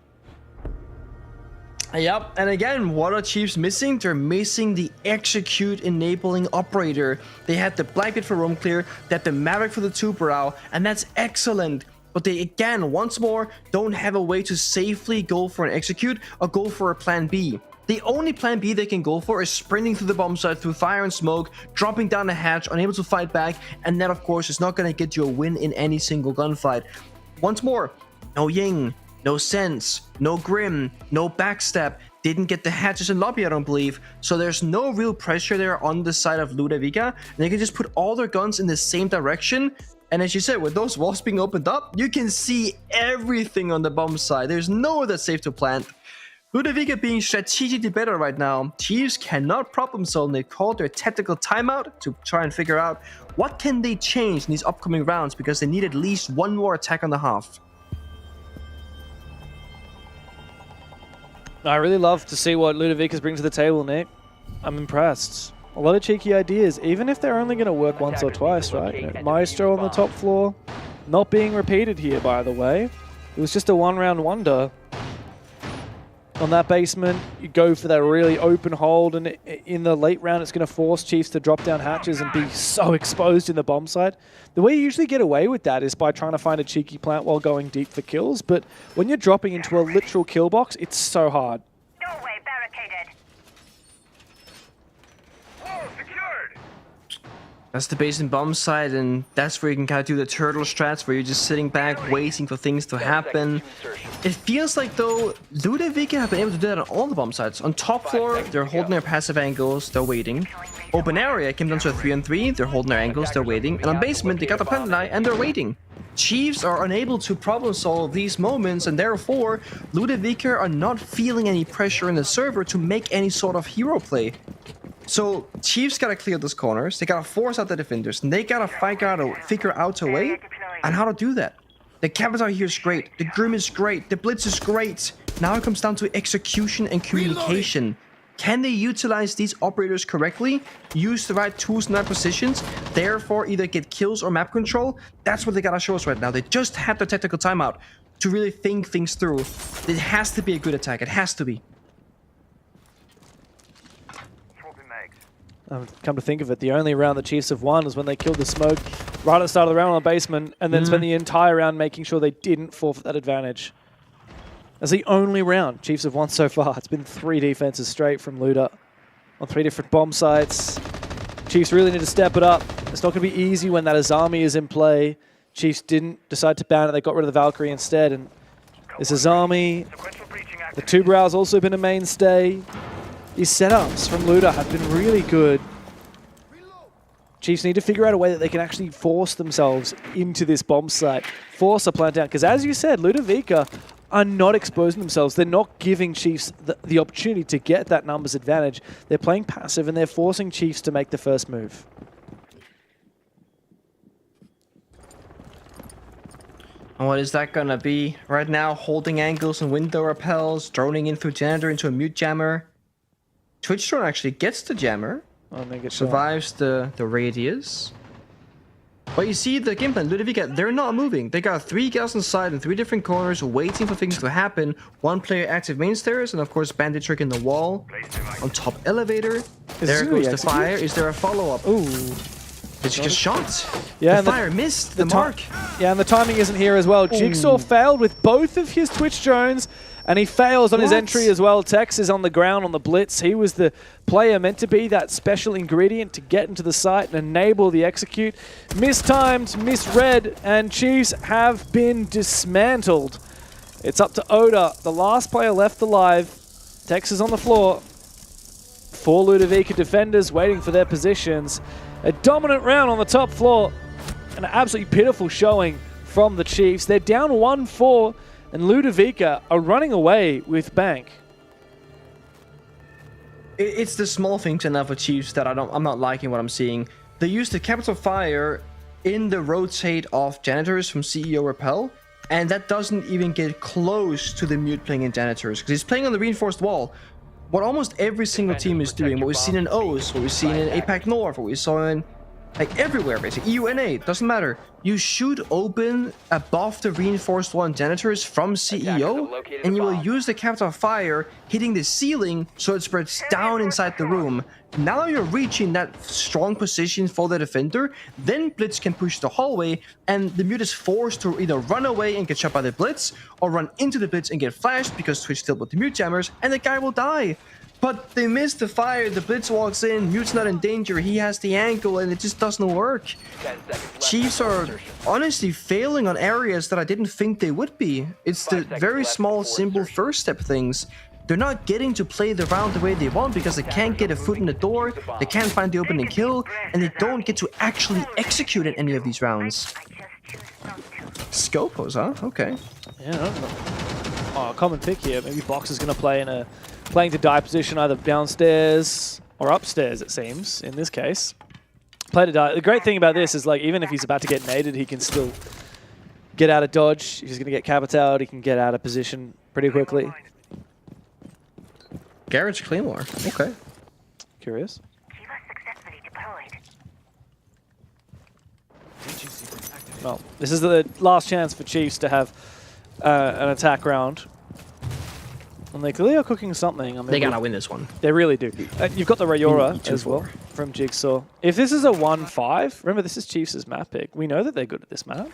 Yep, and again, what are Chiefs missing? They're missing the execute enabling operator. They had the Blackbeard for roam clear, they had the Maverick for the 2-brow, and that's excellent. But they, again, once more, don't have a way to safely go for an execute or go for a plan B. The only plan B they can go for is sprinting through the bomb site, through fire and smoke, dropping down the hatch, unable to fight back, and that, of course, is not going to get you a win in any single gunfight. Once more, no Ying, no Sense, no Grim, no Backstab, didn't get the hatches in lobby, I don't believe, so there's no real pressure there on the side of Ludovica, and they can just put all their guns in the same direction, and as you said, with those walls being opened up, you can see everything on the bomb side. There's nowhere that's safe to plant. Ludovica being strategically better right now, Chiefs cannot problem solve. They called their tactical timeout to try and figure out what can they change in these upcoming rounds, because they need at least one more attack on the half. I really love to see what Ludovica's bring to the table, Nick. I'm impressed. A lot of cheeky ideas, even if they're only going to work once or twice, right? You know, Maestro on the top floor, not being repeated here, by the way. It was just a one-round wonder. On that basement, you go for that really open hold, and in the late round, it's going to force Chiefs to drop down hatches and be so exposed in the bomb site. The way you usually get away with that is by trying to find a cheeky plant while going deep for kills, but when you're dropping into a literal kill box, it's so hard. Doorway barricaded. Whoa, secured! That's the basement bomb site, and that's where you can kind of do the turtle strats, where you're just sitting back, waiting for things to happen. It feels like, though, Ludovica have been able to do that on all the bomb sites. On top floor, they're holding their passive angles, they're waiting. Open area came down to a 3-on-3, they're holding their angles, they're waiting. And on basement, they got the plant eye, and they're waiting. Chiefs are unable to problem solve these moments, and therefore, Ludovica are not feeling any pressure in the server to make any sort of hero play. So Chiefs gotta clear those corners, they gotta force out the defenders, and they gotta figure out a way on how to do that. The Cavatar here is great, the Grim is great, the Blitz is great. Now it comes down to execution and communication. Can they utilize these operators correctly, use the right tools in the right positions, therefore either get kills or map control? That's what they gotta show us right now. They just had the tactical timeout to really think things through. It has to be a good attack, it has to be. Come to think of it, the only round the Chiefs have won is when they killed the smoke right at the start of the round on the basement, and then spent the entire round making sure they didn't forfeit that advantage. That's the only round Chiefs have won so far. It's been 3 defenses straight from Luda on 3 different bomb sites. Chiefs really need to step it up. It's not going to be easy when that Azami is in play. Chiefs didn't decide to ban it. They got rid of the Valkyrie instead. And this Azami, the 2-brow's also been a mainstay. These setups from Luda have been really good. Chiefs need to figure out a way that they can actually force themselves into this bomb site, force a plant down. Because as you said, Ludovica are not exposing themselves. They're not giving Chiefs the opportunity to get that numbers advantage. They're playing passive, and they're forcing Chiefs to make the first move. And what is that gonna be? Right now, holding angles and window repels, droning in through janitor into a mute jammer. Twitch drone actually gets the jammer, survives the radius. But you see the game plan, Ludovica, they're not moving. They got 3 guys inside in 3 different corners waiting for things to happen. 1 player active main stairs, and of course bandit trick in the wall. On top elevator. There goes the fire. Is there a follow-up? Ooh. Did you get shot? Yeah, the fire missed the mark. Yeah, and the timing isn't here as well. Jigsaw failed with both of his Twitch drones, and he fails on his entry as well. Tex is on the ground on the blitz. He was the player meant to be that special ingredient to get into the site and enable the execute. Mistimed, misread, and Chiefs have been dismantled. It's up to Oda, the last player left alive. Tex is on the floor. 4 Ludovica defenders waiting for their positions. A dominant round on the top floor. An absolutely pitiful showing from the Chiefs. They're down 1-4, and Ludovica are running away with Bank. It's the small things enough for Chiefs that I'm not liking what I'm seeing. They use the Capital Fire in the rotate of Janitors from CEO Repel, and that doesn't even get close to the mute playing in Janitors, because he's playing on the reinforced wall. What almost every single team is doing, what we've seen in OCE, what we've seen in APAC North, what we saw in like everywhere basically, EUNA, doesn't matter. You shoot open above the reinforced wall and Janitors from CEO, and you will use the Capital Fire hitting the ceiling so it spreads down inside the room. Now you're reaching that strong position for the defender, then Blitz can push the hallway, and the mute is forced to either run away and get shot by the Blitz, or run into the Blitz and get flashed because Twitch still with the mute jammers, and the guy will die. But they missed the fire, the Blitz walks in, Mute's not in danger, he has the angle, and it just doesn't work. Chiefs are honestly failing on areas that I didn't think they would be. It's the very small, simple first step things. They're not getting to play the round the way they want because they can't get a foot in the door, they can't find the opening kill, and they don't get to actually execute in any of these rounds. Scopos, huh? Okay. Yeah, I don't know. Oh, common pick here. Maybe Box is going to play in a playing to die position either downstairs or upstairs, it seems, in this case. Play to die. The great thing about this is, like, even if he's about to get naded, he can still get out of dodge. He's going to get capitaled. He can get out of position pretty quickly. Garrett's Claymore. Okay. Curious. Well, this is the last chance for Chiefs to have an attack round. And they clearly are cooking something. I mean, they gotta win this one. They really do. You've got the Rayora as well from Jigsaw. If this is a 1-5, remember this is Chiefs' map pick. We know that they're good at this map.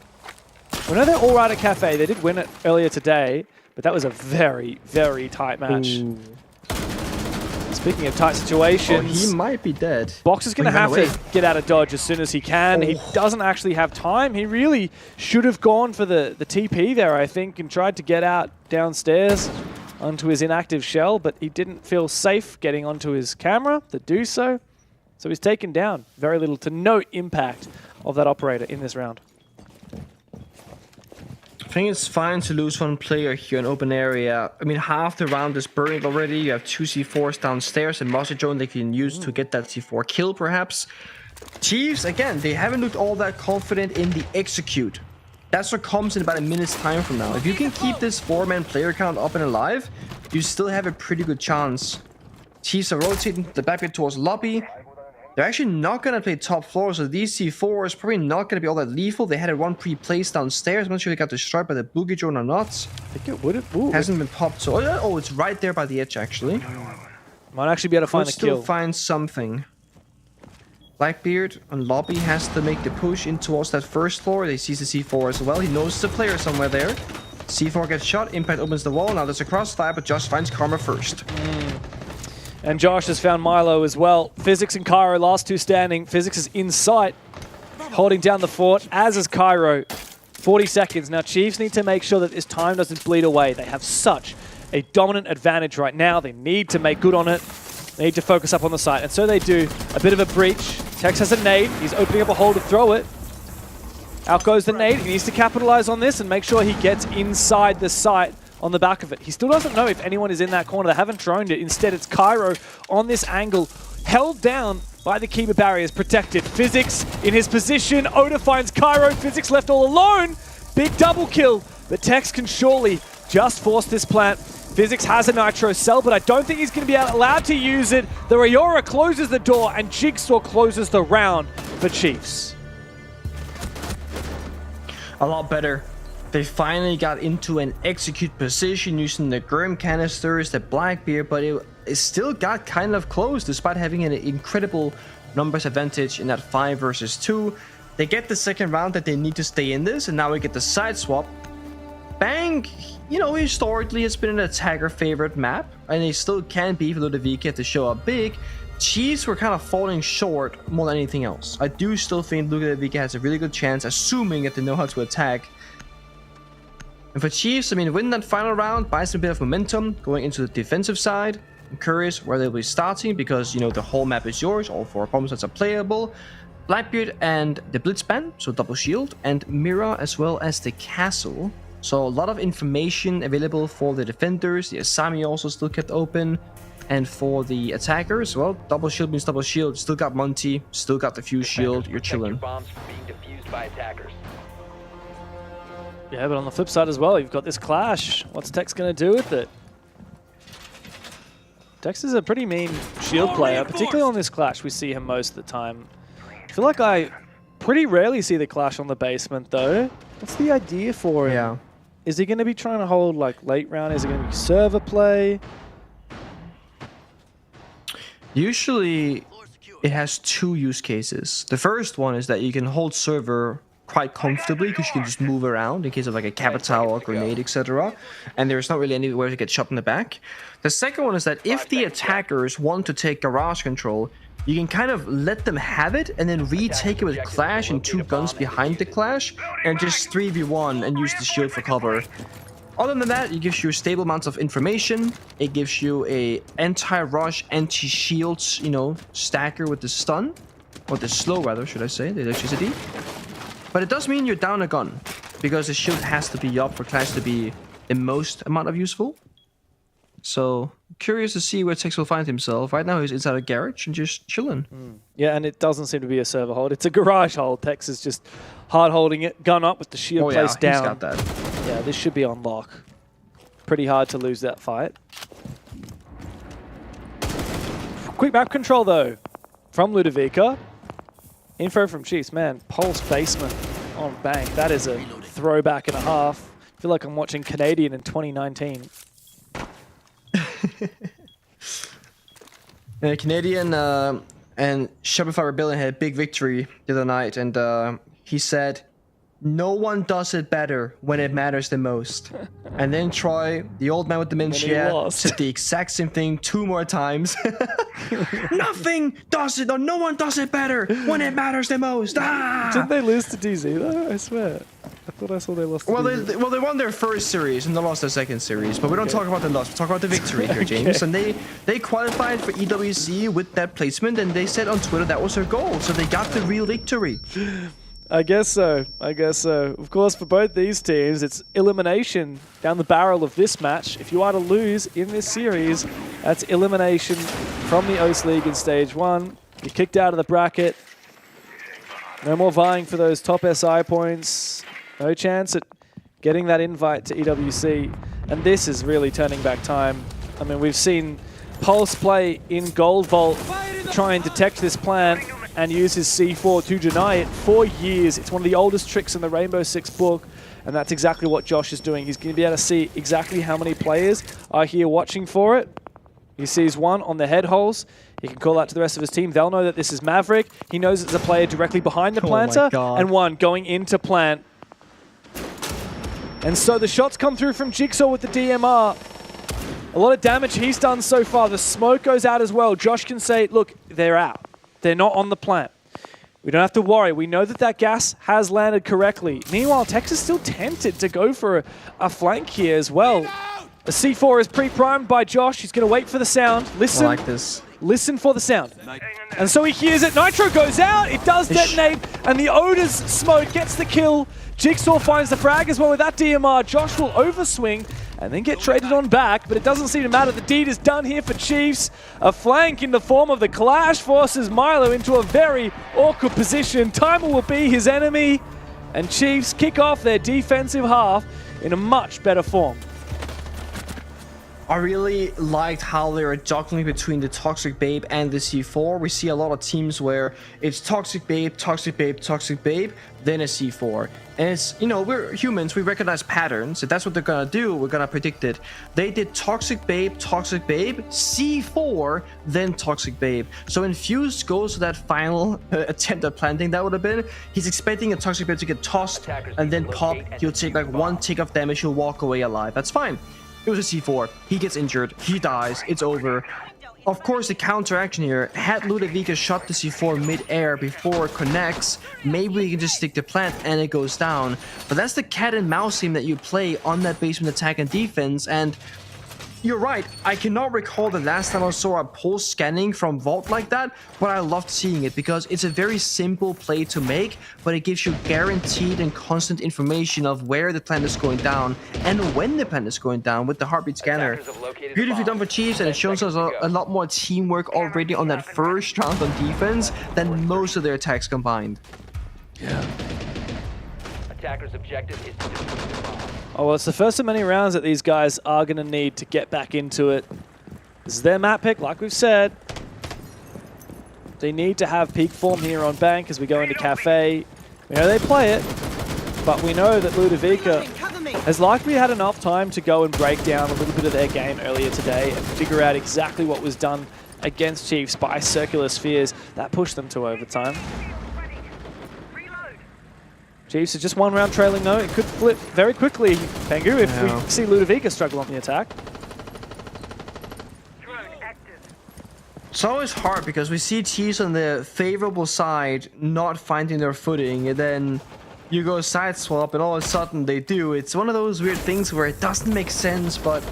We know they're all right at Cafe. They did win it earlier today, but that was a very, very tight match. Ooh. Speaking of tight situations, he might be dead. Box is going to have to get out of dodge as soon as he can. He doesn't actually have time. He really should have gone for the TP there, I think, and tried to get out downstairs onto his inactive shell, but he didn't feel safe getting onto his camera to do so. So he's taken down. Very little to no impact of that operator in this round. I think it's fine to lose one player here in open area. I mean, half the round is burned already. You have 2 C4s downstairs and Monster Drone they can use to get that C4 kill, perhaps. Chiefs, again, they haven't looked all that confident in the execute. That's what comes in about a minute's time from now. If you can keep this 4-man player count up and alive, you still have a pretty good chance. Chiefs are rotating the backbit towards lobby. They're actually not going to play top floor, so these C4s probably not going to be all that lethal. They had a one pre-placed downstairs. I'm not sure they got destroyed by the boogie drone or not. I think it would have. Hasn't been popped. So, oh, it's right there by the edge, actually. Might actually be able to find the kill. Still find something. Blackbeard on lobby has to make the push in towards that first floor. They sees the C4 as well. He knows the player somewhere there. C4 gets shot. Impact opens the wall. Now there's a crossfire, but Josh finds Karma first. And Josh has found Milo as well. Physics and Cairo, last two standing. Physics is in sight, holding down the fort, as is Cairo. 40 seconds. Now Chiefs need to make sure that this time doesn't bleed away. They have such a dominant advantage right now. They need to make good on it. They need to focus up on the site. And so they do. A bit of a breach. Tex has a nade. He's opening up a hole to throw it. Out goes the nade. He needs to capitalize on this and make sure he gets inside the site on the back of it. He still doesn't know if anyone is in that corner. They haven't droned it. Instead, it's Cairo on this angle, held down by the keeper barriers, protected. Physics in his position. Oda finds Cairo. Physics left all alone. Big double kill. But Tex can surely just force this plant. Physics has a Nitro cell, but I don't think he's going to be allowed to use it. The Rayora closes the door, and Jigsaw closes the round for Chiefs. A lot better. They finally got into an execute position using the Grim canisters, the Blackbeard, but it still got kind of close despite having an incredible numbers advantage in that 5 versus 2. They get the second round that they need to stay in this, and now we get the side swap. Bang, you know, historically has been an attacker favorite map, and they still can be for Ludovica to show up big. Chiefs were kind of falling short more than anything else. I do still think Ludovica has a really good chance, assuming that they know how to attack. And for Chiefs, I mean, win that final round, buy some bit of momentum going into the defensive side. I'm curious where they'll be starting because, you know, the whole map is yours. All 4 bomb sets are playable. Blackbeard and the Blitzband, so double shield, and Mirror as well as the castle. So a lot of information available for the defenders. The Asami also still kept open. And for the attackers, well, double shield means double shield. Still got Monty, still got the fuse shield. You're chilling. Bombs from being defused by attackers. Yeah, but on the flip side as well, you've got this clash. What's Tex going to do with it? Tex is a pretty mean shield player, particularly on this clash. We see him most of the time. I feel like I pretty rarely see the clash on the basement, though. What's the idea for him? Yeah. Is he going to be trying to hold like late round? Is it going to be server play? Usually, it has 2 use cases. The first one is that you can hold server quite comfortably because you can just move around in case of like a capital or grenade, etc. And there's not really anywhere to get shot in the back. The second one is that if the attackers want to take garage control, you can kind of let them have it and then retake it with Clash and 2 guns behind the Clash and just 3v1 and use the shield for cover. Other than that, it gives you stable amounts of information. It gives you a anti-rush, anti-shields, you know, stacker with the stun. Or the slow, rather, should I say, the electricity. But it does mean you're down a gun, because the shield has to be up for Clash to be the most amount of useful. So, curious to see where Tex will find himself. Right now, he's inside a garage and just chilling. Yeah, and it doesn't seem to be a server hold. It's a garage hold. Tex is just hard holding it, gun up with the shield placed down. He's got that. Yeah, this should be on lock. Pretty hard to lose that fight. Quick map control, though, from Ludovica. Info from Chiefs. Man, Pulse basement on Bang. That is a throwback and a half. I feel like I'm watching Canadian in 2019. Canadian and Shopify Rebellion had a big victory the other night, and he said, "No one does it better when it matters the most." And then Troy, the old man with dementia, said the exact same thing 2 more times. Nothing does it, or no one does it better when it matters the most. Ah! Didn't they lose to DZ though? I swear. I thought I saw they lost to DZ. They won their first series and they lost their second series, but we don't talk about the loss. We talk about the victory here, James. And they qualified for EWC with that placement, and they said on Twitter that was their goal, so they got the real victory. I guess so. I guess so. Of course, for both these teams, it's elimination down the barrel of this match. If you are to lose in this series, that's elimination from the OCE League in Stage 1. You're kicked out of the bracket. No more vying for those top SI points. No chance at getting that invite to EWC. And this is really turning back time. I mean, we've seen Pulse play in Gold Vault, try and detect this plant and use his C4 to deny it for years. It's one of the oldest tricks in the Rainbow Six book, and that's exactly what Josh is doing. He's going to be able to see exactly how many players are here watching for it. He sees one on the head holes. He can call out to the rest of his team. They'll know that this is Maverick. He knows it's a player directly behind the planter, and one going into plant. And so the shots come through from Jigsaw with the DMR. A lot of damage he's done so far. The smoke goes out as well. Josh can say, look, they're out. They're not on the plant. We don't have to worry. We know that that gas has landed correctly. Meanwhile, Tex is still tempted to go for a flank here as well. The C4 is pre-primed by Josh. He's going to wait for the sound. Listen. I like this. Listen for the sound. And so he hears it. Nitro goes out. It does detonate. And the Oda's smoke gets the kill. Jigsaw finds the frag as well with that DMR. Josh will overswing and then get traded on back, but it doesn't seem to matter. The deed is done here for Chiefs. A flank in the form of the Clash forces Milo into a very awkward position. Timer will be his enemy, and Chiefs kick off their defensive half in a much better form. I really liked how they were juggling between the Toxic Babe and the C4. We see a lot of teams where it's Toxic Babe, Toxic Babe, Toxic Babe, then a C4. And it's, you know, we're humans, we recognize patterns. If that's what they're gonna do, we're gonna predict it. They did Toxic Babe, C4, then Toxic Babe. So when Fuse goes to that final attempt at planting, that would have been, he's expecting a Toxic Babe to get tossed and then pop. He'll take like 1 tick of damage, he'll walk away alive. That's fine. It was a C4. He gets injured. He dies. It's over. Of course, the counteraction here. Had Ludovica shot the C4 mid-air before it connects, maybe we can just stick the plant and it goes down. But that's the cat and mouse game that you play on that basement attack and defense. And you're right. I cannot recall the last time I saw a pulse scanning from Vault like that, but I loved seeing it because it's a very simple play to make, but it gives you guaranteed and constant information of where the plant is going down and when the plant is going down with the heartbeat scanner. Beautifully done for Chiefs, and it shows us a lot more teamwork already on that first round on defense than most of their attacks combined. Yeah. Attacker's objective is to defuse the bomb. Oh, well, it's the first of many rounds that these guys are going to need to get back into it. This is their map pick, like we've said. They need to have peak form here on Bank as we go into Cafe. We know they play it, but we know that Ludovica has likely had enough time to go and break down a little bit of their game earlier today and figure out exactly what was done against Chiefs by Circular Spheres. That pushed them to overtime. Chiefs is just 1 round trailing though. It could flip very quickly, Pengu, if we see Ludovica struggle on the attack. It's always hard because we see Chiefs on the favorable side not finding their footing, and then you go side swap and all of a sudden they do. It's one of those weird things where it doesn't make sense, but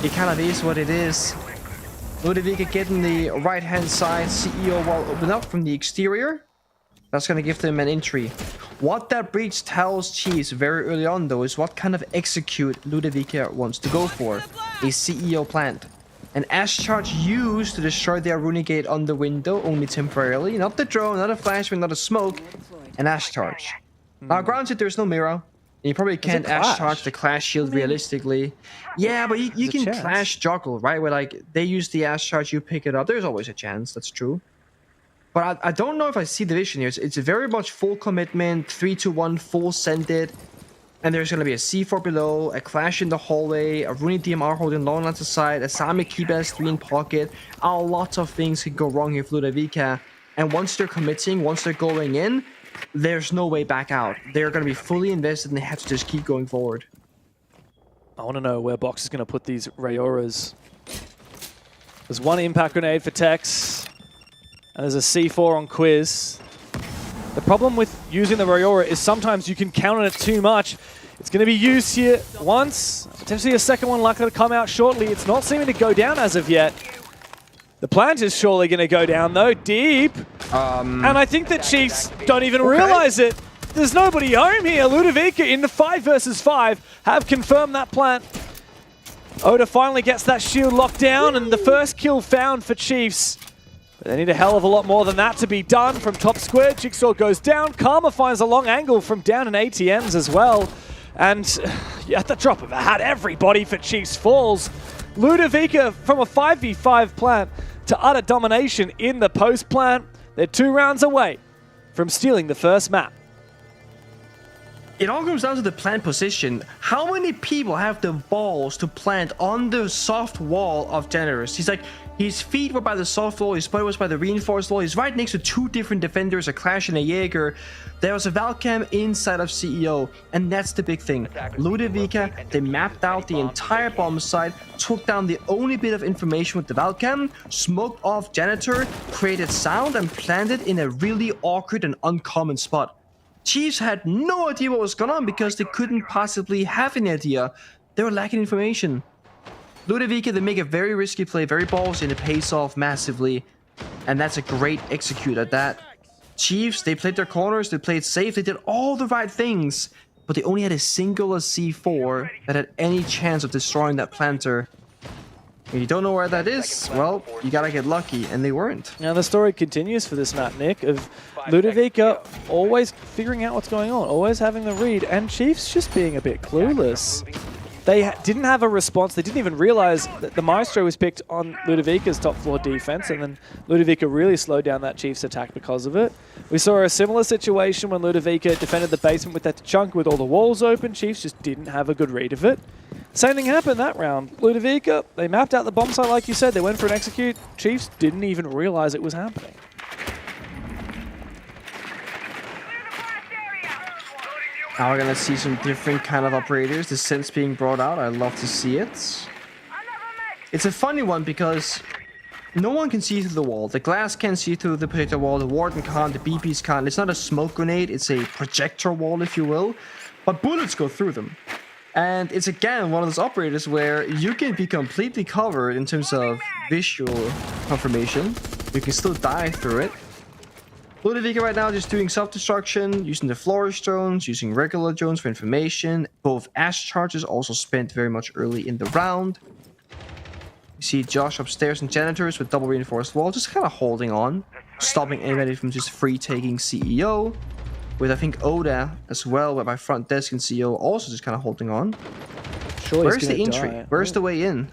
it kind of is what it is. Ludovica getting the right hand side, CEO wall open up from the exterior. That's going to give them an entry. What that breach tells Chiefs very early on, though, is what kind of execute Ludovica wants to go for. A CEO plant. An Ash Charge used to destroy their Runic Gate on the window, only temporarily. Not the drone, not a flashbang, not a smoke. An Ash Charge. Now, granted, there's no mirror. You probably can't Ash Charge the Clash Shield realistically. Yeah, but you can Clash juggle, right? Where, like, they use the Ash Charge, you pick it up. There's always a chance, that's true. But I don't know if I see the vision here. It's very much full commitment, 3-2-1, full send it. And there's going to be a C4 below, a Clash in the hallway, a Runic DMR holding long lines aside, a Sami Keybass 3 in pocket. A lot of things could go wrong here for Ludovica. And once they're committing, once they're going in, there's no way back out. They're going to be fully invested and they have to just keep going forward. I want to know where Box is going to put these Rayoras. There's 1 impact grenade for Tex. And there's a C4 on Quiz. The problem with using the Rayora is sometimes you can count on it too much. It's going to be used here once, potentially a second one likely to come out shortly. It's not seeming to go down as of yet. The plant is surely going to go down though, deep. And I think that Chiefs don't even realize it. There's nobody home here. Ludovica in the 5 versus 5 have confirmed that plant. Oda finally gets that shield locked down and the first kill found for Chiefs. But they need a hell of a lot more than that to be done from top square. Jigsaw goes down. Karma finds a long angle from down in ATMs as well. And at the drop of a hat, everybody for Chiefs falls. Ludovica from a 5v5 plant to utter domination in the post plant. They're 2 rounds away from stealing the first map. It all comes down to the plant position. How many people have the balls to plant on the soft wall of Generous? He's like, his feet were by the soft wall, his body was by the reinforced wall. He's right next to 2 different defenders, a Clash and a Jaeger. There was a Valcam inside of CEO, and that's the big thing. Ludovica, they mapped out the entire bomb site, took down the only bit of information with the Valcam, smoked off Janitor, created sound, and planted in a really awkward and uncommon spot. Chiefs had no idea what was going on because they couldn't possibly have an idea. They were lacking information. Ludovica, they make a very risky play, very ballsy, and it pays off massively. And that's a great execute at that. Chiefs, they played their corners, they played safe, they did all the right things, but they only had a single C4 that had any chance of destroying that planter. If you don't know where that is, well, you gotta get lucky, and they weren't. Now the story continues for this map, Nick, of Ludovica always figuring out what's going on, always having the read, and Chiefs just being a bit clueless. they didn't have a response. They didn't even realize that the Maestro was picked on Ludovica's top floor defense, and then Ludovica really slowed down that Chiefs attack because of it. We saw a similar situation when Ludovica defended the basement with that chunk with all the walls open. Chiefs just didn't have a good read of it. Same thing happened that round. Ludovica, they mapped out the bomb site like you said. They went for an execute. Chiefs didn't even realize it was happening. Now we're gonna see some different kind of operators. The sense being brought out. I love to see it. It's a funny one because no one can see through the wall. The glass can't see through the projector wall. The warden can't. The BPs can't. It's not a smoke grenade. It's a projector wall, if you will. But bullets go through them. And it's again one of those operators where you can be completely covered in terms of visual confirmation. You can still die through it. Ludovica right now just doing self-destruction, using the flourish drones, using regular drones for information. Both Ash charges also spent very much early in the round. You see Josh upstairs and janitors with double reinforced wall, just kind of holding on, stopping anybody from just free taking CEO. With I think Oda as well, but by front desk and CEO also just kind of holding on. Sure, where's the entry? Where's the way in?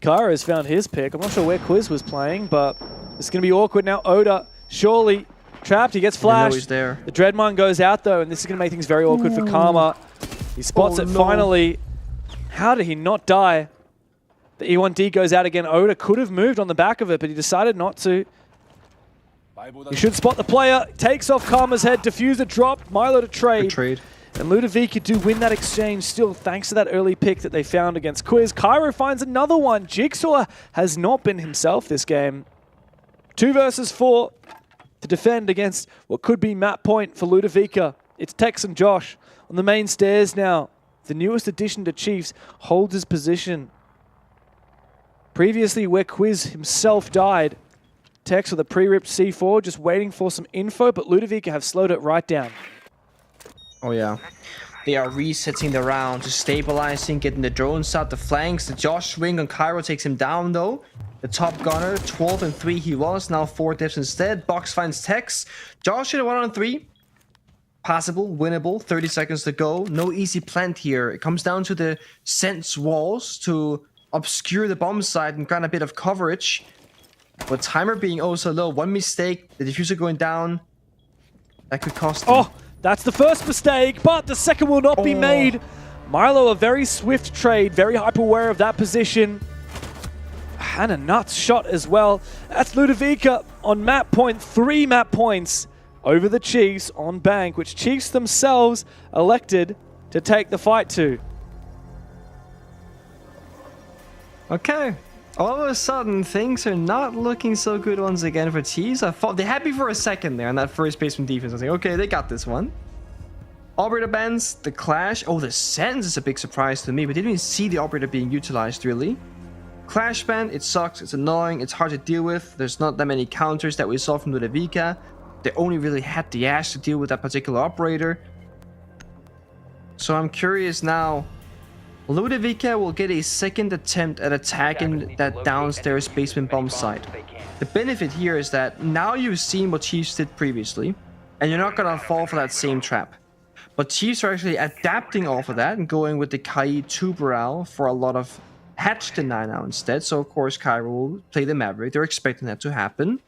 Kyra has found his pick. I'm not sure where Quiz was playing, but it's going to be awkward now. Oda surely trapped. He gets flashed. He's there. The Dreadmine goes out though, and this is going to make things very awkward for Karma. He spots it finally. How did he not die? The E1D goes out again. Oda could have moved on the back of it, but he decided not to. He should spot the player. Takes off Karma's head. Diffuser dropped. Milo to trade. Good trade. And Ludovica do win that exchange still thanks to that early pick that they found against Quiz. Cairo finds another one. Jigsaw has not been himself this game. 2 versus 4 to defend against what could be map point for Ludovica. It's Tex and Josh on the main stairs now. The newest addition to Chiefs holds his position. Previously where Quiz himself died. Tex with a pre-ripped C4 just waiting for some info, but Ludovica have slowed it right down. Oh yeah. They are resetting the round, just stabilizing, getting the drones out the flanks. The Josh swing on Cairo takes him down though. The top gunner, 12 and 3 he was, now 4 deaths instead. Box finds Tex. Josh hit a 1 on 3. Possible, winnable, 30 seconds to go. No easy plant here. It comes down to the sense walls to obscure the bomb site and grant a bit of coverage. But timer being oh so low. One mistake, the diffuser going down. That could cost him. Oh, that's the first mistake, but the second will not be made. Milo, a very swift trade, very hyper aware of that position. And a nuts shot as well. That's Ludovica on map point. 3 map points over the Chiefs on Bank, which Chiefs themselves elected to take the fight to. Okay. All of a sudden, things are not looking so good once again for Chiefs. I thought they had me for a second there on that first basement defense. I was like, okay, they got this one. Operator bans, the clash. Oh, the sentence is a big surprise to me. We didn't even see the operator being utilized, really. Clash ban, it sucks, it's annoying, it's hard to deal with. There's not that many counters that we saw from Ludovica. They only really had the Ash to deal with that particular operator. So I'm curious now. Ludovica will get a second attempt at attacking that downstairs basement bomb site. The benefit here is that now you've seen what Chiefs did previously, and you're not gonna fall for that same trap. But Chiefs are actually adapting off of that and going with the Kai 2 Baral for a lot of hatch deny now instead. So of course Cairo will play the Maverick. They're expecting that to happen.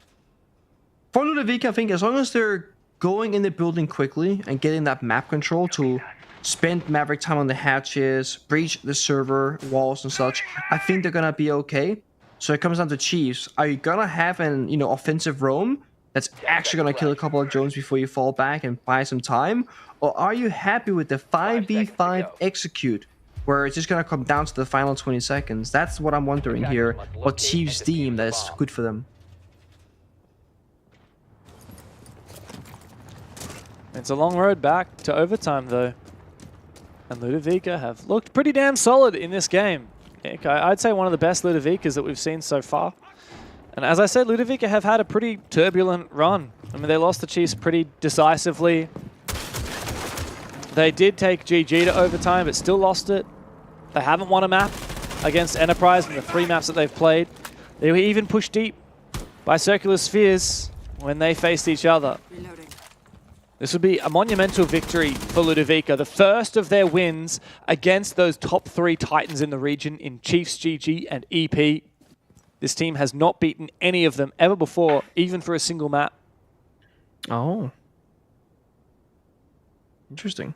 For Ludovica, I think as long as they're going in the building quickly and getting that map control to spend Maverick time on the hatches, breach the server walls and such, I think they're gonna be okay. So it comes down to Chiefs. Are you gonna have an offensive roam that's actually gonna kill a couple of drones before you fall back and buy some time? Or are you happy with the 5v5 execute where it's just gonna come down to the final 20 seconds? That's what I'm wondering here. What Chiefs deem that is good for them. It's a long road back to overtime though. And Ludovica have looked pretty damn solid in this game. I'd say one of the best Ludovicas that we've seen so far. And as I said, Ludovica have had a pretty turbulent run. I mean, they lost the Chiefs pretty decisively. They did take GG to overtime, but still lost it. They haven't won a map against Enterprise in the 3 maps that they've played. They were even pushed deep by Circular Spheres when they faced each other. This would be a monumental victory for Ludovica, the first of their wins against those top 3 Titans in the region in Chiefs, GG, and EP. This team has not beaten any of them ever before, even for a single map. Oh. Interesting.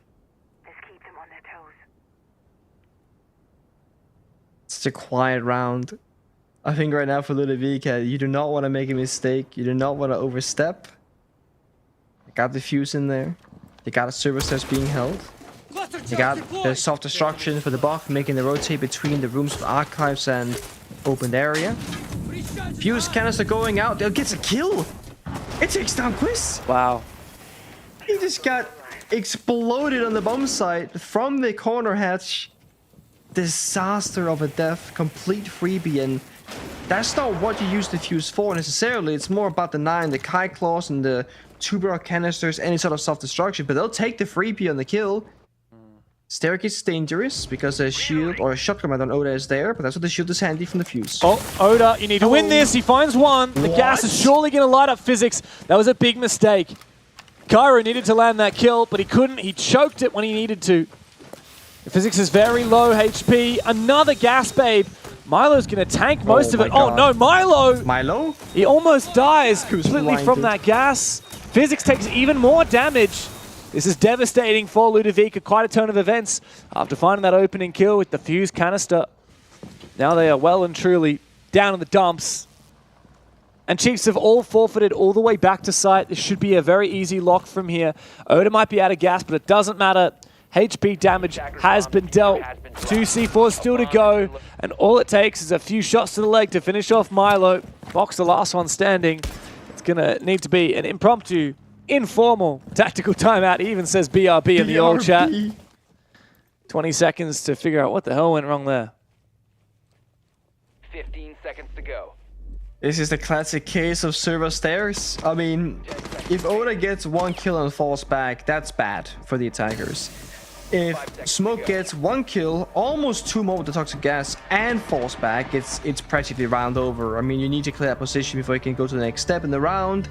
It's a quiet round. I think right now for Ludovica, you do not want to make a mistake. You do not want to overstep. They got the fuse in there. They got a service that's being held. They got the soft destruction for the buff, making the rotate between the rooms of archives and opened area. Fuse canister going out. They'll get a kill. It takes down Quiz. Wow. He just got exploded on the bomb site from the corner hatch. Disaster of a death, complete freebie, and that's not what you use the fuse for necessarily. It's more about denying the Kai claws and the tuber canisters, any sort of self-destruction, but they'll take the freebie on the kill. Staircase is dangerous because a shield or a shotgun on Oda is there, but that's what the shield is handy from the fuse. Oh, Oda, you need to win this. He finds one. The gas is surely going to light up Physics. That was a big mistake. Cairo needed to land that kill, but he couldn't. He choked it when he needed to. Physics is very low HP. Another gas babe. Milo's going to tank most of it. God. Oh no, Milo! Milo? He almost dies completely from that gas. Physics takes even more damage. This is devastating for Ludovica. Quite a turn of events after finding that opening kill with the fuse canister. Now they are well and truly down in the dumps. And Chiefs have all forfeited all the way back to site. This should be a very easy lock from here. Oda might be out of gas, but it doesn't matter. HP damage has been dealt. 2 C4s still to go. And all it takes is a few shots to the leg to finish off Milo. Fox, the last one standing. It's going to need to be an impromptu, informal tactical timeout. He even says BRB in the old chat. 20 seconds to figure out what the hell went wrong there. 15 seconds to go. This is the classic case of server stairs. I mean, if Oda gets 1 kill and falls back, that's bad for the attackers. If Smoke gets 1 kill, almost 2 more with the toxic gas, and falls back, it's practically round over. I mean, you need to clear that position before you can go to the next step in the round.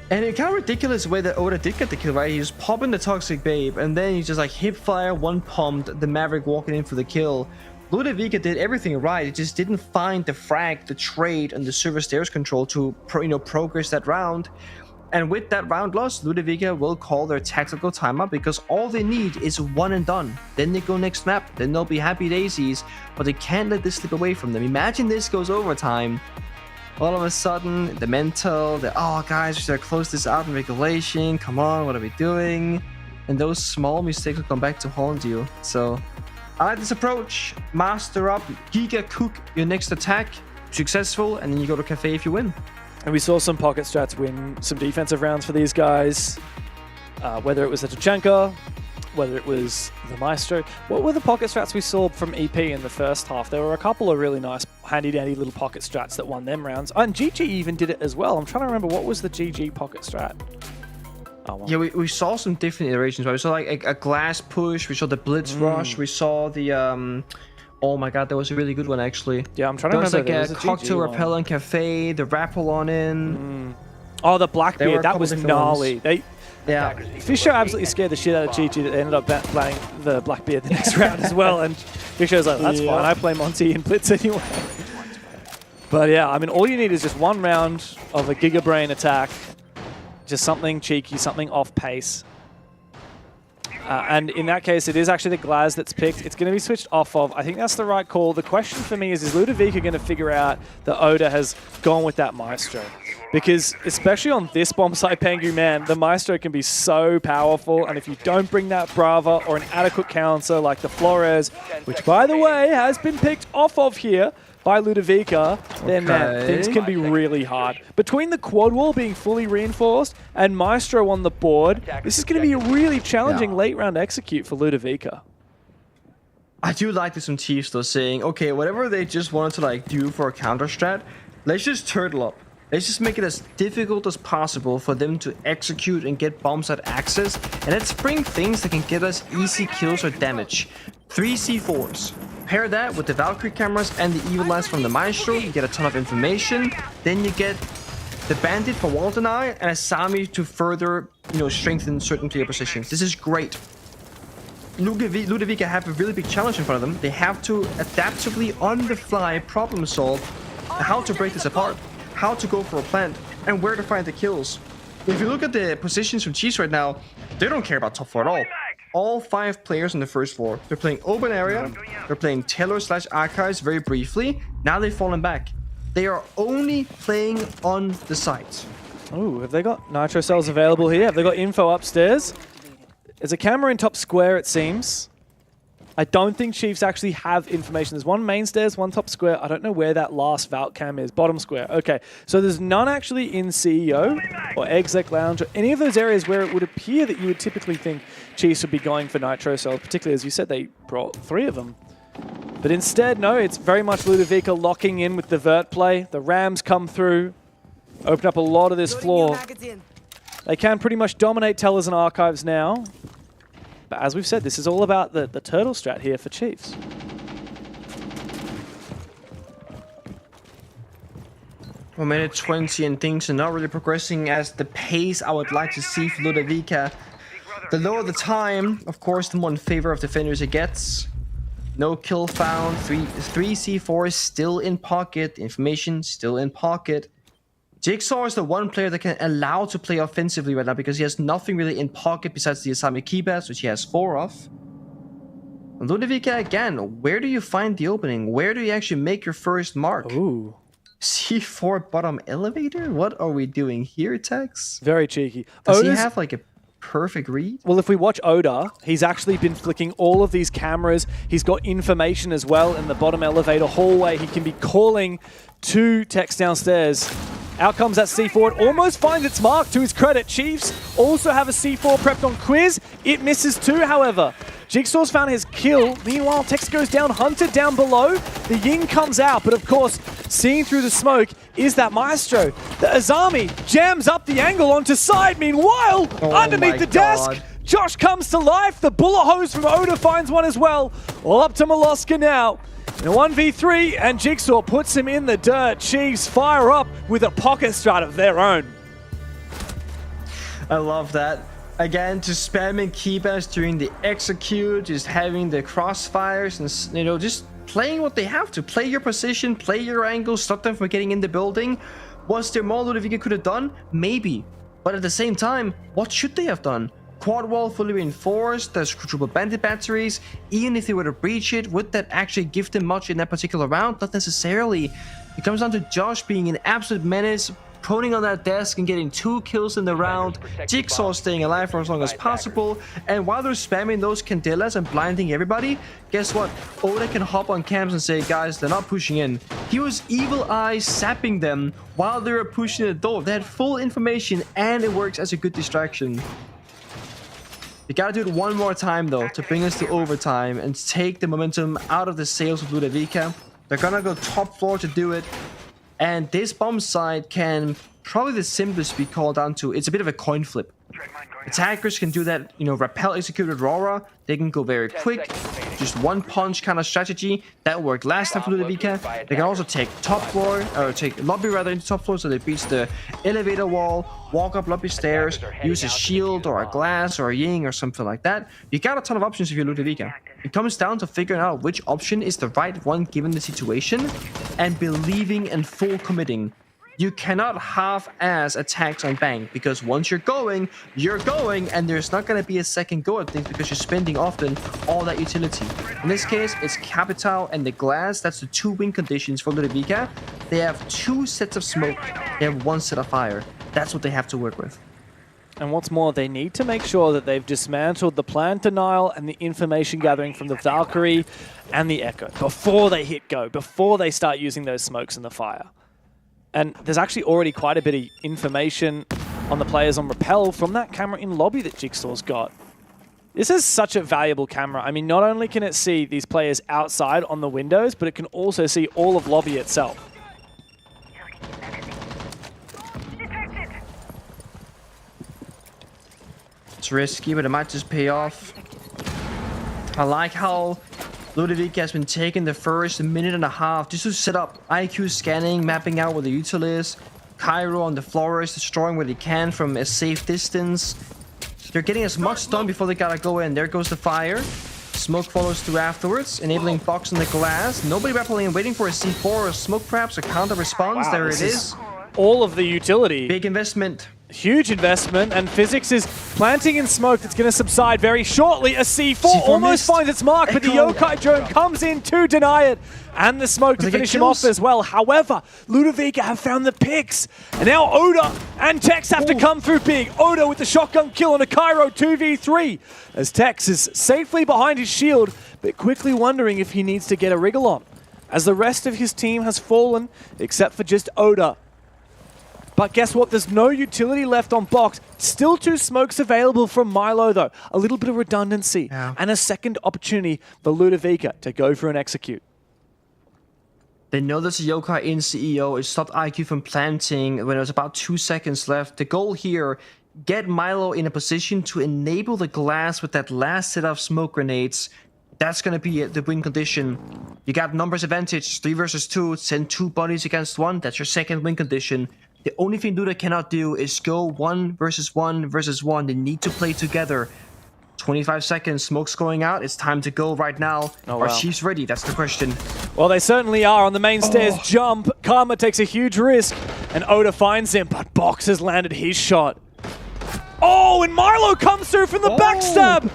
And it's kind of ridiculous the way that Oda did get the kill, right? He just popping the toxic babe, and then he just like hip fire, 1 pumped, the Maverick walking in for the kill. Ludovica did everything right. It just didn't find the frag, the trade, and the server stairs control to progress that round. And with that round loss, Ludovica will call their tactical timeout because all they need is 1 and done. Then they go next map. Then they'll be happy daisies, but they can't let this slip away from them. Imagine this goes overtime. All of a sudden, the mental, oh guys, we should close this out in regulation. Come on, what are we doing? And those small mistakes will come back to haunt you. So I like this approach. Master up, Giga cook your next attack. Successful, and then you go to cafe if you win. And we saw some pocket strats win some defensive rounds for these guys. Whether it was the Tachenka, whether it was the Maestro. What were the pocket strats we saw from EP in the first half? There were a couple of really nice, handy-dandy little pocket strats that won them rounds. And GG even did it as well. I'm trying to remember, what was the GG pocket strat? Oh, well. Yeah, we saw some different iterations. Right? We saw like a glass push. We saw the blitz rush. We saw the oh my god, that was a really good one actually. Yeah, I'm trying to remember. There was like a cocktail repellent cafe, the rappel on in. Oh, the Blackbeard, that was gnarly. Yeah. Fisher absolutely scared the shit out of GG that they ended up playing the Blackbeard the next round as well. And Fisher was like, that's fine, I play Monty and Blitz anyway. But yeah, I mean, all you need is just 1 round of a Giga Brain attack. Just something cheeky, something off pace. And in that case, it is actually the Glaz that's picked. It's going to be switched off of. I think that's the right call. The question for me is Ludovica going to figure out that Oda has gone with that Maestro? Because especially on this bomb site, Pengu, man, the Maestro can be so powerful. And if you don't bring that Brava or an adequate counter like the Flores, which by the way has been picked off of here by Ludovica, then man, things can be really hard. Between the quad wall being fully reinforced and Maestro on the board, this is going to be a really challenging late round execute for Ludovica. I do like this from Chiefs though, saying, okay, whatever they just wanted to like do for a counter strat, let's just turtle up. Let's just make it as difficult as possible for them to execute and get bomb site access, and let's bring things that can get us easy kills or damage. 3 C4s. Pair that with the Valkyrie cameras and the Evil Lance from the Maestro, you get a ton of information. Then you get the Bandit for wall deny, and a Sami to further, strengthen certain player positions. This is great. Ludovica have a really big challenge in front of them. They have to adaptively, on the fly, problem solve how to break this apart, how to go for a plant, and where to find the kills. If you look at the positions from Chiefs right now, they don't care about top floor at all. All 5 players on the first floor. They're playing open area. They're playing Taylor/Archives very briefly. Now they've fallen back. They are only playing on the sides. Oh, have they got nitro cells available here? Have they got info upstairs? There's a camera in top square, it seems. I don't think Chiefs actually have information. There's one main stairs, one top square. I don't know where that last Vault cam is. Bottom square. Okay, so there's none actually in CEO or Exec Lounge or any of those areas where it would appear that you would typically think Chiefs would be going for nitro cells, particularly as you said, they brought 3 of them. But instead, no, it's very much Ludovica locking in with the vert play. The Rams come through, open up a lot of this floor. They can pretty much dominate Tellers and Archives now. But as we've said, this is all about the turtle strat here for Chiefs. Well, minute 20 and things are not really progressing as the pace I would like to see for Ludovica. The lower the time, of course, the more in favor of defenders it gets. No kill found, 3 C4s still in pocket, information still in pocket. Jigsaw is the one player that can allow to play offensively right now because he has nothing really in pocket besides the Asami Keybats, which he has 4 of. And Ludovica again, where do you find the opening? Where do you actually make your first mark? Ooh. C4 bottom elevator? What are we doing here, Tex? Very cheeky. Does he have like a perfect read? Well, if we watch Oda, he's actually been flicking all of these cameras. He's got information as well in the bottom elevator hallway. He can be calling to Tex downstairs. Out comes that C4. It almost finds its mark, to his credit. Chiefs also have a C4 prepped on Quiz. It misses too, however. Jigsaw's found his kill. Meanwhile, Tex goes down, Hunter down below. The Ying comes out, but of course, seeing through the smoke is that Maestro. The Azami jams up the angle onto side. Meanwhile, underneath the desk, Josh comes to life. The bullet hose from Oda finds one as well. All up to Moloska now. In a 1v3, and Jigsaw puts him in the dirt. Chiefs fire up with a pocket strat of their own. I love that. Again, just spamming keybacks during the execute, just having the crossfires, and just playing what they have to. Play your position, play your angle, stop them from getting in the building. Was there more Ludovica could have done? Maybe. But at the same time, what should they have done? Quad wall fully reinforced, there's quadruple bandit batteries. Even if they were to breach it, would that actually give them much in that particular round? Not necessarily. It comes down to Josh being an absolute menace, proning on that desk and getting 2 kills in the round. Jigsaw staying alive for as long as possible. And while they're spamming those candelas and blinding everybody, guess what? Oda can hop on cams and say, guys, they're not pushing in. He was evil eye sapping them while they were pushing the door. They had full information and it works as a good distraction. You gotta do it one more time though to bring us to overtime and take the momentum out of the sails of Ludovica. They're gonna go top floor to do it. And this bomb side can probably the simplest be called down to. It's a bit of a coin flip. Attackers can do that, rappel execute with Rora. They can go very quick. Just one punch kind of strategy. That worked last time for Ludovica. They can also take top floor, or take lobby rather into top floor, so they breach the elevator wall, walk up lobby stairs, use a shield or a glass or a Ying or something like that. You got a ton of options if you're Ludovica. It comes down to figuring out which option is the right one given the situation and believing and full committing. You cannot half-ass attacks on Bang, because once you're going, and there's not going to be a second go at things because you're spending often all that utility. In this case, it's Capital and the Glass. That's the 2 win conditions for Ludovica. They have 2 sets of smoke. They have 1 set of fire. That's what they have to work with. And what's more, they need to make sure that they've dismantled the plant denial and the information gathering from the Valkyrie and the Echo before they hit go, before they start using those smokes and the fire. And there's actually already quite a bit of information on the players on Rappel from that camera in lobby that Jigsaw's got. This is such a valuable camera. I mean, not only can it see these players outside on the windows, but it can also see all of lobby itself. It's risky, but it might just pay off. I like how Ludovica has been taking the first minute and a half just to set up IQ scanning, mapping out where the util is, Cairo on the floors, destroying what he can from a safe distance. They're getting as much done before they gotta go in. There goes the fire. Smoke follows through afterwards, enabling box on the glass. Nobody rappelling and waiting for a C4 or a smoke perhaps, a counter response. Wow, there it is. All of the utility. Big investment. Huge investment, and Physics is planting in smoke that's going to subside very shortly. A C4 almost missed. finds its mark, but the Yokai drone comes in to deny it, and the smoke to finish him off as well. However, Ludovica have found the picks, and now Oda and Tex have to come through big. Oda with the shotgun kill on a Cairo 2v3, as Tex is safely behind his shield, but quickly wondering if he needs to get a wriggle on, as the rest of his team has fallen, except for just Oda. But guess what? There's no utility left on box. Still 2 smokes available from Milo, though. A little bit of redundancy and a second opportunity for Ludovica to go for an execute. They know there's a Yokai in CEO. It stopped IQ from planting when there was about 2 seconds left. The goal here, get Milo in a position to enable the glass with that last set of smoke grenades. That's going to be the win condition. You got numbers advantage, 3 versus 2. Send 2 bodies against 1. That's your second win condition. The only thing Luda cannot do is go 1 versus 1 versus 1. They need to play together. 25 seconds, smoke's going out. It's time to go right now. Are Chiefs ready? That's the question. Well, they certainly are. On the main stairs jump, Karma takes a huge risk, and Oda finds him, but Box has landed his shot. Oh, and Milo comes through from the backstab!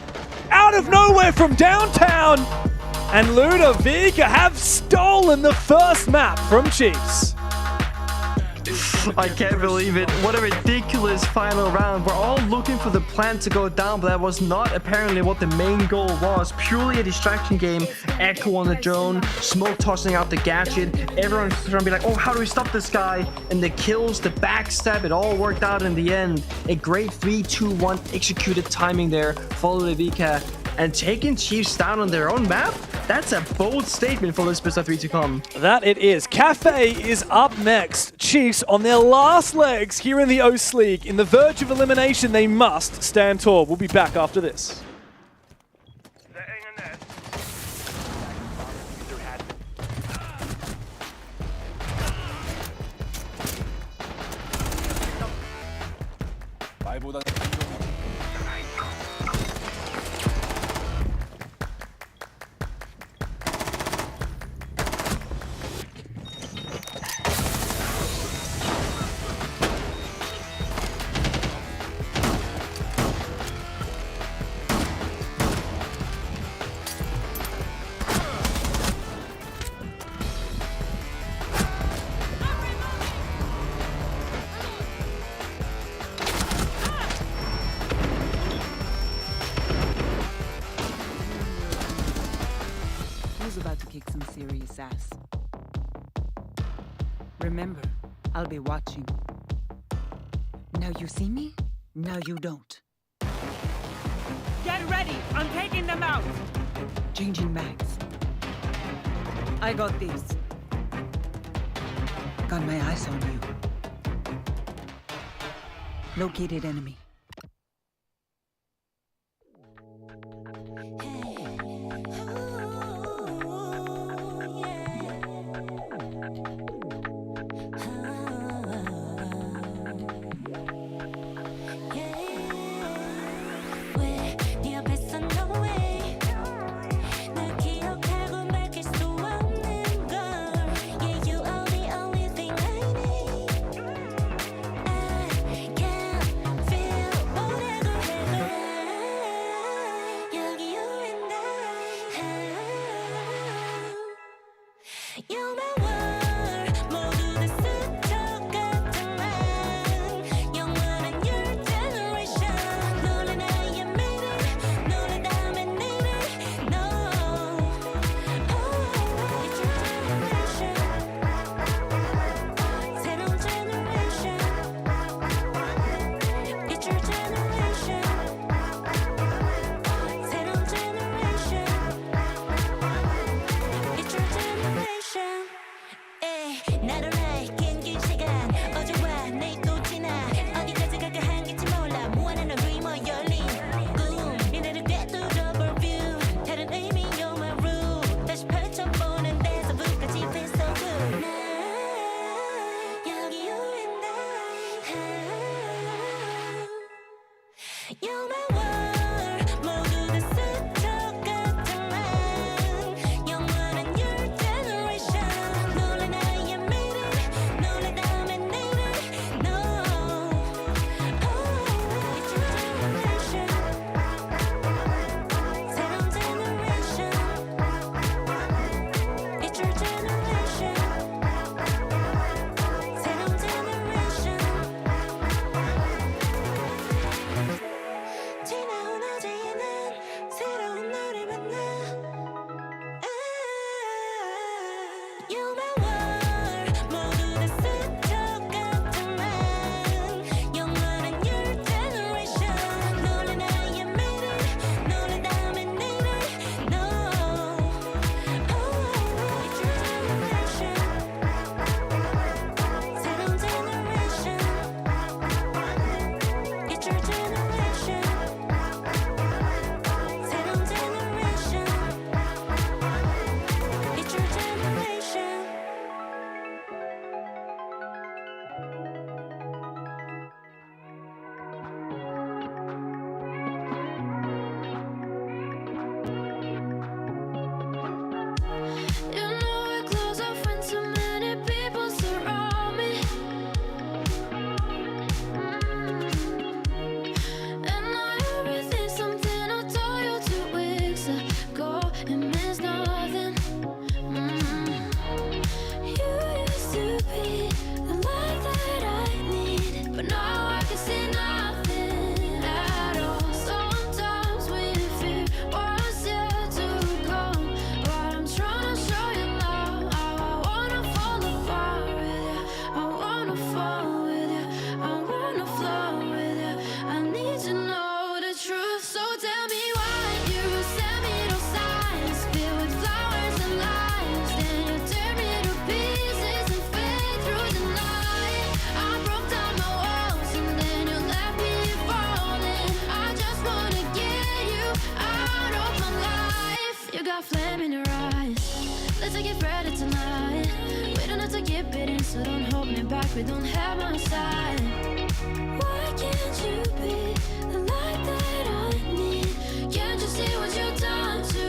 Out of nowhere from downtown! And Ludovica have stolen the first map from Chiefs. I can't believe it. What a ridiculous final round. We're all looking for the plan to go down, but that was not apparently what the main goal was. Purely a distraction game. Echo on the drone, smoke tossing out the gadget. Everyone's trying to be like, oh, how do we stop this guy? And the kills, the backstab, it all worked out in the end. A great 3-2-1 executed timing there for Ludovica. And taking Chiefs down on their own map? That's a bold statement for this best of 3 to come. That it is. Cafe is up next. Chiefs on their last legs here in the OCE League. In the verge of elimination, they must stand tall. We'll be back after this. About to kick some serious ass. Remember, I'll be watching. Now you see me, now you don't. Get ready! I'm taking them out! Changing mags. I got this. Got my eyes on you. Located enemy. You my world 모두 다 스쳐갔지만 영원한 your generation 놀래 나의 미래 놀란다면 니네 No It's your generation 새로운 generation It's your generation 새로운 generation It's your generation You know we're close off when too many people surround me. And now everything's something I told you 2 weeks ago. It means nothing. You used to be the light that I need, but now I can see nothing at all. Sometimes we fear what's yet to come, but I'm trying to show you now how I wanna fall apart with you. I wanna fall with you. I wanna flow with you. I need to know the truth, so tell me why you send me those signs filled with flowers and lies. Then you tear me to pieces and fade through the night. I broke down my walls and then you left me falling. I just wanna get you out of my life. You got flame in your eyes. Let's take it further tonight. We don't have to keep it in, so don't hold me back. We don't have my side. Why can't you be the light that I need? Can't you see what you've done to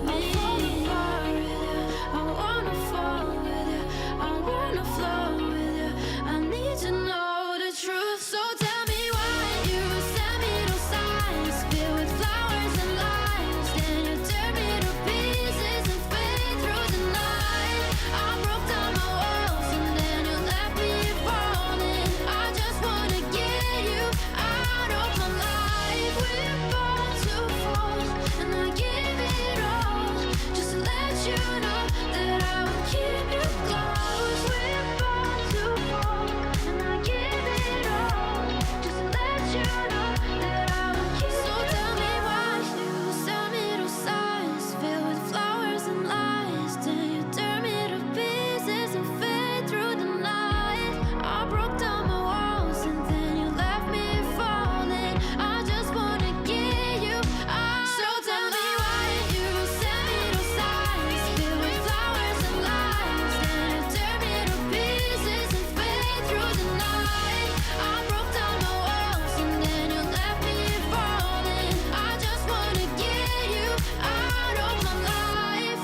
me? I wanna fall with you. I wanna fall with you. I wanna flow with you. I need to know the truth, so tell me why you send me those signs filled with flowers and lies. Then you tear me to pieces and fade through the night. I broke down my walls and then you left me falling. I just wanna get you out of my life. We're born to fall, and I give it all just to let you know that I will keep you close. We're born to fall, and I give it all just to let you know that I will keep. So tell me why you send me those signs filled with flowers and lies. Then you tear me to pieces and fade through the night. I broke down my walls and then you left me falling. I just wanna get you out. So tell me why you send me those signs filled with flowers and lies. Then you tear me to pieces and fade through the night. I broke down my walls and then you left me falling. I just wanna get you out of my life.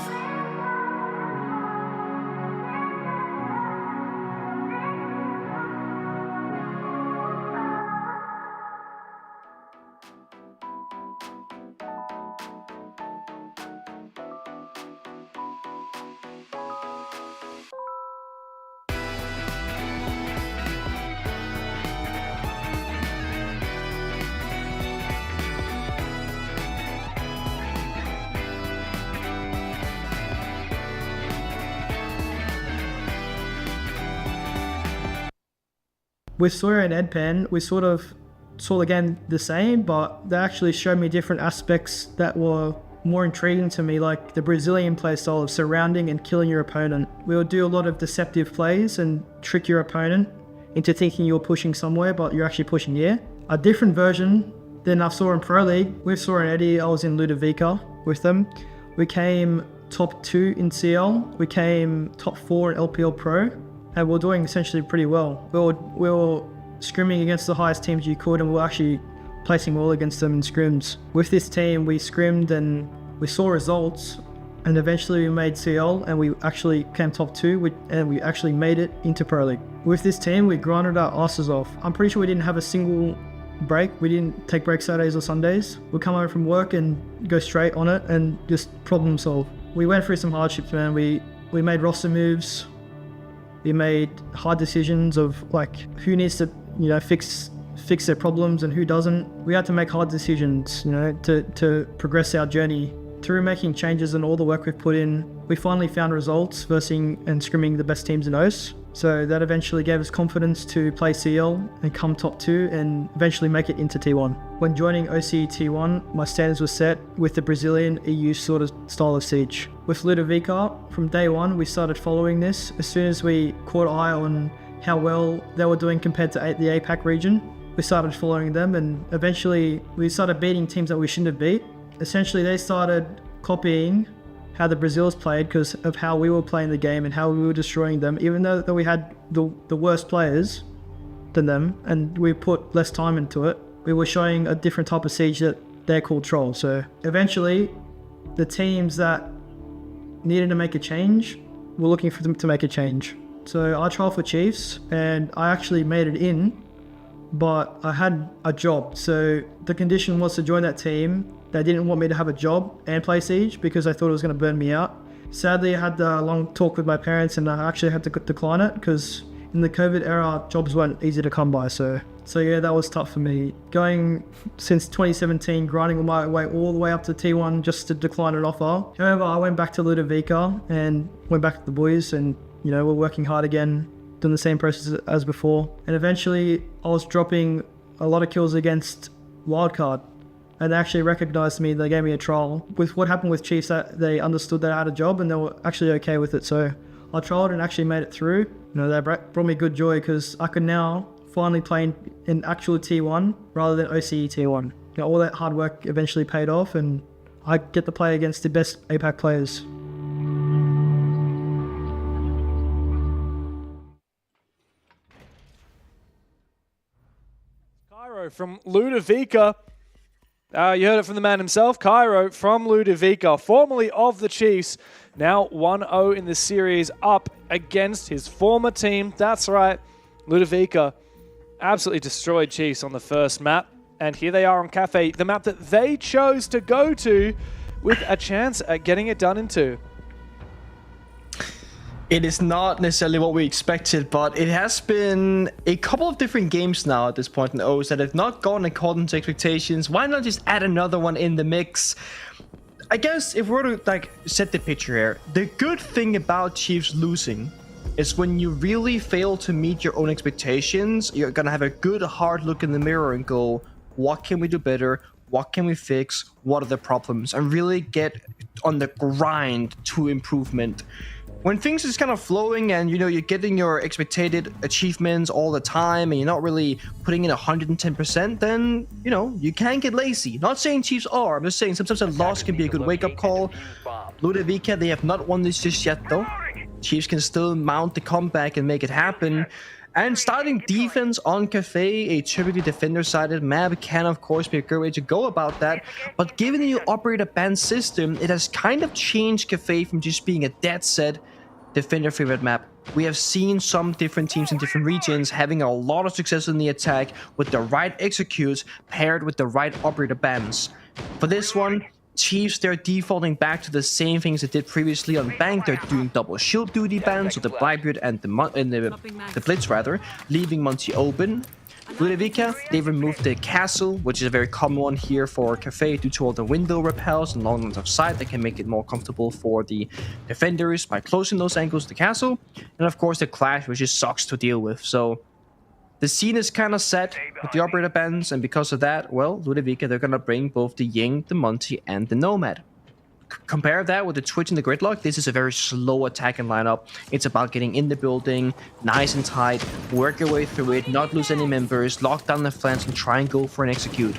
With Sawyer and Edpan, we sort of saw the game the same, but they actually showed me different aspects that were more intriguing to me, like the Brazilian play style of surrounding and killing your opponent. We would do a lot of deceptive plays and trick your opponent into thinking you're pushing somewhere, but you're actually pushing here. A different version than I saw in Pro League. With Sawyer and Eddie, I was in Ludovica with them. We came top 2 in CL. We came top 4 in LPL Pro. And we're doing essentially pretty well. We were scrimming against the highest teams you could, and we were actually placing well against them in scrims. With this team, we scrimmed and we saw results, and eventually we made CL, and we actually came top 2, and we actually made it into Pro League. With this team, we grinded our asses off. I'm pretty sure we didn't have a single break. We didn't take break Saturdays or Sundays. We'd come home from work and go straight on it and just problem solve. We went through some hardships, man. We made roster moves. We made hard decisions of like who needs to, fix their problems and who doesn't. We had to make hard decisions, to progress our journey through making changes and all the work we've put in, we finally found results versus and scrimming the best teams in OCE. So that eventually gave us confidence to play CL and come top 2 and eventually make it into T1. When joining OCE T1, my standards were set with the Brazilian EU sort of style of siege. With Ludovica, from day one, we started following this. As soon as we caught eye on how well they were doing compared to the APAC region, we started following them, and eventually we started beating teams that we shouldn't have beat. Essentially, they started copying how the Brazils played because of how we were playing the game and how we were destroying them, even though we had the worst players than them and we put less time into it. We were showing a different type of siege that they're called trolls. So eventually, the teams that needed to make a change were looking for them to make a change. So I trialed for Chiefs and I actually made it in, but I had a job. So the condition was to join that team. They didn't want me to have a job and play Siege because they thought it was going to burn me out. Sadly, I had a long talk with my parents and I actually had to decline it because in the COVID era, jobs weren't easy to come by. So yeah, that was tough for me. Going since 2017, grinding my way all the way up to T1 just to decline an offer. However, I went back to Ludovica and went back to the boys and, you know, we're working hard again, doing the same process as before. And eventually, I was dropping a lot of kills against Wildcard. And they actually recognized me, they gave me a trial. With what happened with Chiefs, they understood that I had a job and they were actually okay with it. So I trialed and actually made it through. You know, they brought me good joy because I can now finally play in actual T1 rather than OCE T1. You know, all that hard work eventually paid off and I get to play against the best APAC players. Cairo from Ludovica. You heard it from the man himself, Cairo from Ludovica, formerly of the Chiefs, now 1-0 in the series up against his former team. That's right, Ludovica absolutely destroyed Chiefs on the first map. And here they are on Cafe, the map that they chose to go to with a chance at getting it done in 2. It is not necessarily what we expected, but it has been a couple of different games now at this point in OCE that have not gone according to expectations. Why not just add another one in the mix? I guess if we're to set the picture here, the good thing about Chiefs losing is when you really fail to meet your own expectations, you're gonna have a good hard look in the mirror and go, what can we do better? What can we fix? What are the problems? And really get on the grind to improvement. When things is kind of flowing and, you know, you're getting your expected achievements all the time and you're not really putting in 110%, then, you know, you can get lazy. Not saying Chiefs are, I'm just saying sometimes a loss can be a good wake-up call. Ludovica, they have not won this just yet, though. Chiefs can still mount the comeback and make it happen. And starting defense on Cafe, a typically defender-sided map, can of course be a good way to go about that. But given the new operator ban system, it has kind of changed Cafe from just being a dead set defender favorite map. We have seen some different teams in different regions having a lot of success in the attack with the right executes paired with the right operator bans. For this one, Chiefs, they're defaulting back to the same things they did previously on Bank. They're doing double shield duty bans with the Blackbeard and the Blitz rather, leaving Monty open. Ludovica, they removed the castle, which is a very common one here for Cafe due to all the window repels and long lines of sight that can make it more comfortable for the defenders by closing those angles to the castle. And of course the clash, which just sucks to deal with. So the scene is kind of set with the operator bans, and because of that, well, Ludovica, they're going to bring both the Ying, the Monty, and the Nomad. Compare that with the Twitch and the Gridlock. This is a very slow attacking lineup. It's about getting in the building, nice and tight, work your way through it, not lose any members, lock down the flanks, and try and go for an execute.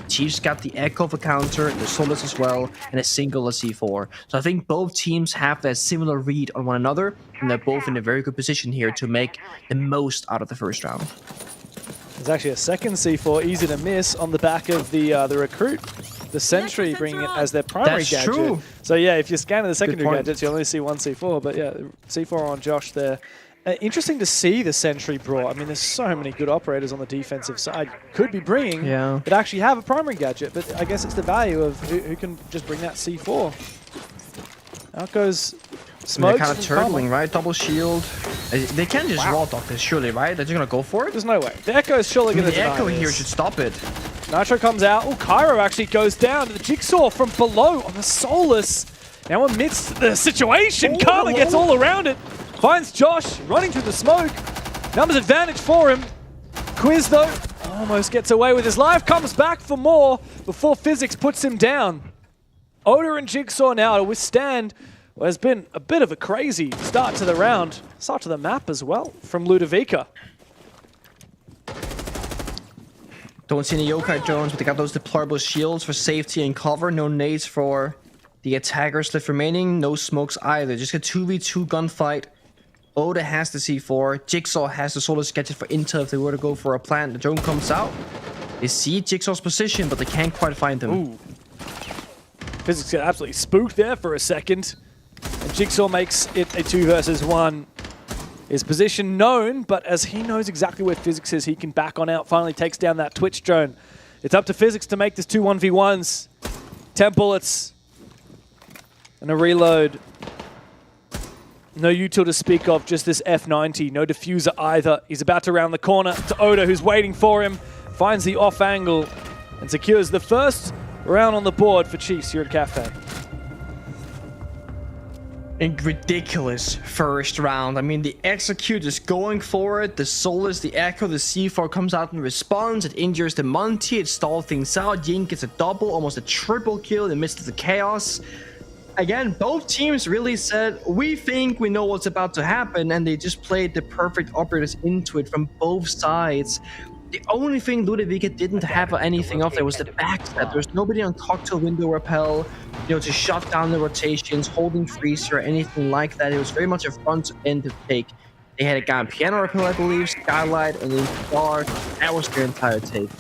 Chiefs got the Echo for counter, the Solus as well, and a single C4. So I think both teams have a similar read on one another, and they're both in a very good position here to make the most out of the first round. There's actually a second C4, easy to miss, on the back of the recruit. The Sentry bringing it as their primary gadget. That's true. So yeah, if you're scanning the secondary gadgets, you only see one C4, but yeah, C4 on Josh there. Interesting to see the Sentry brought. I mean, there's so many good operators on the defensive side could be bringing that actually have a primary gadget, but I guess it's the value of who can just bring that C4. Out goes Smokes. They're kind of turtling, right? Double shield. They can't just raw dog this, surely, right? They're just going to go for it? There's no way. The Echo is surely going to deny The Echo this. here should stop it. Nitro comes out. Oh, Cairo actually goes down. The Jigsaw from below on the Solus. Now amidst the situation, Carla gets all around it. Finds Josh running through the smoke. Numbers advantage for him. Quiz, though, almost gets away with his life. Comes back for more before Physics puts him down. Oda and Jigsaw now to withstand what has been a bit of a crazy start to the round. Start to the map as well from Ludovica. Don't see any yokai drones, but they got those deployable shields for safety and cover. No nades for the attackers left remaining. No smokes either. Just a 2v2 gunfight. Oda has the C4. Jigsaw has the Solar Sketchet for intel if they were to go for a plant. The drone comes out. They see Jigsaw's position, but they can't quite find him. Ooh. Physics got absolutely spooked there for a second. And Jigsaw makes it a 2 versus 1. His position known, but as he knows exactly where Physics is, he can back on out. Finally takes down that Twitch drone. It's up to Physics to make this 2 1v1s. 10 bullets. And a reload. No util to speak of, just this F90. No diffuser either. He's about to round the corner to Oda, who's waiting for him. Finds the off angle and secures the first round on the board for Chiefs here at Cafe. A ridiculous first round. I mean, the Execute is going for it. The Solus, the Echo, the C4 comes out and responds. It injures the Monty. It stalls things out. Ying gets a double, almost a triple kill in the midst of the chaos. Again, both teams really said, we think we know what's about to happen, and they just played the perfect operators into it from both sides. The only thing Ludovica didn't have anything of there was the backstep. There was nobody on cocktail window rappel, to shut down the rotations, holding freezer, or anything like that. It was very much a front-end take. They had a guy on piano rappel, I believe, skylight, and then bar. That was their entire take.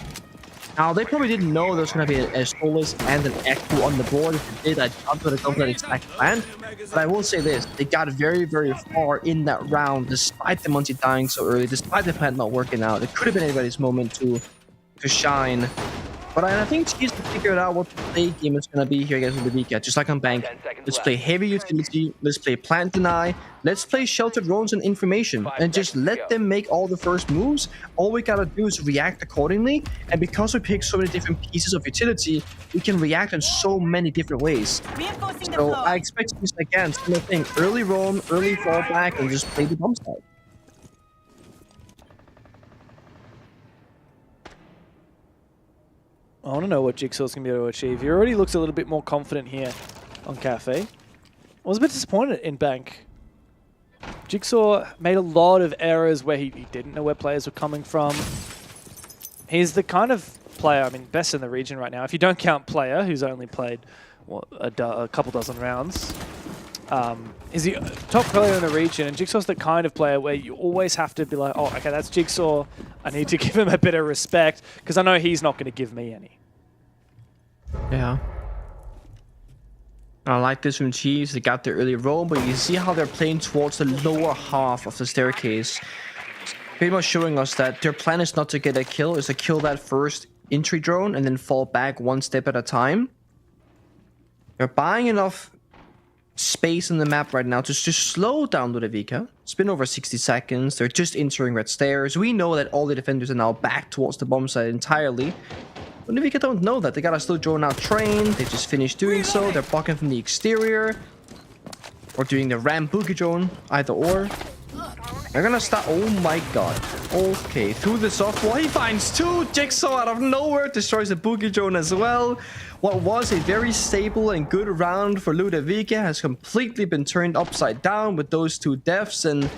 Now, they probably didn't know there was going to be a Solus and an Echo on the board. If they did, I doubt they would have gone for that exact plan. But I will say this, they got very, very far in that round, despite the Monty dying so early, despite the plant not working out. It could have been anybody's moment to shine. But I think Chiefs have figured out what the play game is going to be here against Ludovica. Just like on Bank, let's play heavy utility, let's play plant deny, let's play sheltered drones and information, and just let them make all the first moves. All we gotta do is react accordingly, and because we pick so many different pieces of utility, we can react in so many different ways. So I expect this again, similar thing, early roam, early fallback, and just play the bomb side. I want to know what Jigsaw's going to be able to achieve. He already looks a little bit more confident here on Cafe. I was a bit disappointed in Bank. Jigsaw made a lot of errors where he didn't know where players were coming from. He's the kind of player, I mean, best in the region right now. If you don't count Player, who's only played a couple dozen rounds, is the top player in the region. And Jigsaw's the kind of player where you always have to be like, oh, okay, that's Jigsaw. I need to give him a bit of respect because I know he's not going to give me any. Yeah. I like this from Chiefs. They got their early roll, but you see how they're playing towards the lower half of the staircase. Pretty much showing us that their plan is not to get a kill, is to kill that first entry drone and then fall back one step at a time. They're buying enough space in the map right now to just slow down Ludovica. It's been over 60 seconds. They're just entering red stairs. We know that all the defenders are now back towards the bomb site entirely. Ludovica don't know that. They got a slow drone out train. They just finished doing so. They're blocking from the exterior. Or doing the ram boogie drone. Either or. They're gonna start. Oh my god. Okay, through the soft wall. He finds two. Jigsaw out of nowhere destroys the boogie drone as well. What was a very stable and good round for Ludovica has completely been turned upside down with those two deaths, and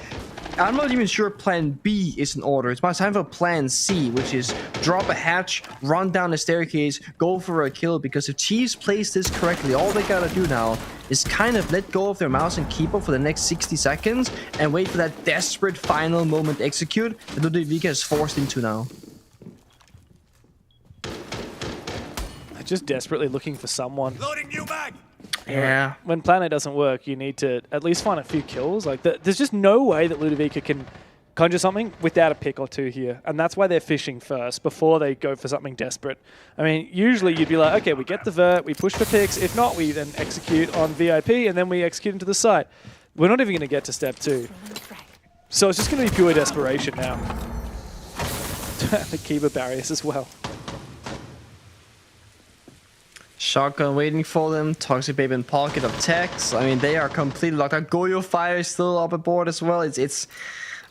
I'm not even sure plan B is in order. It's time for plan C, which is drop a hatch, run down the staircase, go for a kill, because if Chiefs plays this correctly, all they gotta do now is kind of let go of their mouse and keeper for the next 60 seconds and wait for that desperate final moment execute that Ludovica is forced into now. Just desperately looking for someone. Loading new mag. Yeah. When Planet doesn't work, you need to at least find a few kills. Like there's just no way that Ludovica can conjure something without a pick or two here. And that's why they're fishing first before they go for something desperate. I mean, usually you'd be like, okay, we get the vert, we push for picks. If not, we then execute on VIP and then we execute into the site. We're not even going to get to step 2. So it's just going to be pure desperation now. The keeper barriers as well. Shotgun waiting for them. Toxic Babe in pocket of techs. I mean, they are completely locked out. Goyo Fire is still up aboard as well.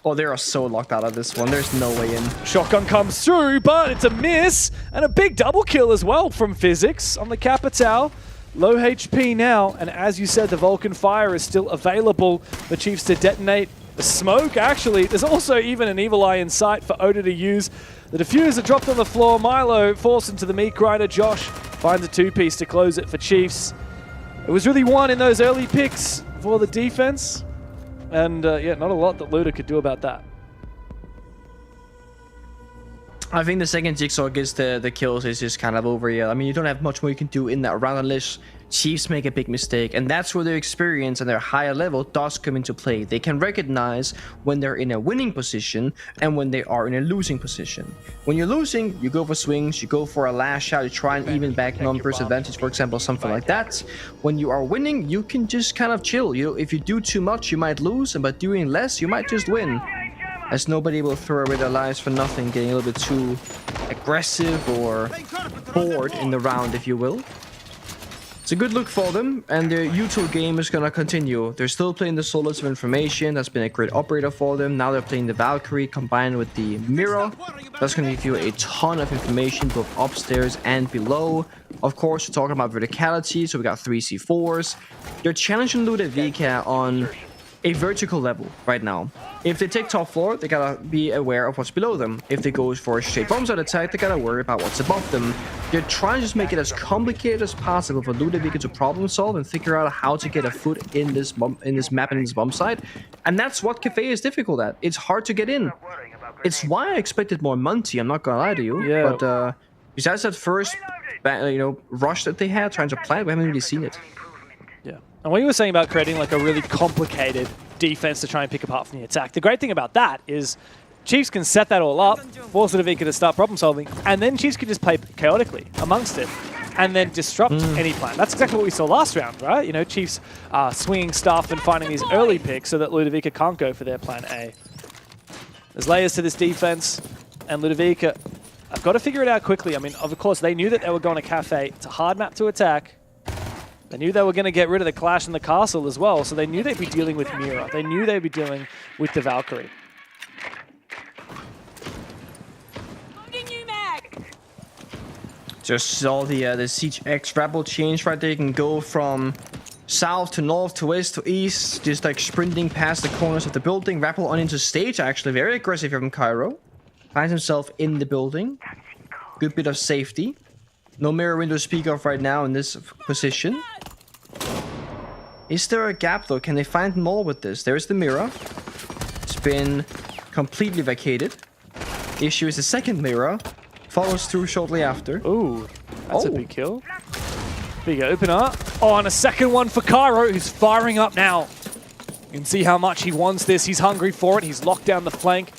Oh, they are so locked out of this one. There's no way in. Shotgun comes through, but it's a miss. And a big double kill as well from Physics on the Capitao. Low HP now. And as you said, the Vulcan Fire is still available. The Chiefs to detonate. The smoke, actually. There's also even an Evil Eye in sight for Oda to use. The diffuser dropped on the floor. Milo forced into the meat grinder. Josh finds a two-piece to close it for Chiefs. It was really one in those early picks for the defense. And yeah, not a lot that Luda could do about that. I think the second Jigsaw gets the kills is just kind of over here. I mean, you don't have much more you can do in that round unless Chiefs make a big mistake. And that's where their experience and their higher level does come into play. They can recognize when they're in a winning position and when they are in a losing position. When you're losing, you go for swings, you go for a last shot, you try and even back numbers advantage, for example, something like that. When you are winning, you can just kind of chill. You know, if you do too much, you might lose, and by doing less, you might just win. As nobody will throw away their lives for nothing, getting a little bit too aggressive or bored in the round, if you will. It's a good look for them, and their util game is going to continue. They're still playing the Solos of Information. That's been a great operator for them. Now they're playing the Valkyrie combined with the Mirror. That's going to give you a ton of information both upstairs and below. Of course, we're talking about verticality, so we got 3 C4s. They're challenging Ludovica on a vertical level right now. If they take top floor, they gotta be aware of what's below them. If they go for a straight bomb side attack, they gotta worry about what's above them. They're trying to just make it as complicated as possible for Ludovica to problem solve and figure out how to get a foot in this map and in this bomb site. And that's what Cafe is difficult at. It's hard to get in. It's why I expected more Monty, I'm not gonna lie to you. Yeah. But besides that first rush that they had trying to plant, we haven't really seen it. Yeah. And what you were saying about creating like a really complicated defense to try and pick apart from the attack, the great thing about that is Chiefs can set that all up, force Ludovica to start problem solving, and then Chiefs can just play chaotically amongst it and then disrupt any plan. That's exactly what we saw last round, right? You know, Chiefs swinging stuff and finding these early picks so that Ludovica can't go for their plan A. There's layers to this defense, and Ludovica have got to figure it out quickly. I mean, of course, they knew that they were going to Cafe. It's a hard map to attack. They knew they were going to get rid of the Clash in the castle as well, so they knew they'd be dealing with Mira. They knew they'd be dealing with the Valkyrie. Just saw the Siege X Rebel change right there. You can go from south to north to west to east, just like sprinting past the corners of the building. Rebel on into stage, actually. Very aggressive here from Cairo. Finds himself in the building. Good bit of safety. No mirror window to speak of right now in this position. Is there a gap though? Can they find more with this? There's the mirror. It's been completely vacated. The issue is the second mirror. Follows through shortly after. Ooh, that's a big kill. Big opener. Oh, and a second one for Cairo, who's firing up now. You can see how much he wants this. He's hungry for it. He's locked down the flank.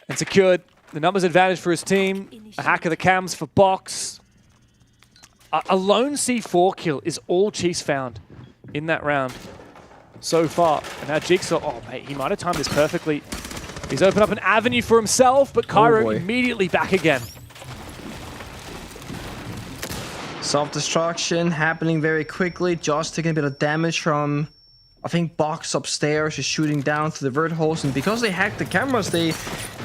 And secured the numbers advantage for his team. A hack of the cams for Box. A lone C4 kill is all Chiefs found in that round so far. And now Jigsaw, oh mate, he might have timed this perfectly. He's opened up an avenue for himself, but Cairo immediately back again. Self-destruction happening very quickly. Josh taking a bit of damage from, I think, Box upstairs is shooting down through the vert host. And because they hacked the cameras, they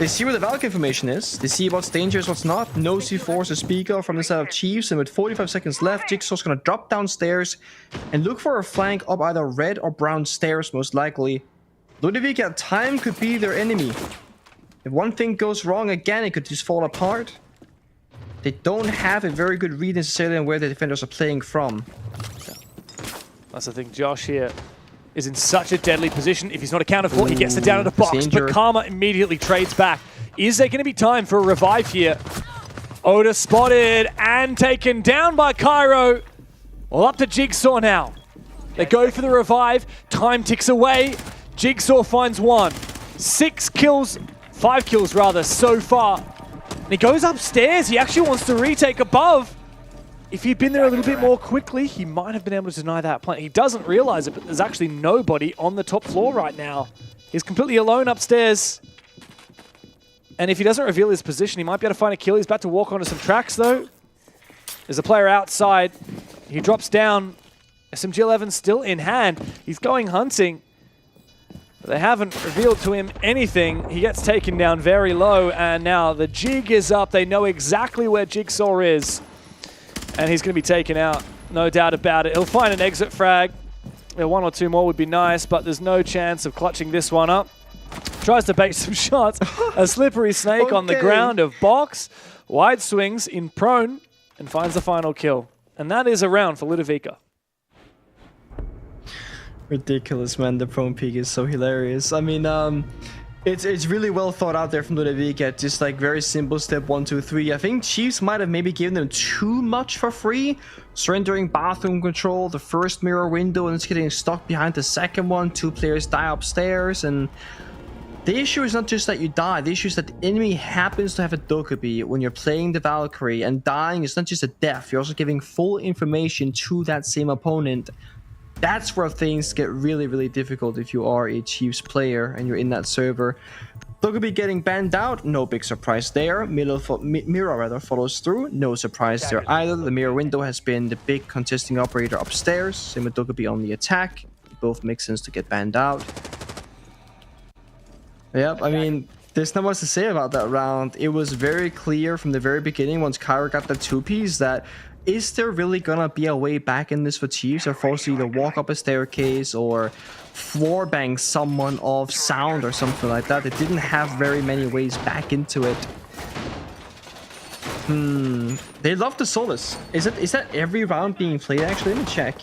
see where the Valk information is. They see what's dangerous, what's not. No C4s to speak of from the side of Chiefs. And with 45 seconds left, Jigsaw's going to drop downstairs and look for a flank up either red or brown stairs, most likely. Ludovica at time could be their enemy. If one thing goes wrong again, it could just fall apart. They don't have a very good read necessarily on where the defenders are playing from. That's the thing. Josh here is in such a deadly position. If he's not accounted for, he gets it down to the box. But Karma immediately trades back. Is there going to be time for a revive here? Oda spotted and taken down by Cairo. Well, up to Jigsaw now. They go for the revive. Time ticks away. Jigsaw finds one. 5 kills rather, so far. And he goes upstairs. He actually wants to retake above. If he'd been there a little bit more quickly, he might have been able to deny that plant. He doesn't realize it, but there's actually nobody on the top floor right now. He's completely alone upstairs. And if he doesn't reveal his position, he might be able to find a kill. He's about to walk onto some tracks, though. There's a player outside. He drops down. SMG-11 still in hand. He's going hunting. But they haven't revealed to him anything. He gets taken down very low, and now the jig is up. They know exactly where Jigsaw is. And he's going to be taken out, no doubt about it. He'll find an exit frag. One or two more would be nice, but there's no chance of clutching this one up. Tries to bait some shots. A slippery snake on the ground of box. Wide swings in prone and finds the final kill. And that is a round for Ludovica. Ridiculous, man. The prone peak is so hilarious. I mean, it's really well thought out there from Ludovica. Just like very simple step 1, 2, 3. I think Chiefs might have maybe given them too much for free. Surrendering bathroom control, the first mirror window, and it's getting stuck behind the second one. 2 players die upstairs, and the issue is not just that you die. The issue is that the enemy happens to have a Dokkaebi when you're playing the Valkyrie, and dying is not just a death. You're also giving full information to that same opponent. That's where things get really, really difficult if you are a Chiefs player and you're in that server. Dokkaebi getting banned out, no big surprise there. Mirror follows through, no surprise there either. The mirror window has been the big contesting operator upstairs. Same with Dokkaebi on the attack. Both make sense to get banned out. Yep, I mean, there's not much to say about that round. It was very clear from the very beginning once Kyra got the 2-piece that is there really gonna be a way back in this for Chiefs? Or forced to either walk up a staircase or floor bang someone off sound or something like that. They didn't have very many ways back into it. They love the Solus. Is that every round being played actually? Let me check.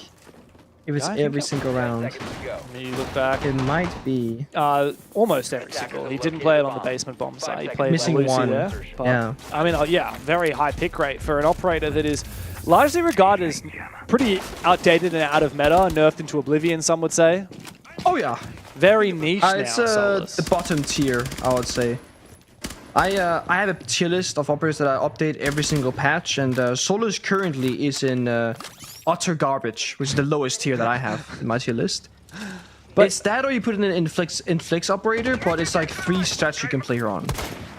If it's every single round. You look back. It might be. Almost every single. He didn't play it on the basement bomb side. He played Missing Lucy one. there. But, Yeah. I mean, yeah, very high pick rate for an operator that is largely regarded as pretty outdated and out of meta, nerfed into oblivion, some would say. Oh yeah. Very niche now, It's Solus. the bottom tier, I would say. I have a tier list of operators that I update every single patch, and Solus currently is in utter garbage, which is the lowest tier that I have in my tier list. But it's that, or you put it in Inflix operator, but it's like 3 strats you can play her on.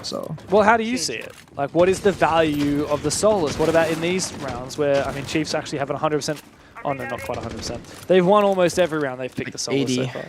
So. Well, how do you see it? Like, what is the value of the Solus? What about in these rounds where, I mean, Chiefs actually have an 100%. Oh no, not quite 100%. They've won almost every round they've picked the Solus 80. so far.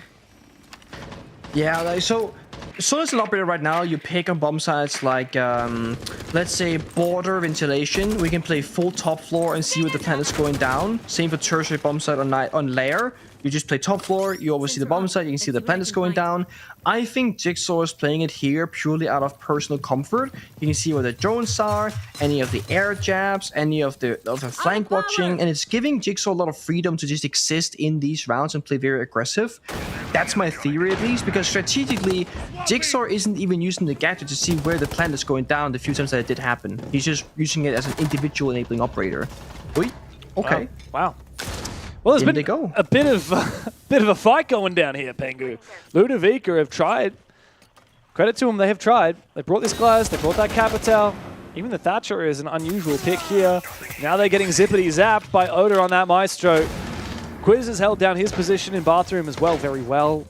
Yeah, like, so Solus an operator right now, you pick on bomb sites like, let's say, border ventilation. We can play full top floor and see where the plant is going down. Same for tertiary bomb site on Lair. You just play top floor, you always see the bomb site, you can see the plant is going down. I think Jigsaw is playing it here purely out of personal comfort. You can see where the drones are, any of the air jabs, any of the flank watching, and it's giving Jigsaw a lot of freedom to just exist in these rounds and play very aggressive. That's my theory at least, because strategically, Jigsaw isn't even using the gadget to see where the plant is going down the few times that it did happen. He's just using it as an individual enabling operator. Wait, okay. Wow. Well, there's been a bit of a fight going down here, Pengu. Ludovica have tried. Credit to them, they have tried. They brought this glass, they brought that Capital. Even the Thatcher is an unusual pick here. Now they're getting zippity zapped by Oda on that Maestro. Quiz has held down his position in bathroom as well, very well.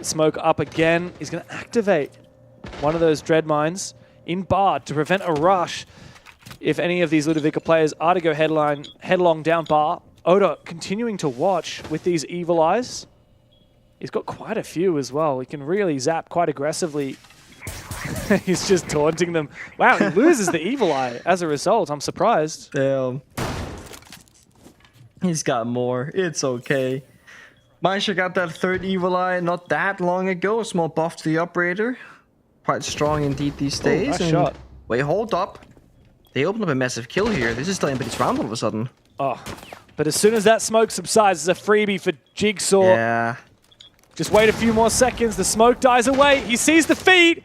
Smoke up again. He's going to activate one of those dread mines in bar to prevent a rush if any of these Ludovica players are to go headlong down bar. Oda continuing to watch with these evil eyes. He's got quite a few as well. He can really zap quite aggressively. He's just taunting them. Wow, he loses the evil eye as a result. I'm surprised. Damn. He's got more. It's okay. Maisha got that 3rd evil eye not that long ago. A small buff to the operator. Quite strong indeed these days. Nice shot. Wait, hold up. They opened up a massive kill here. This is still anybody's round all of a sudden. Oh. But as soon as that smoke subsides, it's a freebie for Jigsaw. Yeah. Just wait a few more seconds. The smoke dies away. He sees the feed.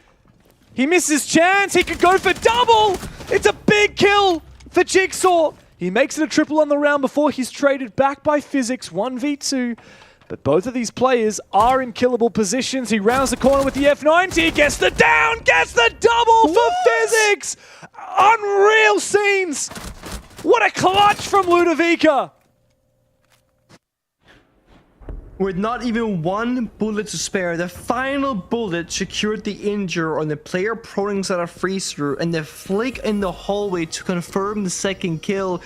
He misses chance. He could go for double. It's a big kill for Jigsaw. He makes it a triple on the round before he's traded back by Physics 1v2. But both of these players are in killable positions. He rounds the corner with the F90. Gets the down. Gets the double for Physics. Unreal scenes. What a clutch from Ludovica. with not even one bullet to spare. The final bullet secured the injure on the player prone inside a freezer, and the flick in the hallway to confirm the second kill.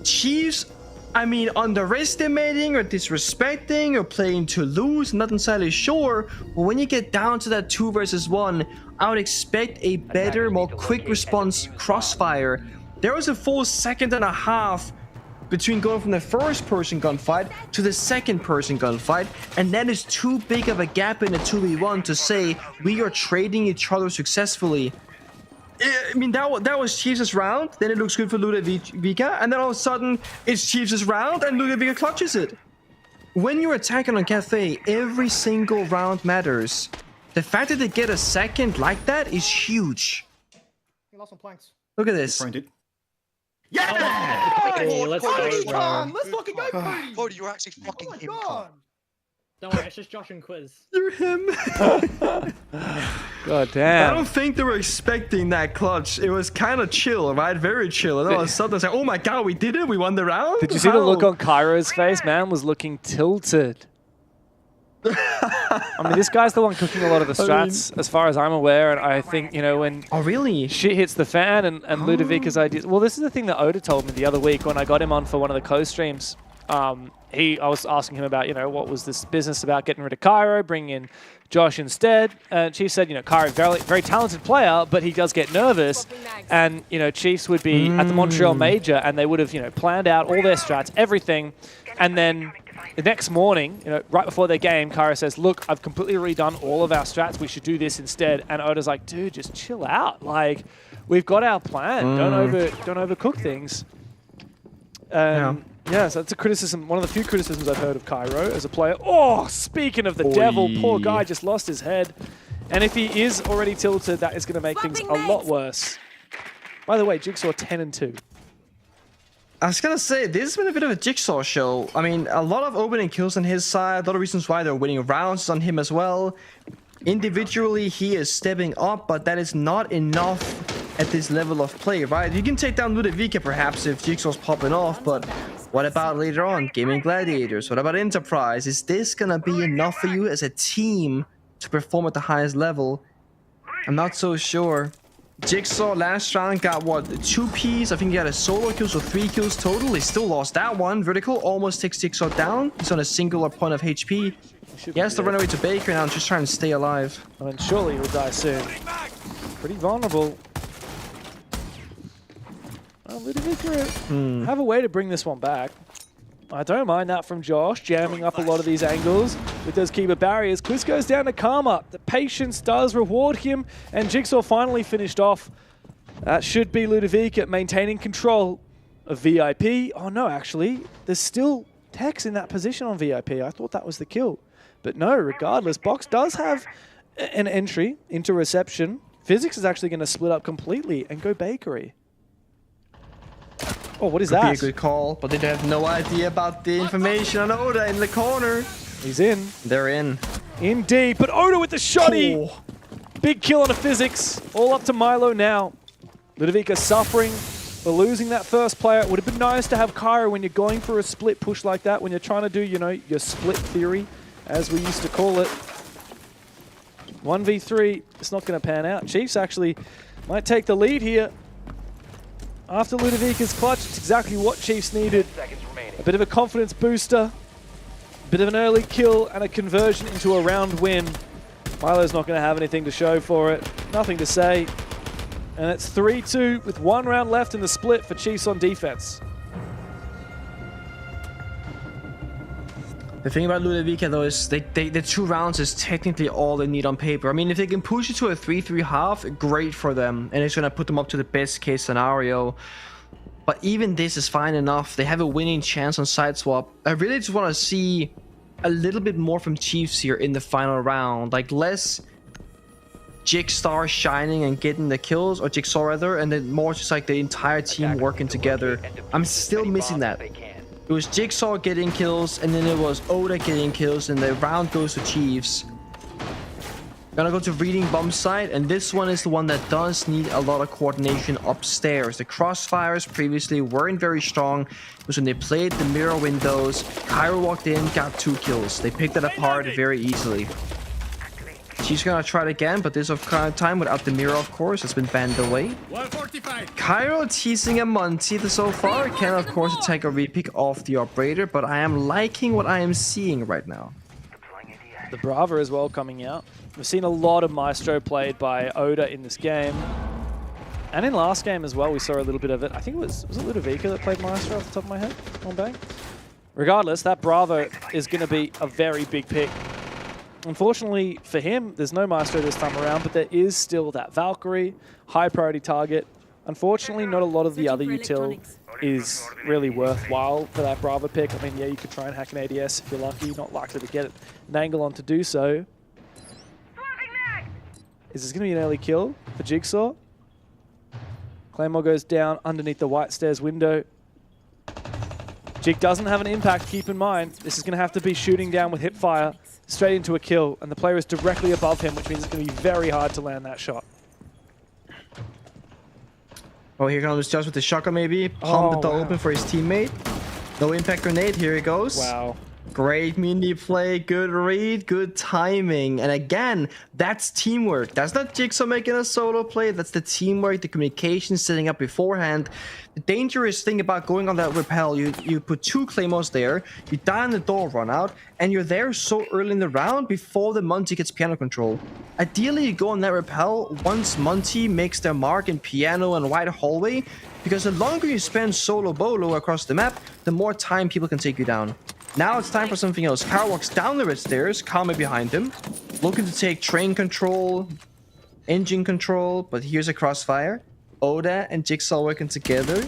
Chiefs, I mean, underestimating or disrespecting or playing to lose, not entirely sure. But when you get down to that 2 versus 1, I would expect a better, more quick response crossfire. There was a full second and a half between going from the first person gunfight to the second person gunfight, and that is too big of a gap in a 2v1 to say we are trading each other successfully. I mean, that was Chiefs' round, then it looks good for Ludovica, and then all of a sudden it's Chiefs' round and Ludovica clutches it. When you're attacking on Cafe, every single round matters. The fact that they get a second like that is huge. Lost some planks. Look at this. Yeah! Hey, let's go, bro. Let's fucking go, Cody! Cody, you're actually fucking him. Don't worry, it's just Josh and Quiz. You're him. God damn. I don't think they were expecting that clutch. It was kind of chill, right? Very chill. And all of a sudden it's like, oh my god, we did it. We won the round. Did you see the look on Cairo's face? Man was looking tilted. I mean, this guy's the one cooking a lot of the strats, as far as I'm aware, and I think, you know, when shit hits the fan and Ludovica's ideas... Well, this is the thing that Oda told me the other week when I got him on for one of the co-streams. I was asking him about, you know, what was this business about getting rid of Cairo, bringing in Josh instead. And Chief said, you know, Cairo, very talented player, but he does get nervous. And, you know, Chiefs would be at the Montreal Major and they would have, you know, planned out all their strats, everything. And then the next morning, you know, right before their game, Cairo says, look, I've completely redone all of our strats. We should do this instead. And Oda's like, dude, just chill out. Like, we've got our plan. Don't overcook things. Yeah, so that's a criticism, one of the few criticisms I've heard of Cairo as a player. Oh, speaking of the devil, poor guy just lost his head. And if he is already tilted, that is going to make things a lot worse. By the way, Jigsaw 10-2. I was going to say, this has been a bit of a Jigsaw show. I mean, a lot of opening kills on his side, a lot of reasons why they're winning rounds on him as well. Individually, he is stepping up, but that is not enough at this level of play, right? You can take down Ludovica perhaps if Jigsaw's popping off, but what about later on? Gaming Gladiators? What about Enterprise? Is this gonna be enough for you as a team to perform at the highest level? I'm not so sure. Jigsaw last round got, what, 2 Ps? I think he got a solo kill, so 3 kills total. He still lost that one. Vertical almost takes Jigsaw down. He's on a singular point of HP. He has to run away to Baker now, just trying to stay alive. I mean, surely he'll die soon. Pretty vulnerable. Ludovica have a way to bring this one back. I don't mind that from Josh, jamming up a lot of these angles with those keeper barriers. Quiz goes down to Karma. The patience does reward him, and Jigsaw finally finished off. That should be Ludovica maintaining control of VIP. Oh no, actually, there's still Tex in that position on VIP. I thought that was the kill. But no, regardless, Box does have an entry into reception. Physics is actually going to split up completely and go Bakery. Oh, what is that? Could be a good call, but they have no idea about the information on Oda in the corner. He's in. They're in. Indeed, but Oda with the shotty. Oh. Big kill on a Physics. All up to Milo now. Ludovica suffering for losing that first player. It would have been nice to have Cairo when you're going for a split push like that, when you're trying to do, you know, your split theory, as we used to call it. 1v3, it's not going to pan out. Chiefs actually might take the lead here. After Ludovica's clutch, it's exactly what Chiefs needed. A bit of a confidence booster, a bit of an early kill, and a conversion into a round win. Milo's not going to have anything to show for it. Nothing to say. And it's 3-2 with 1 round left in the split for Chiefs on defense. The thing about Ludovica though is the 2 rounds is technically all they need on paper. I mean, if they can push it to a 3-3 half, great for them. And it's going to put them up to the best case scenario. But even this is fine enough. They have a winning chance on side swap. I really just want to see a little bit more from Chiefs here in the final round. Like less Jigsaw shining and getting the kills, or Jigsaw rather, and then more just like the entire team working together. I'm still missing that. It was Jigsaw getting kills, and then it was Oda getting kills, and the round goes to Chiefs. Gonna go to reading bomb site, and this one is the one that does need a lot of coordination upstairs. The crossfires previously weren't very strong. It was when they played the mirror windows. Cairo walked in, got 2 kills. They picked it apart very easily. She's gonna try it again, but this time without the mirror, of course, has been banned away. Cairo teasing a Monty so far. Can, of course, take a repick off the operator, but I am liking what I am seeing right now. The Brava as well coming out. We've seen a lot of Maestro played by Oda in this game. And in last game as well, we saw a little bit of it. I think it was it Ludovica that played Maestro off the top of my head on Bang? Regardless, that Bravo is going to be a very big pick. Unfortunately for him, there's no Maestro this time around, but there is still that Valkyrie, high priority target. Unfortunately, not a lot of the other util is really worthwhile for that Bravo pick. I mean, yeah, you could try and hack an ADS if you're lucky. Not likely to get an angle on to do so. Is this going to be an early kill for Jigsaw? Claymore goes down underneath the white stairs window. Jig doesn't have an impact, keep in mind. This is going to have to be shooting down with hipfire straight into a kill, and the player is directly above him, which means it's going to be very hard to land that shot. Oh, here comes Just with the shotgun maybe. Pump the door open for his teammate. No impact grenade, here he goes. Wow. Great mini play, good read, good timing. And again, that's teamwork. That's not Jigsaw making a solo play. That's the teamwork, the communication setting up beforehand. The dangerous thing about going on that rappel, you put 2 claymores there, you die on the door run out, and you're there so early in the round before the Monty gets piano control. Ideally, you go on that rappel once Monty makes their mark in piano and wide hallway, because the longer you spend solo bolo across the map, the more time people can take you down. Now it's time for something else. Kara walks down the red stairs, Kame behind him, looking to take train control, engine control, but here's a crossfire. Oda and Jigsaw working together.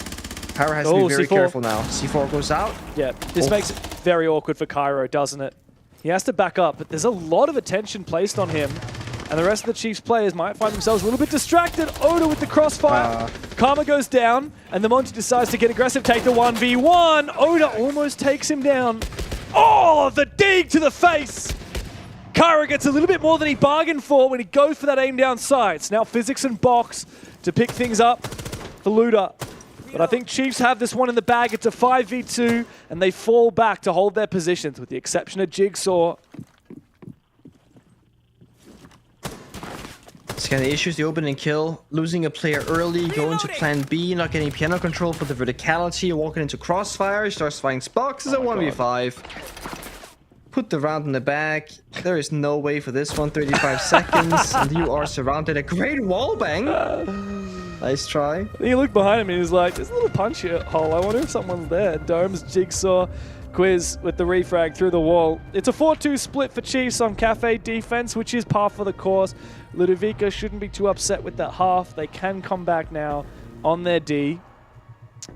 Kara has to be very careful now. C4 goes out. Yeah, this makes it very awkward for Cairo, doesn't it? He has to back up, but there's a lot of attention placed on him, and the rest of the Chiefs players might find themselves a little bit distracted. Oda with the crossfire. Karma goes down, and the Monty decides to get aggressive, take the 1v1. Oda almost takes him down. Oh, the dig to the face! Cairo gets a little bit more than he bargained for when he goes for that aim down sights. Now physics and box to pick things up for Luda. But I think Chiefs have this one in the bag. It's a 5v2, and they fall back to hold their positions, with the exception of Jigsaw. Scan the issues, the open and kill. Losing a player early, going to plan B, not getting piano control for the verticality, walking into crossfire, starts firing sparks, is a 1v5. Put the round in the bag. There is no way for this one, 35 seconds, and you are surrounded. A great wallbang. Nice try. He looked behind him and he was like, there's a little punch hole. I wonder if someone's there. Domes, Jigsaw, Quiz with the refrag through the wall. It's a 4-2 split for Chiefs on Cafe defense, which is par for the course. Ludovica shouldn't be too upset with that half. They can come back now on their D.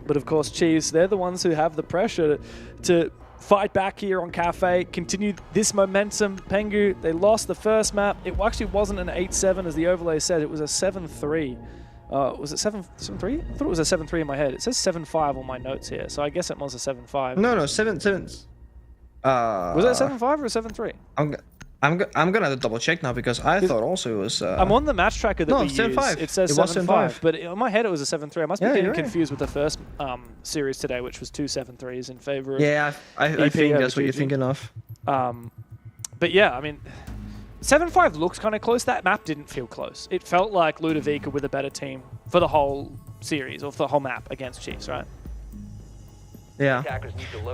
But of course, Chiefs, they're the ones who have the pressure to fight back here on Cafe, continue this momentum. Pengu, they lost the first map. It actually wasn't an 8-7 as the overlay said. It was a 7-3. Was it 7-3? I thought it was a 7-3 in my head. It says 7-5 on my notes here, so I guess it was a 7-5. No, 7-7. Was it a 7-5 or a 7-3? I'm gonna have to double check now because I thought also it was. I'm on the match tracker that we use. 7-5. It says 7-5, but in my head it was a 7-3. I must be getting confused with the first series today, which was 2 7-3s in favor of. Yeah, I think that's what you're thinking of. But yeah, I mean, 7-5 looks kind of close. That map didn't feel close. It felt like Ludovica with a better team for the whole series or for the whole map against Chiefs, right? Yeah.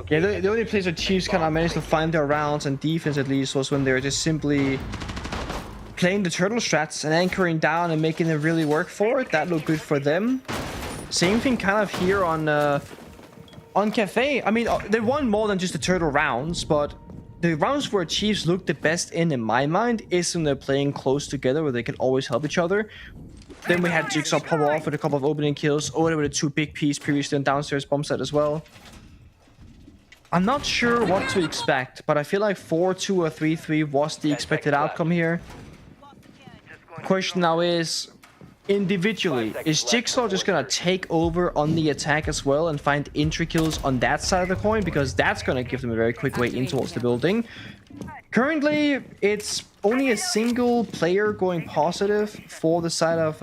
Yeah, the only place where Chiefs kind of managed to find their rounds and defense at least was when they were just simply playing the turtle strats and anchoring down and making them really work for it. That looked good for them. Same thing kind of here on Cafe. I mean, they won more than just the turtle rounds, but the rounds where Chiefs look the best in my mind, is when they're playing close together where they can always help each other. Then we had Jigsaw pop off with a couple of opening kills. Oda with a 2 big piece previously on downstairs bomb set as well. I'm not sure what to expect, but I feel like 4-2 or 3-3 was the expected outcome here. Question now is, individually, is Jigsaw just gonna take over on the attack as well and find entry kills on that side of the coin? Because that's gonna give them a very quick way in towards the building. Currently, it's only a single player going positive for the side of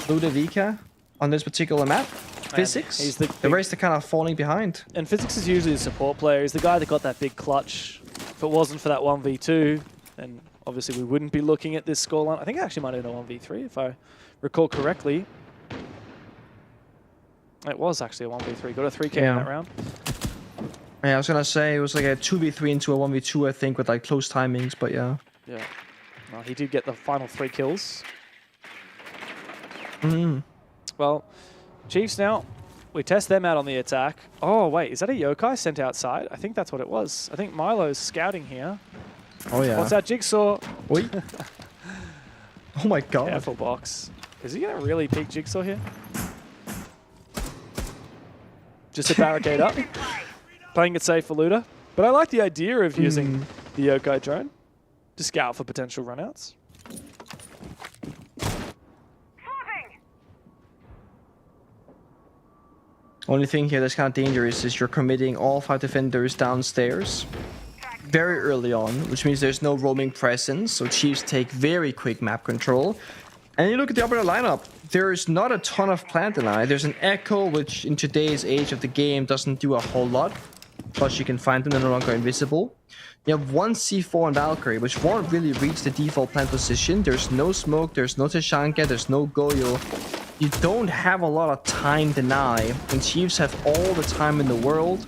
Ludovica on this particular map. Physics. He's the rest are kind of falling behind. And Physics is usually a support player. He's the guy that got that big clutch. If it wasn't for that 1v2, then obviously we wouldn't be looking at this scoreline. I think it actually might have been a 1v3 if I recall correctly. It was actually a 1v3. Got a 3k in that round. Yeah, I was gonna say it was like a 2v3 into a 1v2, I think, with like close timings, but yeah. Yeah. Well, he did get the final 3 kills. Well, Chiefs now, we test them out on the attack. Oh, wait, is that a yokai sent outside? I think that's what it was. I think Milo's scouting here. Oh, yeah. What's that, Jigsaw? Oi. Oh, my God. Careful, Box. Is he going to really peek Jigsaw here? Just to barricade up. Playing it safe for Luda. But I like the idea of using the yokai drone to scout for potential runouts. Only thing here that's kind of dangerous is you're committing all 5 defenders downstairs very early on, which means there's no roaming presence, so Chiefs take very quick map control. And you look at the opponent lineup, there's not a ton of plant deny. There's an Echo, which in today's age of the game doesn't do a whole lot. Plus you can find them, they're no longer invisible. You have 1 C4 and Valkyrie, which won't really reach the default plant position. There's no smoke, there's no Tashanka, there's no Goyo. You don't have a lot of time deny, and Chiefs have all the time in the world,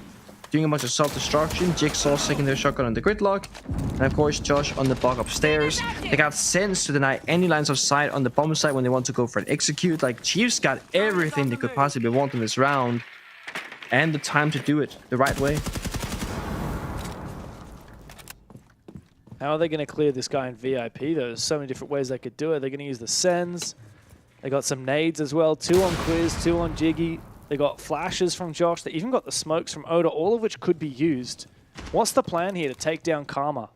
doing a bunch of self-destruction. Jigsaw second their shotgun on the gridlock, and of course Josh on the block upstairs. They got sense to deny any lines of sight on the bomb site when they want to go for an execute. Like, Chiefs got everything they could possibly want in this round, and the time to do it the right way. How are they going to clear this guy in VIP? There's so many different ways they could do it. They're going to use the sends. They got some nades as well. 2 on Quiz, 2 on Jiggy. They got flashes from Josh. They even got the smokes from Oda, all of which could be used. What's the plan here to take down Karma?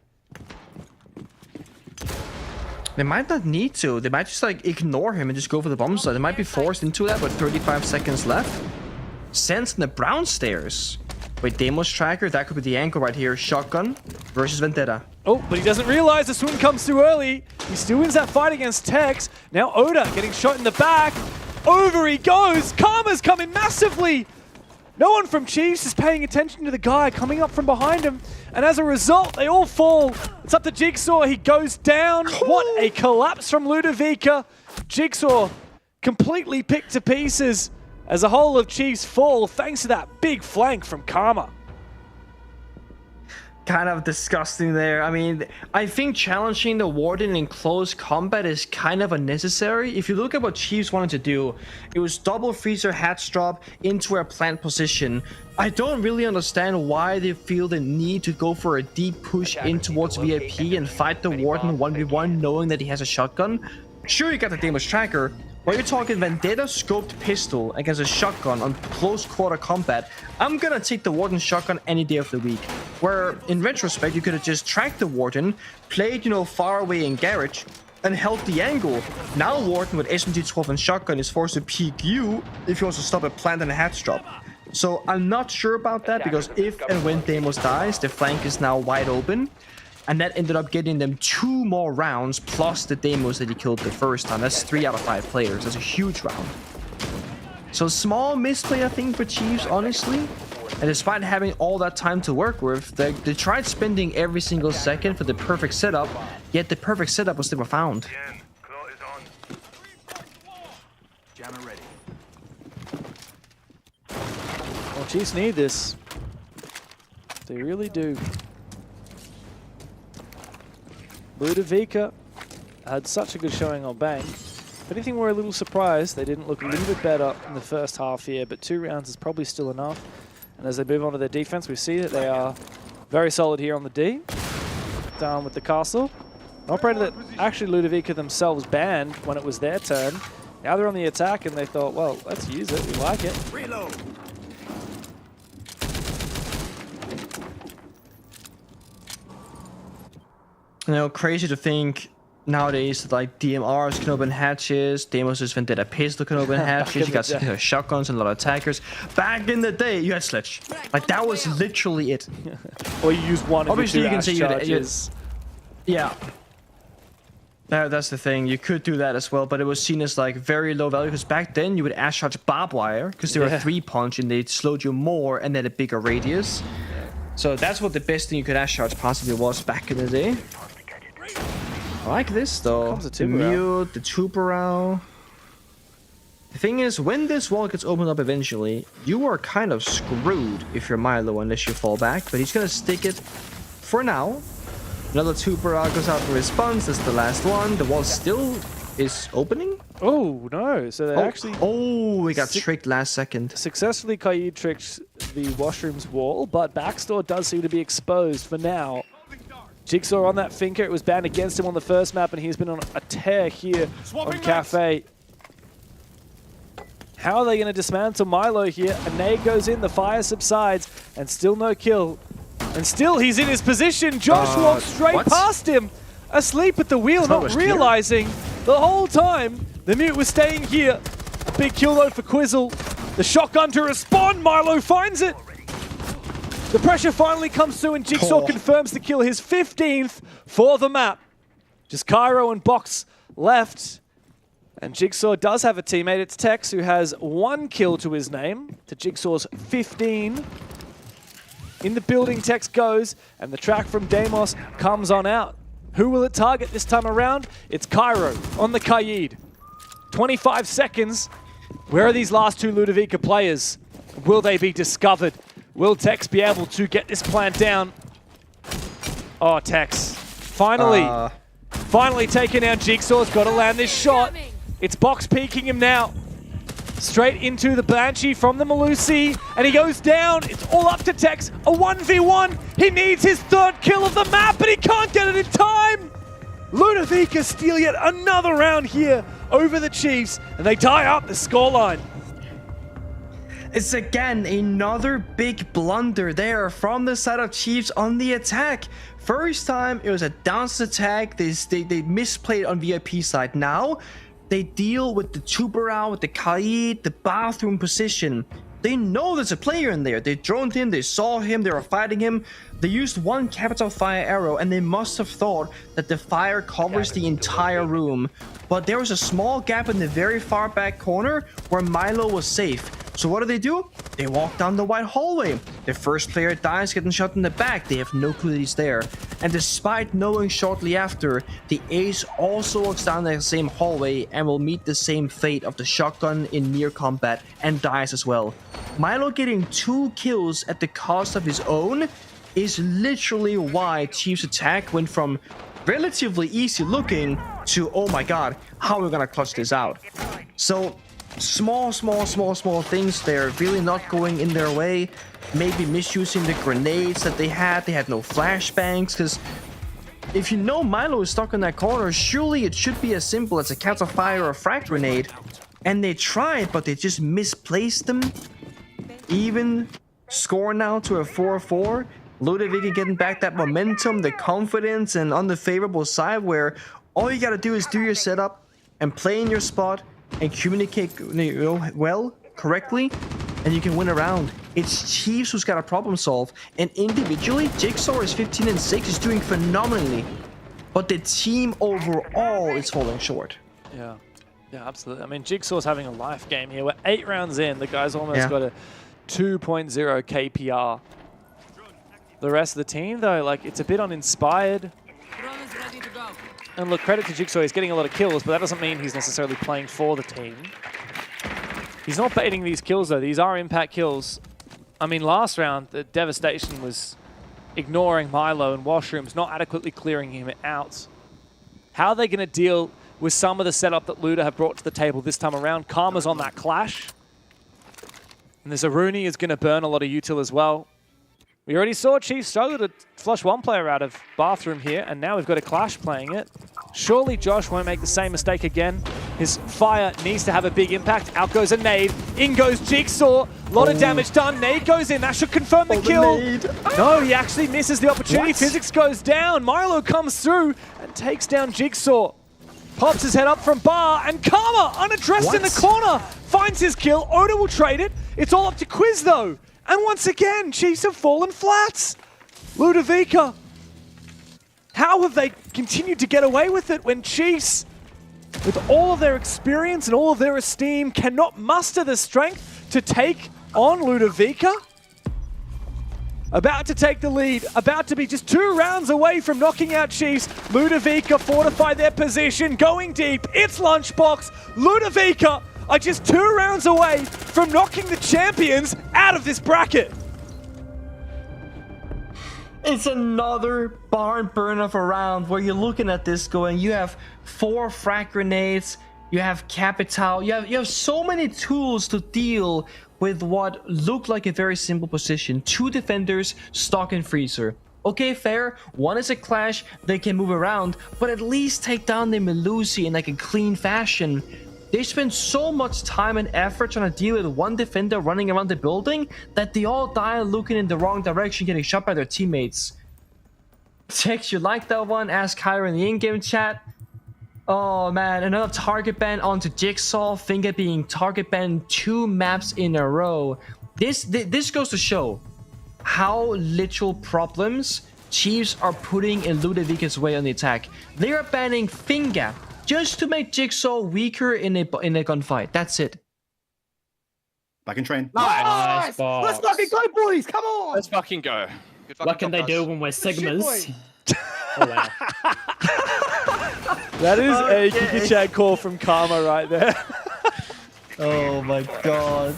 They might not need to. They might just like ignore him and just go for the bomb site. They might be forced into that with 35 seconds left. Sense in the brown stairs. Wait, Deimos Tracker, that could be the angle right here. Shotgun versus Vendetta. Oh, but he doesn't realize the swing comes too early. He still wins that fight against Tex. Now Oda getting shot in the back. Over he goes. Karma's coming massively. No one from Chiefs is paying attention to the guy coming up from behind him. And as a result, they all fall. It's up to Jigsaw. He goes down. What a collapse from Ludovica. Jigsaw completely picked to pieces as a whole of Chiefs fall thanks to that big flank from Karma. Kind of disgusting there. I mean, I think challenging the Warden in close combat is kind of unnecessary. If you look at what Chiefs wanted to do, it was double freezer hatch drop into a plant position. I don't really understand why they feel the need to go for a deep push in towards VIP and fight the Warden 1v1 knowing that he has a shotgun. Sure, you got the Deimos Tracker, but you're talking Vendetta scoped pistol against a shotgun on close quarter combat. I'm gonna take the Warden shotgun any day of the week. Where, in retrospect, you could have just tracked the Warden, played, far away in garage, and held the angle. Now Warden with SMG-12 and shotgun is forced to peek you if he wants to stop a plant and a hatch drop. So I'm not sure about that, because if and when Deimos dies, the flank is now wide open. And that ended up getting them 2 more rounds, plus the Deimos that he killed the first time. That's 3 out of 5 players. That's a huge round. So small misplay, I think, for Chiefs, honestly. And despite having all that time to work with, they tried spending every single second for the perfect setup, yet the perfect setup was never found. Well, Chiefs need this. They really do. Ludovica had such a good showing on Bang. If anything, we're a little surprised they didn't look a little bit better in the first half here, but 2 rounds is probably still enough. And as they move on to their defense, we see that they are very solid here on the D. Down with the castle. An operator that actually Ludovica themselves banned when it was their turn. Now they're on the attack and they thought, well, let's use it, we like it. Reload. Crazy to think nowadays that like DMRs can open hatches, Deimos' Vendetta pistol can open hatches, you got shotguns and a lot of attackers. Back in the day, you had Sledge. Like, that was literally it. Or you use one of Obviously, your 2 you can say charges. yeah. That's the thing. You could do that as well, but it was seen as like very low value because back then you would ash charge barbed wire because they were 3-punch and they slowed you more and then a bigger radius. So that's what the best thing you could ash charge possibly was back in the day. I like this though. The mute, the Tuberau. The thing is, when this wall gets opened up eventually, you are kind of screwed if you're Milo unless you fall back. But he's gonna stick it for now. Another Tuberau goes out for response. That's the last one. The wall still is opening. Oh no! So they actually. Oh, we got tricked last second. Successfully, Kaid tricked the Washrooms wall, but Backstore does seem to be exposed for now. Jigsaw on that Finker. It was banned against him on the first map, and he's been on a tear here on Cafe. How are they going to dismantle Milo here? A nade goes in, the fire subsides, and still no kill. And still he's in his position. Josh walks straight past him, asleep at the wheel, not realizing the whole time the mute was staying here. A big kill though for Quizzle. The shotgun to respond. Milo finds it. The pressure finally comes through and Jigsaw confirms the kill, his 15th for the map. Just Cairo and Box left. And Jigsaw does have a teammate. It's Tex, who has 1 kill to his name, to Jigsaw's 15. In the building, Tex goes, and the track from Deimos comes on out. Who will it target this time around? It's Cairo on the Kaid. 25 seconds. Where are these last 2 Ludovica players? Will they be discovered? Will Tex be able to get this plant down? Oh, Tex. Finally. Finally taking down Jigsaw's got to land this shot. It's Box peeking him now. Straight into the Banshee from the Malusi, and he goes down. It's all up to Tex. A 1v1. He needs his 3rd kill of the map, but he can't get it in time. Ludovica steal yet another round here over the Chiefs, and they tie up the scoreline. It's again another big blunder there from the side of Chiefs on the attack. First time it was a dance attack. They misplayed on VIP side. Now they deal with the Tuberau, with the Kaid, the bathroom position. They know there's a player in there. They droned him, they saw him, they were fighting him. They used 1 capital fire arrow and they must have thought that the fire covers the entire room. But there was a small gap in the very far back corner where Milo was safe. So what do? They walk down the wide hallway. The first player dies getting shot in the back. They have no clue that he's there. And despite knowing shortly after, the ace also walks down the same hallway and will meet the same fate of the shotgun in near combat and dies as well. Milo getting 2 kills at the cost of his own is literally why Chiefs' attack went from relatively easy looking to, oh my god, how are we gonna clutch this out? So small things there, really not going in their way. Maybe misusing the grenades that they had no flashbangs, because if you know Milo is stuck in that corner, surely it should be as simple as a counter fire or a frag grenade. And they tried, but they just misplaced them. Even score now to a 4-4. Ludovica getting back that momentum, the confidence, and on the favorable side where all you gotta do is do your setup and play in your spot and communicate well, correctly, and you can win a round. It's Chiefs who's got to problem solve, and individually, Jigsaw is 15-6, is doing phenomenally, but the team overall is falling short. Yeah, absolutely. I mean, Jigsaw's having a life game here. We're 8 rounds in. The guy's almost got a 2.0 KPR. The rest of the team, though, like, it's a bit uninspired. And look, credit to Jigsaw, he's getting a lot of kills, but that doesn't mean he's necessarily playing for the team. He's not baiting these kills, though. These are impact kills. I mean, last round, the devastation was ignoring Milo and Washrooms, not adequately clearing him out. How are they going to deal with some of the setup that Luda have brought to the table this time around? Karma's on that Clash. And there's a Rooney is going to burn a lot of util as well. We already saw Chiefs struggle to flush 1 player out of Bathroom here, and now we've got a Clash playing it. Surely Josh won't make the same mistake again. His fire needs to have a big impact. Out goes a nade. In goes Jigsaw. A lot of damage done. Nade goes in. That should confirm the kill. No, he actually misses the opportunity. Physics goes down. Milo comes through and takes down Jigsaw. Pops his head up from Bar, and Karma, unaddressed in the corner, finds his kill. Oda will trade it. It's all up to Quiz, though. And once again, Chiefs have fallen flats. Ludovica, how have they continued to get away with it when Chiefs, with all of their experience and all of their esteem, cannot muster the strength to take on Ludovica. About to take the lead, about to be just 2 rounds away from knocking out Chiefs. Ludovica fortify their position, going deep. It's Lunchbox. Ludovica are just 2 rounds away from knocking the champions out of this bracket. It's another barn burn of a round where you're looking at this going, you have 4 frag grenades, you have Capital, you have so many tools to deal with what looked like a very simple position. 2 defenders, stock and freezer. Okay, fair. 1 is a clash, they can move around, but at least take down the Melusi in like a clean fashion. They spend so much time and effort trying to deal with 1 defender running around the building that they all die looking in the wrong direction, getting shot by their teammates. Tex, you like that one? Ask Kyra in the in-game chat. Oh man, another target ban onto Jigsaw. Finger being target banned 2 maps in a row. This goes to show how little problems Chiefs are putting in Ludovica's way on the attack. They are banning Finger just to make Jigsaw weaker in a gunfight. That's it. Back in train. Nice. Let's fucking go, boys. Come on. Let's fucking go. What can they do when we're Sigmas? Oh, wow. That is a Giga Chad call from Karma right there. Oh my god.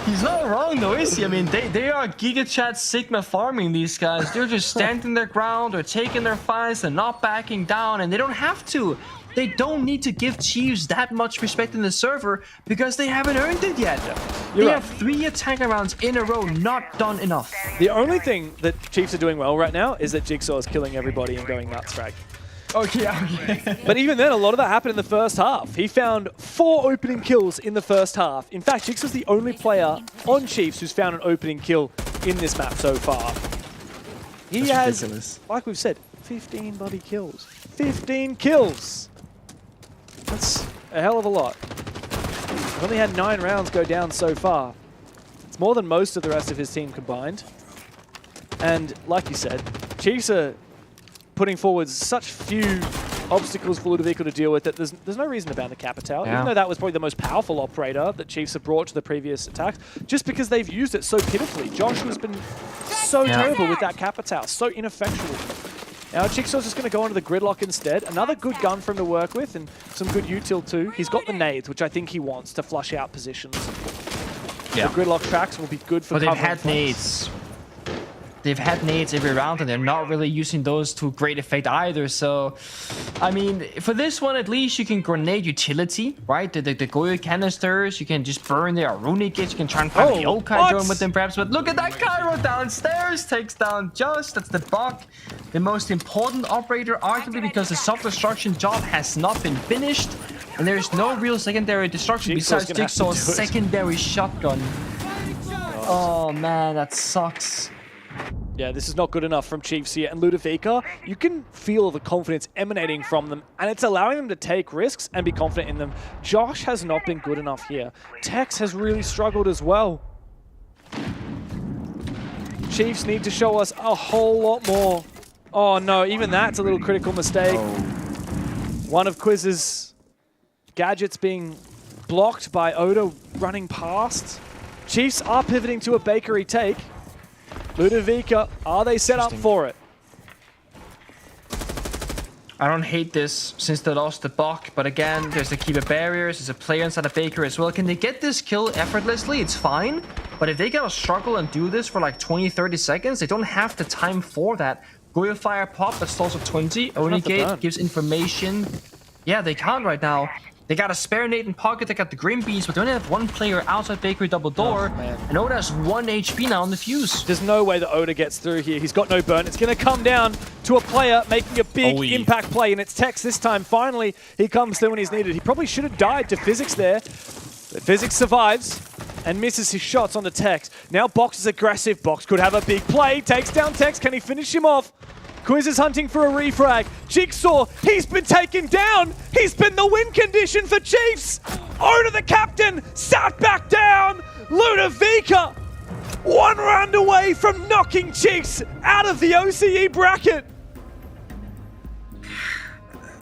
He's not wrong though, is he? I mean, they are Giga Chad Sigma farming, these guys. They're just standing their ground or taking their fights and not backing down, and they don't have to. They don't need to give Chiefs that much respect in the server because they haven't earned it yet. They have 3 attack rounds in a row, not done enough. The only thing that Chiefs are doing well right now is that Jigsaw is killing everybody and going nuts, frag. Okay. But even then, a lot of that happened in the first half. He found 4 opening kills in the first half. In fact, Jigsaw's the only player on Chiefs who's found an opening kill in this map so far. He has, ridiculous. Like we've said, 15 bloody kills. 15 kills! That's a hell of a lot. He's only had 9 rounds go down so far. It's more than most of the rest of his team combined. And like you said, Chiefs are putting forward such few obstacles for Ludovica to deal with that there's no reason to ban the Capital, even though that was probably the most powerful operator that Chiefs have brought to the previous attacks, just because they've used it so pitifully. Joshua's been so terrible with that Capital, so ineffectual. Now Jigsaw's just going to go onto the Gridlock instead. Another good gun for him to work with, and some good util too. He's got the nades, which I think he wants to flush out positions. Yeah. The Gridlock tracks will be good for But they've covering had flanks. nades. They've had nades every round, and they're not really using those to great effect either. So, I mean, for this one, at least you can grenade utility, right? The Goyo canisters, you can just burn their runic gates. You can try and find the Yokai join with them, perhaps. But look at that Cairo downstairs, takes down Just. That's the Buck, the most important operator, arguably because the self-destruction job has not been finished, and there's no real secondary destruction besides Jigsaw's secondary shotgun. Oh man, that sucks. Yeah, this is not good enough from Chiefs here. And Ludovica, you can feel the confidence emanating from them, and it's allowing them to take risks and be confident in them. Josh has not been good enough here. Tex has really struggled as well. Chiefs need to show us a whole lot more. Oh no, even that's a little critical mistake. One of Quiz's gadgets being blocked by Oda running past. Chiefs are pivoting to a bakery take. Ludovica, are they set up for it? I don't hate this since they lost the Buck, but again, there's the keeper barriers, there's a player inside a baker as well. Can they get this kill effortlessly? It's fine, but if they gotta struggle and do this for like 20-30 seconds, they don't have the time for that. Goyo fire pop, that stalls at 20. Onigate gives information. Yeah, they can't right now. They got a spare nade in pocket, they got the Grim Beast, but they only have 1 player outside bakery double door, and Oda has 1 HP now on the fuse. There's no way that Oda gets through here. He's got no burn. It's going to come down to a player making a big impact play, and it's Tex this time. Finally, he comes through when he's needed. He probably should have died to Physics there, but Physics survives and misses his shots on the Tex. Now Box is aggressive. Box could have a big play. Takes down Tex. Can he finish him off? Quiz is hunting for a refrag. Jigsaw, he's been taken down. He's been the win condition for Chiefs. Oda the captain, sat back down. Ludovica, 1 round away from knocking Chiefs out of the OCE bracket.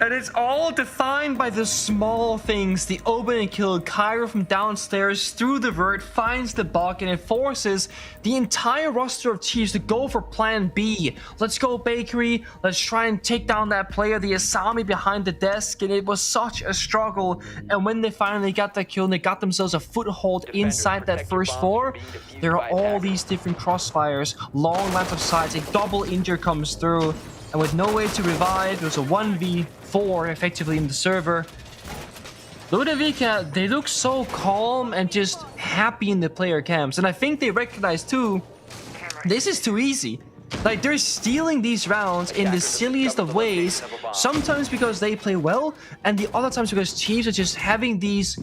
And it's all defined by the small things. The opening kill, Cairo from downstairs through the vert finds the bug, and it forces the entire roster of Chiefs to go for plan B. Let's go Bakery. Let's try and take down that player, the Asami behind the desk. And it was such a struggle. And when they finally got that kill and they got themselves a foothold inside that first floor, there are all these different crossfires, long lines of sight, a double injure comes through. And with no way to revive, it was a 1v4 effectively in the server. Ludovica, they look so calm and just happy in the player camps. And I think they recognize too, this is too easy. Like, they're stealing these rounds in the silliest of ways. Sometimes because they play well, and the other times because Chiefs are just having these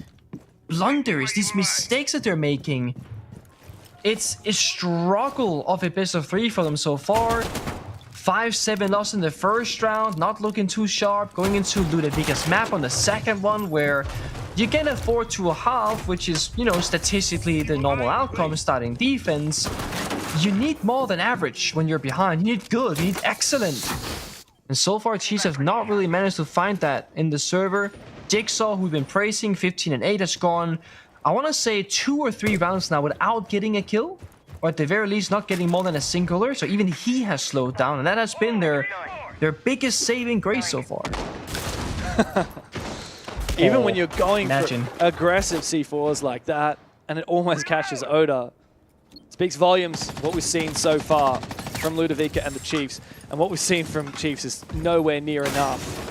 blunders, these mistakes that they're making. It's a struggle of a best of 3 for them so far. 5-7 loss in the first round, not looking too sharp. Going into Ludovica's map on the second one, where you can afford to a half, which is, you know, statistically the normal outcome starting defense. You need more than average when you're behind. You need good, you need excellent. And so far, Chiefs have not really managed to find that in the server. Jigsaw, who we've been praising, 15 and 8, has gone, I want to say 2 or 3 rounds now without getting a kill. Or at the very least, not getting more than a singular. So even he has slowed down. And that has been their biggest saving grace so far. Even when you're going for aggressive C4s like that, and it almost catches Oda, speaks volumes what we've seen so far from Ludovica and the Chiefs. And what we've seen from Chiefs is nowhere near enough.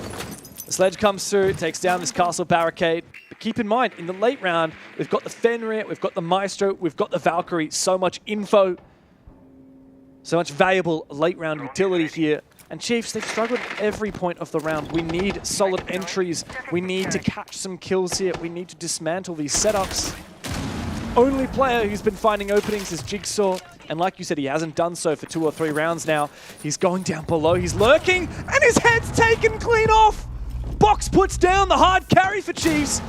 The sledge comes through, takes down this castle barricade. But keep in mind, in the late round, we've got the Fenrir, we've got the Maestro, we've got the Valkyrie. So much info, so much valuable late round utility here. And Chiefs, they've struggled at every point of the round. We need solid entries. We need to catch some kills here. We need to dismantle these setups. Only player who's been finding openings is Jigsaw. And like you said, he hasn't done so for 2 or 3 rounds now. He's going down below, he's lurking, and his head's taken clean off! Box puts down the hard carry for Chiefs.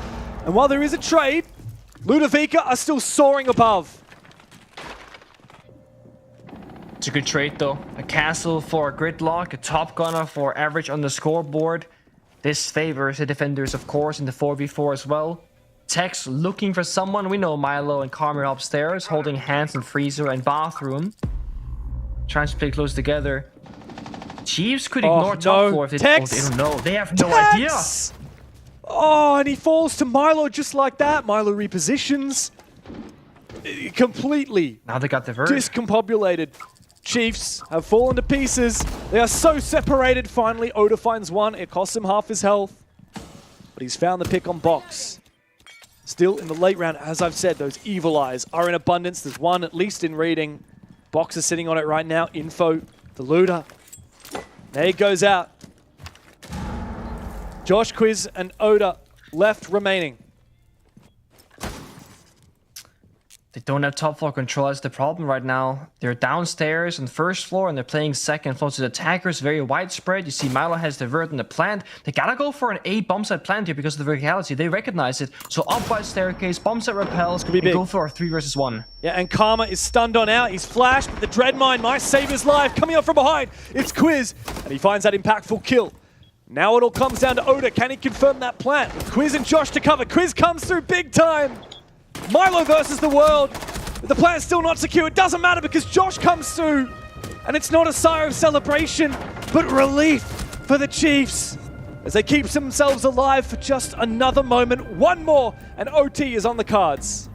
And while there is a trade, Ludovica are still soaring above. It's a good trade though. A castle for a gridlock, a top gunner for average on the scoreboard. This favors the defenders, of course, in the 4v4 as well. Tex looking for someone. We know Milo and Carmer upstairs, holding hands in freezer and bathroom. Trying to play close together. Chiefs could ignore top floor if they, they don't know. They have no idea. Oh, and he falls to Milo just like that. Milo repositions. Completely. Now they got the vert. Discombobulated. Chiefs have fallen to pieces. They are so separated. Finally, Oda finds one. It costs him half his health. But he's found the pick on Box. Still in the late round, as I've said, those evil eyes are in abundance. There's one at least in reading. Box is sitting on it right now. Info, the looter. There he goes out. Josh, Quiz, and Oda left remaining. They don't have top floor control. That's the problem right now. They're downstairs on the first floor and they're playing second floor. So the attackers very widespread. You see Milo has the vert in the plant. They gotta go for an A bomb site plant here because of the verticality. They recognize it. So up by staircase, bomb set repels, and go for a 3 versus 1. Yeah, and Karma is stunned on out. He's flashed, but the Dreadmine might save his life. Coming up from behind, it's Quiz, and he finds that impactful kill. Now it all comes down to Oda. Can he confirm that plant? With Quiz and Josh to cover. Quiz comes through big time. Milo versus the world. The plan's still not secure. It doesn't matter because Josh comes through. And it's not a sigh of celebration, but relief for the Chiefs as they keep themselves alive for just another moment. One more, and OT is on the cards.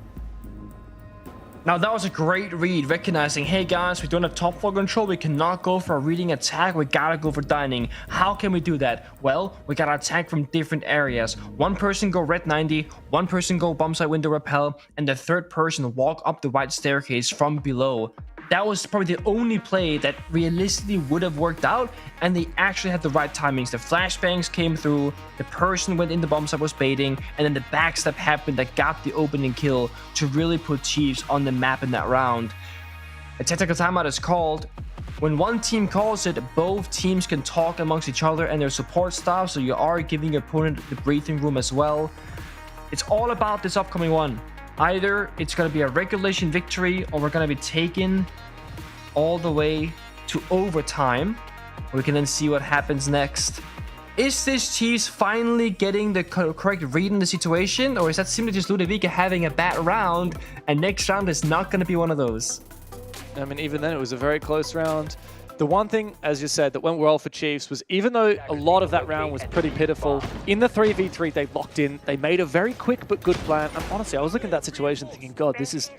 Now that was a great read, recognizing, hey guys, we don't have top floor control, we cannot go for a reading attack, we gotta go for dining. How can we do that? Well, we gotta attack from different areas. One person go red 90, one person go bomb site window repel, and the third person walk up the white staircase from below. That was probably the only play that realistically would have worked out, and they actually had the right timings. The flashbangs came through, the person went in the bomb site was baiting, and then the backstep happened that got the opening kill to really put Chiefs on the map in that round. A tactical timeout is called. When one team calls it, both teams can talk amongst each other and their support staff, so you are giving your opponent the breathing room as well. It's all about this upcoming one. Either it's going to be a regulation victory or we're going to be taken all the way to overtime. We can then see what happens next. Is this Chiefs finally getting the correct read in the situation, or is that simply just Ludovica having a bad round, and next round is not going to be one of those? I mean, even then, it was a very close round. The one thing, as you said, that went well for Chiefs was even though a lot of that round was pretty pitiful, in the 3v3 they locked in, they made a very quick but good plan. And honestly, I was looking at that situation thinking, God, this is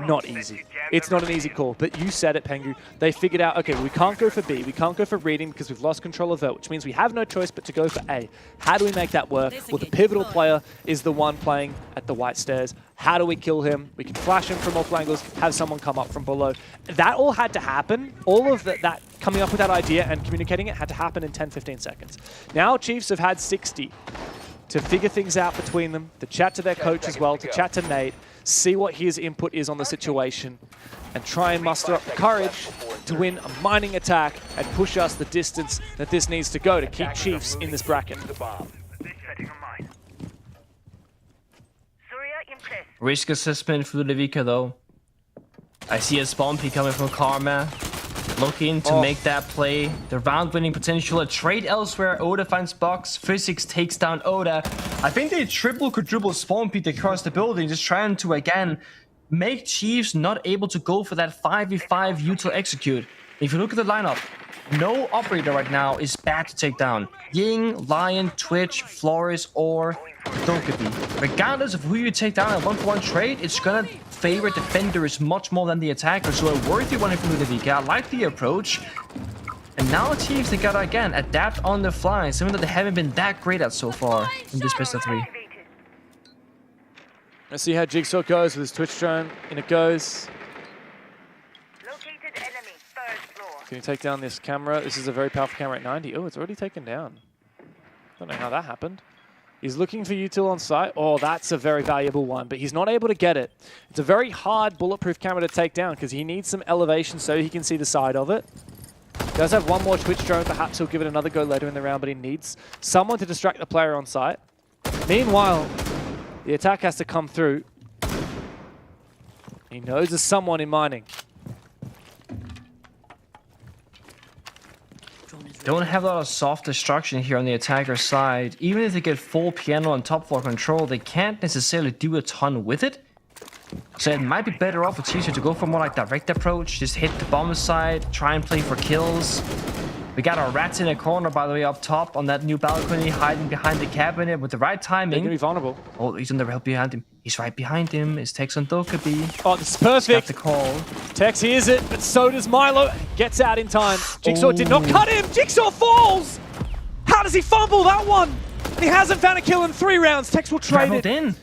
not easy. It's not an easy call. But you said it, Pengu. They figured out, okay, we can't go for B, we can't go for reading because we've lost control of it, which means we have no choice but to go for A. How do we make that work? Well, the pivotal player is the one playing at the white stairs. How do we kill him? We can flash him from multiple angles, have someone come up from below. That all had to happen. All of that coming up with that idea and communicating it had to happen in 10-15 seconds. Now Chiefs have had 60 to figure things out between them, to chat to their coach as well, to chat to Nate, see what his input is on the situation, and try and muster up the courage to win a mining attack and push us the distance that this needs to go to keep Chiefs in this bracket. Risk assessment for Ludovica though. I see a spawn peek coming from Karma. Looking to make that play. The round winning potential. A trade elsewhere. Oda finds box. Physics takes down Oda. I think they triple quadruple spawn peek across the building. Just trying to again make Chiefs not able to go for that 5v5 util execute. If you look at the lineup, no operator right now is bad to take down. Ying, Lion, Twitch, Flores, or Dokubi. Regardless of who you take down in a 1-for-1 trade, it's gonna favor defenders much more than the attacker. So a worthy one from Ludovica. I like the approach. And now Chiefs, they gotta again adapt on the fly. Something that they haven't been that great at so far in this best of 3. Let's see how Jigsaw goes with his Twitch drone. In it goes. Can you take down this camera? This is a very powerful camera at 90. Oh, it's already taken down. Don't know how that happened. He's looking for util on site. Oh, that's a very valuable one, but he's not able to get it. It's a very hard bulletproof camera to take down because he needs some elevation so he can see the side of it. He does have one more Twitch drone. Perhaps he'll give it another go later in the round, but he needs someone to distract the player on site. Meanwhile, the attack has to come through. He knows there's someone in mining. Don't have a lot of soft destruction here on the attacker side. Even if they get full piano and top floor control, they can't necessarily do a ton with it. So it might be better off for Chiefs to go for more like direct approach, just hit the bomb side, try and play for kills. We got our rats in a corner, by the way, up top on that new balcony, hiding behind the cabinet with the right timing. They're gonna be vulnerable. Oh, he's on the rail behind him. He's right behind him. It's Tex on Dokubi. Oh, this is perfect. The call. Tex hears it, but so does Milo. Gets out in time. Jigsaw did not cut him. Jigsaw falls. How does he fumble that one? And he hasn't found a kill in 3 rounds. Tex will trade it. In.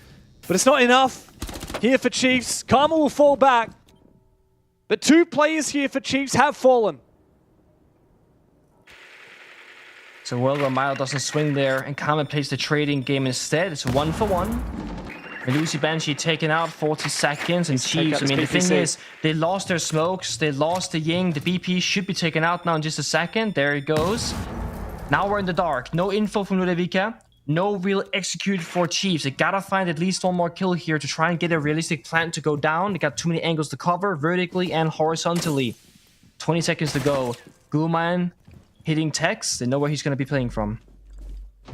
But it's not enough here for Chiefs. Karma will fall back. But 2 players here for Chiefs have fallen. So well, Milo doesn't swing there, and Karma plays the trading game instead. It's 1-for-1. Melusi Banshee taken out, 40 seconds, and Chiefs, I mean, the thing is, they lost their smokes, they lost the Ying, the BP should be taken out now in just a second. There it goes. Now we're in the dark. No info from Ludovica. No real execute for Chiefs. They gotta find at least one more kill here to try and get a realistic plan to go down. They got too many angles to cover, vertically and horizontally. 20 seconds to go. Guman hitting Tex. They know where he's going to be playing from.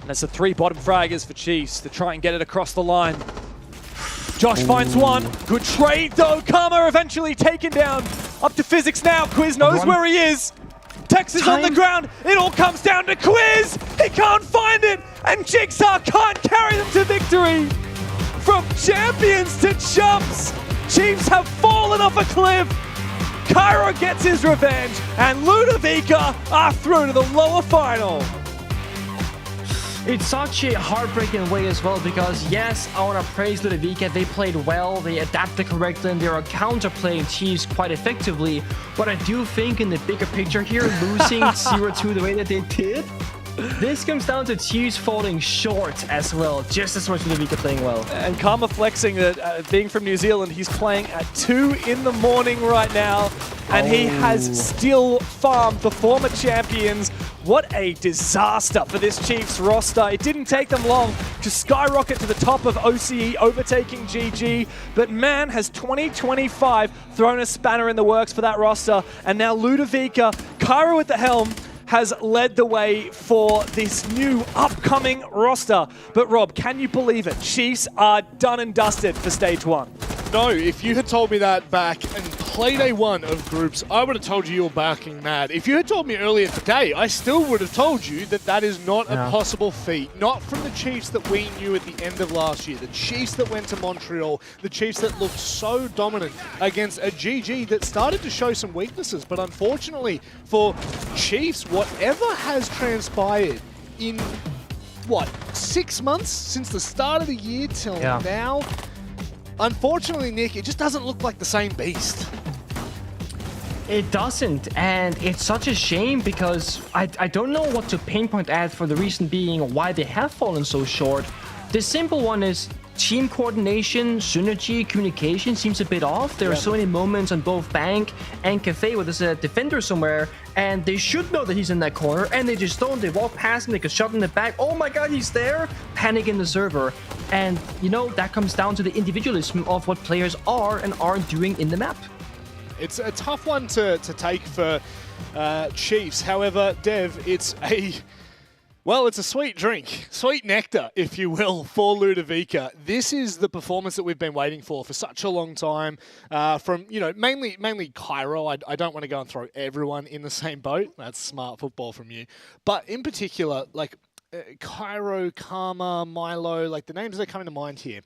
And that's the 3 bottom fraggers for Chiefs to try and get it across the line. Josh finds one. Good trade though. Karma eventually taken down. Up to Physics now. Quiz knows where he is. Tex is on the ground. It all comes down to Quiz. He can't find it. And Jigsaw can't carry them to victory. From champions to chumps, Chiefs have fallen off a cliff. Cairo gets his revenge, and Ludovica are through to the lower final. It's such a heartbreaking way as well, because yes, I want to praise Ludovica. They played well, they adapted correctly, and they are counterplaying Chiefs quite effectively. But I do think in the bigger picture here, losing 0-2 the way that they did, this comes down to Chiefs falling short as well, just as much Ludovica playing well. And Karma flexing that being from New Zealand, he's playing at 2 in the morning right now, and he has still farmed the former champions. What a disaster for this Chiefs roster. It didn't take them long to skyrocket to the top of OCE, overtaking GG, but man, has 2025 thrown a spanner in the works for that roster, and now Ludovica, Cairo at the helm, has led the way for this new upcoming roster. But Rob, can you believe it? Chiefs are done and dusted for stage 1. No, if you had told me that back in play day 1 of groups, I would have told you were barking mad. If you had told me earlier today, I still would have told you that that is not a possible feat. Not from the Chiefs that we knew at the end of last year. The Chiefs that went to Montreal. The Chiefs that looked so dominant against a GG that started to show some weaknesses. But unfortunately for Chiefs, whatever has transpired in, 6 months since the start of the year till now, unfortunately, Nick, it just doesn't look like the same beast. It doesn't, and it's such a shame because I don't know what to pinpoint at for the reason being why they have fallen so short. The simple one is team coordination, synergy, communication seems a bit off. There are so many moments on both Bank and Cafe where there's a defender somewhere and they should know that he's in that corner and they just don't. They walk past him, they get shot in the back. Oh my god, he's there! Panic in the server. And, you know, that comes down to the individualism of what players are and aren't doing in the map. It's a tough one to take for Chiefs. However, Dev, it's a sweet drink, sweet nectar, if you will, for Ludovica. This is the performance that we've been waiting for such a long time. From, mainly Cairo. I don't want to go and throw everyone in the same boat. That's smart football from you. But in particular, like Cairo, Karma, Milo, like the names that are coming to mind here,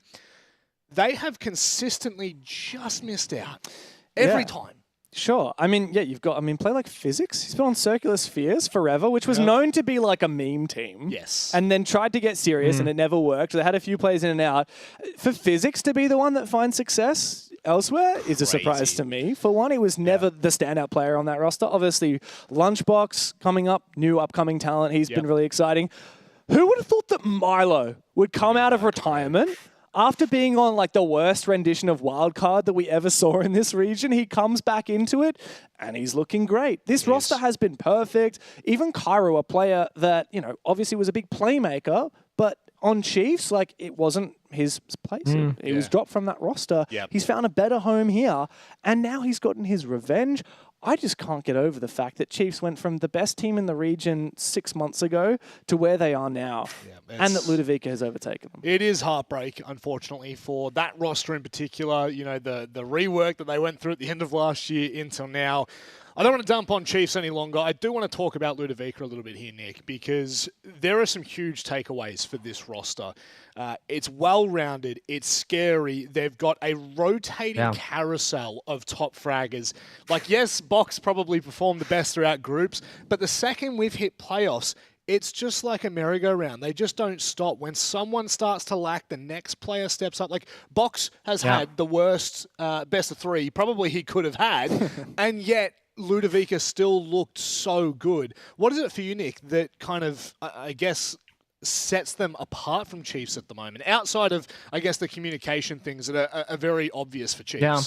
they have consistently just missed out every time. Sure. I mean, you've got, play like Physics. He's been on Circular Spheres forever, which was known to be like a meme team. Yes. And then tried to get serious and it never worked. They had a few plays in and out. For Physics to be the one that finds success elsewhere is a surprise to me. For one, he was never the standout player on that roster. Obviously, Lunchbox coming up, new upcoming talent. He's been really exciting. Who would have thought that Milo would come out of retirement after being on like the worst rendition of Wildcard that we ever saw in this region? He comes back into it and he's looking great. This roster has been perfect. Even Cairo, a player that, obviously was a big playmaker, but on Chiefs, like it wasn't his place. He was dropped from that roster. He's found a better home here and now he's gotten his revenge. I just can't get over the fact that Chiefs went from the best team in the region 6 months ago to where they are now, and that Ludovica has overtaken them. It is heartbreak, unfortunately, for that roster in particular. The rework that they went through at the end of last year until now. I don't want to dump on Chiefs any longer. I do want to talk about Ludovica a little bit here, Nick, because there are some huge takeaways for this roster. It's well-rounded. It's scary. They've got a rotating carousel of top fraggers. Like, yes, Box probably performed the best throughout groups, but the second we've hit playoffs, it's just like a merry-go-round. They just don't stop. When someone starts to lack, the next player steps up. Like, Box has had the worst best of 3 probably he could have had, and yet Ludovica still looked so good. What is it for you, Nick, that kind of, I guess, sets them apart from Chiefs at the moment, outside of, I guess, the communication things that are very obvious for Chiefs? Yeah.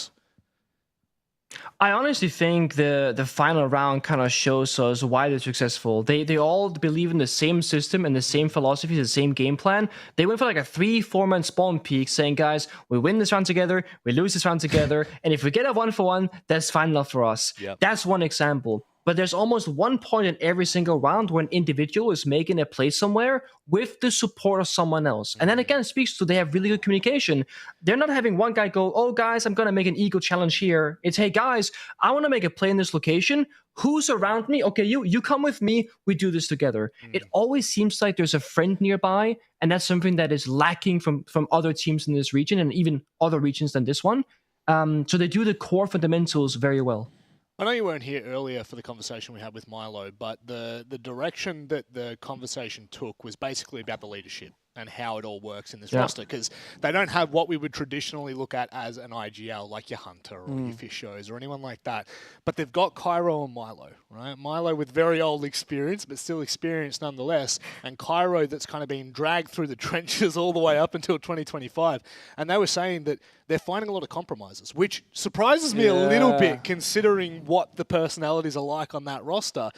I honestly think the final round kind of shows us why they're successful. They all believe in the same system and the same philosophy, the same game plan. They went for like a 3-4 man spawn peak saying, guys, we win this round together, we lose this round together, and if we get a 1-for-1, that's fine enough for us. That's one example. But there's almost one point in every single round where an individual is making a play somewhere with the support of someone else. And then again, it speaks to they have really good communication. They're not having one guy go, oh, guys, I'm going to make an ego challenge here. It's, hey, guys, I want to make a play in this location. Who's around me? Okay, you come with me. We do this together. It always seems like there's a friend nearby. And that's something that is lacking from other teams in this region and even other regions than this one. So they do the core fundamentals very well. I know you weren't here earlier for the conversation we had with Milo, but the direction that the conversation took was basically about the leadership and how it all works in this roster, because they don't have what we would traditionally look at as an IGL, like your Hunter or your Fishos or anyone like that. But they've got Cairo and Milo, right? Milo with very old experience, but still experienced nonetheless, and Cairo that's kind of been dragged through the trenches all the way up until 2025. And they were saying that they're finding a lot of compromises, which surprises me a little bit considering what the personalities are like on that roster.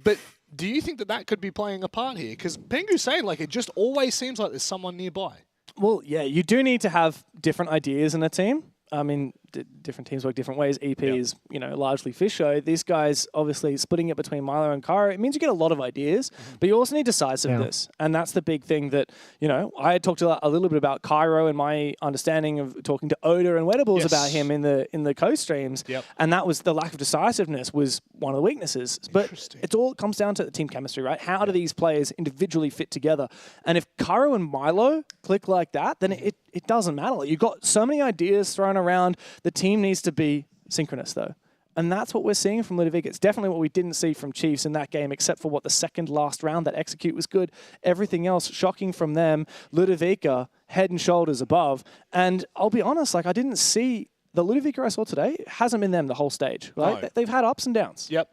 But do you think that could be playing a part here? Because Pengu's saying, like, it just always seems like there's someone nearby. Well, yeah, you do need to have different ideas in a team. I mean, different teams work different ways. EP is, largely fish show. These guys, obviously, splitting it between Milo and Cairo, it means you get a lot of ideas, but you also need decisiveness. Yeah. And that's the big thing that, I had talked a little bit about Cairo and my understanding of talking to Oda and Wedables about him in the coast streams. Yep. And that was the lack of decisiveness was one of the weaknesses. But it all comes down to the team chemistry, right? How do these players individually fit together? And if Cairo and Milo click like that, then it doesn't matter. You've got so many ideas thrown around. The team needs to be synchronous, though. And that's what we're seeing from Ludovic. It's definitely what we didn't see from Chiefs in that game, except for the second last round. That execute was good. Everything else, shocking from them. Ludovica, head and shoulders above. And I'll be honest, I didn't see the Ludovica I saw today. Hasn't been them the whole stage, right? No. They've had ups and downs. Yep.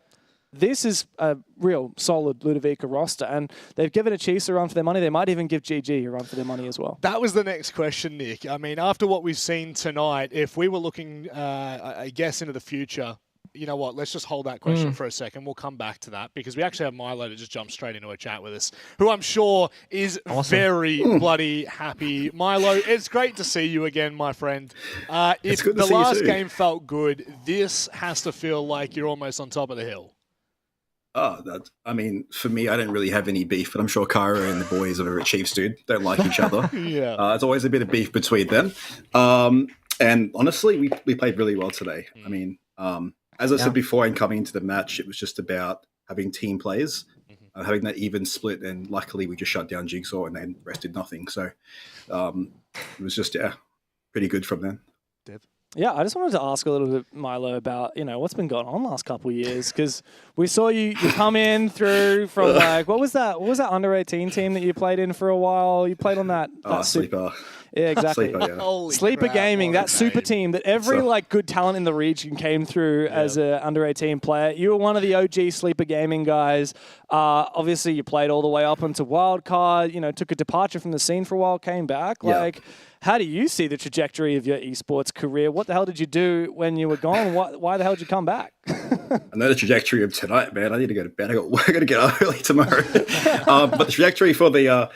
This is a real solid Ludovica roster, and they've given a Chiefs a run for their money. They might even give GG a run for their money as well. That was the next question, Nick. I mean, after what we've seen tonight, if we were looking, I guess, into the future, you know what, let's just hold that question for a second. We'll come back to that because we actually have Milo to just jump straight into a chat with us, who I'm sure is very bloody happy. Milo, it's great to see you again, my friend. If the last game felt good, this has to feel like you're almost on top of the hill. For me, I don't really have any beef, but I'm sure Cairo and the boys over at Chiefs, dude, don't like each other. There's always a bit of beef between them. And honestly, we played really well today. I mean, as I said before, in coming into the match, it was just about having team plays, having that even split, and luckily we just shut down Jigsaw and then rested nothing. So it was just, pretty good from them. Dev? Yeah, I just wanted to ask a little bit, Milo, about, what's been going on last couple of years, because we saw you come in through from, what was that under-18 team that you played in for a while? You played on that Sleeper. Yeah, exactly. Sleeper Gaming, that super team that every good talent in the region came through as an under-18 player. You were one of the OG Sleeper Gaming guys. Obviously, you played all the way up into Wildcard, took a departure from the scene for a while, came back. How do you see the trajectory of your esports career? What the hell did you do when you were gone? Why the hell did you come back? I know the trajectory of tonight, man. I need to go to bed. I got to get up early tomorrow. But the trajectory for the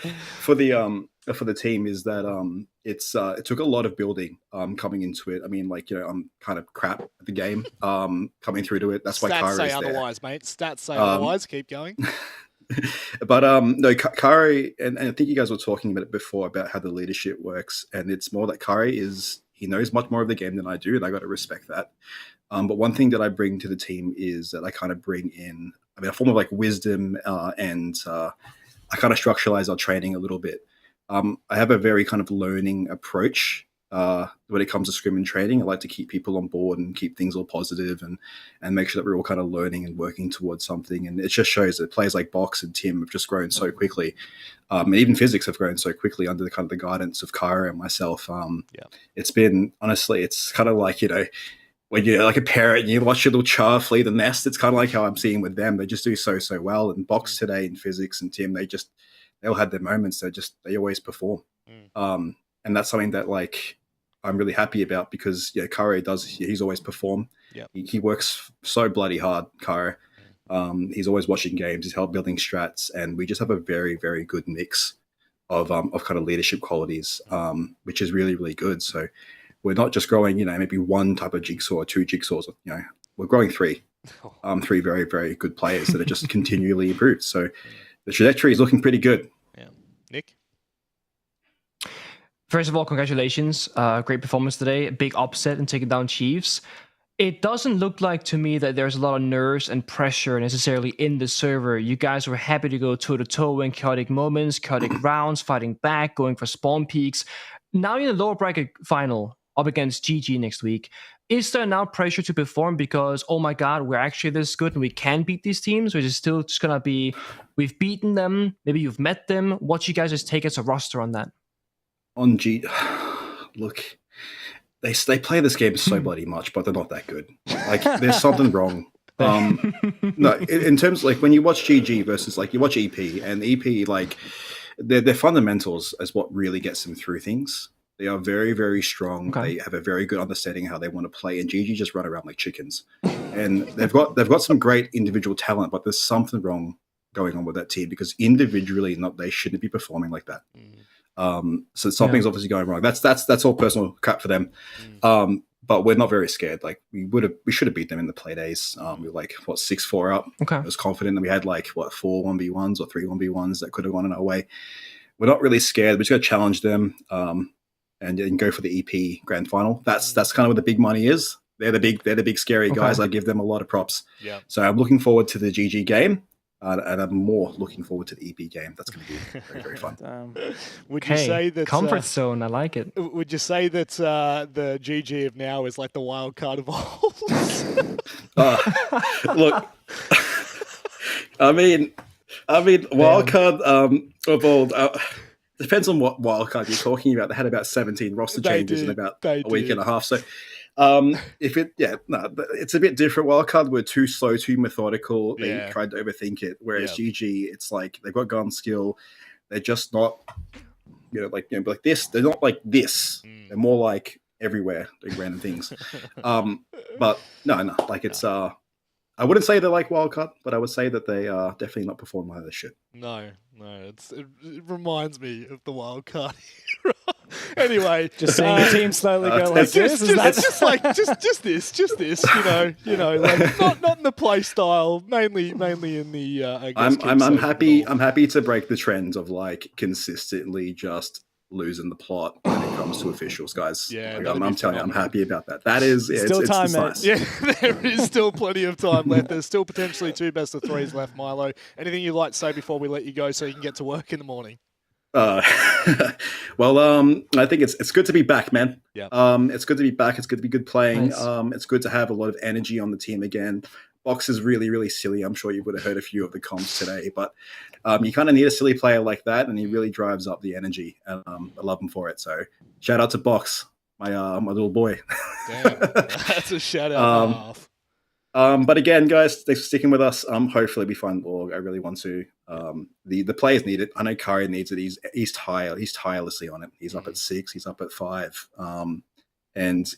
team is that it took a lot of building coming into it. I mean, I'm kind of crap at the game coming through to it. That's why Cairo is there. Stats say otherwise, mate. Stats say otherwise. Keep going. But no, Kari, and I think you guys were talking about it before about how the leadership works, and it's more that Kari he knows much more of the game than I do, and I got to respect that. But one thing that I bring to the team is that I kind of bring in, a form of wisdom, and I kind of structuralize our training a little bit. I have a very kind of learning approach when it comes to scrim and training. I like to keep people on board and keep things all positive and make sure that we're all kind of learning and working towards something. And it just shows that players like Box and Tim have just grown so quickly. And even Physics have grown so quickly under the kind of the guidance of Cairo and myself. It's been, honestly, it's kind of like, when you're like a parent and you watch your little child flee the nest, it's kind of like how I'm seeing with them. They just do so well. And Box today and Physics and Tim, they all had their moments. They always perform. And that's something that I'm really happy about because Cairo he's always performed. He works so bloody hard, Cairo. He's always watching games, he's helped building strats, and we just have a very, very good mix of kind of leadership qualities, which is really, really good. So we're not just growing, maybe one type of jigsaw or two jigsaws, we're growing three very, very good players that are just continually improved. So the trajectory is looking pretty good. Yeah. Nick? First of all, congratulations. Great performance today. A big upset and taking down Chiefs. It doesn't look like to me that there's a lot of nerves and pressure necessarily in the server. You guys were happy to go toe-to-toe in chaotic moments, chaotic rounds, fighting back, going for spawn peaks. Now you're in the lower bracket final up against GG next week. Is there now pressure to perform because, oh my God, we're actually this good and we can beat these teams? Or is it still just going to be, we've beaten them, maybe you've met them? What you guys just take as a roster on that? On look, they play this game so bloody much, but they're not that good. There's something wrong. No, in terms of when you watch GG versus you watch EP, and EP their fundamentals is what really gets them through things. They are very, very strong. Okay. They have a very good understanding of how they want to play, and GG just run around like chickens. And they've got some great individual talent, but there's something wrong going on with that team because individually, they shouldn't be performing like that. So something's obviously going wrong. That's all personal crap for them. but we're not very scared. Like we should have beat them in the play days. We were like 6-4 up. Okay. I was confident that we had 4 1v1s or 3 1v1s that could have gone in our way. We're not really scared. We're just going to challenge them and go for the EP grand final. That's kind of what the big money is. They're the big scary guys. I give them a lot of props. Yeah. So I'm looking forward to the GG game. And I'm more looking forward to the EP game. That's going to be very, very fun. Would you say that comfort zone? I like it. Would you say that the GG of now is like the wild card of old? Look, I mean, wild card of old. Depends on what wild card you're talking about. They had about 17 roster changes in about a week and a half. So. It's a bit different. Wildcard were too slow, too methodical. They tried to overthink it. Whereas GG, it's like they've got gun skill. They're just not, like this. They're not like this. They're more like everywhere doing random things. But no, like it's. I wouldn't say they're like Wildcard, but I would say that they are definitely not performing like they should. No, it reminds me of the Wildcard era. Anyway, just seeing the team slowly go like this. Just this, like not in the play style, mainly in the. I'm happy. I'm happy to break the trend of like consistently just losing the plot when it comes to officials, guys. Yeah, I'm telling you, I'm happy about that. That is still time, it's mate. nice. Yeah, there is still plenty of time left. There's still potentially 2 best of 3s left, Milo. Anything you'd like to say before we let you go so you can get to work in the morning? Well, I think it's good to be back, man. Yeah. It's good to be back. It's good to be good playing. Nice. It's good to have a lot of energy on the team again. Box is really, really silly. I'm sure you would have heard a few of the comms today, but you kind of need a silly player like that, and he really drives up the energy. And I love him for it. So shout out to Box, my little boy. Damn, that's a shout out. But again, guys, thanks for sticking with us. Hopefully we find org. I really want to. The players need it. I know Kari needs it. He's tirelessly on it. He's up at 6. He's up at 5. And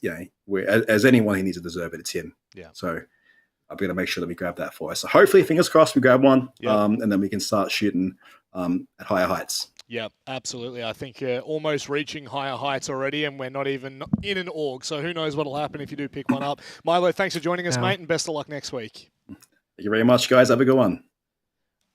as anyone who needs to deserve it, it's him. Yeah. So I'm going to make sure that we grab that for us. So hopefully, fingers crossed, we grab one, and then we can start shooting at higher heights. Yeah, absolutely. I think you're almost reaching higher heights already, and we're not even in an org. So who knows what will happen if you do pick one up. Milo, thanks for joining us, mate, and best of luck next week. Thank you very much, guys. Have a good one.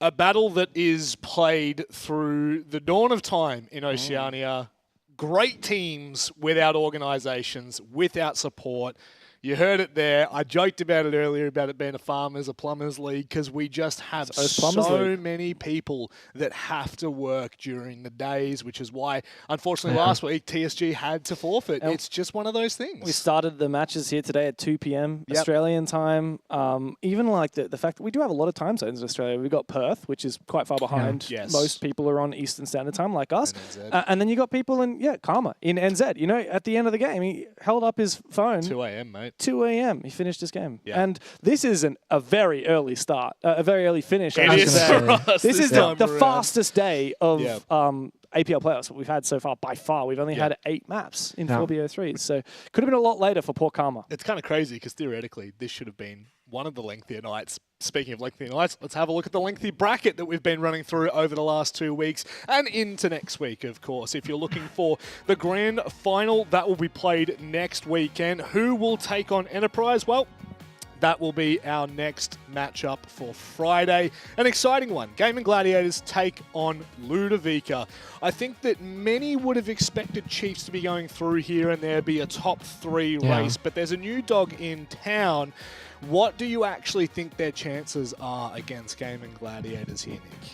A battle that is played through the dawn of time in Oceania. Great teams without organisations, without support. You heard it there. I joked about it earlier about it being a farmers, a plumbers league, because we just have so many people that have to work during the days, which is why, unfortunately, last week TSG had to forfeit. It's just one of those things. We started the matches here today at 2 p.m. Australian time. Even like the fact that we do have a lot of time zones in Australia. We've got Perth, which is quite far behind. Yes. Most people are on Eastern Standard Time like us. And then you got people in, Karma in NZ. At the end of the game, he held up his phone. 2 a.m., mate. 2 a.m. He finished his game. Yeah. And this isn't a very early start, a very early finish. It is for us this is the around. fastest day of APL playoffs that we've had so far, by far. We've only had 8 maps in 4BO3s, so could have been a lot later for poor Karma. It's kind of crazy because theoretically this should have been one of the lengthier nights. Speaking of lengthy nights, let's have a look at the lengthy bracket that we've been running through over the last 2 weeks and into next week, of course. If you're looking for the grand final, that will be played next weekend. Who will take on Enterprise? Well, that will be our next matchup for Friday. An exciting one. Gaming Gladiators take on Ludovica. I think that many would have expected Chiefs to be going through here and there be a top 3 race, but there's a new dog in town. What do you actually think their chances are against Gaming Gladiators here, Nick?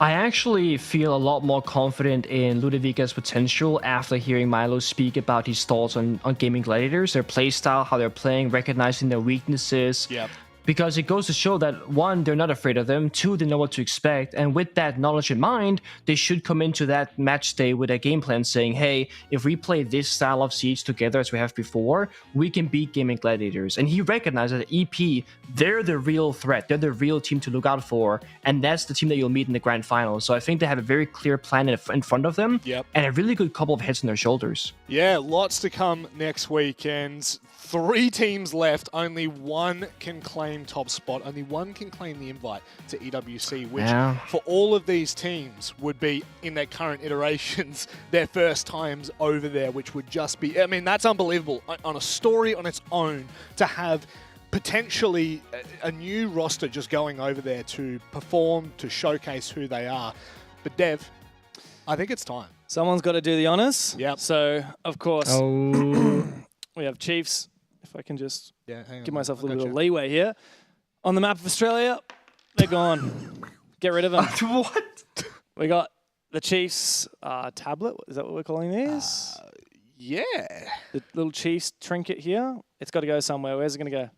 I actually feel a lot more confident in Ludovica's potential after hearing Milo speak about his thoughts on Gaming Gladiators, their playstyle, how they're playing, recognizing their weaknesses. Yep. Because it goes to show that, 1, they're not afraid of them, 2, they know what to expect, and with that knowledge in mind, they should come into that match day with a game plan saying, hey, if we play this style of Siege together as we have before, we can beat Gaming Gladiators. And he recognizes that EP, they're the real threat, they're the real team to look out for, and that's the team that you'll meet in the grand final. So I think they have a very clear plan in front of them, and a really good couple of heads on their shoulders. Yeah, lots to come next week, and 3 teams left, only 1 can claim claim top spot. Only one can claim the invite to EWC, which Yeah. for all of these teams would be, in their current iterations, their first times over there, which would just be, I mean, that's unbelievable. On a story on its own, to have potentially a new roster just going over there to perform, to showcase who they are. But Dev, I think it's time. Someone's got to do the honors. Yep. So, of course, Oh. we have Chiefs. If I can just hang on, give myself a I little bit gotcha. of leeway here. On the map of Australia, they're gone. Get rid of them. What? We got the Chiefs tablet. Is that what we're calling these? Yeah. The little Chiefs trinket here. It's got to go somewhere. Where's it going to go?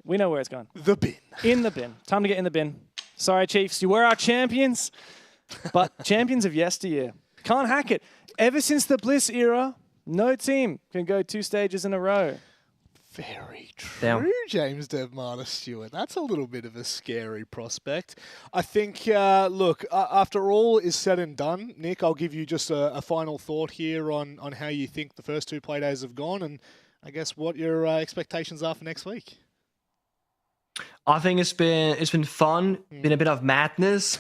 We know where it's going. The bin. In the bin. Time to get in the bin. Sorry, Chiefs. You were our champions, but champions of yesteryear. Can't hack it. Ever since the Bliss era, no team can go 2 stages in a row. Very true, Damn. James Devmana Stewart. That's a little bit of a scary prospect. I think, look, after all is said and done, Nick, I'll give you just a final thought here on how you think the first 2 play days have gone, and I guess what your expectations are for next week. I think it's been fun, been a bit of madness.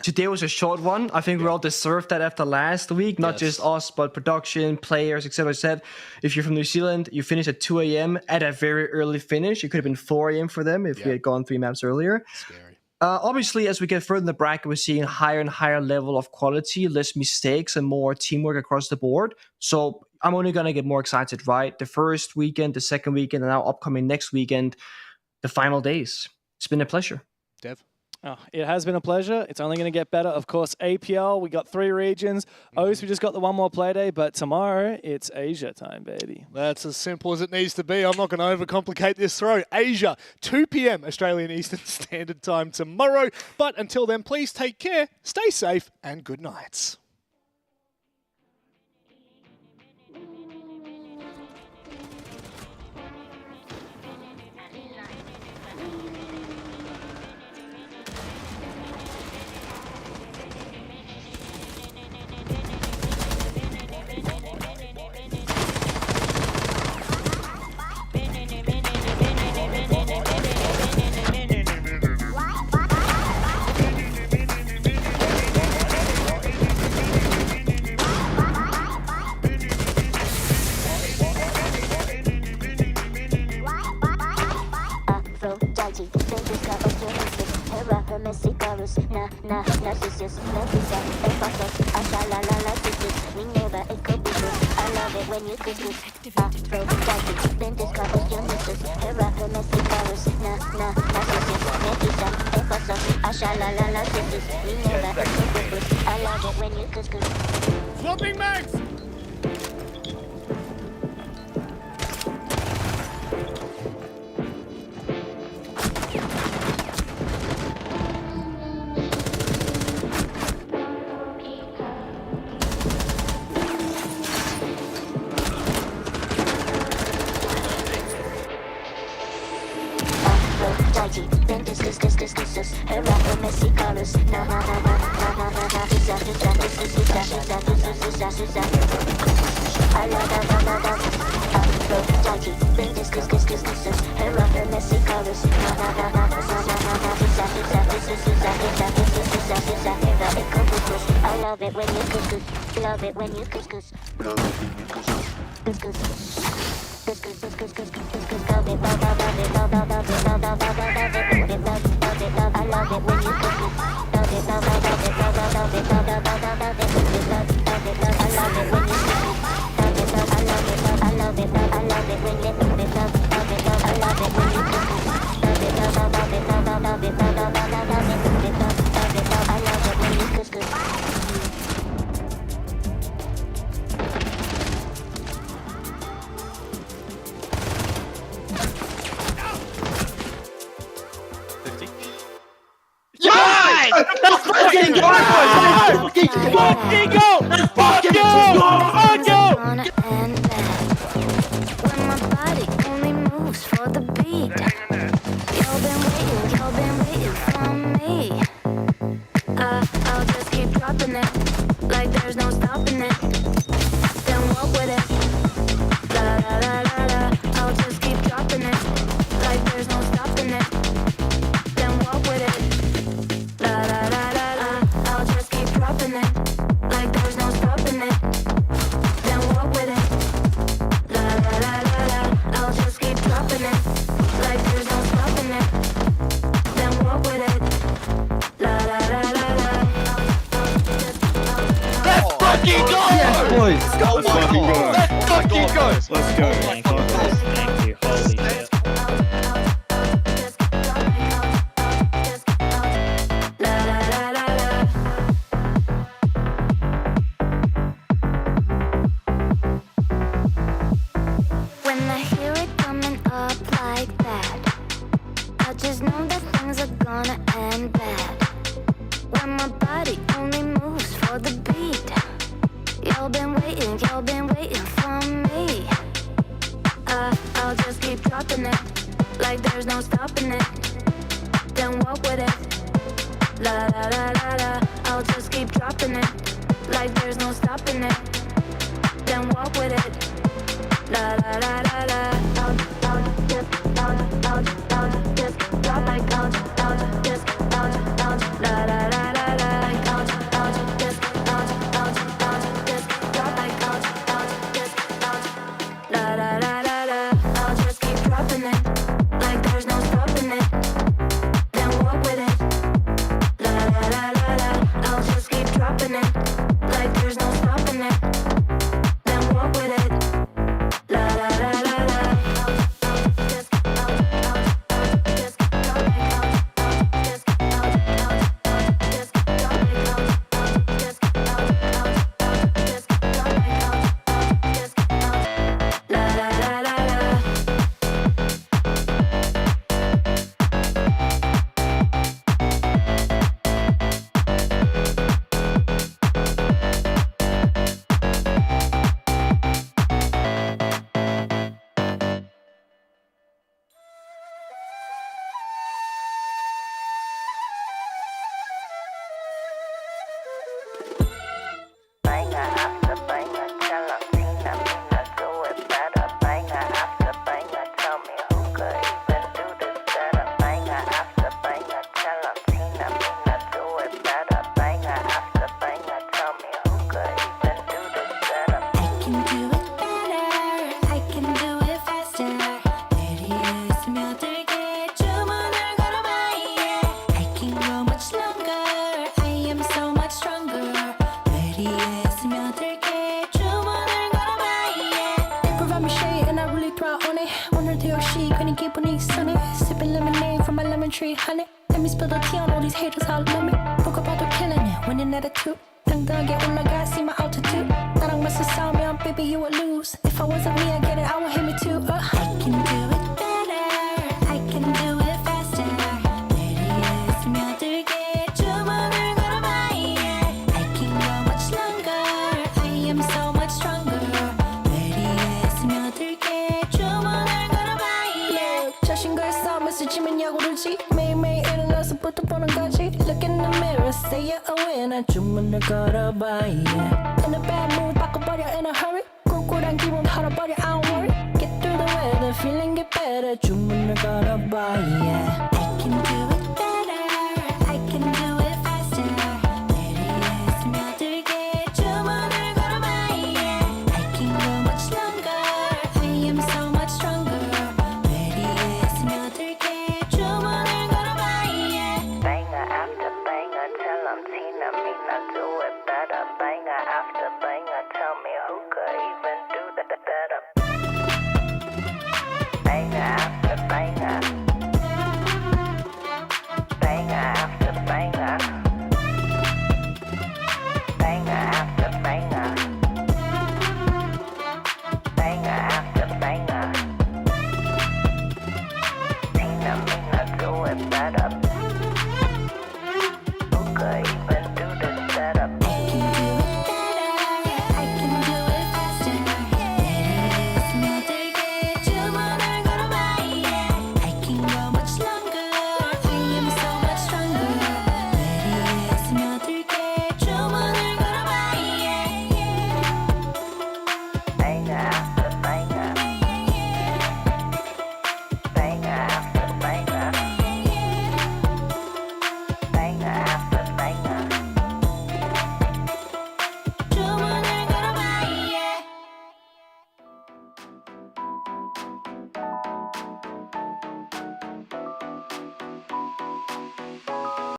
Today was a short one. I think we all deserved that after last week, not just us, but production, players, etc. If you're from New Zealand, you finish at 2 a.m. at a very early finish. It could have been 4 a.m. for them if we had gone 3 maps earlier. Scary. Obviously, as we get further in the bracket, we're seeing higher and higher level of quality, less mistakes, and more teamwork across the board. So I'm only going to get more excited, right? The first weekend, the second weekend, and now upcoming next weekend, the final days. It's been a pleasure. Dev? Oh, it has been a pleasure. It's only going to get better. Of course, APL, we got 3 regions. OCE, we just got the 1 more play day, but tomorrow, it's Asia time, baby. That's as simple as it needs to be. I'm not going to overcomplicate this throw. Asia, 2 p.m. Australian Eastern Standard Time tomorrow. But until then, please take care, stay safe, and good nights. Swapping mags! I love it when you couscous. Love it when you couscous. Fucking go! Fucking go! Fucking go! When my body only moves for the beat. Y'all been waiting for me. I'll just keep dropping it, like there's no stopping it. Then walk with it. La la la la la. I'll just keep dropping it, like there's no stopping it. fucking go! Yes, boys. Let's go! Let's fucking go! Let's fucking go! Let's go. Thank you, guys. Thank you. Holy shit. When I hear it coming up like that, I just know that things are gonna end bad. When my body only moves for the beat, y'all been waiting for me. I'll just keep dropping it, like there's no stopping it. Then walk with it, la la la la la. I'll just keep dropping it, like there's no stopping it. Then walk with it, la la la la la. I'll just drop like I'll just la la la la la. I'll just drop like I'll just la la la la la. I'll just keep dropping it, like there's no stopping it. Then walk with it, la la la la la. I'll just keep dropping it, like there's no stopping it. Then walk with it, la la la la la. Just drop like la la la la la. Tree, honey. Let me spill the tea on all these haters all love me. Broke up all the killing it, winning attitude. 당당하게 올라가, see my altitude. 나랑 맞서 싸우면, baby, you would lose. If I wasn't me, I get it, I would hit me too. I can do it better, I can do it faster. 내리에 스며들게 주문을 걸어봐, yeah. I can go much longer, I am so much stronger. 내리에 스며들게 주문을 걸어봐, yeah. 자신과의 싸움에서 지면 야구르지. 매일매일 일어나서부터 보는 거지. Look in the mirror, say you're a winner. 주문을 걸어봐, yeah. In a bad mood, 바꿔버려 in a hurry. 꿀꿀한 기분 털어버려, I don't worry. Get through the weather, feeling get better. 주문을 걸어봐, yeah.